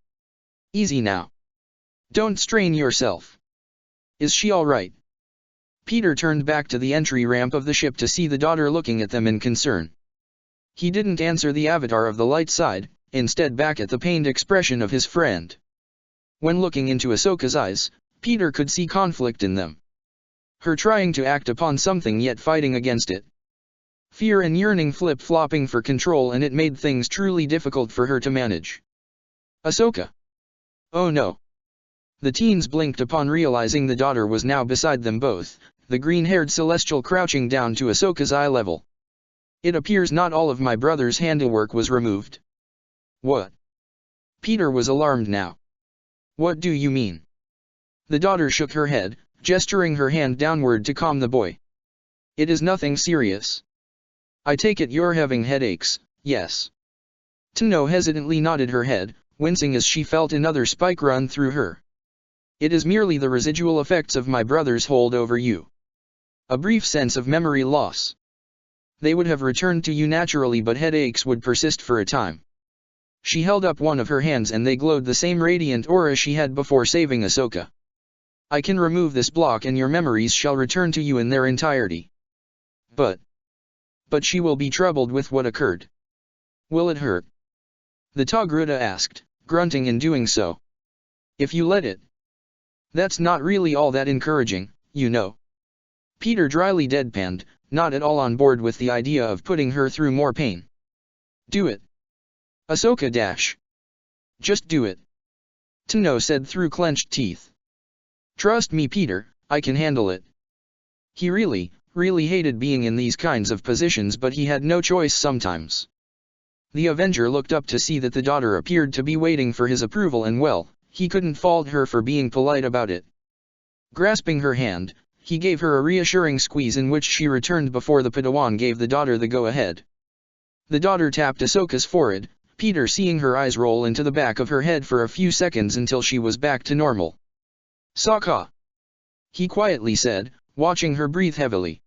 Easy now. Don't strain yourself. Is she all right? Peter turned back to the entry ramp of the ship to see the daughter looking at them in concern. He didn't answer the avatar of the light side, instead back at the pained expression of his friend. When looking into Ahsoka's eyes, Peter could see conflict in them. Her trying to act upon something yet fighting against it. Fear and yearning flip-flopping for control, and it made things truly difficult for her to manage. Ahsoka. Oh no. The teens blinked upon realizing the daughter was now beside them both, the green-haired celestial crouching down to Ahsoka's eye level. It appears not all of my brother's handiwork was removed. What? Peter was alarmed now. What do you mean? The daughter shook her head, gesturing her hand downward to calm the boy. It is nothing serious. I take it you're having headaches, yes. Tano hesitantly nodded her head, wincing as she felt another spike run through her. It is merely the residual effects of my brother's hold over you. A brief sense of memory loss. They would have returned to you naturally, but headaches would persist for a time. She held up one of her hands and they glowed the same radiant aura she had before saving Ahsoka. I can remove this block and your memories shall return to you in their entirety. But she will be troubled with what occurred. Will it hurt? The Togruta asked, grunting in doing so. If you let it. That's not really all that encouraging, you know. Peter dryly deadpanned, not at all on board with the idea of putting her through more pain. Do it. Ahsoka dash. Just do it. Tano said through clenched teeth. Trust me Peter, I can handle it. He really hated being in these kinds of positions, but he had no choice sometimes. The Avenger looked up to see that the daughter appeared to be waiting for his approval, and well, he couldn't fault her for being polite about it. Grasping her hand, he gave her a reassuring squeeze in which she returned before the Padawan gave the daughter the go-ahead. The daughter tapped Ahsoka's forehead, Peter seeing her eyes roll into the back of her head for a few seconds until she was back to normal. Sokka. He quietly said, watching her breathe heavily.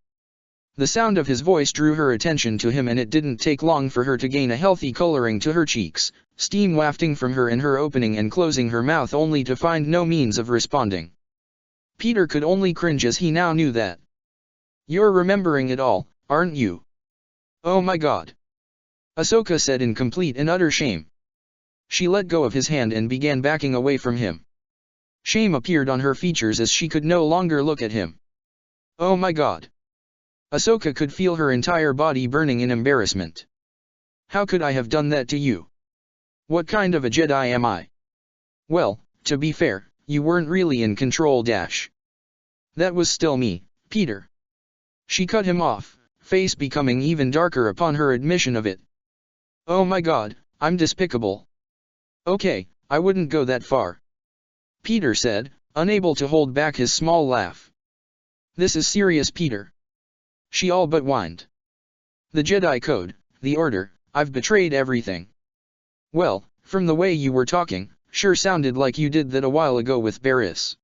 The sound of his voice drew her attention to him, and it didn't take long for her to gain a healthy coloring to her cheeks, steam wafting from her in her opening and closing her mouth only to find no means of responding. Peter could only cringe as he now knew that. You're remembering it all, aren't you? Oh my god. Ahsoka said in complete and utter shame. She let go of his hand and began backing away from him. Shame appeared on her features as she could no longer look at him. Oh my god. Ahsoka could feel her entire body burning in embarrassment. How could I have done that to you? What kind of a Jedi am I? Well, to be fair, you weren't really in control dash. That was still me, Peter. She cut him off, face becoming even darker upon her admission of it. Oh my god, I'm despicable. Okay, I wouldn't go that far. Peter said, unable to hold back his small laugh. This is serious, Peter. She all but whined. The Jedi Code, the Order, I've betrayed everything. Well, from the way you were talking, sure sounded like you did that a while ago with Barriss.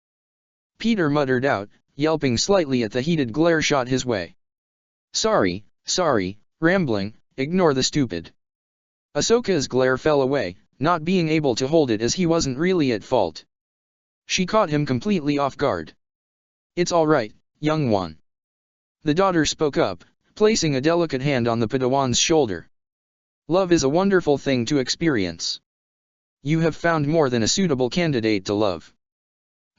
Peter muttered out, yelping slightly at the heated glare shot his way. Sorry, rambling, ignore the stupid. Ahsoka's glare fell away, not being able to hold it as he wasn't really at fault. She caught him completely off guard. It's all right, young one. The daughter spoke up, placing a delicate hand on the Padawan's shoulder. Love is a wonderful thing to experience. You have found more than a suitable candidate to love.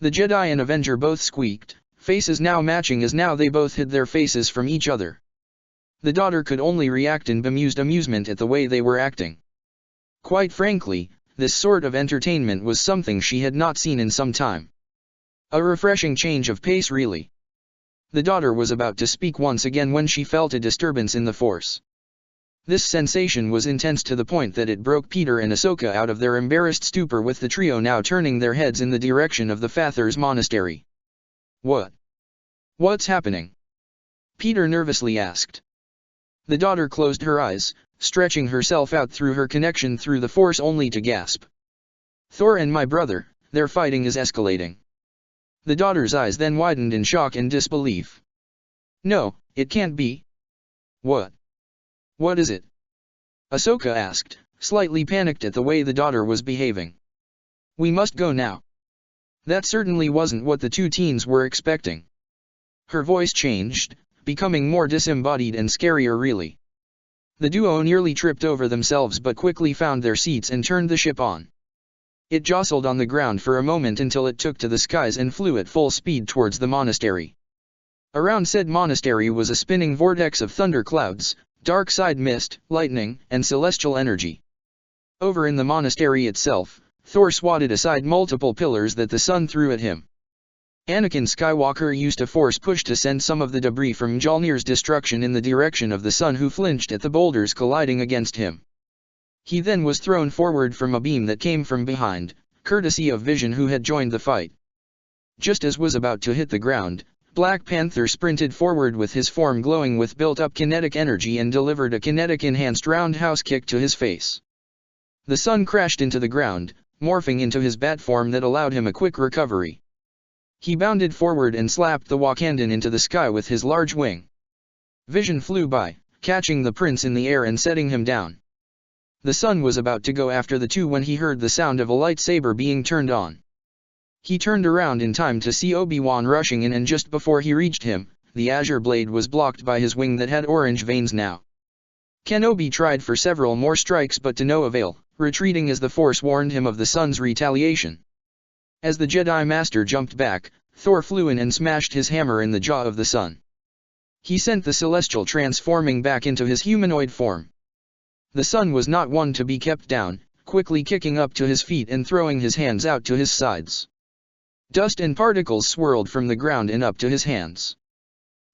The Jedi and Avenger both squeaked, faces now matching as now they both hid their faces from each other. The daughter could only react in bemused amusement at the way they were acting. Quite frankly, this sort of entertainment was something she had not seen in some time. A refreshing change of pace really. The daughter was about to speak once again when she felt a disturbance in the force. This sensation was intense to the point that it broke Peter and Ahsoka out of their embarrassed stupor, with the trio now turning their heads in the direction of the Fathers monastery. What's happening? Peter nervously asked. The daughter closed her eyes, stretching herself out through her connection through the Force only to gasp. Thor and my brother, their fighting is escalating. The daughter's eyes then widened in shock and disbelief. No, it can't be. What is it? Ahsoka asked, slightly panicked at the way the daughter was behaving. We must go now. That certainly wasn't what the two teens were expecting. Her voice changed, becoming more disembodied and scarier really. The duo nearly tripped over themselves but quickly found their seats and turned the ship on. It jostled on the ground for a moment until it took to the skies and flew at full speed towards the monastery. Around said monastery was a spinning vortex of thunderclouds, dark side mist, lightning, and celestial energy. Over in the monastery itself, Thor swatted aside multiple pillars that the sun threw at him. Anakin Skywalker used a force push to send some of the debris from Mjolnir's destruction in the direction of the sun, who flinched at the boulders colliding against him. He then was thrown forward from a beam that came from behind, courtesy of Vision, who had joined the fight. Just as was about to hit the ground, Black Panther sprinted forward with his form glowing with built-up kinetic energy and delivered a kinetic-enhanced roundhouse kick to his face. The sun crashed into the ground, morphing into his bat form that allowed him a quick recovery. He bounded forward and slapped the Wakandan into the sky with his large wing. Vision flew by, catching the prince in the air and setting him down. The sun was about to go after the two when he heard the sound of a lightsaber being turned on. He turned around in time to see Obi-Wan rushing in, and just before he reached him, the azure blade was blocked by his wing that had orange veins now. Kenobi tried for several more strikes but to no avail, retreating as the Force warned him of the sun's retaliation. As the Jedi Master jumped back, Thor flew in and smashed his hammer in the jaw of the sun. He sent the Celestial transforming back into his humanoid form. The sun was not one to be kept down, quickly kicking up to his feet and throwing his hands out to his sides. Dust and particles swirled from the ground and up to his hands.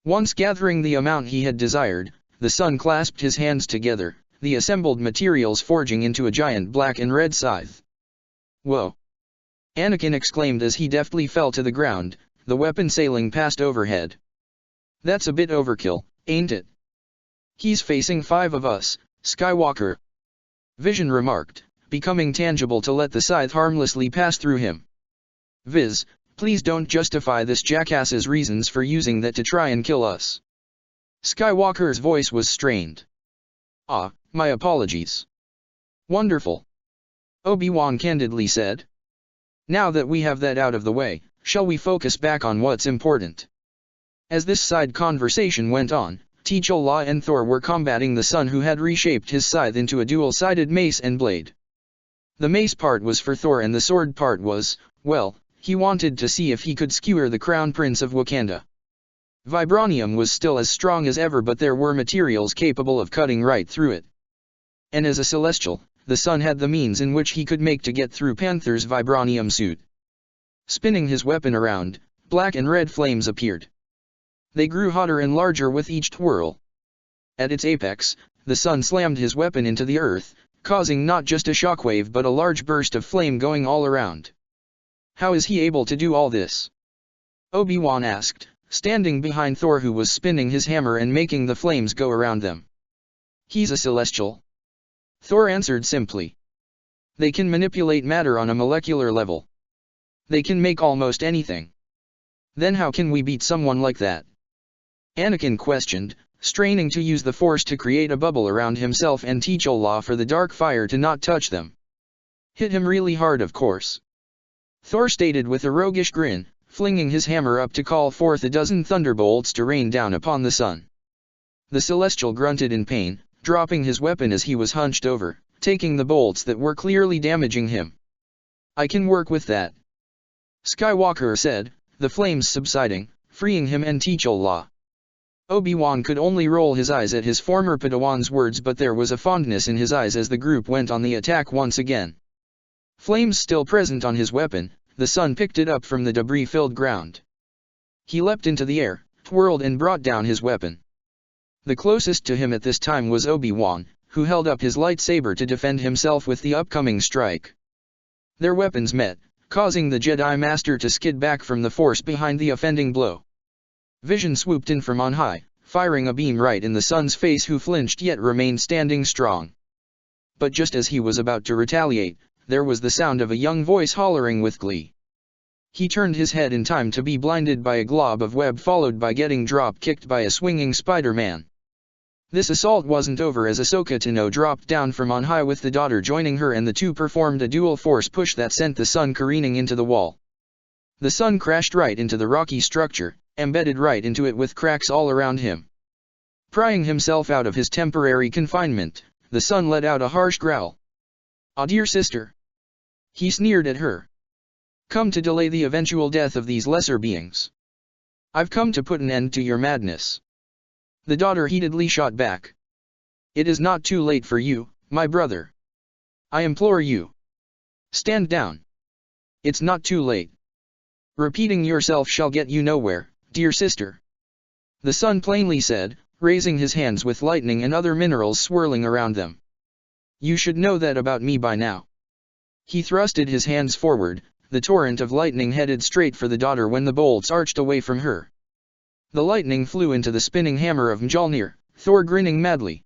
Once gathering the amount he had desired, the sun clasped his hands together, the assembled materials forging into a giant black and red scythe. Whoa! Anakin exclaimed as he deftly fell to the ground, the weapon sailing past overhead. That's a bit overkill, ain't it? He's facing 5 of us, Skywalker. Vision remarked, becoming tangible to let the scythe harmlessly pass through him. Viz, please don't justify this jackass's reasons for using that to try and kill us. Skywalker's voice was strained. Ah, my apologies. Wonderful. Obi-Wan candidly said. Now that we have that out of the way, shall we focus back on what's important? As this side conversation went on, T'Challa and Thor were combating the sun, who had reshaped his scythe into a dual-sided mace and blade. The mace part was for Thor and the sword part was, well, he wanted to see if he could skewer the Crown Prince of Wakanda. Vibranium was still as strong as ever, but there were materials capable of cutting right through it. And as a Celestial, the sun had the means in which he could make to get through Panther's vibranium suit. Spinning his weapon around, black and red flames appeared. They grew hotter and larger with each twirl. At its apex, the sun slammed his weapon into the earth, causing not just a shockwave but a large burst of flame going all around. How is he able to do all this? Obi-Wan asked, standing behind Thor, who was spinning his hammer and making the flames go around them. He's a Celestial. Thor answered simply. They can manipulate matter on a molecular level. They can make almost anything. Then how can we beat someone like that? Anakin questioned, straining to use the Force to create a bubble around himself and T'Challa for the dark fire to not touch them. Hit him really hard, of course. Thor stated with a roguish grin, flinging his hammer up to call forth a dozen thunderbolts to rain down upon the sun. The Celestial grunted in pain, dropping his weapon as he was hunched over, taking the bolts that were clearly damaging him. I can work with that, Skywalker said, the flames subsiding, freeing him and T'Challa. Obi-Wan could only roll his eyes at his former Padawan's words, but there was a fondness in his eyes as the group went on the attack once again. Flames still present on his weapon, the sun picked it up from the debris-filled ground. He leapt into the air, twirled and brought down his weapon. The closest to him at this time was Obi-Wan, who held up his lightsaber to defend himself with the upcoming strike. Their weapons met, causing the Jedi Master to skid back from the force behind the offending blow. Vision swooped in from on high, firing a beam right in the son's face, who flinched yet remained standing strong. But just as he was about to retaliate, there was the sound of a young voice hollering with glee. He turned his head in time to be blinded by a glob of web, followed by getting drop-kicked by a swinging Spider-Man. This assault wasn't over as Ahsoka Tano dropped down from on high with the daughter joining her, and the two performed a dual force push that sent the son careening into the wall. The son crashed right into the rocky structure, embedded right into it with cracks all around him. Prying himself out of his temporary confinement, the son let out a harsh growl. "Ah, dear sister," he sneered at her. "Come to delay the eventual death of these lesser beings. I've come to put an end to your madness." The daughter heatedly shot back. "It is not too late for you, my brother. I implore you. Stand down. It's not too late. Repeating yourself shall get you nowhere, dear sister," the son plainly said, raising his hands with lightning and other minerals swirling around them. "You should know that about me by now." He thrusted his hands forward, the torrent of lightning headed straight for the daughter when the bolts arched away from her. The lightning flew into the spinning hammer of Mjolnir, Thor grinning madly.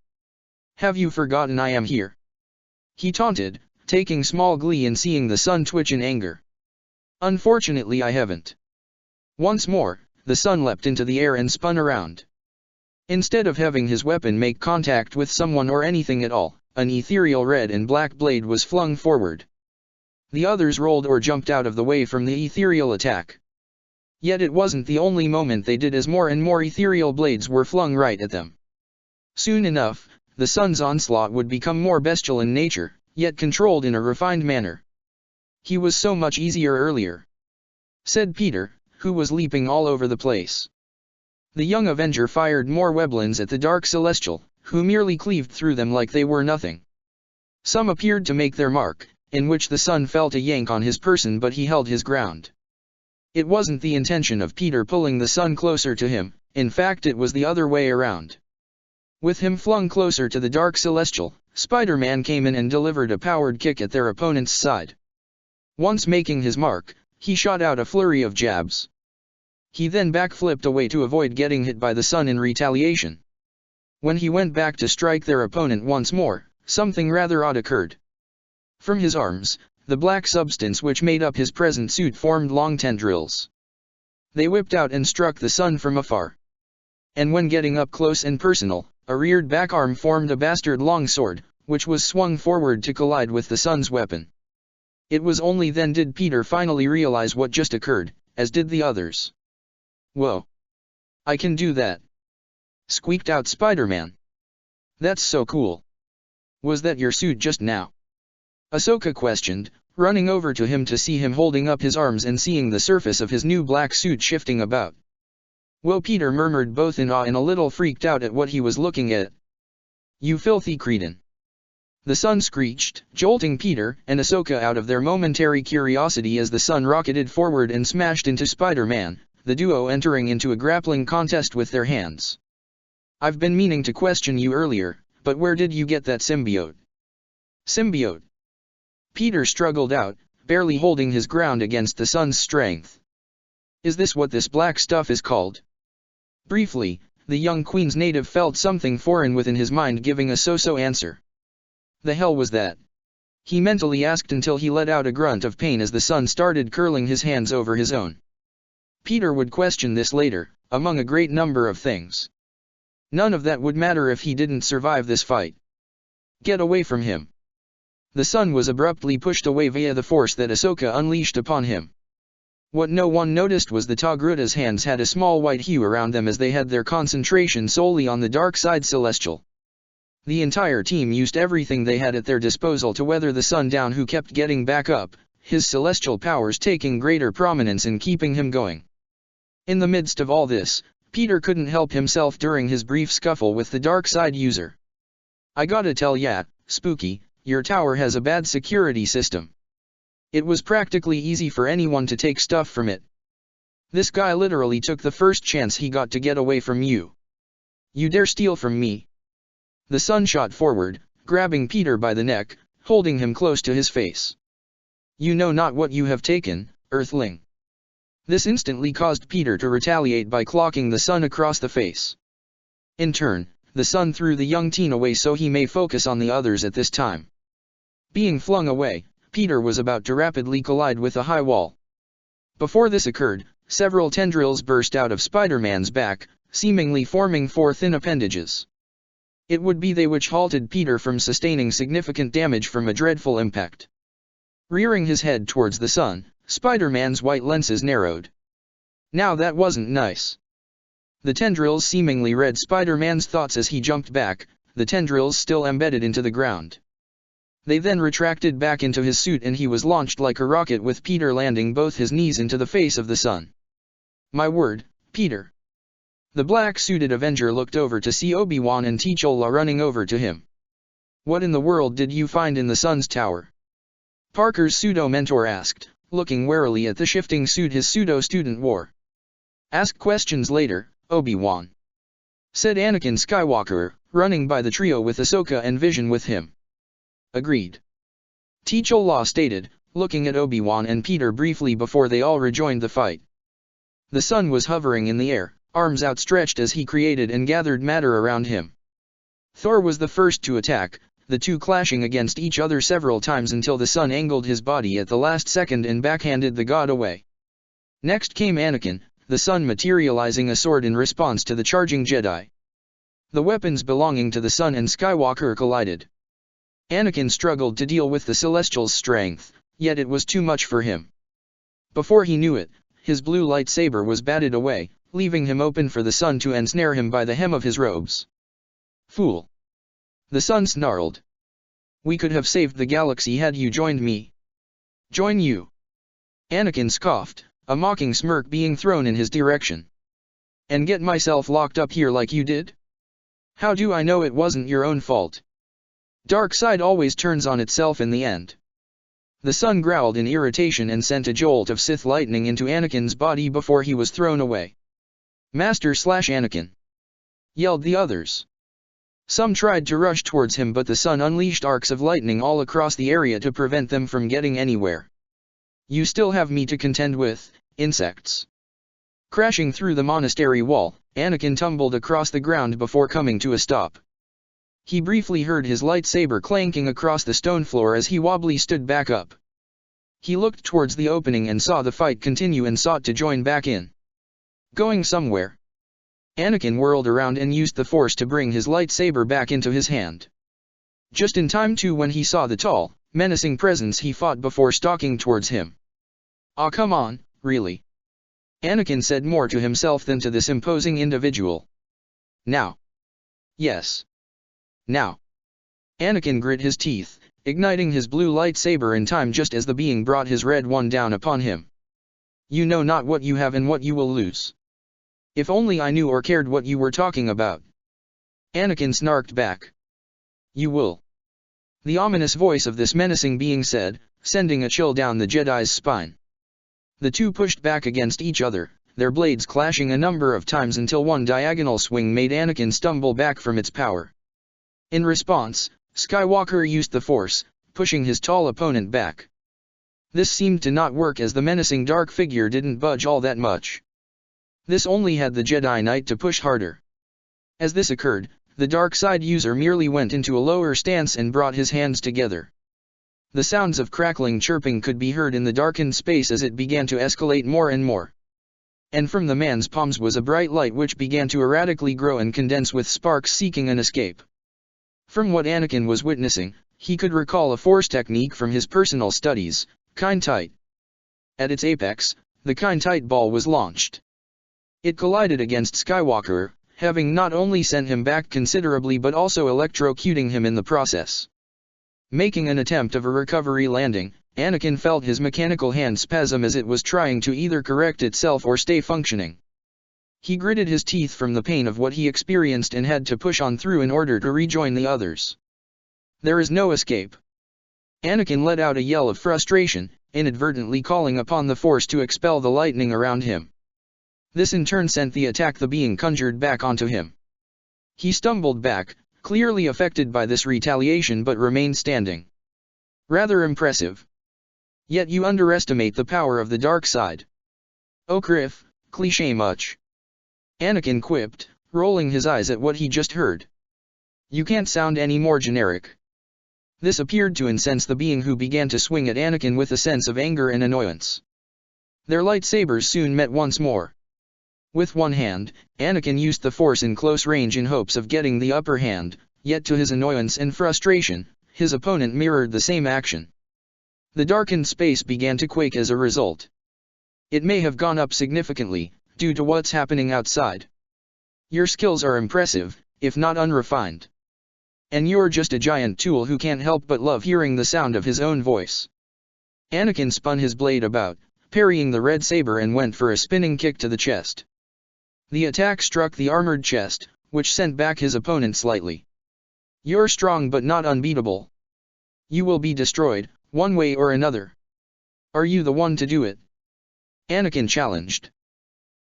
"Have you forgotten I am here?" he taunted, taking small glee in seeing the son twitch in anger. "Unfortunately I haven't." Once more, the son leapt into the air and spun around. Instead of having his weapon make contact with someone or anything at all, an ethereal red and black blade was flung forward. The others rolled or jumped out of the way from the ethereal attack. Yet it wasn't the only moment they did, as more and more ethereal blades were flung right at them. Soon enough, the son's onslaught would become more bestial in nature, yet controlled in a refined manner. "He was so much easier earlier," said Peter, who was leaping all over the place. The young Avenger fired more weblins at the Dark Celestial, who merely cleaved through them like they were nothing. Some appeared to make their mark, in which the son felt a yank on his person, but he held his ground. It wasn't the intention of Peter pulling the son closer to him, in fact it was the other way around. With him flung closer to the Dark Celestial, Spider-Man came in and delivered a powered kick at their opponent's side. Once making his mark, he shot out a flurry of jabs. He then backflipped away to avoid getting hit by the son in retaliation. When he went back to strike their opponent once more, something rather odd occurred. From his arms, the black substance which made up his present suit formed long tendrils. They whipped out and struck the son from afar. And when getting up close and personal, a reared back arm formed a bastard longsword, which was swung forward to collide with the son's weapon. It was only then did Peter finally realize what just occurred, as did the others. "Whoa! I can do that!" squeaked out Spider-Man. "That's so cool! Was that your suit just now?" Ahsoka questioned, running over to him to see him holding up his arms and seeing the surface of his new black suit shifting about. "Well," Peter murmured, both in awe and a little freaked out at what he was looking at. "You filthy cretin!" the son screeched, jolting Peter and Ahsoka out of their momentary curiosity as the son rocketed forward and smashed into Spider-Man, the duo entering into a grappling contest with their hands. "I've been meaning to question you earlier, but where did you get that symbiote?" "Symbiote?" Peter struggled out, barely holding his ground against the son's strength. "Is this what this black stuff is called?" Briefly, the young Queen's native felt something foreign within his mind giving a so-so answer. "The hell was that?" he mentally asked until he let out a grunt of pain as the son started curling his hands over his own. Peter would question this later, among a great number of things. None of that would matter if he didn't survive this fight. "Get away from him!" The son was abruptly pushed away via the force that Ahsoka unleashed upon him. What no one noticed was the Togrutta's hands had a small white hue around them as they had their concentration solely on the dark side celestial. The entire team used everything they had at their disposal to weather the son down, who kept getting back up, his celestial powers taking greater prominence in keeping him going. In the midst of all this, Peter couldn't help himself during his brief scuffle with the dark side user. "I gotta tell ya, Spooky, your tower has a bad security system. It was practically easy for anyone to take stuff from it. This guy literally took the first chance he got to get away from you. You dare steal from me?" The son shot forward, grabbing Peter by the neck, holding him close to his face. "You know not what you have taken, Earthling." This instantly caused Peter to retaliate by clocking the Sun across the face. In turn, the Sun threw the young teen away so he may focus on the others at this time. Being flung away, Peter was about to rapidly collide with a high wall. Before this occurred, several tendrils burst out of Spider-Man's back, seemingly forming 4 thin appendages. It would be they which halted Peter from sustaining significant damage from a dreadful impact. Rearing his head towards the Sun, Spider-Man's white lenses narrowed. Now that wasn't nice. The tendrils seemingly read Spider-Man's thoughts as he jumped back, the tendrils still embedded into the ground. They then retracted back into his suit and he was launched like a rocket with Peter landing both his knees into the face of the Sun. "My word, Peter." The black-suited Avenger looked over to see Obi-Wan and T'Challa running over to him. "What in the world did you find in the Sun's tower?" Parker's pseudo-mentor asked, looking warily at the shifting suit his pseudo-student wore. "Ask questions later, Obi-Wan," said Anakin Skywalker, running by the trio with Ahsoka and Vision with him. "Agreed," T'Challa stated, looking at Obi-Wan and Peter briefly before they all rejoined the fight. The Sun was hovering in the air, arms outstretched as he created and gathered matter around him. Thor was the first to attack, the two clashing against each other several times until the Sun angled his body at the last second and backhanded the god away. Next came Anakin, the Sun materializing a sword in response to the charging Jedi. The weapons belonging to the Sun and Skywalker collided. Anakin struggled to deal with the Celestial's strength, yet it was too much for him. Before he knew it, his blue lightsaber was batted away, leaving him open for the Sun to ensnare him by the hem of his robes. "Fool!" the Sun snarled. "We could have saved the galaxy had you joined me." "Join you?" Anakin scoffed, a mocking smirk being thrown in his direction. "And get myself locked up here like you did? How do I know it wasn't your own fault? Dark side always turns on itself in the end." The Sun growled in irritation and sent a jolt of Sith lightning into Anakin's body before he was thrown away. "Master/Anakin!" yelled the others. Some tried to rush towards him but the Sun unleashed arcs of lightning all across the area to prevent them from getting anywhere. "You still have me to contend with, insects." Crashing through the monastery wall, Anakin tumbled across the ground before coming to a stop. He briefly heard his lightsaber clanking across the stone floor as he wobbly stood back up. He looked towards the opening and saw the fight continue and sought to join back in. "Going somewhere?" Anakin whirled around and used the Force to bring his lightsaber back into his hand. Just in time too when he saw the tall, menacing presence he fought before stalking towards him. "Aw come on, really?" Anakin said more to himself than to this imposing individual. "Now." "Yes. Now." Anakin grit his teeth, igniting his blue lightsaber in time just as the being brought his red one down upon him. "You know not what you have and what you will lose. If only I knew or cared what you were talking about." Anakin snarked back. "You will." The ominous voice of this menacing being said, sending a chill down the Jedi's spine. The two pushed back against each other, their blades clashing a number of times until one diagonal swing made Anakin stumble back from its power. In response, Skywalker used the Force, pushing his tall opponent back. This seemed to not work as the menacing dark figure didn't budge all that much. This only had the Jedi Knight to push harder. As this occurred, the dark side user merely went into a lower stance and brought his hands together. The sounds of crackling chirping could be heard in the darkened space as it began to escalate more and more. And from the man's palms was a bright light which began to erratically grow and condense with sparks seeking an escape. From what Anakin was witnessing, he could recall a Force technique from his personal studies, Kind Tight. At its apex, the Kind Tight ball was launched. It collided against Skywalker, having not only sent him back considerably but also electrocuting him in the process. Making an attempt of a recovery landing, Anakin felt his mechanical hand spasm as it was trying to either correct itself or stay functioning. He gritted his teeth from the pain of what he experienced and had to push on through in order to rejoin the others. There is no escape. Anakin let out a yell of frustration, inadvertently calling upon the Force to expel the lightning around him. This in turn sent the attack the being conjured back onto him. He stumbled back, clearly affected by this retaliation but remained standing. Rather impressive. Yet you underestimate the power of the dark side. Oh Griff, cliché much. Anakin quipped, rolling his eyes at what he just heard. You can't sound any more generic. This appeared to incense the being, who began to swing at Anakin with a sense of anger and annoyance. Their lightsabers soon met once more. With one hand, Anakin used the Force in close range in hopes of getting the upper hand, yet to his annoyance and frustration, his opponent mirrored the same action. The darkened space began to quake as a result. It may have gone up significantly, due to what's happening outside. Your skills are impressive, if not unrefined. And you're just a giant tool who can't help but love hearing the sound of his own voice. Anakin spun his blade about, parrying the red saber, and went for a spinning kick to the chest. The attack struck the armored chest, which sent back his opponent slightly. You're strong but not unbeatable. You will be destroyed, one way or another. Are you the one to do it? Anakin challenged.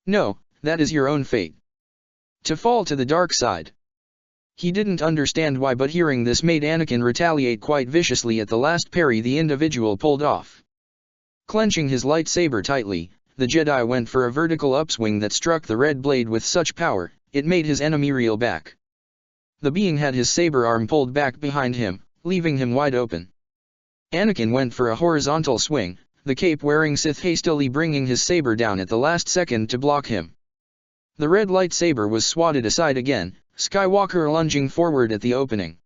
No, that is your own fate. To fall to the dark side. He didn't understand why, but hearing this made Anakin retaliate quite viciously at the last parry the individual pulled off. Clenching his lightsaber tightly, the Jedi went for a vertical upswing that struck the red blade with such power, it made his enemy reel back. The being had his saber arm pulled back behind him, leaving him wide open. Anakin went for a horizontal swing, the cape-wearing Sith hastily bringing his saber down at the last second to block him. The red lightsaber was swatted aside again, Skywalker lunging forward at the opening.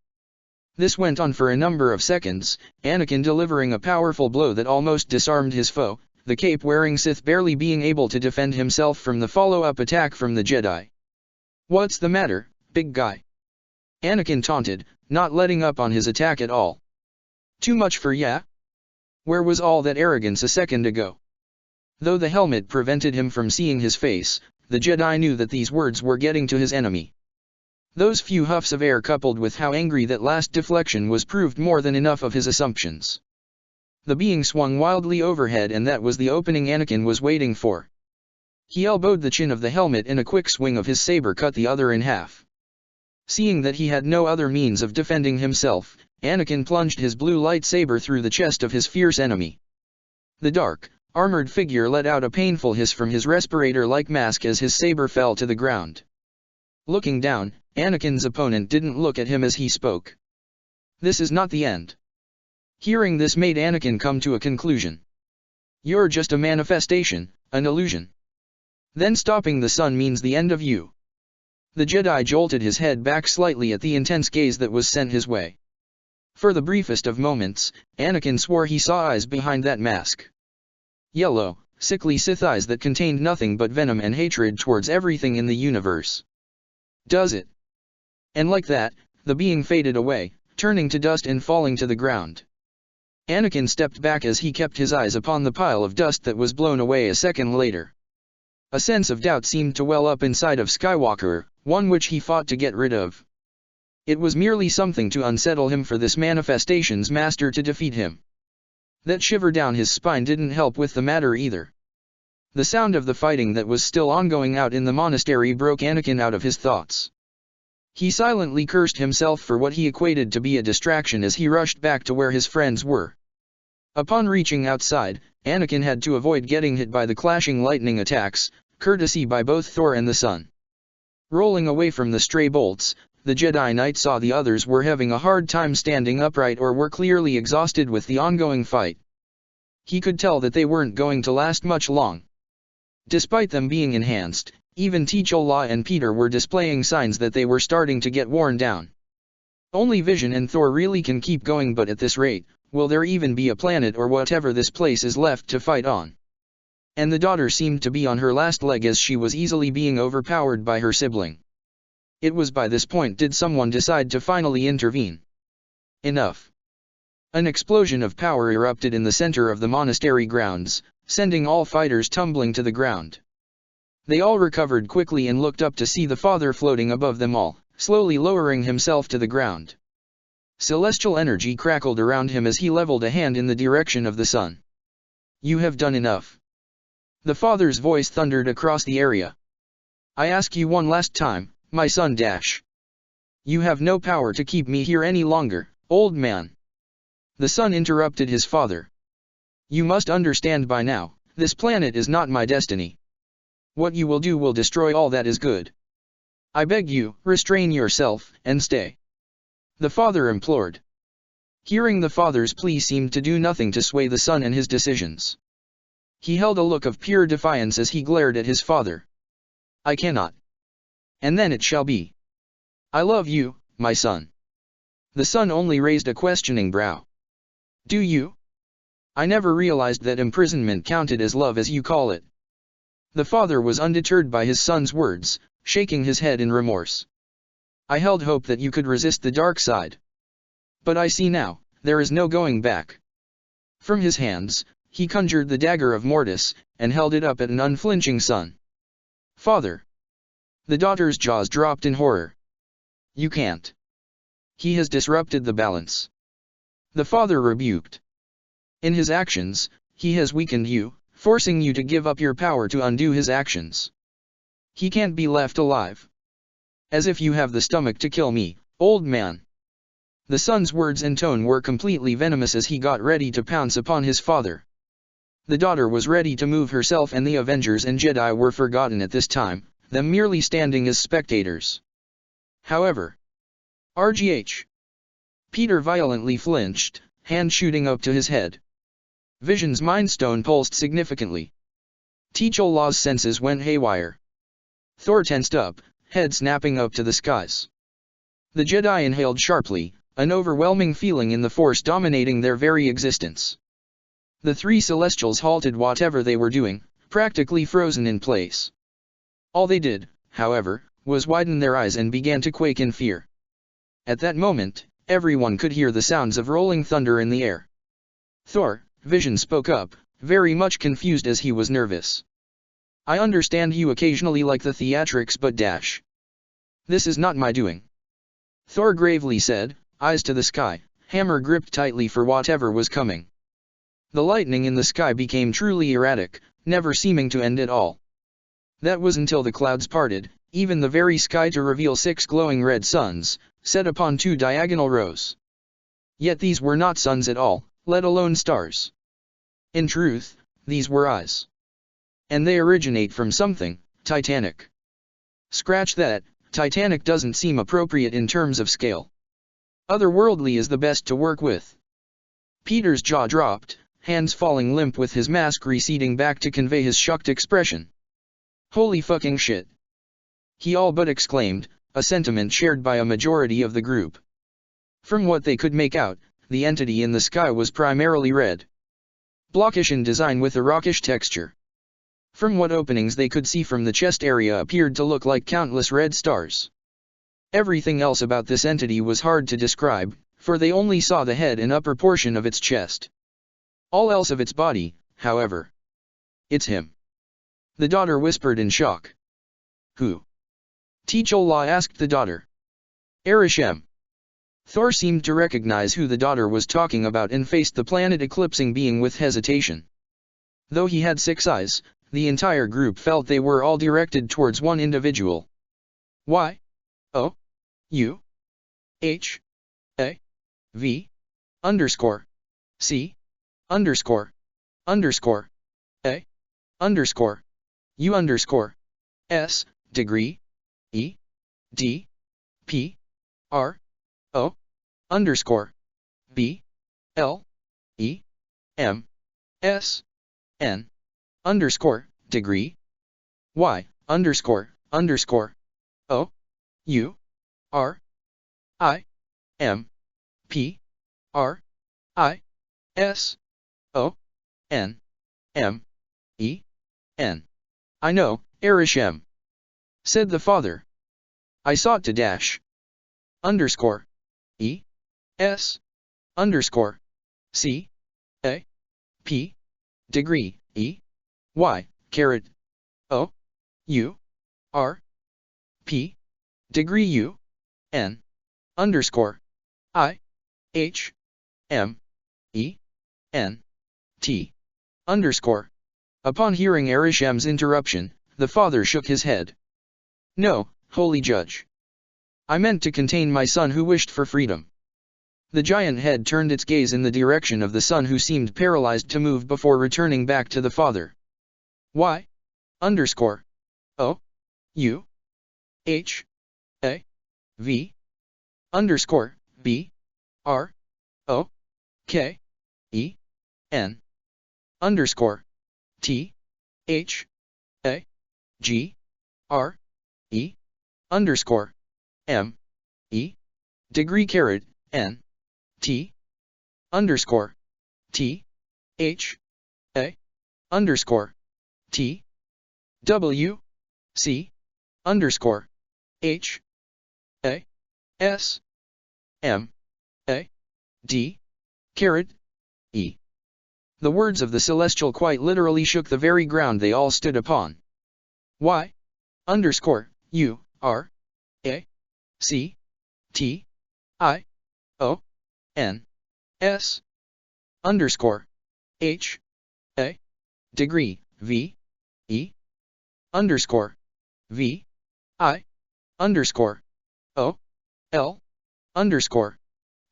This went on for a number of seconds, Anakin delivering a powerful blow that almost disarmed his foe, the cape-wearing Sith barely being able to defend himself from the follow-up attack from the Jedi. What's the matter, big guy? Anakin taunted, not letting up on his attack at all. Too much for ya? Where was all that arrogance a second ago? Though the helmet prevented him from seeing his face, the Jedi knew that these words were getting to his enemy. Those few huffs of air coupled with how angry that last deflection was proved more than enough of his assumptions. The being swung wildly overhead, and that was the opening Anakin was waiting for. He elbowed the chin of the helmet, and a quick swing of his saber cut the other in half. Seeing that he had no other means of defending himself, Anakin plunged his blue lightsaber through the chest of his fierce enemy. The dark, armored figure let out a painful hiss from his respirator-like mask as his saber fell to the ground. Looking down, Anakin's opponent didn't look at him as he spoke. This is not the end. Hearing this made Anakin come to a conclusion. You're just a manifestation, an illusion. Then stopping the sun means the end of you. The Jedi jolted his head back slightly at the intense gaze that was sent his way. For the briefest of moments, Anakin swore he saw eyes behind that mask. Yellow, sickly Sith eyes that contained nothing but venom and hatred towards everything in the universe. Does it? And like that, the being faded away, turning to dust and falling to the ground. Anakin stepped back as he kept his eyes upon the pile of dust that was blown away a second later. A sense of doubt seemed to well up inside of Skywalker, one which he fought to get rid of. It was merely something to unsettle him for this manifestation's master to defeat him. That shiver down his spine didn't help with the matter either. The sound of the fighting that was still ongoing out in the monastery broke Anakin out of his thoughts. He silently cursed himself for what he equated to be a distraction as he rushed back to where his friends were. Upon reaching outside, Anakin had to avoid getting hit by the clashing lightning attacks, courtesy by both Thor and the sun. Rolling away from the stray bolts, the Jedi Knight saw the others were having a hard time standing upright or were clearly exhausted with the ongoing fight. He could tell that they weren't going to last much long. Despite them being enhanced, even T'Challa and Peter were displaying signs that they were starting to get worn down. Only Vision and Thor really can keep going, but at this rate, will there even be a planet or whatever this place is left to fight on? And the daughter seemed to be on her last leg as she was easily being overpowered by her sibling. It was by this point did someone decide to finally intervene. Enough. An explosion of power erupted in the center of the monastery grounds, sending all fighters tumbling to the ground. They all recovered quickly and looked up to see the father floating above them all, slowly lowering himself to the ground. Celestial energy crackled around him as he leveled a hand in the direction of the sun. You have done enough. The father's voice thundered across the area. I ask you one last time, my son. You have no power to keep me here any longer, old man. The son interrupted his father. You must understand by now, this planet is not my destiny. What you will do will destroy all that is good. I beg you, restrain yourself, and stay. The father implored. Hearing the father's plea seemed to do nothing to sway the son and his decisions. He held a look of pure defiance as he glared at his father. I cannot. And then it shall be. I love you, my son. The son only raised a questioning brow. Do you? I never realized that imprisonment counted as love as you call it. The father was undeterred by his son's words, shaking his head in remorse. I held hope that you could resist the dark side. But I see now, there is no going back. From his hands, he conjured the dagger of Mortis, and held it up at an unflinching son. Father! The daughter's jaws dropped in horror. You can't. He has disrupted the balance. The father rebuked. In his actions, he has weakened you, forcing you to give up your power to undo his actions. He can't be left alive. As if you have the stomach to kill me, old man. The son's words and tone were completely venomous as he got ready to pounce upon his father. The daughter was ready to move herself, and the Avengers and Jedi were forgotten at this time, them merely standing as spectators. However, RGH. Peter violently flinched, hand shooting up to his head. Vision's Mind Stone pulsed significantly. T'Cholla's senses went haywire. Thor tensed up, head snapping up to the skies. The Jedi inhaled sharply, an overwhelming feeling in the Force dominating their very existence. The three Celestials halted whatever they were doing, practically frozen in place. All they did, however, was widen their eyes and began to quake in fear. At that moment, everyone could hear the sounds of rolling thunder in the air. Thor, Vision spoke up, very much confused as he was nervous. I understand you occasionally like the theatrics, but this is not my doing. Thor gravely said, eyes to the sky, hammer gripped tightly for whatever was coming. The lightning in the sky became truly erratic, never seeming to end at all. That was until the clouds parted, even the very sky, to reveal 6 glowing red suns, set upon 2 diagonal rows. Yet these were not suns at all, let alone stars. In truth, these were eyes. And they originate from something, titanic. Scratch that, titanic doesn't seem appropriate in terms of scale. Otherworldly is the best to work with. Peter's jaw dropped, hands falling limp with his mask receding back to convey his shocked expression. Holy fucking shit! He all but exclaimed, a sentiment shared by a majority of the group. From what they could make out, the entity in the sky was primarily red. Blockish in design with a rockish texture. From what openings they could see from the chest area appeared to look like countless red stars. Everything else about this entity was hard to describe, for they only saw the head and upper portion of its chest. All else of its body, however. It's him. The daughter whispered in shock. Who? T'Cholla asked the daughter. Arishem. Thor seemed to recognize who the daughter was talking about and faced the planet-eclipsing being with hesitation. Though he had 6 eyes, the entire group felt they were all directed towards one individual. Y. O. U. H. A. V. Underscore. C. Underscore. Underscore. A. Underscore. U. Underscore. S. Degree. E. D. P. R. O. Underscore. B. L. E. M. S. N. Underscore. Degree. Y. Underscore. Underscore. O. U. R. I. M. P. R. I. S. O. N. M. E. N. I know, Arishem. Said the father. I sought to dash. Underscore. E. S. Underscore. C. A. P. Degree. E. Y. Caret. O. U. R. P. Degree U. N. Underscore. I. H. M. E. N. T. Underscore. Upon hearing Arishem's interruption, the father shook his head. No, holy judge. I meant to contain my son who wished for freedom. The giant head turned its gaze in the direction of the son who seemed paralyzed to move before returning back to the father. Y. Underscore. O. U. H. A. V. Underscore. B. R. O. K. E. N. Underscore. T. H. A. G. R. E. Underscore. M. E. Degree caret, N. T. Underscore. T. H. A. Underscore. T. W. C. Underscore. H. A. S. M. A. D. Caret. E. The words of the celestial quite literally shook the very ground they all stood upon. Y. Underscore. U. R. A. C. T. I. O. N. S. Underscore. H. A. Degree. V. E. Underscore. V. I. Underscore. O. L. Underscore.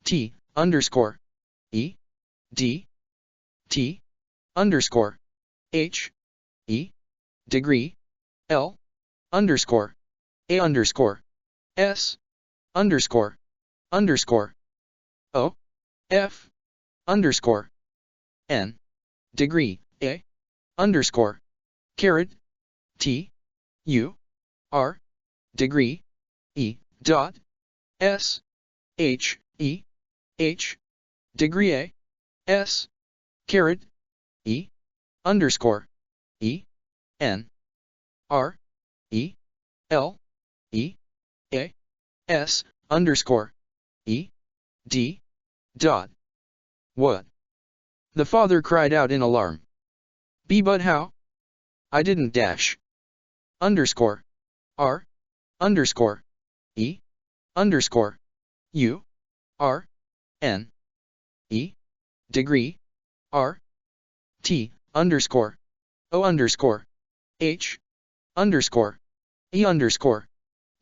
T. Underscore. E. D. T. Underscore. H. E. Degree. L. Underscore. A. Underscore. S. Underscore. Underscore. O. F. Underscore. N. Degree. A. Underscore. Caret. T. U. R. Degree. E. Dot. S. H. E. H. Degree. A. S. Caret. E. Underscore. E. N. R. E. L. E. A. S. Underscore. E. D. Dot. What? The father cried out in alarm. But how? I didn't dash. Underscore. R. Underscore. E. Underscore. U. R. N. E. Degree. R. T. Underscore. O. Underscore. H. Underscore. E. Underscore.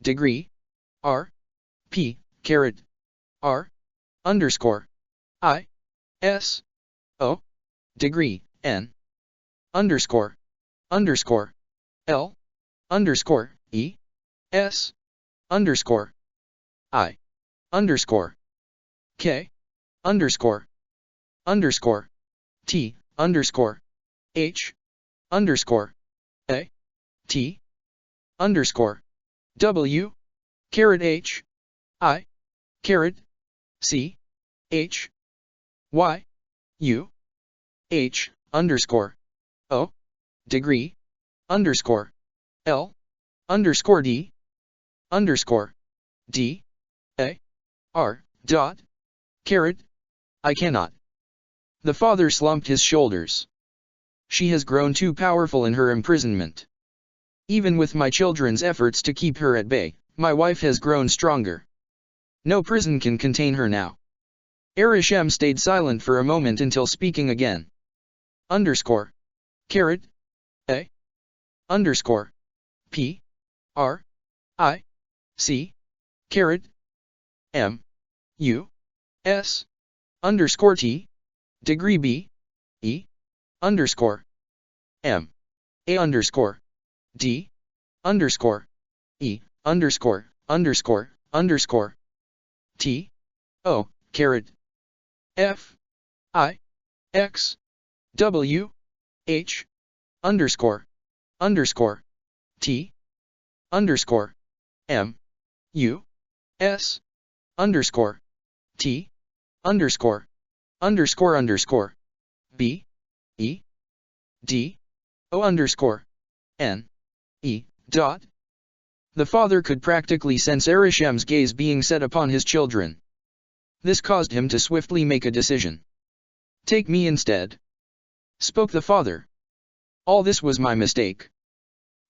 Degree. R. P. Caret. R. Underscore. I. S. O. Degree. N. Underscore. Underscore. L. Underscore. E. S. Underscore. I. Underscore. K. Underscore. Underscore. T. Underscore. H. Underscore. A. T. Underscore. W. Caret H. I. Caret. C. H. Y. U. H. Underscore. O. Degree. Underscore. L. Underscore D. Underscore. D. A. R. Dot. Caret. I cannot. The father slumped his shoulders. She has grown too powerful in her imprisonment. Even with my children's efforts to keep her at bay, my wife has grown stronger. No prison can contain her now. Arishem stayed silent for a moment until speaking again. Underscore. Caret. A. Underscore. P. R. I. C. Caret. M. U. S. Underscore T. Degree B. E. Underscore. M. A. Underscore. D. Underscore. E. Underscore. Underscore. Underscore. T. O. Caret. F. I. X. W. H. Underscore. Underscore. T. Underscore. M. U. S. Underscore. T. Underscore. Underscore underscore. B. E. D. O underscore. N. E. Dot. The father could practically sense Arishem's gaze being set upon his children. This caused him to swiftly make a decision. Take me instead, spoke the father. All this was my mistake.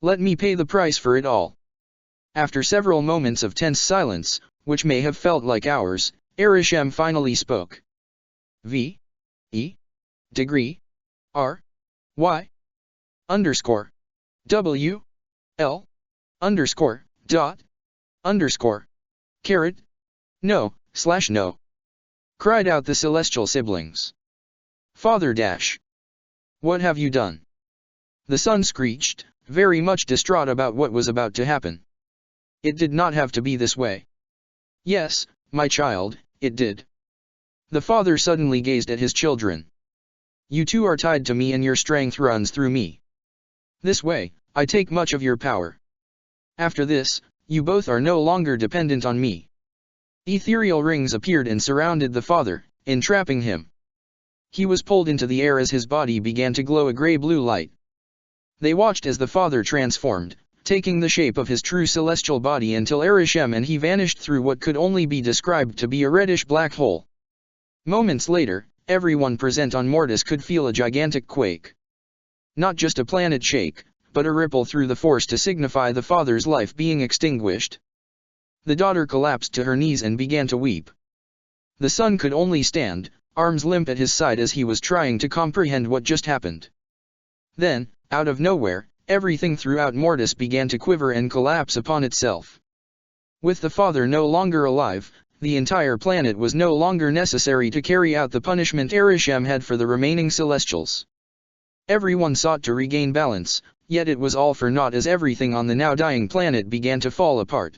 Let me pay the price for it all. After several moments of tense silence, which may have felt like hours, Arishem finally spoke. V. E. Degree. R. Y. Underscore. W. L. Underscore. Dot. Underscore. Carrot? No, cried out the celestial siblings. Father dash. What have you done? The son screeched, very much distraught about what was about to happen. It did not have to be this way. Yes, my child, it did. The father suddenly gazed at his children. You two are tied to me and your strength runs through me. This way, I take much of your power. After this, you both are no longer dependent on me. Ethereal rings appeared and surrounded the father, entrapping him. He was pulled into the air as his body began to glow a gray-blue light. They watched as the father transformed, taking the shape of his true celestial body until Arishem and he vanished through what could only be described to be a reddish black hole. Moments later, everyone present on Mortis could feel a gigantic quake. Not just a planet shake, but a ripple through the force to signify the father's life being extinguished. The daughter collapsed to her knees and began to weep. The son could only stand, arms limp at his side as he was trying to comprehend what just happened. Then, out of nowhere, everything throughout Mortis began to quiver and collapse upon itself. With the father no longer alive, the entire planet was no longer necessary to carry out the punishment Arishem had for the remaining Celestials. Everyone sought to regain balance, yet it was all for naught as everything on the now dying planet began to fall apart.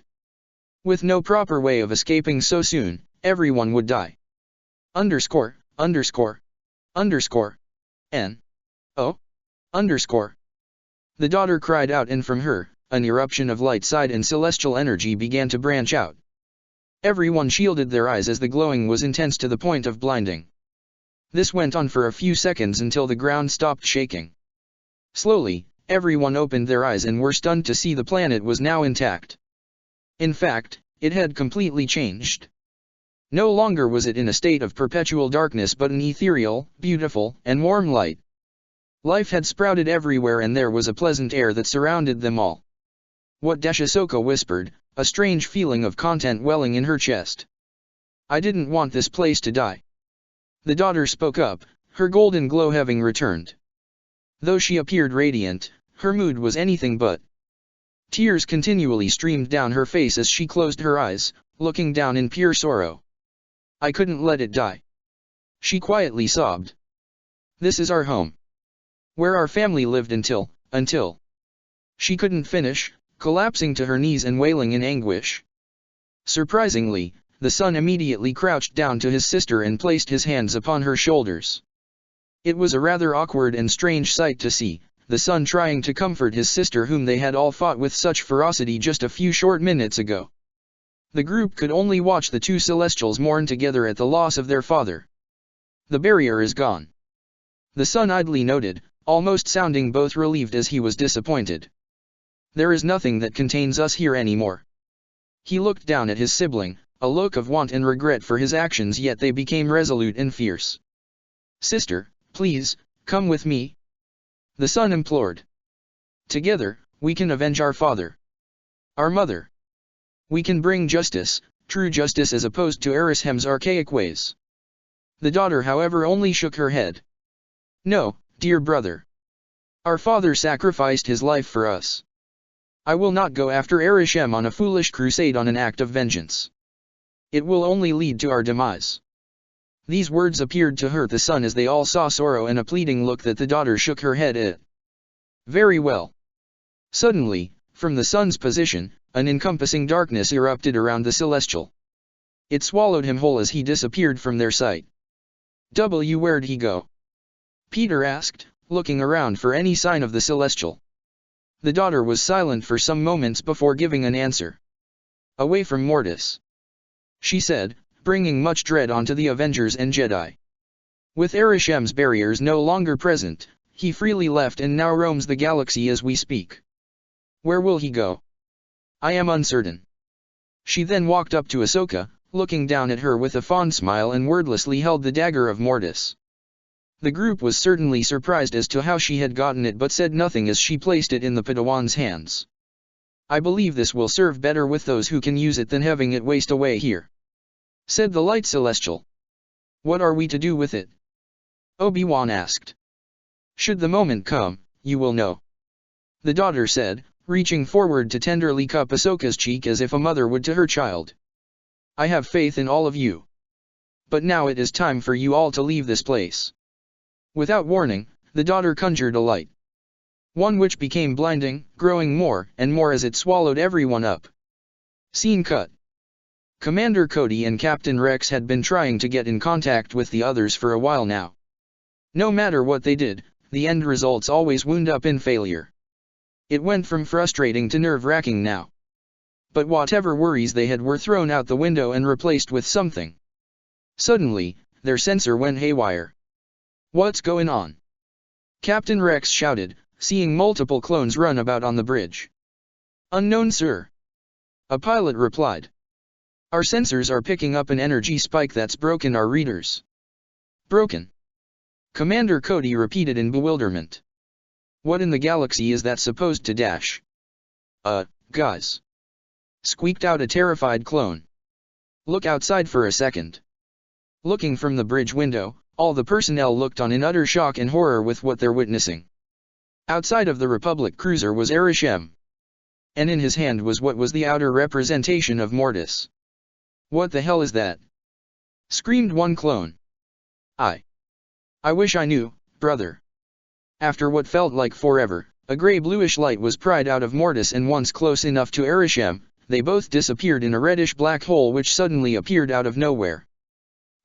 With no proper way of escaping so soon, everyone would die. N. O. The daughter cried out and from her, an eruption of light side and celestial energy began to branch out. Everyone shielded their eyes as the glowing was intense to the point of blinding. This went on for a few seconds until the ground stopped shaking. Slowly, everyone opened their eyes and were stunned to see the planet was now intact. In fact, it had completely changed. No longer was it in a state of perpetual darkness but an ethereal, beautiful, and warm light. Life had sprouted everywhere and there was a pleasant air that surrounded them all. What Ahsoka whispered, a strange feeling of content welling in her chest. I didn't want this place to die. The daughter spoke up, her golden glow having returned. Though she appeared radiant, her mood was anything but. Tears continually streamed down her face as she closed her eyes, looking down in pure sorrow. I couldn't let it die. She quietly sobbed. This is our home. Where our family lived until. She couldn't finish, collapsing to her knees and wailing in anguish. Surprisingly, the son immediately crouched down to his sister and placed his hands upon her shoulders. It was a rather awkward and strange sight to see, the son trying to comfort his sister whom they had all fought with such ferocity just a few short minutes ago. The group could only watch the two Celestials mourn together at the loss of their father. The barrier is gone. The son idly noted, almost sounding both relieved as he was disappointed. There is nothing that contains us here anymore. He looked down at his sibling, a look of want and regret for his actions, yet they became resolute and fierce. Sister, please, come with me. The son implored. Together, we can avenge our father. Our mother. We can bring justice, true justice as opposed to Arishem's archaic ways. The daughter however only shook her head. No, dear brother. Our father sacrificed his life for us. I will not go after Arishem on a foolish crusade on an act of vengeance. It will only lead to our demise. These words appeared to hurt the son as they all saw sorrow and a pleading look that the daughter shook her head at. Very well. Suddenly, from the son's position, an encompassing darkness erupted around the Celestial. It swallowed him whole as he disappeared from their sight. Where'd he go? Peter asked, looking around for any sign of the Celestial. The daughter was silent for some moments before giving an answer. Away from Mortis. She said, bringing much dread onto the Avengers and Jedi. With Arishem's barriers no longer present, he freely left and now roams the galaxy as we speak. Where will he go? I am uncertain. She then walked up to Ahsoka, looking down at her with a fond smile and wordlessly held the dagger of Mortis. The group was certainly surprised as to how she had gotten it but said nothing as she placed it in the Padawan's hands. I believe this will serve better with those who can use it than having it waste away here, said the light celestial. What are we to do with it? Obi-Wan asked. Should the moment come, you will know, the daughter said, reaching forward to tenderly cup Ahsoka's cheek as if a mother would to her child. I have faith in all of you. But now it is time for you all to leave this place. Without warning, the daughter conjured a light. One which became blinding, growing more and more as it swallowed everyone up. Scene cut. Commander Cody and Captain Rex had been trying to get in contact with the others for a while now. No matter what they did, the end results always wound up in failure. It went from frustrating to nerve-wracking now. But whatever worries they had were thrown out the window and replaced with something. Suddenly, their sensor went haywire. What's going on? Captain Rex shouted, seeing multiple clones run about on the bridge. Unknown, sir. A pilot replied. Our sensors are picking up an energy spike that's broken our readers. Broken? Commander Cody repeated in bewilderment. What in the galaxy is that supposed to dash? Guys. Squeaked out a terrified clone. Look outside for a second. Looking from the bridge window, all the personnel looked on in utter shock and horror with what they're witnessing. Outside of the Republic cruiser was Arishem. And in his hand was what was the outer representation of Mortis. What the hell is that? Screamed one clone. I wish I knew, brother. After what felt like forever, a gray-bluish light was pried out of Mortis, and once close enough to Arishem, they both disappeared in a reddish black hole which suddenly appeared out of nowhere.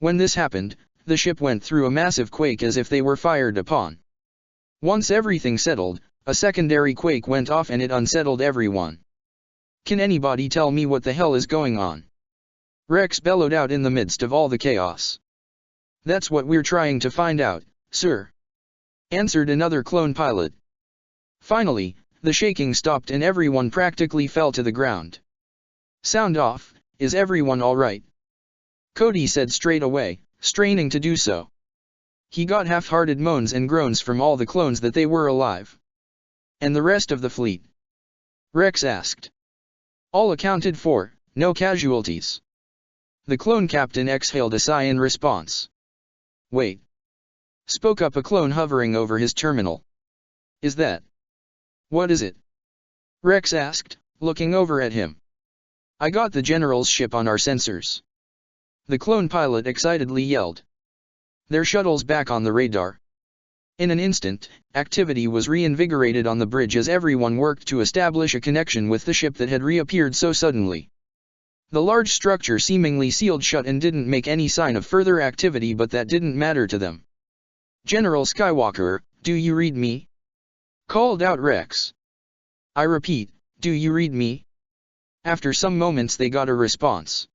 When this happened, the ship went through a massive quake as if they were fired upon. Once everything settled, a secondary quake went off and it unsettled everyone. Can anybody tell me what the hell is going on? Rex bellowed out in the midst of all the chaos. That's what we're trying to find out, sir. Answered another clone pilot. Finally, the shaking stopped and everyone practically fell to the ground. Sound off, is everyone all right? Cody said straight away, straining to do so. He got half-hearted moans and groans from all the clones that they were alive. And the rest of the fleet? Rex asked. All accounted for, no casualties. The clone captain exhaled a sigh in response. Wait. Spoke up a clone hovering over his terminal. Is that? What is it? Rex asked, looking over at him. I got the general's ship on our sensors. The clone pilot excitedly yelled. Their shuttle's back on the radar. In an instant, activity was reinvigorated on the bridge as everyone worked to establish a connection with the ship that had reappeared so suddenly. The large structure seemingly sealed shut and didn't make any sign of further activity, but that didn't matter to them. General Skywalker, do you read me? Called out Rex. I repeat, do you read me? After some moments they got a response.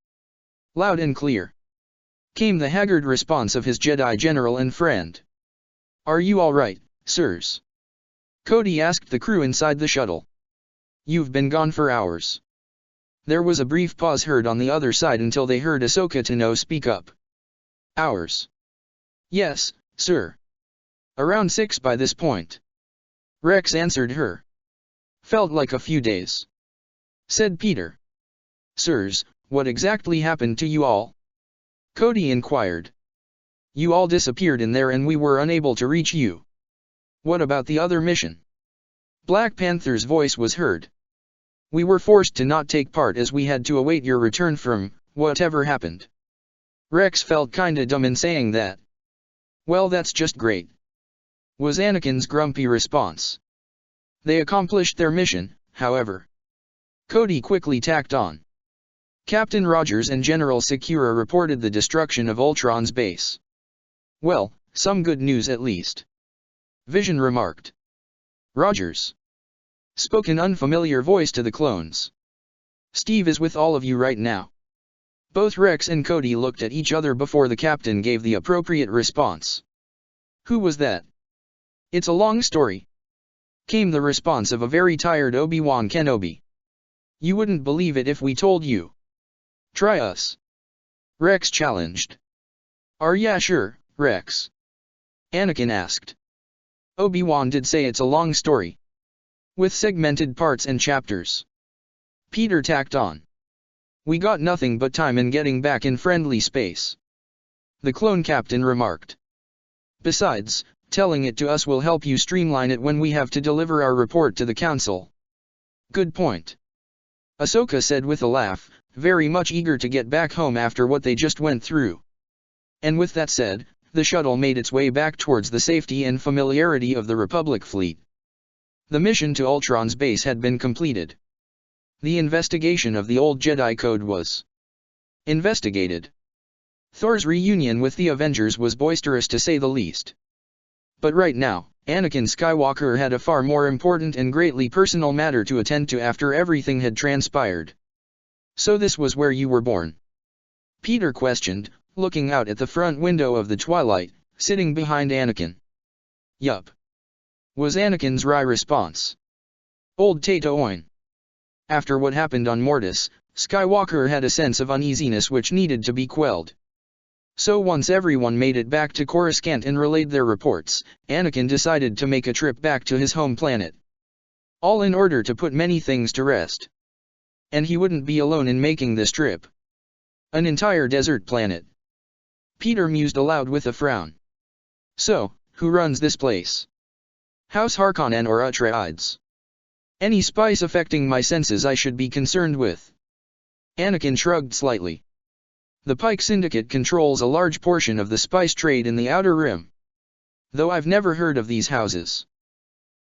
Loud and clear. Came the haggard response of his Jedi general and friend. Are you all right, sirs? Cody asked the crew inside the shuttle. You've been gone for hours. There was a brief pause heard on the other side until they heard Ahsoka Tano speak up. Hours. Yes, sir. Around 6 by this point. Rex answered her. Felt like a few days. Said Peter. Sirs, what exactly happened to you all? Cody inquired. You all disappeared in there and we were unable to reach you. What about the other mission? Black Panther's voice was heard. We were forced to not take part as we had to await your return from whatever happened. Rex felt kinda dumb in saying that. Well, that's just great. Was Anakin's grumpy response. They accomplished their mission, however. Cody quickly tacked on. Captain Rogers and General Secura reported the destruction of Ultron's base. Well, some good news at least. Vision remarked. Rogers. Spoke an unfamiliar voice to the clones. Steve is with all of you right now. Both Rex and Cody looked at each other before the captain gave the appropriate response. Who was that? It's a long story. Came the response of a very tired Obi-Wan Kenobi. You wouldn't believe it if we told you. Try us. Rex challenged. Are ya sure, Rex? Anakin asked. Obi-Wan did say it's a long story. With segmented parts and chapters. Peter tacked on. We got nothing but time in getting back in friendly space. The clone captain remarked. Besides, telling it to us will help you streamline it when we have to deliver our report to the council. Good point. Ahsoka said with a laugh, very much eager to get back home after what they just went through. And with that said, the shuttle made its way back towards the safety and familiarity of the Republic fleet. The mission to Ultron's base had been completed. The investigation of the old Jedi Code was investigated. Thor's reunion with the Avengers was boisterous to say the least. But right now, Anakin Skywalker had a far more important and greatly personal matter to attend to after everything had transpired. "So this was where you were born?" Peter questioned, looking out at the front window of the Twilight, sitting behind Anakin. "Yup," was Anakin's wry response. "Old Tatooine." After what happened on Mortis, Skywalker had a sense of uneasiness which needed to be quelled. So once everyone made it back to Coruscant and relayed their reports, Anakin decided to make a trip back to his home planet. All in order to put many things to rest. And he wouldn't be alone in making this trip. An entire desert planet. Peter mused aloud with a frown. "So, who runs this place? House Harkonnen or Atreides? Any spice affecting my senses I should be concerned with?" Anakin shrugged slightly. "The Pike Syndicate controls a large portion of the spice trade in the Outer Rim. Though I've never heard of these houses."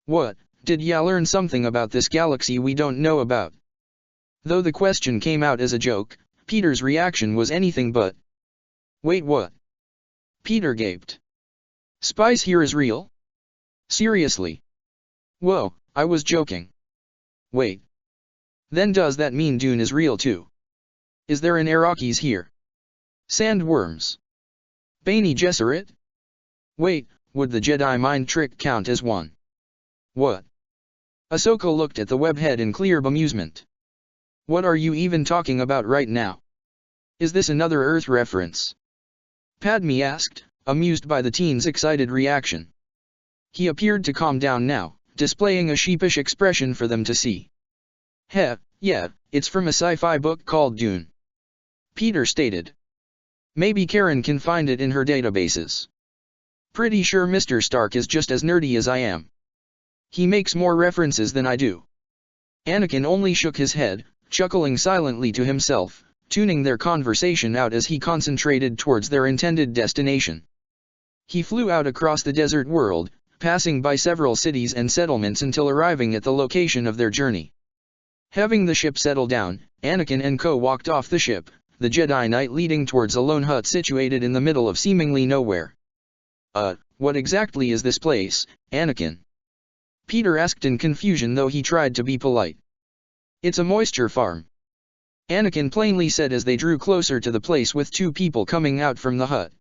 "What, did ya learn something about this galaxy we don't know about?" Though the question came out as a joke, Peter's reaction was anything but. "Wait, what?" Peter gaped. "Spice here is real? Seriously?" "Whoa, I was joking." "Wait. Then does that mean Dune is real too? Is there an Arrakis here? Sandworms? Bene Gesserit? Wait, would the Jedi mind trick count as one?" "What?" Ahsoka looked at the webhead in clear bemusement. "What are you even talking about right now? Is this another Earth reference?" Padme asked, amused by the teen's excited reaction. He appeared to calm down now, displaying a sheepish expression for them to see. "Heh, yeah, it's from a sci-fi book called Dune," Peter stated. "Maybe Karen can find it in her databases. Pretty sure Mr. Stark is just as nerdy as I am. He makes more references than I do." Anakin only shook his head, chuckling silently to himself, tuning their conversation out as he concentrated towards their intended destination. He flew out across the desert world, passing by several cities and settlements until arriving at the location of their journey. Having the ship settle down, Anakin and co walked off the ship, the Jedi Knight leading towards a lone hut situated in the middle of seemingly nowhere. What exactly is this place, Anakin?" Peter asked in confusion, though he tried to be polite. "It's a moisture farm," Anakin plainly said as they drew closer to the place with two people coming out from the hut.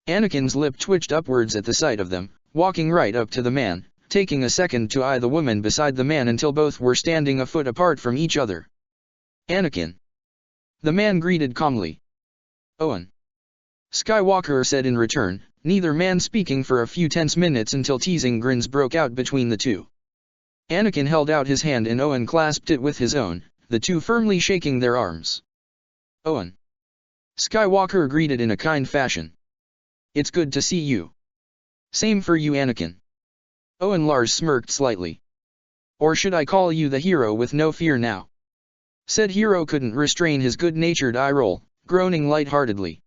Anakin's lip twitched upwards at the sight of them, walking right up to the man, taking a second to eye the woman beside the man until both were standing a foot apart from each other. "Anakin." The man greeted calmly. "Owen." Skywalker said in return, neither man speaking for a few tense minutes until teasing grins broke out between the two. Anakin held out his hand and Owen clasped it with his own, the two firmly shaking their arms. "Owen." Skywalker greeted in a kind fashion. "It's good to see you." "Same for you, Anakin." Owen Lars smirked slightly. "Or should I call you the hero with no fear now?" Said hero couldn't restrain his good-natured eye roll, groaning lightheartedly.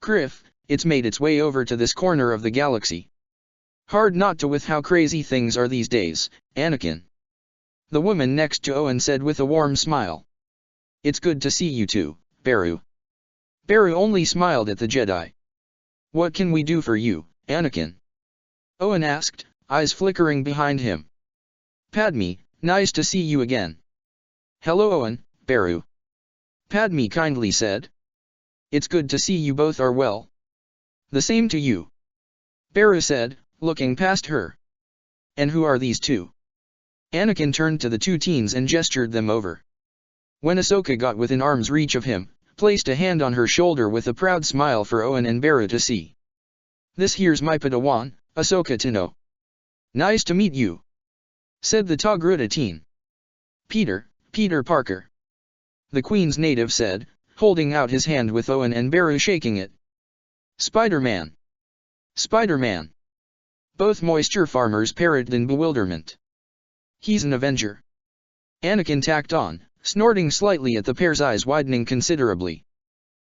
"Criff, it's made its way over to this corner of the galaxy. Hard not to with how crazy things are these days, Anakin." The woman next to Owen said with a warm smile. "It's good to see you too, Beru." Beru only smiled at the Jedi. "What can we do for you, Anakin?" Owen asked, eyes flickering behind him. "Padme, nice to see you again." "Hello Owen, Beru." Padme kindly said. "It's good to see you both are well." "The same to you," Beru said, looking past her. "And who are these two?" Anakin turned to the two teens and gestured them over. When Ahsoka got within arm's reach of him, placed a hand on her shoulder with a proud smile for Owen and Beru to see. "This here's my Padawan, Ahsoka Tano." "Nice to meet you," said the Togruta teen. Peter Parker," the Queen's native said, holding out his hand with Owen and Beru shaking it. "Spider-Man." "Spider-Man." Both moisture farmers parroted in bewilderment. "He's an Avenger," Anakin tacked on, snorting slightly at the pair's eyes widening considerably.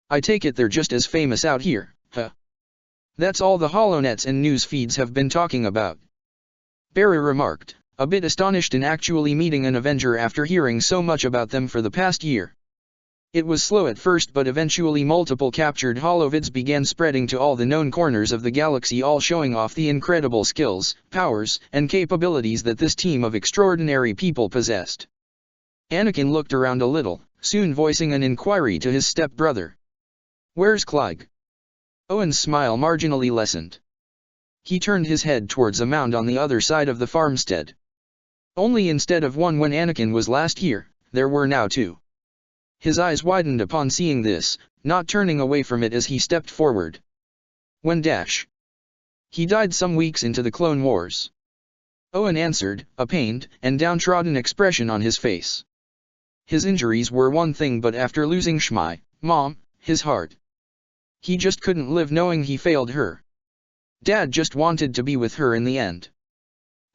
I take it they're just as famous out here, huh? That's all the HoloNets and news feeds have been talking about. Barry remarked, a bit astonished in actually meeting an Avenger after hearing so much about them for the past year. It was slow at first, but eventually multiple captured holovids began spreading to all the known corners of the galaxy, all showing off the incredible skills, powers, and capabilities that this team of extraordinary people possessed. Anakin looked around a little, soon voicing an inquiry to his step-brother. "Where's Clyde?" Owen's smile marginally lessened. He turned his head towards a mound on the other side of the farmstead. Only instead of one when Anakin was last here, there were now two. His eyes widened upon seeing this, not turning away from it as he stepped forward. "When dash? He died some weeks into the Clone Wars." Owen answered, a pained and downtrodden expression on his face. His injuries were one thing, but after losing Shmi, Mom, his heart. He just couldn't live knowing he failed her. Dad just wanted to be with her in the end.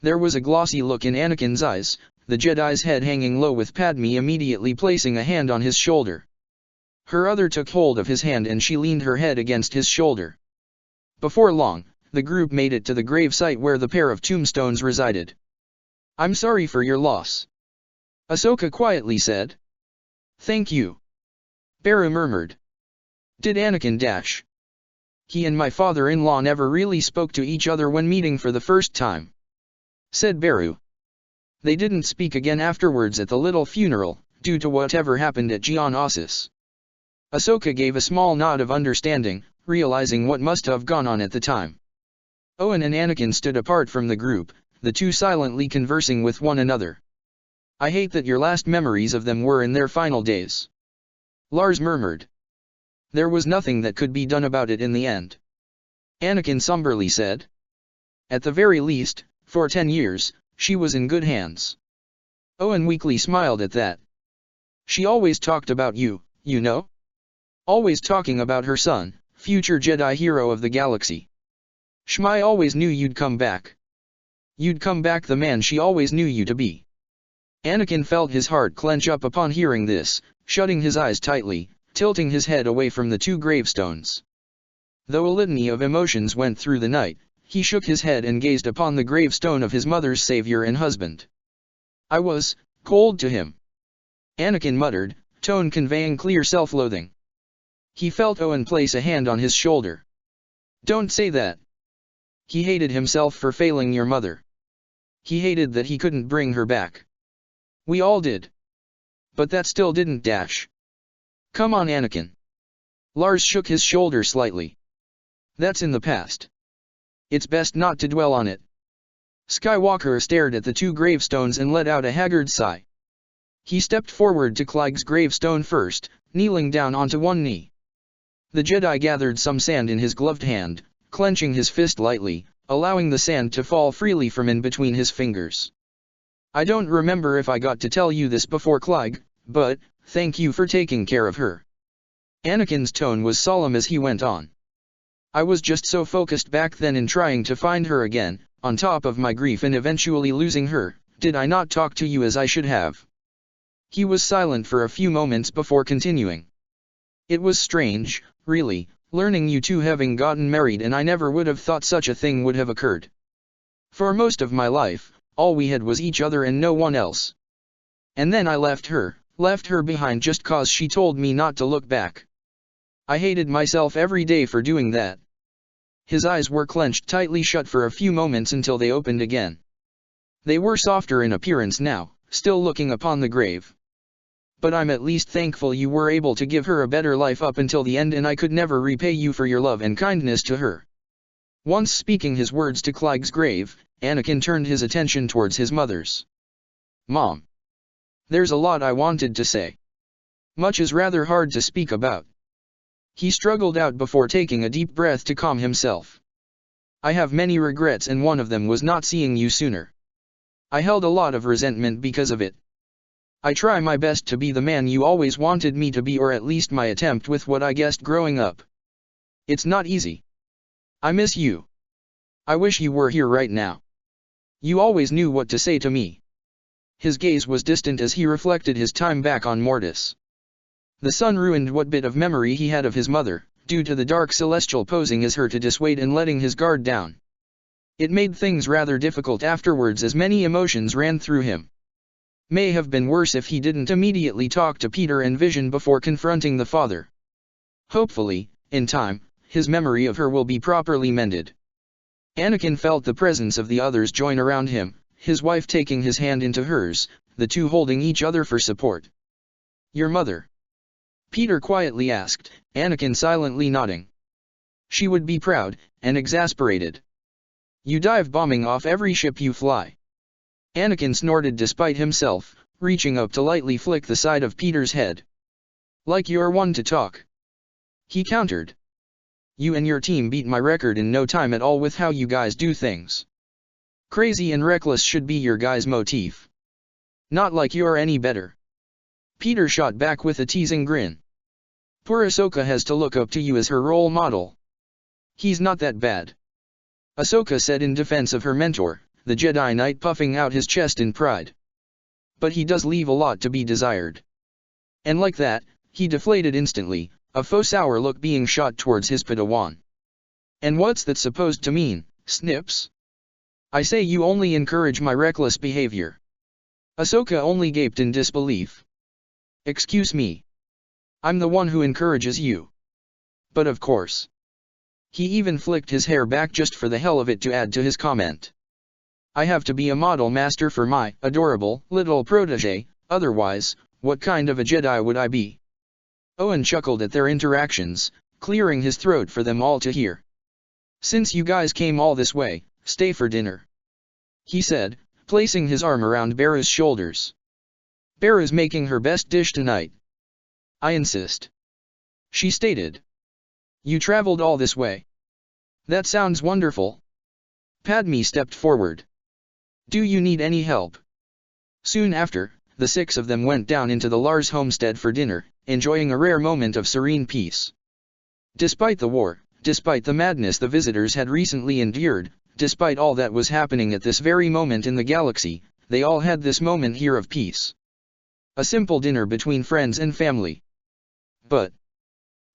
There was a glossy look in Anakin's eyes, the Jedi's head hanging low with Padme immediately placing a hand on his shoulder. Her other took hold of his hand and she leaned her head against his shoulder. Before long, the group made it to the grave site where the pair of tombstones resided. "I'm sorry for your loss," Ahsoka quietly said. "Thank you," Beru murmured. "Did Anakin dash? He and my father-in-law never really spoke to each other when meeting for the first time," said Beru. "They didn't speak again afterwards at the little funeral, due to whatever happened at Geonosis." Ahsoka gave a small nod of understanding, realizing what must have gone on at the time. Owen and Anakin stood apart from the group, the two silently conversing with one another. "I hate that your last memories of them were in their final days," Lars murmured. "There was nothing that could be done about it in the end," Anakin somberly said. "At the very least, for 10 years, she was in good hands." Owen weakly smiled at that. "She always talked about you, you know? Always talking about her son, future Jedi hero of the galaxy. Shmi always knew you'd come back. You'd come back the man she always knew you to be." Anakin felt his heart clench up upon hearing this, shutting his eyes tightly, tilting his head away from the two gravestones. Though a litany of emotions went through the night, he shook his head and gazed upon the gravestone of his mother's savior and husband. "I was cold to him," Anakin muttered, tone conveying clear self-loathing. He felt Owen place a hand on his shoulder. "Don't say that. He hated himself for failing your mother. He hated that he couldn't bring her back. We all did. But that still didn't dash. Come on, Anakin." Lars shook his shoulder slightly. "That's in the past. It's best not to dwell on it." Skywalker stared at the two gravestones and let out a haggard sigh. He stepped forward to Clyde's gravestone first, kneeling down onto one knee. The Jedi gathered some sand in his gloved hand, clenching his fist lightly, allowing the sand to fall freely from in between his fingers. "I don't remember if I got to tell you this before, Clyde, but thank you for taking care of her." Anakin's tone was solemn as he went on. "I was just so focused back then in trying to find her again, on top of my grief and eventually losing her, did I not talk to you as I should have?" He was silent for a few moments before continuing. "It was strange, really, learning you two having gotten married, and I never would have thought such a thing would have occurred. For most of my life, all we had was each other and no one else. And then I left her behind just cause she told me not to look back. I hated myself every day for doing that." His eyes were clenched tightly shut for a few moments until they opened again. They were softer in appearance now, still looking upon the grave. "But I'm at least thankful you were able to give her a better life up until the end, and I could never repay you for your love and kindness to her." Once speaking his words to Clyde's grave, Anakin turned his attention towards his mother's. "Mom. There's a lot I wanted to say. Much is rather hard to speak about." He struggled out before taking a deep breath to calm himself. "I have many regrets, and one of them was not seeing you sooner. I held a lot of resentment because of it. I try my best to be the man you always wanted me to be, or at least my attempt with what I guessed growing up. It's not easy. I miss you. I wish you were here right now. You always knew what to say to me. His gaze was distant as he reflected his time back on Mortis. The sun ruined what bit of memory he had of his mother, due to the dark celestial posing as her to dissuade and letting his guard down. It made things rather difficult afterwards as many emotions ran through him. May have been worse if he didn't immediately talk to Peter and Vision before confronting the father. Hopefully, in time, his memory of her will be properly mended. Anakin felt the presence of the others join around him, his wife taking his hand into hers, the two holding each other for support. "Your mother?" Peter quietly asked, Anakin silently nodding. "She would be proud, and exasperated. You dive bombing off every ship you fly." Anakin snorted despite himself, reaching up to lightly flick the side of Peter's head. "Like you're one to talk," he countered. "You and your team beat my record in no time at all with how you guys do things. Crazy and reckless should be your guys' motif. Not like you're any better." Peter shot back with a teasing grin. "Poor Ahsoka has to look up to you as her role model." "He's not that bad," Ahsoka said in defense of her mentor, the Jedi Knight puffing out his chest in pride. "But he does leave a lot to be desired." And like that, he deflated instantly, a faux sour look being shot towards his Padawan. "And what's that supposed to mean, Snips? I say you only encourage my reckless behavior." Ahsoka only gaped in disbelief. "Excuse me. I'm the one who encourages you." "But of course." He even flicked his hair back just for the hell of it to add to his comment. "I have to be a model master for my adorable little protege, otherwise, what kind of a Jedi would I be?" Owen chuckled at their interactions, clearing his throat for them all to hear. "Since you guys came all this way, stay for dinner," he said, placing his arm around Beru's shoulders. "Beru's making her best dish tonight." "I insist," she stated. "You traveled all this way? That sounds wonderful." Padme stepped forward. "Do you need any help?" Soon after, the six of them went down into the Lars homestead for dinner, enjoying a rare moment of serene peace. Despite the war, despite the madness the visitors had recently endured, despite all that was happening at this very moment in the galaxy, they all had this moment here of peace. A simple dinner between friends and family. But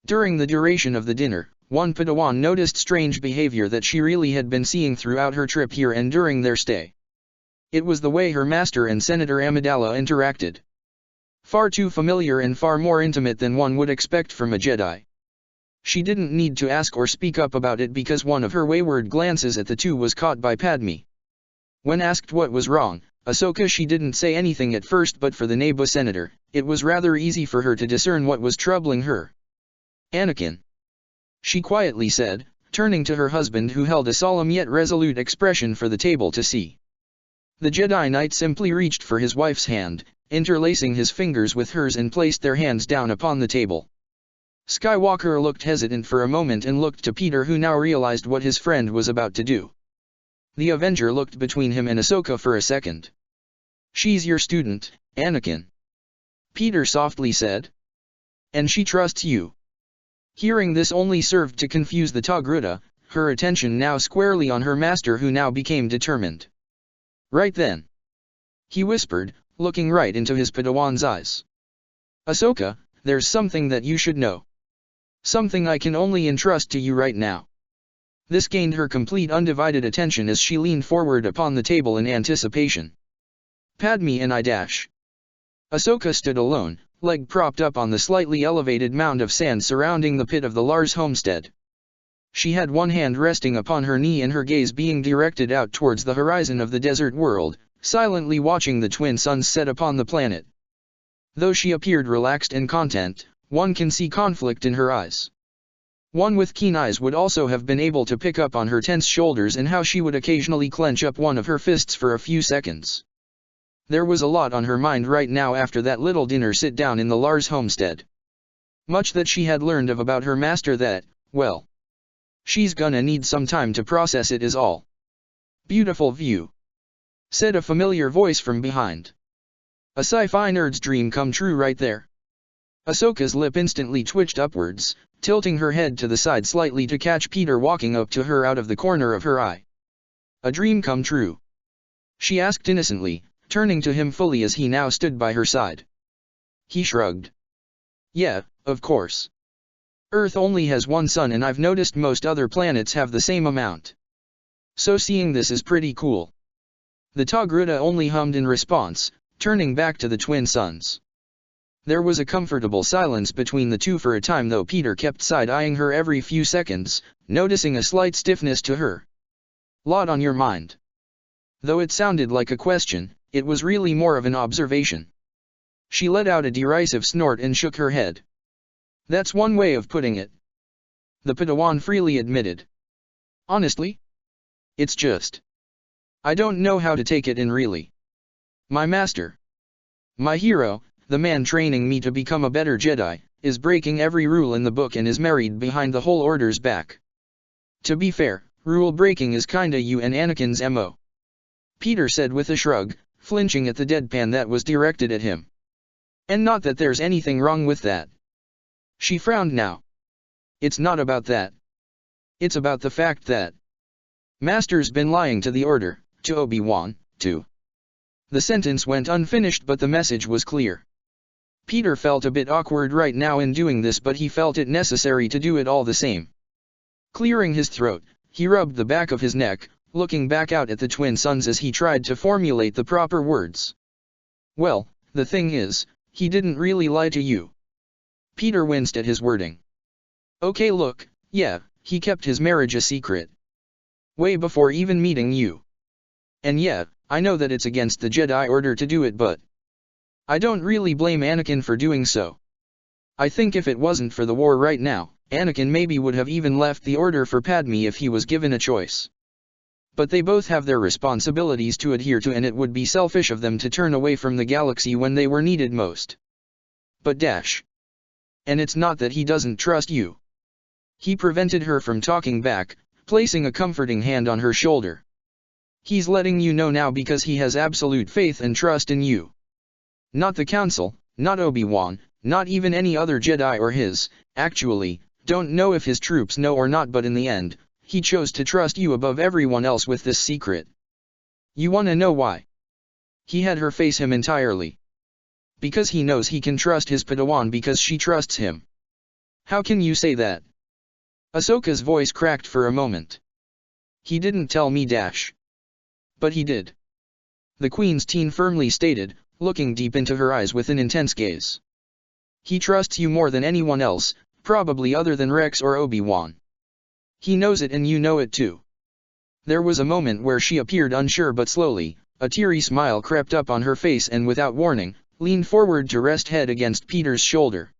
during the duration of the dinner, one Padawan noticed strange behavior that she really had been seeing throughout her trip here and during their stay. It was the way her master and Senator Amidala interacted. Far too familiar and far more intimate than one would expect from a Jedi. She didn't need to ask or speak up about it because one of her wayward glances at the two was caught by Padme. When asked what was wrong, Ahsoka she didn't say anything at first, but for the Naboo senator, it was rather easy for her to discern what was troubling her. "Anakin," she quietly said, turning to her husband who held a solemn yet resolute expression for the table to see. The Jedi Knight simply reached for his wife's hand, interlacing his fingers with hers and placed their hands down upon the table. Skywalker looked hesitant for a moment and looked to Peter, who now realized what his friend was about to do. The Avenger looked between him and Ahsoka for a second. "She's your student, Anakin," Peter softly said. "And she trusts you." Hearing this only served to confuse the Togruta, her attention now squarely on her master, who now became determined. "Right then," he whispered, looking right into his Padawan's eyes. "Ahsoka, there's something that you should know. Something I can only entrust to you right now." This gained her complete undivided attention as she leaned forward upon the table in anticipation. "Padme and I dash." Ahsoka stood alone, leg propped up on the slightly elevated mound of sand surrounding the pit of the Lars homestead. She had one hand resting upon her knee and her gaze being directed out towards the horizon of the desert world, silently watching the twin suns set upon the planet. Though she appeared relaxed and content, one can see conflict in her eyes. One with keen eyes would also have been able to pick up on her tense shoulders and how she would occasionally clench up one of her fists for a few seconds. There was a lot on her mind right now after that little dinner sit-down in the Lars homestead. Much that she had learned of about her master that, well, she's gonna need some time to process it is all. "Beautiful view," said a familiar voice from behind. "A sci-fi nerd's dream come true right there." Ahsoka's lip instantly twitched upwards, tilting her head to the side slightly to catch Peter walking up to her out of the corner of her eye. "A dream come true?" she asked innocently, turning to him fully as he now stood by her side. He shrugged. Yeah, of course. Earth only has one sun and I've noticed most other planets have the same amount. So seeing this is pretty cool. The Togruta only hummed in response, turning back to the twin suns. There was a comfortable silence between the two for a time, though Peter kept side-eyeing her every few seconds, noticing a slight stiffness to her. Lot on your mind? Though it sounded like a question, it was really more of an observation. She let out a derisive snort and shook her head. That's one way of putting it. The Padawan freely admitted. Honestly? It's just. I don't know how to take it in really. My master. My hero, the man training me to become a better Jedi, is breaking every rule in the book and is married behind the whole order's back. To be fair, rule breaking is kinda you and Anakin's MO. Peter said with a shrug, flinching at the deadpan that was directed at him. And not that there's anything wrong with that. She frowned now. It's not about that. It's about the fact that Master's been lying to the Order, to Obi-Wan, too. The sentence went unfinished, but the message was clear. Peter felt a bit awkward right now in doing this, but he felt it necessary to do it all the same. Clearing his throat, he rubbed the back of his neck, looking back out at the twin suns as he tried to formulate the proper words. Well, the thing is, he didn't really lie to you. Peter winced at his wording. Okay, look, yeah, he kept his marriage a secret. Way before even meeting you. And yeah, I know that it's against the Jedi Order to do it, but I don't really blame Anakin for doing so. I think if it wasn't for the war right now, Anakin maybe would have even left the Order for Padme if he was given a choice. But they both have their responsibilities to adhere to, and it would be selfish of them to turn away from the galaxy when they were needed most. But dash. And it's not that he doesn't trust you. He prevented her from talking back, placing a comforting hand on her shoulder. He's letting you know now because he has absolute faith and trust in you. Not the Council, not Obi-Wan, not even any other Jedi or his, actually, don't know if his troops know or not, but in the end, he chose to trust you above everyone else with this secret. You wanna know why? He had her face him entirely. Because he knows he can trust his Padawan because she trusts him. How can you say that? Ahsoka's voice cracked for a moment. He didn't tell me dash. But he did. The Queen's teen firmly stated, looking deep into her eyes with an intense gaze. He trusts you more than anyone else, probably other than Rex or Obi-Wan. He knows it and you know it too. There was a moment where she appeared unsure, but slowly, a teary smile crept up on her face and without warning, leaned forward to rest head against Peter's shoulder.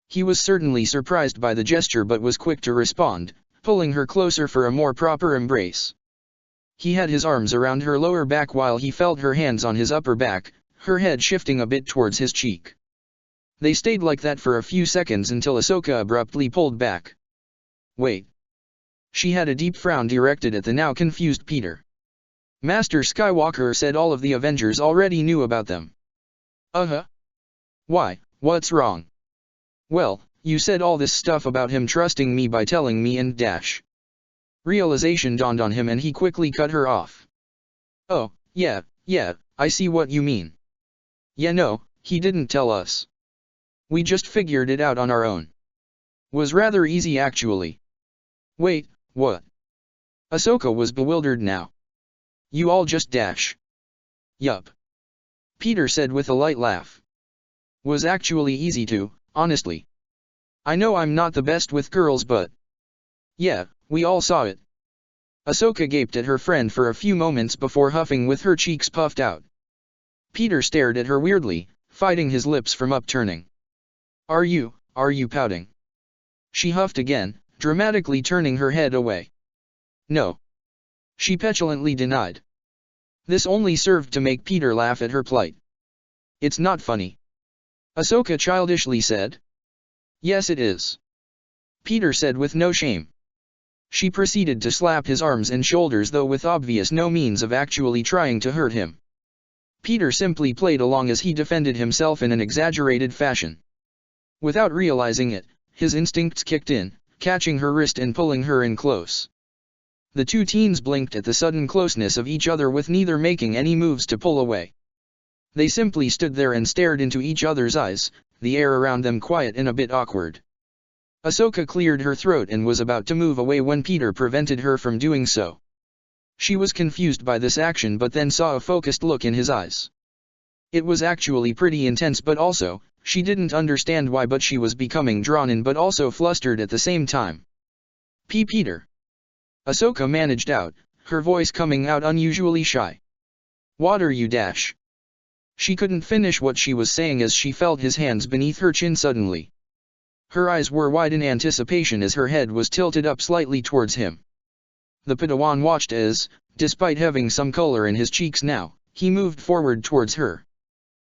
He was certainly surprised by the gesture but was quick to respond, pulling her closer for a more proper embrace. He had his arms around her lower back while he felt her hands on his upper back, her head shifting a bit towards his cheek. They stayed like that for a few seconds until Ahsoka abruptly pulled back. Wait. She had a deep frown directed at the now confused Peter. Master Skywalker said all of the Avengers already knew about them. Uh-huh. Why, what's wrong? Well, you said all this stuff about him trusting me by telling me and dash. Realization dawned on him and he quickly cut her off. Oh, yeah, I see what you mean. Yeah, no, he didn't tell us. We just figured it out on our own. Was rather easy actually. Wait, what? Ahsoka was bewildered now. You all just dash. Yup. Peter said with a light laugh. Was actually easy too, honestly. I know I'm not the best with girls, but yeah, we all saw it. Ahsoka gaped at her friend for a few moments before huffing with her cheeks puffed out. Peter stared at her weirdly, fighting his lips from upturning. Are you pouting? She huffed again, dramatically turning her head away. No. She petulantly denied. This only served to make Peter laugh at her plight. It's not funny. Ahsoka childishly said. Yes it is. Peter said with no shame. She proceeded to slap his arms and shoulders, though with obvious no means of actually trying to hurt him. Peter simply played along as he defended himself in an exaggerated fashion. Without realizing it, his instincts kicked in, catching her wrist and pulling her in close. The two teens blinked at the sudden closeness of each other with neither making any moves to pull away. They simply stood there and stared into each other's eyes, the air around them quiet and a bit awkward. Ahsoka cleared her throat and was about to move away when Peter prevented her from doing so. She was confused by this action but then saw a focused look in his eyes. It was actually pretty intense, but also, she didn't understand why, but she was becoming drawn in but also flustered at the same time. Peter. Ahsoka managed out, her voice coming out unusually shy. What are you dash? She couldn't finish what she was saying as she felt his hands beneath her chin suddenly. Her eyes were wide in anticipation as her head was tilted up slightly towards him. The Padawan watched as, despite having some color in his cheeks now, he moved forward towards her.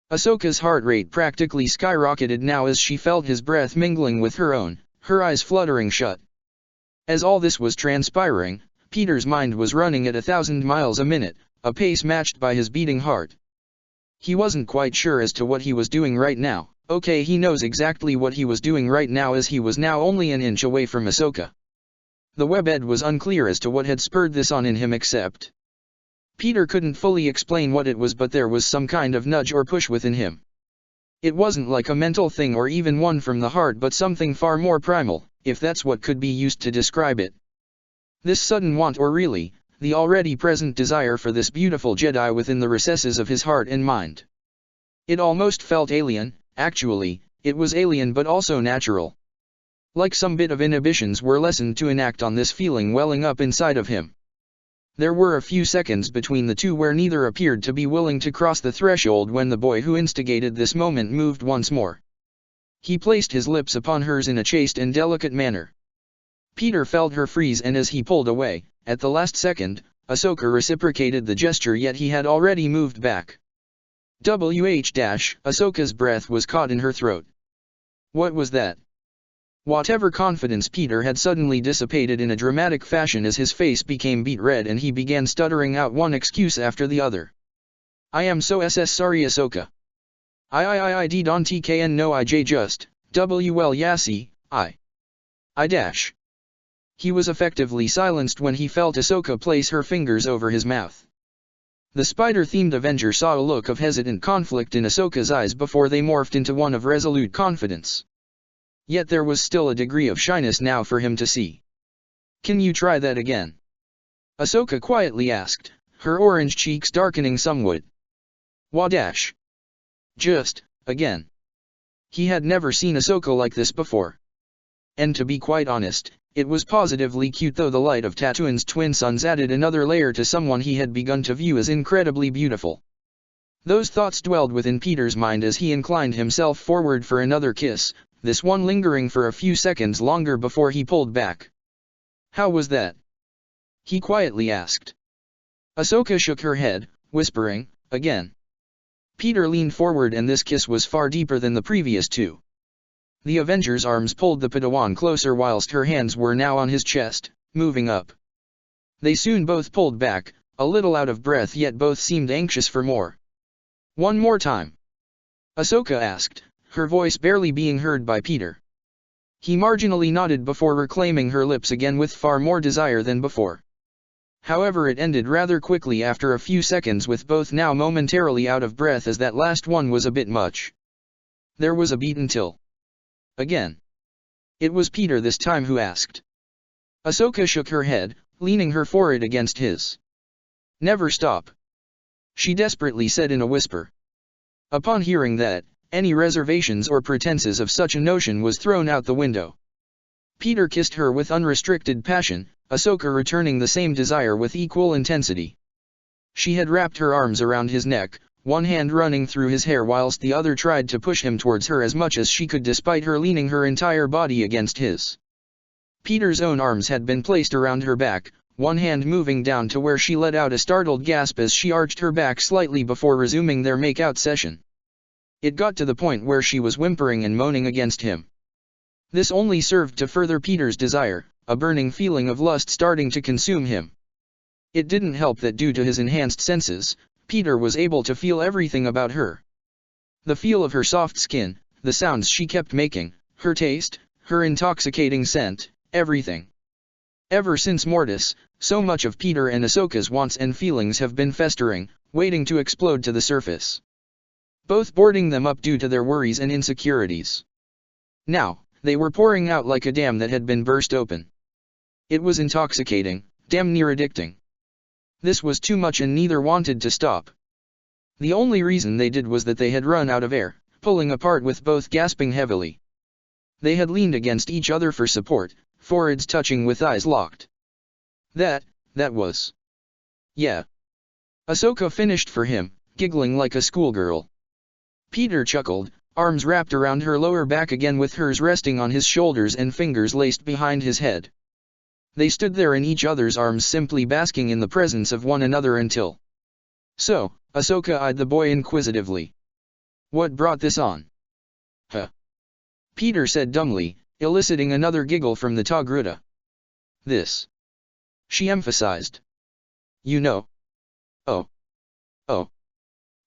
Ahsoka's heart rate practically skyrocketed now as she felt his breath mingling with her own, her eyes fluttering shut. As all this was transpiring, Peter's mind was running at 1,000 miles a minute, a pace matched by his beating heart. He wasn't quite sure as to what he was doing right now. Okay, he knows exactly what he was doing right now as he was now only an inch away from Ahsoka. The webhead was unclear as to what had spurred this on in him, except Peter couldn't fully explain what it was, but there was some kind of nudge or push within him. It wasn't like a mental thing or even one from the heart, but something far more primal, if that's what could be used to describe it. This sudden want, or really, the already present desire for this beautiful Jedi within the recesses of his heart and mind. It almost felt alien. Actually, it was alien but also natural. Like some bit of inhibitions were lessened to enact on this feeling welling up inside of him. There were a few seconds between the two where neither appeared to be willing to cross the threshold when the boy who instigated this moment moved once more. He placed his lips upon hers in a chaste and delicate manner. Peter felt her freeze, and as he pulled away, at the last second, Ahsoka reciprocated the gesture, yet he had already moved back. Ahsoka's breath was caught in her throat. What was that? Whatever confidence Peter had suddenly dissipated in a dramatic fashion as his face became beet red and he began stuttering out one excuse after the other. I am so sorry, Ahsoka. I don't tkn no IJ just, well yassi, I dash. He was effectively silenced when he felt Ahsoka place her fingers over his mouth. The spider-themed Avenger saw a look of hesitant conflict in Ahsoka's eyes before they morphed into one of resolute confidence. Yet there was still a degree of shyness now for him to see. Can you try that again? Ahsoka quietly asked, her orange cheeks darkening somewhat. Wadash. Just, again. He had never seen Ahsoka like this before. And to be quite honest, it was positively cute, though the light of Tatooine's twin suns added another layer to someone he had begun to view as incredibly beautiful. Those thoughts dwelled within Peter's mind as he inclined himself forward for another kiss, this one lingering for a few seconds longer before he pulled back. How was that? He quietly asked. Ahsoka shook her head, whispering, again. Peter leaned forward, and this kiss was far deeper than the previous two. The Avenger's arms pulled the Padawan closer whilst her hands were now on his chest, moving up. They soon both pulled back, a little out of breath, yet both seemed anxious for more. One more time? Ahsoka asked, her voice barely being heard by Peter. He marginally nodded before reclaiming her lips again with far more desire than before. However, it ended rather quickly after a few seconds, with both now momentarily out of breath as that last one was a bit much. There was a beat until again. It was Peter this time who asked. Ahsoka shook her head, leaning her forehead against his. Never stop. She desperately said in a whisper. Upon hearing that, any reservations or pretenses of such a notion was thrown out the window. Peter kissed her with unrestricted passion, Ahsoka returning the same desire with equal intensity. She had wrapped her arms around his neck, one hand running through his hair whilst the other tried to push him towards her as much as she could, despite her leaning her entire body against his. Peter's own arms had been placed around her back, one hand moving down to where she let out a startled gasp as she arched her back slightly before resuming their make-out session. It got to the point where she was whimpering and moaning against him. This only served to further Peter's desire, a burning feeling of lust starting to consume him. It didn't help that due to his enhanced senses, Peter was able to feel everything about her. The feel of her soft skin, the sounds she kept making, her taste, her intoxicating scent, everything. Ever since Mortis, so much of Peter and Ahsoka's wants and feelings have been festering, waiting to explode to the surface. both boarding them up due to their worries and insecurities. Now, they were pouring out like a dam that had been burst open. It was intoxicating, damn near addicting. This was too much and neither wanted to stop. The only reason they did was that they had run out of air, pulling apart with both gasping heavily. They had leaned against each other for support, foreheads touching with eyes locked. That was. Yeah. Ahsoka finished for him, giggling like a schoolgirl. Peter chuckled, arms wrapped around her lower back again with hers resting on his shoulders and fingers laced behind his head. They stood there in each other's arms simply basking in the presence of one another until. So, Ahsoka eyed the boy inquisitively. What brought this on? Huh. Peter said dumbly, eliciting another giggle from the Togruta. This. She emphasized. You know. Oh.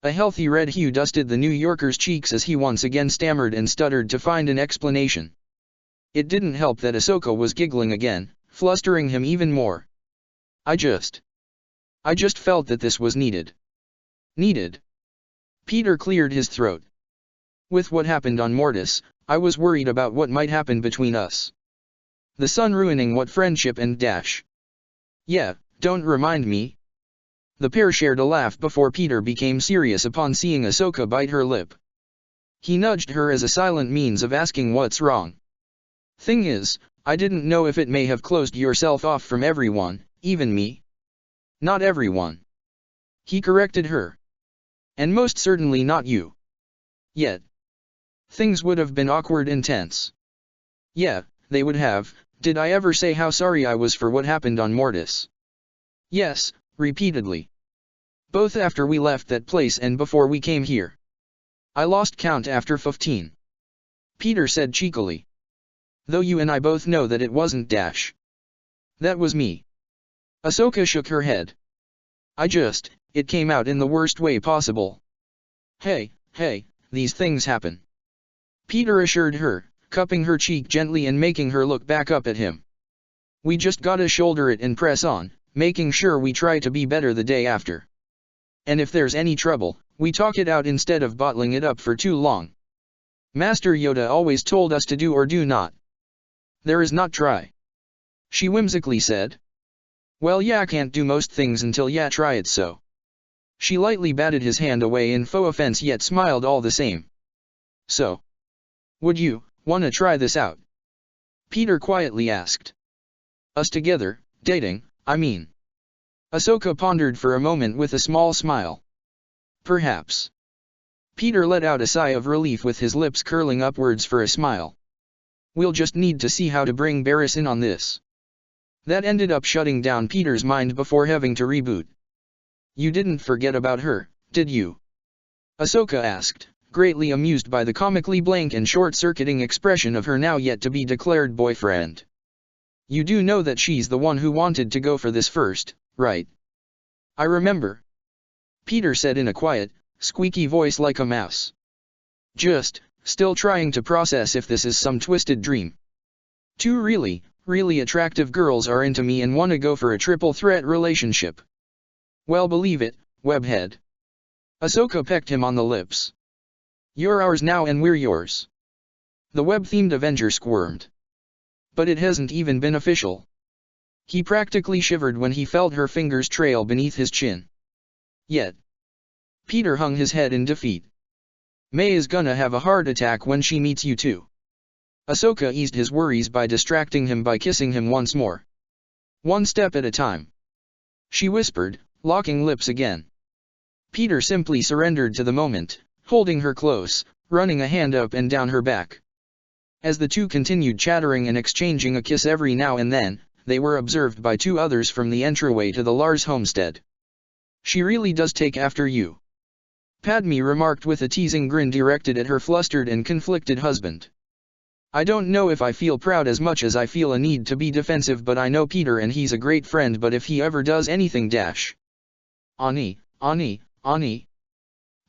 A healthy red hue dusted the New Yorker's cheeks as he once again stammered and stuttered to find an explanation. It didn't help that Ahsoka was giggling again, flustering him even more. I just felt that this was needed. Needed. Peter cleared his throat. With what happened on Mortis, I was worried about what might happen between us. The sun ruining what friendship and dash. Yeah, don't remind me. The pair shared a laugh before Peter became serious upon seeing Ahsoka bite her lip. He nudged her as a silent means of asking what's wrong. Thing is, I didn't know if it may have closed yourself off from everyone, even me. Not everyone. He corrected her. And most certainly not you. Yet. Things would have been awkward and tense. Yeah, they would have. Did I ever say how sorry I was for what happened on Mortis? Yes, repeatedly. Both after we left that place and before we came here. I lost count after 15. Peter said cheekily. Though you and I both know that it wasn't Dash. That was me. Ahsoka shook her head. It came out in the worst way possible. Hey, these things happen. Peter assured her, cupping her cheek gently and making her look back up at him. We just gotta shoulder it and press on, making sure we try to be better the day after. And if there's any trouble, we talk it out instead of bottling it up for too long. Master Yoda always told us to do or do not. There is not try. She whimsically said. Well, yeah, can't do most things until ya try it, so. She lightly batted his hand away in faux offense yet smiled all the same. So. Would you wanna try this out? Peter quietly asked. Us together, dating, I mean. Ahsoka pondered for a moment with a small smile. Perhaps. Peter let out a sigh of relief with his lips curling upwards for a smile. We'll just need to see how to bring Barriss in on this. That ended up shutting down Peter's mind before having to reboot. You didn't forget about her, did you? Ahsoka asked, greatly amused by the comically blank and short-circuiting expression of her now yet-to-be-declared boyfriend. You do know that she's the one who wanted to go for this first, right? I remember. Peter said in a quiet, squeaky voice like a mouse. Still trying to process if this is some twisted dream. Two really attractive girls are into me and want to go for a triple threat relationship. Well, believe it, webhead. Ahsoka pecked him on the lips. You're ours now and we're yours. The web-themed Avenger squirmed. But it hasn't even been official. He practically shivered when he felt her fingers trail beneath his chin. Yet. Peter hung his head in defeat. May is gonna have a heart attack when she meets you too. Ahsoka eased his worries by distracting him by kissing him once more. One step at a time. She whispered, locking lips again. Peter simply surrendered to the moment, holding her close, running a hand up and down her back. As the two continued chattering and exchanging a kiss every now and then, they were observed by two others from the entryway to the Lars homestead. She really does take after you. Padme remarked with a teasing grin directed at her flustered and conflicted husband. I don't know if I feel proud as much as I feel a need to be defensive, but I know Peter and he's a great friend, but if he ever does anything dash. Ani.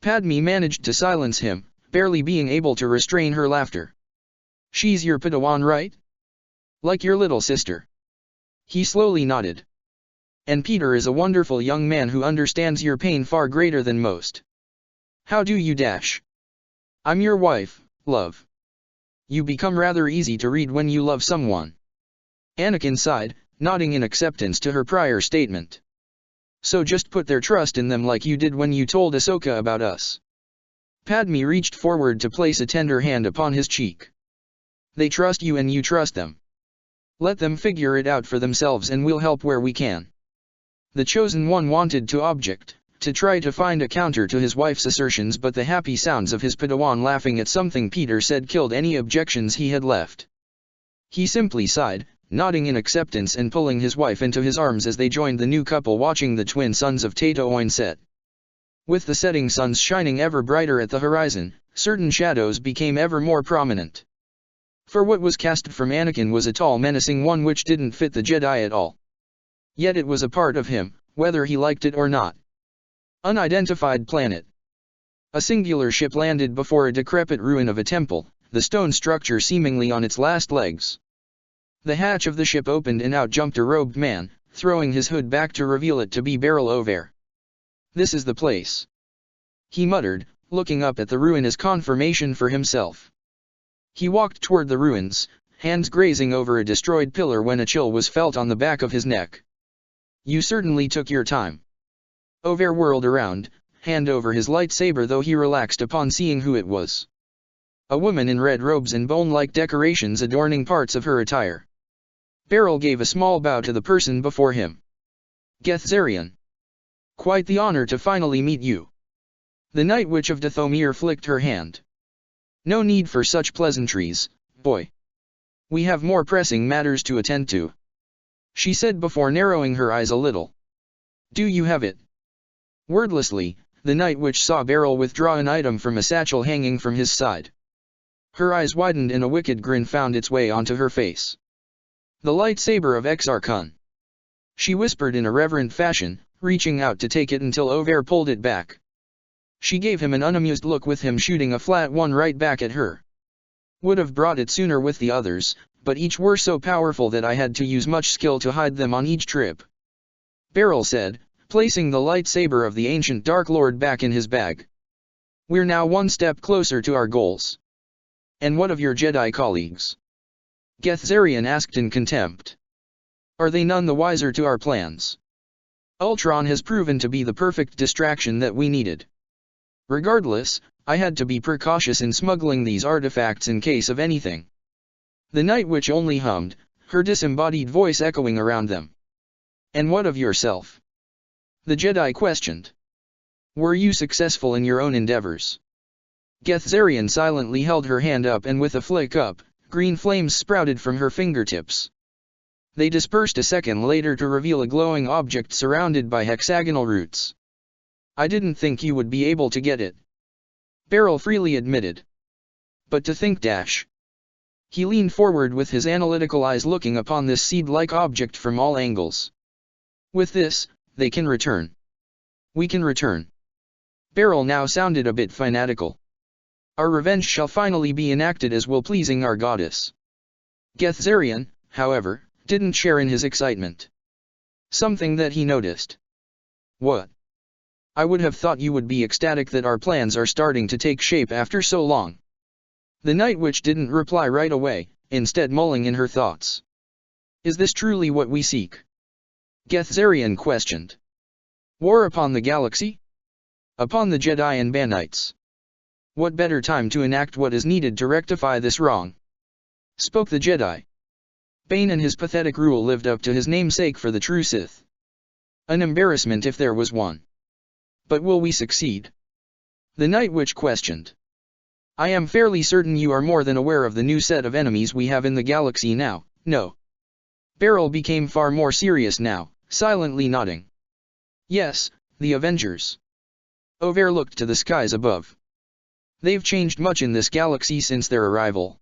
Padme managed to silence him, barely being able to restrain her laughter. She's your Padawan, right? Like your little sister. He slowly nodded. And Peter is a wonderful young man who understands your pain far greater than most. How do you dash? I'm your wife, love. You become rather easy to read when you love someone. Anakin sighed, nodding in acceptance to her prior statement. So just put their trust in them like you did when you told Ahsoka about us. Padme reached forward to place a tender hand upon his cheek. They trust you and you trust them. Let them figure it out for themselves and we'll help where we can. The Chosen One wanted to object, to try to find a counter to his wife's assertions, but the happy sounds of his Padawan laughing at something Peter said killed any objections he had left. He simply sighed, nodding in acceptance and pulling his wife into his arms as they joined the new couple watching the twin suns of Tatooine set. With the setting suns shining ever brighter at the horizon, certain shadows became ever more prominent. For what was cast from Anakin was a tall menacing one which didn't fit the Jedi at all. Yet it was a part of him, whether he liked it or not. Unidentified planet. A singular ship landed before a decrepit ruin of a temple, the stone structure seemingly on its last legs. The hatch of the ship opened and out jumped a robed man, throwing his hood back to reveal it to be Beryl Over. This is the place, he muttered, looking up at the ruin as confirmation for himself. He walked toward the ruins, hands grazing over a destroyed pillar when a chill was felt on the back of his neck. You certainly took your time. Over whirled around, hand over his lightsaber, though he relaxed upon seeing who it was. A woman in red robes and bone-like decorations adorning parts of her attire. Beryl gave a small bow to the person before him. Gethzerian. Quite the honor to finally meet you. The Night Witch of Dathomir flicked her hand. No need for such pleasantries, boy. We have more pressing matters to attend to, she said before narrowing her eyes a little. Do you have it? Wordlessly, the Night Witch saw Beryl withdraw an item from a satchel hanging from his side. Her eyes widened and a wicked grin found its way onto her face. The lightsaber of Exarchon, she whispered in a reverent fashion, reaching out to take it until Over pulled it back. She gave him an unamused look, with him shooting a flat one right back at her. Would have brought it sooner with the others, but each were so powerful that I had to use much skill to hide them on each trip, Beryl said, placing the lightsaber of the ancient Dark Lord back in his bag. We're now one step closer to our goals. And what of your Jedi colleagues? Gethzerian asked in contempt. Are they none the wiser to our plans? Ultron has proven to be the perfect distraction that we needed. Regardless, I had to be precautious in smuggling these artifacts in case of anything. The Night Witch only hummed, her disembodied voice echoing around them. And what of yourself? The Jedi questioned. Were you successful in your own endeavors? Gethzerian silently held her hand up, and with a flick up, green flames sprouted from her fingertips. They dispersed a second later to reveal a glowing object surrounded by hexagonal roots. I didn't think you would be able to get it, Beryl freely admitted. But to think dash. He leaned forward with his analytical eyes looking upon this seed-like object from all angles. With this, they can return. We can return. Beryl now sounded a bit fanatical. Our revenge shall finally be enacted as will pleasing our goddess. Gethzerian, however, didn't share in his excitement. Something that he noticed. What? I would have thought you would be ecstatic that our plans are starting to take shape after so long. The Night Witch didn't reply right away, instead mulling in her thoughts. Is this truly what we seek? Gethzerian questioned. War upon the galaxy? Upon the Jedi and Banites. What better time to enact what is needed to rectify this wrong? Spoke the Jedi. Bane and his pathetic rule lived up to his namesake for the true Sith. An embarrassment if there was one. But will we succeed? The Night Witch questioned. I am fairly certain you are more than aware of the new set of enemies we have in the galaxy now, no? Beryl became far more serious now, silently nodding. Yes, the Avengers. Over looked to the skies above. They've changed much in this galaxy since their arrival.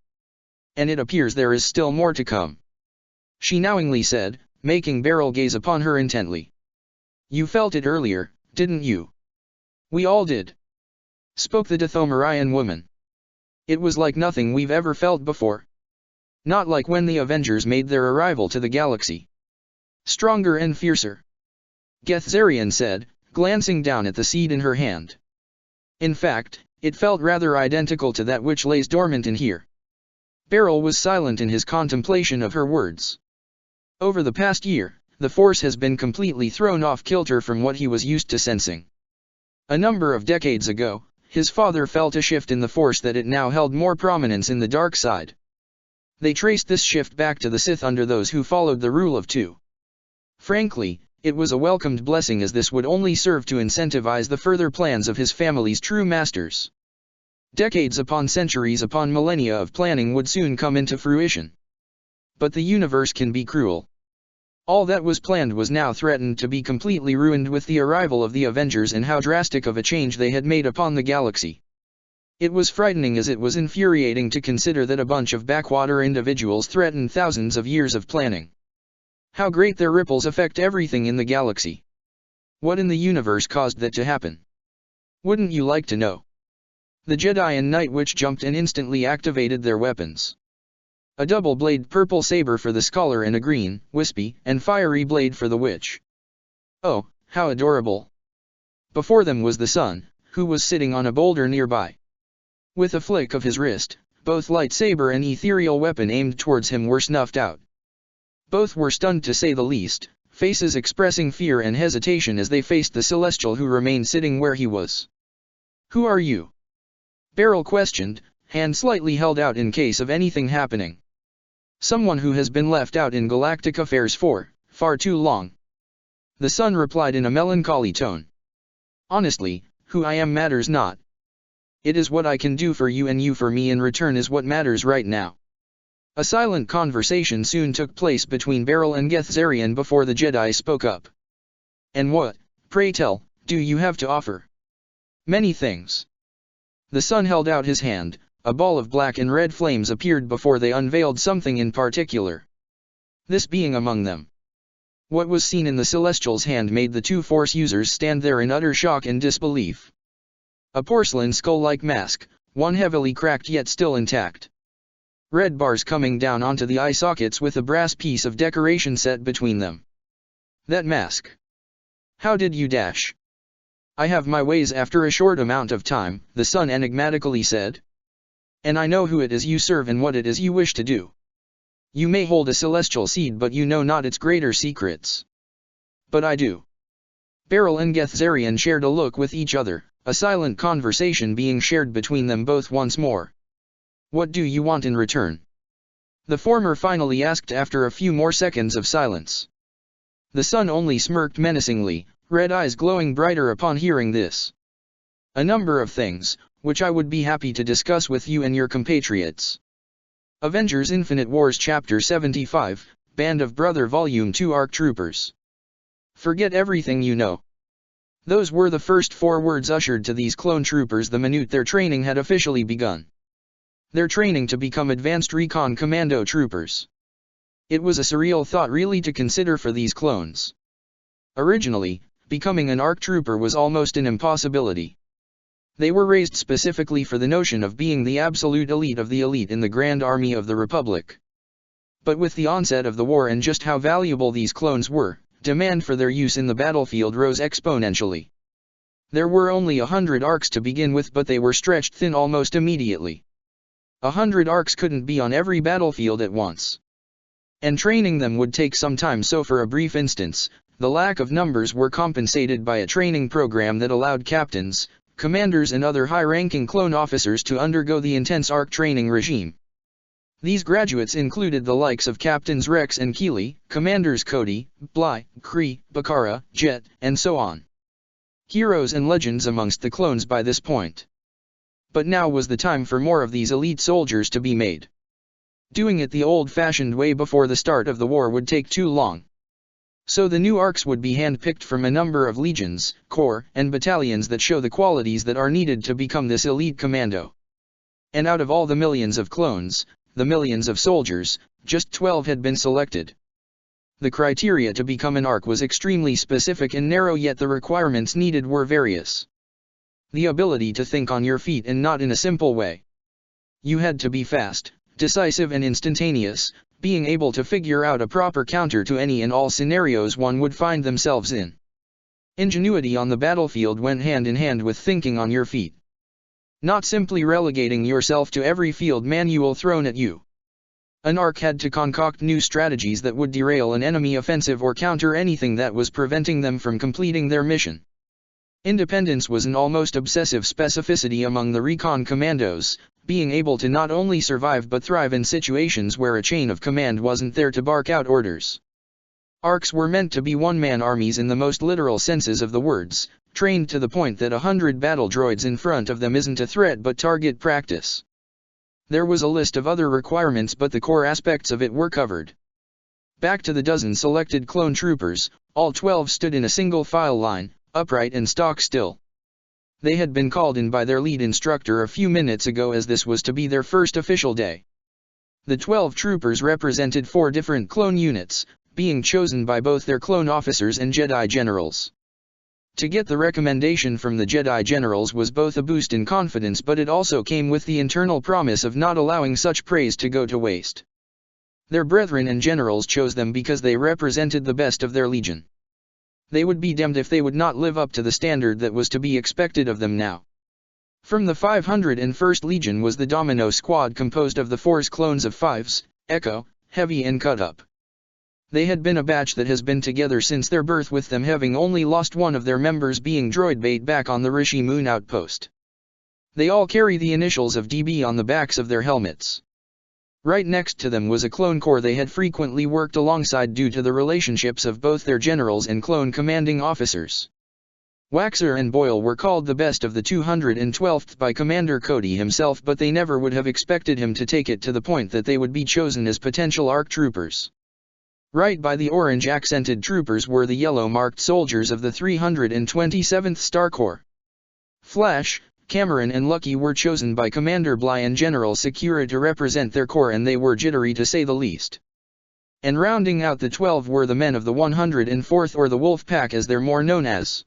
And it appears there is still more to come, she knowingly said, making Beryl gaze upon her intently. You felt it earlier, didn't you? We all did, spoke the Dathomirian woman. It was like nothing we've ever felt before. Not like when the Avengers made their arrival to the galaxy. Stronger and fiercer, Gethzerian said, glancing down at the seed in her hand. In fact, It felt rather identical to that which lays dormant in here. Beryl was silent in his contemplation of her words. Over the past year, the force has been completely thrown off kilter from what he was used to sensing. A number of decades ago, his father felt a shift in the force that it now held more prominence in the dark side. They traced this shift back to the Sith under those who followed the rule of two. Frankly, it was a welcomed blessing, as this would only serve to incentivize the further plans of his family's true masters. Decades upon centuries upon millennia of planning would soon come into fruition. But the universe can be cruel. All that was planned was now threatened to be completely ruined with the arrival of the Avengers and how drastic of a change they had made upon the galaxy. It was frightening as it was infuriating to consider that a bunch of backwater individuals threatened thousands of years of planning. How great their ripples affect everything in the galaxy. What in the universe caused that to happen? Wouldn't you like to know? The Jedi and Night Witch jumped and instantly activated their weapons. A double-bladed purple saber for the scholar and a green, wispy, and fiery blade for the witch. Oh, how adorable! Before them was the sun, who was sitting on a boulder nearby. With a flick of his wrist, both lightsaber and ethereal weapon aimed towards him were snuffed out. Both were stunned to say the least, faces expressing fear and hesitation as they faced the Celestial who remained sitting where he was. "Who are you?" Beryl questioned, hand slightly held out in case of anything happening. "Someone who has been left out in galactic affairs for far too long." The sun replied in a melancholy tone. "Honestly, who I am matters not. It is what I can do for you and you for me in return is what matters right now." A silent conversation soon took place between Beryl and Gethzarian before the Jedi spoke up. "And what, pray tell, do you have to offer?" "Many things." The sun held out his hand, a ball of black and red flames appeared before they unveiled something in particular. This being among them. What was seen in the Celestial's hand made the two Force users stand there in utter shock and disbelief. A porcelain skull-like mask, one heavily cracked yet still intact. Red bars coming down onto the eye sockets with a brass piece of decoration set between them. That mask. How did you dash? "I have my ways after a short amount of time," the sun enigmatically said. "And I know who it is you serve and what it is you wish to do. You may hold a celestial seed but you know not its greater secrets. But I do." Beryl and Gethzarian shared a look with each other, a silent conversation being shared between them both once more. "What do you want in return?" the former finally asked after a few more seconds of silence. The sun only smirked menacingly, red eyes glowing brighter upon hearing this. "A number of things, which I would be happy to discuss with you and your compatriots." Avengers Infinite Wars Chapter 75, Band of Brother Volume 2 ARC Troopers. "Forget everything you know." Those were the first 4 words ushered to these clone troopers the minute their training had officially begun. Their training to become advanced recon commando troopers. It was a surreal thought really to consider for these clones. Originally, becoming an ARC trooper was almost an impossibility. They were raised specifically for the notion of being the absolute elite of the elite in the Grand Army of the Republic. But with the onset of the war and just how valuable these clones were, demand for their use in the battlefield rose exponentially. There were only 100 ARCs to begin with, but they were stretched thin almost immediately. 100 ARCs couldn't be on every battlefield at once. And training them would take some time, so for a brief instance, the lack of numbers were compensated by a training program that allowed captains, commanders and other high-ranking clone officers to undergo the intense ARC training regime. These graduates included the likes of Captains Rex and Keeley, Commanders Cody, Bly, Kree, Bakara, Jet, and so on. Heroes and legends amongst the clones by this point. But now was the time for more of these elite soldiers to be made. Doing it the old-fashioned way before the start of the war would take too long. So the new ARCs would be hand-picked from a number of legions, corps, and battalions that show the qualities that are needed to become this elite commando. And out of all the millions of clones, the millions of soldiers, just 12 had been selected. The criteria to become an ARC was extremely specific and narrow, yet the requirements needed were various. The ability to think on your feet and not in a simple way. You had to be fast, decisive and instantaneous, being able to figure out a proper counter to any and all scenarios one would find themselves in. Ingenuity on the battlefield went hand in hand with thinking on your feet. not simply relegating yourself to every field manual thrown at you. An ARC had to concoct new strategies that would derail an enemy offensive or counter anything that was preventing them from completing their mission. Independence was an almost obsessive specificity among the recon commandos, being able to not only survive but thrive in situations where a chain of command wasn't there to bark out orders. ARCs were meant to be one-man armies in the most literal senses of the words, trained to the point that 100 battle droids in front of them isn't a threat but target practice. There was a list of other requirements, but the core aspects of it were covered. Back to the dozen selected clone troopers, all 12 stood in a single file line, upright and stock still. They had been called in by their lead instructor a few minutes ago, as this was to be their first official day. The 12 troopers represented 4 different clone units, being chosen by both their clone officers and Jedi generals. To get the recommendation from the Jedi generals was both a boost in confidence, but it also came with the internal promise of not allowing such praise to go to waste. Their brethren and generals chose them because they represented the best of their legion. They would be damned if they would not live up to the standard that was to be expected of them now. From the 501st Legion was the Domino Squad, composed of the Force clones of Fives, Echo, Heavy and Cut Up. They had been a batch that has been together since their birth, with them having only lost one of their members being droid bait back on the Rishi Moon outpost. They all carry the initials of DB on the backs of their helmets. Right next to them was a clone corps they had frequently worked alongside due to the relationships of both their generals and clone commanding officers. Waxer and Boyle were called the best of the 212th by Commander Cody himself, but they never would have expected him to take it to the point that they would be chosen as potential ARC troopers. Right by the orange-accented troopers were the yellow-marked soldiers of the 327th Star Corps. Flash, Cameron and Lucky were chosen by Commander Bly and General Secura to represent their corps, and they were jittery to say the least. And rounding out the 12 were the men of the 104th, or the Wolf Pack as they're more known as.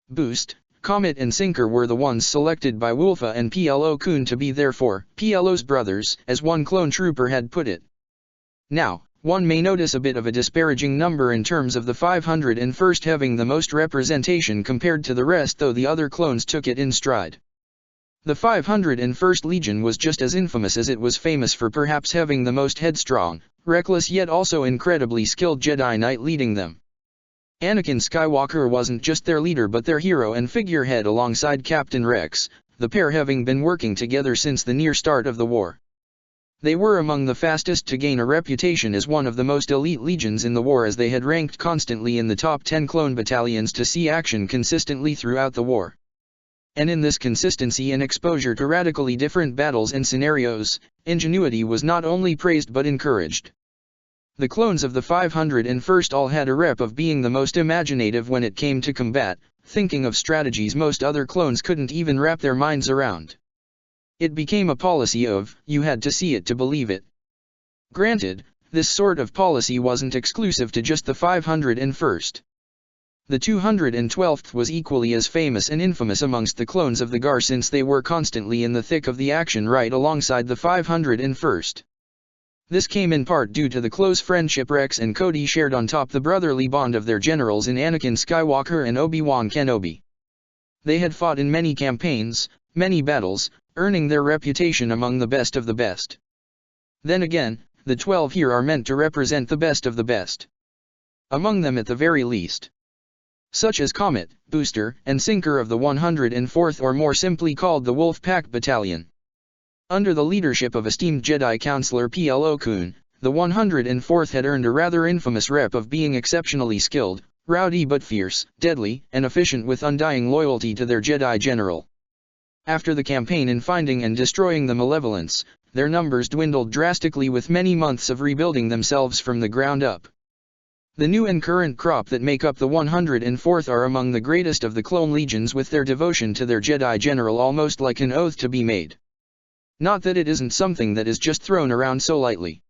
Boost, Comet and Sinker were the ones selected by Wolfa and PLO Kun to be therefore PLO's brothers, as one clone trooper had put it. Now, one may notice a bit of a disparaging number in terms of the 501st having the most representation compared to the rest, though the other clones took it in stride. The 501st Legion was just as infamous as it was famous for perhaps having the most headstrong, reckless yet also incredibly skilled Jedi Knight leading them. Anakin Skywalker wasn't just their leader but their hero and figurehead alongside Captain Rex, the pair having been working together since the near start of the war. They were among the fastest to gain a reputation as one of the most elite legions in the war, as they had ranked constantly in the top 10 clone battalions to see action consistently throughout the war. And in this consistency and exposure to radically different battles and scenarios, ingenuity was not only praised but encouraged. The clones of the 501st all had a rep of being the most imaginative when it came to combat, thinking of strategies most other clones couldn't even wrap their minds around. It became a policy of, you had to see it to believe it. Granted, this sort of policy wasn't exclusive to just the 501st. The 212th was equally as famous and infamous amongst the clones of the GAR, since they were constantly in the thick of the action right alongside the 501st. This came in part due to the close friendship Rex and Cody shared on top the brotherly bond of their generals in Anakin Skywalker and Obi-Wan Kenobi. They had fought in many campaigns, many battles, earning their reputation among the best of the best. Then again, the 12 here are meant to represent the best of the best. Among them at the very least. Such as Comet, Booster, and Sinker of the 104th, or more simply called the Wolf Pack Battalion. Under the leadership of esteemed Jedi Counselor PLO Kun, the 104th had earned a rather infamous rep of being exceptionally skilled, rowdy but fierce, deadly, and efficient, with undying loyalty to their Jedi General. After the campaign in finding and destroying the Malevolence, their numbers dwindled drastically, with many months of rebuilding themselves from the ground up. The new and current crop that make up the 104th are among the greatest of the clone legions, with their devotion to their Jedi General almost like an oath to be made. Not that it isn't something that is just thrown around so lightly.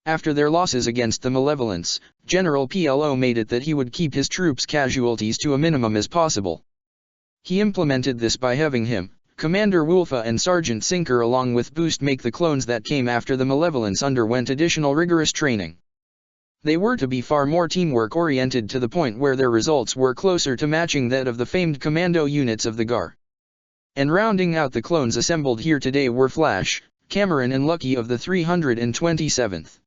After their losses against the Malevolence, General PLO made it that he would keep his troops' casualties to a minimum as possible. He implemented this by having him, Commander Wolfa and Sergeant Sinker along with Boost make the clones that came after the Malevolence underwent additional rigorous training. They were to be far more teamwork-oriented, to the point where their results were closer to matching that of the famed commando units of the GAR. And rounding out the clones assembled here today were Flash, Cameron and Lucky of the 327th.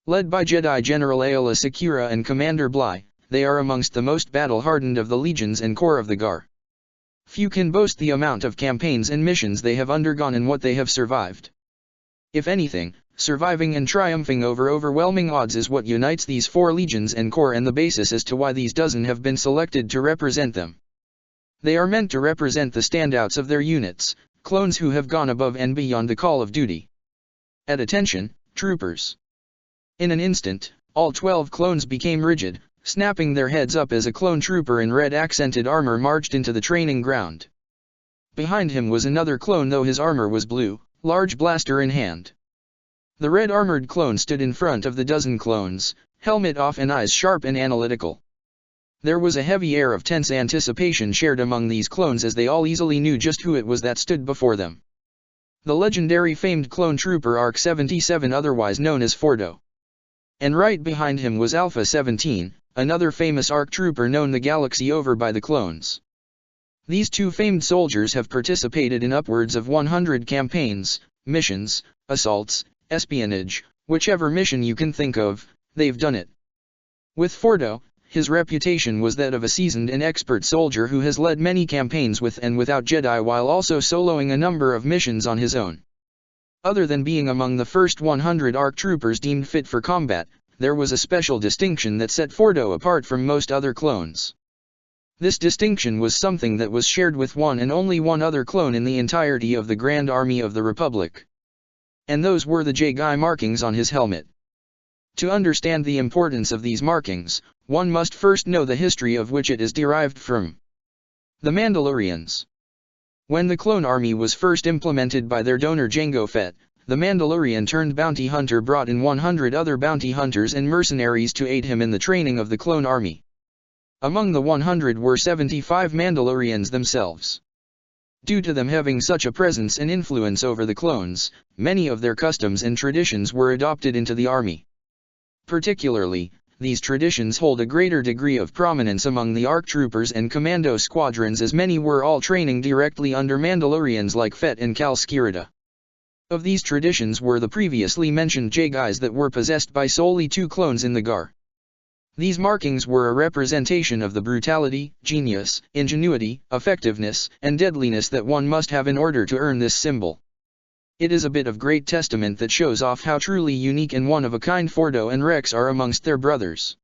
Led by Jedi General Aayla Secura and Commander Bly, they are amongst the most battle-hardened of the legions and corps of the GAR. Few can boast the amount of campaigns and missions they have undergone and what they have survived. If anything, surviving and triumphing over overwhelming odds is what unites these 4 legions and corps and the basis as to why these dozen have been selected to represent them. They are meant to represent the standouts of their units, clones who have gone above and beyond the call of duty. At attention, troopers. In an instant, all 12 clones became rigid, snapping their heads up as a clone trooper in red-accented armor marched into the training ground. Behind him was another clone though his armor was blue, large blaster in hand. The red-armored clone stood in front of the dozen clones, helmet off and eyes sharp and analytical. There was a heavy air of tense anticipation shared among these clones as they all easily knew just who it was that stood before them. The legendary famed clone trooper ARC-77, otherwise known as Fordo. And right behind him was Alpha-17, another famous ARC trooper known the galaxy over by the clones. These 2 famed soldiers have participated in upwards of 100 campaigns, missions, assaults, espionage, whichever mission you can think of, they've done it. With Fordo, his reputation was that of a seasoned and expert soldier who has led many campaigns with and without Jedi while also soloing a number of missions on his own. Other than being among the first 100 ARC troopers deemed fit for combat, there was a special distinction that set Fordo apart from most other clones. This distinction was something that was shared with one and only one other clone in the entirety of the Grand Army of the Republic. And those were the Jedi markings on his helmet. To understand the importance of these markings, one must first know the history of which it is derived from. The Mandalorians. When the clone army was first implemented by their donor Jango Fett, the Mandalorian-turned bounty hunter brought in 100 other bounty hunters and mercenaries to aid him in the training of the clone army. Among the 100 were 75 Mandalorians themselves. Due to them having such a presence and influence over the clones, many of their customs and traditions were adopted into the army. Particularly, these traditions hold a greater degree of prominence among the ARC troopers and commando squadrons as many were all training directly under Mandalorians like Fett and Cal Skirida. Of these traditions were the previously mentioned Jedi's that were possessed by solely 2 clones in the GAR. These markings were a representation of the brutality, genius, ingenuity, effectiveness, and deadliness that one must have in order to earn this symbol. It is a bit of great testament that shows off how truly unique and one-of-a-kind Fordo and Rex are amongst their brothers.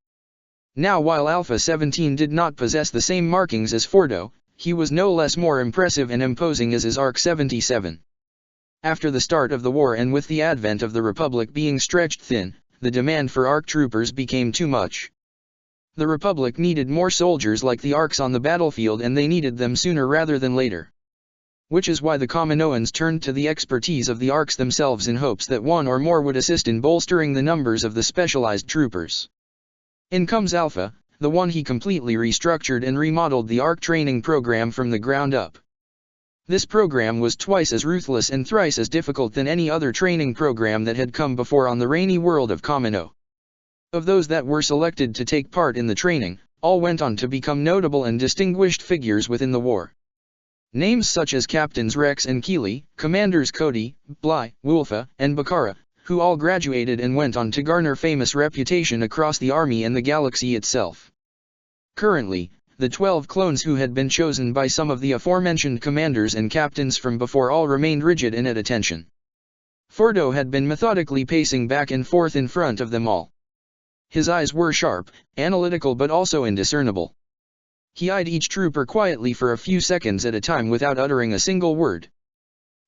Now while Alpha-17 did not possess the same markings as Fordo, he was no less more impressive and imposing as his ARC-77. After the start of the war and with the advent of the Republic being stretched thin, the demand for ARC troopers became too much. The Republic needed more soldiers like the ARCs on the battlefield and they needed them sooner rather than later. Which is why the Kaminoans turned to the expertise of the ARCs themselves in hopes that one or more would assist in bolstering the numbers of the specialized troopers. In comes Alpha, the one he completely restructured and remodeled the ARC training program from the ground up. This program was twice as ruthless and thrice as difficult than any other training program that had come before on the rainy world of Kamino. Of those that were selected to take part in the training, all went on to become notable and distinguished figures within the war. Names such as Captains Rex and Keeley, Commanders Cody, Bly, Wulfa, and Bakara, who all graduated and went on to garner famous reputation across the army and the galaxy itself. Currently, the 12 clones who had been chosen by some of the aforementioned commanders and captains from before all remained rigid and at attention. Fordo had been methodically pacing back and forth in front of them all. His eyes were sharp, analytical but also indiscernible. He eyed each trooper quietly for a few seconds at a time without uttering a single word.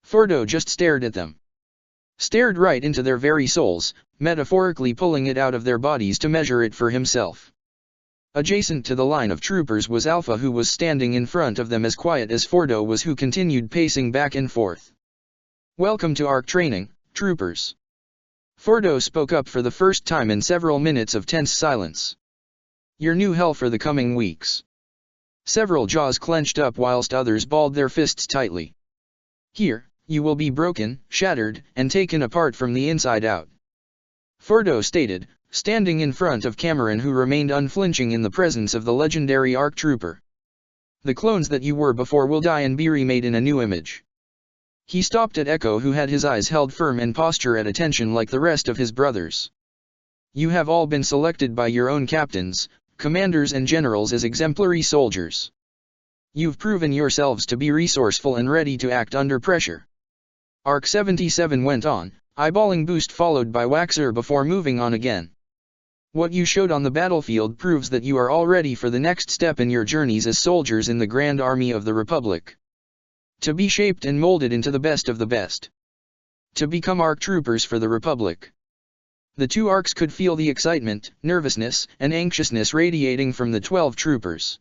Fordo just stared at them. Stared right into their very souls, metaphorically pulling it out of their bodies to measure it for himself. Adjacent to the line of troopers was Alpha, who was standing in front of them as quiet as Fordo was, who continued pacing back and forth. "Welcome to ARC training, troopers." Fordo spoke up for the first time in several minutes of tense silence. "Your new hell for the coming weeks." Several jaws clenched up whilst others balled their fists tightly. "Here, you will be broken, shattered, and taken apart from the inside out," Fordo stated, standing in front of Cameron, who remained unflinching in the presence of the legendary ARC trooper. The clones that you were before will die and be remade in a new image. He stopped at Echo, who had his eyes held firm and posture at attention like the rest of his brothers. You have all been selected by your own captains, commanders and generals as exemplary soldiers. You've proven yourselves to be resourceful and ready to act under pressure. Arc 77 went on, eyeballing Boost followed by Waxer before moving on again. What you showed on the battlefield proves that you are all ready for the next step in your journeys as soldiers in the Grand Army of the Republic. To be shaped and molded into the best of the best. To become ARC troopers for the Republic. The two ARCs could feel the excitement, nervousness, and anxiousness radiating from the 12 troopers.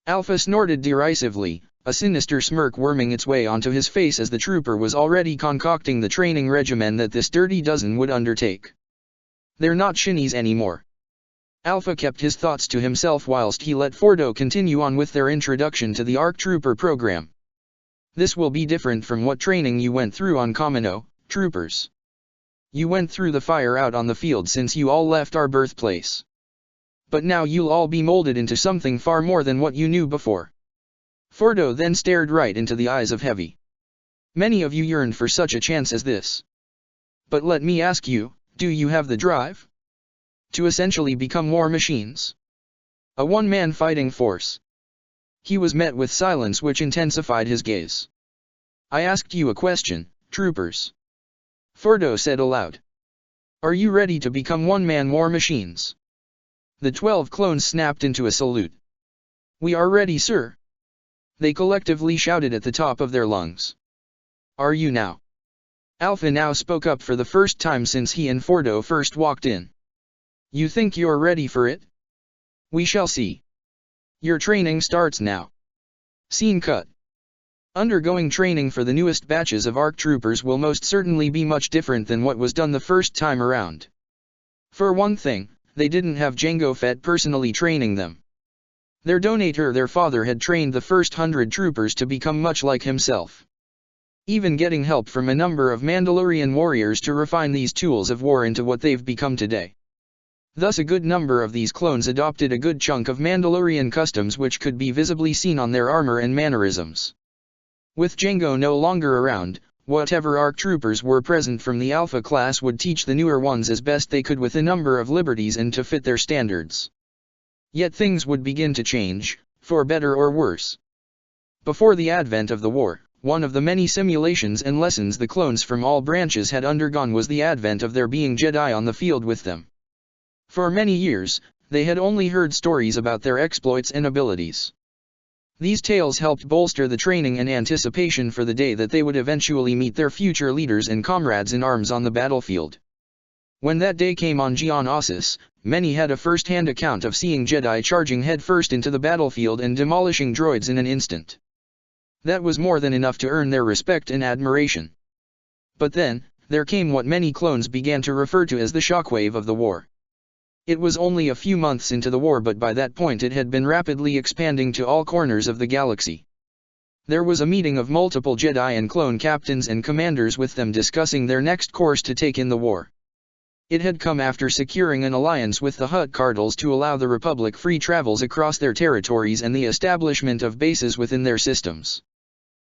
Alpha snorted derisively, a sinister smirk worming its way onto his face as the trooper was already concocting the training regimen that this dirty dozen would undertake. They're not shinnies anymore. Alpha kept his thoughts to himself whilst he let Fordo continue on with their introduction to the ARC Trooper program. This will be different from what training you went through on Kamino, troopers. You went through the fire out on the field since you all left our birthplace. But now you'll all be molded into something far more than what you knew before. Fordo then stared right into the eyes of Heavy. Many of you yearned for such a chance as this. But let me ask you, do you have the drive? To essentially become war machines? A one-man fighting force. He was met with silence which intensified his gaze. I asked you a question, troopers. Fordo said aloud. Are you ready to become one-man war machines? The 12 clones snapped into a salute. We are ready, sir. They collectively shouted at the top of their lungs. Are you now? Alpha now spoke up for the first time since he and Fordo first walked in. You think you're ready for it? We shall see. Your training starts now. Scene cut. Undergoing training for the newest batches of ARC troopers will most certainly be much different than what was done the first time around. For one thing, they didn't have Jango Fett personally training them. Their donator, their father, had trained the first 100 troopers to become much like himself. Even getting help from a number of Mandalorian warriors to refine these tools of war into what they've become today. Thus a good number of these clones adopted a good chunk of Mandalorian customs which could be visibly seen on their armor and mannerisms. With Jango no longer around, whatever ARC troopers were present from the Alpha class would teach the newer ones as best they could with a number of liberties and to fit their standards. Yet things would begin to change, for better or worse. Before the advent of the war, one of the many simulations and lessons the clones from all branches had undergone was the advent of there being Jedi on the field with them. For many years, they had only heard stories about their exploits and abilities. These tales helped bolster the training and anticipation for the day that they would eventually meet their future leaders and comrades in arms on the battlefield. When that day came on Geonosis, many had a first-hand account of seeing Jedi charging headfirst into the battlefield and demolishing droids in an instant. That was more than enough to earn their respect and admiration. But then, there came what many clones began to refer to as the shockwave of the war. It was only a few months into the war, but by that point it had been rapidly expanding to all corners of the galaxy. There was a meeting of multiple Jedi and clone captains and commanders with them discussing their next course to take in the war. It had come after securing an alliance with the Hutt Cardinals to allow the Republic free travels across their territories and the establishment of bases within their systems.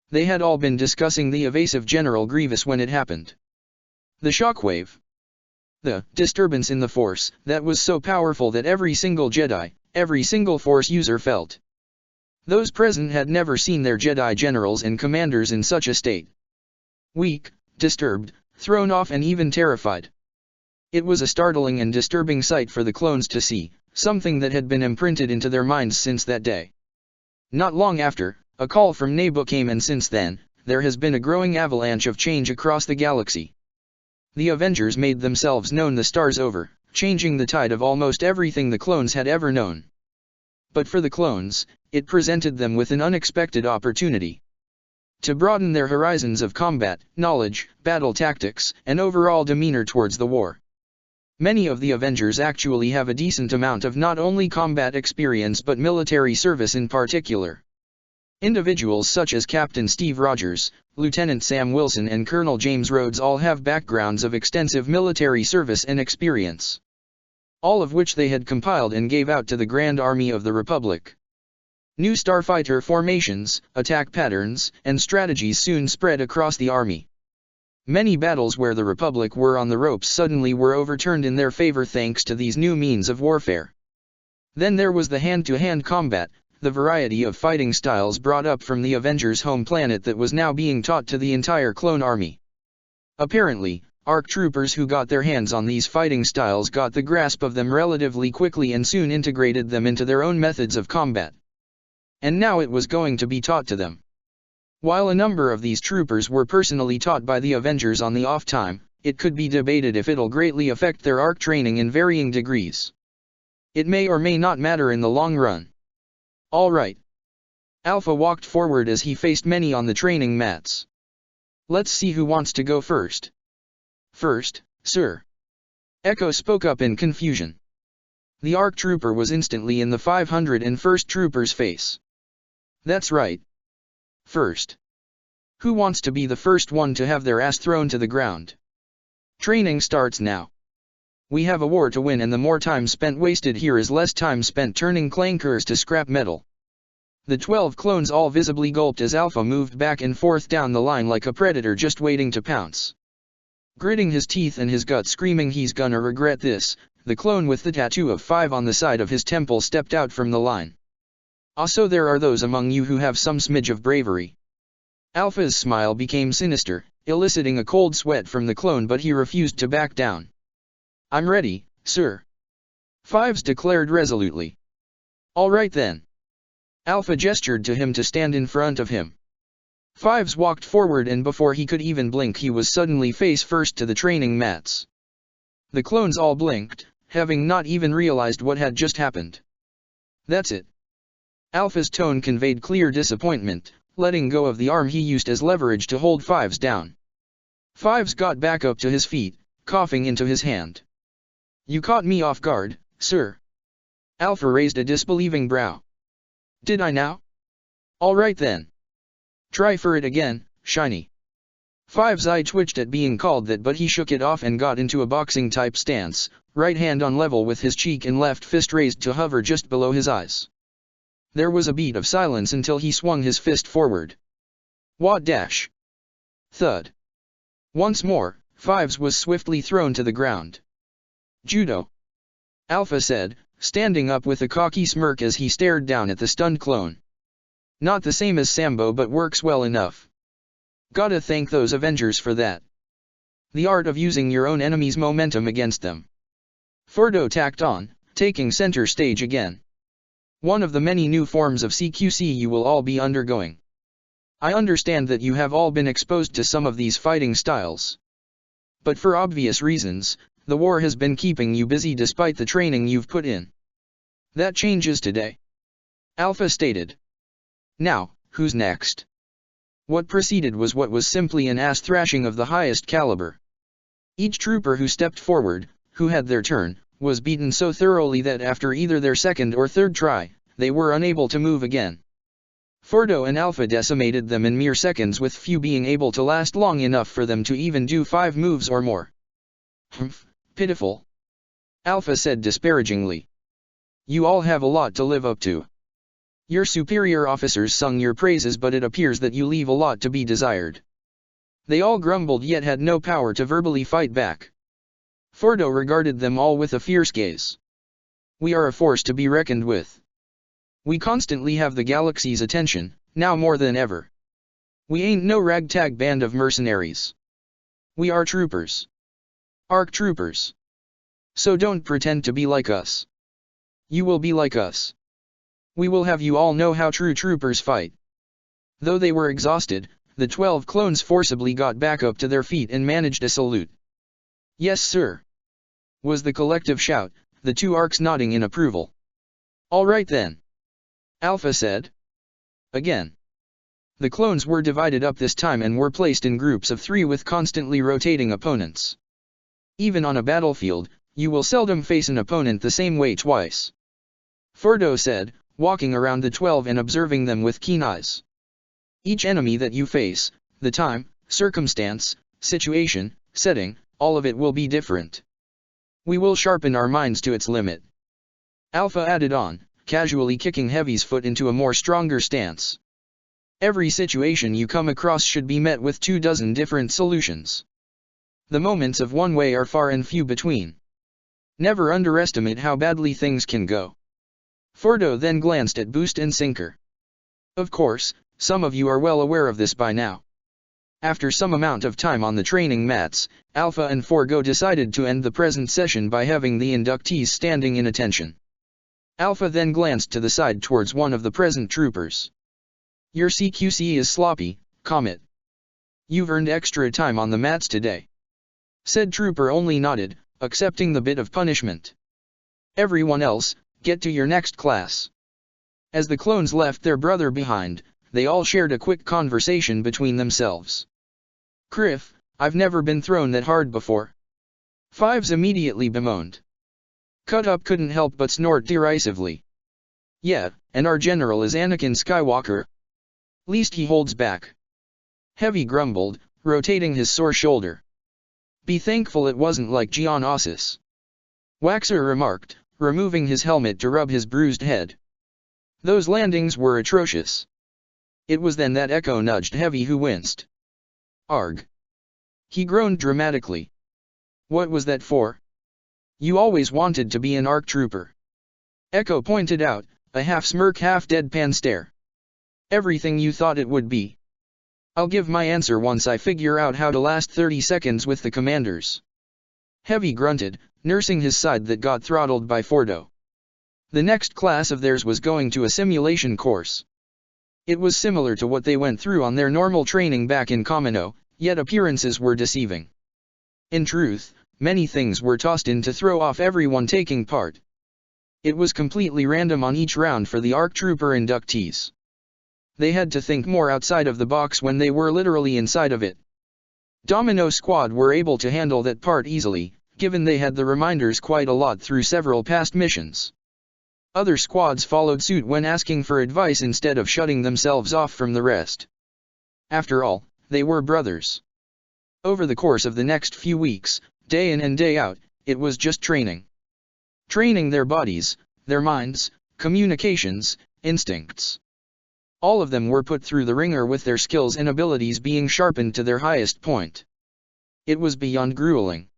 They had all been discussing the evasive General Grievous when it happened. The shockwave. The disturbance in the Force that was so powerful that every single Jedi, every single Force user felt. Those present had never seen their Jedi generals and commanders in such a state. Weak, disturbed, thrown off and even terrified. It was a startling and disturbing sight for the clones to see, something that had been imprinted into their minds since that day. Not long after, a call from Naboo came, and since then, there has been a growing avalanche of change across the galaxy. The Avengers made themselves known the stars over, changing the tide of almost everything the clones had ever known. But for the clones, it presented them with an unexpected opportunity. To broaden their horizons of combat, knowledge, battle tactics, and overall demeanor towards the war. Many of the Avengers actually have a decent amount of not only combat experience but military service in particular. Individuals such as Captain Steve Rogers, Lieutenant Sam Wilson and Colonel James Rhodes all have backgrounds of extensive military service and experience. All of which they had compiled and gave out to the Grand Army of the Republic. New starfighter formations, attack patterns, and strategies soon spread across the army. Many battles where the Republic were on the ropes suddenly were overturned in their favor thanks to these new means of warfare. Then there was the hand-to-hand combat, the variety of fighting styles brought up from the Avengers' home planet that was now being taught to the entire clone army. Apparently, ARC troopers who got their hands on these fighting styles got the grasp of them relatively quickly and soon integrated them into their own methods of combat. And now it was going to be taught to them. While a number of these troopers were personally taught by the Avengers on the off time, it could be debated if it'll greatly affect their ARC training in varying degrees. It may or may not matter in the long run. Alright. Alpha walked forward as he faced many on the training mats. Let's see who wants to go first. First, sir. Echo spoke up in confusion. The ARC trooper was instantly in the 501st trooper's face. That's right. First. Who wants to be the first one to have their ass thrown to the ground? Training starts now. We have a war to win, and the more time spent wasted here is less time spent turning clankers to scrap metal. The 12 clones all visibly gulped as Alpha moved back and forth down the line like a predator just waiting to pounce. Gritting his teeth and his gut screaming he's gonna regret this, the clone with the tattoo of 5 on the side of his temple stepped out from the line. Also there are those among you who have some smidge of bravery. Alpha's smile became sinister, eliciting a cold sweat from the clone, but he refused to back down. I'm ready, sir. Fives declared resolutely. All right then. Alpha gestured to him to stand in front of him. Fives walked forward, and before he could even blink he was suddenly face first to the training mats. The clones all blinked, having not even realized what had just happened. That's it. Alpha's tone conveyed clear disappointment, letting go of the arm he used as leverage to hold Fives down. Fives got back up to his feet, coughing into his hand. You caught me off guard, sir. Alpha raised a disbelieving brow. Did I now? All right then. Try for it again, Shiny. Fives' eye twitched at being called that, but he shook it off and got into a boxing-type stance, right hand on level with his cheek and left fist raised to hover just below his eyes. There was a beat of silence until he swung his fist forward. Wad dash. Thud. Once more, Fives was swiftly thrown to the ground. Judo. Alpha said, standing up with a cocky smirk as he stared down at the stunned clone. Not the same as Sambo, but works well enough. Gotta thank those Avengers for that. The art of using your own enemy's momentum against them. Furdo tacked on, taking center stage again. One of the many new forms of CQC you will all be undergoing. I understand that you have all been exposed to some of these fighting styles. But for obvious reasons, the war has been keeping you busy despite the training you've put in. That changes today. Alpha stated. Now, who's next? What preceded was what was simply an ass thrashing of the highest caliber. Each trooper who stepped forward, who had their turn, was beaten so thoroughly that after either their second or third try, they were unable to move again. Furdo and Alpha decimated them in mere seconds, with few being able to last long enough for them to even do 5 moves or more. Humph, pitiful. Alpha said disparagingly. You all have a lot to live up to. Your superior officers sung your praises, but it appears that you leave a lot to be desired. They all grumbled yet had no power to verbally fight back. Furdo regarded them all with a fierce gaze. We are a force to be reckoned with. We constantly have the galaxy's attention, now more than ever. We ain't no ragtag band of mercenaries. We are troopers. ARC troopers. So don't pretend to be like us. You will be like us. We will have you all know how true troopers fight. Though they were exhausted, the 12 clones forcibly got back up to their feet and managed a salute. Yes, sir. Was the collective shout, the 2 ARCs nodding in approval. All right then. Alpha said. Again. The clones were divided up this time and were placed in groups of 3 with constantly rotating opponents. Even on a battlefield, you will seldom face an opponent the same way twice. Furdo said, walking around the 12 and observing them with keen eyes. Each enemy that you face, the time, circumstance, situation, setting, all of it will be different. We will sharpen our minds to its limit. Alpha added on, casually kicking Heavy's foot into a more stronger stance. Every situation you come across should be met with 24 different solutions. The moments of one way are far and few between. Never underestimate how badly things can go. Fordo then glanced at Boost and Sinker. Of course, some of you are well aware of this by now. After some amount of time on the training mats, Alpha and Forgo decided to end the present session by having the inductees standing in attention. Alpha then glanced to the side towards one of the present troopers. Your CQC is sloppy, Comet. You've earned extra time on the mats today. Said trooper only nodded, accepting the bit of punishment. Everyone else, get to your next class. As the clones left their brother behind, they all shared a quick conversation between themselves. Criff, I've never been thrown that hard before. Fives immediately bemoaned. Cut Up couldn't help but snort derisively. Yeah, and our general is Anakin Skywalker. Least he holds back. Heavy grumbled, rotating his sore shoulder. Be thankful it wasn't like Geonosis. Waxer remarked, removing his helmet to rub his bruised head. Those landings were atrocious. It was then that Echo nudged Heavy, who winced. Arg. He groaned dramatically. What was that for? You always wanted to be an ARC trooper. Echo pointed out, a half-smirk half-deadpan stare. Everything you thought it would be. I'll give my answer once I figure out how to last 30 seconds with the commanders. Heavy grunted, nursing his side that got throttled by Fordo. The next class of theirs was going to a simulation course. It was similar to what they went through on their normal training back in Kamino, yet appearances were deceiving. In truth, many things were tossed in to throw off everyone taking part. It was completely random on each round for the ARC Trooper inductees. They had to think more outside of the box when they were literally inside of it. Domino Squad were able to handle that part easily, given they had the reminders quite a lot through several past missions. Other squads followed suit when asking for advice instead of shutting themselves off from the rest. After all, they were brothers. Over the course of the next few weeks, day in and day out, it was just training. Training their bodies, their minds, communications, instincts. All of them were put through the ringer with their skills and abilities being sharpened to their highest point. It was beyond grueling.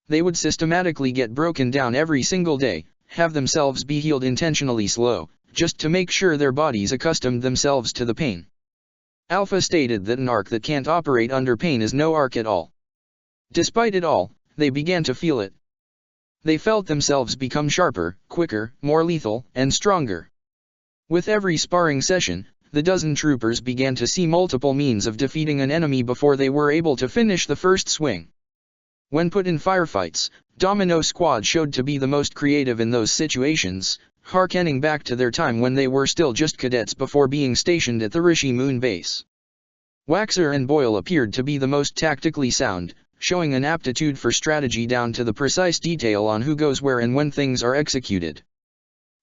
They would systematically get broken down every single day, have themselves be healed intentionally slow, just to make sure their bodies accustomed themselves to the pain. Alpha stated that an ARC that can't operate under pain is no ARC at all. Despite it all, they began to feel it. They felt themselves become sharper, quicker, more lethal, and stronger. With every sparring session, the dozen troopers began to see multiple means of defeating an enemy before they were able to finish the first swing. When put in firefights, Domino Squad showed to be the most creative in those situations, harkening back to their time when they were still just cadets before being stationed at the Rishi Moon base. Waxer and Boyle appeared to be the most tactically sound, showing an aptitude for strategy down to the precise detail on who goes where and when things are executed.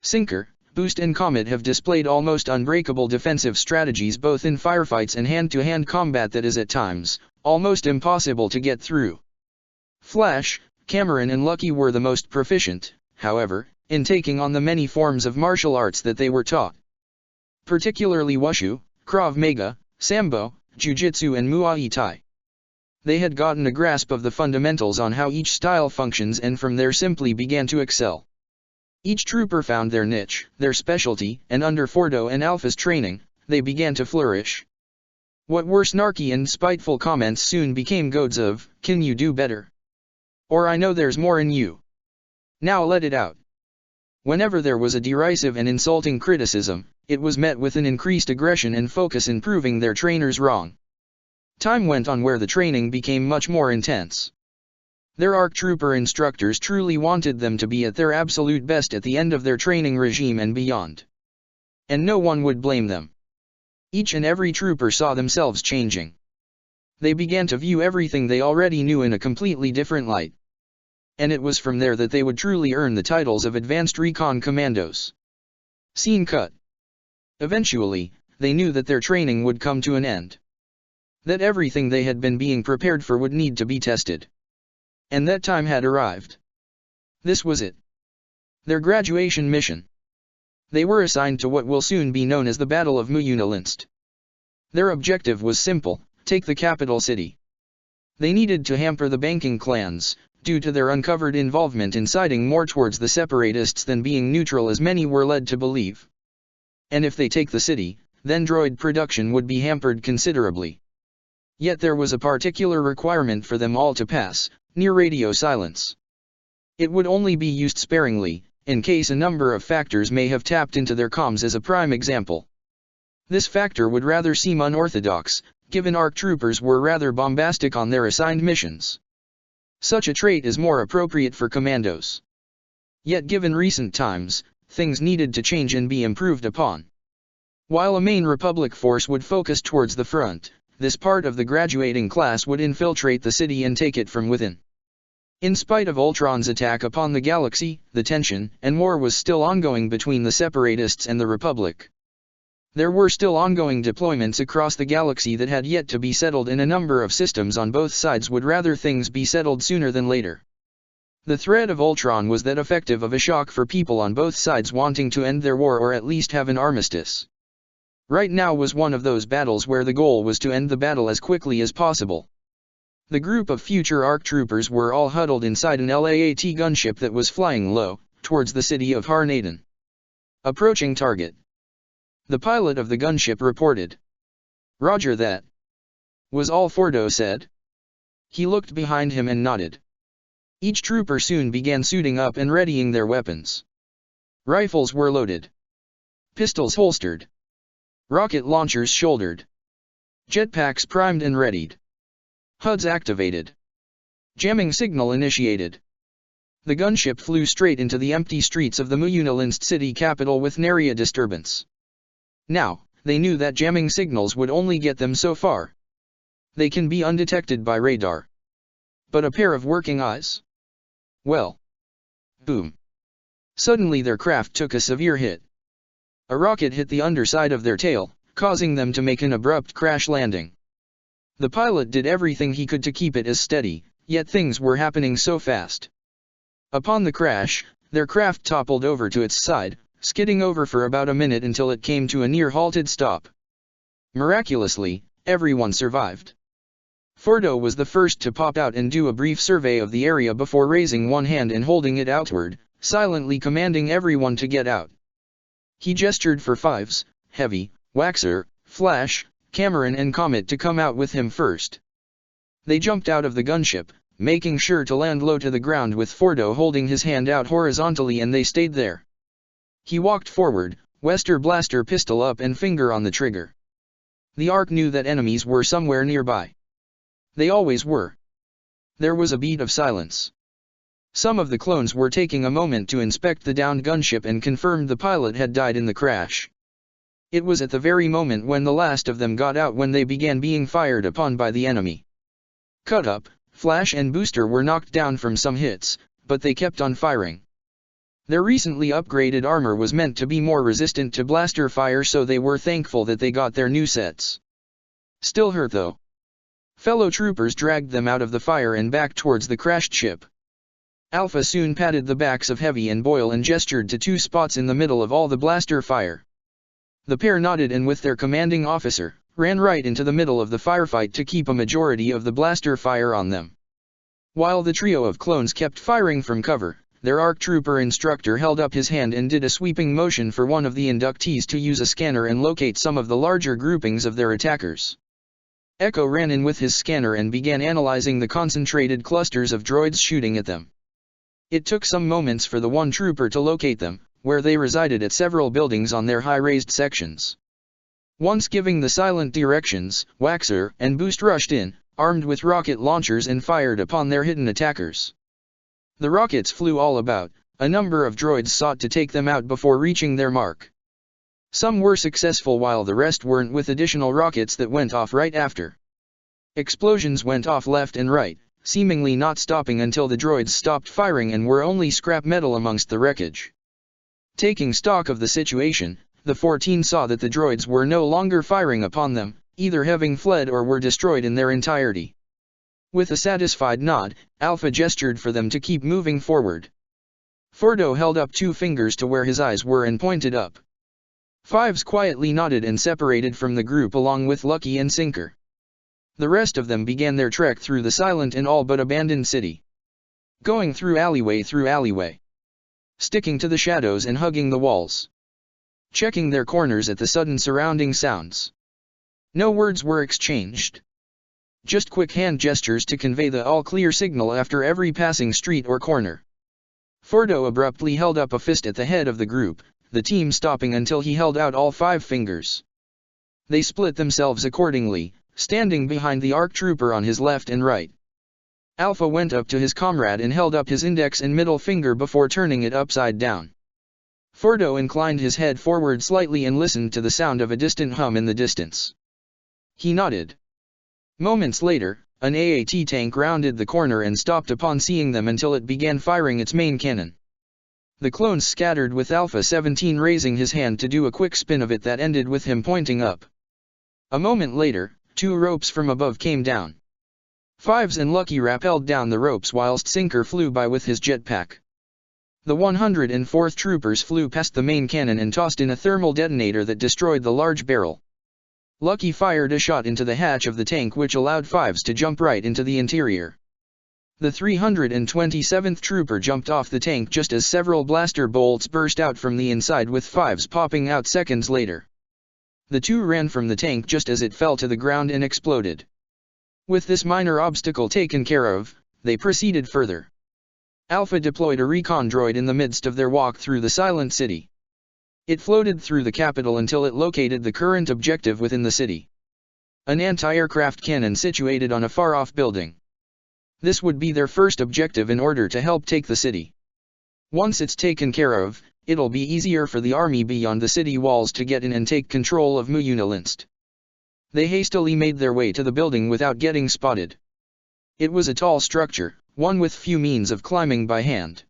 Sinker, Boost and Comet have displayed almost unbreakable defensive strategies both in firefights and hand-to-hand combat that is at times almost impossible to get through. Flash, Cameron and Lucky were the most proficient, however, in taking on the many forms of martial arts that they were taught. Particularly Wushu, Krav Maga, Sambo, Jiu-Jitsu and Muay Thai. They had gotten a grasp of the fundamentals on how each style functions and from there simply began to excel. Each trooper found their niche, their specialty, and under Fordo and Alpha's training, they began to flourish. What were snarky and spiteful comments soon became goads of, "Can you do better?" Or "I know there's more in you. Now let it out." Whenever there was a derisive and insulting criticism, it was met with an increased aggression and focus in proving their trainers wrong. Time went on where the training became much more intense. Their ARC Trooper instructors truly wanted them to be at their absolute best at the end of their training regime and beyond. And no one would blame them. Each and every trooper saw themselves changing. They began to view everything they already knew in a completely different light. And it was from there that they would truly earn the titles of Advanced Recon Commandos. Scene cut. Eventually, they knew that their training would come to an end. That everything they had been being prepared for would need to be tested. And that time had arrived. This was it. Their graduation mission. They were assigned to what will soon be known as the Battle of Muyunilinst. Their objective was simple: take the capital city. They needed to hamper the banking clans, due to their uncovered involvement in siding more towards the separatists than being neutral as many were led to believe. And if they take the city, then droid production would be hampered considerably. Yet there was a particular requirement for them all to pass: near radio silence. It would only be used sparingly, in case a number of factors may have tapped into their comms as a prime example. This factor would rather seem unorthodox, given ARC troopers were rather bombastic on their assigned missions. Such a trait is more appropriate for commandos. Yet given recent times, things needed to change and be improved upon. While a main Republic force would focus towards the front, this part of the graduating class would infiltrate the city and take it from within. In spite of Ultron's attack upon the galaxy, the tension and war was still ongoing between the separatists and the Republic. There were still ongoing deployments across the galaxy that had yet to be settled, and a number of systems on both sides would rather things be settled sooner than later. The threat of Ultron was that effective of a shock for people on both sides wanting to end their war or at least have an armistice. Right now was one of those battles where the goal was to end the battle as quickly as possible. The group of future ARC troopers were all huddled inside an LAAT gunship that was flying low, towards the city of Harnaden. Approaching target. The pilot of the gunship reported. "Roger that," was all Fordo said. He looked behind him and nodded. Each trooper soon began suiting up and readying their weapons. Rifles were loaded. Pistols holstered. Rocket launchers shouldered. Jetpacks primed and readied. HUDs activated. Jamming signal initiated. The gunship flew straight into the empty streets of the Muyunilinst city capital with nary a disturbance. Now, they knew that jamming signals would only get them so far. They can be undetected by radar. But a pair of working eyes? Well. Boom. Suddenly their craft took a severe hit. A rocket hit the underside of their tail, causing them to make an abrupt crash landing. The pilot did everything he could to keep it as steady, yet things were happening so fast. Upon the crash, their craft toppled over to its side, skidding over for about a minute until it came to a near-halted stop. Miraculously, everyone survived. Fordo was the first to pop out and do a brief survey of the area before raising one hand and holding it outward, silently commanding everyone to get out. He gestured for Fives, Heavy, Waxer, Flash, Cameron and Comet to come out with him first. They jumped out of the gunship, making sure to land low to the ground with Fordo holding his hand out horizontally, and they stayed there. He walked forward, Wester blaster pistol up and finger on the trigger. The ARC knew that enemies were somewhere nearby. They always were. There was a beat of silence. Some of the clones were taking a moment to inspect the downed gunship and confirmed the pilot had died in the crash. It was at the very moment when the last of them got out when they began being fired upon by the enemy. Cut Up, Flash and Booster were knocked down from some hits, but they kept on firing. Their recently upgraded armor was meant to be more resistant to blaster fire, so they were thankful that they got their new sets. Still hurt though. Fellow troopers dragged them out of the fire and back towards the crashed ship. Alpha soon patted the backs of Heavy and Boyle and gestured to two spots in the middle of all the blaster fire. The pair nodded and with their commanding officer, ran right into the middle of the firefight to keep a majority of the blaster fire on them. While the trio of clones kept firing from cover, their ARC trooper instructor held up his hand and did a sweeping motion for one of the inductees to use a scanner and locate some of the larger groupings of their attackers. Echo ran in with his scanner and began analyzing the concentrated clusters of droids shooting at them. It took some moments for the one trooper to locate them, where they resided at several buildings on their high-raised sections. Once giving the silent directions, Waxer and Boost rushed in, armed with rocket launchers, and fired upon their hidden attackers. The rockets flew all about, a number of droids sought to take them out before reaching their mark. Some were successful while the rest weren't, with additional rockets that went off right after. Explosions went off left and right, seemingly not stopping until the droids stopped firing and were only scrap metal amongst the wreckage. Taking stock of the situation, the 14 saw that the droids were no longer firing upon them, either having fled or were destroyed in their entirety. With a satisfied nod, Alpha gestured for them to keep moving forward. Fordo held up 2 fingers to where his eyes were and pointed up. Fives quietly nodded and separated from the group along with Lucky and Sinker. The rest of them began their trek through the silent and all but abandoned city. Going through alleyway. Sticking to the shadows and hugging the walls. Checking their corners at the sudden surrounding sounds. No words were exchanged. Just quick hand gestures to convey the all-clear signal after every passing street or corner. Fordo abruptly held up a fist at the head of the group, the team stopping until he held out all 5 fingers. They split themselves accordingly, standing behind the ARC trooper on his left and right. Alpha went up to his comrade and held up his index and middle finger before turning it upside down. Fordo inclined his head forward slightly and listened to the sound of a distant hum in the distance. He nodded. Moments later, an AAT tank rounded the corner and stopped upon seeing them until it began firing its main cannon. The clones scattered with Alpha 17 raising his hand to do a quick spin of it that ended with him pointing up. A moment later, 2 ropes from above came down. Fives and Lucky rappelled down the ropes whilst Sinker flew by with his jetpack. The 104th troopers flew past the main cannon and tossed in a thermal detonator that destroyed the large barrel. Lucky fired a shot into the hatch of the tank which allowed Fives to jump right into the interior. The 327th trooper jumped off the tank just as several blaster bolts burst out from the inside with Fives popping out seconds later. The 2 ran from the tank just as it fell to the ground and exploded. With this minor obstacle taken care of, they proceeded further. Alpha deployed a recon droid in the midst of their walk through the silent city. It floated through the capital until it located the current objective within the city. An anti-aircraft cannon situated on a far-off building. This would be their first objective in order to help take the city. Once it's taken care of, it'll be easier for the army beyond the city walls to get in and take control of Muyunilinst. They hastily made their way to the building without getting spotted. It was a tall structure, one with few means of climbing by hand.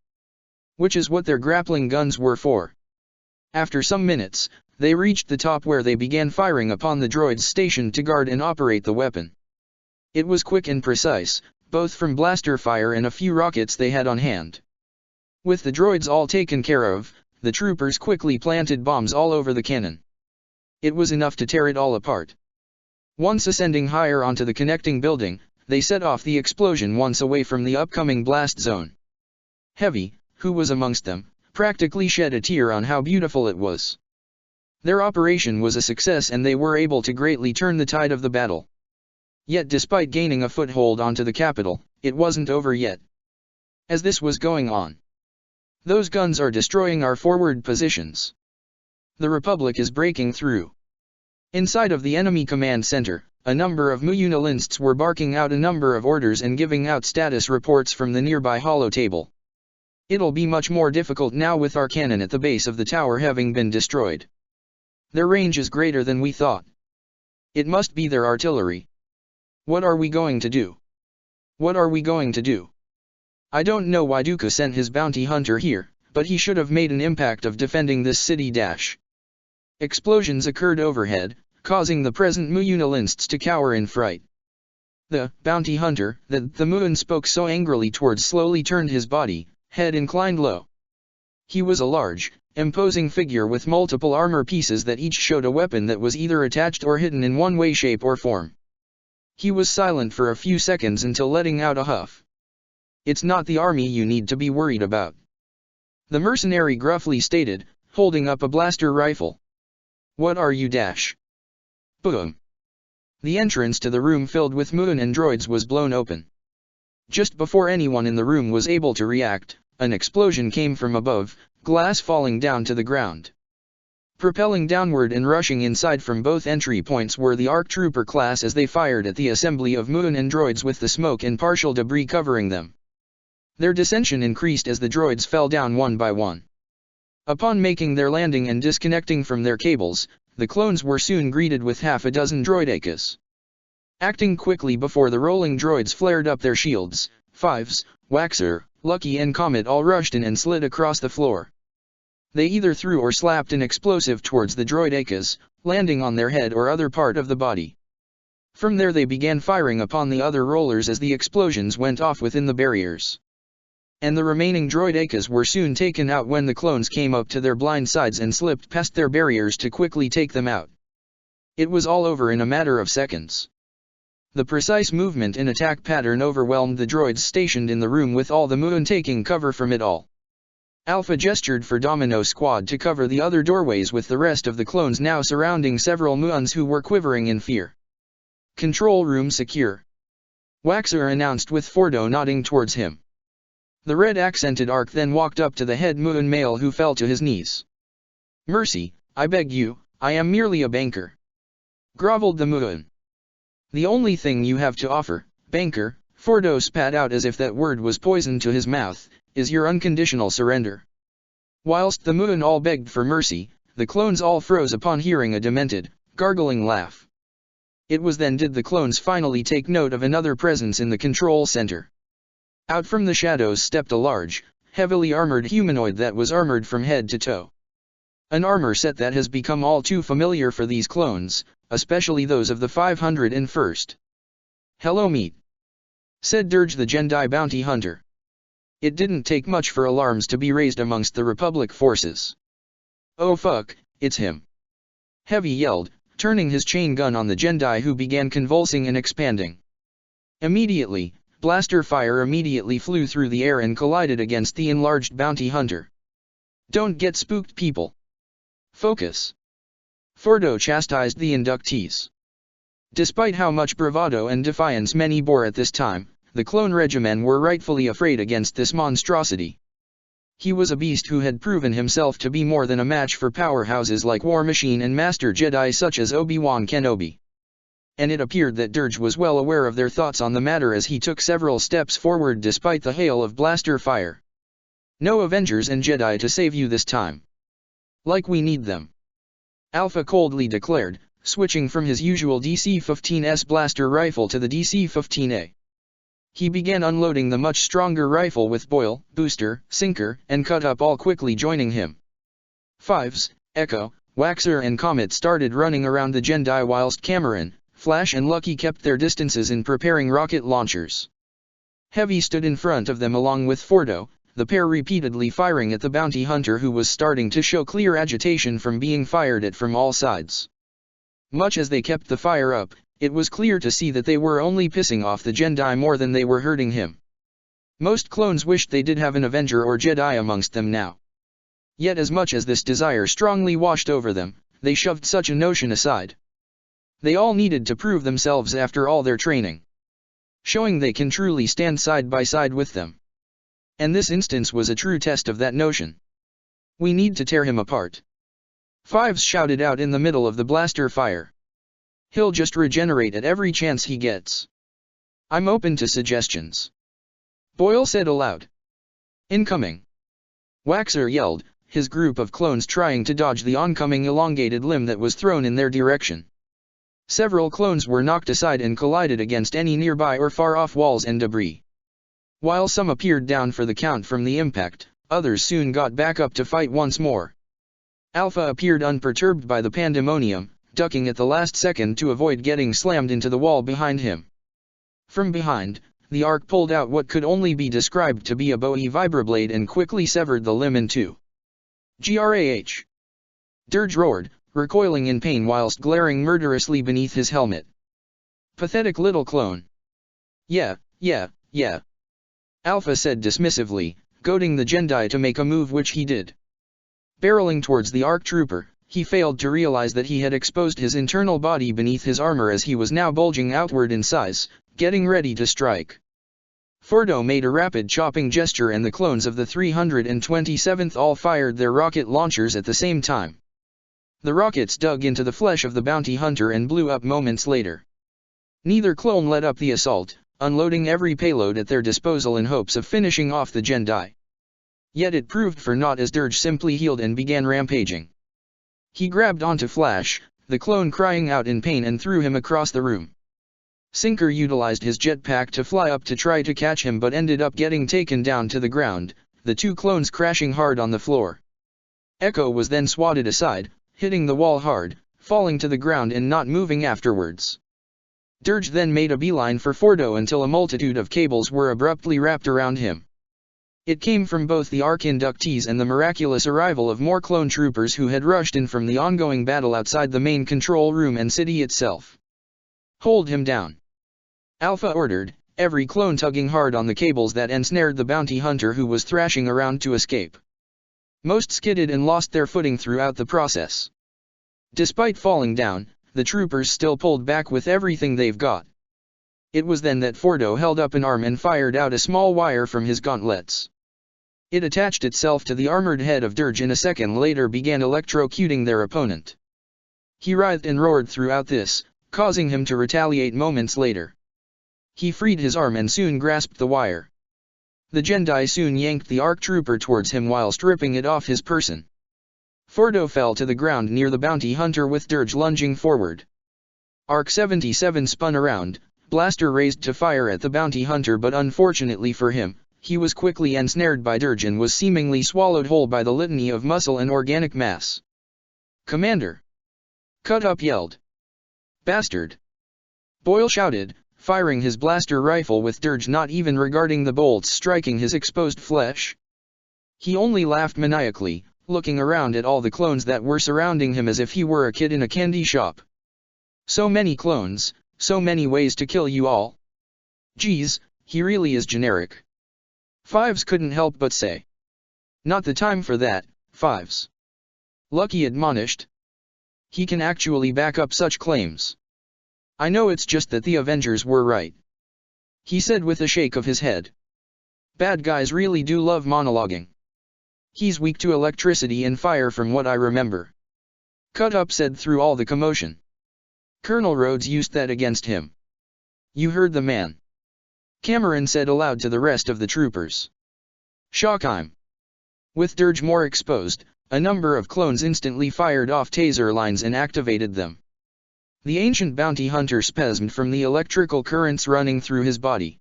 Which is what their grappling guns were for. After some minutes, they reached the top where they began firing upon the droids stationed to guard and operate the weapon. It was quick and precise, both from blaster fire and a few rockets they had on hand. With the droids all taken care of, the troopers quickly planted bombs all over the cannon. It was enough to tear it all apart. Once ascending higher onto the connecting building, they set off the explosion once away from the upcoming blast zone. Heavy, who was amongst them, practically shed a tear on how beautiful it was. Their operation was a success and they were able to greatly turn the tide of the battle. Yet despite gaining a foothold onto the capital, it wasn't over yet. As this was going on, those guns are destroying our forward positions. The Republic is breaking through. Inside of the enemy command center, a number of Muyunilinsts were barking out a number of orders and giving out status reports from the nearby holotable. It'll be much more difficult now with our cannon at the base of the tower having been destroyed. Their range is greater than we thought. It must be their artillery. What are we going to do? What are we going to do? I don't know why Duca sent his bounty hunter here, but he should have made an impact of defending this city dash. Explosions occurred overhead, causing the present Muyunilinsts to cower in fright. The bounty hunter that the Muun spoke so angrily towards slowly turned his body, head inclined low. He was a large, imposing figure with multiple armor pieces that each showed a weapon that was either attached or hidden in one way, shape or form. He was silent for a few seconds until letting out a huff. It's not the army you need to be worried about, the mercenary gruffly stated, holding up a blaster rifle. What are you dash? Boom. The entrance to the room filled with Muun and droids was blown open. Just before anyone in the room was able to react, an explosion came from above, glass falling down to the ground. Propelling downward and rushing inside from both entry points were the ARC Trooper class as they fired at the assembly of Muun and droids with the smoke and partial debris covering them. Their dissension increased as the droids fell down one by one. Upon making their landing and disconnecting from their cables, the clones were soon greeted with half a dozen droidekas. Acting quickly before the rolling droids flared up their shields, Fives, Waxer, Lucky and Comet all rushed in and slid across the floor. They either threw or slapped an explosive towards the droidekas, landing on their head or other part of the body. From there they began firing upon the other rollers as the explosions went off within the barriers. and the remaining droidekas were soon taken out when the clones came up to their blind sides and slipped past their barriers to quickly take them out. It was all over in a matter of seconds. The precise movement and attack pattern overwhelmed the droids stationed in the room, with all the Muun taking cover from it all. Alpha gestured for Domino Squad to cover the other doorways, with the rest of the clones now surrounding several Muons who were quivering in fear. "Control room secure," Waxer announced, with Fordo nodding towards him. The red-accented Ark then walked up to the head Muun male, who fell to his knees. "Mercy, I beg you, I am merely a banker," groveled the Muun. "The only thing you have to offer, banker," Fordo spat out as if that word was poison to his mouth, "is your unconditional surrender." Whilst the Muun all begged for mercy, the clones all froze upon hearing a demented, gargling laugh. It was then did the clones finally take note of another presence in the control center. Out from the shadows stepped a large, heavily armored humanoid that was armored from head to toe. An armor set that has become all too familiar for these clones, especially those of the 501st. "Hello, meat," said Dirge the Jedi bounty hunter. It didn't take much for alarms to be raised amongst the Republic forces. "Oh fuck, it's him," Heavy yelled, turning his chain gun on the Jedi, who began convulsing and expanding. Immediately, blaster fire immediately flew through the air and collided against the enlarged bounty hunter. "Don't get spooked, people. Focus," Fordo chastised the inductees. Despite how much bravado and defiance many bore at this time, the clone regimen were rightfully afraid against this monstrosity. He was a beast who had proven himself to be more than a match for powerhouses like War Machine and Master Jedi such as Obi-Wan Kenobi. And it appeared that Dirge was well aware of their thoughts on the matter as he took several steps forward despite the hail of blaster fire. "No Avengers and Jedi to save you this time. Like we need them," Alpha coldly declared, switching from his usual DC-15S blaster rifle to the DC-15A. He began unloading the much stronger rifle with Boil, Booster, Sinker, and Cut Up all quickly joining him. Fives, Echo, Waxer and Comet started running around the Jedi whilst Cameron, Flash and Lucky kept their distances in preparing rocket launchers. Heavy stood in front of them along with Fordo, the pair repeatedly firing at the bounty hunter, who was starting to show clear agitation from being fired at from all sides. Much as they kept the fire up, it was clear to see that they were only pissing off the Jedi more than they were hurting him. Most clones wished they did have an Avenger or Jedi amongst them now. Yet as much as this desire strongly washed over them, they shoved such a notion aside. They all needed to prove themselves after all their training, showing they can truly stand side by side with them. And this instance was a true test of that notion. "We need to tear him apart," Fives shouted out in the middle of the blaster fire. "He'll just regenerate at every chance he gets. I'm open to suggestions," Boyle said aloud. "Incoming," Waxer yelled, his group of clones trying to dodge the oncoming elongated limb that was thrown in their direction. Several clones were knocked aside and collided against any nearby or far-off walls and debris. While some appeared down for the count from the impact, others soon got back up to fight once more. Alpha appeared unperturbed by the pandemonium, ducking at the last second to avoid getting slammed into the wall behind him. From behind, the Ark pulled out what could only be described to be a Bowie vibroblade and quickly severed the limb in two. "Grah!" Dirge roared, recoiling in pain whilst glaring murderously beneath his helmet. "Pathetic little clone." Yeah, Alpha said dismissively, goading the Jedi to make a move, which he did. Barreling towards the ARC trooper, he failed to realize that he had exposed his internal body beneath his armor, as he was now bulging outward in size, getting ready to strike. Fordo made a rapid chopping gesture and the clones of the 327th all fired their rocket launchers at the same time. The rockets dug into the flesh of the bounty hunter and blew up moments later. Neither clone let up the assault, unloading every payload at their disposal in hopes of finishing off the Jedi. Yet it proved for naught, as Dirge simply healed and began rampaging. He grabbed onto Flash, the clone crying out in pain, and threw him across the room. Sinker utilized his jetpack to fly up to try to catch him, but ended up getting taken down to the ground, the two clones crashing hard on the floor. Echo was then swatted aside, hitting the wall hard, falling to the ground and not moving afterwards. Dirge then made a beeline for Fordo until a multitude of cables were abruptly wrapped around him. It came from both the ARC inductees and the miraculous arrival of more clone troopers who had rushed in from the ongoing battle outside the main control room and city itself. "Hold him down," Alpha ordered, every clone tugging hard on the cables that ensnared the bounty hunter who was thrashing around to escape. Most skidded and lost their footing throughout the process. Despite falling down, the troopers still pulled back with everything they've got. It was then that Fordo held up an arm and fired out a small wire from his gauntlets. It attached itself to the armored head of Dirge and a second later began electrocuting their opponent. He writhed and roared throughout this, causing him to retaliate moments later. He freed his arm and soon grasped the wire. The Jedi soon yanked the ARC trooper towards him while stripping it off his person. Fordo fell to the ground near the bounty hunter with Dirge lunging forward. ARC 77 spun around, blaster raised to fire at the bounty hunter, but unfortunately for him, he was quickly ensnared by Dirge and was seemingly swallowed whole by the litany of muscle and organic mass. "Commander!" Cut Up yelled. "Bastard!" Boyle shouted, firing his blaster rifle with Dirge not even regarding the bolts striking his exposed flesh. He only laughed maniacally, looking around at all the clones that were surrounding him as if he were a kid in a candy shop. "So many clones, so many ways to kill you all. Geez, he really is generic." Fives couldn't help but say. "Not the time for that, Fives," Lucky admonished. "He can actually back up such claims. I know it's just that the Avengers were right," he said with a shake of his head. "Bad guys really do love monologuing. He's weak to electricity and fire from what I remember," Cut Up said through all the commotion. "Colonel Rhodes used that against him. You heard the man," Cameron said aloud to the rest of the troopers. "Shocktime." With Dirge more exposed, a number of clones instantly fired off taser lines and activated them. The ancient bounty hunter spasmed from the electrical currents running through his body.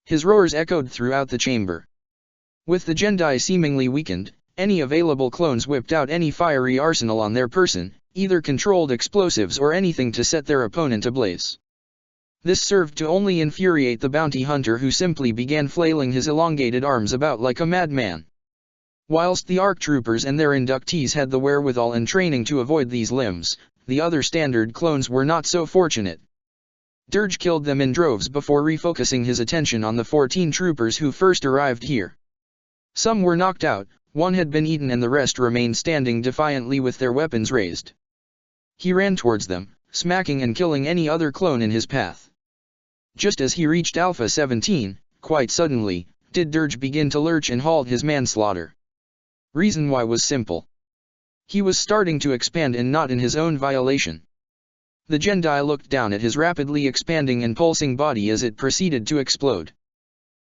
His roars echoed throughout the chamber. With the Jedi seemingly weakened, any available clones whipped out any fiery arsenal on their person, either controlled explosives or anything to set their opponent ablaze. This served to only infuriate the bounty hunter, who simply began flailing his elongated arms about like a madman. Whilst the ARC troopers and their inductees had the wherewithal and training to avoid these limbs, the other standard clones were not so fortunate. Dirge killed them in droves before refocusing his attention on the 14 troopers who first arrived here. Some were knocked out, one had been eaten, and the rest remained standing defiantly with their weapons raised. He ran towards them, smacking and killing any other clone in his path. Just as he reached Alpha 17, quite suddenly, did Dirge begin to lurch and halt his manslaughter. Reason why was simple. He was starting to expand and not in his own violation. The Jedi looked down at his rapidly expanding and pulsing body as it proceeded to explode.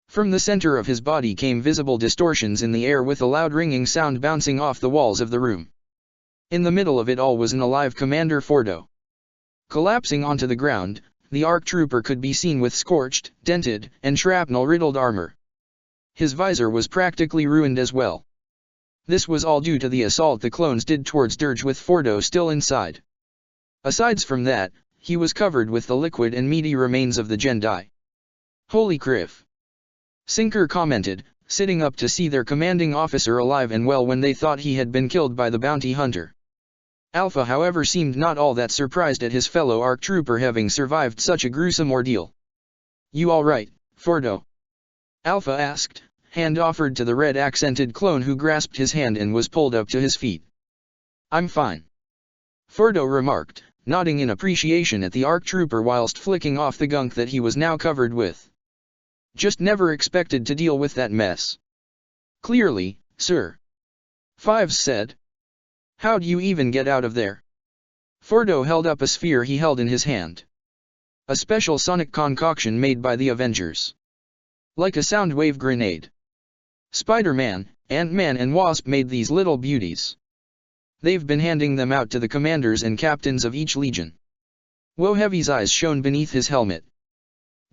From the center of his body came visible distortions in the air with a loud ringing sound bouncing off the walls of the room. In the middle of it all was an alive Commander Fordo. Collapsing onto the ground, the ARC trooper could be seen with scorched, dented, and shrapnel-riddled armor. His visor was practically ruined as well. This was all due to the assault the clones did towards Dirge with Fordo still inside. Aside from that, he was covered with the liquid and meaty remains of the Jedi. "Holy criff," Sinker commented, sitting up to see their commanding officer alive and well when they thought he had been killed by the bounty hunter. Alpha, however, seemed not all that surprised at his fellow ARC trooper having survived such a gruesome ordeal. "You all right, Fordo?" Alpha asked, hand offered to the red-accented clone who grasped his hand and was pulled up to his feet. "I'm fine," Fordo remarked, nodding in appreciation at the ARC trooper whilst flicking off the gunk that he was now covered with. "Just never expected to deal with that mess." "Clearly, sir," Fives said. "How'd you even get out of there?" Fordo held up a sphere he held in his hand. "A special sonic concoction made by the Avengers. Like a sound wave grenade. Spider-Man, Ant-Man and Wasp made these little beauties. They've been handing them out to the commanders and captains of each legion." Woheavy's eyes shone beneath his helmet.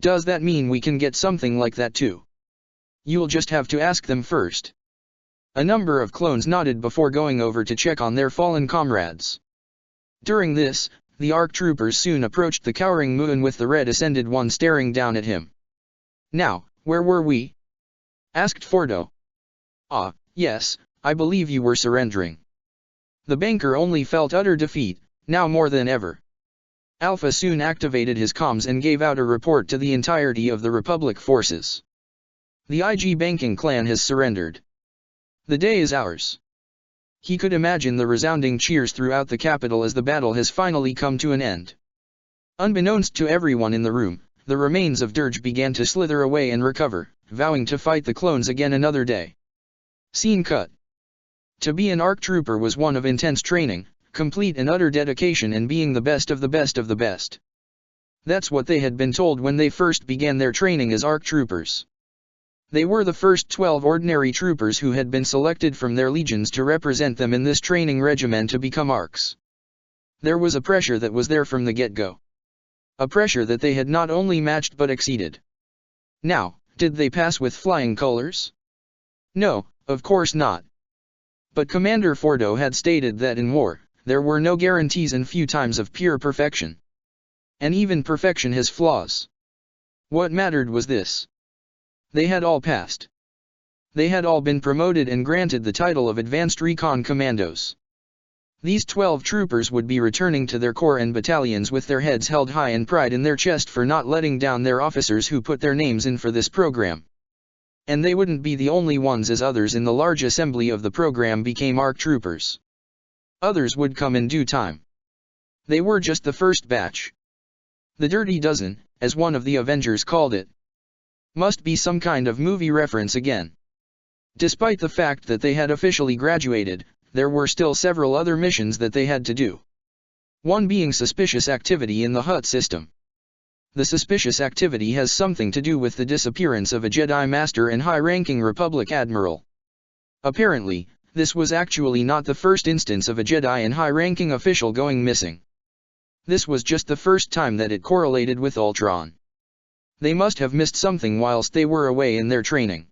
"Does that mean we can get something like that too?" "You'll just have to ask them first." A number of clones nodded before going over to check on their fallen comrades. During this, the ARC troopers soon approached the cowering Muun with the red ascended one staring down at him. "Now, where were we?" asked Fordo. Ah, yes, I believe you were surrendering. The banker only felt utter defeat, now more than ever. Alpha soon activated his comms and gave out a report to the entirety of the Republic forces. The IG banking clan has surrendered. The day is ours. He could imagine the resounding cheers throughout the capital as the battle has finally come to an end. Unbeknownst to everyone in the room, the remains of Dirge began to slither away and recover, vowing to fight the clones again another day. Scene cut. To be an ARC trooper was one of intense training, complete and utter dedication and being the best of the best of the best. That's what they had been told when they first began their training as ARC troopers. They were the first 12 ordinary troopers who had been selected from their legions to represent them in this training regimen to become ARCs. There was a pressure that was there from the get-go. A pressure that they had not only matched but exceeded. Now, did they pass with flying colors? No, of course not. But Commander Fordo had stated that in war, there were no guarantees and few times of pure perfection. And even perfection has flaws. What mattered was this. They had all passed. They had all been promoted and granted the title of Advanced Recon Commandos. These 12 troopers would be returning to their corps and battalions with their heads held high and pride in their chest for not letting down their officers who put their names in for this program. And they wouldn't be the only ones, as others in the large assembly of the program became ARC troopers. Others would come in due time. They were just the first batch. The Dirty Dozen, as one of the Avengers called it. Must be some kind of movie reference again. Despite the fact that they had officially graduated, there were still several other missions that they had to do. One being suspicious activity in the Hutt system. The suspicious activity has something to do with the disappearance of a Jedi Master and high-ranking Republic Admiral. Apparently, this was actually not the first instance of a Jedi and high-ranking official going missing. This was just the first time that it correlated with Ultron. They must have missed something whilst they were away in their training.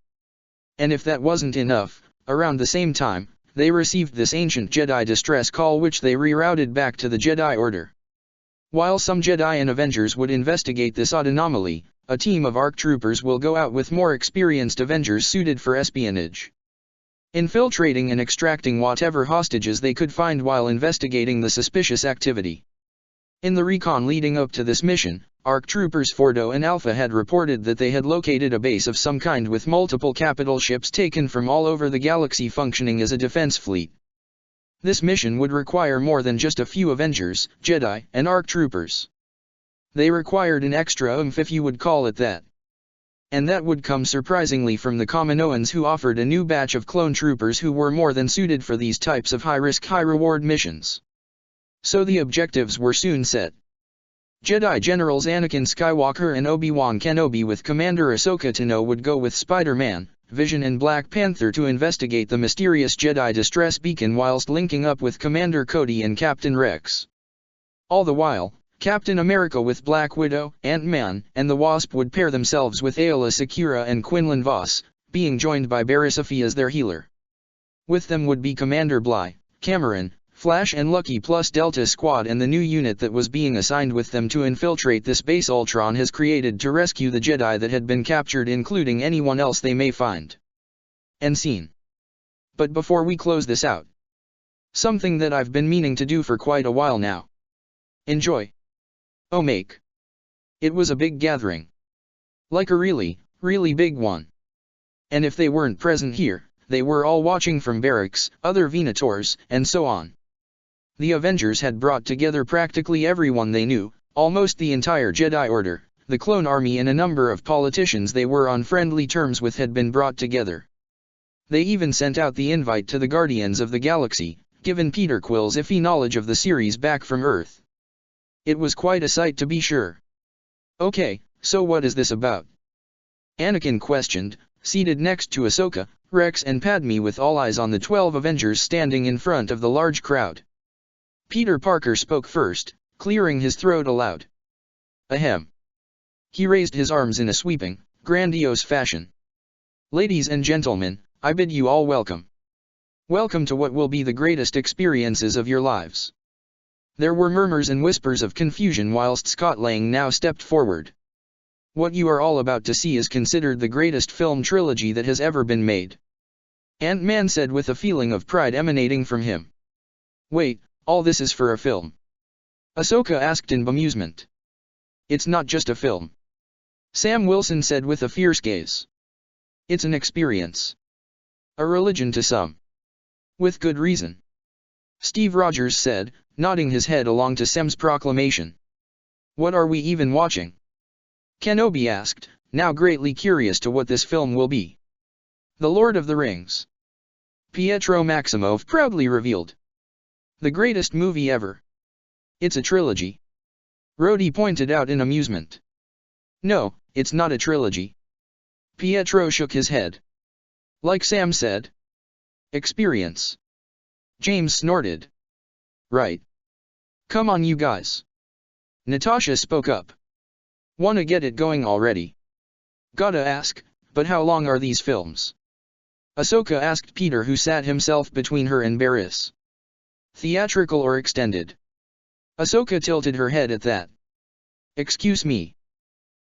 And if that wasn't enough, around the same time, they received this ancient Jedi distress call which they rerouted back to the Jedi Order. While some Jedi and Avengers would investigate this odd anomaly, a team of ARC troopers will go out with more experienced Avengers suited for espionage. Infiltrating and extracting whatever hostages they could find while investigating the suspicious activity. In the recon leading up to this mission, ARC troopers Fordo and Alpha had reported that they had located a base of some kind with multiple capital ships taken from all over the galaxy functioning as a defense fleet. This mission would require more than just a few Avengers, Jedi, and ARC troopers. They required an extra oomph, if you would call it that. And that would come surprisingly from the Kaminoans, who offered a new batch of clone troopers who were more than suited for these types of high-risk, high-reward missions. So the objectives were soon set. Jedi Generals Anakin Skywalker and Obi-Wan Kenobi with Commander Ahsoka Tano would go with Spider-Man, Vision and Black Panther to investigate the mysterious Jedi distress beacon whilst linking up with Commander Cody and Captain Rex. All the while, Captain America with Black Widow, Ant-Man, and the Wasp would pair themselves with Aayla Secura and Quinlan Vos, being joined by Barrisafi as their healer. With them would be Commander Bly, Cameron, Flash and Lucky plus Delta Squad and the new unit that was being assigned with them to infiltrate this base Ultron has created to rescue the Jedi that had been captured, including anyone else they may find. End scene. But before we close this out, something that I've been meaning to do for quite a while now. Enjoy. Oh make. It was a big gathering. Like a really, really big one. And if they weren't present here, they were all watching from barracks, other Venators, and so on. The Avengers had brought together practically everyone they knew, almost the entire Jedi Order, the Clone Army and a number of politicians they were on friendly terms with had been brought together. They even sent out the invite to the Guardians of the Galaxy, given Peter Quill's iffy knowledge of the series back from Earth. It was quite a sight to be sure. Okay, so what is this about? Anakin questioned, seated next to Ahsoka, Rex and Padme with all eyes on the 12 Avengers standing in front of the large crowd. Peter Parker spoke first, clearing his throat aloud. Ahem. He raised his arms in a sweeping, grandiose fashion. Ladies and gentlemen, I bid you all welcome. Welcome to what will be the greatest experiences of your lives. There were murmurs and whispers of confusion whilst Scott Lang now stepped forward. What you are all about to see is considered the greatest film trilogy that has ever been made. Ant-Man said with a feeling of pride emanating from him. Wait, all this is for a film? Ahsoka asked in bemusement. It's not just a film. Sam Wilson said with a fierce gaze. It's an experience. A religion to some. With good reason. Steve Rogers said, nodding his head along to Sam's proclamation. What are we even watching? Kenobi asked, now greatly curious to what this film will be. The Lord of the Rings. Pietro Maximoff proudly revealed. The greatest movie ever. It's a trilogy. Rhodey pointed out in amusement. No, it's not a trilogy. Pietro shook his head. Like Sam said. Experience. James snorted. Right. Come on you guys. Natasha spoke up. Wanna get it going already? Gotta ask, but how long are these films? Ahsoka asked Peter, who sat himself between her and Barriss. Theatrical or extended? Ahsoka tilted her head at that. Excuse me.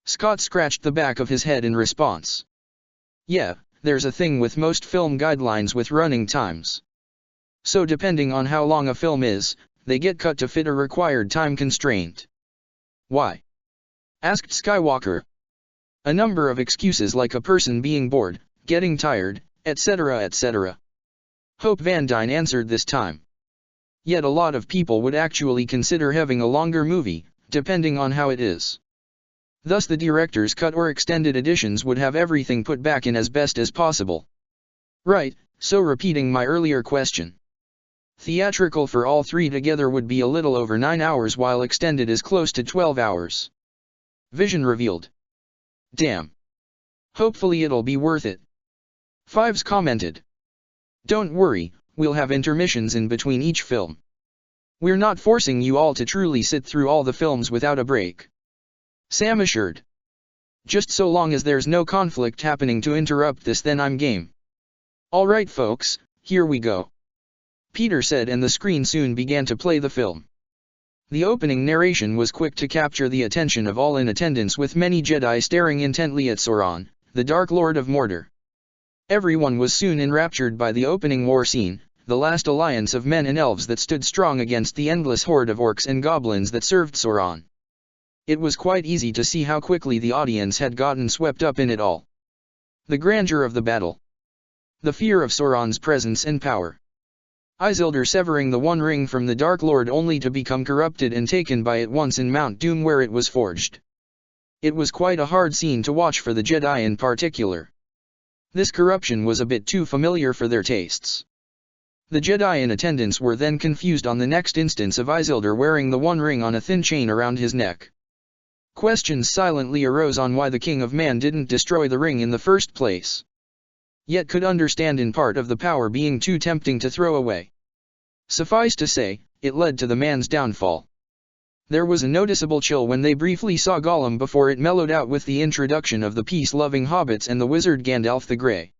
Scott scratched the back of his head in response. Yeah, there's a thing with most film guidelines with running times. So depending on how long a film is, they get cut to fit a required time constraint. Why? Asked Skywalker. A number of excuses, like a person being bored, getting tired, etc. etc. Hope Van Dyne answered this time. Yet a lot of people would actually consider having a longer movie, depending on how it is. Thus the director's cut or extended editions would have everything put back in as best as possible. Right, so repeating my earlier question. Theatrical for all three together would be a little over 9 hours, while extended is close to 12 hours. Vision revealed. Damn. Hopefully it'll be worth it. Fives commented. Don't worry, we'll have intermissions in between each film. We're not forcing you all to truly sit through all the films without a break. Sam assured. Just so long as there's no conflict happening to interrupt this, then I'm game. Alright folks, here we go. Peter said, and the screen soon began to play the film. The opening narration was quick to capture the attention of all in attendance, with many Jedi staring intently at Sauron, the Dark Lord of Mordor. Everyone was soon enraptured by the opening war scene, the last alliance of men and elves that stood strong against the endless horde of orcs and goblins that served Sauron. It was quite easy to see how quickly the audience had gotten swept up in it all. The grandeur of the battle. The fear of Sauron's presence and power. Isildur severing the One Ring from the Dark Lord only to become corrupted and taken by it once in Mount Doom, where it was forged. It was quite a hard scene to watch for the Jedi in particular. This corruption was a bit too familiar for their tastes. The Jedi in attendance were then confused on the next instance of Isildur wearing the One Ring on a thin chain around his neck. Questions silently arose on why the King of Man didn't destroy the ring in the first place. Yet could understand in part of the power being too tempting to throw away. Suffice to say, it led to the man's downfall. There was a noticeable chill when they briefly saw Gollum before it mellowed out with the introduction of the peace-loving hobbits and the wizard Gandalf the Grey.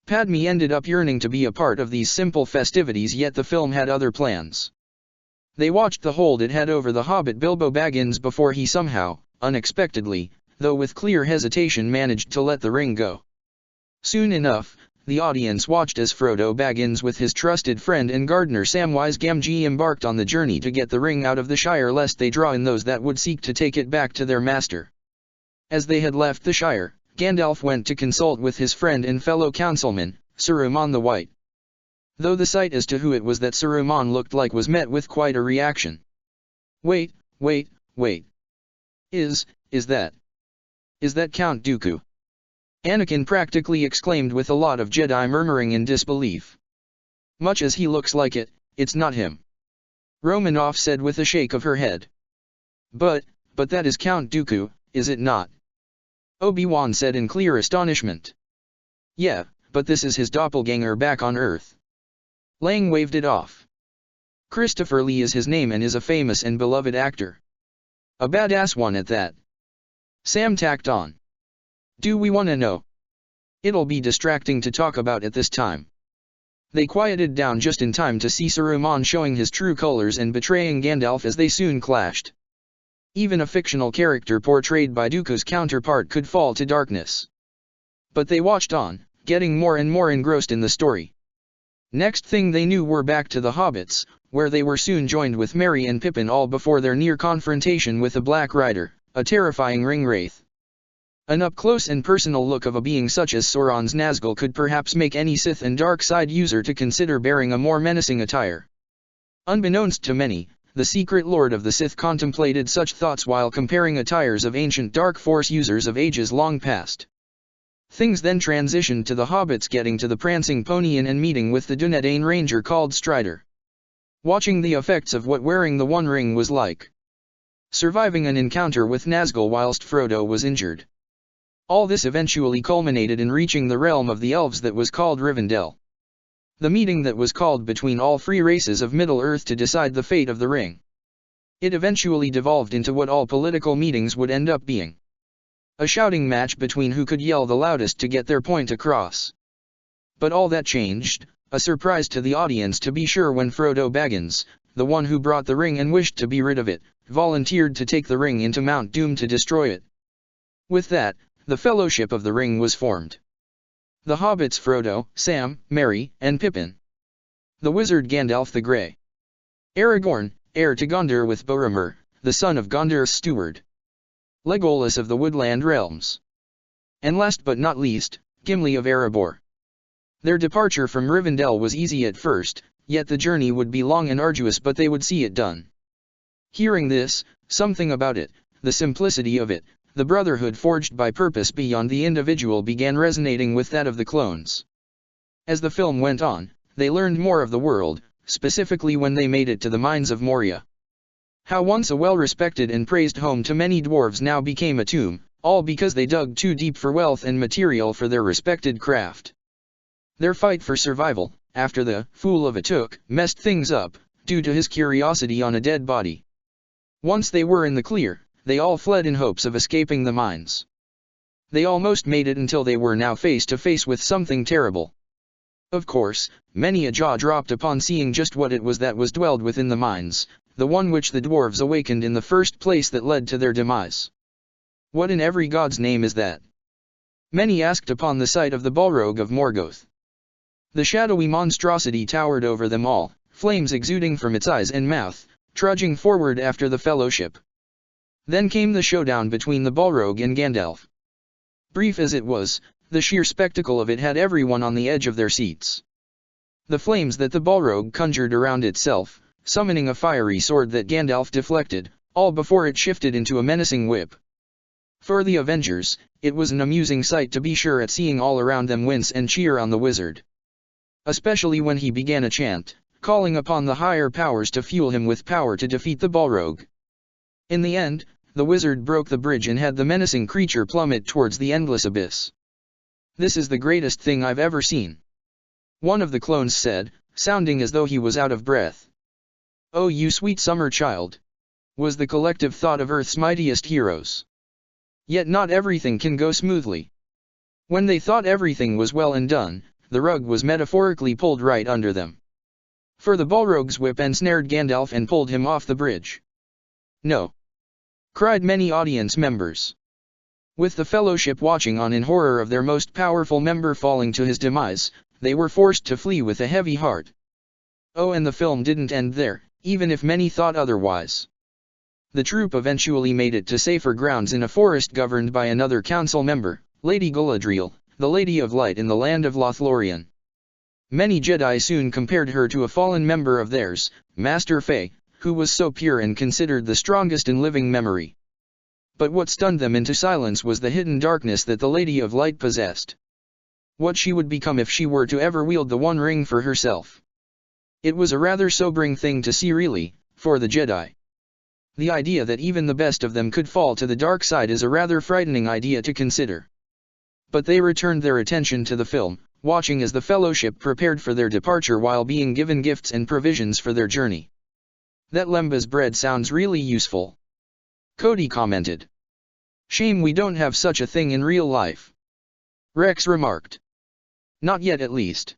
Padme ended up yearning to be a part of these simple festivities, yet the film had other plans. They watched the hold it had over the hobbit Bilbo Baggins before he somehow, unexpectedly, though with clear hesitation, managed to let the ring go. Soon enough, the audience watched as Frodo Baggins with his trusted friend and gardener Samwise Gamgee embarked on the journey to get the ring out of the Shire, lest they draw in those that would seek to take it back to their master. As they had left the Shire, Gandalf went to consult with his friend and fellow councilman, Saruman the White. Though the sight as to who it was that Saruman looked like was met with quite a reaction. Wait. Is that Count Dooku? Anakin practically exclaimed, with a lot of Jedi murmuring in disbelief. Much as he looks like it, it's not him. Romanoff said with a shake of her head. But that is Count Dooku, is it not? Obi-Wan said in clear astonishment. Yeah, but this is his doppelganger back on Earth. Lang waved it off. Christopher Lee is his name and is a famous and beloved actor. A badass one at that. Sam tacked on. Do we want to know? It'll be distracting to talk about at this time. They quieted down just in time to see Saruman showing his true colors and betraying Gandalf as they soon clashed. Even a fictional character portrayed by Dooku's counterpart could fall to darkness. But they watched on, getting more and more engrossed in the story. Next thing they knew were back to the Hobbits, where they were soon joined with Merry and Pippin all before their near confrontation with the Black Rider, a terrifying ring-wraith. An up-close and personal look of a being such as Sauron's Nazgul could perhaps make any Sith and dark side user to consider bearing a more menacing attire. Unbeknownst to many, the secret Lord of the Sith contemplated such thoughts while comparing attires of ancient Dark Force users of ages long past. Things then transitioned to the Hobbits getting to the Prancing Pony Inn and meeting with the Dunedain ranger called Strider. Watching the effects of what wearing the One Ring was like. Surviving an encounter with Nazgul whilst Frodo was injured. All this eventually culminated in reaching the realm of the elves that was called Rivendell. The meeting that was called between all three races of Middle-earth to decide the fate of the ring. It eventually devolved into what all political meetings would end up being. A shouting match between who could yell the loudest to get their point across. But all that changed, a surprise to the audience to be sure, when Frodo Baggins, the one who brought the ring and wished to be rid of it, volunteered to take the ring into Mount Doom to destroy it. With that, the Fellowship of the Ring was formed. The Hobbits Frodo, Sam, Merry, and Pippin. The wizard Gandalf the Grey. Aragorn, heir to Gondor with Boromir, the son of Gondor's steward. Legolas of the Woodland Realms. And last but not least, Gimli of Erebor. Their departure from Rivendell was easy at first, yet the journey would be long and arduous, but they would see it done. Hearing this, something about it, the simplicity of it, the brotherhood forged by purpose beyond the individual began resonating with that of the clones. As the film went on, they learned more of the world, specifically when they made it to the mines of Moria. How once a well-respected and praised home to many dwarves now became a tomb, all because they dug too deep for wealth and material for their respected craft. Their fight for survival, after the fool of a Took messed things up, due to his curiosity on a dead body. Once they were in the clear, they all fled in hopes of escaping the mines. They almost made it until they were now face to face with something terrible. Of course, many a jaw dropped upon seeing just what it was that was dwelled within the mines, the one which the dwarves awakened in the first place that led to their demise. What in every god's name is that? Many asked upon the sight of the Balrog of Morgoth. The shadowy monstrosity towered over them all, flames exuding from its eyes and mouth, trudging forward after the Fellowship. Then came the showdown between the Balrog and Gandalf. Brief as it was, the sheer spectacle of it had everyone on the edge of their seats. The flames that the Balrog conjured around itself, summoning a fiery sword that Gandalf deflected, all before it shifted into a menacing whip. For the Avengers, it was an amusing sight to be sure at seeing all around them wince and cheer on the wizard. Especially when he began a chant, calling upon the higher powers to fuel him with power to defeat the Balrog. In the end, the wizard broke the bridge and had the menacing creature plummet towards the endless abyss. "This is the greatest thing I've ever seen," one of the clones said, sounding as though he was out of breath. "Oh, you sweet summer child," was the collective thought of Earth's mightiest heroes. Yet not everything can go smoothly. When they thought everything was well and done, the rug was metaphorically pulled right under them. For the Balrog's whip ensnared Gandalf and pulled him off the bridge. "No!" cried many audience members. With the Fellowship watching on in horror of their most powerful member falling to his demise, they were forced to flee with a heavy heart. Oh, and the film didn't end there, even if many thought otherwise. The troupe eventually made it to safer grounds in a forest governed by another council member, Lady Galadriel, the Lady of Light in the land of Lothlorien. Many Jedi soon compared her to a fallen member of theirs, Master Faye, who was so pure and considered the strongest in living memory. But what stunned them into silence was the hidden darkness that the Lady of Light possessed. What she would become if she were to ever wield the One Ring for herself. It was a rather sobering thing to see, really, for the Jedi. The idea that even the best of them could fall to the dark side is a rather frightening idea to consider. But they returned their attention to the film, watching as the Fellowship prepared for their departure while being given gifts and provisions for their journey. "That lembas bread sounds really useful," Cody commented. "Shame we don't have such a thing in real life," Rex remarked. "Not yet, at least."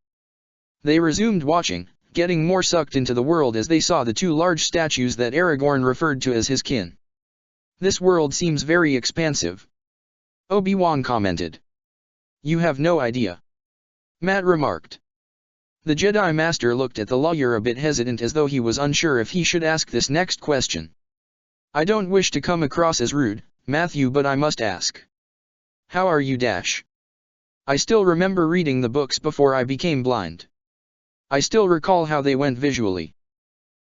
They resumed watching, getting more sucked into the world as they saw the two large statues that Aragorn referred to as his kin. "This world seems very expansive," Obi-Wan commented. "You have no idea. Matt remarked. The Jedi Master looked at the lawyer a bit hesitant, as though he was unsure if he should ask this next question. I don't wish to come across as rude, Matthew, but I must ask. How are you? I still remember reading the books before I became blind. I still recall how they went visually.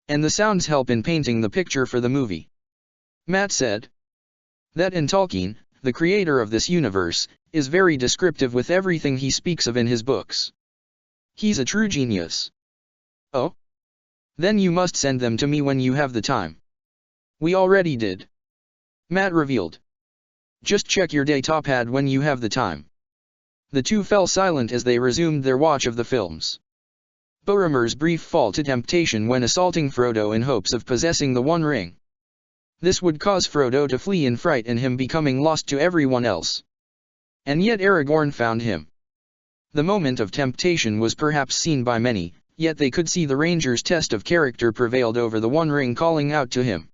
And the sounds help in painting the picture for the movie. Matt said. That and Tolkien, the creator of this universe, is very descriptive with everything he speaks of in his books. He's a true genius. Oh? Then you must send them to me when you have the time. We already did. Matt revealed. Just check your datapad when you have the time. The two fell silent as they resumed their watch of the films. Boromir's brief fall to temptation when assaulting Frodo in hopes of possessing the One Ring. This would cause Frodo to flee in fright and him becoming lost to everyone else. And yet Aragorn found him. The moment of temptation was perhaps seen by many, yet they could see the Ranger's test of character prevailed over the One Ring calling out to him.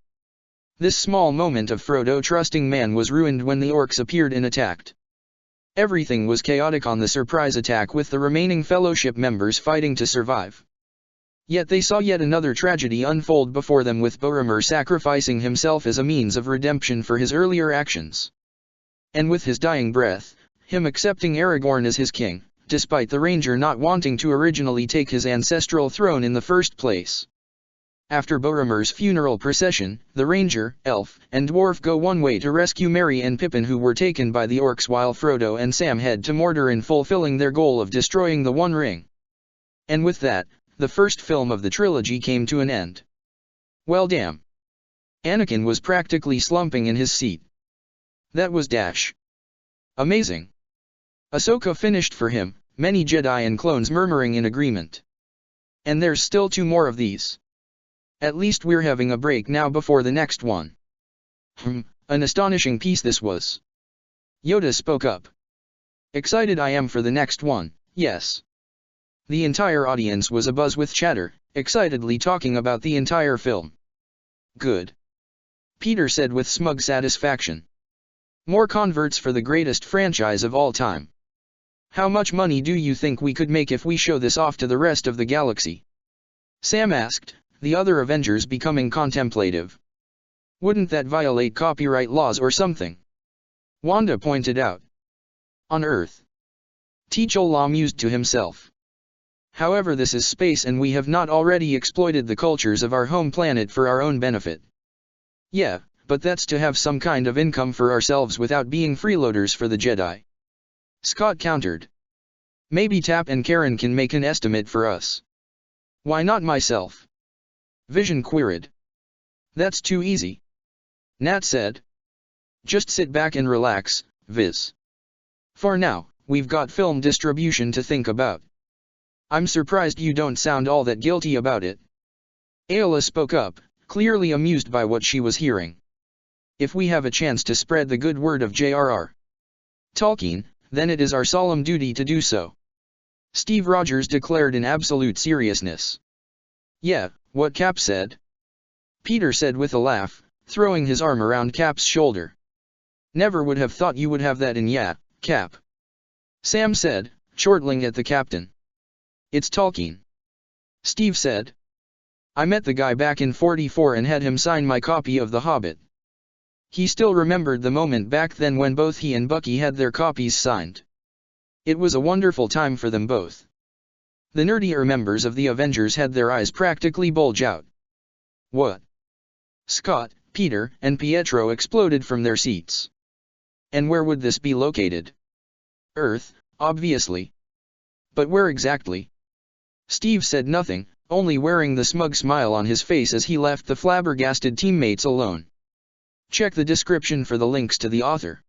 This small moment of Frodo trusting man was ruined when the orcs appeared and attacked. Everything was chaotic on the surprise attack, with the remaining Fellowship members fighting to survive. Yet they saw yet another tragedy unfold before them, with Boromir sacrificing himself as a means of redemption for his earlier actions. And with his dying breath, him accepting Aragorn as his king, despite the Ranger not wanting to originally take his ancestral throne in the first place. After Boromir's funeral procession, the Ranger, Elf, and Dwarf go one way to rescue Merry and Pippin, who were taken by the orcs, while Frodo and Sam head to Mordor in fulfilling their goal of destroying the One Ring. And with that, the first film of the trilogy came to an end. Well damn. Anakin was practically slumping in his seat. That was amazing. Ahsoka finished for him, many Jedi and clones murmuring in agreement. And there's still 2 more of these. At least we're having a break now before the next one. An astonishing piece this was. Yoda spoke up. Excited I am for the next one, yes. The entire audience was abuzz with chatter, excitedly talking about the entire film. Good. Peter said with smug satisfaction. More converts for the greatest franchise of all time. How much money do you think we could make if we show this off to the rest of the galaxy? Sam asked, the other Avengers becoming contemplative. Wouldn't that violate copyright laws or something? Wanda pointed out. On Earth. T'Challa mused to himself. However, this is space and we have not already exploited the cultures of our home planet for our own benefit. Yeah, but that's to have some kind of income for ourselves without being freeloaders for the Jedi. Scott countered. Maybe Tap and Karen can make an estimate for us. Why not myself? Vision queried. That's too easy. Nat said. Just sit back and relax, Viz. For now, we've got film distribution to think about. I'm surprised you don't sound all that guilty about it. Ayla spoke up, clearly amused by what she was hearing. If we have a chance to spread the good word of J.R.R. Tolkien, then it is our solemn duty to do so. Steve Rogers declared in absolute seriousness. Yeah, what Cap said? Peter said with a laugh, throwing his arm around Cap's shoulder. Never would have thought you would have that in ya, Cap. Sam said, chortling at the captain. It's Tolkien. Steve said. I met the guy back in '44 and had him sign my copy of The Hobbit. He still remembered the moment back then when both he and Bucky had their copies signed. It was a wonderful time for them both. The nerdier members of the Avengers had their eyes practically bulge out. What? Scott, Peter, and Pietro exploded from their seats. And where would this be located? Earth, obviously. But where exactly? Steve said nothing, only wearing the smug smile on his face as he left the flabbergasted teammates alone. Check the description for the links to the author.